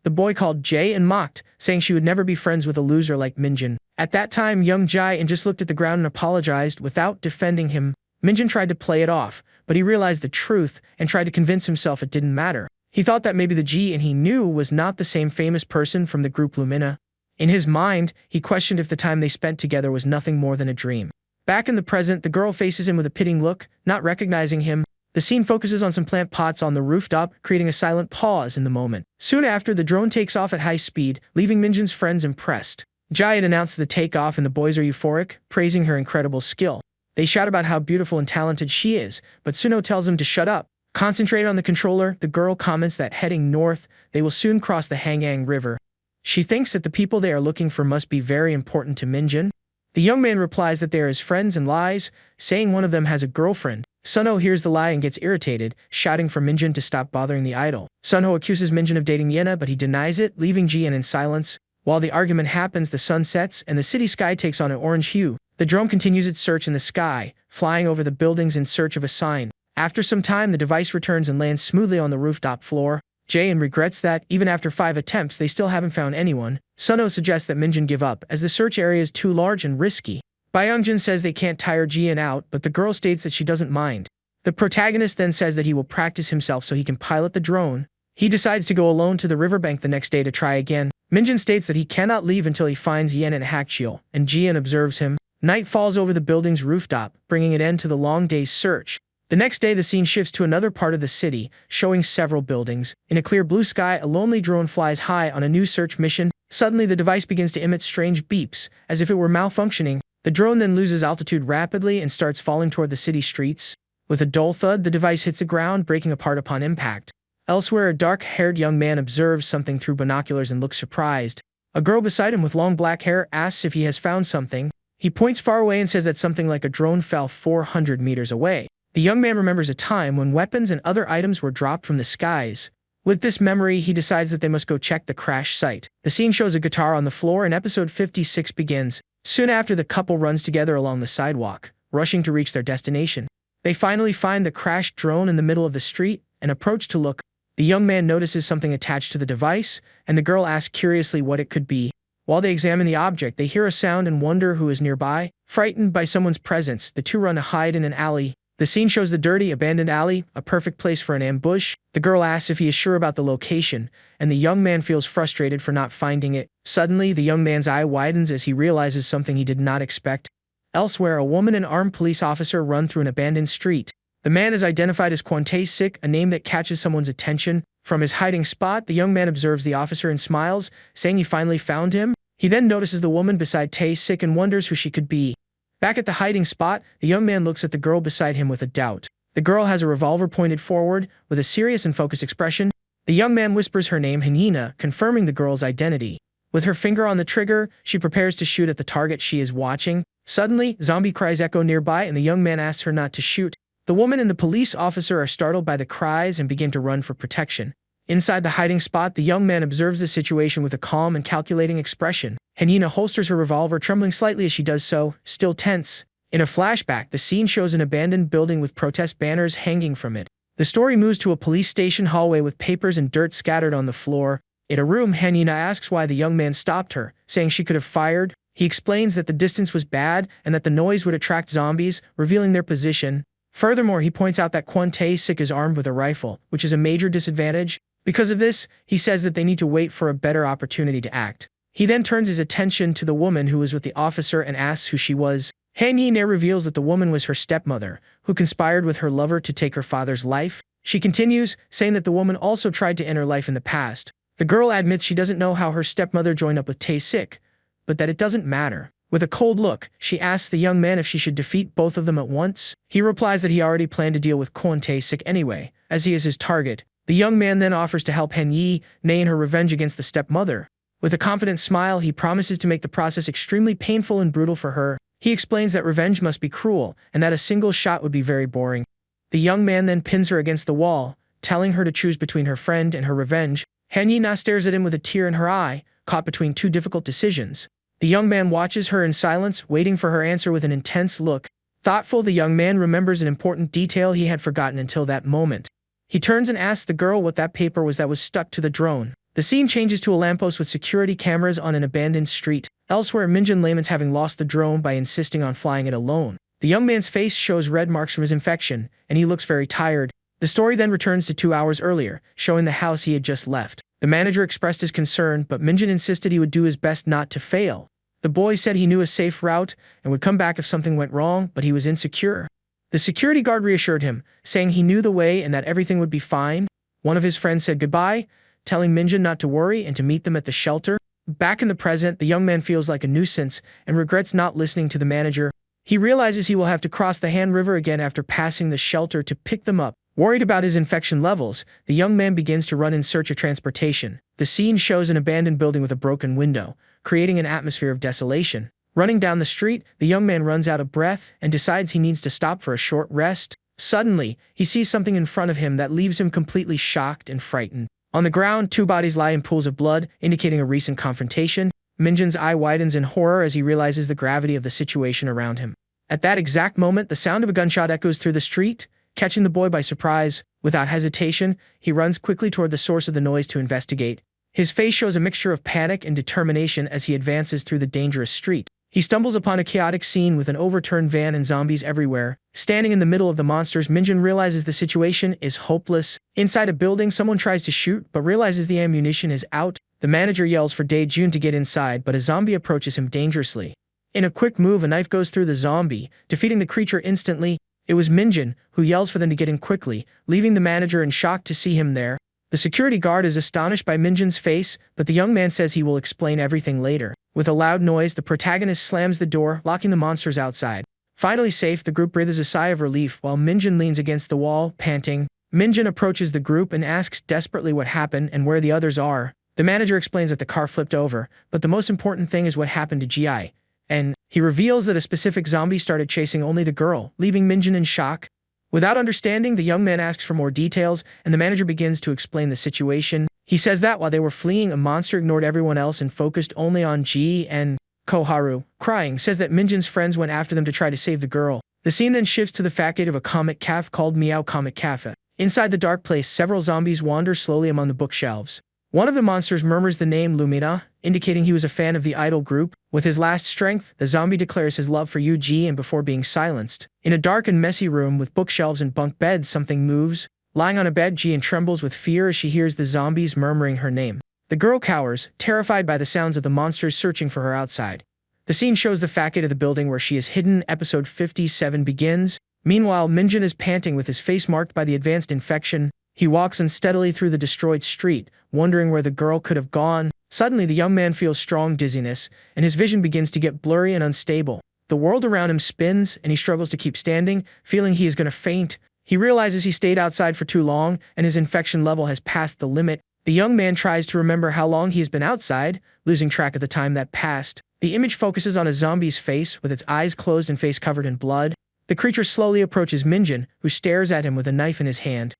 Speaker 1: The boy called Jay and mocked, saying she would never be friends with a loser like Minjin. At that time, young Jai-in just looked at the ground and apologized without defending him. Minjin tried to play it off, but he realized the truth and tried to convince himself it didn't matter. He thought that maybe the Ji-in he knew was not the same famous person from the group Lumina. In his mind, he questioned if the time they spent together was nothing more than a dream. Back in the present, the girl faces him with a pitying look, not recognizing him. The scene focuses on some plant pots on the rooftop, creating a silent pause in the moment. Soon after, the drone takes off at high speed, leaving Minjin's friends impressed. Jai had announced the takeoff and the boys are euphoric, praising her incredible skill. They shout about how beautiful and talented she is, but Suno tells them to shut up. Concentrate on the controller, the girl comments that heading north, they will soon cross the Hangang River. She thinks that the people they are looking for must be very important to Minjin. The young man replies that they are his friends and lies, saying one of them has a girlfriend. Sunho hears the lie and gets irritated, shouting for Minjin to stop bothering the idol. Sunho accuses Minjin of dating Yena, but he denies it, leaving Ji-in in silence. While the argument happens, the sun sets and the city sky takes on an orange hue. The drone continues its search in the sky, flying over the buildings in search of a sign. After some time, the device returns and lands smoothly on the rooftop floor. Jae-in regrets that, even after 5 attempts, they still haven't found anyone. Sunho suggests that Minjin give up, as the search area is too large and risky. Byungjin says they can't tire Ji-in out, but the girl states that she doesn't mind. The protagonist then says that he will practice himself so he can pilot the drone. He decides to go alone to the riverbank the next day to try again. Minjin states that he cannot leave until he finds Yen and Hakchil, and Ji-in observes him. Night falls over the building's rooftop, bringing an end to the long day's search. The next day, the scene shifts to another part of the city, showing several buildings. In a clear blue sky, a lonely drone flies high on a new search mission. Suddenly, the device begins to emit strange beeps, as if it were malfunctioning. The drone then loses altitude rapidly and starts falling toward the city streets. With a dull thud, the device hits the ground, breaking apart upon impact. Elsewhere, a dark-haired young man observes something through binoculars and looks surprised. A girl beside him with long black hair asks if he has found something. He points far away and says that something like a drone fell 400 meters away. The young man remembers a time when weapons and other items were dropped from the skies. With this memory, he decides that they must go check the crash site. The scene shows a guitar on the floor and episode 56 begins. Soon after, the couple runs together along the sidewalk, rushing to reach their destination. They finally find the crashed drone in the middle of the street and approach to look. The young man notices something attached to the device, and the girl asks curiously what it could be. While they examine the object, they hear a sound and wonder who is nearby. Frightened by someone's presence, the two run to hide in an alley. The scene shows the dirty, abandoned alley, a perfect place for an ambush. The girl asks if he is sure about the location, and the young man feels frustrated for not finding it. Suddenly, the young man's eye widens as he realizes something he did not expect. Elsewhere, a woman and armed police officer run through an abandoned street. The man is identified as Kwon Tae-sik, a name that catches someone's attention. From his hiding spot, the young man observes the officer and smiles, saying he finally found him. He then notices the woman beside Tae-sik and wonders who she could be. Back at the hiding spot, the young man looks at the girl beside him with a doubt. The girl has a revolver pointed forward, with a serious and focused expression. The young man whispers her name, Hanina, confirming the girl's identity. With her finger on the trigger, she prepares to shoot at the target she is watching. Suddenly, zombie cries echo nearby and the young man asks her not to shoot. The woman and the police officer are startled by the cries and begin to run for protection. Inside the hiding spot, the young man observes the situation with a calm and calculating expression. Hanina holsters her revolver, trembling slightly as she does so, still tense. In a flashback, the scene shows an abandoned building with protest banners hanging from it. The story moves to a police station hallway with papers and dirt scattered on the floor. In a room, Hanina asks why the young man stopped her, saying she could have fired. He explains that the distance was bad and that the noise would attract zombies, revealing their position. Furthermore, he points out that Kwon Tae-sik is armed with a rifle, which is a major disadvantage. Because of this, he says that they need to wait for a better opportunity to act. He then turns his attention to the woman who was with the officer and asks who she was. Hanina reveals that the woman was her stepmother, who conspired with her lover to take her father's life. She continues, saying that the woman also tried to end her life in the past. The girl admits she doesn't know how her stepmother joined up with Tae-sik, but that it doesn't matter. With a cold look, she asks the young man if she should defeat both of them at once. He replies that he already planned to deal with Kwon Tae-sik anyway, as he is his target. The young man then offers to help Hen-yi, Nae, in her revenge against the stepmother. With a confident smile, he promises to make the process extremely painful and brutal for her. He explains that revenge must be cruel, and that a single shot would be very boring. The young man then pins her against the wall, telling her to choose between her friend and her revenge. Han stares at him with a tear in her eye, caught between two difficult decisions. The young man watches her in silence, waiting for her answer with an intense look. Thoughtful, the young man remembers an important detail he had forgotten until that moment. He turns and asks the girl what that paper was that was stuck to the drone. The scene changes to a lamppost with security cameras on an abandoned street. Elsewhere, Minjin laments having lost the drone by insisting on flying it alone. The young man's face shows red marks from his infection, and he looks very tired. The story then returns to 2 hours earlier, showing the house he had just left. The manager expressed his concern, but Minjin insisted he would do his best not to fail. The boy said he knew a safe route and would come back if something went wrong, but he was insecure. The security guard reassured him, saying he knew the way and that everything would be fine. One of his friends said goodbye, telling Minjin not to worry and to meet them at the shelter. Back in the present, the young man feels like a nuisance and regrets not listening to the manager. He realizes he will have to cross the Han River again after passing the shelter to pick them up. Worried about his infection levels, the young man begins to run in search of transportation. The scene shows an abandoned building with a broken window, creating an atmosphere of desolation. Running down the street, the young man runs out of breath and decides he needs to stop for a short rest. Suddenly, he sees something in front of him that leaves him completely shocked and frightened. On the ground, two bodies lie in pools of blood, indicating a recent confrontation. Minjin's eye widens in horror as he realizes the gravity of the situation around him. At that exact moment, the sound of a gunshot echoes through the street, catching the boy by surprise. Without hesitation, he runs quickly toward the source of the noise to investigate. His face shows a mixture of panic and determination as he advances through the dangerous street. He stumbles upon a chaotic scene with an overturned van and zombies everywhere. Standing in the middle of the monsters, Minjin realizes the situation is hopeless. Inside a building, someone tries to shoot, but realizes the ammunition is out. The manager yells for Dae-jun to get inside, but a zombie approaches him dangerously. In a quick move, a knife goes through the zombie, defeating the creature instantly. It was Minjin, who yells for them to get in quickly, leaving the manager in shock to see him there. The security guard is astonished by Minjin's face, but the young man says he will explain everything later. With a loud noise, the protagonist slams the door, locking the monsters outside. Finally safe, the group breathes a sigh of relief while Minjin leans against the wall, panting. Minjin approaches the group and asks desperately what happened and where the others are. The manager explains that the car flipped over, but the most important thing is what happened to Gi. And he reveals that a specific zombie started chasing only the girl, leaving Minjin in shock. Without understanding, the young man asks for more details, and the manager begins to explain the situation. He says that while they were fleeing, a monster ignored everyone else and focused only on Ji and Koharu. Crying, says that Minjin's friends went after them to try to save the girl. The scene then shifts to the facade of a comic cafe called Meow Comic Cafe. Inside the dark place, several zombies wander slowly among the bookshelves. One of the monsters murmurs the name Lumina, indicating he was a fan of the idol group. With his last strength, the zombie declares his love for Yuji and before being silenced. In a dark and messy room with bookshelves and bunk beds, something moves. Lying on a bed, Jian trembles with fear as she hears the zombies murmuring her name. The girl cowers, terrified by the sounds of the monsters searching for her outside. The scene shows the facade of the building where she is hidden. Episode 57 begins. Meanwhile, Minjin is panting with his face marked by the advanced infection. He walks unsteadily through the destroyed street, wondering where the girl could have gone. Suddenly, the young man feels strong dizziness, and his vision begins to get blurry and unstable. The world around him spins, and he struggles to keep standing, feeling he is going to faint. He realizes he stayed outside for too long, and his infection level has passed the limit. The young man tries to remember how long he has been outside, losing track of the time that passed. The image focuses on a zombie's face, with its eyes closed and face covered in blood. The creature slowly approaches Minjin, who stares at him with a knife in his hand.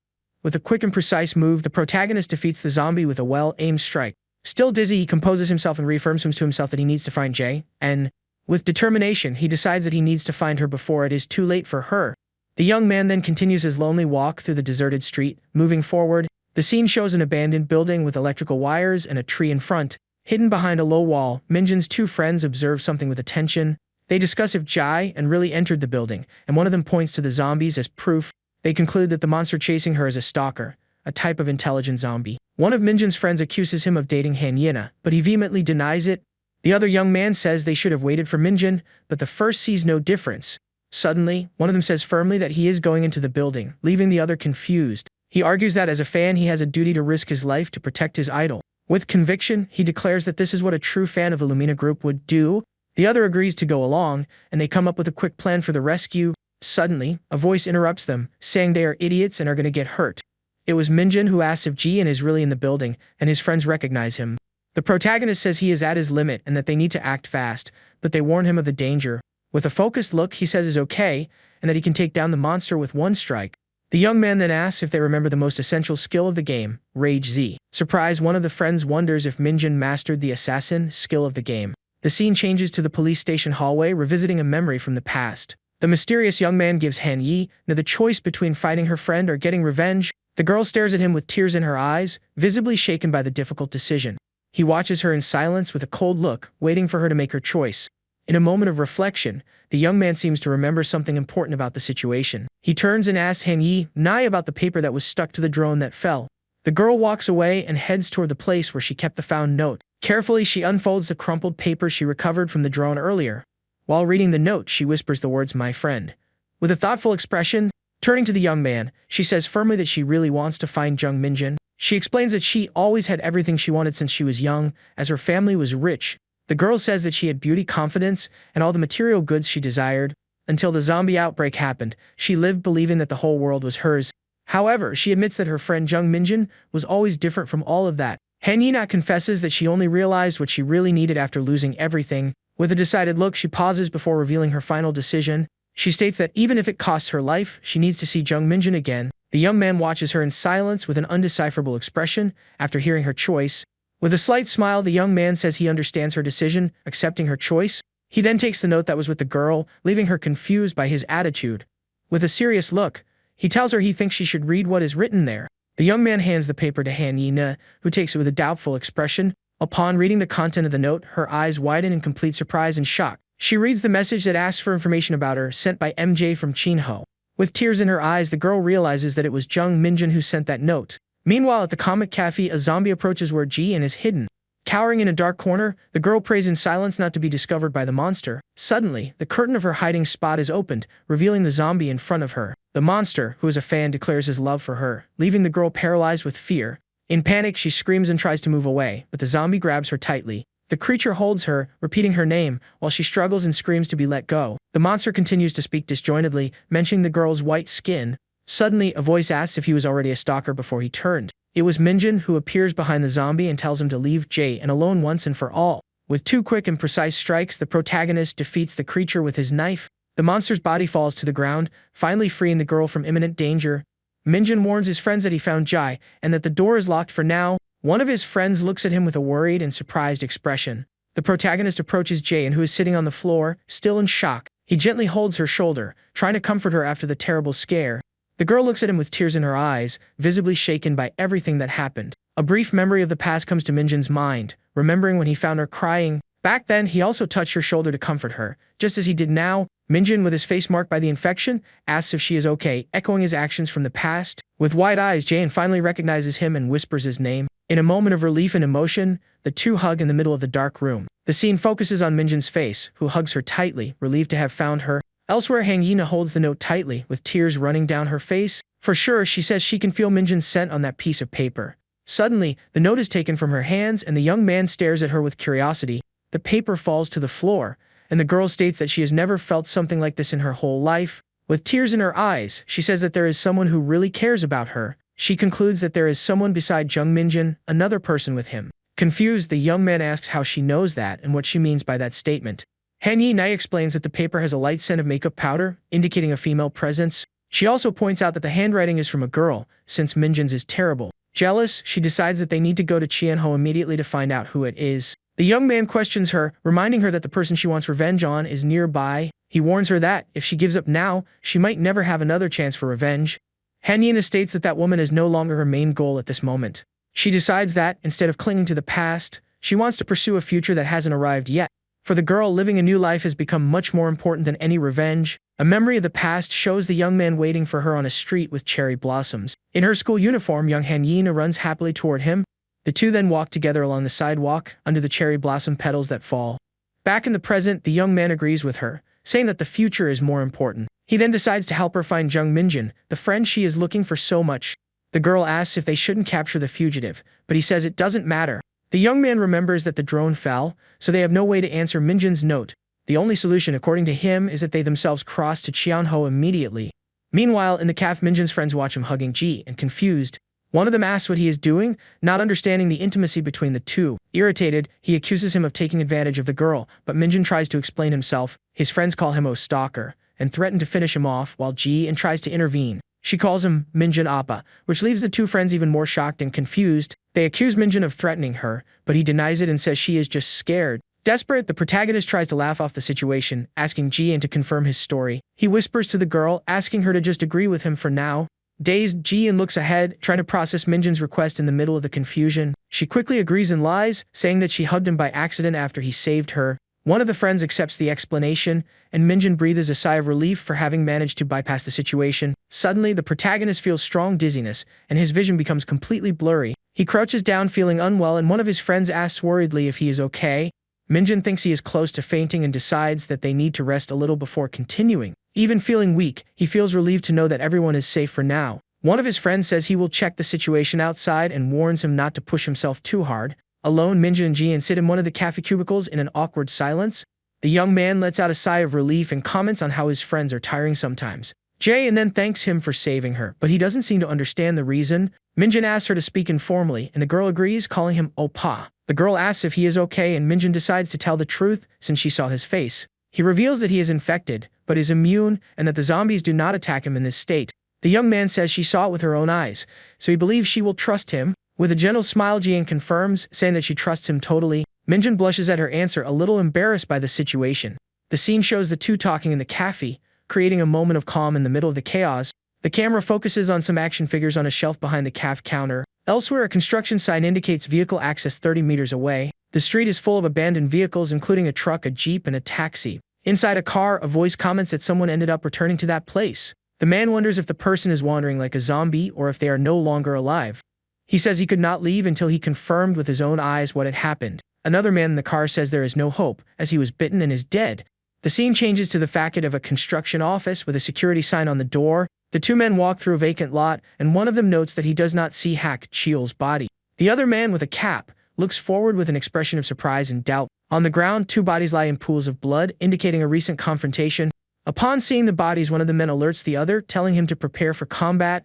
Speaker 1: With a quick and precise move, the protagonist defeats the zombie with a well-aimed strike. Still dizzy, he composes himself and reaffirms to himself that he needs to find Jae, and with determination, he decides that he needs to find her before it is too late for her. The young man then continues his lonely walk through the deserted street. Moving forward, the scene shows an abandoned building with electrical wires and a tree in front. Hidden behind a low wall, Minjin's two friends observe something with attention. They discuss if Jae and really entered the building, and one of them points to the zombies as proof. They conclude that the monster chasing her is a stalker, a type of intelligent zombie. One of Minjin's friends accuses him of dating Han, but he vehemently denies it. The other young man says they should have waited for Minjin, but the first sees no difference. Suddenly, one of them says firmly that he is going into the building, leaving the other confused. He argues that as a fan, he has a duty to risk his life to protect his idol. With conviction, he declares that this is what a true fan of the Lumina group would do. The other agrees to go along, and they come up with a quick plan for the rescue. Suddenly, a voice interrupts them, saying they are idiots and are going to get hurt. It was Minjin who asks if Jian is really in the building, and his friends recognize him. The protagonist says he is at his limit and that they need to act fast, but they warn him of the danger. With a focused look, he says is okay, and that he can take down the monster with one strike. The young man then asks if they remember the most essential skill of the game, Rage Z. Surprised, one of the friends wonders if Minjin mastered the assassin skill of the game. The scene changes to the police station hallway, revisiting a memory from the past. The mysterious young man gives Han Yi the choice between fighting her friend or getting revenge. The girl stares at him with tears in her eyes, visibly shaken by the difficult decision. He watches her in silence with a cold look, waiting for her to make her choice. In a moment of reflection, the young man seems to remember something important about the situation. He turns and asks Han Yi about the paper that was stuck to the drone that fell. The girl walks away and heads toward the place where she kept the found note. Carefully, she unfolds the crumpled paper she recovered from the drone earlier. While reading the note, she whispers the words, "My friend." With a thoughtful expression, turning to the young man, she says firmly that she really wants to find Jung Minjin. She explains that she always had everything she wanted since she was young, as her family was rich. The girl says that she had beauty, confidence, and all the material goods she desired. Until the zombie outbreak happened, she lived believing that the whole world was hers. However, she admits that her friend Jung Minjin was always different from all of that. Han Yi confesses that she only realized what she really needed after losing everything. With a decided look, she pauses before revealing her final decision. She states that even if it costs her life, she needs to see Jung Minjin again. The young man watches her in silence with an undecipherable expression after hearing her choice. With a slight smile, the young man says he understands her decision, accepting her choice. He then takes the note that was with the girl, leaving her confused by his attitude. With a serious look, he tells her he thinks she should read what is written there. The young man hands the paper to Han Yi, who takes it with a doubtful expression. Upon reading the content of the note, her eyes widen in complete surprise and shock. She reads the message that asks for information about her, sent by MJ from Chinho. With tears in her eyes, the girl realizes that it was Jung Minjin who sent that note. Meanwhile, at the comic cafe, a zombie approaches where Ji is hidden. Cowering in a dark corner, the girl prays in silence not to be discovered by the monster. Suddenly, the curtain of her hiding spot is opened, revealing the zombie in front of her. The monster, who is a fan, declares his love for her, leaving the girl paralyzed with fear. In panic, she screams and tries to move away, but the zombie grabs her tightly. The creature holds her, repeating her name, while she struggles and screams to be let go. The monster continues to speak disjointedly, mentioning the girl's white skin. Suddenly, a voice asks if he was already a stalker before he turned. It was Minjin, who appears behind the zombie and tells him to leave Jay alone once and for all. With 2 quick and precise strikes, the protagonist defeats the creature with his knife. The monster's body falls to the ground, finally freeing the girl from imminent danger. Minjin warns his friends that he found Jai, and that the door is locked for now. One of his friends looks at him with a worried and surprised expression. The protagonist approaches Jay, who is sitting on the floor, still in shock. He gently holds her shoulder, trying to comfort her after the terrible scare. The girl looks at him with tears in her eyes, visibly shaken by everything that happened. A brief memory of the past comes to Minjin's mind, remembering when he found her crying. Back then, he also touched her shoulder to comfort her. Just as he did now, Minjin, with his face marked by the infection, asks if she is okay, echoing his actions from the past. With wide eyes, Jane finally recognizes him and whispers his name. In a moment of relief and emotion, the two hug in the middle of the dark room. The scene focuses on Minjin's face, who hugs her tightly, relieved to have found her. Elsewhere, Hangina holds the note tightly, with tears running down her face. For sure, she says she can feel Minjin's scent on that piece of paper. Suddenly, the note is taken from her hands and the young man stares at her with curiosity. The paper falls to the floor, and the girl states that she has never felt something like this in her whole life. With tears in her eyes, she says that there is someone who really cares about her. She concludes that there is someone beside Jung Minjin, another person with him. Confused, the young man asks how she knows that and what she means by that statement. Han Yi explains that the paper has a light scent of makeup powder, indicating a female presence. She also points out that the handwriting is from a girl, since Minjin's is terrible. Jealous, she decides that they need to go to Qianho immediately to find out who it is. The young man questions her, reminding her that the person she wants revenge on is nearby. He warns her that, if she gives up now, she might never have another chance for revenge. Han Yi states that that woman is no longer her main goal at this moment. She decides that, instead of clinging to the past, she wants to pursue a future that hasn't arrived yet. For the girl, living a new life has become much more important than any revenge. A memory of the past shows the young man waiting for her on a street with cherry blossoms. In her school uniform, young Han Yi runs happily toward him. The two then walk together along the sidewalk, under the cherry blossom petals that fall. Back in the present, the young man agrees with her, saying that the future is more important. He then decides to help her find Jung Minjin, the friend she is looking for so much. The girl asks if they shouldn't capture the fugitive, but he says it doesn't matter. The young man remembers that the drone fell, so they have no way to answer Minjin's note. The only solution, according to him, is that they themselves cross to Qianho immediately. Meanwhile, in the cafe, Minjin's friends watch him hugging Ji, and confused. One of them asks what he is doing, not understanding the intimacy between the two. Irritated, he accuses him of taking advantage of the girl, but Minjin tries to explain himself. His friends call him a stalker and threaten to finish him off while Ji-in tries to intervene. She calls him Minjin Appa, which leaves the two friends even more shocked and confused. They accuse Minjin of threatening her, but he denies it and says she is just scared. Desperate, the protagonist tries to laugh off the situation, asking Ji-in to confirm his story. He whispers to the girl, asking her to just agree with him for now. Dazed, Ji-in looks ahead, trying to process Minjin's request in the middle of the confusion. She quickly agrees and lies, saying that she hugged him by accident after he saved her. One of the friends accepts the explanation, and Minjin breathes a sigh of relief for having managed to bypass the situation. Suddenly, the protagonist feels strong dizziness, and his vision becomes completely blurry. He crouches down feeling unwell, and one of his friends asks worriedly if he is okay. Minjin thinks he is close to fainting and decides that they need to rest a little before continuing. Even feeling weak, he feels relieved to know that everyone is safe for now. One of his friends says he will check the situation outside and warns him not to push himself too hard. Alone, Minjin and Ji-in sit in one of the cafe cubicles in an awkward silence. The young man lets out a sigh of relief and comments on how his friends are tiring sometimes. Jae-in then thanks him for saving her, but he doesn't seem to understand the reason. Minjin asks her to speak informally, and the girl agrees, calling him Oppa. The girl asks if he is okay, and Minjin decides to tell the truth since she saw his face. He reveals that he is infected, but is immune, and that the zombies do not attack him in this state. The young man says she saw it with her own eyes, so he believes she will trust him. With a gentle smile, Ji-in confirms, saying that she trusts him totally. Minjin blushes at her answer, a little embarrassed by the situation. The scene shows the two talking in the cafe, creating a moment of calm in the middle of the chaos. The camera focuses on some action figures on a shelf behind the cafe counter. Elsewhere, a construction sign indicates vehicle access 30 meters away. The street is full of abandoned vehicles, including a truck, a jeep, and a taxi. Inside a car, a voice comments that someone ended up returning to that place. The man wonders if the person is wandering like a zombie or if they are no longer alive. He says he could not leave until he confirmed with his own eyes what had happened. Another man in the car says there is no hope, as he was bitten and is dead. The scene changes to the facade of a construction office with a security sign on the door. The two men walk through a vacant lot, and one of them notes that he does not see Hak Cheol's body. The other man, with a cap, looks forward with an expression of surprise and doubt. On the ground, two bodies lie in pools of blood, indicating a recent confrontation. Upon seeing the bodies, one of the men alerts the other, telling him to prepare for combat.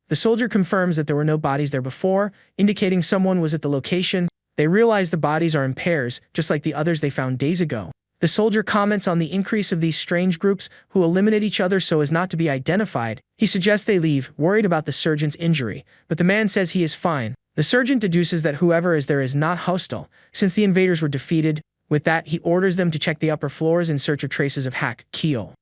Speaker 1: The soldier confirms that there were no bodies there before, indicating someone was at the location. They realize the bodies are in pairs, just like the others they found days ago. The soldier comments on the increase of these strange groups who eliminate each other so as not to be identified. He suggests they leave, worried about the surgeon's injury, but the man says he is fine. The surgeon deduces that whoever is there is not hostile, since the invaders were defeated. With that, he orders them to check the upper floors in search of traces of Hak Cheol.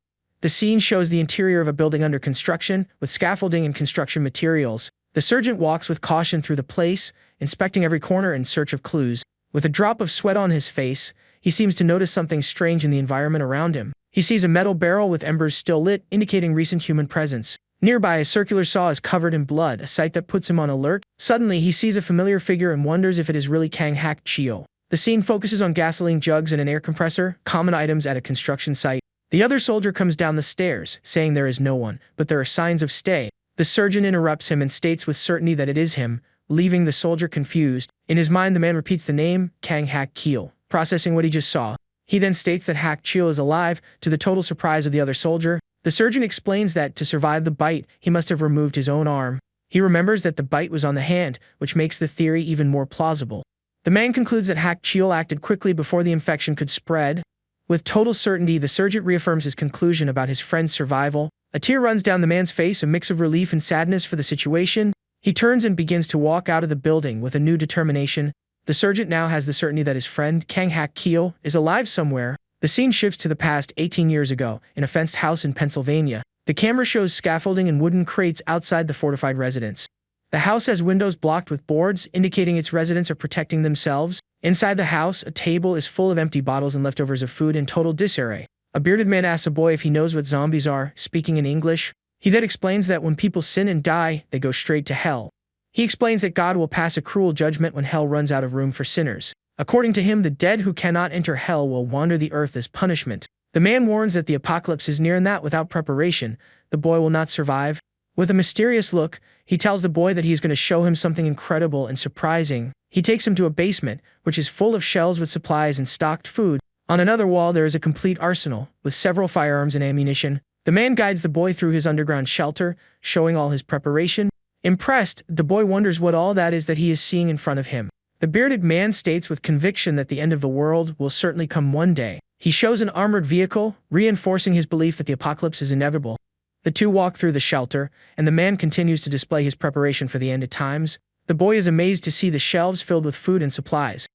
Speaker 1: The scene shows the interior of a building under construction, with scaffolding and construction materials. The surgeon walks with caution through the place, inspecting every corner in search of clues. With a drop of sweat on his face, he seems to notice something strange in the environment around him. He sees a metal barrel with embers still lit, indicating recent human presence. Nearby, a circular saw is covered in blood, a sight that puts him on alert. Suddenly, he sees a familiar figure and wonders if it is really Kang Hak Cheol. The scene focuses on gasoline jugs and an air compressor, common items at a construction site. The other soldier comes down the stairs, saying there is no one, but there are signs of stay. The surgeon interrupts him and states with certainty that it is him, leaving the soldier confused. In his mind, the man repeats the name, Kang Hak Cheol, processing what he just saw. He then states that Hak Cheol is alive, to the total surprise of the other soldier. The surgeon explains that, to survive the bite, he must have removed his own arm. He remembers that the bite was on the hand, which makes the theory even more plausible. The man concludes that Hak Cheol acted quickly before the infection could spread. With total certainty, the surgeon reaffirms his conclusion about his friend's survival. A tear runs down the man's face, a mix of relief and sadness for the situation. He turns and begins to walk out of the building with a new determination. The surgeon now has the certainty that his friend, Kang Hak Cheol, is alive somewhere. The scene shifts to the past 18 years ago, in a fenced house in Pennsylvania. The camera shows scaffolding and wooden crates outside the fortified residence. The house has windows blocked with boards, indicating its residents are protecting themselves. Inside the house, a table is full of empty bottles and leftovers of food in total disarray. A bearded man asks a boy if he knows what zombies are, speaking in English. He then explains that when people sin and die, they go straight to hell. He explains that God will pass a cruel judgment when hell runs out of room for sinners. According to him, the dead who cannot enter hell will wander the earth as punishment. The man warns that the apocalypse is near and that without preparation, the boy will not survive. With a mysterious look, he tells the boy that he is going to show him something incredible and surprising. He takes him to a basement, which is full of shelves with supplies and stocked food. On another wall, there is a complete arsenal, with several firearms and ammunition. The man guides the boy through his underground shelter, showing all his preparation. Impressed, the boy wonders what all that is that he is seeing in front of him. The bearded man states with conviction that the end of the world will certainly come one day. He shows an armored vehicle, reinforcing his belief that the apocalypse is inevitable. The two walk through the shelter, and the man continues to display his preparation for the end of times. The boy is amazed to see the shelves filled with food and supplies.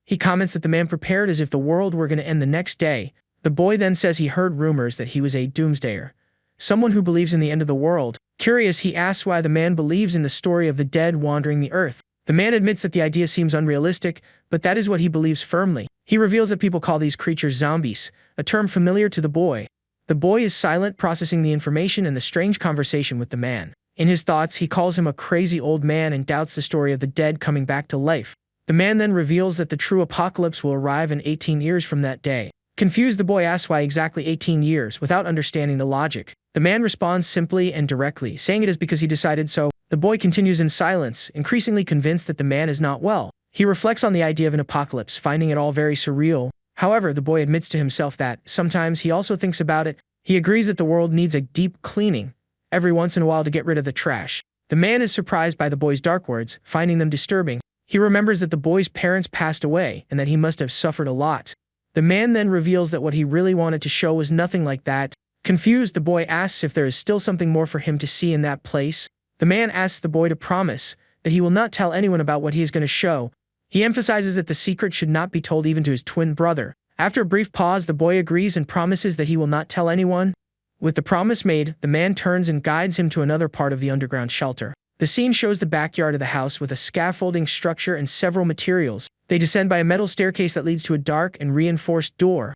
Speaker 1: He comments that the man prepared as if the world were going to end the next day. The boy then says he heard rumors that he was a doomsdayer, someone who believes in the end of the world. Curious, he asks why the man believes in the story of the dead wandering the earth. The man admits that the idea seems unrealistic, but that is what he believes firmly. He reveals that people call these creatures zombies, a term familiar to the boy. The boy is silent, processing the information and the strange conversation with the man. In his thoughts, he calls him a crazy old man and doubts the story of the dead coming back to life. The man then reveals that the true apocalypse will arrive in 18 years from that day. Confused, the boy asks why exactly 18 years, without understanding the logic. The man responds simply and directly, saying it is because he decided so. The boy continues in silence, increasingly convinced that the man is not well. He reflects on the idea of an apocalypse, finding it all very surreal. However, the boy admits to himself that, sometimes he also thinks about it. He agrees that the world needs a deep cleaning, every once in a while, to get rid of the trash. The man is surprised by the boy's dark words, finding them disturbing. He remembers that the boy's parents passed away, and that he must have suffered a lot. The man then reveals that what he really wanted to show was nothing like that. Confused, the boy asks if there is still something more for him to see in that place. The man asks the boy to promise that he will not tell anyone about what he is going to show. He emphasizes that the secret should not be told even to his twin brother. After a brief pause, the boy agrees and promises that he will not tell anyone. With the promise made, the man turns and guides him to another part of the underground shelter. The scene shows the backyard of the house with a scaffolding structure and several materials. They descend by a metal staircase that leads to a dark and reinforced door.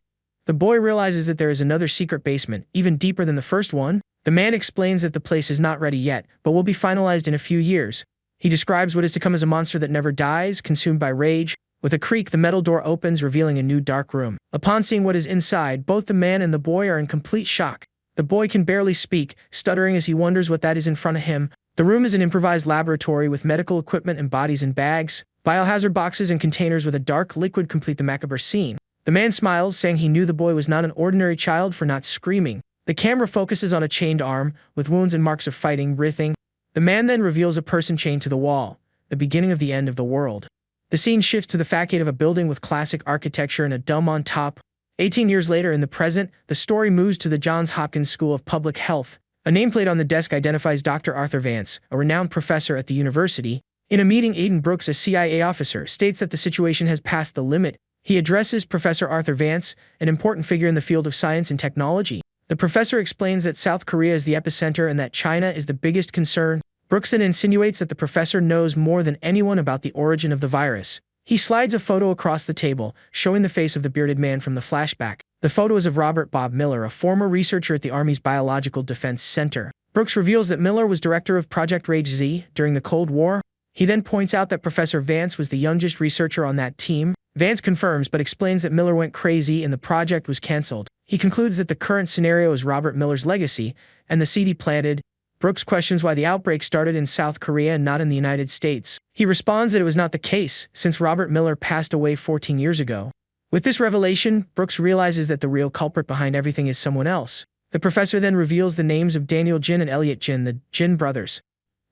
Speaker 1: The boy realizes that there is another secret basement, even deeper than the first one. The man explains that the place is not ready yet, but will be finalized in a few years. He describes what is to come as a monster that never dies, consumed by rage. With a creak, the metal door opens, revealing a new dark room. Upon seeing what is inside, both the man and the boy are in complete shock. The boy can barely speak, stuttering as he wonders what that is in front of him. The room is an improvised laboratory with medical equipment and bodies in bags. Biohazard boxes and containers with a dark liquid complete the macabre scene. The man smiles, saying he knew the boy was not an ordinary child for not screaming. The camera focuses on a chained arm, with wounds and marks of fighting writhing. The man then reveals a person chained to the wall, the beginning of the end of the world. The scene shifts to the facade of a building with classic architecture and a dome on top. 18 years later, in the present, the story moves to the Johns Hopkins School of Public Health. A nameplate on the desk identifies Dr. Arthur Vance, a renowned professor at the university. In a meeting, Aiden Brooks, a CIA officer, states that the situation has passed the limit. He addresses Professor Arthur Vance, an important figure in the field of science and technology. The professor explains that South Korea is the epicenter and that China is the biggest concern. Brooks then insinuates that the professor knows more than anyone about the origin of the virus. He slides a photo across the table, showing the face of the bearded man from the flashback. The photo is of Robert Bob Miller, a former researcher at the Army's Biological Defense Center. Brooks reveals that Miller was director of Project Rage Z during the Cold War. He then points out that Professor Vance was the youngest researcher on that team. Vance confirms but explains that Miller went crazy and the project was cancelled. He concludes that the current scenario is Robert Miller's legacy and the seed he planted. Brooks questions why the outbreak started in South Korea and not in the United States. He responds that it was not the case, since Robert Miller passed away 14 years ago. With this revelation, Brooks realizes that the real culprit behind everything is someone else. The professor then reveals the names of Daniel Jin and Elliot Jin, the Jin brothers.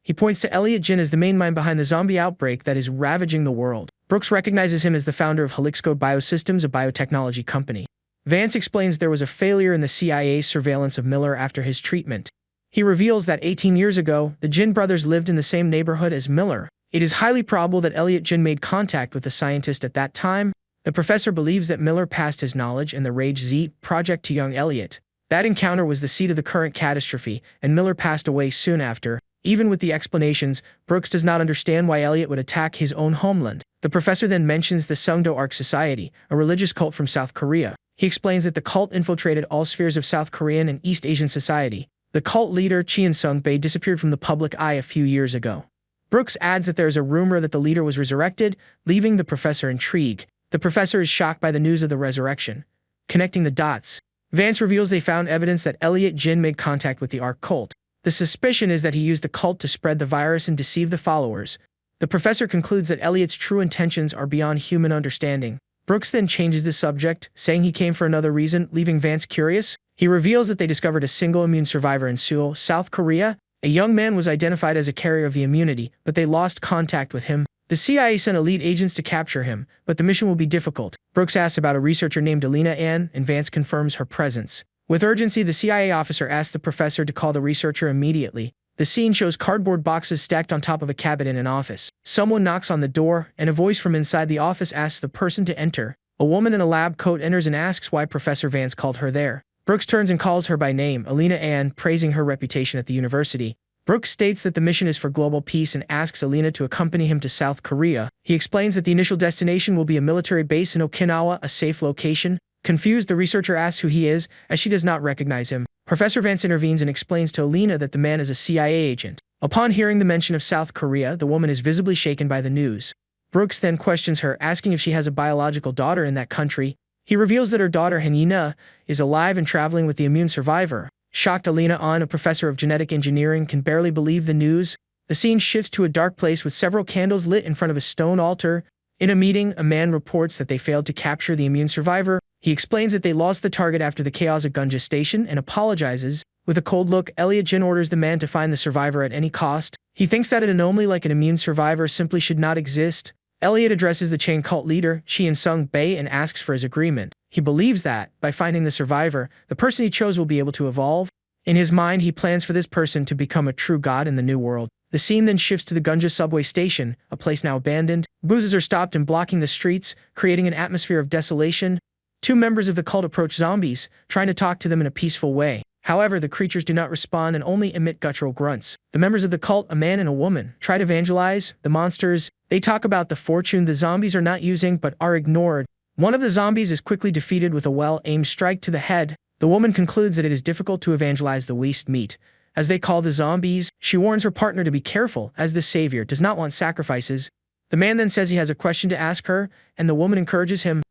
Speaker 1: He points to Elliot Jin as the main mind behind the zombie outbreak that is ravaging the world. Brooks recognizes him as the founder of Helixcode Biosystems, a biotechnology company. Vance explains there was a failure in the CIA's surveillance of Miller after his treatment. He reveals that 18 years ago, the Jin brothers lived in the same neighborhood as Miller. It is highly probable that Elliot Jin made contact with the scientist at that time. The professor believes that Miller passed his knowledge and the Rage Z project to young Elliot. That encounter was the seed of the current catastrophe, and Miller passed away soon after. Even with the explanations, Brooks does not understand why Elliot would attack his own homeland. The professor then mentions the Sungdo Ark Society, a religious cult from South Korea. He explains that the cult infiltrated all spheres of South Korean and East Asian society. The cult leader, Chien Sung-bae, disappeared from the public eye a few years ago. Brooks adds that there is a rumor that the leader was resurrected, leaving the professor intrigued. The professor is shocked by the news of the resurrection. Connecting the dots, Vance reveals they found evidence that Elliot Jin made contact with the Ark cult. The suspicion is that he used the cult to spread the virus and deceive the followers. The professor concludes that Elliot's true intentions are beyond human understanding. Brooks then changes the subject, saying he came for another reason, leaving Vance curious. He reveals that they discovered a single immune survivor in Seoul, South Korea. A young man was identified as a carrier of the immunity, but they lost contact with him. The CIA sent elite agents to capture him, but the mission will be difficult. Brooks asks about a researcher named Alina Ann, and Vance confirms her presence. With urgency, the CIA officer asks the professor to call the researcher immediately. The scene shows cardboard boxes stacked on top of a cabinet in an office. Someone knocks on the door, and a voice from inside the office asks the person to enter. A woman in a lab coat enters and asks why Professor Vance called her there. Brooks turns and calls her by name, Alina Ann, praising her reputation at the university. Brooks states that the mission is for global peace and asks Alina to accompany him to South Korea. He explains that the initial destination will be a military base in Okinawa, a safe location. Confused, the researcher asks who he is, as she does not recognize him. Professor Vance intervenes and explains to Alina that the man is a CIA agent. Upon hearing the mention of South Korea, the woman is visibly shaken by the news. Brooks then questions her, asking if she has a biological daughter in that country. He reveals that her daughter, Hanina, is alive and traveling with the immune survivor. Shocked, Alina Ann, a professor of genetic engineering, can barely believe the news. The scene shifts to a dark place with several candles lit in front of a stone altar. In a meeting, a man reports that they failed to capture the immune survivor. He explains that they lost the target after the chaos at Gunja Station and apologizes. With a cold look, Elliot Jin orders the man to find the survivor at any cost. He thinks that an anomaly like an immune survivor simply should not exist. Elliot addresses the chain cult leader, Chi Sung Bae, and asks for his agreement. He believes that, by finding the survivor, the person he chose will be able to evolve. In his mind, he plans for this person to become a true god in the new world. The scene then shifts to the Gunja subway station, a place now abandoned. Buses are stopped and blocking the streets, creating an atmosphere of desolation. Two members of the cult approach zombies, trying to talk to them in a peaceful way. However, the creatures do not respond and only emit guttural grunts. The members of the cult, a man and a woman, try to evangelize the monsters. They talk about the fortune the zombies are not using but are ignored. One of the zombies is quickly defeated with a well-aimed strike to the head. The woman concludes that it is difficult to evangelize the waste meat, as they call the zombies. She warns her partner to be careful, as the savior does not want sacrifices. The man then says he has a question to ask her, and the woman encourages him.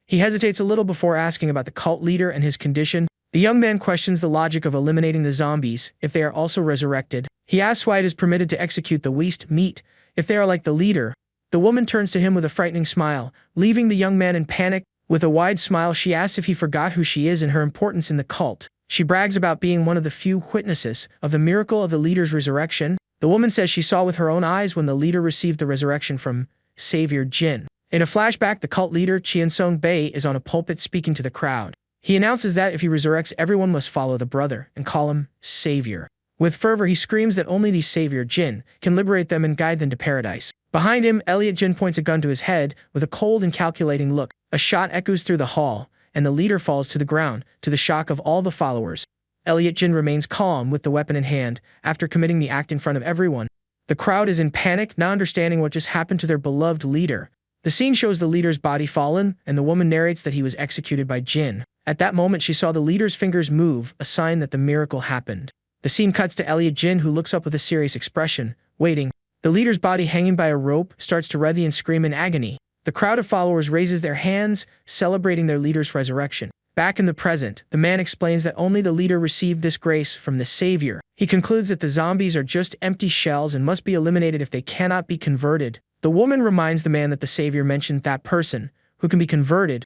Speaker 1: He hesitates a little before asking about the cult leader and his condition. The young man questions the logic of eliminating the zombies if they are also resurrected. He asks why it is permitted to execute the waste meat if they are like the leader. The woman turns to him with a frightening smile, leaving the young man in panic. With a wide smile, she asks if he forgot who she is and her importance in the cult. She brags about being one of the few witnesses of the miracle of the leader's resurrection. The woman says she saw with her own eyes when the leader received the resurrection from Savior Jin. In a flashback, the cult leader, Chi Sung Bae, is on a pulpit speaking to the crowd. He announces that if he resurrects, everyone must follow the brother and call him Savior. With fervor, he screams that only the Savior Jin can liberate them and guide them to paradise. Behind him, Elliot Jin points a gun to his head with a cold and calculating look. A shot echoes through the hall, and the leader falls to the ground, to the shock of all the followers. Elliot Jin remains calm with the weapon in hand, after committing the act in front of everyone. The crowd is in panic, not understanding what just happened to their beloved leader. The scene shows the leader's body fallen, and the woman narrates that he was executed by Jin. At that moment, she saw the leader's fingers move, a sign that the miracle happened. The scene cuts to Elliot Jin, who looks up with a serious expression, waiting. The leader's body, hanging by a rope, starts to writhe and scream in agony. The crowd of followers raises their hands, celebrating their leader's resurrection. Back in the present, the man explains that only the leader received this grace from the Savior. He concludes that the zombies are just empty shells and must be eliminated if they cannot be converted. The woman reminds the man that the Savior mentioned that person, who can be converted.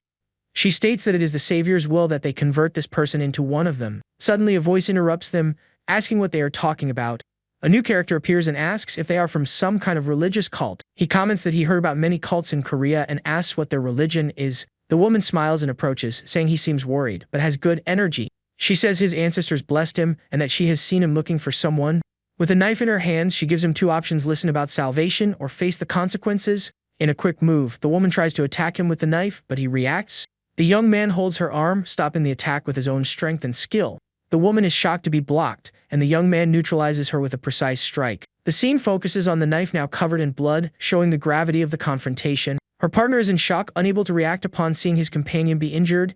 Speaker 1: She states that it is the Savior's will that they convert this person into one of them. Suddenly, a voice interrupts them, asking what they are talking about. A new character appears and asks if they are from some kind of religious cult. He comments that he heard about many cults in Korea and asks what their religion is. The woman smiles and approaches, saying he seems worried, but has good energy. She says his ancestors blessed him and that she has seen him looking for someone. With a knife in her hands, she gives him two options: listen about salvation or face the consequences. In a quick move, the woman tries to attack him with the knife, but he reacts. The young man holds her arm, stopping the attack with his own strength and skill. The woman is shocked to be blocked, and the young man neutralizes her with a precise strike. The scene focuses on the knife now covered in blood, showing the gravity of the confrontation. Her partner is in shock, unable to react upon seeing his companion be injured.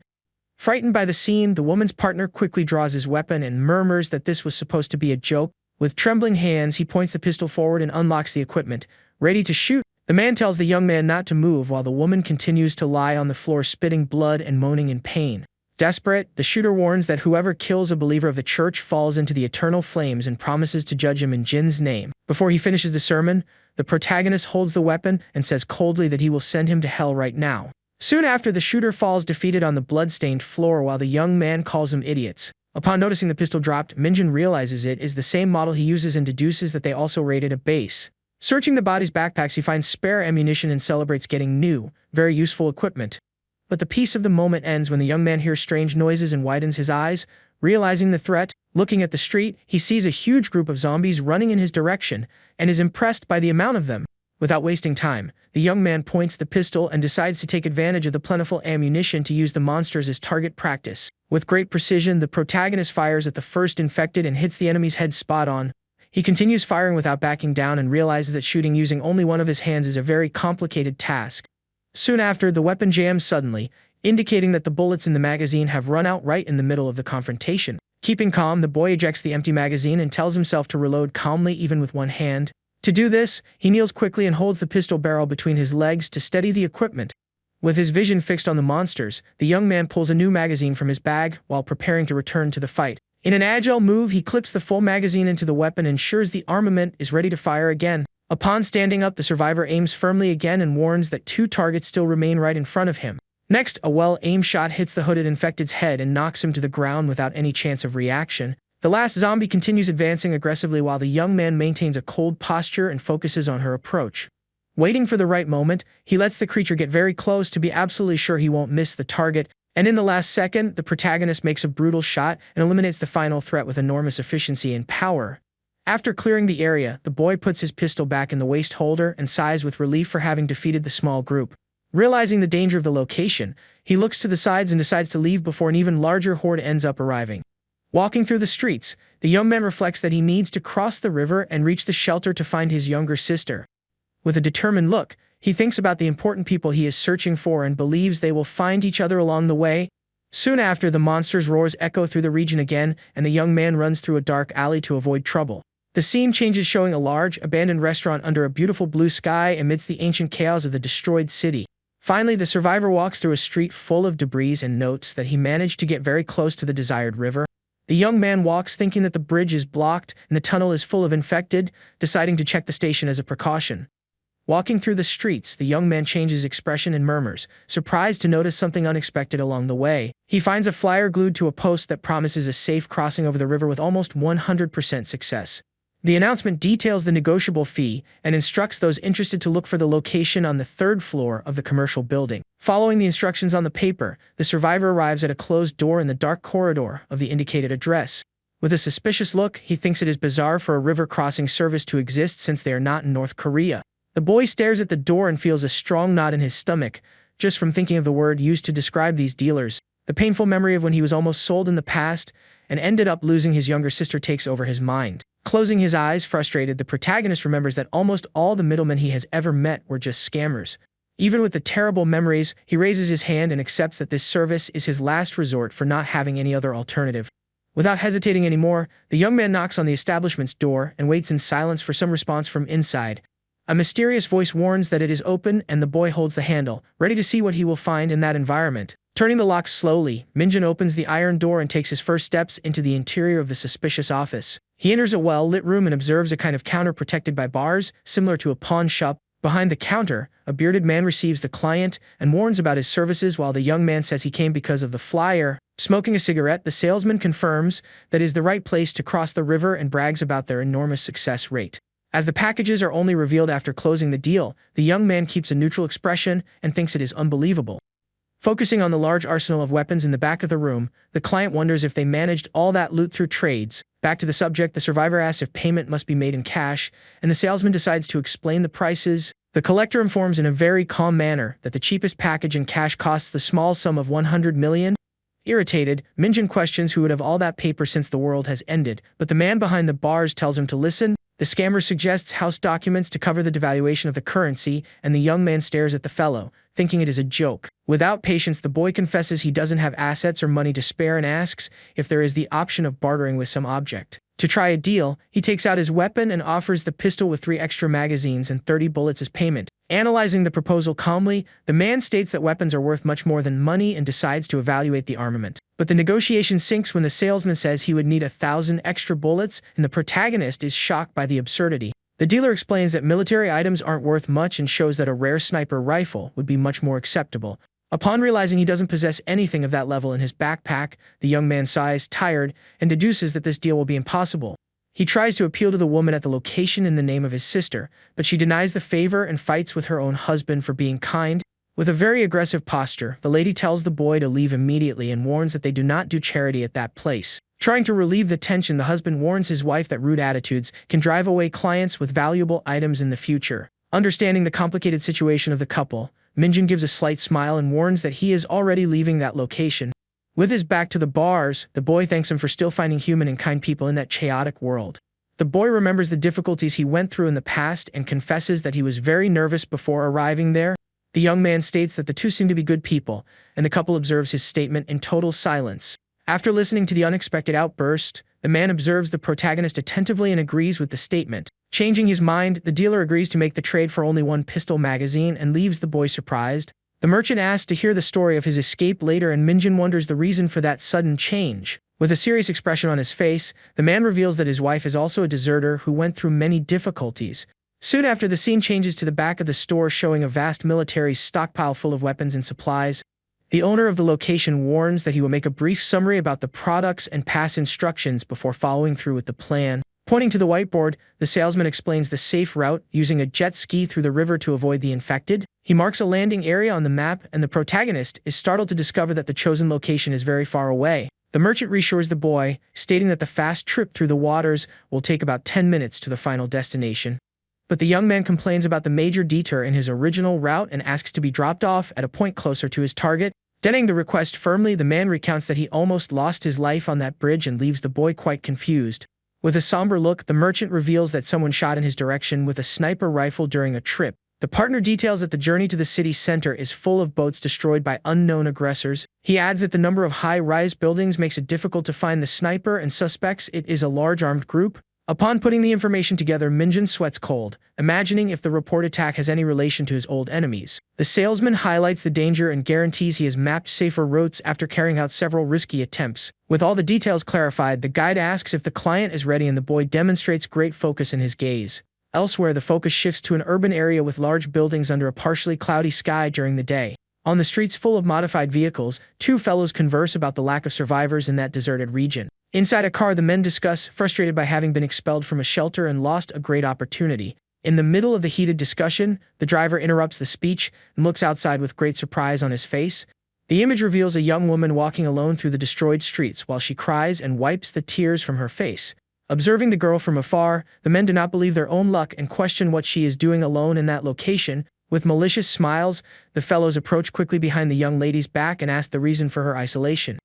Speaker 1: Frightened by the scene, the woman's partner quickly draws his weapon and murmurs that this was supposed to be a joke. With trembling hands, he points the pistol forward and unlocks the equipment, ready to shoot. The man tells the young man not to move while the woman continues to lie on the floor, spitting blood and moaning in pain. Desperate, the shooter warns that whoever kills a believer of the church falls into the eternal flames and promises to judge him in Jin's name. Before he finishes the sermon, the protagonist holds the weapon and says coldly that he will send him to hell right now. Soon after, the shooter falls defeated on the blood-stained floor while the young man calls him idiots. Upon noticing the pistol dropped, Minjin realizes it is the same model he uses and deduces that they also raided a base. Searching the body's backpacks, he finds spare ammunition and celebrates getting new, very useful equipment. But the peace of the moment ends when the young man hears strange noises and widens his eyes, realizing the threat. Looking at the street, he sees a huge group of zombies running in his direction and is impressed by the amount of them. Without wasting time, the young man points the pistol and decides to take advantage of the plentiful ammunition to use the monsters as target practice. With great precision, the protagonist fires at the first infected and hits the enemy's head spot on. He continues firing without backing down and realizes that shooting using only one of his hands is a very complicated task. Soon after, the weapon jams suddenly, indicating that the bullets in the magazine have run out right in the middle of the confrontation. Keeping calm, the boy ejects the empty magazine and tells himself to reload calmly even with one hand. To do this, he kneels quickly and holds the pistol barrel between his legs to steady the equipment. With his vision fixed on the monsters, the young man pulls a new magazine from his bag while preparing to return to the fight. In an agile move, he clips the full magazine into the weapon and ensures the armament is ready to fire again. Upon standing up, the survivor aims firmly again and warns that 2 targets still remain right in front of him. Next, a well-aimed shot hits the hooded infected's head and knocks him to the ground without any chance of reaction. The last zombie continues advancing aggressively while the young man maintains a cold posture and focuses on her approach. Waiting for the right moment, he lets the creature get very close to be absolutely sure he won't miss the target, and in the last second, the protagonist makes a brutal shot and eliminates the final threat with enormous efficiency and power. After clearing the area, the boy puts his pistol back in the waist holder and sighs with relief for having defeated the small group. Realizing the danger of the location, he looks to the sides and decides to leave before an even larger horde ends up arriving. Walking through the streets, the young man reflects that he needs to cross the river and reach the shelter to find his younger sister. With a determined look, he thinks about the important people he is searching for and believes they will find each other along the way. Soon after, the monster's roars echo through the region again, and the young man runs through a dark alley to avoid trouble. The scene changes, showing a large, abandoned restaurant under a beautiful blue sky amidst the ancient chaos of the destroyed city. Finally, the survivor walks through a street full of debris and notes that he managed to get very close to the desired river. The young man walks thinking that the bridge is blocked and the tunnel is full of infected, deciding to check the station as a precaution. Walking through the streets, the young man changes expression and murmurs, surprised to notice something unexpected along the way. He finds a flyer glued to a post that promises a safe crossing over the river with almost 100% success. The announcement details the negotiable fee and instructs those interested to look for the location on the 3rd floor of the commercial building. Following the instructions on the paper, the survivor arrives at a closed door in the dark corridor of the indicated address. With a suspicious look, he thinks it is bizarre for a river crossing service to exist since they are not in North Korea. The boy stares at the door and feels a strong knot in his stomach, just from thinking of the word used to describe these dealers. The painful memory of when he was almost sold in the past and ended up losing his younger sister takes over his mind. Closing his eyes, frustrated, the protagonist remembers that almost all the middlemen he has ever met were just scammers. Even with the terrible memories, he raises his hand and accepts that this service is his last resort for not having any other alternative. Without hesitating anymore, the young man knocks on the establishment's door and waits in silence for some response from inside. A mysterious voice warns that it is open, and the boy holds the handle, ready to see what he will find in that environment. Turning the lock slowly, Minjin opens the iron door and takes his first steps into the interior of the suspicious office. He enters a well-lit room and observes a kind of counter protected by bars, similar to a pawn shop. Behind the counter, a bearded man receives the client and warns about his services while the young man says he came because of the flyer. Smoking a cigarette, the salesman confirms that it is the right place to cross the river and brags about their enormous success rate. As the packages are only revealed after closing the deal, the young man keeps a neutral expression and thinks it is unbelievable. Focusing on the large arsenal of weapons in the back of the room, the client wonders if they managed all that loot through trades. Back to the subject, the survivor asks if payment must be made in cash, and the salesman decides to explain the prices. The collector informs in a very calm manner that the cheapest package in cash costs the small sum of 100 million. Irritated, Minjin questions who would have all that paper since the world has ended, but the man behind the bars tells him to listen. The scammer suggests house documents to cover the devaluation of the currency, and the young man stares at the fellow, thinking it is a joke. Without patience, the boy confesses he doesn't have assets or money to spare and asks if there is the option of bartering with some object. To try a deal, he takes out his weapon and offers the pistol with 3 extra magazines and 30 bullets as payment. Analyzing the proposal calmly, the man states that weapons are worth much more than money and decides to evaluate the armament. But the negotiation sinks when the salesman says he would need 1,000 extra bullets, and the protagonist is shocked by the absurdity. The dealer explains that military items aren't worth much and shows that a rare sniper rifle would be much more acceptable. Upon realizing he doesn't possess anything of that level in his backpack, the young man sighs, tired, and deduces that this deal will be impossible. He tries to appeal to the woman at the location in the name of his sister, but she denies the favor and fights with her own husband for being kind. With a very aggressive posture, the lady tells the boy to leave immediately and warns that they do not do charity at that place. Trying to relieve the tension, the husband warns his wife that rude attitudes can drive away clients with valuable items in the future. Understanding the complicated situation of the couple, Minjin gives a slight smile and warns that he is already leaving that location. With his back to the bars, the boy thanks him for still finding human and kind people in that chaotic world. The boy remembers the difficulties he went through in the past and confesses that he was very nervous before arriving there. The young man states that the two seem to be good people, and the couple observes his statement in total silence. After listening to the unexpected outburst, the man observes the protagonist attentively and agrees with the statement. Changing his mind, the dealer agrees to make the trade for only one pistol magazine and leaves the boy surprised. The merchant asks to hear the story of his escape later, and Minjin wonders the reason for that sudden change. With a serious expression on his face, the man reveals that his wife is also a deserter who went through many difficulties. Soon after, the scene changes to the back of the store, showing a vast military stockpile full of weapons and supplies. The owner of the location warns that he will make a brief summary about the products and pass instructions before following through with the plan. Pointing to the whiteboard, the salesman explains the safe route, using a jet ski through the river to avoid the infected. He marks a landing area on the map, and the protagonist is startled to discover that the chosen location is very far away. The merchant reassures the boy, stating that the fast trip through the waters will take about 10 minutes to the final destination. But the young man complains about the major detour in his original route and asks to be dropped off at a point closer to his target. Denying the request firmly, the man recounts that he almost lost his life on that bridge and leaves the boy quite confused. With a somber look, the merchant reveals that someone shot in his direction with a sniper rifle during a trip. The partner details that the journey to the city center is full of boats destroyed by unknown aggressors. He adds that the number of high-rise buildings makes it difficult to find the sniper and suspects it is a large armed group. Upon putting the information together, Minjin sweats cold, imagining if the report attack has any relation to his old enemies. The salesman highlights the danger and guarantees he has mapped safer routes after carrying out several risky attempts. With all the details clarified, the guide asks if the client is ready, and the boy demonstrates great focus in his gaze. Elsewhere, the focus shifts to an urban area with large buildings under a partially cloudy sky during the day. On the streets full of modified vehicles, two fellows converse about the lack of survivors in that deserted region. Inside a car, the men discuss, frustrated by having been expelled from a shelter and lost a great opportunity. In the middle of the heated discussion, the driver interrupts the speech and looks outside with great surprise on his face. The image reveals a young woman walking alone through the destroyed streets while she cries and wipes the tears from her face. Observing the girl from afar, the men do not believe their own luck and question what she is doing alone in that location. With malicious smiles, the fellows approach quickly behind the young lady's back and ask the reason for her isolation.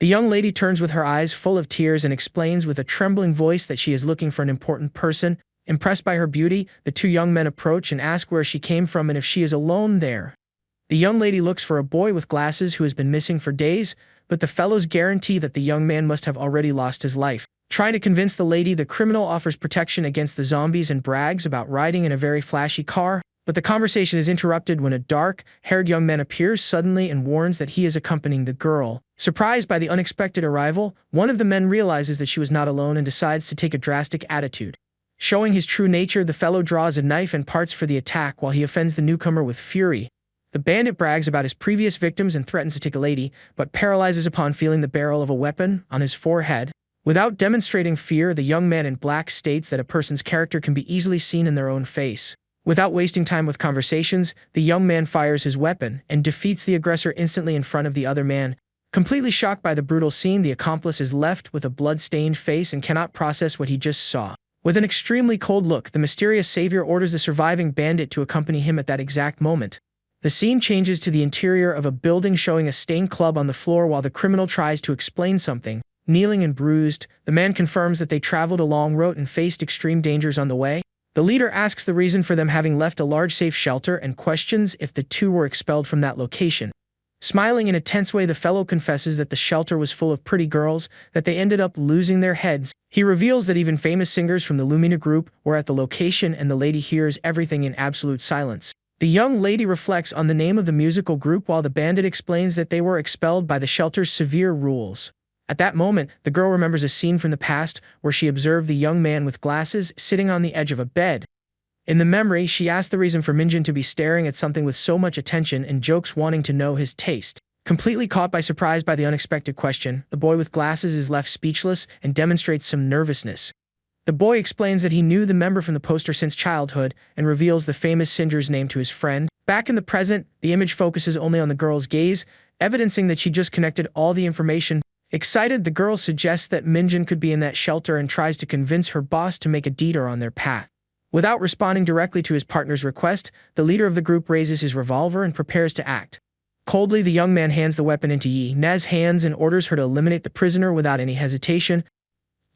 Speaker 1: The young lady turns with her eyes full of tears and explains with a trembling voice that she is looking for an important person. Impressed by her beauty, the two young men approach and ask where she came from and if she is alone there. The young lady looks for a boy with glasses who has been missing for days, but the fellows guarantee that the young man must have already lost his life. Trying to convince the lady, the criminal offers protection against the zombies and brags about riding in a very flashy car. But the conversation is interrupted when a dark-haired young man appears suddenly and warns that he is accompanying the girl. Surprised by the unexpected arrival, one of the men realizes that she was not alone and decides to take a drastic attitude. Showing his true nature, the fellow draws a knife and parts for the attack while he offends the newcomer with fury. The bandit brags about his previous victims and threatens to take a lady, but paralyzes upon feeling the barrel of a weapon on his forehead. Without demonstrating fear, the young man in black states that a person's character can be easily seen in their own face. Without wasting time with conversations, the young man fires his weapon and defeats the aggressor instantly in front of the other man. Completely shocked by the brutal scene, the accomplice is left with a blood-stained face and cannot process what he just saw. With an extremely cold look, the mysterious savior orders the surviving bandit to accompany him at that exact moment. The scene changes to the interior of a building, showing a stained club on the floor while the criminal tries to explain something. Kneeling and bruised, the man confirms that they traveled a long route and faced extreme dangers on the way. The leader asks the reason for them having left a large safe shelter and questions if the two were expelled from that location. Smiling in a tense way, the fellow confesses that the shelter was full of pretty girls, that they ended up losing their heads. He reveals that even famous singers from the Lumina group were at the location, and the lady hears everything in absolute silence. The young lady reflects on the name of the musical group while the bandit explains that they were expelled by the shelter's severe rules. At that moment, the girl remembers a scene from the past where she observed the young man with glasses sitting on the edge of a bed. In the memory, she asks the reason for Minjin to be staring at something with so much attention and jokes wanting to know his taste. Completely caught by surprise by the unexpected question, the boy with glasses is left speechless and demonstrates some nervousness. The boy explains that he knew the member from the poster since childhood and reveals the famous singer's name to his friend. Back in the present, the image focuses only on the girl's gaze, evidencing that she just connected all the information. Excited, the girl suggests that Minjin could be in that shelter and tries to convince her boss to make a detour on their path. Without responding directly to his partner's request, the leader of the group raises his revolver and prepares to act. Coldly, the young man hands the weapon into Yi-Na's hands and orders her to eliminate the prisoner without any hesitation.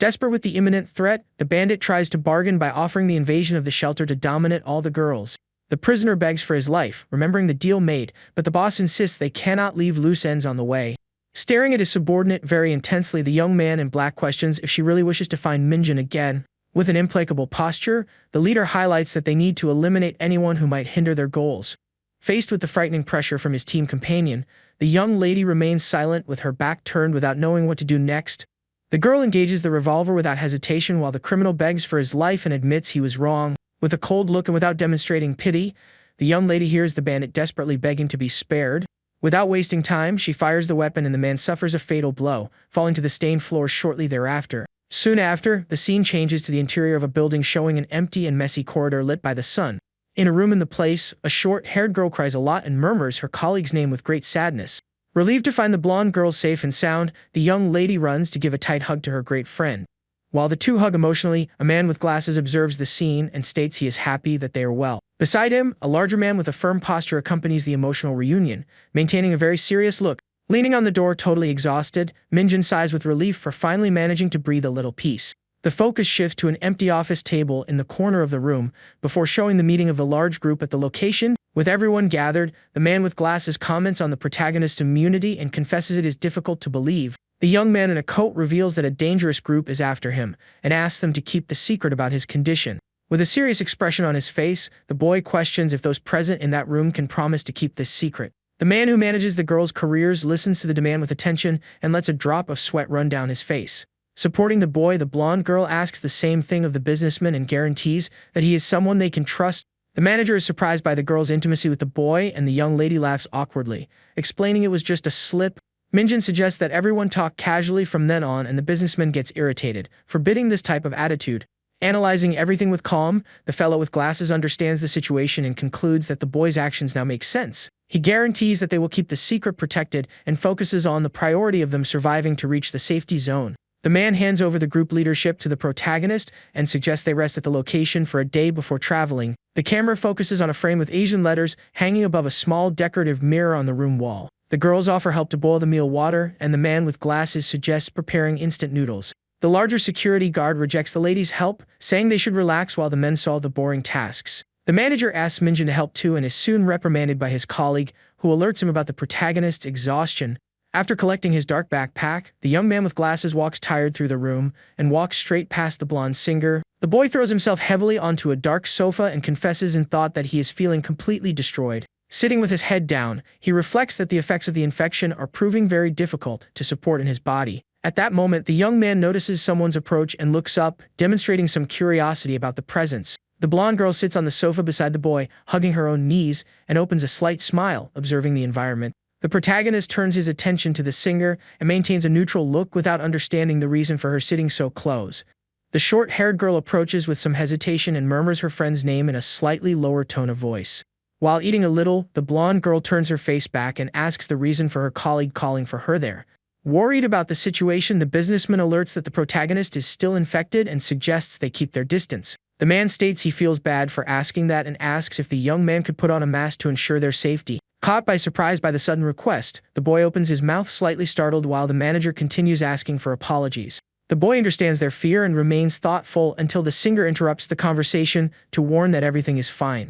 Speaker 1: Desperate with the imminent threat, the bandit tries to bargain by offering the invasion of the shelter to dominate all the girls. The prisoner begs for his life, remembering the deal made, but the boss insists they cannot leave loose ends on the way. Staring at his subordinate very intensely, the young man in black questions if she really wishes to find Minjin again. With an implacable posture, the leader highlights that they need to eliminate anyone who might hinder their goals. Faced with the frightening pressure from his team companion, the young lady remains silent with her back turned without knowing what to do next. The girl engages the revolver without hesitation while the criminal begs for his life and admits he was wrong. With a cold look and without demonstrating pity, the young lady hears the bandit desperately begging to be spared. Without wasting time, she fires the weapon and the man suffers a fatal blow, falling to the stained floor shortly thereafter. Soon after, the scene changes to the interior of a building showing an empty and messy corridor lit by the sun. In a room in the place, a short-haired girl cries a lot and murmurs her colleague's name with great sadness. Relieved to find the blonde girl safe and sound, the young lady runs to give a tight hug to her great friend. While the two hug emotionally, a man with glasses observes the scene and states he is happy that they are well. Beside him, a larger man with a firm posture accompanies the emotional reunion, maintaining a very serious look. Leaning on the door totally exhausted, Minjin sighs with relief for finally managing to breathe a little peace. The focus shifts to an empty office table in the corner of the room, before showing the meeting of the large group at the location. With everyone gathered, the man with glasses comments on the protagonist's immunity and confesses it is difficult to believe. The young man in a coat reveals that a dangerous group is after him, and asks them to keep the secret about his condition. With a serious expression on his face, the boy questions if those present in that room can promise to keep this secret. The man who manages the girls' careers listens to the demand with attention and lets a drop of sweat run down his face. Supporting the boy, the blonde girl asks the same thing of the businessman and guarantees that he is someone they can trust. The manager is surprised by the girl's intimacy with the boy, and the young lady laughs awkwardly, explaining it was just a slip. Minjin suggests that everyone talk casually from then on, and the businessman gets irritated, forbidding this type of attitude. Analyzing everything with calm, the fellow with glasses understands the situation and concludes that the boy's actions now make sense. He guarantees that they will keep the secret protected and focuses on the priority of them surviving to reach the safety zone. The man hands over the group leadership to the protagonist and suggests they rest at the location for a day before traveling. The camera focuses on a frame with Asian letters hanging above a small decorative mirror on the room wall. The girls offer help to boil the meal water, and the man with glasses suggests preparing instant noodles. The larger security guard rejects the ladies' help, saying they should relax while the men solve the boring tasks. The manager asks Minjin to help too and is soon reprimanded by his colleague, who alerts him about the protagonist's exhaustion. After collecting his dark backpack, the young man with glasses walks tired through the room and walks straight past the blonde singer. The boy throws himself heavily onto a dark sofa and confesses in thought that he is feeling completely destroyed. Sitting with his head down, he reflects that the effects of the infection are proving very difficult to support in his body. At that moment, the young man notices someone's approach and looks up, demonstrating some curiosity about the presence. The blonde girl sits on the sofa beside the boy, hugging her own knees, and opens a slight smile, observing the environment. The protagonist turns his attention to the singer and maintains a neutral look without understanding the reason for her sitting so close. The short-haired girl approaches with some hesitation and murmurs her friend's name in a slightly lower tone of voice. While eating a little, the blonde girl turns her face back and asks the reason for her colleague calling for her there. Worried about the situation, the businessman alerts that the protagonist is still infected and suggests they keep their distance. The man states he feels bad for asking that and asks if the young man could put on a mask to ensure their safety. Caught by surprise by the sudden request, the boy opens his mouth slightly startled while the manager continues asking for apologies. The boy understands their fear and remains thoughtful until the singer interrupts the conversation to warn that everything is fine.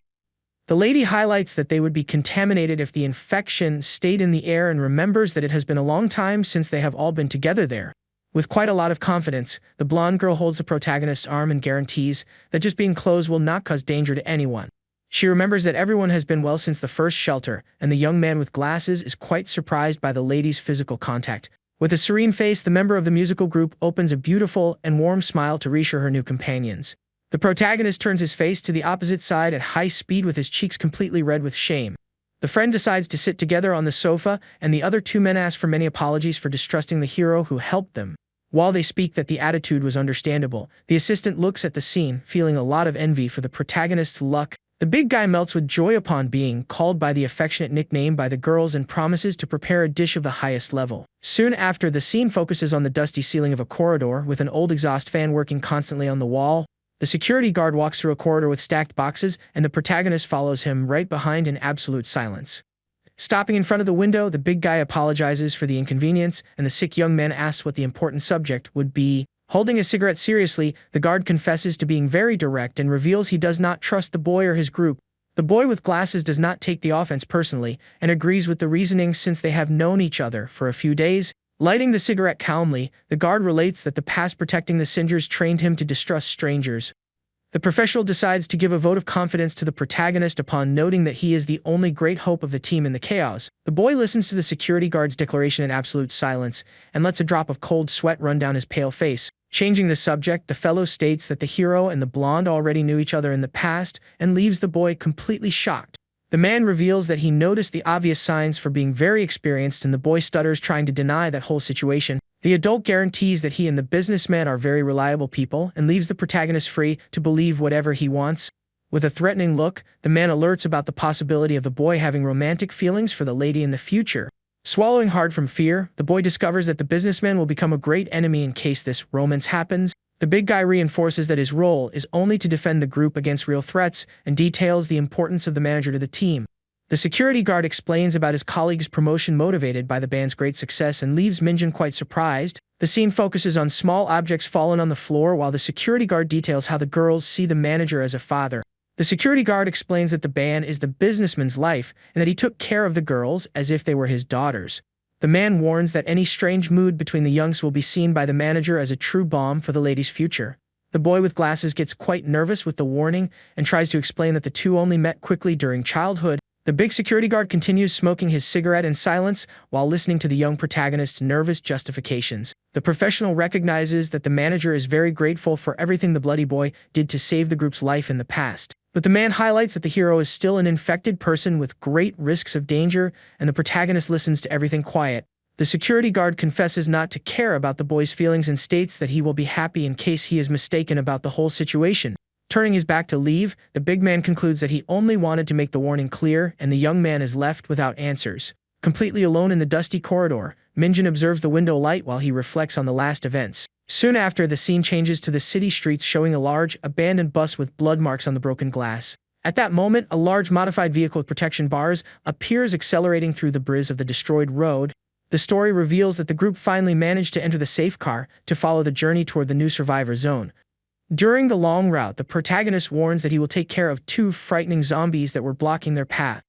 Speaker 1: The lady highlights that they would be contaminated if the infection stayed in the air and remembers that it has been a long time since they have all been together there. With quite a lot of confidence, the blonde girl holds the protagonist's arm and guarantees that just being close will not cause danger to anyone. She remembers that everyone has been well since the first shelter, and the young man with glasses is quite surprised by the lady's physical contact. With a serene face, the member of the musical group opens a beautiful and warm smile to reassure her new companions. The protagonist turns his face to the opposite side at high speed with his cheeks completely red with shame. The friend decides to sit together on the sofa, and the other two men ask for many apologies for distrusting the hero who helped them. While they speak that the attitude was understandable, the assistant looks at the scene, feeling a lot of envy for the protagonist's luck. The big guy melts with joy upon being called by the affectionate nickname by the girls and promises to prepare a dish of the highest level. Soon after, the scene focuses on the dusty ceiling of a corridor with an old exhaust fan working constantly on the wall. The security guard walks through a corridor with stacked boxes, and the protagonist follows him right behind in absolute silence. Stopping in front of the window, the big guy apologizes for the inconvenience, and the sick young man asks what the important subject would be. Holding a cigarette seriously, the guard confesses to being very direct and reveals he does not trust the boy or his group. The boy with glasses does not take the offense personally and agrees with the reasoning since they have known each other for a few days. Lighting the cigarette calmly, the guard relates that the past protecting the Singers trained him to distrust strangers. The professional decides to give a vote of confidence to the protagonist upon noting that he is the only great hope of the team in the chaos. The boy listens to the security guard's declaration in absolute silence and lets a drop of cold sweat run down his pale face. Changing the subject, the fellow states that the hero and the blonde already knew each other in the past and leaves the boy completely shocked. The man reveals that he noticed the obvious signs for being very experienced, and the boy stutters, trying to deny that whole situation. The adult guarantees that he and the businessman are very reliable people and leaves the protagonist free to believe whatever he wants. With a threatening look, the man alerts about the possibility of the boy having romantic feelings for the lady in the future. Swallowing hard from fear, the boy discovers that the businessman will become a great enemy in case this romance happens. The big guy reinforces that his role is only to defend the group against real threats and details the importance of the manager to the team. The security guard explains about his colleague's promotion motivated by the band's great success and leaves Minjun quite surprised. The scene focuses on small objects fallen on the floor while the security guard details how the girls see the manager as a father. The security guard explains that the band is the businessman's life and that he took care of the girls as if they were his daughters. The man warns that any strange mood between the youngs will be seen by the manager as a true bomb for the lady's future. The boy with glasses gets quite nervous with the warning and tries to explain that the two only met quickly during childhood. The big security guard continues smoking his cigarette in silence while listening to the young protagonist's nervous justifications. The professional recognizes that the manager is very grateful for everything the bloody boy did to save the group's life in the past. But the man highlights that the hero is still an infected person with great risks of danger, and the protagonist listens to everything quiet. The security guard confesses not to care about the boy's feelings and states that he will be happy in case he is mistaken about the whole situation. Turning his back to leave, the big man concludes that he only wanted to make the warning clear, and the young man is left without answers. Completely alone in the dusty corridor, Minjun observes the window light while he reflects on the last events. Soon after, the scene changes to the city streets, showing a large, abandoned bus with blood marks on the broken glass. At that moment, a large modified vehicle with protection bars appears, accelerating through the bridge of the destroyed road. The story reveals that the group finally managed to enter the safe car to follow the journey toward the new survivor zone. During the long route, the protagonist warns that he will take care of two frightening zombies that were blocking their path.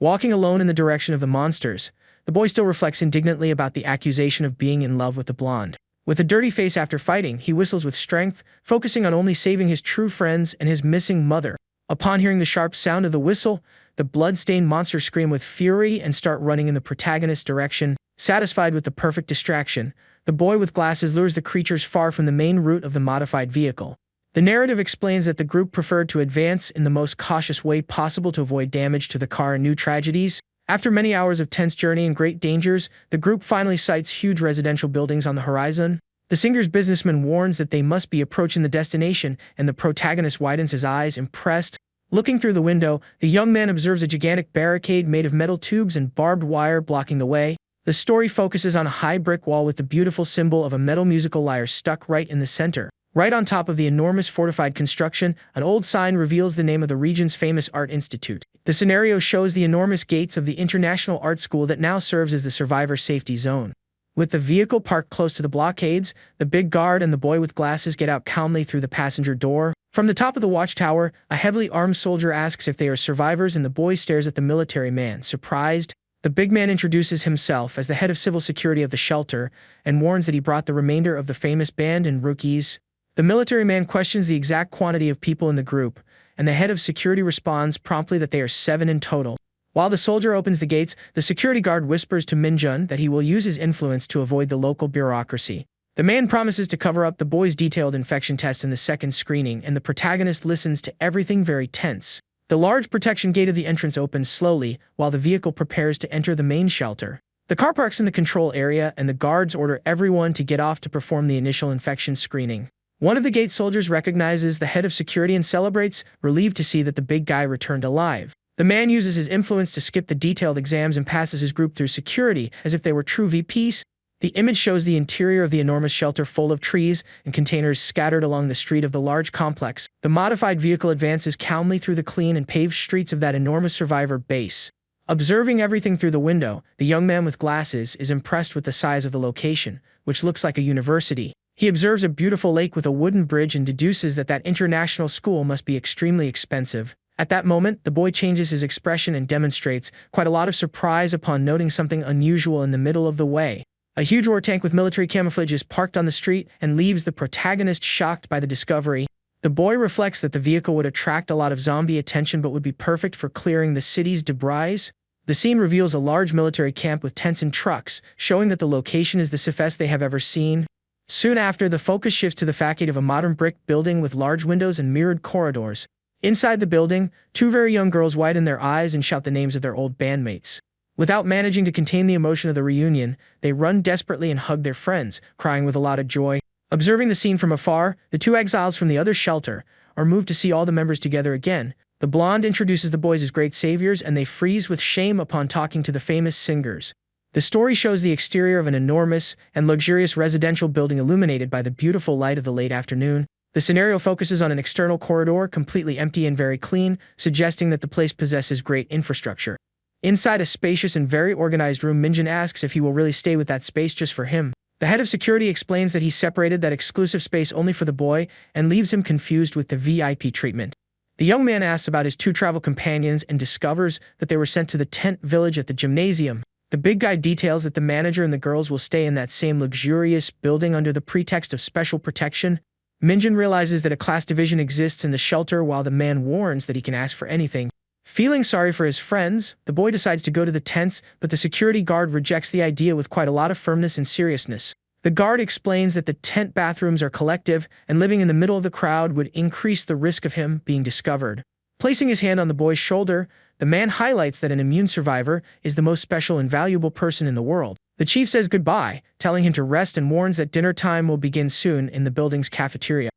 Speaker 1: Walking alone in the direction of the monsters, the boy still reflects indignantly about the accusation of being in love with the blonde. With a dirty face after fighting, he whistles with strength, focusing on only saving his true friends and his missing mother. Upon hearing the sharp sound of the whistle, the blood-stained monsters scream with fury and start running in the protagonist's direction. Satisfied with the perfect distraction, the boy with glasses lures the creatures far from the main route of the modified vehicle. The narrative explains that the group preferred to advance in the most cautious way possible to avoid damage to the car and new tragedies. After many hours of tense journey and great dangers, the group finally sights huge residential buildings on the horizon. The singer's businessman warns that they must be approaching the destination, and the protagonist widens his eyes, impressed. Looking through the window, the young man observes a gigantic barricade made of metal tubes and barbed wire blocking the way. The story focuses on a high brick wall with the beautiful symbol of a metal musical lyre stuck right in the center. Right on top of the enormous fortified construction, an old sign reveals the name of the region's famous art institute. The scenario shows the enormous gates of the International Art School that now serves as the survivor safety zone. With the vehicle parked close to the blockades, the big guard and the boy with glasses get out calmly through the passenger door. From the top of the watchtower, a heavily armed soldier asks if they are survivors, and the boy stares at the military man, surprised. The big man introduces himself as the head of civil security of the shelter and warns that he brought the remainder of the famous band and rookies. The military man questions the exact quantity of people in the group, and the head of security responds promptly that they are 7 in total. While the soldier opens the gates, the security guard whispers to Minjun that he will use his influence to avoid the local bureaucracy. The man promises to cover up the boy's detailed infection test in the second screening, and the protagonist listens to everything very tense. The large protection gate of the entrance opens slowly, while the vehicle prepares to enter the main shelter. The car parks in the control area, and the guards order everyone to get off to perform the initial infection screening. One of the gate soldiers recognizes the head of security and celebrates, relieved to see that the big guy returned alive. The man uses his influence to skip the detailed exams and passes his group through security as if they were true VPs. The image shows the interior of the enormous shelter full of trees and containers scattered along the street of the large complex. The modified vehicle advances calmly through the clean and paved streets of that enormous survivor base. Observing everything through the window, the young man with glasses is impressed with the size of the location, which looks like a university. He observes a beautiful lake with a wooden bridge and deduces that international school must be extremely expensive. At that moment, the boy changes his expression and demonstrates quite a lot of surprise upon noting something unusual in the middle of the way. A huge war tank with military camouflage is parked on the street and leaves the protagonist shocked by the discovery. The boy reflects that the vehicle would attract a lot of zombie attention but would be perfect for clearing the city's debris. The scene reveals a large military camp with tents and trucks, showing that the location is the safest they have ever seen. Soon after, the focus shifts to the facade of a modern brick building with large windows and mirrored corridors. Inside the building, two very young girls widen their eyes and shout the names of their old bandmates. Without managing to contain the emotion of the reunion, they run desperately and hug their friends, crying with a lot of joy. Observing the scene from afar, the two exiles from the other shelter are moved to see all the members together again. The blonde introduces the boys as great saviors, and they freeze with shame upon talking to the famous singers. The story shows the exterior of an enormous and luxurious residential building illuminated by the beautiful light of the late afternoon. The scenario focuses on an external corridor, completely empty and very clean, suggesting that the place possesses great infrastructure. Inside a spacious and very organized room, Minjin asks if he will really stay with that space just for him. The head of security explains that he separated that exclusive space only for the boy and leaves him confused with the VIP treatment. The young man asks about his two travel companions and discovers that they were sent to the tent village at the gymnasium. The big guy details that the manager and the girls will stay in that same luxurious building under the pretext of special protection. Minjin realizes that a class division exists in the shelter, while the man warns that he can ask for anything. Feeling sorry for his friends, the boy decides to go to the tents, but the security guard rejects the idea with quite a lot of firmness and seriousness. The guard explains that the tent bathrooms are collective, and living in the middle of the crowd would increase the risk of him being discovered. Placing his hand on the boy's shoulder, the man highlights that an immune survivor is the most special and valuable person in the world. The chief says goodbye, telling him to rest, and warns that dinner time will begin soon in the building's cafeteria.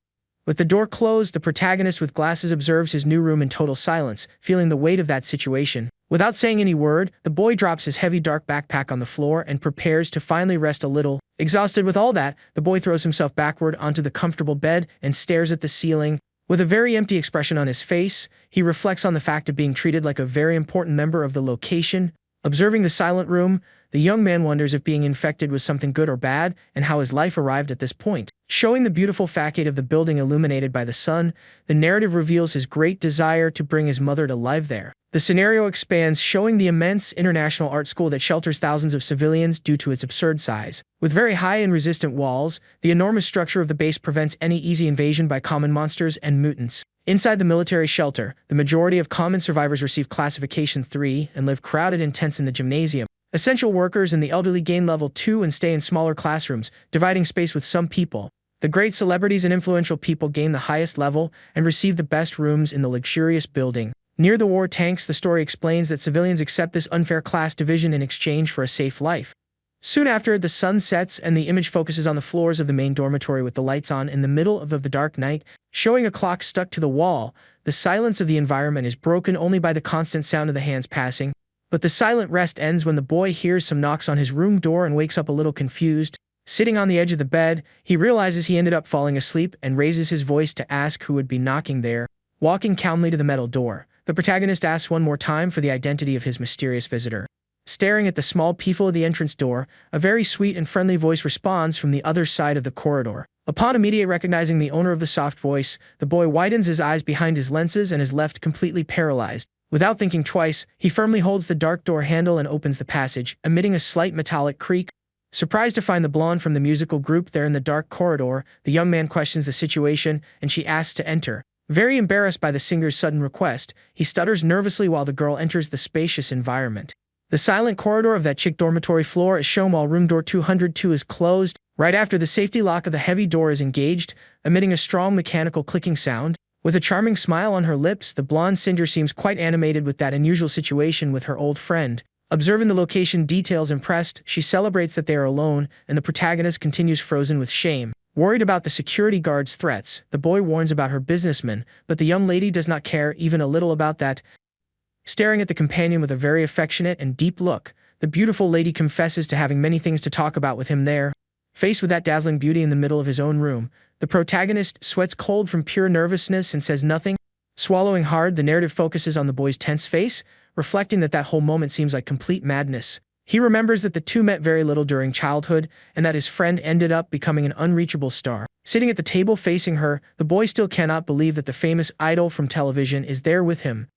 Speaker 1: With the door closed, the protagonist with glasses observes his new room in total silence, feeling the weight of that situation. Without saying any word, the boy drops his heavy dark backpack on the floor and prepares to finally rest a little. Exhausted with all that, the boy throws himself backward onto the comfortable bed and stares at the ceiling. With a very empty expression on his face, he reflects on the fact of being treated like a very important member of the location. Observing the silent room, the young man wonders if being infected was something good or bad, and how his life arrived at this point. Showing the beautiful facade of the building illuminated by the sun, the narrative reveals his great desire to bring his mother to life there. The scenario expands, showing the immense international art school that shelters thousands of civilians due to its absurd size. With very high and resistant walls, the enormous structure of the base prevents any easy invasion by common monsters and mutants. Inside the military shelter, the majority of common survivors receive classification 3 and live crowded in tents in the gymnasium. Essential workers and the elderly gain level 2 and stay in smaller classrooms, dividing space with some people. The great celebrities and influential people gain the highest level and receive the best rooms in the luxurious building. Near the war tanks, the story explains that civilians accept this unfair class division in exchange for a safe life. Soon after, the sun sets and the image focuses on the floors of the main dormitory with the lights on in the middle of the dark night, showing a clock stuck to the wall. The silence of the environment is broken only by the constant sound of the hands passing. But the silent rest ends when the boy hears some knocks on his room door and wakes up a little confused. Sitting on the edge of the bed, he realizes he ended up falling asleep and raises his voice to ask who would be knocking there. Walking calmly to the metal door, the protagonist asks one more time for the identity of his mysterious visitor. Staring at the small peephole of the entrance door, a very sweet and friendly voice responds from the other side of the corridor. Upon immediately recognizing the owner of the soft voice, the boy widens his eyes behind his lenses and is left completely paralyzed. Without thinking twice, he firmly holds the dark door handle and opens the passage, emitting a slight metallic creak. Surprised to find the blonde from the musical group there in the dark corridor, the young man questions the situation, and she asks to enter. Very embarrassed by the singer's sudden request, he stutters nervously while the girl enters the spacious environment. The silent corridor of that chic dormitory floor is shown while room door 202 is closed. Right after the safety lock of the heavy door is engaged, emitting a strong mechanical clicking sound. With a charming smile on her lips, the blonde Cinder seems quite animated with that unusual situation with her old friend. Observing the location details impressed, she celebrates that they are alone, and the protagonist continues frozen with shame. Worried about the security guard's threats, the boy warns about her businessman, but the young lady does not care even a little about that. Staring at the companion with a very affectionate and deep look, the beautiful lady confesses to having many things to talk about with him there. Faced with that dazzling beauty in the middle of his own room, the protagonist sweats cold from pure nervousness and says nothing. Swallowing hard, the narrative focuses on the boy's tense face, reflecting that whole moment seems like complete madness. He remembers that the two met very little during childhood, and that his friend ended up becoming an unreachable star. Sitting at the table facing her, the boy still cannot believe that the famous idol from television is there with him.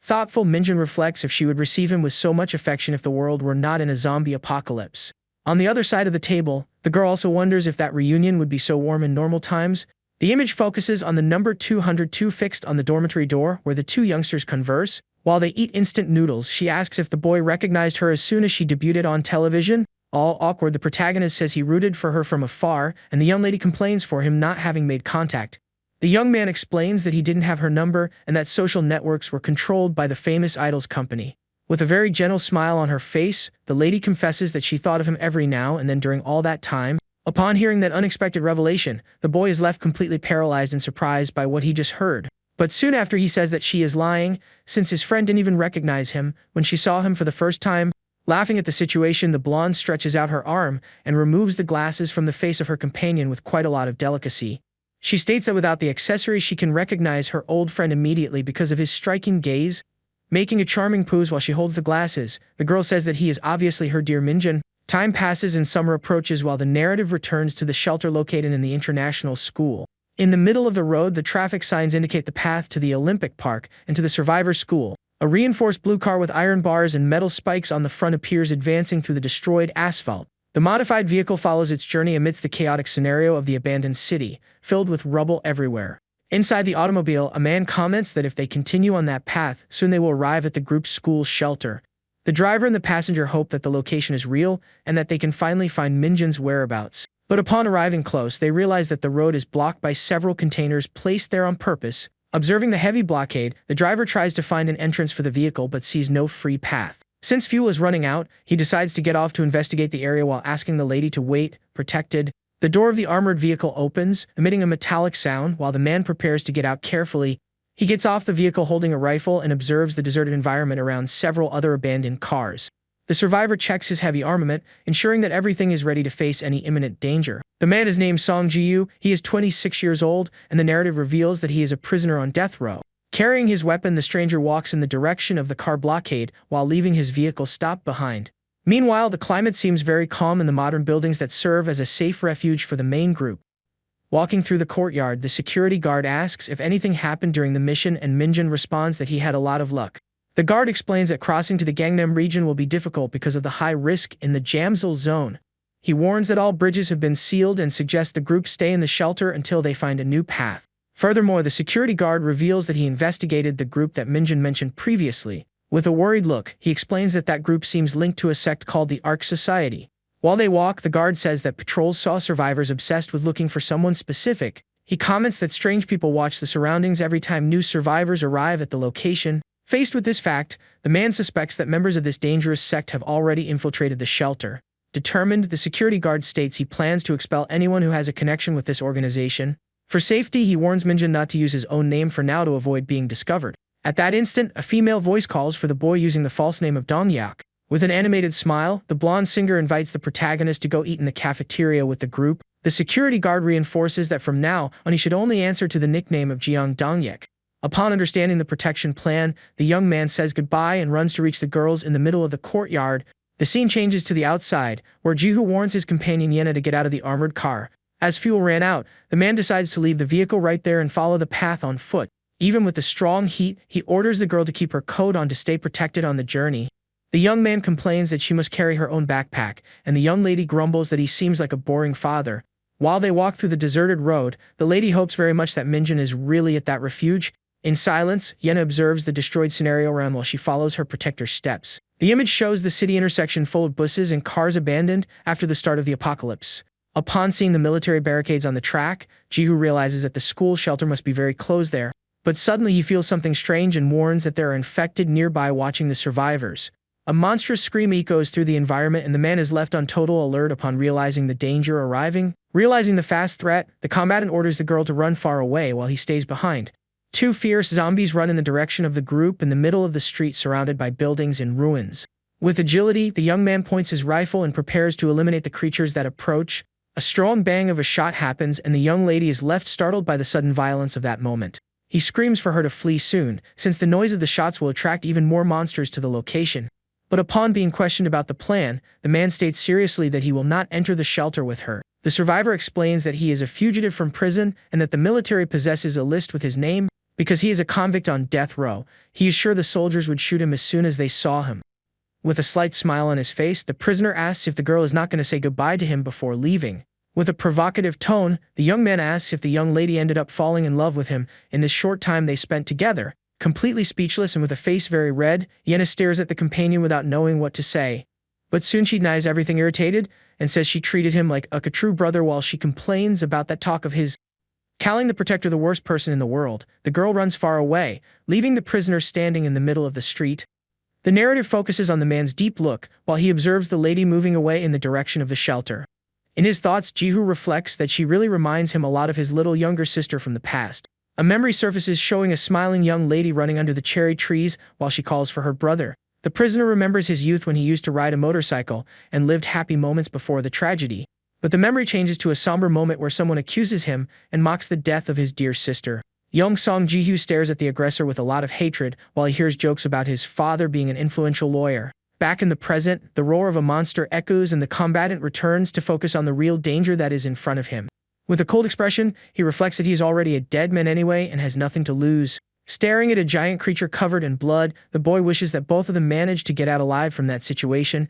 Speaker 1: Thoughtful Minjin reflects if she would receive him with so much affection if the world were not in a zombie apocalypse. On the other side of the table, the girl also wonders if that reunion would be so warm in normal times. The image focuses on the number 202 fixed on the dormitory door, where the two youngsters converse. While they eat instant noodles, she asks if the boy recognized her as soon as she debuted on television. All awkward, the protagonist says he rooted for her from afar, and the young lady complains for him not having made contact. The young man explains that he didn't have her number and that social networks were controlled by the famous idol's company. With a very gentle smile on her face, the lady confesses that she thought of him every now and then during all that time. Upon hearing that unexpected revelation, the boy is left completely paralyzed and surprised by what he just heard. But soon after he says that she is lying, since his friend didn't even recognize him when she saw him for the first time. Laughing at the situation, the blonde stretches out her arm and removes the glasses from the face of her companion with quite a lot of delicacy. She states that without the accessories she can recognize her old friend immediately because of his striking gaze. Making a charming pose while she holds the glasses, the girl says that he is obviously her dear Minjin. Time passes and summer approaches while the narrative returns to the shelter located in the international school. In the middle of the road, the traffic signs indicate the path to the Olympic Park and to the survivor school. A reinforced blue car with iron bars and metal spikes on the front appears advancing through the destroyed asphalt. The modified vehicle follows its journey amidst the chaotic scenario of the abandoned city, filled with rubble everywhere. Inside the automobile, a man comments that if they continue on that path, soon they will arrive at the group's school shelter. The driver and the passenger hope that the location is real and that they can finally find Minjin's whereabouts. But upon arriving close, they realize that the road is blocked by several containers placed there on purpose. Observing the heavy blockade, the driver tries to find an entrance for the vehicle but sees no free path. Since fuel is running out, he decides to get off to investigate the area while asking the lady to wait, protected. The door of the armored vehicle opens, emitting a metallic sound while the man prepares to get out carefully. He gets off the vehicle holding a rifle and observes the deserted environment around several other abandoned cars. The survivor checks his heavy armament, ensuring that everything is ready to face any imminent danger. The man is named Song Ji-yu. He is 26 years old, and the narrative reveals that he is a prisoner on death row. Carrying his weapon, the stranger walks in the direction of the car blockade while leaving his vehicle stopped behind. Meanwhile, the climate seems very calm in the modern buildings that serve as a safe refuge for the main group. Walking through the courtyard, the security guard asks if anything happened during the mission, and Minjin responds that he had a lot of luck. The guard explains that crossing to the Gangnam region will be difficult because of the high risk in the Jamsil zone. He warns that all bridges have been sealed and suggests the group stay in the shelter until they find a new path. Furthermore, the security guard reveals that he investigated the group that Minjin mentioned previously. With a worried look, he explains that group seems linked to a sect called the Ark Society. While they walk, the guard says that patrols saw survivors obsessed with looking for someone specific. He comments that strange people watch the surroundings every time new survivors arrive at the location. Faced with this fact, the man suspects that members of this dangerous sect have already infiltrated the shelter. Determined, the security guard states he plans to expel anyone who has a connection with this organization. For safety, he warns Minjin not to use his own name for now to avoid being discovered. At that instant, a female voice calls for the boy using the false name of Dongyak. With an animated smile, the blonde singer invites the protagonist to go eat in the cafeteria with the group. The security guard reinforces that from now on he should only answer to the nickname of Jiang Dongyek. Upon understanding the protection plan, the young man says goodbye and runs to reach the girls in the middle of the courtyard. The scene changes to the outside, where Jihu warns his companion Yena to get out of the armored car. As fuel ran out, the man decides to leave the vehicle right there and follow the path on foot. Even with the strong heat, he orders the girl to keep her coat on to stay protected on the journey. The young man complains that she must carry her own backpack, and the young lady grumbles that he seems like a boring father. While they walk through the deserted road, the lady hopes very much that Minjin is really at that refuge. In silence, Yena observes the destroyed scenario around while she follows her protector's steps. The image shows the city intersection full of buses and cars abandoned after the start of the apocalypse. Upon seeing the military barricades on the track, Jihu realizes that the school shelter must be very close there. But suddenly he feels something strange and warns that there are infected nearby watching the survivors. A monstrous scream echoes through the environment and the man is left on total alert upon realizing the danger arriving. Realizing the fast threat, the combatant orders the girl to run far away while he stays behind. Two fierce zombies run in the direction of the group in the middle of the street surrounded by buildings and ruins. With agility, the young man points his rifle and prepares to eliminate the creatures that approach. A strong bang of a shot happens and the young lady is left startled by the sudden violence of that moment. He screams for her to flee soon, since the noise of the shots will attract even more monsters to the location. But upon being questioned about the plan, the man states seriously that he will not enter the shelter with her. The survivor explains that he is a fugitive from prison and that the military possesses a list with his name. Because he is a convict on death row, he is sure the soldiers would shoot him as soon as they saw him. With a slight smile on his face, the prisoner asks if the girl is not going to say goodbye to him before leaving. With a provocative tone, the young man asks if the young lady ended up falling in love with him in this short time they spent together. Completely speechless and with a face very red, Yenna stares at the companion without knowing what to say. But soon she denies everything irritated and says she treated him like a true brother while she complains about that talk of his. Calling the protector the worst person in the world, the girl runs far away, leaving the prisoner standing in the middle of the street. The narrative focuses on the man's deep look while he observes the lady moving away in the direction of the shelter. In his thoughts, Jihu reflects that she really reminds him a lot of his little younger sister from the past. A memory surfaces showing a smiling young lady running under the cherry trees while she calls for her brother. The prisoner remembers his youth when he used to ride a motorcycle and lived happy moments before the tragedy. But the memory changes to a somber moment where someone accuses him and mocks the death of his dear sister. Young Song Jihu stares at the aggressor with a lot of hatred while he hears jokes about his father being an influential lawyer. Back in the present, the roar of a monster echoes and the combatant returns to focus on the real danger that is in front of him. With a cold expression, he reflects that he is already a dead man anyway and has nothing to lose. Staring at a giant creature covered in blood, the boy wishes that both of them managed to get out alive from that situation.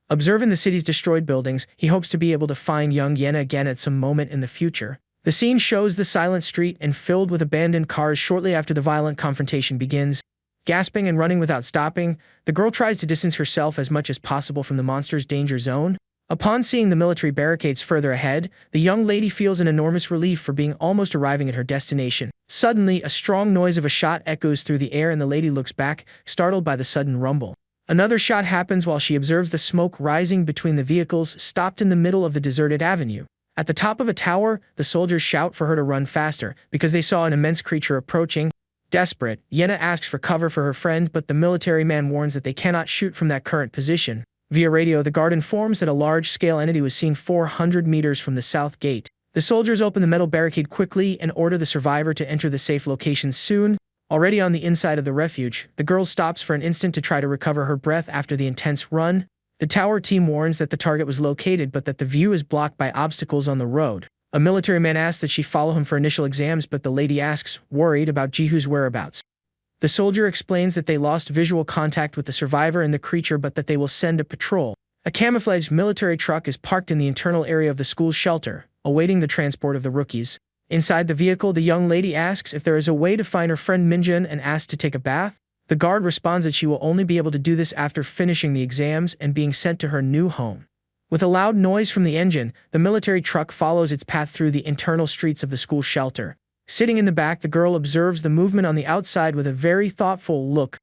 Speaker 1: Observing the city's destroyed buildings, he hopes to be able to find young Yenna again at some moment in the future. The scene shows the silent street and filled with abandoned cars shortly after the violent confrontation begins. Gasping and running without stopping, the girl tries to distance herself as much as possible from the monster's danger zone. Upon seeing the military barricades further ahead, the young lady feels an enormous relief for being almost arriving at her destination. Suddenly, a strong noise of a shot echoes through the air and the lady looks back, startled by the sudden rumble. Another shot happens while she observes the smoke rising between the vehicles stopped in the middle of the deserted avenue. At the top of a tower, the soldiers shout for her to run faster because they saw an immense creature approaching. Desperate, Yenna asks for cover for her friend, but the military man warns that they cannot shoot from that current position. Via radio, the guard informs that a large-scale entity was seen 400 meters from the south gate. The soldiers open the metal barricade quickly and order the survivor to enter the safe location soon. Already on the inside of the refuge, the girl stops for an instant to try to recover her breath after the intense run. The tower team warns that the target was located but that the view is blocked by obstacles on the road. A military man asks that she follow him for initial exams, but the lady asks, worried about Jihu's whereabouts. The soldier explains that they lost visual contact with the survivor and the creature but that they will send a patrol. A camouflaged military truck is parked in the internal area of the school's shelter, awaiting the transport of the rookies. Inside the vehicle, the young lady asks if there is a way to find her friend Minjun and asks to take a bath. The guard responds that she will only be able to do this after finishing the exams and being sent to her new home. With a loud noise from the engine, the military truck follows its path through the internal streets of the school shelter. Sitting in the back, the girl observes the movement on the outside with a very thoughtful look.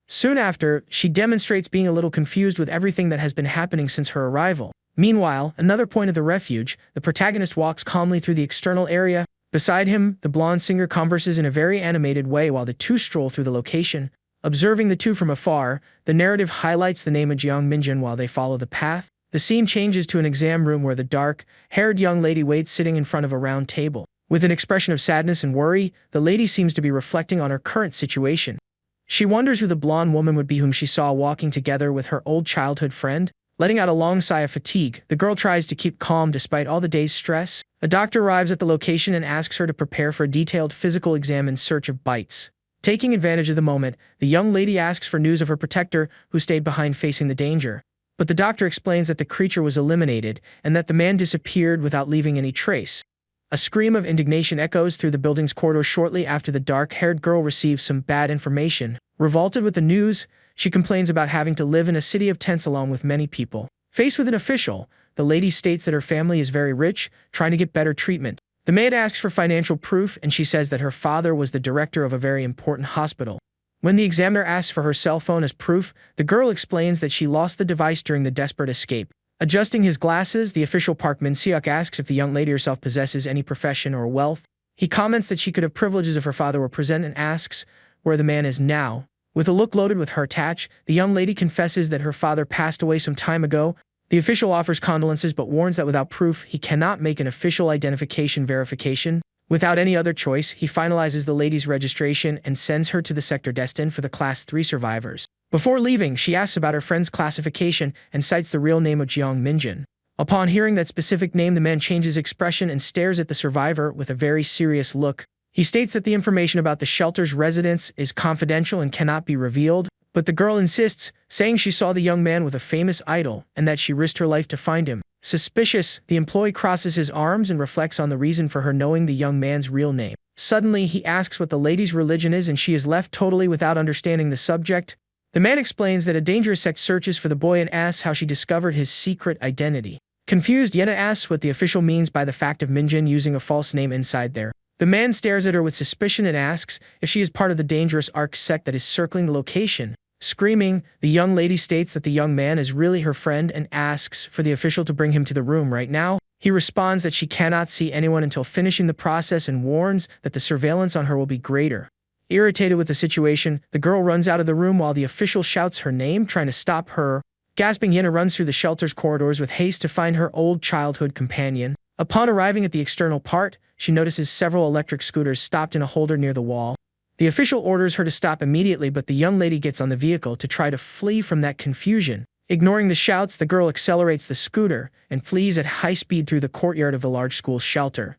Speaker 1: Soon after, she demonstrates being a little confused with everything that has been happening since her arrival. Meanwhile, another point of the refuge, the protagonist walks calmly through the external area. Beside him, the blonde singer converses in a very animated way while the two stroll through the location. Observing the two from afar, the narrative highlights the name of Jiang Minjun while they follow the path. The scene changes to an exam room where the dark-haired young lady waits sitting in front of a round table. With an expression of sadness and worry, the lady seems to be reflecting on her current situation. She wonders who the blonde woman would be whom she saw walking together with her old childhood friend. Letting out a long sigh of fatigue, the girl tries to keep calm despite all the day's stress. A doctor arrives at the location and asks her to prepare for a detailed physical exam in search of bites. Taking advantage of the moment, the young lady asks for news of her protector, who stayed behind facing the danger. But the doctor explains that the creature was eliminated and that the man disappeared without leaving any trace. A scream of indignation echoes through the building's corridor shortly after the dark-haired girl receives some bad information. Revolted with the news, she complains about having to live in a city of tents along with many people. Faced with an official the lady states that her family is very rich, trying to get better treatment. The maid asks for financial proof, and she says that her father was the director of a very important hospital. When the examiner asks for her cell phone as proof, the girl explains that she lost the device during the desperate escape. Adjusting his glasses, the official Park Min-seok asks if the young lady herself possesses any profession or wealth. He comments that she could have privileges if her father were present and asks where the man is now. With a look loaded with her touch, the young lady confesses that her father passed away some time ago. The official offers condolences but warns that without proof, he cannot make an official identification verification. Without any other choice, he finalizes the lady's registration and sends her to the sector destined for the Class 3 survivors. Before leaving, she asks about her friend's classification and cites the real name of Jeong Minjin. Upon hearing that specific name, the man changes expression and stares at the survivor with a very serious look. He states that the information about the shelter's residence is confidential and cannot be revealed, but the girl insists, saying she saw the young man with a famous idol and that she risked her life to find him. Suspicious, the employee crosses his arms and reflects on the reason for her knowing the young man's real name. Suddenly, he asks what the lady's religion is and she is left totally without understanding the subject. The man explains that a dangerous sect searches for the boy and asks how she discovered his secret identity. Confused, Yena asks what the official means by the fact of Minjin using a false name inside there. The man stares at her with suspicion and asks if she is part of the dangerous arc sect that is circling the location. Screaming, the young lady states that the young man is really her friend and asks for the official to bring him to the room right now. He responds that she cannot see anyone until finishing the process and warns that the surveillance on her will be greater. Irritated with the situation, the girl runs out of the room while the official shouts her name, trying to stop her. Gasping, Yena runs through the shelter's corridors with haste to find her old childhood companion. Upon arriving at the external part, she notices several electric scooters stopped in a holder near the wall. The official orders her to stop immediately, but the young lady gets on the vehicle to try to flee from that confusion. Ignoring the shouts, the girl accelerates the scooter and flees at high speed through the courtyard of the large school shelter.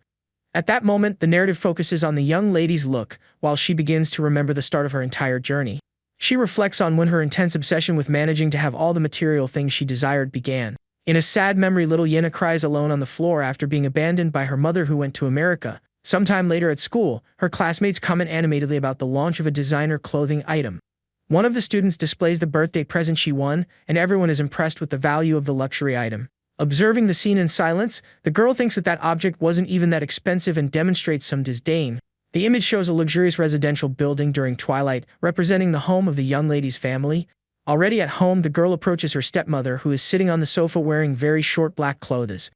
Speaker 1: At that moment, the narrative focuses on the young lady's look while she begins to remember the start of her entire journey. She reflects on when her intense obsession with managing to have all the material things she desired began. In a sad memory, little Yena cries alone on the floor after being abandoned by her mother who went to America. Sometime later at school, her classmates comment animatedly about the launch of a designer clothing item. One of the students displays the birthday present she won, and everyone is impressed with the value of the luxury item. Observing the scene in silence, the girl thinks that that object wasn't even that expensive and demonstrates some disdain. The image shows a luxurious residential building during twilight, representing the home of the young lady's family. Already at home, the girl approaches her stepmother, who is sitting on the sofa wearing very short black clothes.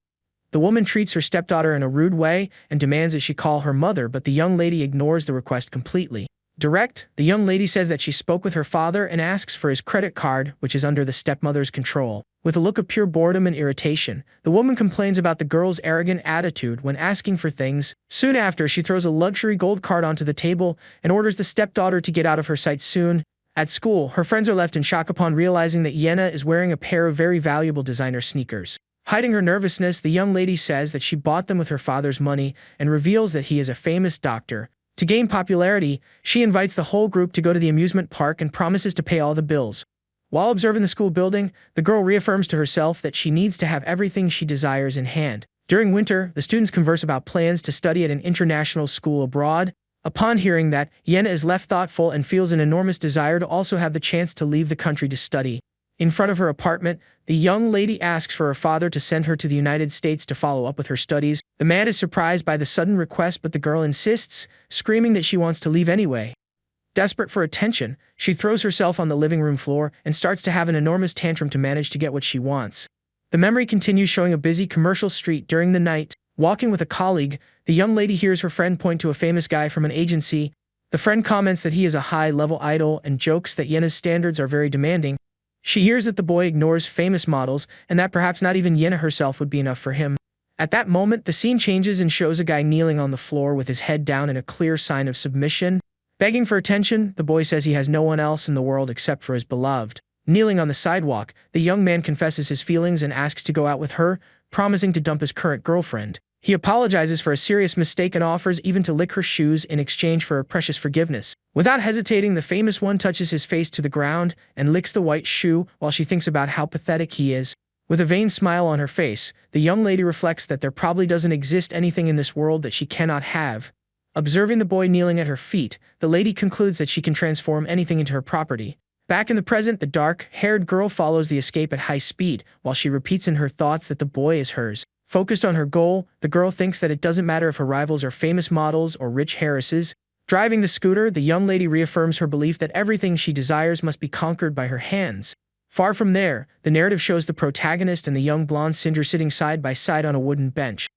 Speaker 1: The woman treats her stepdaughter in a rude way and demands that she call her mother, but the young lady ignores the request completely. Direct, the young lady says that she spoke with her father and asks for his credit card, which is under the stepmother's control. With a look of pure boredom and irritation, the woman complains about the girl's arrogant attitude when asking for things. Soon after, she throws a luxury gold card onto the table and orders the stepdaughter to get out of her sight soon. At school, her friends are left in shock upon realizing that Yena is wearing a pair of very valuable designer sneakers. Hiding her nervousness, the young lady says that she bought them with her father's money and reveals that he is a famous doctor. To gain popularity, she invites the whole group to go to the amusement park and promises to pay all the bills. While observing the school building, the girl reaffirms to herself that she needs to have everything she desires in hand. During winter, the students converse about plans to study at an international school abroad. Upon hearing that, Yena is left thoughtful and feels an enormous desire to also have the chance to leave the country to study. In front of her apartment, the young lady asks for her father to send her to the United States to follow up with her studies. The man is surprised by the sudden request, but the girl insists, screaming that she wants to leave anyway. Desperate for attention, she throws herself on the living room floor and starts to have an enormous tantrum to manage to get what she wants. The memory continues, showing a busy commercial street during the night. Walking with a colleague, the young lady hears her friend point to a famous guy from an agency. The friend comments that he is a high-level idol and jokes that Yena's standards are very demanding. She hears that the boy ignores famous models and that perhaps not even Yena herself would be enough for him. At that moment, the scene changes and shows a guy kneeling on the floor with his head down in a clear sign of submission. Begging for attention, the boy says he has no one else in the world except for his beloved. Kneeling on the sidewalk, the young man confesses his feelings and asks to go out with her, promising to dump his current girlfriend. He apologizes for a serious mistake and offers even to lick her shoes in exchange for her precious forgiveness. Without hesitating, the famous one touches his face to the ground and licks the white shoe while she thinks about how pathetic he is. With a vain smile on her face, the young lady reflects that there probably doesn't exist anything in this world that she cannot have. Observing the boy kneeling at her feet, the lady concludes that she can transform anything into her property. Back in the present, the dark-haired girl follows the escape at high speed, while she repeats in her thoughts that the boy is hers. Focused on her goal, the girl thinks that it doesn't matter if her rivals are famous models or rich heiresses. Driving the scooter, the young lady reaffirms her belief that everything she desires must be conquered by her hands. Far from there, the narrative shows the protagonist and the young blonde Cinder sitting side by side on a wooden bench.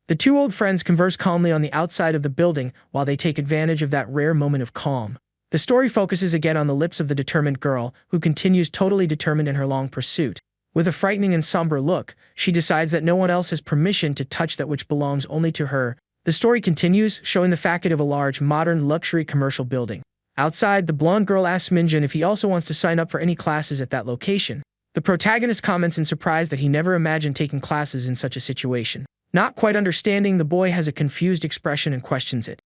Speaker 1: The two old friends converse calmly on the outside of the building while they take advantage of that rare moment of calm. The story focuses again on the lips of the determined girl, who continues totally determined in her long pursuit. With a frightening and somber look, she decides that no one else has permission to touch that which belongs only to her. The story continues, showing the facade of a large, modern, luxury commercial building. Outside, the blonde girl asks Minjun if he also wants to sign up for any classes at that location. The protagonist comments in surprise that he never imagined taking classes in such a situation. Not quite understanding, the boy has a confused expression and questions it.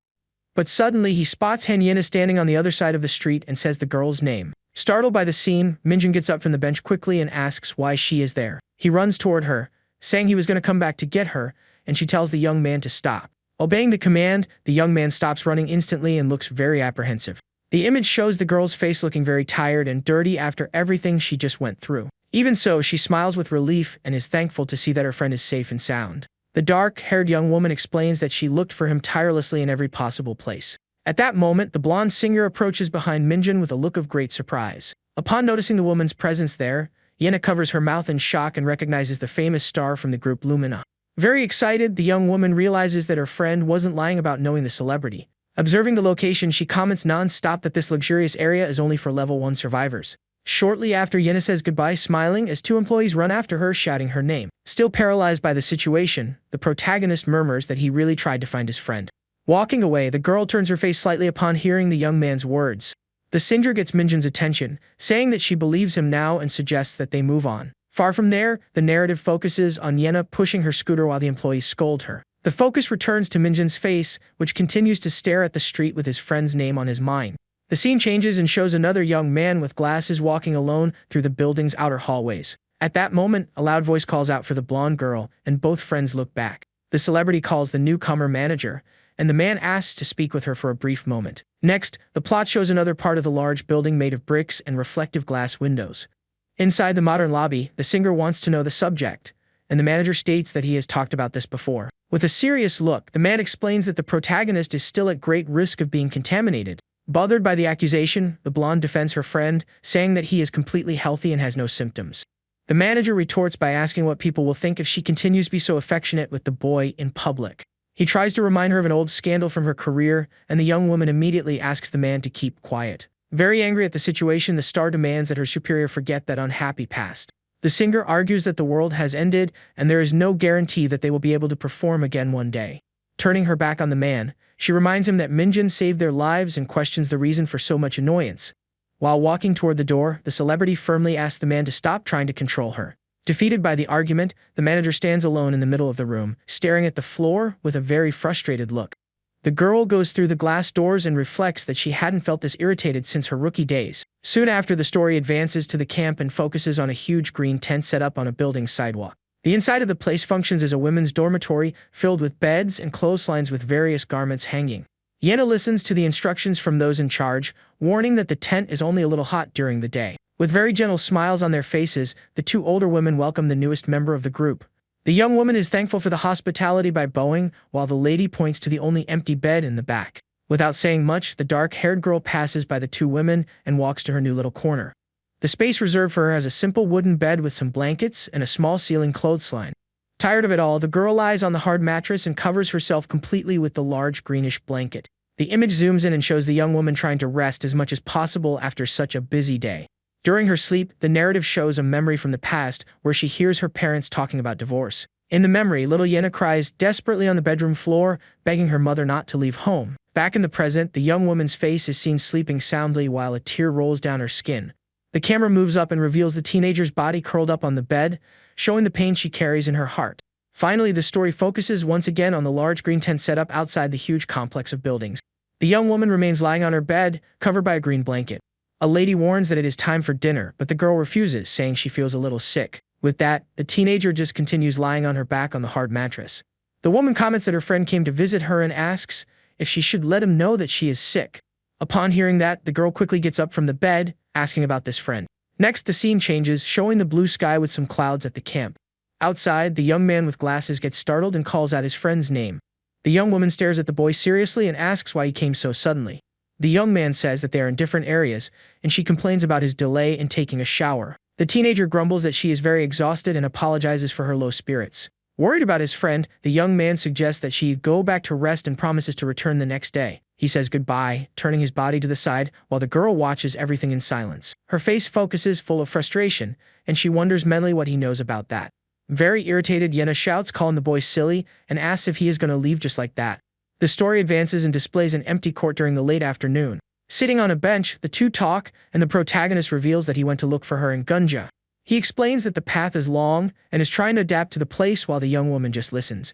Speaker 1: But suddenly he spots Hanyena standing on the other side of the street and says the girl's name. Startled by the scene, Minjun gets up from the bench quickly and asks why she is there. He runs toward her, saying he was going to come back to get her, and she tells the young man to stop. Obeying the command, the young man stops running instantly and looks very apprehensive. The image shows the girl's face looking very tired and dirty after everything she just went through. Even so, she smiles with relief and is thankful to see that her friend is safe and sound. The dark-haired young woman explains that she looked for him tirelessly in every possible place. At that moment, the blonde singer approaches behind Minjun with a look of great surprise. Upon noticing the woman's presence there, Yena covers her mouth in shock and recognizes the famous star from the group Lumina. Very excited, the young woman realizes that her friend wasn't lying about knowing the celebrity. Observing the location, she comments non-stop that this luxurious area is only for level 1 survivors. Shortly after, Yena says goodbye, smiling as two employees run after her, shouting her name. Still paralyzed by the situation, the protagonist murmurs that he really tried to find his friend. Walking away, the girl turns her face slightly upon hearing the young man's words. The singer gets Minjun's attention, saying that she believes him now and suggests that they move on. Far from there, the narrative focuses on Yena pushing her scooter while the employees scold her. The focus returns to Minjun's face, which continues to stare at the street with his friend's name on his mind. The scene changes and shows another young man with glasses walking alone through the building's outer hallways. At that moment, a loud voice calls out for the blonde girl, and both friends look back. The celebrity calls the newcomer manager, and the man asks to speak with her for a brief moment. Next, the plot shows another part of the large building made of bricks and reflective glass windows. Inside the modern lobby, the singer wants to know the subject, and the manager states that he has talked about this before. With a serious look, the man explains that the protagonist is still at great risk of being contaminated. Bothered by the accusation, the blonde defends her friend, saying that he is completely healthy and has no symptoms. The manager retorts by asking what people will think if she continues to be so affectionate with the boy in public. He tries to remind her of an old scandal from her career, and the young woman immediately asks the man to keep quiet. Very angry at the situation, the star demands that her superior forget that unhappy past. The singer argues that the world has ended, and there is no guarantee that they will be able to perform again one day. Turning her back on the man, she reminds him that Minjun saved their lives and questions the reason for so much annoyance. While walking toward the door, the celebrity firmly asks the man to stop trying to control her. Defeated by the argument, the manager stands alone in the middle of the room, staring at the floor with a very frustrated look. The girl goes through the glass doors and reflects that she hadn't felt this irritated since her rookie days. Soon after, the story advances to the camp and focuses on a huge green tent set up on a building sidewalk. The inside of the place functions as a women's dormitory filled with beds and clotheslines with various garments hanging. Yena listens to the instructions from those in charge, warning that the tent is only a little hot during the day. With very gentle smiles on their faces, the two older women welcome the newest member of the group. The young woman is thankful for the hospitality by bowing, while the lady points to the only empty bed in the back. Without saying much, the dark-haired girl passes by the two women and walks to her new little corner. The space reserved for her has a simple wooden bed with some blankets and a small ceiling clothesline. Tired of it all, the girl lies on the hard mattress and covers herself completely with the large greenish blanket. The image zooms in and shows the young woman trying to rest as much as possible after such a busy day. During her sleep, the narrative shows a memory from the past where she hears her parents talking about divorce. In the memory, little Yena cries desperately on the bedroom floor, begging her mother not to leave home. Back in the present, the young woman's face is seen sleeping soundly while a tear rolls down her skin. The camera moves up and reveals the teenager's body curled up on the bed, showing the pain she carries in her heart. Finally, the story focuses once again on the large green tent set up outside the huge complex of buildings. The young woman remains lying on her bed, covered by a green blanket. A lady warns that it is time for dinner, but the girl refuses, saying she feels a little sick. With that, the teenager just continues lying on her back on the hard mattress. The woman comments that her friend came to visit her and asks if she should let him know that she is sick. Upon hearing that, the girl quickly gets up from the bed, asking about this friend. Next, the scene changes, showing the blue sky with some clouds at the camp. Outside, the young man with glasses gets startled and calls out his friend's name. The young woman stares at the boy seriously and asks why he came so suddenly. The young man says that they are in different areas, and she complains about his delay in taking a shower. The teenager grumbles that she is very exhausted and apologizes for her low spirits. Worried about his friend, the young man suggests that she go back to rest and promises to return the next day. He says goodbye, turning his body to the side while the girl watches everything in silence. Her face focuses, full of frustration, and she wonders mentally what he knows about that. Very irritated, Yena shouts, calling the boy silly, and asks if he is going to leave just like that. The story advances and displays an empty court during the late afternoon. Sitting on a bench, the two talk, and the protagonist reveals that he went to look for her in Gunja. He explains that the path is long and is trying to adapt to the place while the young woman just listens.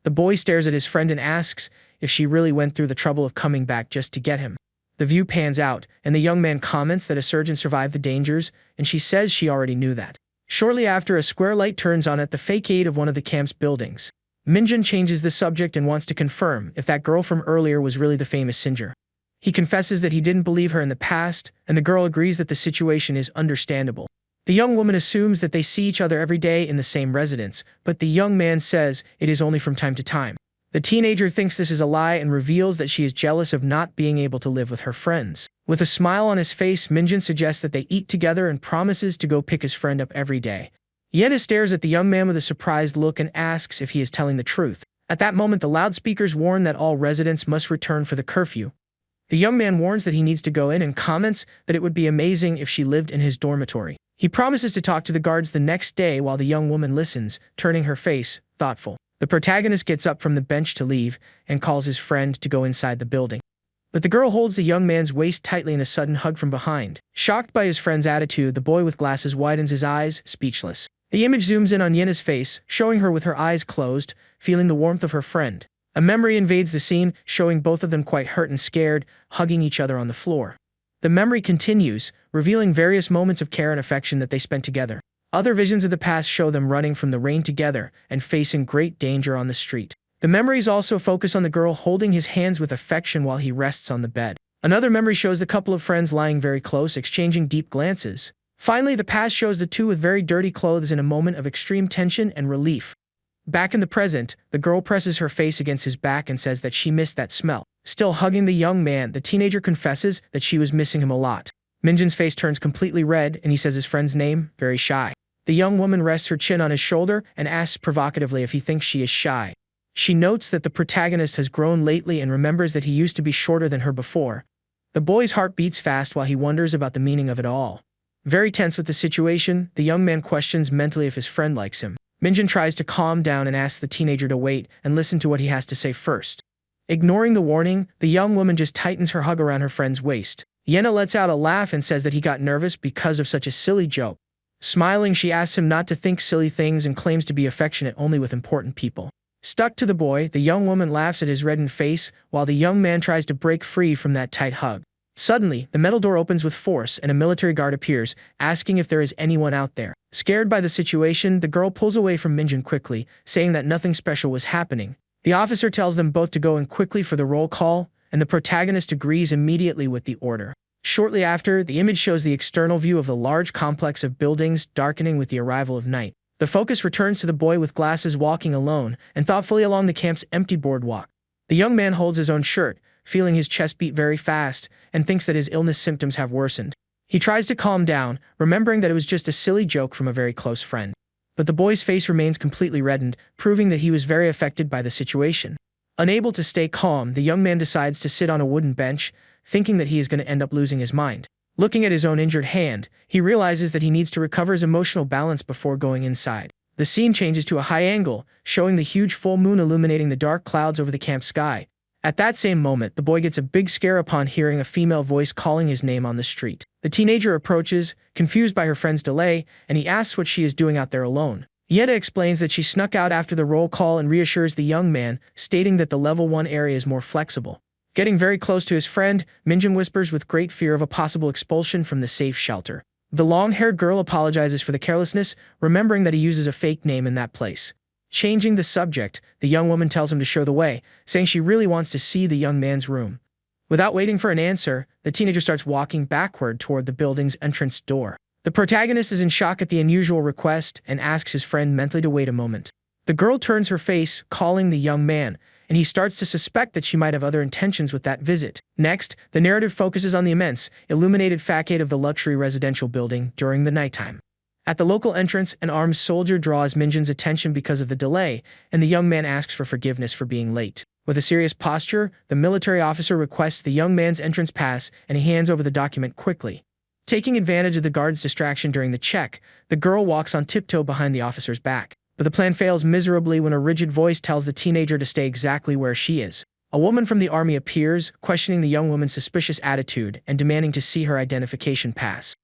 Speaker 1: The boy stares at his friend and asks if she really went through the trouble of coming back just to get him. The view pans out, and the young man comments that a surgeon survived the dangers, and she says she already knew that. Shortly after, a square light turns on at the facade of one of the camp's buildings. Minjun changes the subject and wants to confirm if that girl from earlier was really the famous Singer. He confesses that he didn't believe her in the past, and the girl agrees that the situation is understandable. The young woman assumes that they see each other every day in the same residence, but the young man says it is only from time to time. The teenager thinks this is a lie and reveals that she is jealous of not being able to live with her friends. With a smile on his face, Minjun suggests that they eat together and promises to go pick his friend up every day. Yena stares at the young man with a surprised look and asks if he is telling the truth. At that moment, the loudspeakers warn that all residents must return for the curfew. The young man warns that he needs to go in and comments that it would be amazing if she lived in his dormitory. He promises to talk to the guards the next day while the young woman listens, turning her face thoughtful. The protagonist gets up from the bench to leave and calls his friend to go inside the building. But the girl holds the young man's waist tightly in a sudden hug from behind. Shocked by his friend's attitude, the boy with glasses widens his eyes, speechless. The image zooms in on Yena's face, showing her with her eyes closed, feeling the warmth of her friend. A memory invades the scene, showing both of them quite hurt and scared, hugging each other on the floor. The memory continues, revealing various moments of care and affection that they spent together. Other visions of the past show them running from the rain together and facing great danger on the street. The memories also focus on the girl holding his hands with affection while he rests on the bed. Another memory shows the couple of friends lying very close, exchanging deep glances. Finally, the past shows the two with very dirty clothes in a moment of extreme tension and relief. Back in the present, the girl presses her face against his back and says that she missed that smell. Still hugging the young man, the teenager confesses that she was missing him a lot. Minjun's face turns completely red and he says his friend's name, very shy. The young woman rests her chin on his shoulder and asks provocatively if he thinks she is shy. She notes that the protagonist has grown lately and remembers that he used to be shorter than her before. The boy's heart beats fast while he wonders about the meaning of it all. Very tense with the situation, the young man questions mentally if his friend likes him. Minjun tries to calm down and asks the teenager to wait and listen to what he has to say first. Ignoring the warning, the young woman just tightens her hug around her friend's waist. Yena lets out a laugh and says that he got nervous because of such a silly joke. Smiling, she asks him not to think silly things and claims to be affectionate only with important people. Stuck to the boy, the young woman laughs at his reddened face while the young man tries to break free from that tight hug. Suddenly, the metal door opens with force and a military guard appears, asking if there is anyone out there. Scared by the situation, the girl pulls away from Minjun quickly, saying that nothing special was happening. The officer tells them both to go in quickly for the roll call, and the protagonist agrees immediately with the order. Shortly after, the image shows the external view of the large complex of buildings darkening with the arrival of night. The focus returns to the boy with glasses walking alone and thoughtfully along the camp's empty boardwalk. The young man holds his own shirt, feeling his chest beat very fast, and thinks that his illness symptoms have worsened. He tries to calm down, remembering that it was just a silly joke from a very close friend. But the boy's face remains completely reddened, proving that he was very affected by the situation. Unable to stay calm, the young man decides to sit on a wooden bench, thinking that he is going to end up losing his mind. Looking at his own injured hand, he realizes that he needs to recover his emotional balance before going inside. The scene changes to a high angle, showing the huge full moon illuminating the dark clouds over the camp sky. At that same moment, the boy gets a big scare upon hearing a female voice calling his name on the street. The teenager approaches, confused by her friend's delay, and he asks what she is doing out there alone. Yena explains that she snuck out after the roll call and reassures the young man, stating that the level 1 area is more flexible. Getting very close to his friend, Minjun whispers with great fear of a possible expulsion from the safe shelter. The long-haired girl apologizes for the carelessness, remembering that he uses a fake name in that place. Changing the subject, the young woman tells him to show the way, saying she really wants to see the young man's room. Without waiting for an answer, the teenager starts walking backward toward the building's entrance door. The protagonist is in shock at the unusual request and asks his friend mentally to wait a moment. The girl turns her face, calling the young man, and he starts to suspect that she might have other intentions with that visit. Next, the narrative focuses on the immense, illuminated facade of the luxury residential building during the nighttime. At the local entrance, an armed soldier draws Minjin's attention because of the delay, and the young man asks for forgiveness for being late. With a serious posture, the military officer requests the young man's entrance pass, and he hands over the document quickly. Taking advantage of the guard's distraction during the check, the girl walks on tiptoe behind the officer's back. But the plan fails miserably when a rigid voice tells the teenager to stay exactly where she is. A woman from the army appears, questioning the young woman's suspicious attitude and demanding to see her identification pass.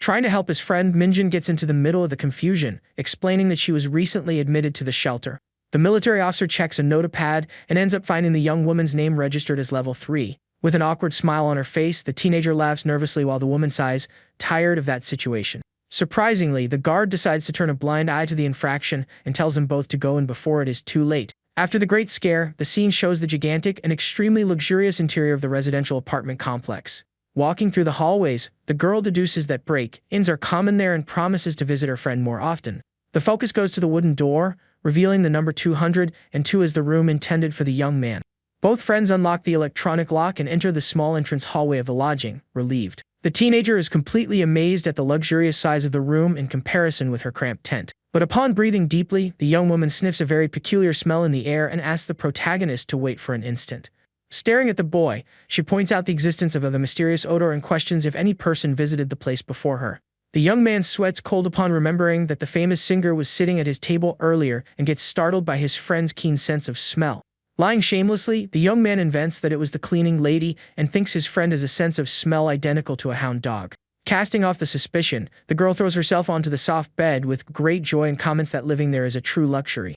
Speaker 1: Trying to help his friend, Minjin gets into the middle of the confusion, explaining that she was recently admitted to the shelter. The military officer checks a notepad and ends up finding the young woman's name registered as level 3. With an awkward smile on her face, the teenager laughs nervously while the woman sighs, tired of that situation. Surprisingly, the guard decides to turn a blind eye to the infraction and tells them both to go in before it is too late. After the great scare, the scene shows the gigantic and extremely luxurious interior of the residential apartment complex. Walking through the hallways, the girl deduces that break-ins are common there and promises to visit her friend more often. The focus goes to the wooden door, revealing the number 202 as the room intended for the young man. Both friends unlock the electronic lock and enter the small entrance hallway of the lodging, relieved. The teenager is completely amazed at the luxurious size of the room in comparison with her cramped tent. But upon breathing deeply, the young woman sniffs a very peculiar smell in the air and asks the protagonist to wait for an instant. Staring at the boy, she points out the existence of the mysterious odor and questions if any person visited the place before her. The young man sweats cold upon remembering that the famous singer was sitting at his table earlier and gets startled by his friend's keen sense of smell. Lying shamelessly, the young man invents that it was the cleaning lady and thinks his friend has a sense of smell identical to a hound dog. Casting off the suspicion, the girl throws herself onto the soft bed with great joy and comments that living there is a true luxury.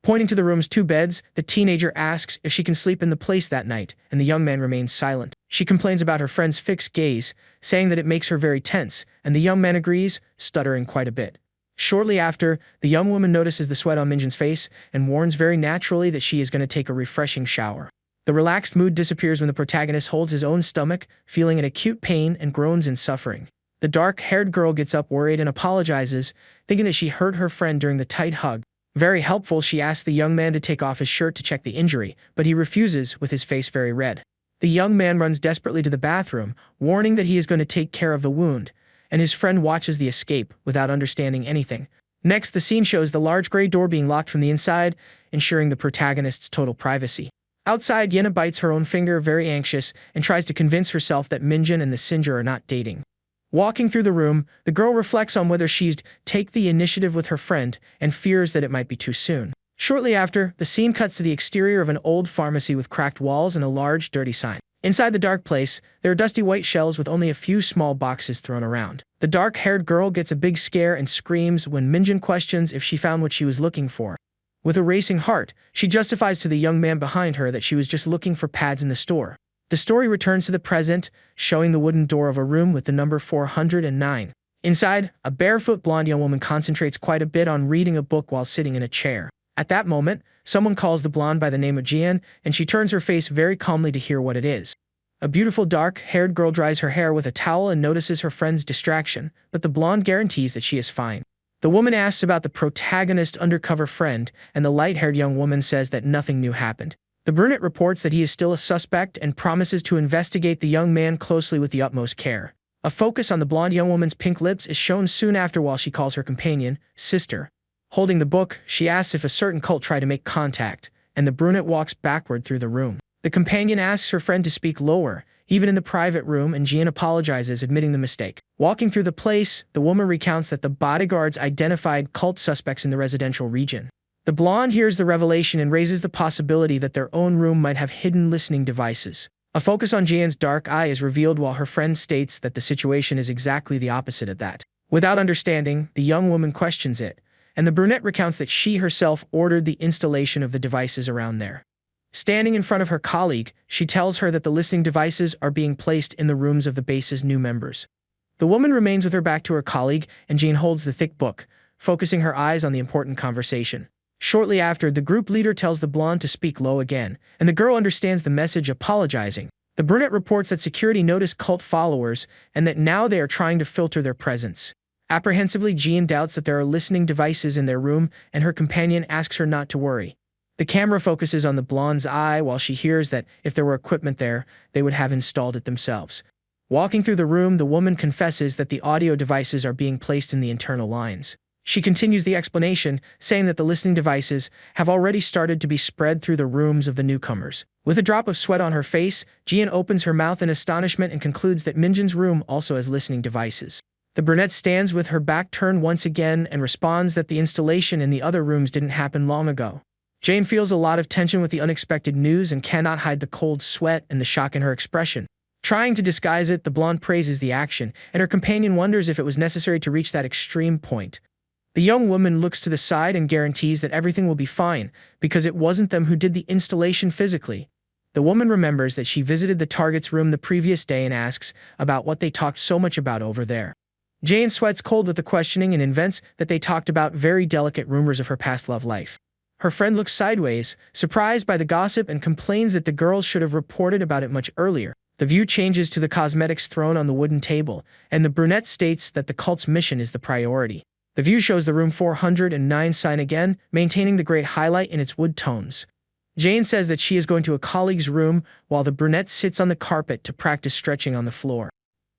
Speaker 1: Pointing to the room's 2 beds, the teenager asks if she can sleep in the place that night, and the young man remains silent. She complains about her friend's fixed gaze, saying that it makes her very tense, and the young man agrees, stuttering quite a bit. Shortly after, the young woman notices the sweat on Minjin's face and warns very naturally that she is going to take a refreshing shower. The relaxed mood disappears when the protagonist holds his own stomach, feeling an acute pain and groans in suffering. The dark-haired girl gets up worried and apologizes, thinking that she hurt her friend during the tight hug. Very helpful, she asks the young man to take off his shirt to check the injury, but he refuses, with his face very red. The young man runs desperately to the bathroom, warning that he is going to take care of the wound, and his friend watches the escape without understanding anything. Next, the scene shows the large gray door being locked from the inside, ensuring the protagonist's total privacy. Outside, Yena bites her own finger, very anxious, and tries to convince herself that Minjin and the Sinjin are not dating. Walking through the room, the girl reflects on whether she'd take the initiative with her friend and fears that it might be too soon. Shortly after, the scene cuts to the exterior of an old pharmacy with cracked walls and a large, dirty sign. Inside the dark place, there are dusty white shelves with only a few small boxes thrown around. The dark-haired girl gets a big scare and screams when Minjin questions if she found what she was looking for. With a racing heart, she justifies to the young man behind her that she was just looking for pads in the store. The story returns to the present, showing the wooden door of a room with the number 409. Inside, a barefoot blonde young woman concentrates quite a bit on reading a book while sitting in a chair. At that moment, someone calls the blonde by the name of Jian, and she turns her face very calmly to hear what it is. A beautiful dark-haired girl dries her hair with a towel and notices her friend's distraction, but the blonde guarantees that she is fine. The woman asks about the protagonist's undercover friend, and the light-haired young woman says that nothing new happened. The brunette reports that he is still a suspect and promises to investigate the young man closely with the utmost care. A focus on the blonde young woman's pink lips is shown soon after while she calls her companion, sister. Holding the book, she asks if a certain cult tried to make contact, and the brunette walks backward through the room. The companion asks her friend to speak lower, even in the private room, and Jian apologizes, admitting the mistake. Walking through the place, the woman recounts that the bodyguards identified cult suspects in the residential region. The blonde hears the revelation and raises the possibility that their own room might have hidden listening devices. A focus on Jian's dark eye is revealed while her friend states that the situation is exactly the opposite of that. Without understanding, the young woman questions it, and the brunette recounts that she herself ordered the installation of the devices around there. Standing in front of her colleague, she tells her that the listening devices are being placed in the rooms of the base's new members. The woman remains with her back to her colleague, and Jian holds the thick book, focusing her eyes on the important conversation. Shortly after, the group leader tells the blonde to speak low again, and the girl understands the message, apologizing. The brunette reports that security noticed cult followers and that now they are trying to filter their presence. Apprehensively, Jean doubts that there are listening devices in their room, and her companion asks her not to worry. The camera focuses on the blonde's eye while she hears that if there were equipment there, they would have installed it themselves. Walking through the room, the woman confesses that the audio devices are being placed in the internal lines. She continues the explanation, saying that the listening devices have already started to be spread through the rooms of the newcomers. With a drop of sweat on her face, Jean opens her mouth in astonishment and concludes that Minjin's room also has listening devices. The brunette stands with her back turned once again and responds that the installation in the other rooms didn't happen long ago. Jane feels a lot of tension with the unexpected news and cannot hide the cold sweat and the shock in her expression. Trying to disguise it, the blonde praises the action, and her companion wonders if it was necessary to reach that extreme point. The young woman looks to the side and guarantees that everything will be fine, because it wasn't them who did the installation physically. The woman remembers that she visited the target's room the previous day and asks about what they talked so much about over there. Jane sweats cold with the questioning and invents that they talked about very delicate rumors of her past love life. Her friend looks sideways, surprised by the gossip, and complains that the girls should have reported about it much earlier. The view changes to the cosmetics thrown on the wooden table, and the brunette states that the cult's mission is the priority. The view shows the room 409 sign again, maintaining the great highlight in its wood tones. Jane says that she is going to a colleague's room, while the brunette sits on the carpet to practice stretching on the floor.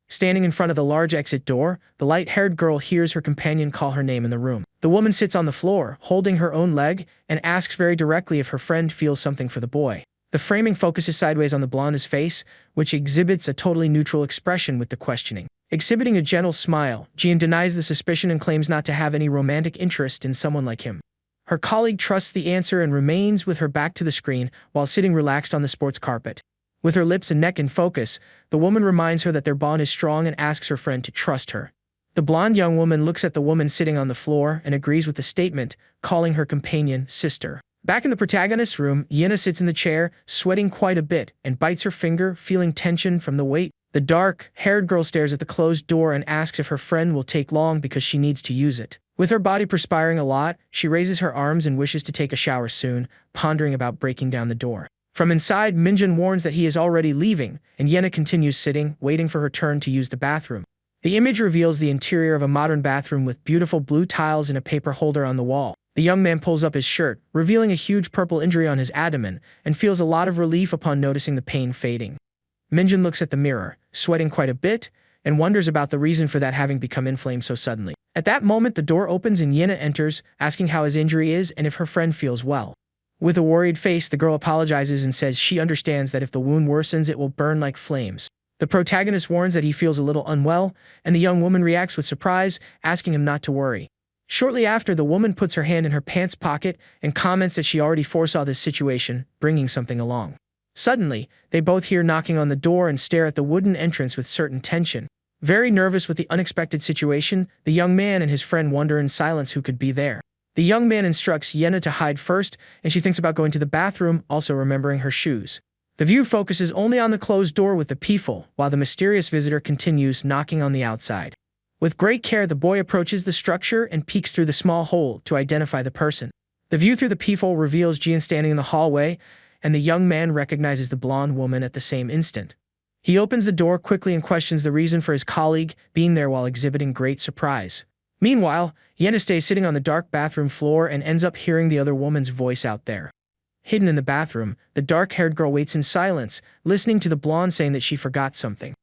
Speaker 1: Standing in front of the large exit door, the light-haired girl hears her companion call her name in the room. The woman sits on the floor, holding her own leg, and asks very directly if her friend feels something for the boy. The framing focuses sideways on the blonde's face, which exhibits a totally neutral expression with the questioning. Exhibiting a gentle smile, Jean denies the suspicion and claims not to have any romantic interest in someone like him. Her colleague trusts the answer and remains with her back to the screen while sitting relaxed on the sports carpet. With her lips and neck in focus, the woman reminds her that their bond is strong and asks her friend to trust her. The blonde young woman looks at the woman sitting on the floor and agrees with the statement, calling her companion sister. Back in the protagonist's room, Yenna sits in the chair, sweating quite a bit, and bites her finger, feeling tension from the weight. The dark-haired girl stares at the closed door and asks if her friend will take long because she needs to use it. With her body perspiring a lot, she raises her arms and wishes to take a shower soon, pondering about breaking down the door. From inside, Minjin warns that he is already leaving, and Yenna continues sitting, waiting for her turn to use the bathroom. The image reveals the interior of a modern bathroom with beautiful blue tiles and a paper holder on the wall. The young man pulls up his shirt, revealing a huge purple injury on his abdomen, and feels a lot of relief upon noticing the pain fading. Minjin looks at the mirror, sweating quite a bit, and wonders about the reason for that having become inflamed so suddenly. At that moment, the door opens and Yenna enters, asking how his injury is and if her friend feels well. With a worried face, the girl apologizes and says she understands that if the wound worsens, it will burn like flames. The protagonist warns that he feels a little unwell, and the young woman reacts with surprise, asking him not to worry. Shortly after, the woman puts her hand in her pants pocket and comments that she already foresaw this situation, bringing something along. Suddenly, they both hear knocking on the door and stare at the wooden entrance with certain tension. Very nervous with the unexpected situation, the young man and his friend wonder in silence who could be there. The young man instructs Yenna to hide first, and she thinks about going to the bathroom, also remembering her shoes. The view focuses only on the closed door with the peephole, while the mysterious visitor continues knocking on the outside. With great care, the boy approaches the structure and peeks through the small hole to identify the person. The view through the peephole reveals Jean standing in the hallway, and the young man recognizes the blonde woman at the same instant. He opens the door quickly and questions the reason for his colleague being there while exhibiting great surprise. Meanwhile, Yenna stays sitting on the dark bathroom floor and ends up hearing the other woman's voice out there. Hidden in the bathroom, the dark-haired girl waits in silence, listening to the blonde saying that she forgot something.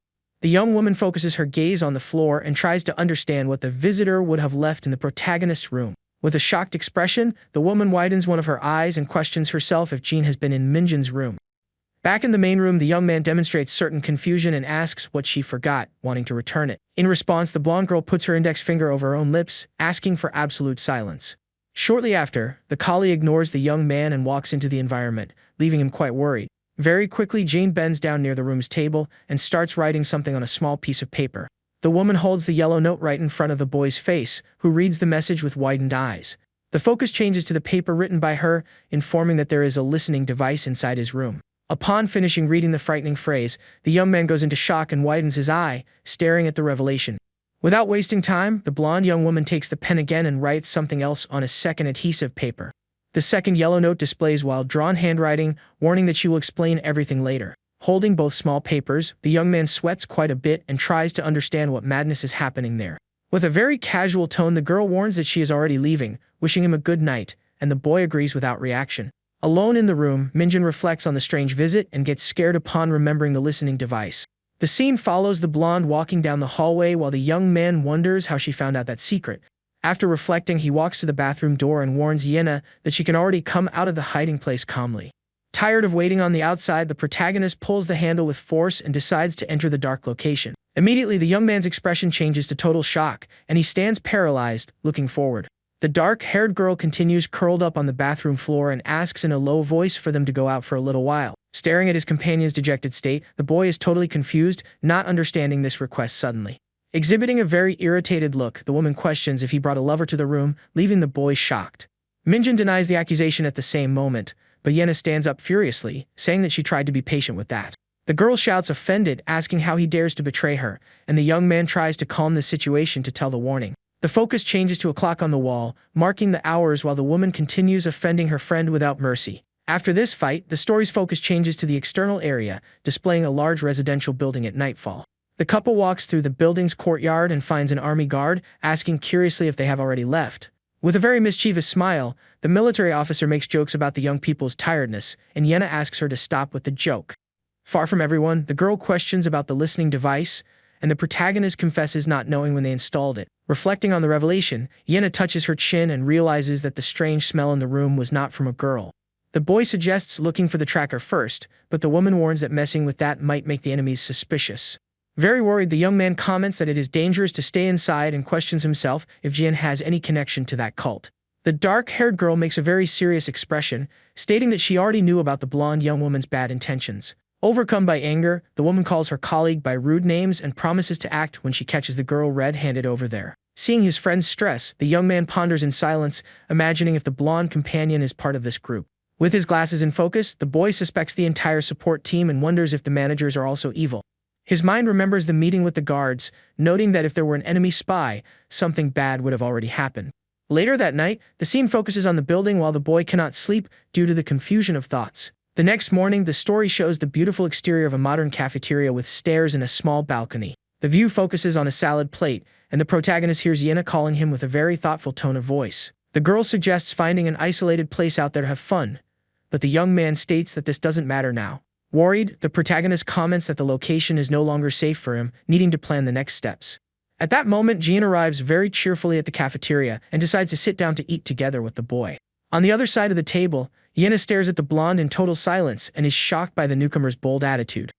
Speaker 1: The young woman focuses her gaze on the floor and tries to understand what the visitor would have left in the protagonist's room. With a shocked expression, the woman widens one of her eyes and questions herself if Jean has been in Minjin's room. Back in the main room, the young man demonstrates certain confusion and asks what she forgot, wanting to return it. In response, the blonde girl puts her index finger over her own lips, asking for absolute silence. Shortly after, the collie ignores the young man and walks into the environment, leaving him quite worried. Very quickly, Jane bends down near the room's table and starts writing something on a small piece of paper. The woman holds the yellow note right in front of the boy's face, who reads the message with widened eyes. The focus changes to the paper written by her, informing that there is a listening device inside his room. Upon finishing reading the frightening phrase, the young man goes into shock and widens his eye, staring at the revelation. Without wasting time, the blonde young woman takes the pen again and writes something else on a second adhesive paper. The second yellow note displays well-drawn handwriting, warning that she will explain everything later. holding both small papers. The young man sweats quite a bit and tries to understand what madness is happening there. With a very casual tone, the girl warns that she is already leaving, wishing him a good night, and the boy agrees without reaction. Alone in the room, Minjin reflects on the strange visit and gets scared upon remembering the listening device. The scene follows the blonde walking down the hallway while the young man wonders how she found out that secret. After reflecting, he walks to the bathroom door and warns Yena that she can already come out of the hiding place calmly. Tired of waiting on the outside, the protagonist pulls the handle with force and decides to enter the dark location. Immediately, the young man's expression changes to total shock, and he stands paralyzed, looking forward. The dark-haired girl continues curled up on the bathroom floor and asks in a low voice for them to go out for a little while. Staring at his companion's dejected state, the boy is totally confused, not understanding this request suddenly. Exhibiting a very irritated look, the woman questions if he brought a lover to the room, leaving the boy shocked. Minjin denies the accusation at the same moment, but Yena stands up furiously, saying that she tried to be patient with that. The girl shouts offended, asking how he dares to betray her, and the young man tries to calm the situation to tell the warning. The focus changes to a clock on the wall, marking the hours while the woman continues offending her friend without mercy. After this fight, the story's focus changes to the external area, displaying a large residential building at nightfall. The couple walks through the building's courtyard and finds an army guard, asking curiously if they have already left. With a very mischievous smile, the military officer makes jokes about the young people's tiredness, and Yena asks her to stop with the joke. Far from everyone, the girl questions about the listening device, and the protagonist confesses not knowing when they installed it. Reflecting on the revelation, Yena touches her chin and realizes that the strange smell in the room was not from a girl. The boy suggests looking for the tracker first, but the woman warns that messing with that might make the enemies suspicious. Very worried, the young man comments that it is dangerous to stay inside and questions himself if Jian has any connection to that cult. The dark-haired girl makes a very serious expression, stating that she already knew about the blonde young woman's bad intentions. Overcome by anger, the woman calls her colleague by rude names and promises to act when she catches the girl red-handed over there. Seeing his friend's stress, the young man ponders in silence, imagining if the blonde companion is part of this group. With his glasses in focus, the boy suspects the entire support team and wonders if the managers are also evil. His mind remembers the meeting with the guards, noting that if there were an enemy spy, something bad would have already happened. Later that night, the scene focuses on the building while the boy cannot sleep due to the confusion of thoughts. The next morning, the story shows the beautiful exterior of a modern cafeteria with stairs and a small balcony. The view focuses on a salad plate, and the protagonist hears Yena calling him with a very thoughtful tone of voice. The girl suggests finding an isolated place out there to have fun, but the young man states that this doesn't matter now. Worried, the protagonist comments that the location is no longer safe for him, needing to plan the next steps. At that moment, Jian arrives very cheerfully at the cafeteria and decides to sit down to eat together with the boy. On the other side of the table, Yena stares at the blonde in total silence and is shocked by the newcomer's bold attitude.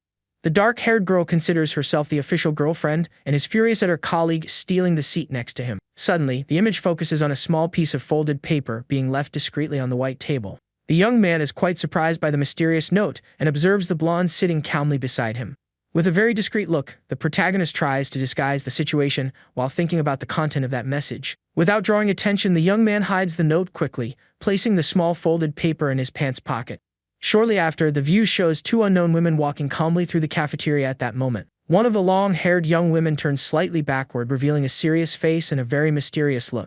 Speaker 1: The dark-haired girl considers herself the official girlfriend and is furious at her colleague stealing the seat next to him. Suddenly, the image focuses on a small piece of folded paper being left discreetly on the white table. The young man is quite surprised by the mysterious note and observes the blonde sitting calmly beside him. With a very discreet look, the protagonist tries to disguise the situation while thinking about the content of that message. Without drawing attention, the young man hides the note quickly, placing the small folded paper in his pants pocket. Shortly after, the view shows two unknown women walking calmly through the cafeteria at that moment. One of the long-haired young women turns slightly backward, revealing a serious face and a very mysterious look.